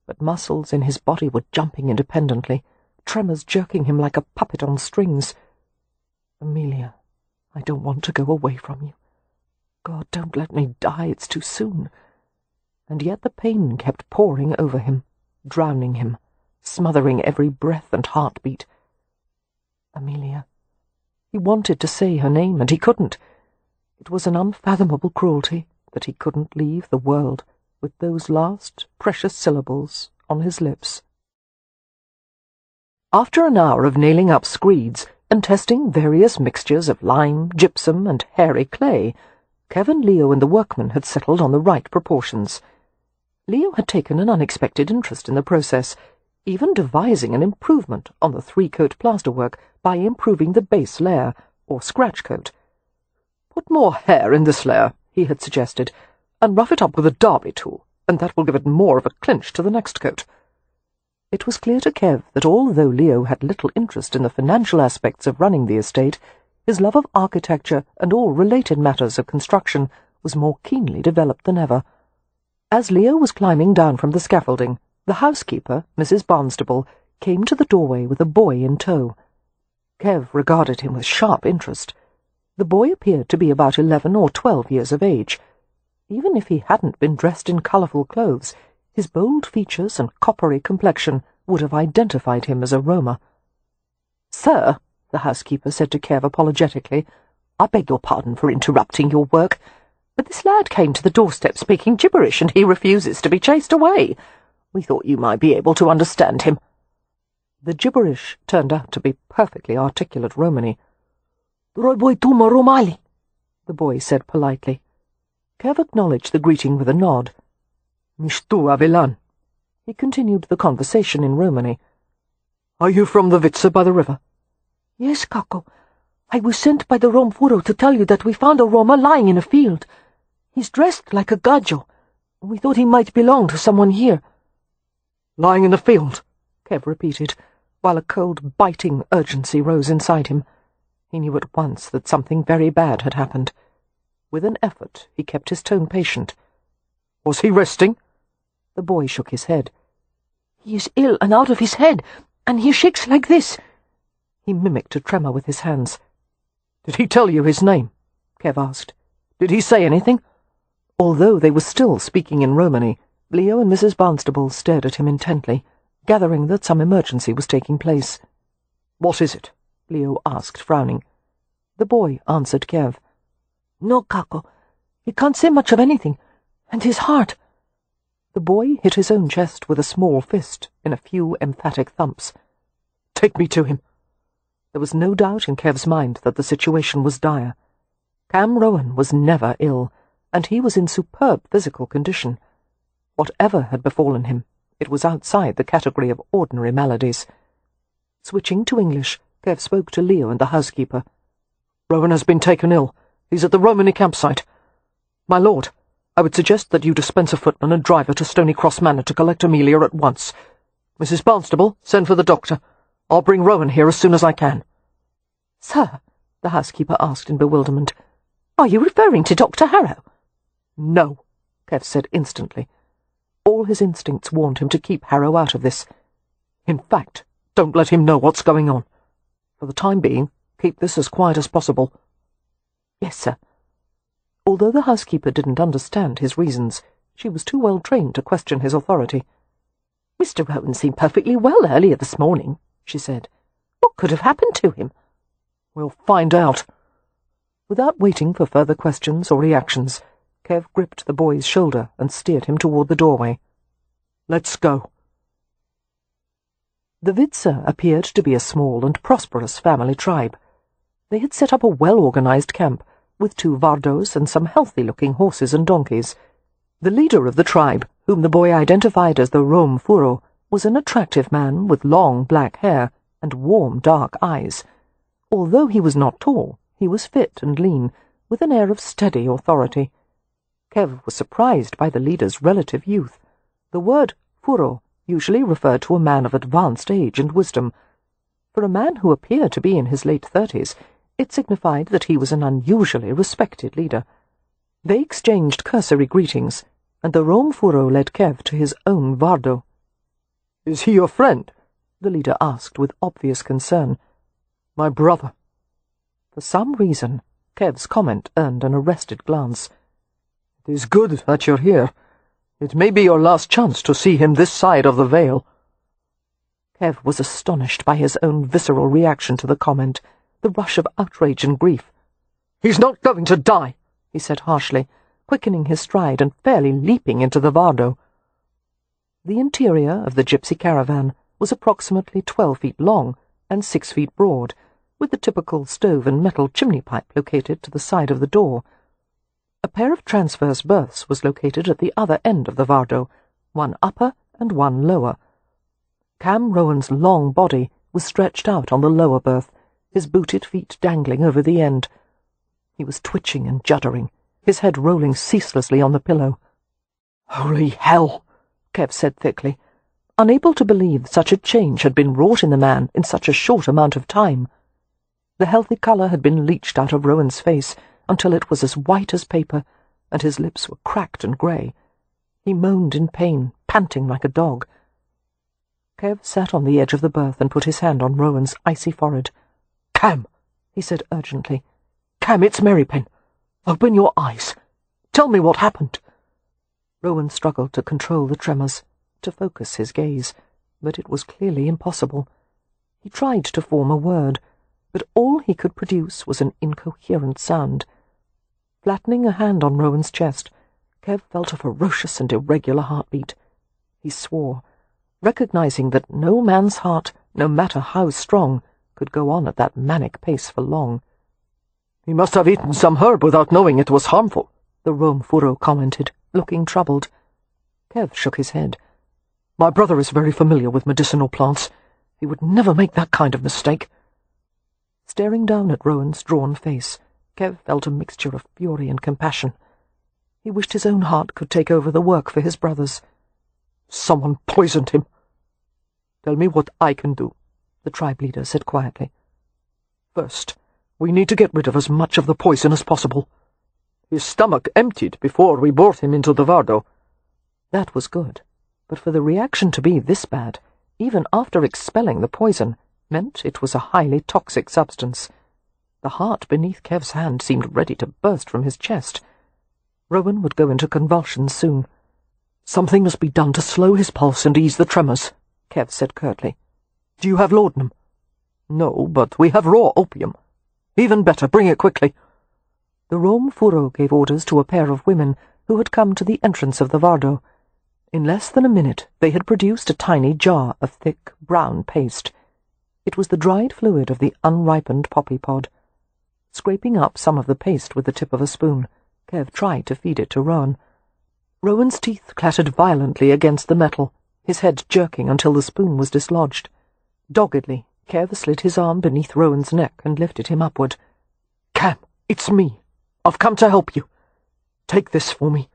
but muscles in his body were jumping independently, tremors jerking him like a puppet on strings. Amelia, I don't want to go away from you. God, don't let me die, it's too soon. And yet the pain kept pouring over him, drowning him, smothering every breath and heartbeat. Amelia. He wanted to say her name, and he couldn't. It was an unfathomable cruelty that he couldn't leave the world with those last precious syllables on his lips. After an hour of nailing up screeds and testing various mixtures of lime, gypsum, and hairy clay, Kevin, Leo, and the workman had settled on the right proportions. Leo had taken an unexpected interest in the process, even devising an improvement on the three-coat plasterwork by improving the base layer, or scratch coat. "Put more hair in this layer," he had suggested, "and rough it up with a derby tool, and that will give it more of a clinch to the next coat." It was clear to Kev that although Leo had little interest in the financial aspects of running the estate, his love of architecture and all related matters of construction was more keenly developed than ever. As Leo was climbing down from the scaffolding, the housekeeper, Mrs. Barnstable, came to the doorway with a boy in tow. Kev regarded him with sharp interest. The boy appeared to be about 11 or 12 years of age. Even if he hadn't been dressed in colourful clothes, his bold features and coppery complexion would have identified him as a Roma. "Sir," the housekeeper said to Kev apologetically, "I beg your pardon for interrupting your work, but this lad came to the doorstep speaking gibberish, and he refuses to be chased away. We thought you might be able to understand him." The gibberish turned out to be perfectly articulate Romany. "Droi tuma Romali," the boy said politely. Kev acknowledged the greeting with a nod. "Mishtu Avilan." He continued the conversation in Romany. "Are you from the Vitsa by the river?" "Yes, Kako. I was sent by the Rom Furo to tell you that we found a Roma lying in a field. He's dressed like a gajo. We thought he might belong to someone here." "Lying in the field," Kev repeated, while a cold, biting urgency rose inside him. He knew at once that something very bad had happened. With an effort, he kept his tone patient. "Was he resting?" The boy shook his head. "He is ill and out of his head, and he shakes like this." He mimicked a tremor with his hands. "Did he tell you his name?" Kev asked. "Did he say anything?" Although they were still speaking in Romany, Leo and Mrs. Barnstable stared at him intently, gathering that some emergency was taking place. "What is it?" Leo asked, frowning. The boy answered Kev. "No, Kako. He can't say much of anything. And his heart—" The boy hit his own chest with a small fist in a few emphatic thumps. "Take me to him." There was no doubt in Kev's mind that the situation was dire. Cam Rowan was never ill, and he was in superb physical condition. Whatever had befallen him, it was outside the category of ordinary maladies. Switching to English, Kev spoke to Leo and the housekeeper. "Rowan has been taken ill. He's at the Romany campsite. My lord, I would suggest that you dispense a footman and driver to Stony Cross Manor to collect Amelia at once. Mrs. Barnstable, send for the doctor. I'll bring Rowan here as soon as I can." "Sir," the housekeeper asked in bewilderment, "are you referring to Dr. Harrow?" "No," Kev said instantly. All his instincts warned him to keep Harrow out of this. "In fact, don't let him know what's going on. For the time being, keep this as quiet as possible." "Yes, sir." Although the housekeeper didn't understand his reasons, she was too well trained to question his authority. "Mr. Rowan seemed perfectly well earlier this morning," she said. "What could have happened to him?" "We'll find out." Without waiting for further questions or reactions, Kev gripped the boy's shoulder and steered him toward the doorway. "Let's go." The Vitsa appeared to be a small and prosperous family tribe. They had set up a well-organized camp, with 2 vardos and some healthy-looking horses and donkeys. The leader of the tribe, whom the boy identified as the Rom Furo, was an attractive man with long black hair and warm dark eyes. Although he was not tall, he was fit and lean, with an air of steady authority. Kev was surprised by the leader's relative youth. The word Furo usually referred to a man of advanced age and wisdom. For a man who appeared to be in his late 30s, it signified that he was an unusually respected leader. They exchanged cursory greetings, and the Rom Furo led Kev to his own vardo. "Is he your friend?" the leader asked with obvious concern. "My brother." For some reason, Kev's comment earned an arrested glance. "It is good that you're here. It may be your last chance to see him this side of the veil." Kev was astonished by his own visceral reaction to the comment, the rush of outrage and grief. "He's not going to die," he said harshly, quickening his stride and fairly leaping into the vardo. The interior of the gypsy caravan was approximately 12 feet long and 6 feet broad, with the typical stove and metal chimney pipe located to the side of the door. A pair of transverse berths was located at the other end of the vardo, one upper and one lower. Cam Rowan's long body was stretched out on the lower berth, his booted feet dangling over the end. He was twitching and juddering, his head rolling ceaselessly on the pillow. "Holy hell!" Kev said thickly. unable to believe such a change had been wrought in the man in such a short amount of time. The healthy colour had been leached out of Rowan's face until it was as white as paper, and his lips were cracked and grey. He moaned in pain, panting like a dog. Kev sat on the edge of the berth and put his hand on Rowan's icy forehead. "Cam," he said urgently. "Cam, it's Merripen. Open your eyes. Tell me what happened." Rowan struggled to control the tremors, to focus his gaze, but it was clearly impossible. He tried to form a word, but all he could produce was an incoherent sound. Flattening a hand on Rowan's chest, Kev felt a ferocious and irregular heartbeat. He swore, recognizing that no man's heart, no matter how strong, could go on at that manic pace for long. "He must have eaten some herb without knowing it was harmful," the Romfuro commented, looking troubled. Kev shook his head. "My brother is very familiar with medicinal plants. He would never make that kind of mistake." Staring down at Rowan's drawn face, Kev felt a mixture of fury and compassion. He wished his own heart could take over the work for his brothers. "Someone poisoned him." "Tell me what I can do," the tribe leader said quietly. "First, we need to get rid of as much of the poison as possible. His stomach emptied before we brought him into the Vardo." That was good, but for the reaction to be this bad, even after expelling the poison, meant it was a highly toxic substance. The heart beneath Kev's hand seemed ready to burst from his chest. Rowan would go into convulsions soon. "Something must be done to slow his pulse and ease the tremors," Kev said curtly. "Do you have laudanum?" "No, but we have raw opium." "Even better, bring it quickly." The Romfuro gave orders to a pair of women who had come to the entrance of the Vardo. In less than a minute they had produced a tiny jar of thick, brown paste. It was the dried fluid of the unripened poppy pod. Scraping up some of the paste with the tip of a spoon, Kev tried to feed it to Rowan. Rowan's teeth clattered violently against the metal, his head jerking until the spoon was dislodged. Doggedly, Kev slid his arm beneath Rowan's neck and lifted him upward. "Cam, it's me. I've come to help you. Take this for me.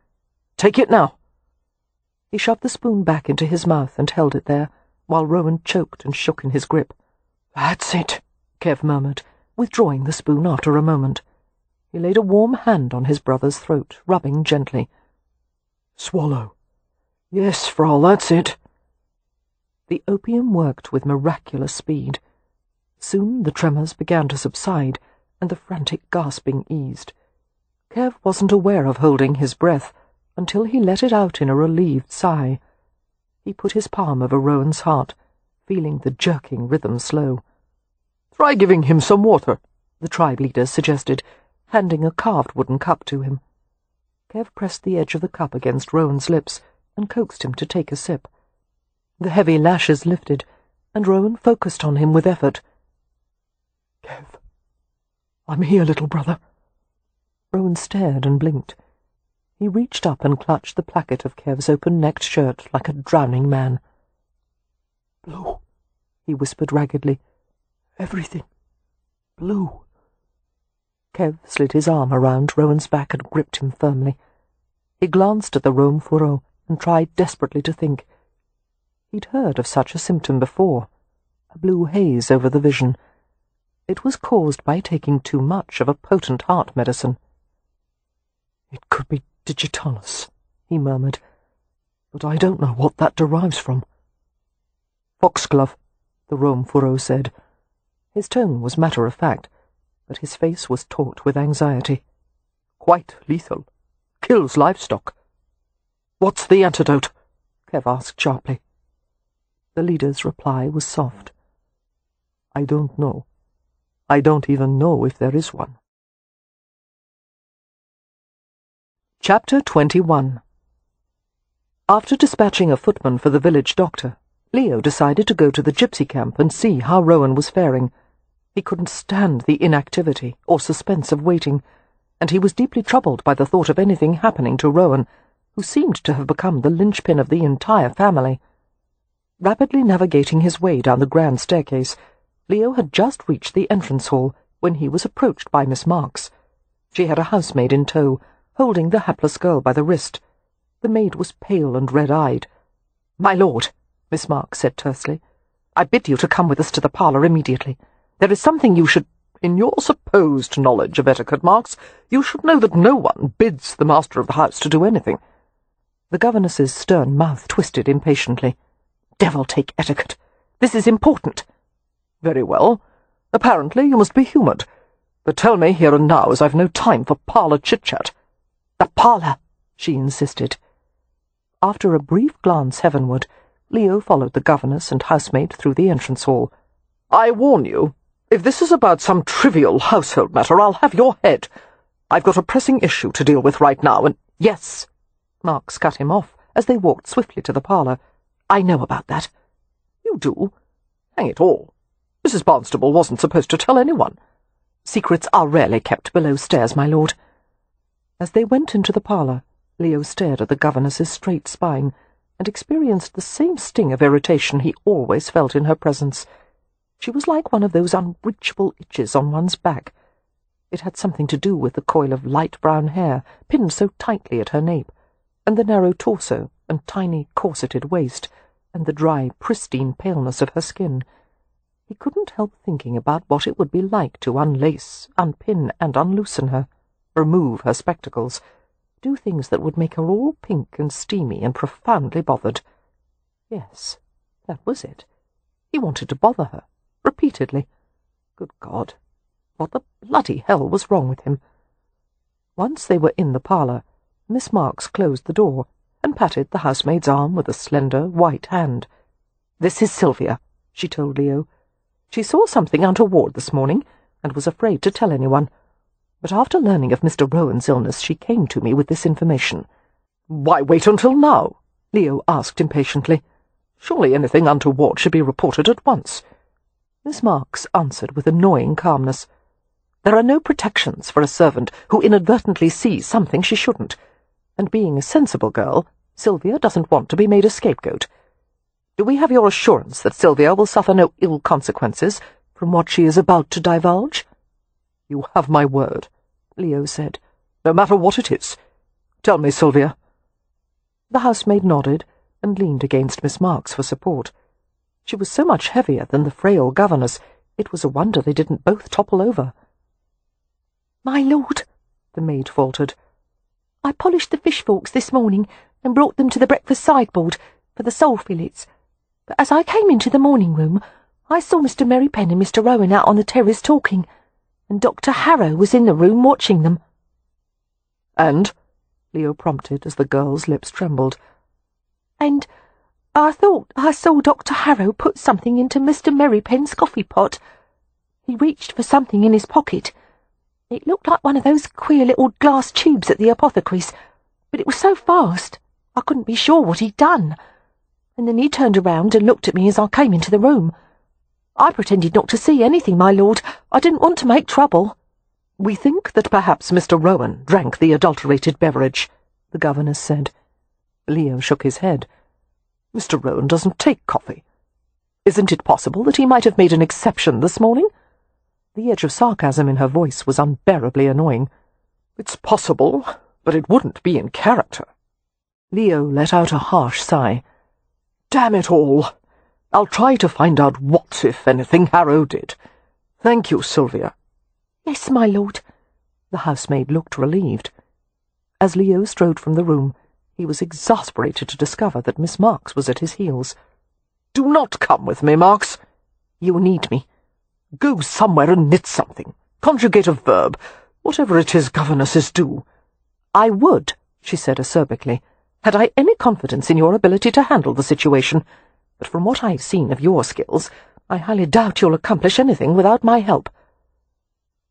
Take it now." He shoved the spoon back into his mouth and held it there, while Rowan choked and shook in his grip. "That's it," Kev murmured, withdrawing the spoon after a moment. He laid a warm hand on his brother's throat, rubbing gently. "Swallow. Yes, Frau, that's it." The opium worked with miraculous speed. Soon the tremors began to subside, and the frantic gasping eased. Kev wasn't aware of holding his breath until he let it out in a relieved sigh. He put his palm over Rowan's heart, feeling the jerking rhythm slow. "Try giving him some water," the tribe leader suggested, handing a carved wooden cup to him. Kev pressed the edge of the cup against Rowan's lips and coaxed him to take a sip. The heavy lashes lifted, and Rowan focused on him with effort. "Kev, I'm here, little brother." Rowan stared and blinked. He reached up and clutched the placket of Kev's open-necked shirt like a drowning man. "Blue," he whispered raggedly. "Everything. Blue." Kev slid his arm around Rowan's back and gripped him firmly. He glanced at the Romfuro and tried desperately to think. He'd heard of such a symptom before, a blue haze over the vision. It was caused by taking too much of a potent heart medicine. "It could be digitalis," he murmured, "but I don't know what that derives from." "Foxglove," the Romfuro said. His tone was matter-of-fact, but his face was taut with anxiety. "Quite lethal. Kills livestock." "What's the antidote?" Kev asked sharply. The leader's reply was soft. "I don't know. I don't even know if there is one." Chapter 21. After dispatching a footman for the village doctor, Leo decided to go to the Gypsy camp and see how Rowan was faring. He couldn't stand the inactivity or suspense of waiting, and he was deeply troubled by the thought of anything happening to Rowan, who seemed to have become the linchpin of the entire family. Rapidly navigating his way down the grand staircase, Leo had just reached the entrance hall when he was approached by Miss Marks. She had a housemaid in tow, holding the hapless girl by the wrist. The maid was pale and red-eyed. "My lord," Miss Marks said tersely. "I bid you to come with us to the parlour immediately. There is something you should—" "In your supposed knowledge of etiquette, Marks, you should know that no one bids the master of the house to do anything." The governess's stern mouth twisted impatiently. "Devil take etiquette! This is important." "Very well. Apparently you must be humoured. But tell me here and now, as I've no time for parlour chit-chat." "The parlour," she insisted. After a brief glance heavenward, Leo followed the governess and housemaid through the entrance hall. "I warn you, if this is about some trivial household matter, I'll have your head. I've got a pressing issue to deal with right now, and—" "Yes," Marks cut him off as they walked swiftly to the parlour. "I know about that." "You do? Hang it all. Mrs. Barnstable wasn't supposed to tell anyone." "Secrets are rarely kept below stairs, my lord." As they went into the parlour, Leo stared at the governess's straight spine and experienced the same sting of irritation he always felt in her presence. She was like one of those unreachable itches on one's back. It had something to do with the coil of light brown hair pinned so tightly at her nape, and the narrow torso and tiny corseted waist, and the dry, pristine paleness of her skin. He couldn't help thinking about what it would be like to unlace, unpin, and unloosen her, remove her spectacles, do things that would make her all pink and steamy and profoundly bothered. Yes, that was it. He wanted to bother her, repeatedly. Good God, what the bloody hell was wrong with him? Once they were in the parlour, Miss Marks closed the door and patted the housemaid's arm with a slender white hand. "This is Sylvia," she told Leo. "She saw something untoward this morning, and was afraid to tell anyone. But after learning of Mr. Rowan's illness, she came to me with this information." "Why wait until now?" Leo asked impatiently. "Surely anything untoward should be reported at once." Miss Marks answered with annoying calmness. "There are no protections for a servant who inadvertently sees something she shouldn't, and being a sensible girl, Sylvia doesn't want to be made a scapegoat. Do we have your assurance that Sylvia will suffer no ill consequences from what she is about to divulge?" "You have my word," Leo said, "no matter what it is. Tell me, Sylvia." The housemaid nodded and leaned against Miss Marks for support. She was so much heavier than the frail governess, it was a wonder they didn't both topple over. "My lord," the maid faltered, "I polished the fish forks this morning and brought them to the breakfast sideboard for the sole fillets. But as I came into the morning room, I saw Mr. Merripen and Mr. Rowan out on the terrace talking, and Dr. Harrow was in the room watching them." "And?" Leo prompted as the girl's lips trembled. "And I thought I saw Dr. Harrow put something into Mr. Merripen's coffee pot. He reached for something in his pocket. It looked like one of those queer little glass tubes at the apothecary's, but it was so fast I couldn't be sure what he'd done. And then he turned around and looked at me as I came into the room. I pretended not to see anything, my lord. I didn't want to make trouble." "We think that perhaps Mr. Rowan drank the adulterated beverage," the governess said. Leo shook his head. "Mr. Rowan doesn't take coffee. Isn't it possible that he might have made an exception this morning?" The edge of sarcasm in her voice was unbearably annoying. "It's possible, but it wouldn't be in character." Leo let out a harsh sigh. "Damn it all! I'll try to find out what, if anything, Harrow did. Thank you, Sylvia." "Yes, my lord." The housemaid looked relieved. As Leo strode from the room, he was exasperated to discover that Miss Marks was at his heels. "Do not come with me, Marks." "You need me." "Go somewhere and knit something. Conjugate a verb. Whatever it is governesses do." "I would," she said acerbically, "had I any confidence in your ability to handle the situation. But from what I've seen of your skills, I highly doubt you'll accomplish anything without my help."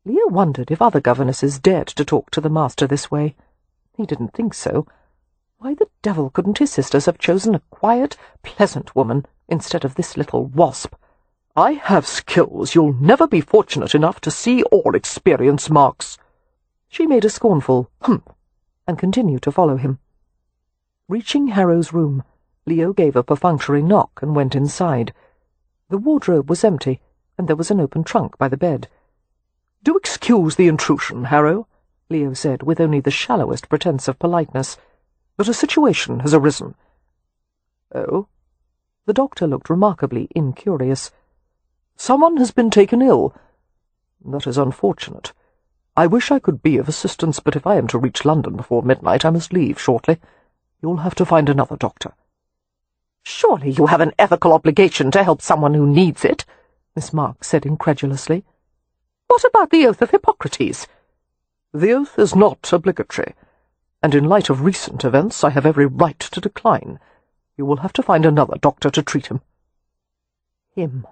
Leo wondered if other governesses dared to talk to the master this way. He didn't think so. Why the devil couldn't his sisters have chosen a quiet, pleasant woman instead of this little wasp? "I have skills you'll never be fortunate enough to see or experience, Marks." She made a scornful humph and continued to follow him. Reaching Harrow's room, Leo gave a perfunctory knock and went inside. The wardrobe was empty, and there was an open trunk by the bed. "Do excuse the intrusion, Harrow," Leo said with only the shallowest pretence of politeness, "but a situation has arisen." "Oh? The doctor looked remarkably incurious. "Someone has been taken ill. That is unfortunate. I wish I could be of assistance, but if I am to reach London before midnight, I must leave shortly. You'll have to find another doctor." "Surely you have an ethical obligation to help someone who needs it," Miss Marks said incredulously. "What about the oath of Hippocrates?" "The oath is not obligatory, and in light of recent events I have every right to decline. You will have to find another doctor to treat him." Him.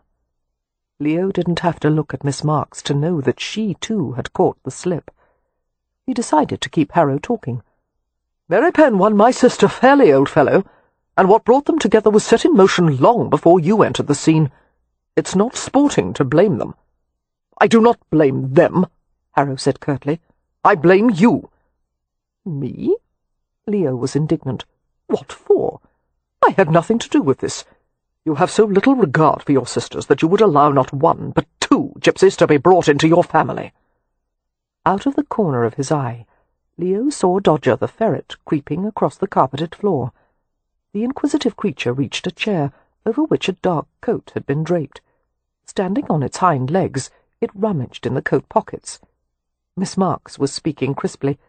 Leo didn't have to look at Miss Marks to know that she, too, had caught the slip. He decided to keep Harrow talking. "Merripen won my sister fairly, old fellow, and what brought them together was set in motion long before you entered the scene. It's not sporting to blame them." "I do not blame them," Harrow said curtly. "I blame you." "Me?" Leo was indignant. "What for? I had nothing to do with this. You have so little regard for your sisters that you would allow not one, but two gypsies to be brought into your family." Out of the corner of his eye, Leo saw Dodger the ferret creeping across the carpeted floor. The inquisitive creature reached a chair, over which a dark coat had been draped. Standing on its hind legs, it rummaged in the coat pockets. Miss Marks was speaking crisply.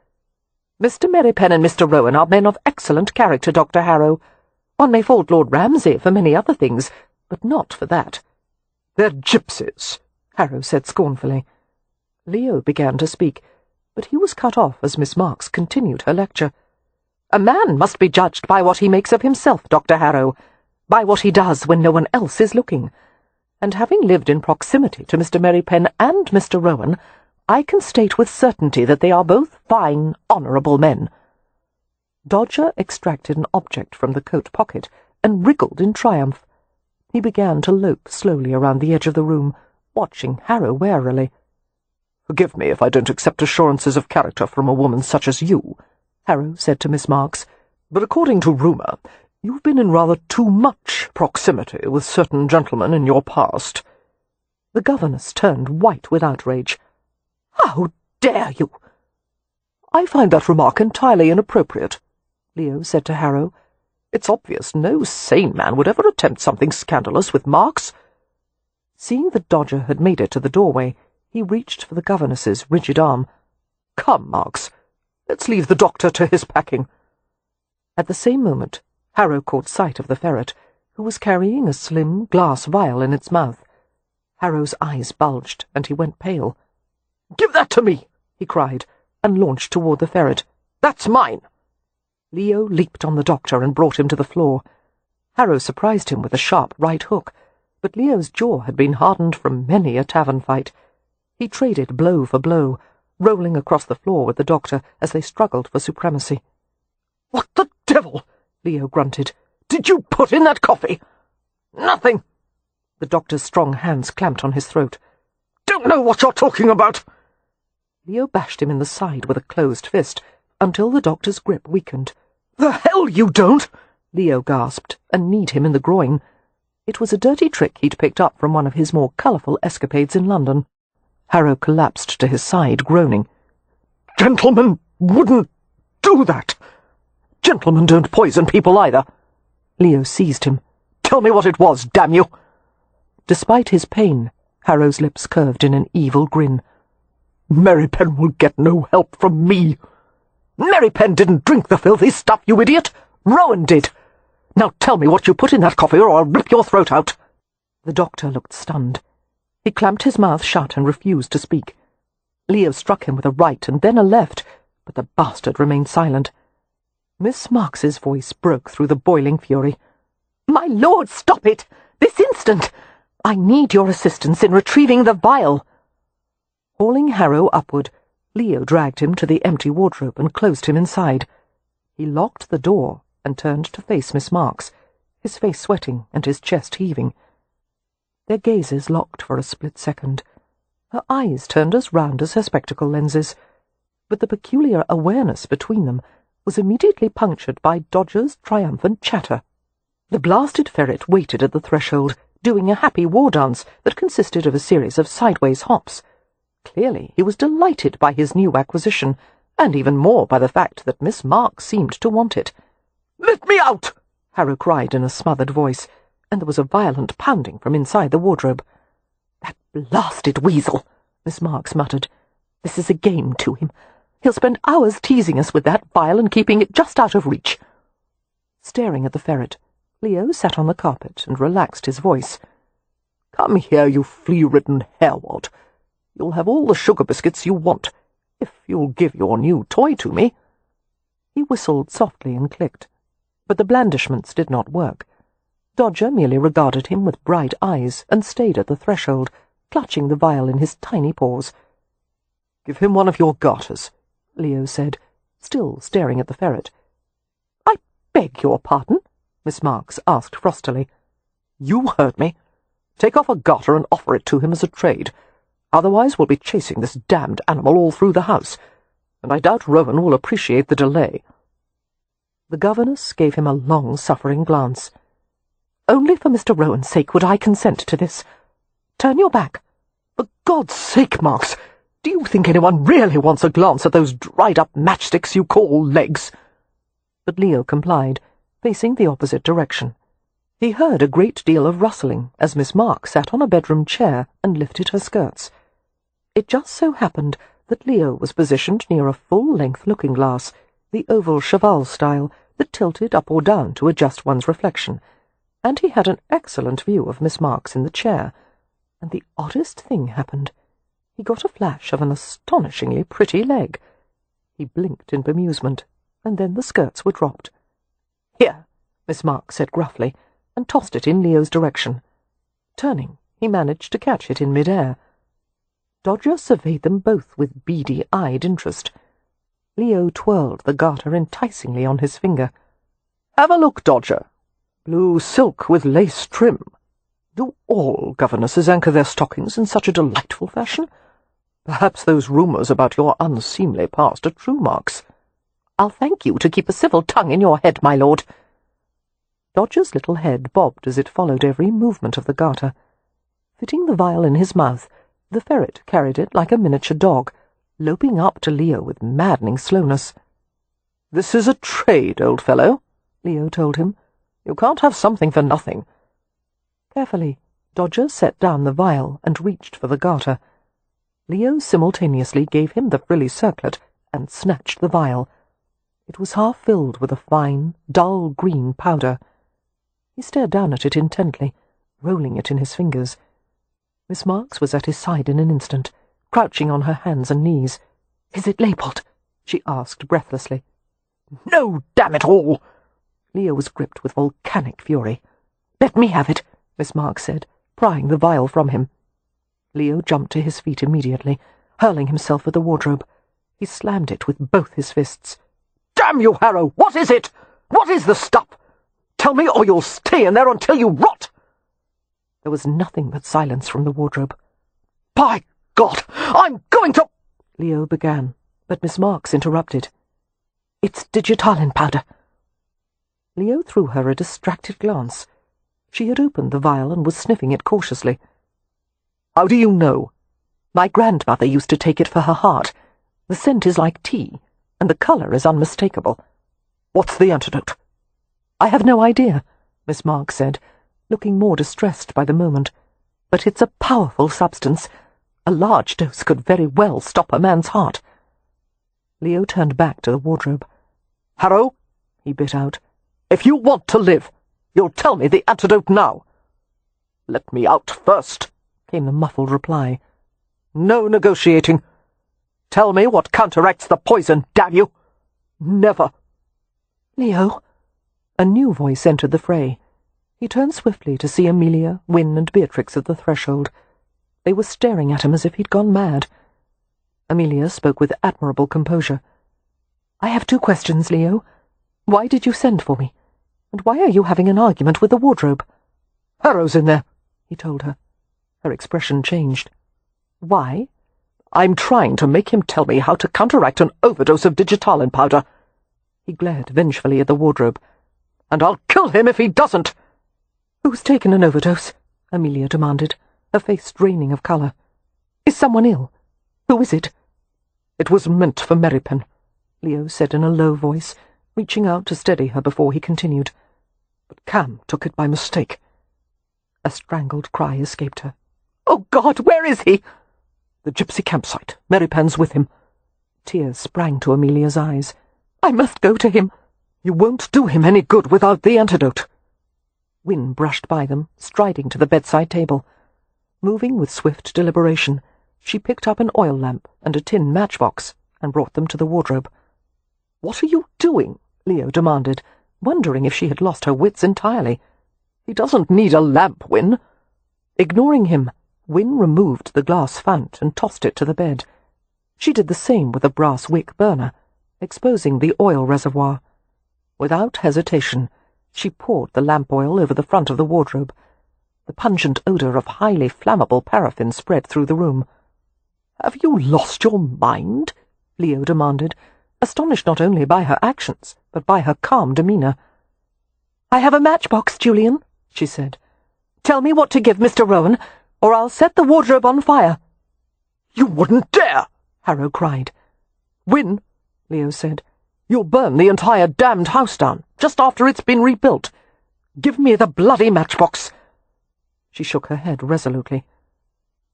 "Mr. Merripen and Mr. Rowan are men of excellent character, Dr. Harrow. One may fault Lord Ramsay for many other things, but not for that." "They're gypsies," Harrow said scornfully. Leo began to speak, but he was cut off as Miss Marks continued her lecture. "A man must be judged by what he makes of himself, Dr. Harrow, by what he does when no one else is looking. And having lived in proximity to Mr. Merripen and Mr. Rowan, I can state with certainty that they are both fine, honourable men." Dodger extracted an object from the coat pocket and wriggled in triumph. He began to lope slowly around the edge of the room, watching Harrow warily. "Forgive me if I don't accept assurances of character from a woman such as you," Harrow said to Miss Marks, "but according to rumour, you've been in rather too much proximity with certain gentlemen in your past." The governess turned white with outrage. "How dare you?" "I find that remark entirely inappropriate," Leo said to Harrow. "It's obvious no sane man would ever attempt something scandalous with Marks." Seeing that Dodger had made it to the doorway, he reached for the governess's rigid arm. "Come, Marks, let's leave the doctor to his packing." At the same moment, Harrow caught sight of the ferret, who was carrying a slim glass vial in its mouth. Harrow's eyes bulged, and he went pale. "Give that to me!" he cried, and launched toward the ferret. "That's mine!" Leo leaped on the doctor and brought him to the floor. Harrow surprised him with a sharp right hook, but Leo's jaw had been hardened from many a tavern fight. He traded blow for blow, rolling across the floor with the doctor as they struggled for supremacy. "What the devil?" Leo grunted. "Did you put in that coffee?" "Nothing." The doctor's strong hands clamped on his throat. "Don't know what you're talking about." Leo bashed him in the side with a closed fist, until the doctor's grip weakened. "The hell you don't!" Leo gasped, and kneed him in the groin. It was a dirty trick he'd picked up from one of his more colourful escapades in London. Harrow collapsed to his side, groaning. "Gentlemen wouldn't do that. Gentlemen don't poison people either." Leo seized him. "Tell me what it was, damn you!" Despite his pain, Harrow's lips curved in an evil grin. "Merripen will get no help from me." "Merripen didn't drink the filthy stuff, you idiot! Rowan did! Now tell me what you put in that coffee or I'll rip your throat out." The doctor looked stunned. He clamped his mouth shut and refused to speak. Leo struck him with a right and then a left, but the bastard remained silent. Miss Marks's voice broke through the boiling fury. "My lord, stop it! This instant! I need your assistance in retrieving the vial." Hauling Harrow upward, Leo dragged him to the empty wardrobe and closed him inside. He locked the door and turned to face Miss Marks, his face sweating and his chest heaving. Their gazes locked for a split second. Her eyes turned as round as her spectacle lenses, but the peculiar awareness between them was immediately punctured by Dodger's triumphant chatter. The blasted ferret waited at the threshold, doing a happy war dance that consisted of a series of sideways hops. Clearly he was delighted by his new acquisition, and even more by the fact that Miss Marks seemed to want it. "Let me out!" Harrow cried in a smothered voice, and there was a violent pounding from inside the wardrobe. "That blasted weasel," Miss Marks muttered. "This is a game to him. He'll spend hours teasing us with that vial and keeping it just out of reach." Staring at the ferret, Leo sat on the carpet and relaxed his voice. "Come here, you flea-ridden harewad. You'll have all the sugar biscuits you want, if you'll give your new toy to me." He whistled softly and clicked, but the blandishments did not work. Dodger merely regarded him with bright eyes and stayed at the threshold, clutching the vial in his tiny paws. "Give him one of your garters," Leo said, still staring at the ferret. "I beg your pardon?" Miss Marks asked frostily. "You heard me. Take off a garter and offer it to him as a trade. Otherwise we'll be chasing this damned animal all through the house, and I doubt Rowan will appreciate the delay." The governess gave him a long-suffering glance. "Only for Mr. Rowan's sake would I consent to this. Turn your back." "For God's sake, Marks, do you think anyone really wants a glance at those dried-up matchsticks you call legs?" But Leo complied, facing the opposite direction. He heard a great deal of rustling as Miss Marks sat on a bedroom chair and lifted her skirts. It just so happened that Leo was positioned near a full-length looking-glass, the oval cheval style that tilted up or down to adjust one's reflection, and he had an excellent view of Miss Marks in the chair, and the oddest thing happened. He got a flash of an astonishingly pretty leg. He blinked in bemusement, and then the skirts were dropped. "Here," Miss Marks said gruffly, and tossed it in Leo's direction. Turning, he managed to catch it in mid-air. Dodger surveyed them both with beady-eyed interest. Leo twirled the garter enticingly on his finger. "Have a look, Dodger. Blue silk with lace trim. Do all governesses anchor their stockings in such a delightful fashion? Perhaps those rumours about your unseemly past are true, Marks." "I'll thank you to keep a civil tongue in your head, my lord." Dodger's little head bobbed as it followed every movement of the garter. Fitting the vial in his mouth, the ferret carried it like a miniature dog, loping up to Leo with maddening slowness. "This is a trade, old fellow," Leo told him. "You can't have something for nothing." Carefully, Dodger set down the vial and reached for the garter. Leo simultaneously gave him the frilly circlet and snatched the vial. It was half filled with a fine, dull green powder. He stared down at it intently, rolling it in his fingers. Miss Marks was at his side in an instant, crouching on her hands and knees. "Is it labelled?" she asked breathlessly. "No, damn it all!" Leo was gripped with volcanic fury. "Let me have it," Miss Marks said, prying the vial from him. Leo jumped to his feet immediately, hurling himself at the wardrobe. He slammed it with both his fists. "Damn you, Harrow! What is it? What is the stuff? Tell me, or you'll stay in there until you rot!" There was nothing but silence from the wardrobe. "By God, I'm going to—" Leo began, but Miss Marks interrupted. "It's digitalin powder." Leo threw her a distracted glance. She had opened the vial and was sniffing it cautiously. "How do you know?" "My grandmother used to take it for her heart. The scent is like tea, and the colour is unmistakable." "What's the antidote?" "I have no idea," Miss Marks said, looking more distressed by the moment. "But it's a powerful substance. A large dose could very well stop a man's heart." Leo turned back to the wardrobe. "Harrow," he bit out, "if you want to live, you'll tell me the antidote now." "Let me out first," came the muffled reply. "No negotiating. Tell me what counteracts the poison, damn you!" "Never." "Leo!" A new voice entered the fray. He turned swiftly to see Amelia, Wynne, and Beatrix at the threshold. They were staring at him as if he'd gone mad. Amelia spoke with admirable composure. "I have 2 questions, Leo. Why did you send for me? And why are you having an argument with the wardrobe?" "Harrow's in there," he told her. Her expression changed. "Why?" "I'm trying to make him tell me how to counteract an overdose of digitalin powder." He glared vengefully at the wardrobe. "And I'll kill him if he doesn't." "Who's taken an overdose?" Amelia demanded, her face draining of colour. "Is someone ill? Who is it?" "It was meant for Merripen," Leo said in a low voice, reaching out to steady her before he continued. "But Cam took it by mistake. A strangled cry escaped her. "Oh, God, where is he?" "The Gypsy campsite. Merripen's with him." Tears sprang to Amelia's eyes. "I must go to him." "You won't do him any good without the antidote." Wynne brushed by them, striding to the bedside table. Moving with swift deliberation, she picked up an oil lamp and a tin matchbox and brought them to the wardrobe. "What are you doing?" Leo demanded, wondering if she had lost her wits entirely. "He doesn't need a lamp, Wynne." Ignoring him, Wynne removed the glass fount and tossed it to the bed. She did the same with a brass wick burner, exposing the oil reservoir. Without hesitation, she poured the lamp oil over the front of the wardrobe. The pungent odour of highly flammable paraffin spread through the room. "Have you lost your mind?" Leo demanded, astonished not only by her actions, but by her calm demeanour. "I have a matchbox, Julian," she said. "Tell me what to give Mr. Rowan, or I'll set the wardrobe on fire." "You wouldn't dare!" Harrow cried. "Wynne," Leo said, "you'll burn the entire damned house down, just after it's been rebuilt. Give me the bloody matchbox." She shook her head resolutely.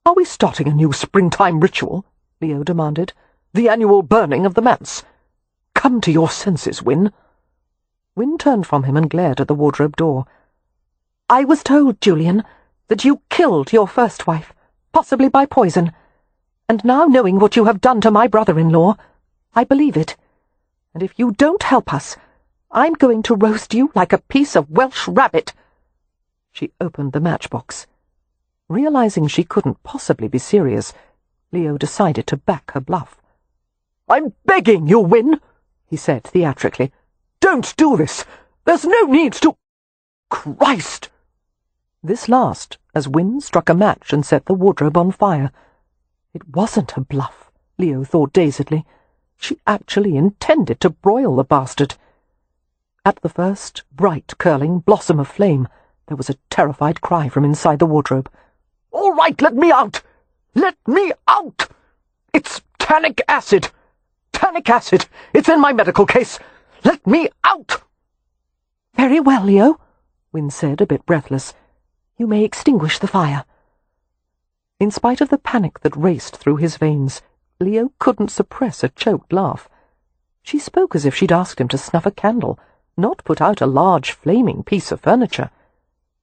"Are we starting a new springtime ritual?" Leo demanded. "The annual burning of the manse? Come to your senses, Wynne." Wynne turned from him and glared at the wardrobe door. "I was told, Julian, that you killed your first wife, possibly by poison. And now, knowing what you have done to my brother-in-law, I believe it. And if you don't help us, I'm going to roast you like a piece of Welsh rabbit." She opened the matchbox. Realizing she couldn't possibly be serious, Leo decided to back her bluff. "I'm begging you, Wynne," he said theatrically. "Don't do this. There's no need to—" "Christ!" This last, as Wynne struck a match and set the wardrobe on fire. It wasn't a bluff, Leo thought dazedly. She actually intended to broil the bastard. At the first bright, curling blossom of flame, there was a terrified cry from inside the wardrobe. "All right, let me out! Let me out! It's tannic acid! Tannic acid! It's in my medical case! Let me out!" "Very well, Leo," Wynne said, a bit breathless. "You may extinguish the fire." In spite of the panic that raced through his veins, Leo couldn't suppress a choked laugh. She spoke as if she'd asked him to snuff a candle, not put out a large, flaming piece of furniture.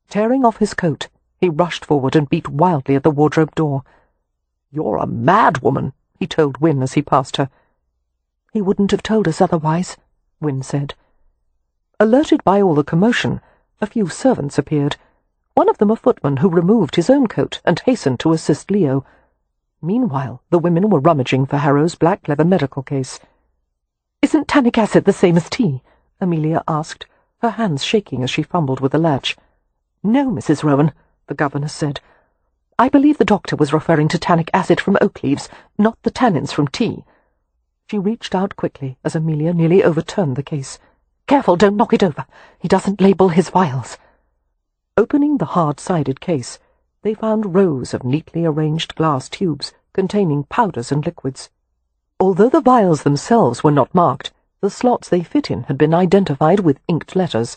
Tearing off his coat, he rushed forward and beat wildly at the wardrobe door. "You're a mad woman," he told Wynne as he passed her. "He wouldn't have told us otherwise," Wynne said. Alerted by all the commotion, a few servants appeared, one of them a footman who removed his own coat and hastened to assist Leo. Meanwhile, the women were rummaging for Harrow's black leather medical case. "Isn't tannic acid the same as tea?" Amelia asked, her hands shaking as she fumbled with the latch. "No, Mrs. Rowan," the governess said. "I believe the doctor was referring to tannic acid from oak leaves, not the tannins from tea." She reached out quickly as Amelia nearly overturned the case. "Careful, don't knock it over. He doesn't label his vials." Opening the hard-sided case, they found rows of neatly arranged glass tubes containing powders and liquids. Although the vials themselves were not marked, the slots they fit in had been identified with inked letters.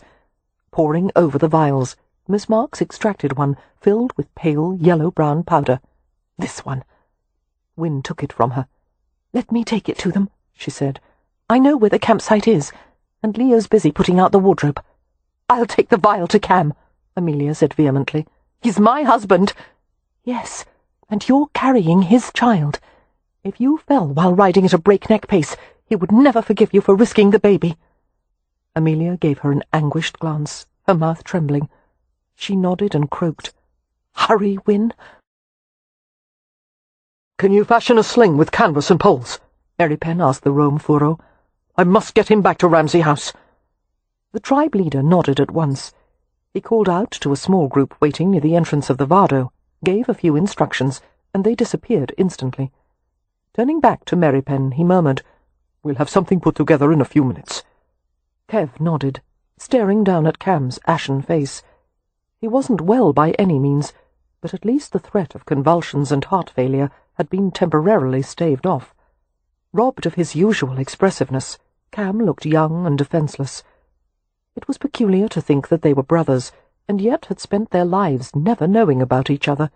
Poring over the vials, Miss Marks extracted one filled with pale yellow-brown powder. "This one." Wynne took it from her. "Let me take it to them," she said. "I know where the campsite is, and Leo's busy putting out the wardrobe." "I'll take the vial to Cam," Amelia said vehemently. "He's my husband." "Yes, and you're carrying his child. If you fell while riding at a breakneck pace, he would never forgive you for risking the baby." Amelia gave her an anguished glance, her mouth trembling. She nodded and croaked. "Hurry, Wynne." "Can you fashion a sling with canvas and poles?" Merripen asked the Rome furrow. "I must get him back to Ramsey House." The tribe leader nodded at once. He called out to a small group waiting near the entrance of the Vado, gave a few instructions, and they disappeared instantly. Turning back to Merripen, he murmured, "We'll have something put together in a few minutes." Kev nodded, staring down at Cam's ashen face. He wasn't well by any means, but at least the threat of convulsions and heart failure had been temporarily staved off. Robbed of his usual expressiveness, Cam looked young and defenceless. It was peculiar to think that they were brothers, and yet had spent their lives never knowing about each other.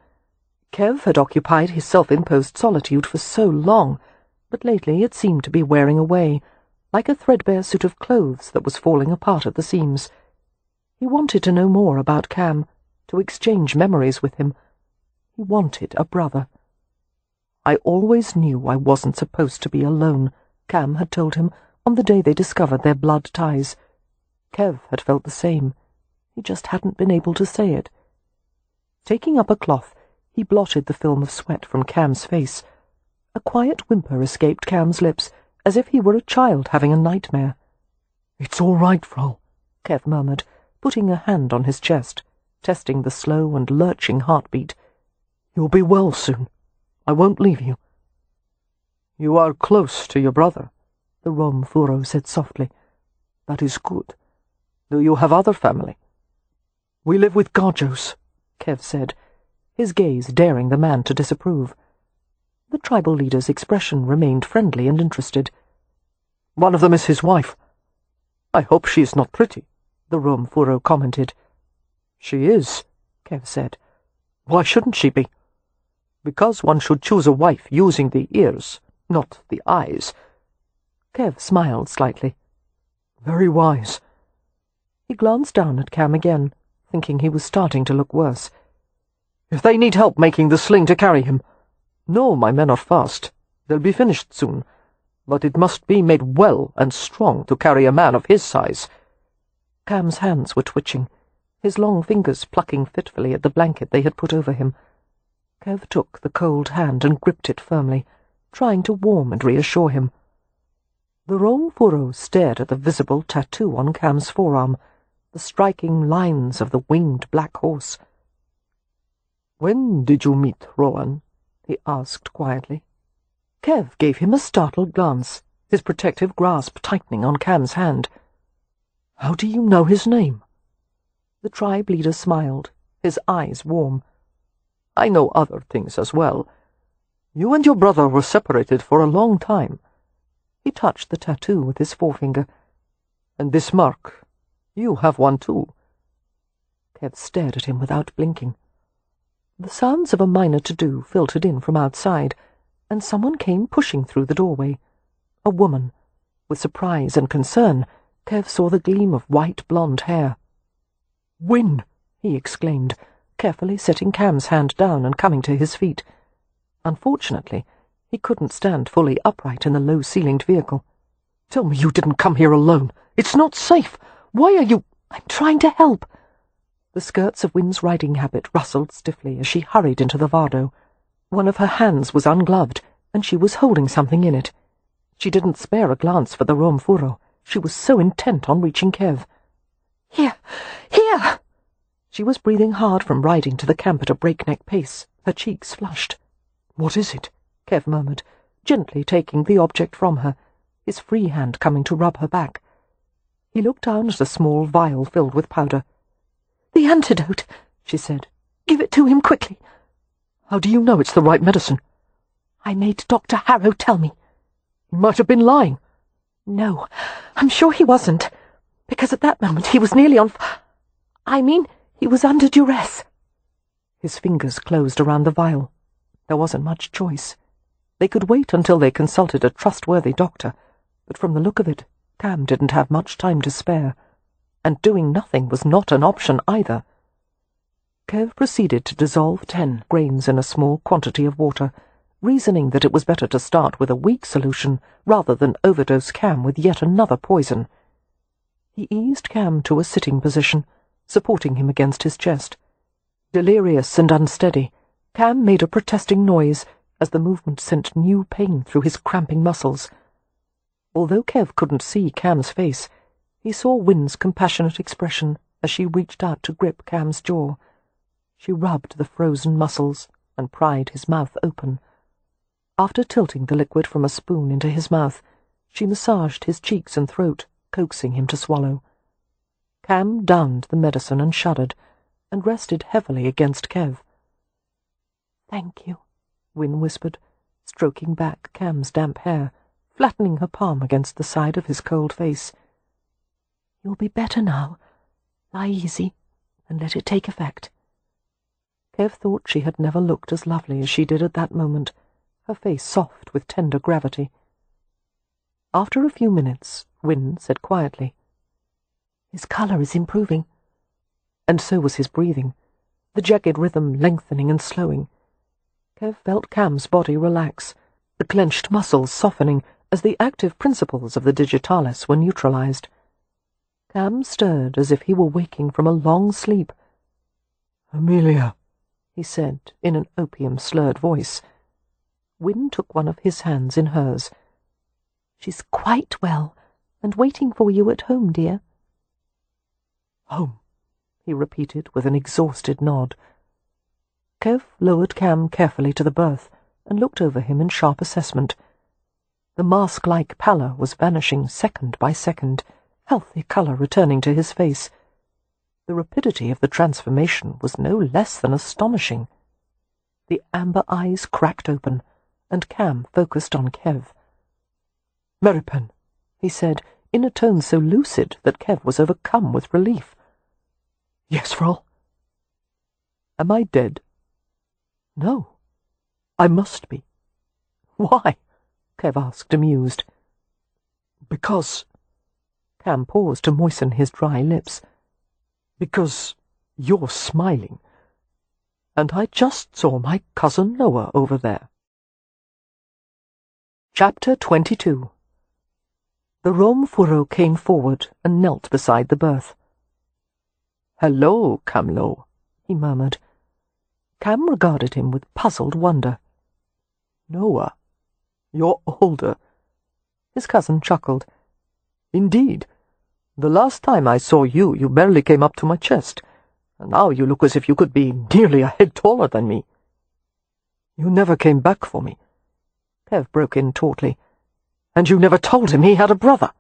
Kev had occupied his self-imposed solitude for so long, but lately it seemed to be wearing away, like a threadbare suit of clothes that was falling apart at the seams. He wanted to know more about Cam, to exchange memories with him. He wanted a brother. "I always knew I wasn't supposed to be alone," Cam had told him on the day they discovered their blood ties. Kev had felt the same. He just hadn't been able to say it. Taking up a cloth, he blotted the film of sweat from Cam's face. A quiet whimper escaped Cam's lips, as if he were a child having a nightmare. "It's all right, Frau," Kev murmured, putting a hand on his chest, testing the slow and lurching heartbeat. "You'll be well soon. I won't leave you." "You are close to your brother," the Rom Furo said softly. "That is good. Do you have other family?" "We live with Garjos," Kev said, his gaze daring the man to disapprove. The tribal leader's expression remained friendly and interested. "One of them is his wife. I hope she is not pretty," the Rom Furo commented. "She is," Kev said. "Why shouldn't she be?" "Because one should choose a wife using the ears, not the eyes." Kev smiled slightly. "Very wise." He glanced down at Cam again, thinking he was starting to look worse. "If they need help making the sling to carry him—" "No, my men are fast. They'll be finished soon. But it must be made well and strong to carry a man of his size." Cam's hands were twitching, his long fingers plucking fitfully at the blanket they had put over him. Kev took the cold hand and gripped it firmly, trying to warm and reassure him. The Rom Furo stared at the visible tattoo on Cam's forearm, the striking lines of the winged black horse. "When did you meet Rowan?" he asked quietly. Kev gave him a startled glance, his protective grasp tightening on Cam's hand. "How do you know his name?" The tribe leader smiled, his eyes warm. "I know other things as well. You and your brother were separated for a long time." He touched the tattoo with his forefinger. "And this mark, you have one too." Kev stared at him without blinking. The sounds of a minor to-do filtered in from outside, and someone came pushing through the doorway. A woman. With surprise and concern, Kev saw the gleam of white blonde hair. "Win!" he exclaimed, carefully setting Cam's hand down and coming to his feet. Unfortunately, he couldn't stand fully upright in the low-ceilinged vehicle. "Tell me you didn't come here alone. It's not safe. Why are you—" "I'm trying to help." The skirts of Win's riding habit rustled stiffly as she hurried into the Vardo. One of her hands was ungloved, and she was holding something in it. She didn't spare a glance for the Rom Furo. She was so intent on reaching Kev. "Here! Here!" She was breathing hard from riding to the camp at a breakneck pace, her cheeks flushed. "What is it?" Kev murmured, gently taking the object from her, his free hand coming to rub her back. He looked down at a small vial filled with powder. "The antidote," she said. "Give it to him quickly." "How do you know it's the right medicine?" "I made Dr. Harrow tell me." "He might have been lying." "No, I'm sure he wasn't, because at that moment he was nearly on he was under duress." His fingers closed around the vial. There wasn't much choice. They could wait until they consulted a trustworthy doctor, but from the look of it, Cam didn't have much time to spare, and doing nothing was not an option either. Kev proceeded to dissolve 10 grains in a small quantity of water, reasoning that it was better to start with a weak solution rather than overdose Cam with yet another poison. He eased Cam to a sitting position, supporting him against his chest. Delirious and unsteady, Cam made a protesting noise as the movement sent new pain through his cramping muscles. Although Kev couldn't see Cam's face, he saw Win's compassionate expression as she reached out to grip Cam's jaw. She rubbed the frozen muscles and pried his mouth open. After tilting the liquid from a spoon into his mouth, she massaged his cheeks and throat, coaxing him to swallow. Cam downed the medicine and shuddered, and rested heavily against Kev. "Thank you," Win whispered, stroking back Cam's damp hair, flattening her palm against the side of his cold face. "You'll be better now. Lie easy. and let it take effect. Kev thought she had never looked as lovely as she did at that moment, her face soft with tender gravity. After a few minutes, Wynne said quietly, "His colour is improving." And so was his breathing, the jagged rhythm lengthening and slowing. Kev felt Cam's body relax, the clenched muscles softening as the active principles of the digitalis were neutralized. Cam stirred as if he were waking from a long sleep. "Amelia," he said in an opium-slurred voice. Wynne took one of his hands in hers. "She's quite well, and waiting for you at home, dear." "Home," he repeated with an exhausted nod. Kev lowered Cam carefully to the berth and looked over him in sharp assessment. The mask-like pallor was vanishing second by second, healthy colour returning to his face. The rapidity of the transformation was no less than astonishing. The amber eyes cracked open, and Cam focused on Kev. "Merripen," he said, in a tone so lucid that Kev was overcome with relief. "Yes, Frau." "Am I dead?" "No. I must be." "Why?" Kev asked, amused. "Because—" Cam paused to moisten his dry lips. "Because you're smiling. And I just saw my cousin Noah over there." Chapter 22. The Rome furrow came forward and knelt beside the berth. "Hello, Camlo," he murmured. Cam regarded him with puzzled wonder. "Noah, you're older." His cousin chuckled. "Indeed. The last time I saw you, you barely came up to my chest, and now you look as if you could be nearly a head taller than me." "You never came back for me," Kev broke in tautly. "And you never told him he had a brother."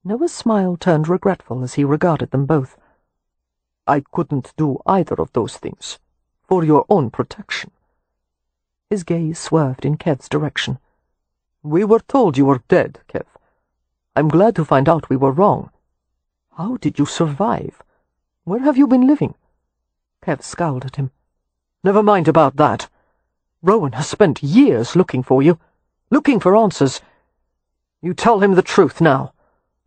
Noah's smile turned regretful as he regarded them both. "I couldn't do either of those things, for your own protection." His gaze swerved in Kev's direction. "We were told you were dead, Kev. I'm glad to find out we were wrong. How did you survive? Where have you been living?" Kev scowled at him. "Never mind about that. Rowan has spent years looking for you, looking for answers. You tell him the truth now,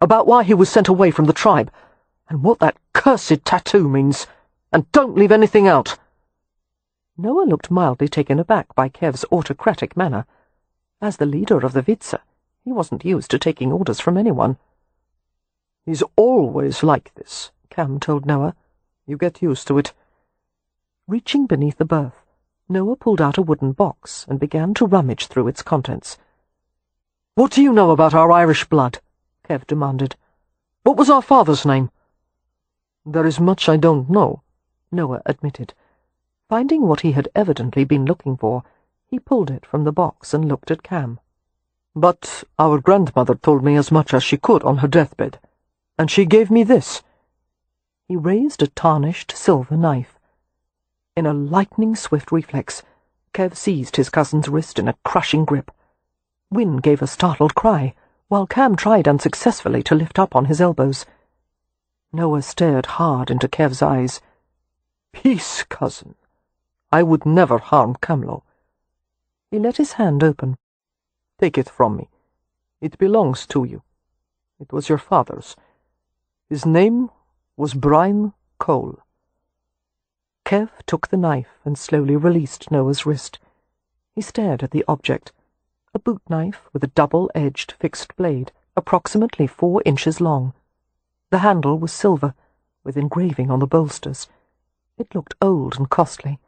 about why he was sent away from the tribe, and what that cursed tattoo means, and don't leave anything out." Noah looked mildly taken aback by Kev's autocratic manner. As the leader of the Vitsa, he wasn't used to taking orders from anyone. "He's always like this," Cam told Noah. "You get used to it." Reaching beneath the berth, Noah pulled out a wooden box and began to rummage through its contents. "What do you know about our Irish blood?" Kev demanded. "What was our father's name?" "There is much I don't know," Noah admitted. Finding what he had evidently been looking for, he pulled it from the box and looked at Cam. "But our grandmother told me as much as she could on her deathbed, and she gave me this." He raised a tarnished silver knife. In a lightning-swift reflex, Kev seized his cousin's wrist in a crushing grip. Wynne gave a startled cry, while Cam tried unsuccessfully to lift up on his elbows. Noah stared hard into Kev's eyes. "Peace, cousin. I would never harm Camlo." He let his hand open. "Take it from me. It belongs to you. It was your father's. His name was Brian Cole." Kev took the knife and slowly released Noah's wrist. He stared at the object, a boot knife with a double-edged fixed blade, approximately 4 inches long. The handle was silver, with engraving on the bolsters. It looked old and costly,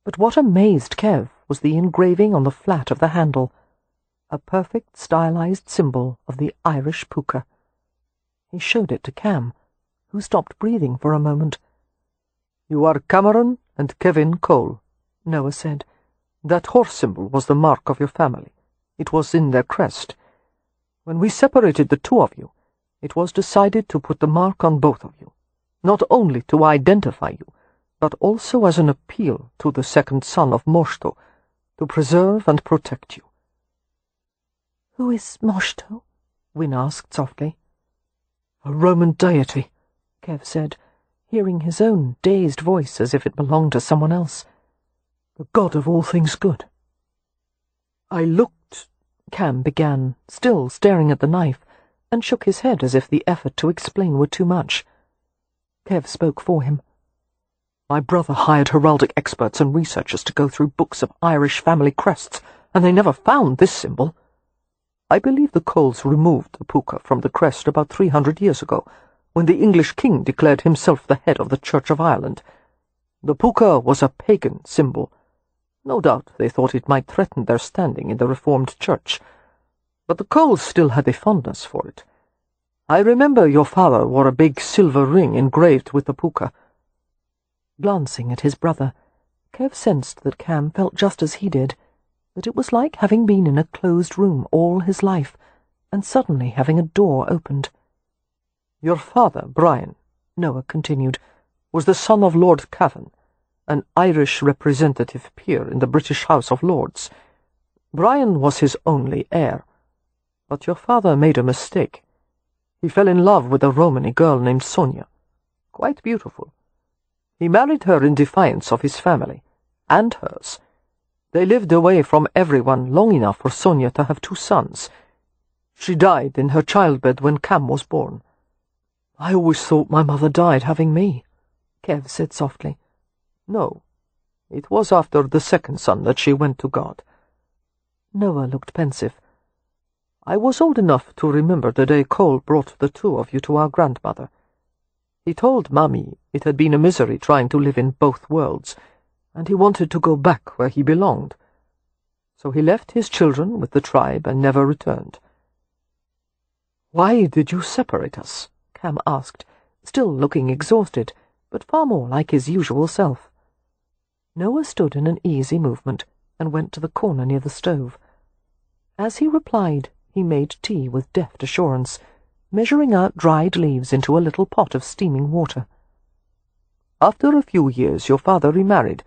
but what amazed Kev was the engraving on the flat of the handle, a perfect stylized symbol of the Irish puka. He showed it to Cam, who stopped breathing for a moment. "You are Cameron and Kevin Cole," Noah said. "That horse symbol was the mark of your family. It was in their crest. When we separated the two of you, it was decided to put the mark on both of you, not only to identify you, but also as an appeal to the second son of Moshto, to preserve and protect you." "Who is Moshto?" Wynne asked softly. "A Roman deity," Kev said. hearing his own dazed voice as if it belonged to someone else. "The God of all things good." "I looked," Cam began, still staring at the knife, and shook his head as if the effort to explain were too much. Kev spoke for him. "My brother hired heraldic experts and researchers to go through books of Irish family crests, and they never found this symbol. I believe the Coles removed the puka from the crest about 300 years ago, when the English king declared himself the head of the Church of Ireland. The puka was a pagan symbol. No doubt they thought it might threaten their standing in the Reformed Church, but the Coles still had a fondness for it. I remember your father wore a big silver ring engraved with the puka." Glancing at his brother, Kev sensed that Cam felt just as he did, that it was like having been in a closed room all his life, and suddenly having a door opened. "Your father, Brian," Noah continued, "was the son of Lord Cavan, an Irish representative peer in the British House of Lords. Brian was his only heir. But your father made a mistake. He fell in love with a Romany girl named Sonia. Quite beautiful. He married her in defiance of his family, and hers. They lived away from everyone long enough for Sonia to have 2 sons. She died in her childbed when Cam was born." "I always thought my mother died having me," Kev said softly. "No, it was after the 2nd son that she went to God." Noah looked pensive. "I was old enough to remember the day Cole brought the 2 of you to our grandmother. He told Mammy it had been a misery trying to live in both worlds, and he wanted to go back where he belonged. So he left his children with the tribe and never returned." "Why did you separate us?" Cam asked, still looking exhausted, but far more like his usual self. Noah stood in an easy movement and went to the corner near the stove. As he replied, he made tea with deft assurance, measuring out dried leaves into a little pot of steaming water. "After a few years your father remarried,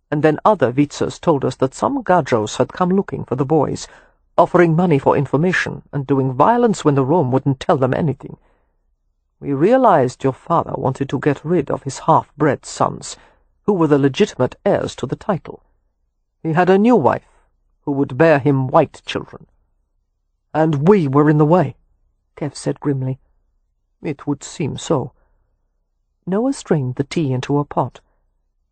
and then other Vitsas told us that some Gajos had come looking for the boys, offering money for information and doing violence when the Rome wouldn't tell them anything. We realized your father wanted to get rid of his half-bred sons, who were the legitimate heirs to the title. He had a new wife, who would bear him white children." "And we were in the way," Kev said grimly. "It would seem so." Noah strained the tea into a pot.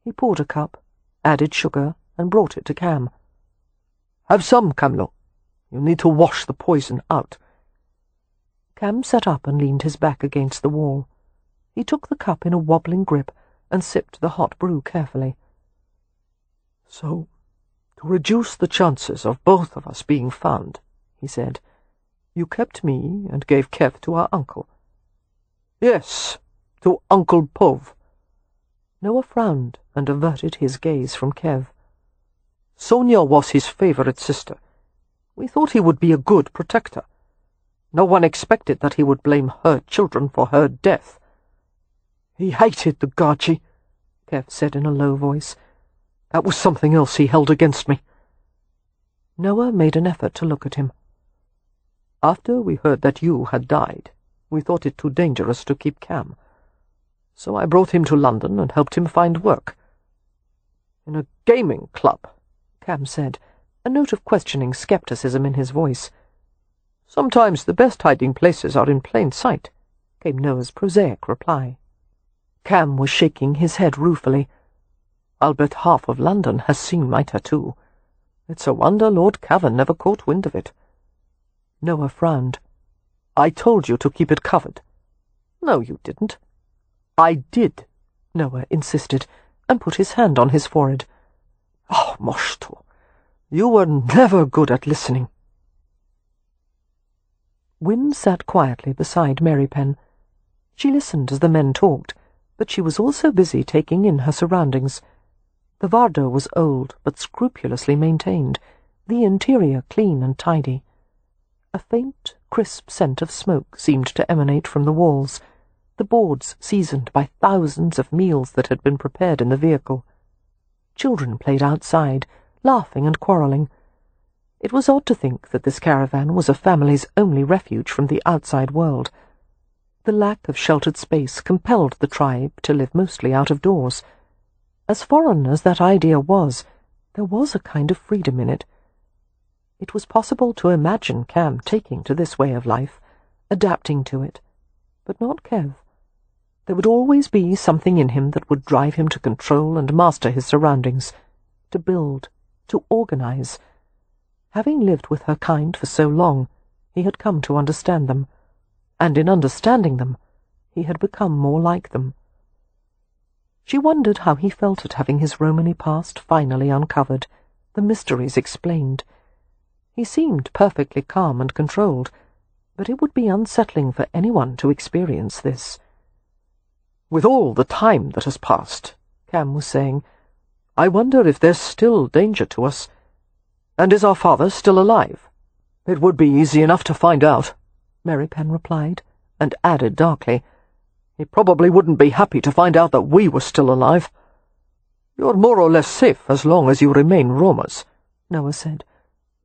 He poured a cup, added sugar, and brought it to Cam. "Have some, Camlo. You need to wash the poison out." Cam sat up and leaned his back against the wall. He took the cup in a wobbling grip and sipped the hot brew carefully. "So, to reduce the chances of both of us being found," he said, "you kept me and gave Kev to our uncle." "Yes, to Uncle Pov." Noah frowned and averted his gaze from Kev. "Sonia was his favorite sister. We thought he would be a good protector. No one expected that he would blame her children for her death." "He hated the Gaji," Kev said in a low voice. "That was something else he held against me." Noah made an effort to look at him. "After we heard that you had died, we thought it too dangerous to keep Cam. So I brought him to London and helped him find work." "In a gaming club," Cam said, a note of questioning skepticism in his voice. "Sometimes the best hiding places are in plain sight," came Noah's prosaic reply. Cam was shaking his head ruefully. "I'll bet half of London has seen my tattoo. It's a wonder Lord Cavan never caught wind of it." Noah frowned. "I told you to keep it covered." "No, you didn't." "I did," Noah insisted, and put his hand on his forehead. "Oh, Moshto, you were never good at listening." Wynne sat quietly beside Merripen. She listened as the men talked, but she was also busy taking in her surroundings. The Vardo was old, but scrupulously maintained, the interior clean and tidy. A faint, crisp scent of smoke seemed to emanate from the walls, the boards seasoned by thousands of meals that had been prepared in the vehicle. Children played outside, laughing and quarrelling. It was odd to think that this caravan was a family's only refuge from the outside world. The lack of sheltered space compelled the tribe to live mostly out of doors. As foreign as that idea was, there was a kind of freedom in it. It was possible to imagine Cam taking to this way of life, adapting to it, but not Kev. There would always be something in him that would drive him to control and master his surroundings, to build, to organize. Having lived with her kind for so long, he had come to understand them, and in understanding them, he had become more like them. She wondered how he felt at having his Romany past finally uncovered, the mysteries explained. He seemed perfectly calm and controlled, but it would be unsettling for anyone to experience this. "With all the time that has passed," Cam was saying, "I wonder if there's still danger to us. And is our father still alive?" "It would be easy enough to find out," Merripen replied, and added darkly, "He probably wouldn't be happy to find out that we were still alive." "You're more or less safe as long as you remain Romas," Noah said.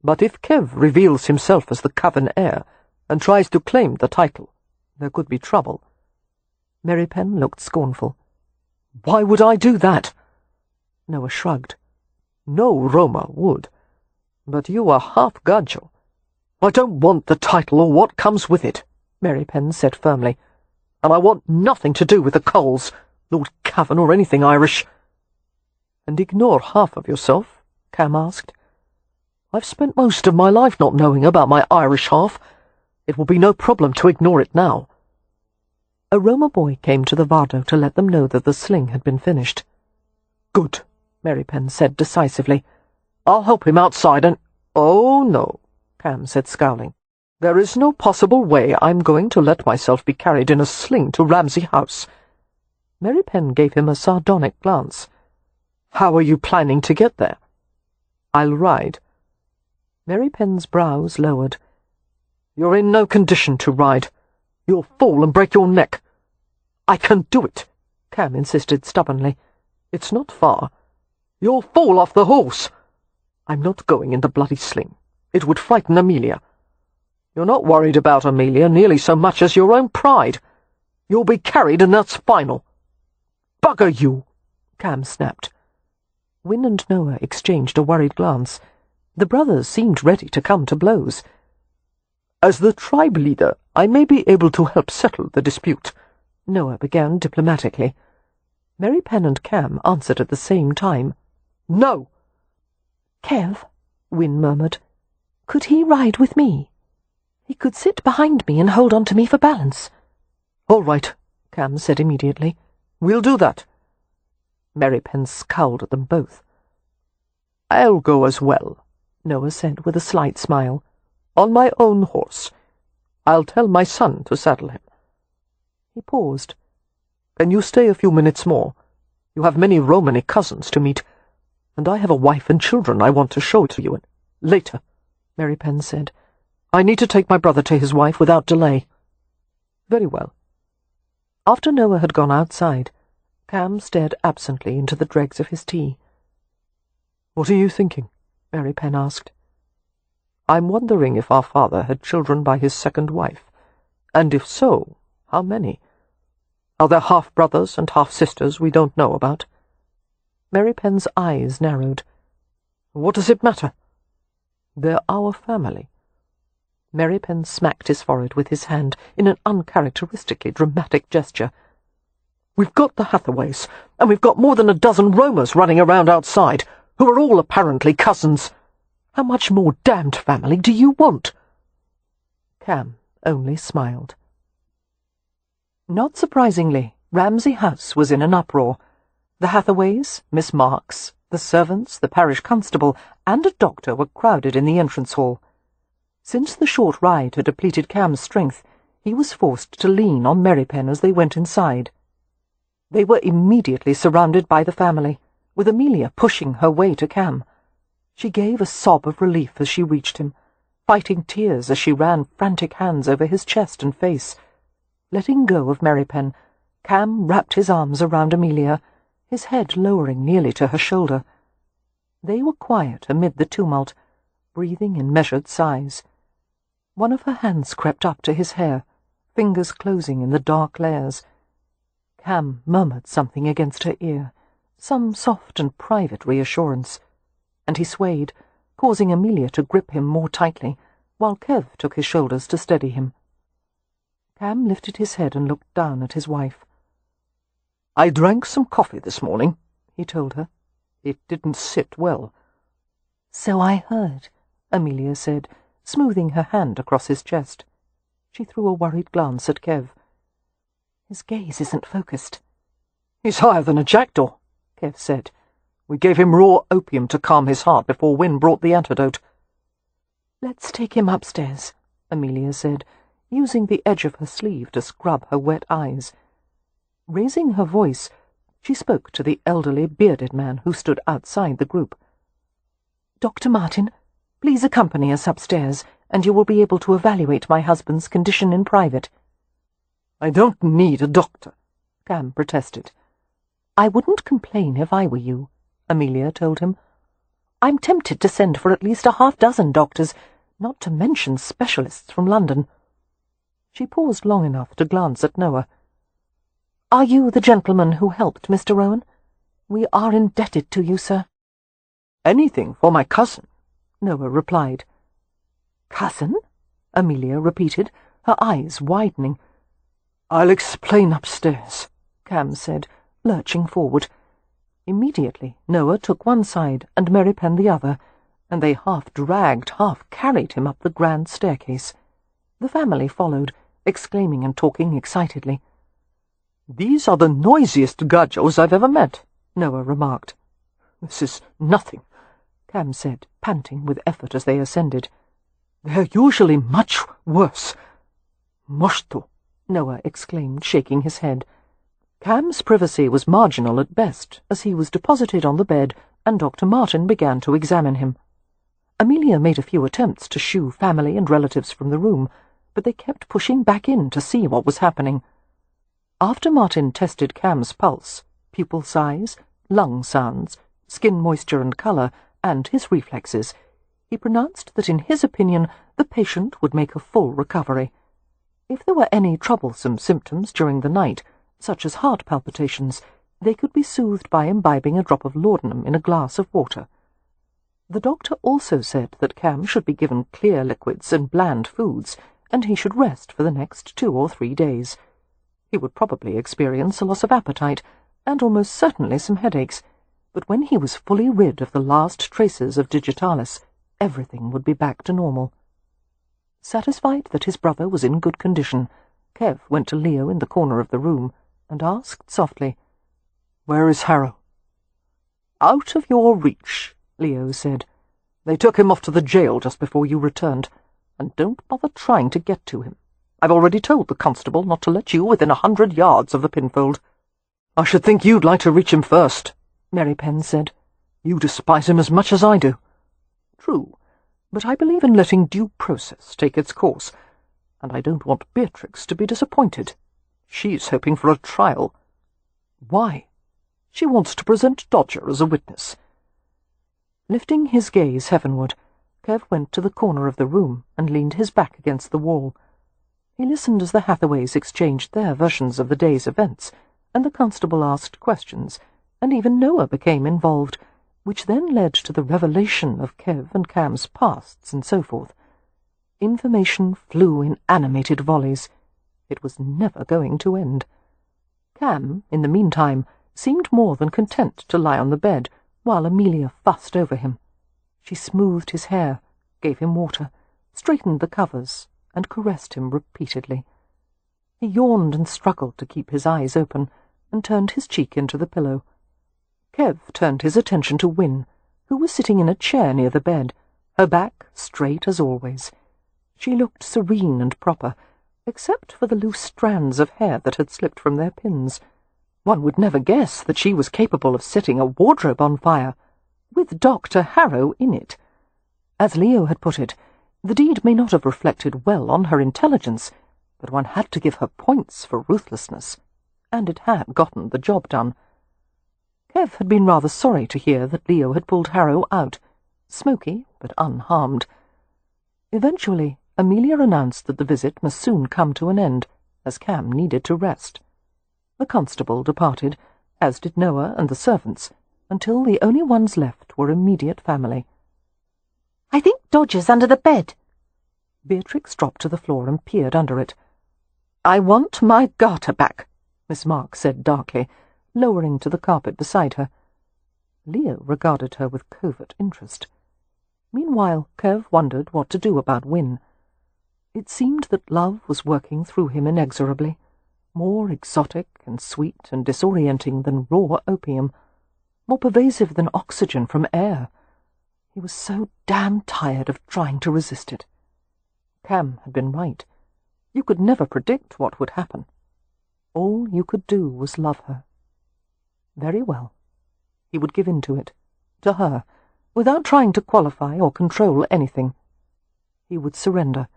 "But if Kev reveals himself as the Coven heir and tries to claim the title, there could be trouble." Merripen looked scornful. "Why would I do that?" Noah shrugged. "No Roma would. But you are half Gajo. I don't want the title or what comes with it," Merripen said firmly. "And I want nothing to do with the Coles, Lord Cavan or anything Irish." "And ignore half of yourself?" Cam asked. "I've spent most of my life not knowing about my Irish half. It will be no problem to ignore it now." A Roma boy came to the Vardo to let them know that the sling had been finished. "Good," Merripen said decisively. "I'll help him outside and—" "Oh, no," Cam said, scowling. "There is no possible way I'm going to let myself be carried in a sling to Ramsay House." Merripen gave him a sardonic glance. "How are you planning to get there?" "I'll ride." Merripen's brows lowered. "You're in no condition to ride. You'll fall and break your neck." "I can do it," Cam insisted stubbornly. "It's not far. You'll fall off the horse." "I'm not going in the bloody sling. It would frighten Amelia." "You're not worried about Amelia nearly so much as your own pride. You'll be carried, and that's final." "Bugger you!" Cam snapped. Wynne and Noah exchanged a worried glance. The brothers seemed ready to come to blows. "As the tribe leader, I may be able to help settle the dispute," Noah began diplomatically. Merripen and Cam answered at the same time. "No!" "Kev," Wynne murmured, "could he ride with me? He could sit behind me and hold on to me for balance." "All right," Cam said immediately. "We'll do that." Merripen scowled at them both. "I'll go as well," Noah said with a slight smile. "On my own horse. I'll tell my son to saddle him." He paused. "Can you stay a few minutes more? You have many Romany cousins to meet, and I have a wife and children I want to show to you later," Merripen said. "I need to take my brother to his wife without delay." "Very well." After Noah had gone outside, Cam stared absently into the dregs of his tea. "What are you thinking?" Merripen asked. "I'm wondering if our father had children by his second wife, and if so, how many? Are there half-brothers and half-sisters we don't know about?" Merripen's eyes narrowed. "What does it matter?" "They're our family." Merripen smacked his forehead with his hand in an uncharacteristically dramatic gesture. "We've got the Hathaways, and we've got more than a dozen Romas running around outside, who are all apparently cousins. How much more damned family do you want?" Cam only smiled. Not surprisingly, Ramsay House was in an uproar. The Hathaways, Miss Marks, the servants, the parish constable, and a doctor were crowded in the entrance hall. Since the short ride had depleted Cam's strength, he was forced to lean on Merripen as they went inside. They were immediately surrounded by the family, with Amelia pushing her way to Cam. She gave a sob of relief as she reached him, fighting tears as she ran frantic hands over his chest and face. Letting go of Merripen, Cam wrapped his arms around Amelia, his head lowering nearly to her shoulder. They were quiet amid the tumult, breathing in measured sighs. One of her hands crept up to his hair, fingers closing in the dark layers. Cam murmured something against her ear, some soft and private reassurance, and he swayed, causing Amelia to grip him more tightly, while Kev took his shoulders to steady him. Cam lifted his head and looked down at his wife. "I drank some coffee this morning," he told her. "It didn't sit well." "So I heard," Amelia said, smoothing her hand across his chest. She threw a worried glance at Kev. "His gaze isn't focused." "He's higher than a jackdaw," Kev said. "We gave him raw opium to calm his heart before Win brought the antidote." "Let's take him upstairs," Amelia said, using the edge of her sleeve to scrub her wet eyes. Raising her voice, she spoke to the elderly, bearded man who stood outside the group. "Dr. Martin, please accompany us upstairs, and you will be able to evaluate my husband's condition in private." "I don't need a doctor," Cam protested. "I wouldn't complain if I were you," Amelia told him. "I'm tempted to send for at least a half-dozen doctors, not to mention specialists from London." She paused long enough to glance at Noah. "Are you the gentleman who helped Mr. Rowan? We are indebted to you, sir." "Anything for my cousin," Noah replied. "Cousin?" Amelia repeated, her eyes widening. "I'll explain upstairs," Cam said, lurching forward. Immediately Noah took one side and Merripen the other, and they half-dragged, half-carried him up the grand staircase. The family followed, exclaiming and talking excitedly. "These are the noisiest gudgeons I've ever met," Noah remarked. "This is nothing," Cam said, panting with effort as they ascended. "They're usually much worse." "Moshto," Noah exclaimed, shaking his head. Cam's privacy was marginal at best, as he was deposited on the bed and Dr. Martin began to examine him. Amelia made a few attempts to shoo family and relatives from the room, but they kept pushing back in to see what was happening. After Martin tested Cam's pulse, pupil size, lung sounds, skin moisture and colour, and his reflexes, he pronounced that in his opinion the patient would make a full recovery. If there were any troublesome symptoms during the night, such as heart palpitations, they could be soothed by imbibing a drop of laudanum in a glass of water. The doctor also said that Cam should be given clear liquids and bland foods, and he should rest for the next 2 or 3 days. He would probably experience a loss of appetite, and almost certainly some headaches, but when he was fully rid of the last traces of digitalis, everything would be back to normal. Satisfied that his brother was in good condition, Kev went to Leo in the corner of the room and asked softly, "Where is Harrow?" "Out of your reach," Leo said. "They took him off to the jail just before you returned, and don't bother trying to get to him. I've already told the constable not to let you within 100 yards of the pinfold." "I should think you'd like to reach him first," Merripen said. "You despise him as much as I do." "True, but I believe in letting due process take its course, and I don't want Beatrix to be disappointed. She's hoping for a trial." "Why?" "She wants to present Dodger as a witness." Lifting his gaze heavenward, Kev went to the corner of the room and leaned his back against the wall. He listened as the Hathaways exchanged their versions of the day's events, and the constable asked questions, and even Noah became involved, which then led to the revelation of Kev and Cam's pasts and so forth. Information flew in animated volleys. It was never going to end. Cam, in the meantime, seemed more than content to lie on the bed, while Amelia fussed over him. She smoothed his hair, gave him water, straightened the covers, and caressed him repeatedly. He yawned and struggled to keep his eyes open, and turned his cheek into the pillow. Kev turned his attention to Win, who was sitting in a chair near the bed, her back straight as always. She looked serene and proper, except for the loose strands of hair that had slipped from their pins. One would never guess that she was capable of setting a wardrobe on fire, with Dr. Harrow in it. As Leo had put it, the deed may not have reflected well on her intelligence, but one had to give her points for ruthlessness, and it had gotten the job done. Kev had been rather sorry to hear that Leo had pulled Harrow out, smoky but unharmed. Eventually, Amelia announced that the visit must soon come to an end, as Cam needed to rest. The constable departed, as did Noah and the servants, until the only ones left were immediate family. "I think Dodger's under the bed." Beatrix dropped to the floor and peered under it. "I want my garter back," Miss Marks said darkly, lowering to the carpet beside her. Leo regarded her with covert interest. Meanwhile, Kev wondered what to do about Win. It seemed that love was working through him inexorably, more exotic and sweet and disorienting than raw opium, more pervasive than oxygen from air. He was so damn tired of trying to resist it. Cam had been right. You could never predict what would happen. All you could do was love her. Very well. He would give in to it, to her, without trying to qualify or control anything. He would surrender.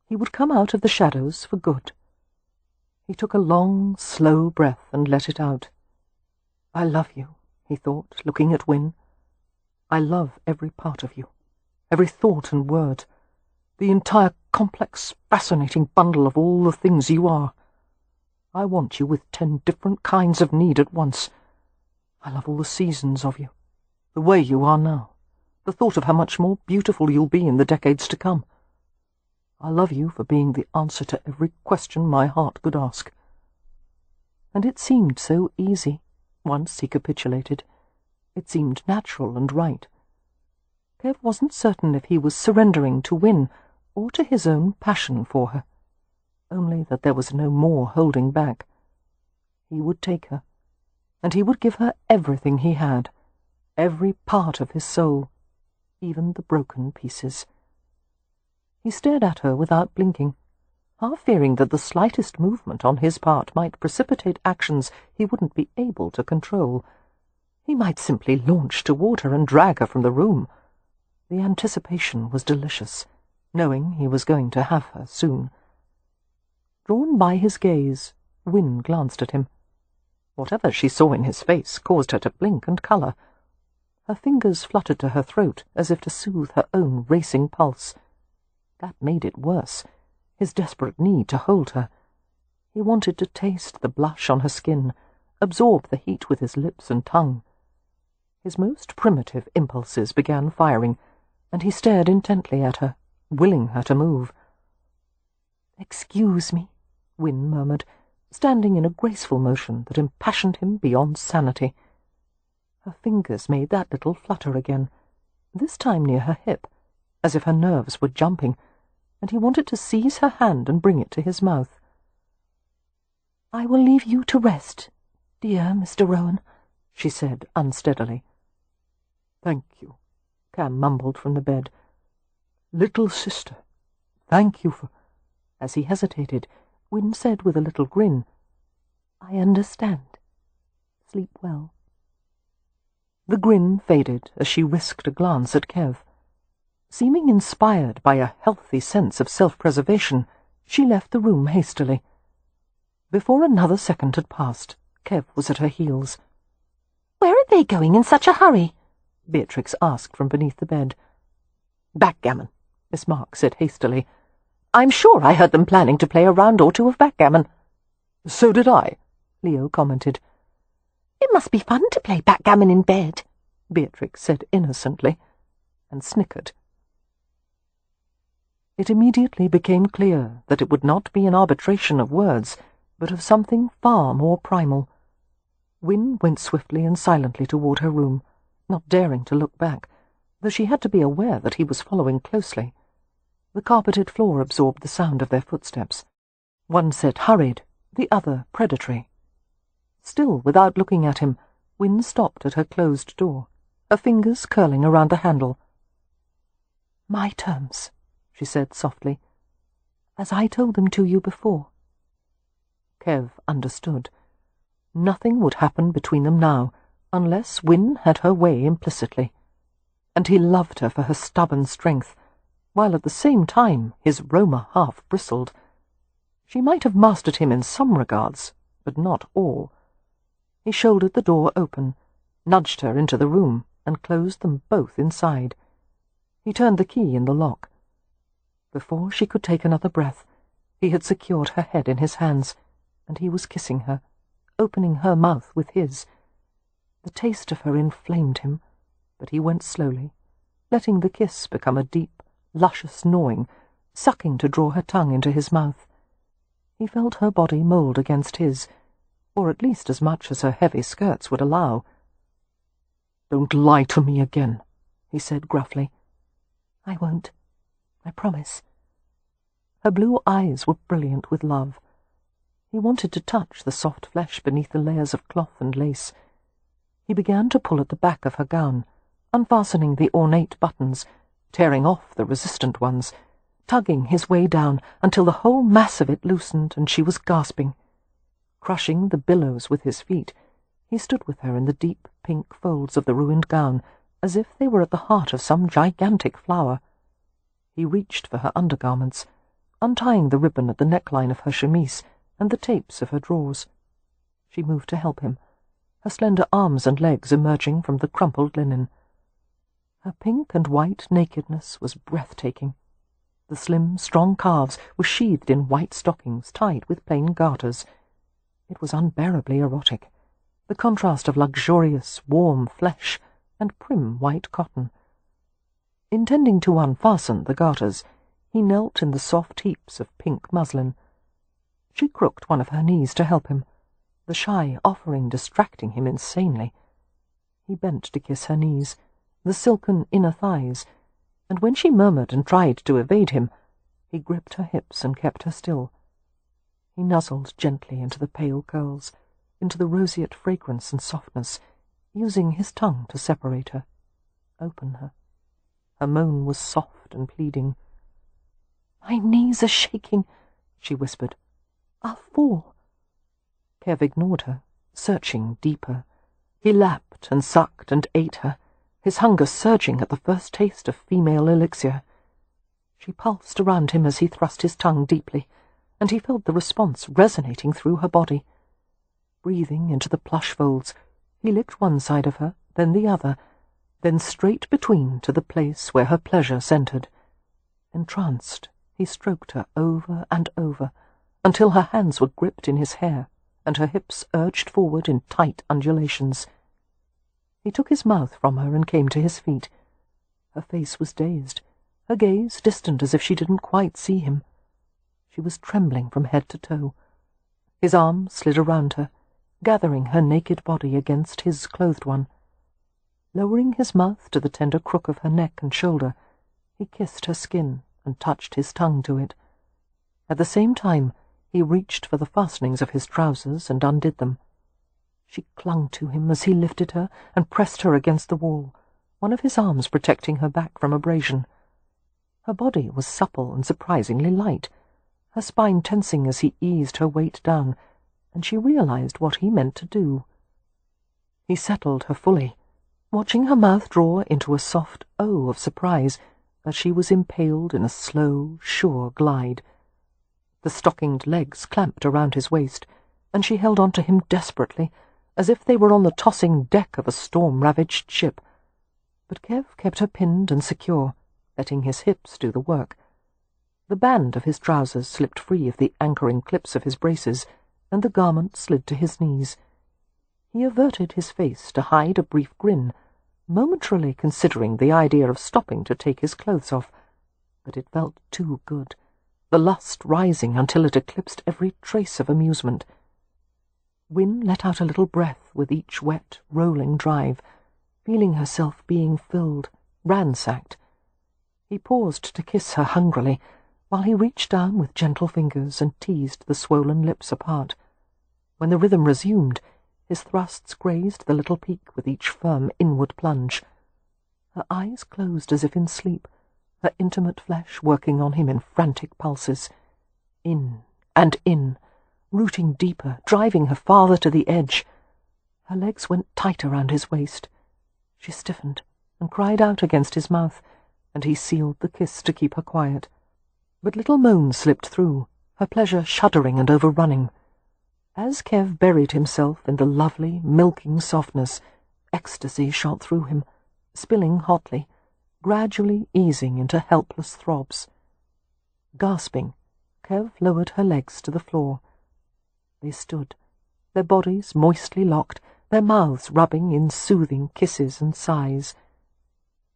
He would come out of the shadows for good. He took a long, slow breath and let it out. "I love you," he thought, looking at Win. "I love every part of you, every thought and word, the entire complex, fascinating bundle of all the things you are. I want you with 10 different kinds of need at once. I love all the seasons of you, the way you are now, the thought of how much more beautiful you'll be in the decades to come. I love you for being the answer to every question my heart could ask." And it seemed so easy, once he capitulated. It seemed natural and right. Kev wasn't certain if he was surrendering to Win or to his own passion for her, only that there was no more holding back. He would take her, and he would give her everything he had, every part of his soul, even the broken pieces. He stared at her without blinking, half fearing that the slightest movement on his part might precipitate actions he wouldn't be able to control. He might simply launch toward her and drag her from the room. The anticipation was delicious, knowing he was going to have her soon. Drawn by his gaze, Win glanced at him. Whatever she saw in his face caused her to blink and colour. Her fingers fluttered to her throat as if to soothe her own racing pulse. That made it worse, his desperate need to hold her. He wanted to taste the blush on her skin, absorb the heat with his lips and tongue. His most primitive impulses began firing, and he stared intently at her, willing her to move. "Excuse me," Win murmured, standing in a graceful motion that impassioned him beyond sanity. Her fingers made that little flutter again, this time near her hip, as if her nerves were jumping, and he wanted to seize her hand and bring it to his mouth. "I will leave you to rest, dear Mr. Rowan," she said unsteadily. "Thank you," Cam mumbled from the bed. "Little sister, thank you for—" As he hesitated, Win said with a little grin, "I understand. Sleep well." The grin faded as she risked a glance at Kev. Seeming inspired by a healthy sense of self-preservation, she left the room hastily. Before another second had passed, Kev was at her heels. "Where are they going in such a hurry?" Beatrix asked from beneath the bed. "Backgammon," Miss Marks said hastily. "I'm sure I heard them planning to play a round or two of backgammon." "So did I," Leo commented. "It must be fun to play backgammon in bed," Beatrix said innocently, and snickered. It immediately became clear that it would not be an arbitration of words, but of something far more primal. Win went swiftly and silently toward her room, not daring to look back, though she had to be aware that he was following closely. The carpeted floor absorbed the sound of their footsteps. One set hurried, the other predatory. Still, without looking at him, Win stopped at her closed door, her fingers curling around the handle. "My terms," she said softly, "as I told them to you before." Kev understood. Nothing would happen between them now, unless Win had her way implicitly. And he loved her for her stubborn strength, while at the same time his Roma half bristled. She might have mastered him in some regards, but not all. He shouldered the door open, nudged her into the room, and closed them both inside. He turned the key in the lock. Before she could take another breath, He had secured her head in his hands, and he was kissing her, opening her mouth with his. The taste of her inflamed him, but he went slowly, letting the kiss become a deep, luscious gnawing, sucking to draw her tongue into his mouth. He felt her body mould against his, or at least as much as her heavy skirts would allow. "Don't lie to me again," he said gruffly. "I won't. I promise." Her blue eyes were brilliant with love. He wanted to touch the soft flesh beneath the layers of cloth and lace. He began to pull at the back of her gown, unfastening the ornate buttons, tearing off the resistant ones, tugging his way down until the whole mass of it loosened and she was gasping. Crushing the billows with his feet, he stood with her in the deep pink folds of the ruined gown, as if they were at the heart of some gigantic flower. He reached for her undergarments, untying the ribbon at the neckline of her chemise and the tapes of her drawers. She moved to help him, her slender arms and legs emerging from the crumpled linen. Her pink and white nakedness was breathtaking. The slim, strong calves were sheathed in white stockings tied with plain garters. It was unbearably erotic, the contrast of luxurious, warm flesh and prim white cotton. Intending to unfasten the garters, he knelt in the soft heaps of pink muslin. She crooked one of her knees to help him, the shy offering distracting him insanely. He bent to kiss her knees, the silken inner thighs, and when she murmured and tried to evade him, he gripped her hips and kept her still. He nuzzled gently into the pale curls, into the roseate fragrance and softness, using his tongue to separate her, open her. Her moan was soft and pleading. "My knees are shaking," she whispered. "I'll fall." Kev ignored her, searching deeper. He lapped and sucked and ate her, his hunger surging at the first taste of female elixir. She pulsed around him as he thrust his tongue deeply, and he felt the response resonating through her body. Breathing into the plush folds, he licked one side of her, then the other, then straight between to the place where her pleasure centered. Entranced, he stroked her over and over, until her hands were gripped in his hair, and her hips urged forward in tight undulations. He took his mouth from her and came to his feet. Her face was dazed, her gaze distant as if she didn't quite see him. She was trembling from head to toe. His arm slid around her, gathering her naked body against his clothed one. Lowering his mouth to the tender crook of her neck and shoulder, he kissed her skin and touched his tongue to it. At the same time, he reached for the fastenings of his trousers and undid them. She clung to him as he lifted her and pressed her against the wall, one of his arms protecting her back from abrasion. Her body was supple and surprisingly light, her spine tensing as he eased her weight down, and she realized what he meant to do. He settled her fully, watching her mouth draw into a soft O of surprise as she was impaled in a slow, sure glide. The stockinged legs clamped around his waist, and she held on to him desperately, as if they were on the tossing deck of a storm-ravaged ship. But Kev kept her pinned and secure, letting his hips do the work. The band of his trousers slipped free of the anchoring clips of his braces, and the garment slid to his knees. He averted his face to hide a brief grin, momentarily considering the idea of stopping to take his clothes off, but it felt too good, the lust rising until it eclipsed every trace of amusement. Wynne let out a little breath with each wet, rolling drive, feeling herself being filled, ransacked. He paused to kiss her hungrily, while he reached down with gentle fingers and teased the swollen lips apart. When the rhythm resumed, his thrusts grazed the little peak with each firm inward plunge. Her eyes closed as if in sleep, her intimate flesh working on him in frantic pulses. In and in, rooting deeper, driving her farther to the edge. Her legs went tight around his waist. She stiffened and cried out against his mouth, and he sealed the kiss to keep her quiet. But little moans slipped through, her pleasure shuddering and overrunning. As Kev buried himself in the lovely, milking softness, ecstasy shot through him, spilling hotly, gradually easing into helpless throbs. Gasping, Kev lowered her legs to the floor. They stood, their bodies moistly locked, their mouths rubbing in soothing kisses and sighs.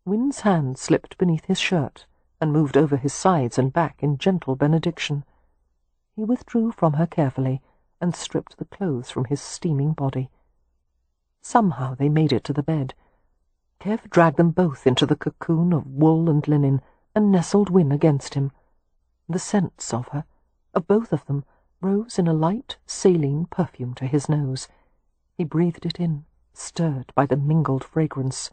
Winn's hand slipped beneath his shirt and moved over his sides and back in gentle benediction. He withdrew from her carefully and stripped the clothes from his steaming body. Somehow they made it to the bed. Kev dragged them both into the cocoon of wool and linen and nestled Winn against him. The scents of her, of both of them, rose in a light, saline perfume to his nose. He breathed it in, stirred by the mingled fragrance.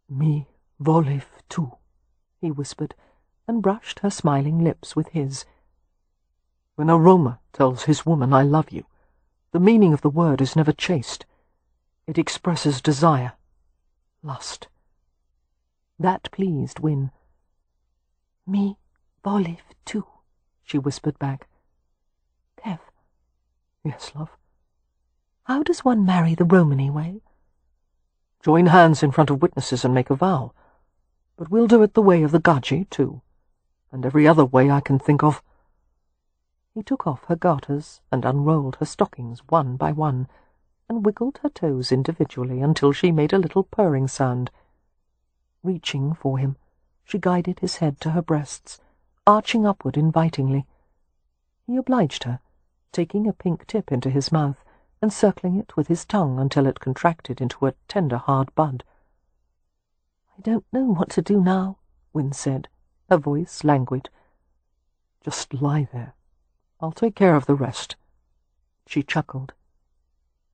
"Mi volev tu," he whispered, and brushed her smiling lips with his. "When a Roma tells his woman, 'I love you,' the meaning of the word is never chaste. It expresses desire, lust." That pleased Winn. "Mi volev tu," she whispered back. "Kev." "Yes, love?" "How does one marry the Romany way?" "Join hands in front of witnesses and make a vow. But we'll do it the way of the Gaji, too, and every other way I can think of." He took off her garters and unrolled her stockings one by one, and wiggled her toes individually until she made a little purring sound. Reaching for him, she guided his head to her breasts, arching upward invitingly. He obliged her, taking a pink tip into his mouth and circling it with his tongue until it contracted into a tender hard bud. "I don't know what to do now," Winn said, her voice languid. "Just lie there. I'll take care of the rest." She chuckled.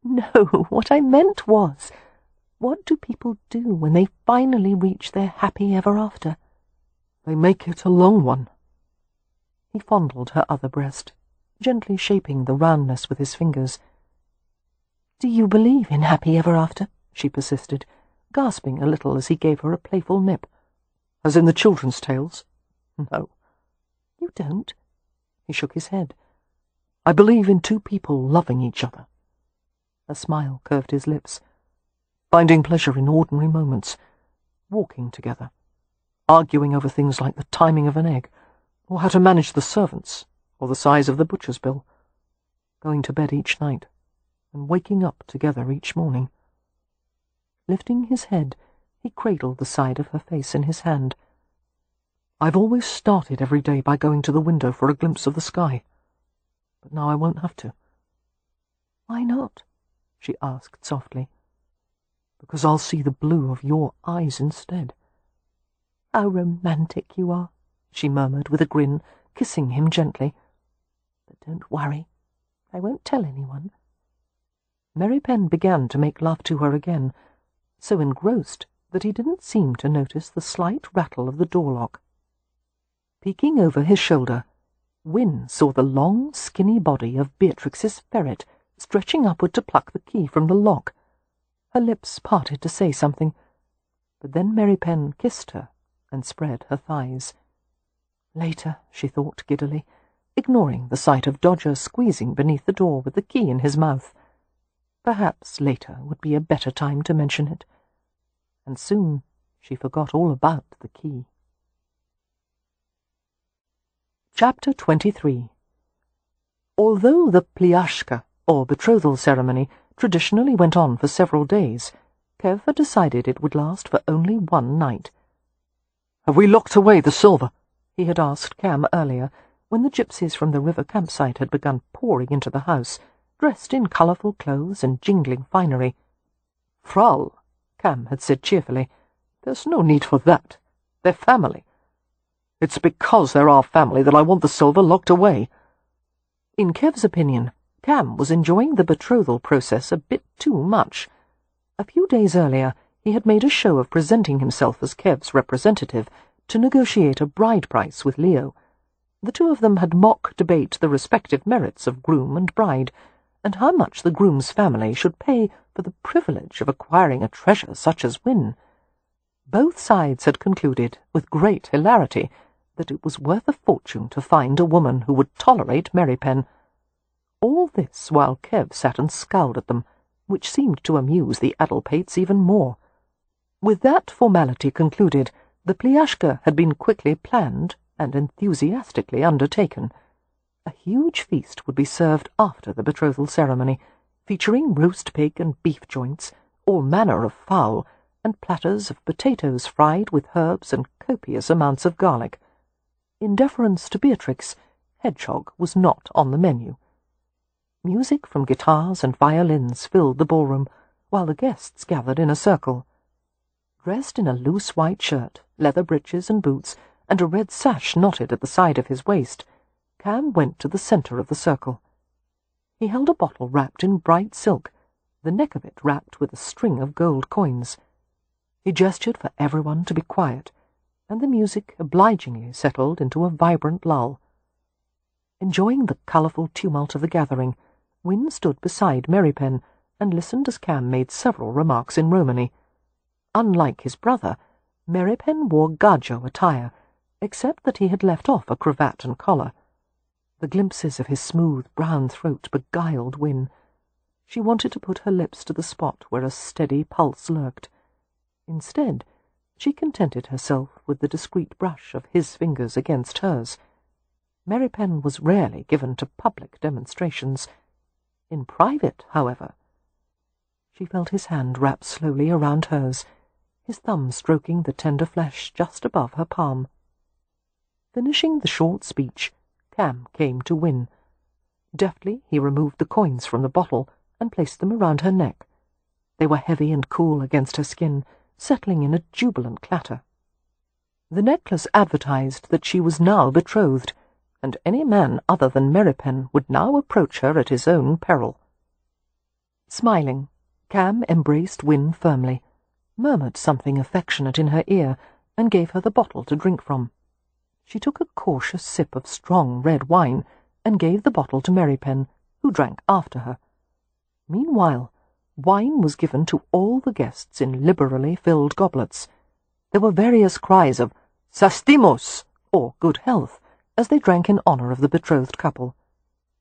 "No, what I meant was, what do people do when they finally reach their happy ever after?" "They make it a long one." He fondled her other breast, gently shaping the roundness with his fingers. "Do you believe in happy ever after?" she persisted, gasping a little as he gave her a playful nip. "As in the children's tales?" "No." "You don't?" He shook his head. "I believe in two people loving each other." A smile curved his lips. "Finding pleasure in ordinary moments, walking together, arguing over things like the timing of an egg, or how to manage the servants, or the size of the butcher's bill, going to bed each night, and waking up together each morning." Lifting his head, he cradled the side of her face in his hand. "I've always started every day by going to the window for a glimpse of the sky, but now I won't have to." "Why not?" she asked softly. "Because I'll see the blue of your eyes instead." "How romantic you are," she murmured with a grin, kissing him gently. "But don't worry, I won't tell anyone." Merripen began to make love to her again, so engrossed that he didn't seem to notice the slight rattle of the door-lock. Peeking over his shoulder, Winn saw the long, skinny body of Beatrix's ferret stretching upward to pluck the key from the lock. Her lips parted to say something, but then Merripen kissed her and spread her thighs. Later, she thought giddily, ignoring the sight of Dodger squeezing beneath the door with the key in his mouth. Perhaps later would be a better time to mention it. And soon she forgot all about the key. Chapter 23. Although the pliashka, or betrothal ceremony, traditionally went on for several days, Kev had decided it would last for only one night. "Have we locked away the silver?" he had asked Cam earlier, when the gypsies from the river campsite had begun pouring into the house, dressed in colourful clothes and jingling finery. "Frau," Cam had said cheerfully, "there's no need for that. They're family." "It's because they're our family that I want the silver locked away." In Kev's opinion, Cam was enjoying the betrothal process a bit too much. A few days earlier, he had made a show of presenting himself as Kev's representative to negotiate a bride price with Leo. The two of them had mock debate the respective merits of groom and bride, and how much the groom's family should pay for the privilege of acquiring a treasure such as Winn. Both sides had concluded, with great hilarity, that it was worth a fortune to find a woman who would tolerate Merripen. All this while Kev sat and scowled at them, which seemed to amuse the Addlepates even more. With that formality concluded, the pliashka had been quickly planned and enthusiastically undertaken. A huge feast would be served after the betrothal ceremony, featuring roast pig and beef joints, all manner of fowl, and platters of potatoes fried with herbs and copious amounts of garlic. In deference to Beatrix, hedgehog was not on the menu. Music from guitars and violins filled the ballroom, while the guests gathered in a circle. Dressed in a loose white shirt, leather breeches and boots, and a red sash knotted at the side of his waist, Cam went to the centre of the circle. He held a bottle wrapped in bright silk, the neck of it wrapped with a string of gold coins. He gestured for everyone to be quiet, and the music obligingly settled into a vibrant lull. Enjoying the colourful tumult of the gathering, Wynne stood beside Merripen and listened as Cam made several remarks in Romany. Unlike his brother, Merripen wore gajo attire, except that he had left off a cravat and collar. The glimpses of his smooth brown throat beguiled Wynne. She wanted to put her lips to the spot where a steady pulse lurked. Instead, she contented herself with the discreet brush of his fingers against hers. Merripen was rarely given to public demonstrations. In private, however, she felt his hand wrap slowly around hers, his thumb stroking the tender flesh just above her palm. Finishing the short speech, Cam came to Wynne. Deftly he removed the coins from the bottle and placed them around her neck. They were heavy and cool against her skin, settling in a jubilant clatter. The necklace advertised that she was now betrothed, and any man other than Merripen would now approach her at his own peril. Smiling, Cam embraced Wynne firmly, murmured something affectionate in her ear, and gave her the bottle to drink from. She took a cautious sip of strong red wine, and gave the bottle to Merripen, who drank after her. Meanwhile, wine was given to all the guests in liberally filled goblets. There were various cries of "Sastimos!" or "Good health," as they drank in honour of the betrothed couple.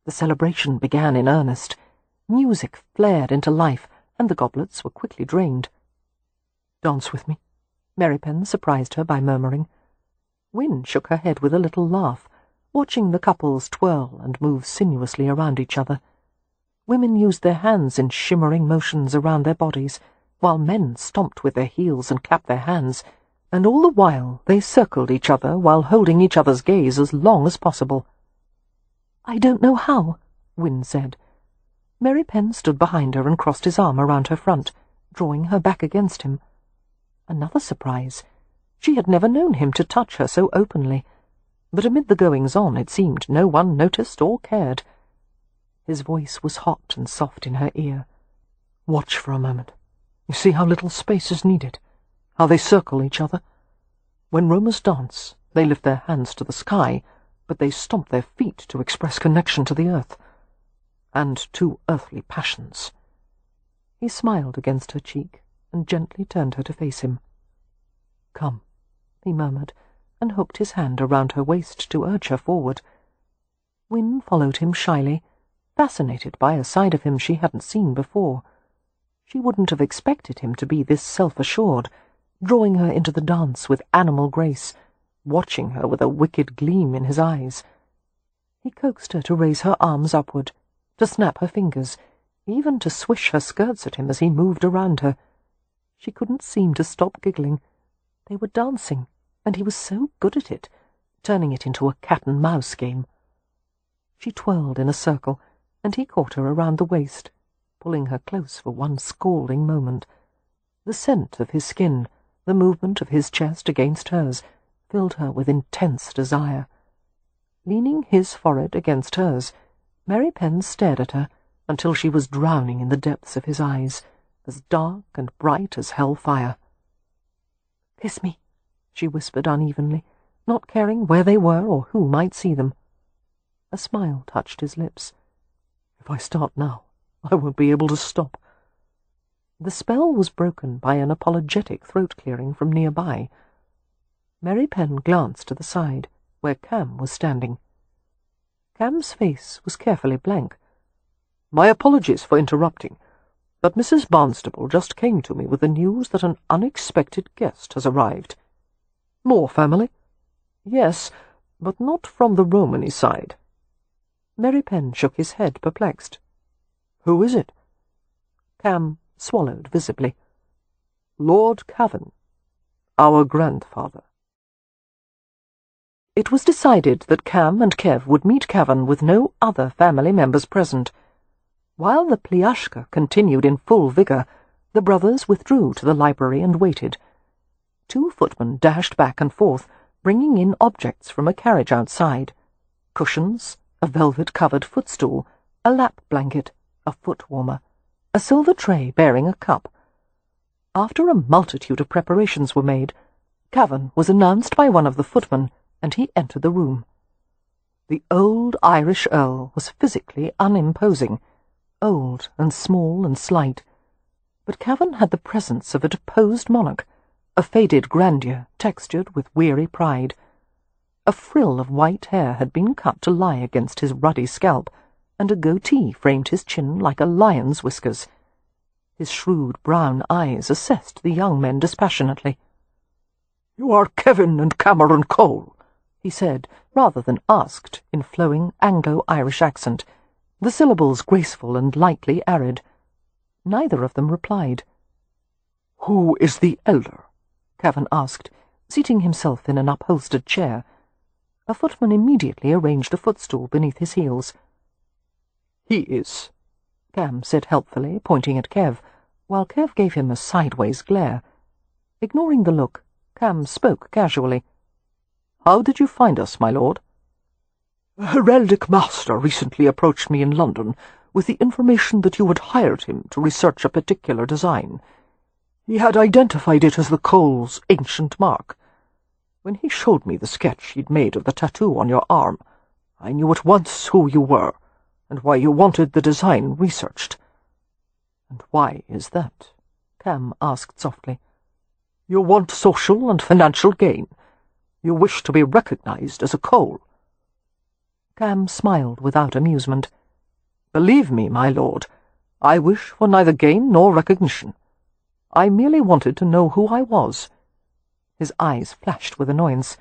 The celebration began in earnest. Music flared into life, and the goblets were quickly drained. "Dance with me," Merripen surprised her by murmuring. Wynne shook her head with a little laugh, watching the couples twirl and move sinuously around each other. Women used their hands in shimmering motions around their bodies, while men stomped with their heels and clapped their hands, and all the while they circled each other while holding each other's gaze as long as possible. "I don't know how," Wynne said. Merripen stood behind her and crossed his arm around her front, drawing her back against him. Another surprise. She had never known him to touch her so openly, but amid the goings-on it seemed no one noticed or cared. His voice was hot and soft in her ear. "Watch for a moment. You see how little space is needed, how they circle each other? When Romans dance, they lift their hands to the sky, but they stomp their feet to express connection to the earth, and to earthly passions." He smiled against her cheek and gently turned her to face him. "Come," he murmured, and hooked his hand around her waist to urge her forward. Wynne followed him shyly, fascinated by a side of him she hadn't seen before. She wouldn't have expected him to be this self-assured, drawing her into the dance with animal grace, watching her with a wicked gleam in his eyes. He coaxed her to raise her arms upward, to snap her fingers, even to swish her skirts at him as he moved around her. She couldn't seem to stop giggling. They were dancing, and he was so good at it, turning it into a cat-and-mouse game. She twirled in a circle, and he caught her around the waist, pulling her close for one scalding moment. The scent of his skin, the movement of his chest against hers, filled her with intense desire. Leaning his forehead against hers, Merripen stared at her until she was drowning in the depths of his eyes, as dark and bright as hell-fire. "Kiss me," she whispered unevenly, not caring where they were or who might see them. A smile touched his lips. "If I start now, I won't be able to stop." The spell was broken by an apologetic throat-clearing from nearby. Merripen glanced to the side, where Cam was standing. Cam's face was carefully blank. "My apologies for interrupting, but Mrs. Barnstable just came to me with the news that an unexpected guest has arrived." "More family?" "Yes, but not from the Romany side." Merripen shook his head, perplexed. "Who is it?" Cam swallowed visibly. "Lord Cavan, our grandfather." It was decided that Cam and Kev would meet Cavan with no other family members present. While the pliashka continued in full vigour, the brothers withdrew to the library and waited. 2 footmen dashed back and forth, bringing in objects from a carriage outside: cushions, a velvet-covered footstool, a lap blanket, a foot-warmer, a silver tray bearing a cup. After a multitude of preparations were made, Cavan was announced by one of the footmen, and he entered the room. The old Irish Earl was physically unimposing, old and small and slight, but Cavan had the presence of a deposed monarch, a faded grandeur textured with weary pride. A frill of white hair had been cut to lie against his ruddy scalp, and a goatee framed his chin like a lion's whiskers. His shrewd brown eyes assessed the young men dispassionately. "You are Kevin and Cameron Cole," he said, rather than asked, in flowing Anglo-Irish accent, the syllables graceful and lightly arid. Neither of them replied. "Who is the elder?" Cavan asked, seating himself in an upholstered chair. A footman immediately arranged a footstool beneath his heels. "He is," Cam said helpfully, pointing at Kev, while Kev gave him a sideways glare. Ignoring the look, Cam spoke casually. "How did you find us, my lord?" "A heraldic master recently approached me in London with the information that you had hired him to research a particular design. He had identified it as the Coles' ancient mark. When he showed me the sketch he'd made of the tattoo on your arm, I knew at once who you were, and why you wanted the design researched." "And why is that?" Cam asked softly. "You want social and financial gain. You wish to be recognized as a Cole." Cam smiled without amusement. "Believe me, my lord, I wish for neither gain nor recognition. I merely wanted to know who I was." His eyes flashed with annoyance.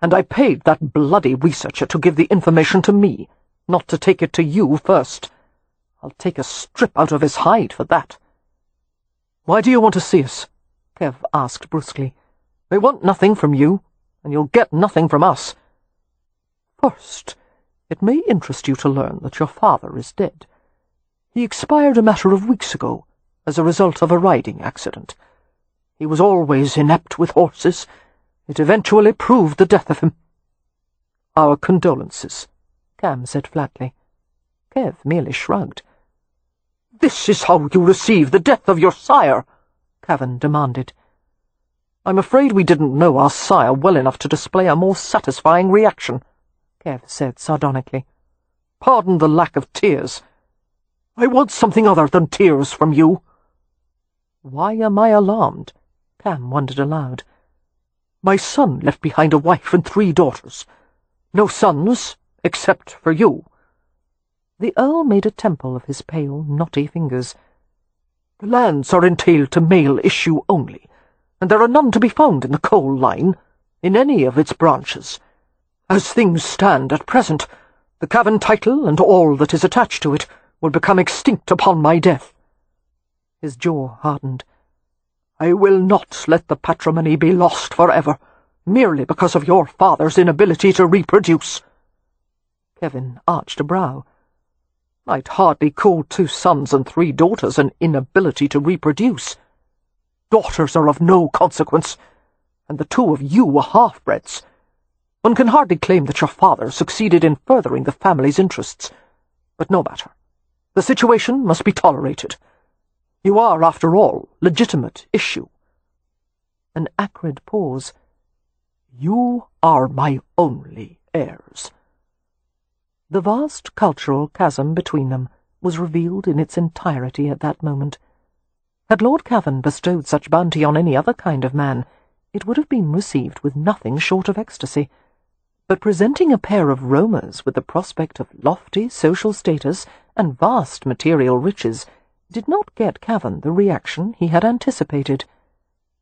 "And I paid that bloody researcher to give the information to me, not to take it to you first. I'll take a strip out of his hide for that." "Why do you want to see us?" Kev asked brusquely. "We want nothing from you, and you'll get nothing from us." "First, it may interest you to learn that your father is dead. He expired a matter of weeks ago, as a result of a riding accident. He was always inept with horses. It eventually proved the death of him." "Our condolences," Cam said flatly. Kev merely shrugged. "This is how you receive the death of your sire?" Cavan demanded. "I'm afraid we didn't know our sire well enough to display a more satisfying reaction," Kev said sardonically. "Pardon the lack of tears. I want something other than tears from you." "Why am I alarmed?" Cam wondered aloud. "My son left behind a wife and 3 daughters. No sons, except for you." The Earl made a temple of his pale, knotty fingers. "The lands are entailed to male issue only, and there are none to be found in the Cole line, in any of its branches. As things stand at present, the Cavan title and all that is attached to it will become extinct upon my death." His jaw hardened. "I will not let the patrimony be lost forever, merely because of your father's inability to reproduce." Kevin arched a brow. "I'd hardly call 2 sons and 3 daughters an inability to reproduce. Daughters are of no consequence, and the 2 of you are half-breds. One can hardly claim that your father succeeded in furthering the family's interests. But no matter. The situation must be tolerated. You are, after all, legitimate issue." An acrid pause. "You are my only heirs." The vast cultural chasm between them was revealed in its entirety at that moment. Had Lord Cavan bestowed such bounty on any other kind of man, it would have been received with nothing short of ecstasy. But presenting a pair of roamers with the prospect of lofty social status and vast material riches did not get Cavan the reaction he had anticipated.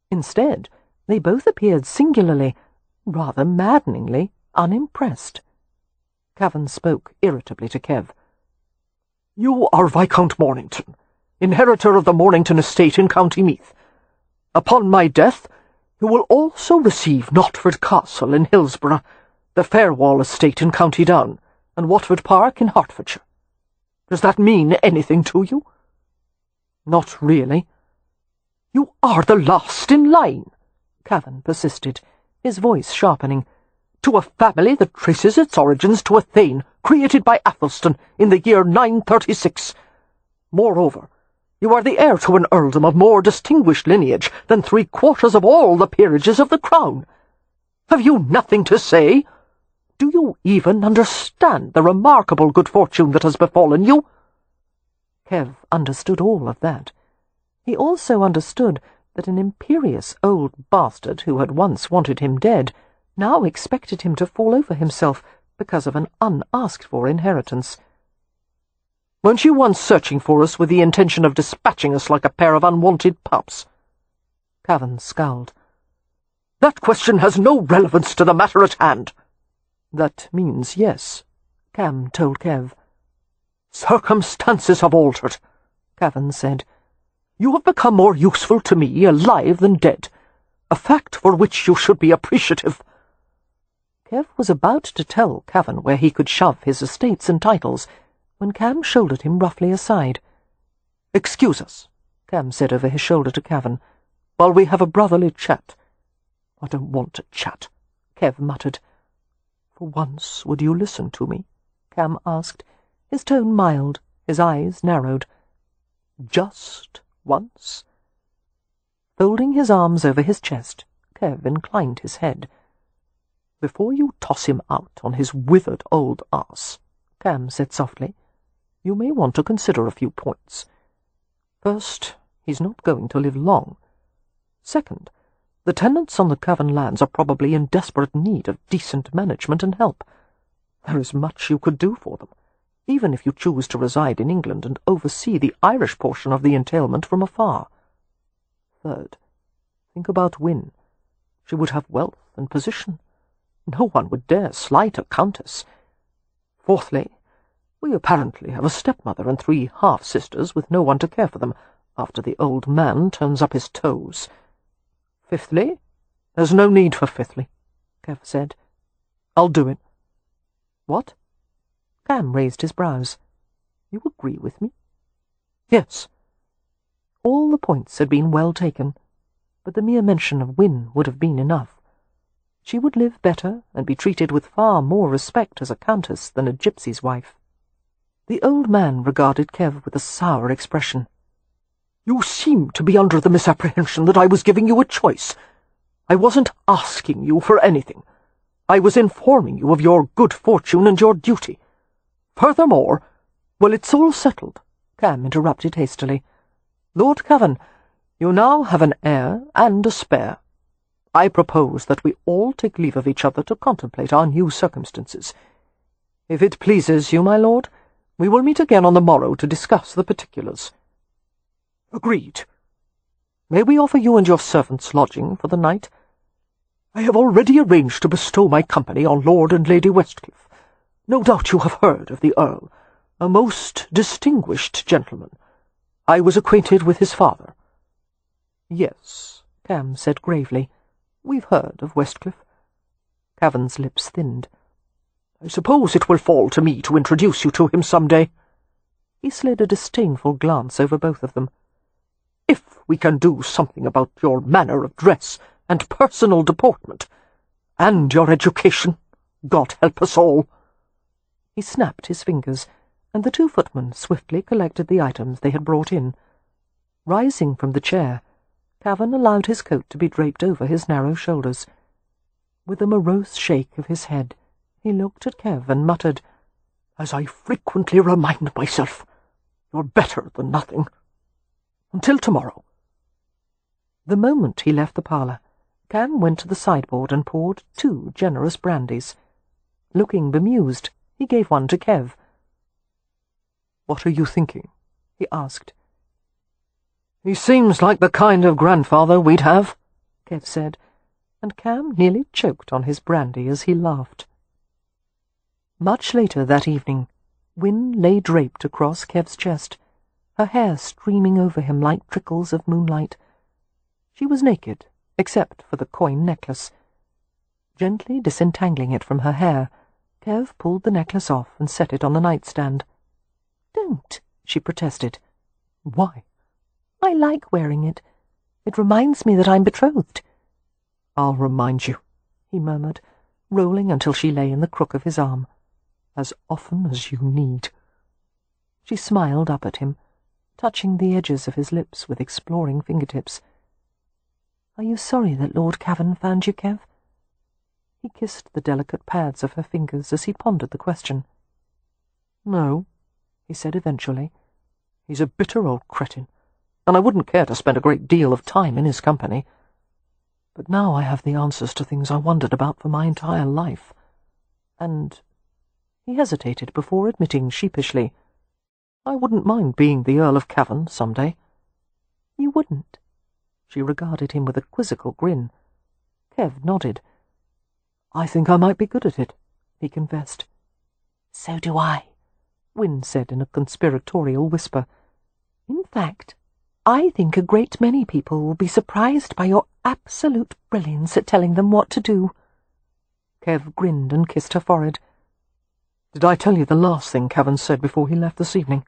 Instead, they both appeared singularly, rather maddeningly, unimpressed. Cavan spoke irritably to Kev. "You are Viscount Mornington, inheritor of the Mornington estate in County Meath. Upon my death, you will also receive Knotford Castle in Hillsborough, the Fairwall estate in County Down, and Watford Park in Hertfordshire. Does that mean anything to you?" "Not really." "You are the last in line," Cavan persisted, his voice sharpening, "to a family that traces its origins to a thane created by Athelstan in the year 936. Moreover, you are the heir to an earldom of more distinguished lineage than 3/4 of all the peerages of the crown. Have you nothing to say? Do you even understand the remarkable good fortune that has befallen you?" Kev understood all of that. He also understood that an imperious old bastard who had once wanted him dead now expected him to fall over himself because of an unasked-for inheritance. "Weren't you once searching for us with the intention of dispatching us like a pair of unwanted pups?" Cavan scowled. "That question has no relevance to the matter at hand." "That means yes," Cam told Kev. "Circumstances have altered," Cavan said. "You have become more useful to me alive than dead, a fact for which you should be appreciative." Kev was about to tell Cavan where he could shove his estates and titles, when Cam shouldered him roughly aside. "Excuse us," Cam said over his shoulder to Cavan, "while we have a brotherly chat." "I don't want to chat," Kev muttered. "For once, would you listen to me?" Cam asked, his tone mild, his eyes narrowed. "Just once?" Folding his arms over his chest, Kev inclined his head. "Before you toss him out on his withered old arse," Cam said softly, "you may want to consider a few points. First, he's not going to live long. Second, the tenants on the Cavan lands are probably in desperate need of decent management and help. There is much you could do for them, even if you choose to reside in England and oversee the Irish portion of the entailment from afar. Third, think about Win. She would have wealth and position. No one would dare slight a countess. Fourthly, we apparently have a stepmother and 3 half-sisters with no one to care for them after the old man turns up his toes. Fifthly, there's no need for fifthly," Kev said. "I'll do it." "What?" Cam raised his brows. "You agree with me?" "Yes." All the points had been well taken, but the mere mention of Win would have been enough. She would live better and be treated with far more respect as a countess than a gypsy's wife. The old man regarded Kev with a sour expression. "You seem to be under the misapprehension that I was giving you a choice. I wasn't asking you for anything. I was informing you of your good fortune and your duty. Furthermore—" "Well, it's all settled," Cam interrupted hastily. "Lord Cavan, you now have an heir and a spare. I propose that we all take leave of each other to contemplate our new circumstances. If it pleases you, my lord, we will meet again on the morrow to discuss the particulars." "Agreed." "May we offer you and your servants lodging for the night?" "I have already arranged to bestow my company on Lord and Lady Westcliff. No doubt you have heard of the Earl, a most distinguished gentleman. I was acquainted with his father." "Yes," Cam said gravely. "We've heard of Westcliff." Cavan's lips thinned. "I suppose it will fall to me to introduce you to him some day." He slid a disdainful glance over both of them. "If we can do something about your manner of dress and personal deportment, and your education, God help us all." He snapped his fingers, and the 2 footmen swiftly collected the items they had brought in. Rising from the chair, Cavan allowed his coat to be draped over his narrow shoulders. With a morose shake of his head, he looked at Kev and muttered, "As I frequently remind myself, you're better than nothing. Until tomorrow." The moment he left the parlour, Cam went to the sideboard and poured 2 generous brandies. Looking bemused, he gave one to Kev. "What are you thinking?" he asked. "He seems like the kind of grandfather we'd have," Kev said, and Cam nearly choked on his brandy as he laughed. Much later that evening, Win lay draped across Kev's chest, her hair streaming over him like trickles of moonlight. She was naked, except for the coin necklace. Gently disentangling it from her hair, Kev pulled the necklace off and set it on the nightstand. "Don't," she protested. "Why?" "I like wearing it. It reminds me that I'm betrothed." "I'll remind you," he murmured, rolling until she lay in the crook of his arm. "As often as you need." She smiled up at him, touching the edges of his lips with exploring fingertips. "Are you sorry that Lord Cavan found you, Kev?" He kissed the delicate pads of her fingers as he pondered the question. "No," he said eventually. "He's a bitter old cretin, and I wouldn't care to spend a great deal of time in his company. But now I have the answers to things I wondered about for my entire life. And—" he hesitated before admitting sheepishly, "I wouldn't mind being the Earl of Cavan some day." "You wouldn't?" She regarded him with a quizzical grin. Kev nodded. "I think I might be good at it," he confessed. "So do I," Win said in a conspiratorial whisper. "In fact, I think a great many people will be surprised by your absolute brilliance at telling them what to do." Kev grinned and kissed her forehead. "Did I tell you the last thing Cavan said before he left this evening?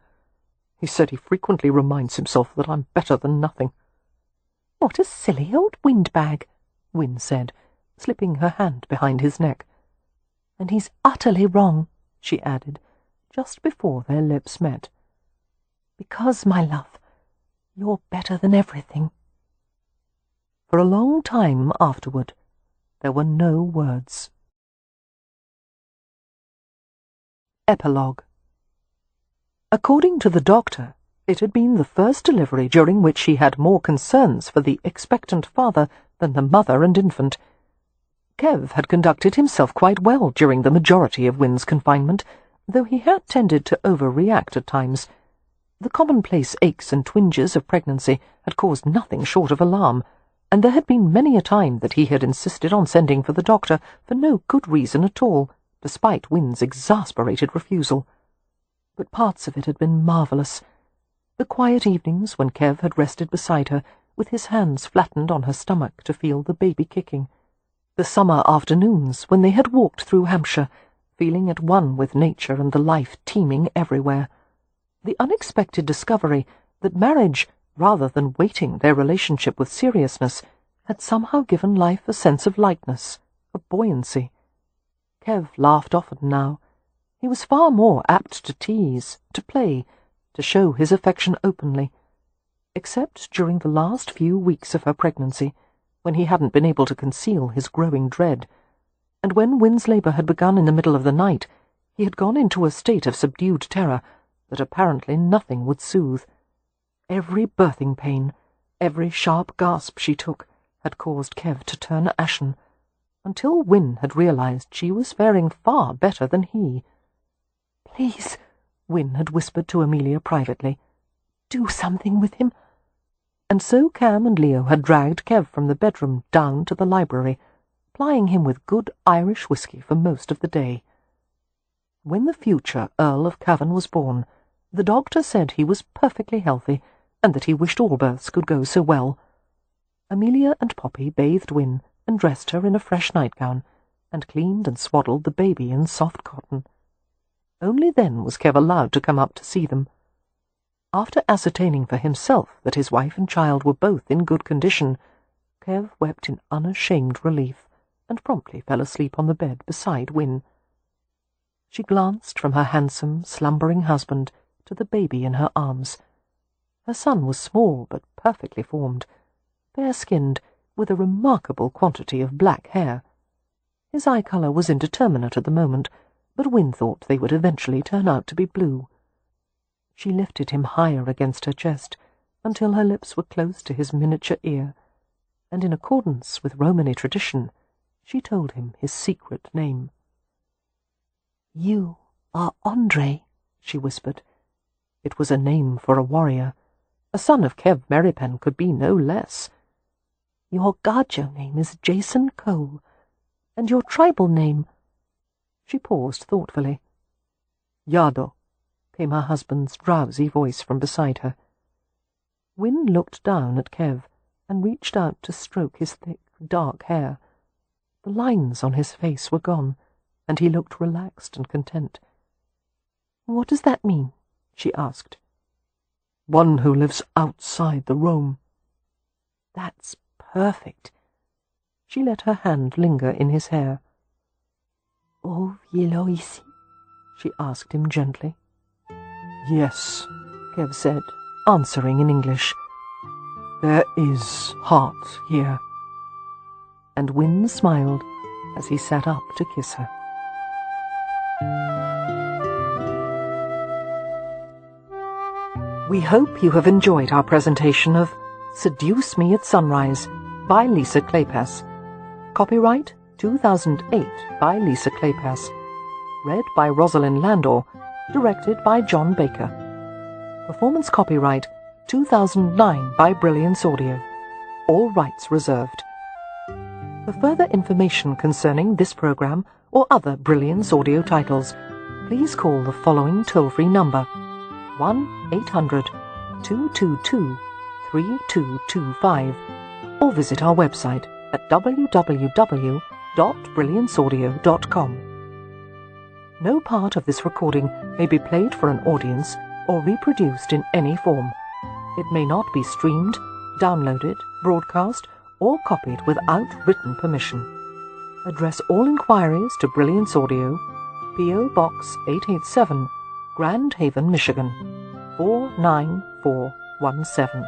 He said he frequently reminds himself that I'm better than nothing." "What a silly old windbag," Win said, slipping her hand behind his neck. "And he's utterly wrong," she added, just before their lips met. "Because, my love, you're better than everything." For a long time afterward, there were no words. Epilogue. According to the doctor, it had been the first delivery during which she had more concerns for the expectant father than the mother and infant. Kev had conducted himself quite well during the majority of Win's confinement, though he had tended to overreact at times. The commonplace aches and twinges of pregnancy had caused nothing short of alarm, and there had been many a time that he had insisted on sending for the doctor for no good reason at all, despite Win's exasperated refusal. But parts of it had been marvellous. The quiet evenings when Kev had rested beside her, with his hands flattened on her stomach to feel the baby kicking. The summer afternoons when they had walked through Hampshire, feeling at one with nature and the life teeming everywhere. The unexpected discovery that marriage, rather than weighting their relationship with seriousness, had somehow given life a sense of lightness, of buoyancy. Kev laughed often now. He was far more apt to tease, to play, to show his affection openly, except during the last few weeks of her pregnancy, when he hadn't been able to conceal his growing dread, and when Win's labour had begun in the middle of the night, he had gone into a state of subdued terror that apparently nothing would soothe. Every birthing pain, every sharp gasp she took, had caused Kev to turn ashen, until Win had realized she was faring far better than he. "Please," Win had whispered to Amelia privately, "do something with him." And so Cam and Leo had dragged Kev from the bedroom down to the library, plying him with good Irish whiskey for most of the day. When the future Earl of Cavan was born, the doctor said he was perfectly healthy, and that he wished all births could go so well. Amelia and Poppy bathed Win and dressed her in a fresh nightgown, and cleaned and swaddled the baby in soft cotton. Only then was Kev allowed to come up to see them. After ascertaining for himself that his wife and child were both in good condition, Kev wept in unashamed relief, and promptly fell asleep on the bed beside Win. She glanced from her handsome, slumbering husband to the baby in her arms. Her son was small but perfectly formed, fair-skinned, with a remarkable quantity of black hair. His eye colour was indeterminate at the moment, but Win thought they would eventually turn out to be blue. She lifted him higher against her chest, until her lips were close to his miniature ear, and in accordance with Romany tradition, she told him his secret name. "You are Andre," she whispered. It was a name for a warrior. A son of Kev Merripen could be no less. "Your Gajo name is Jason Cole, and your tribal name—" She paused thoughtfully. "Yado," came her husband's drowsy voice from beside her. Wynne looked down at Kev and reached out to stroke his thick, dark hair. The lines on his face were gone, and he looked relaxed and content. "What does that mean?" she asked. "One who lives outside the Rome." "That's perfect." She let her hand linger in his hair. "Oh, vielo ici?" she asked him gently. "Yes," Kev said, answering in English. "There is heart here." And Wynne smiled as he sat up to kiss her. We hope you have enjoyed our presentation of Seduce Me at Sunrise by Lisa Kleypas. Copyright 2008 by Lisa Kleypas. Read by Rosalind Landor. Directed by John Baker. Performance copyright 2009 by Brilliance Audio. All rights reserved. For further information concerning this program or other Brilliance Audio titles, please call the following toll-free number: 1-800-222-3225, or visit our website at www.brillianceaudio.com. No part of this recording may be played for an audience or reproduced in any form. It may not be streamed, downloaded, broadcast, or copied without written permission. Address all inquiries to Brilliance Audio, P.O. Box 887, Grand Haven, Michigan 49417.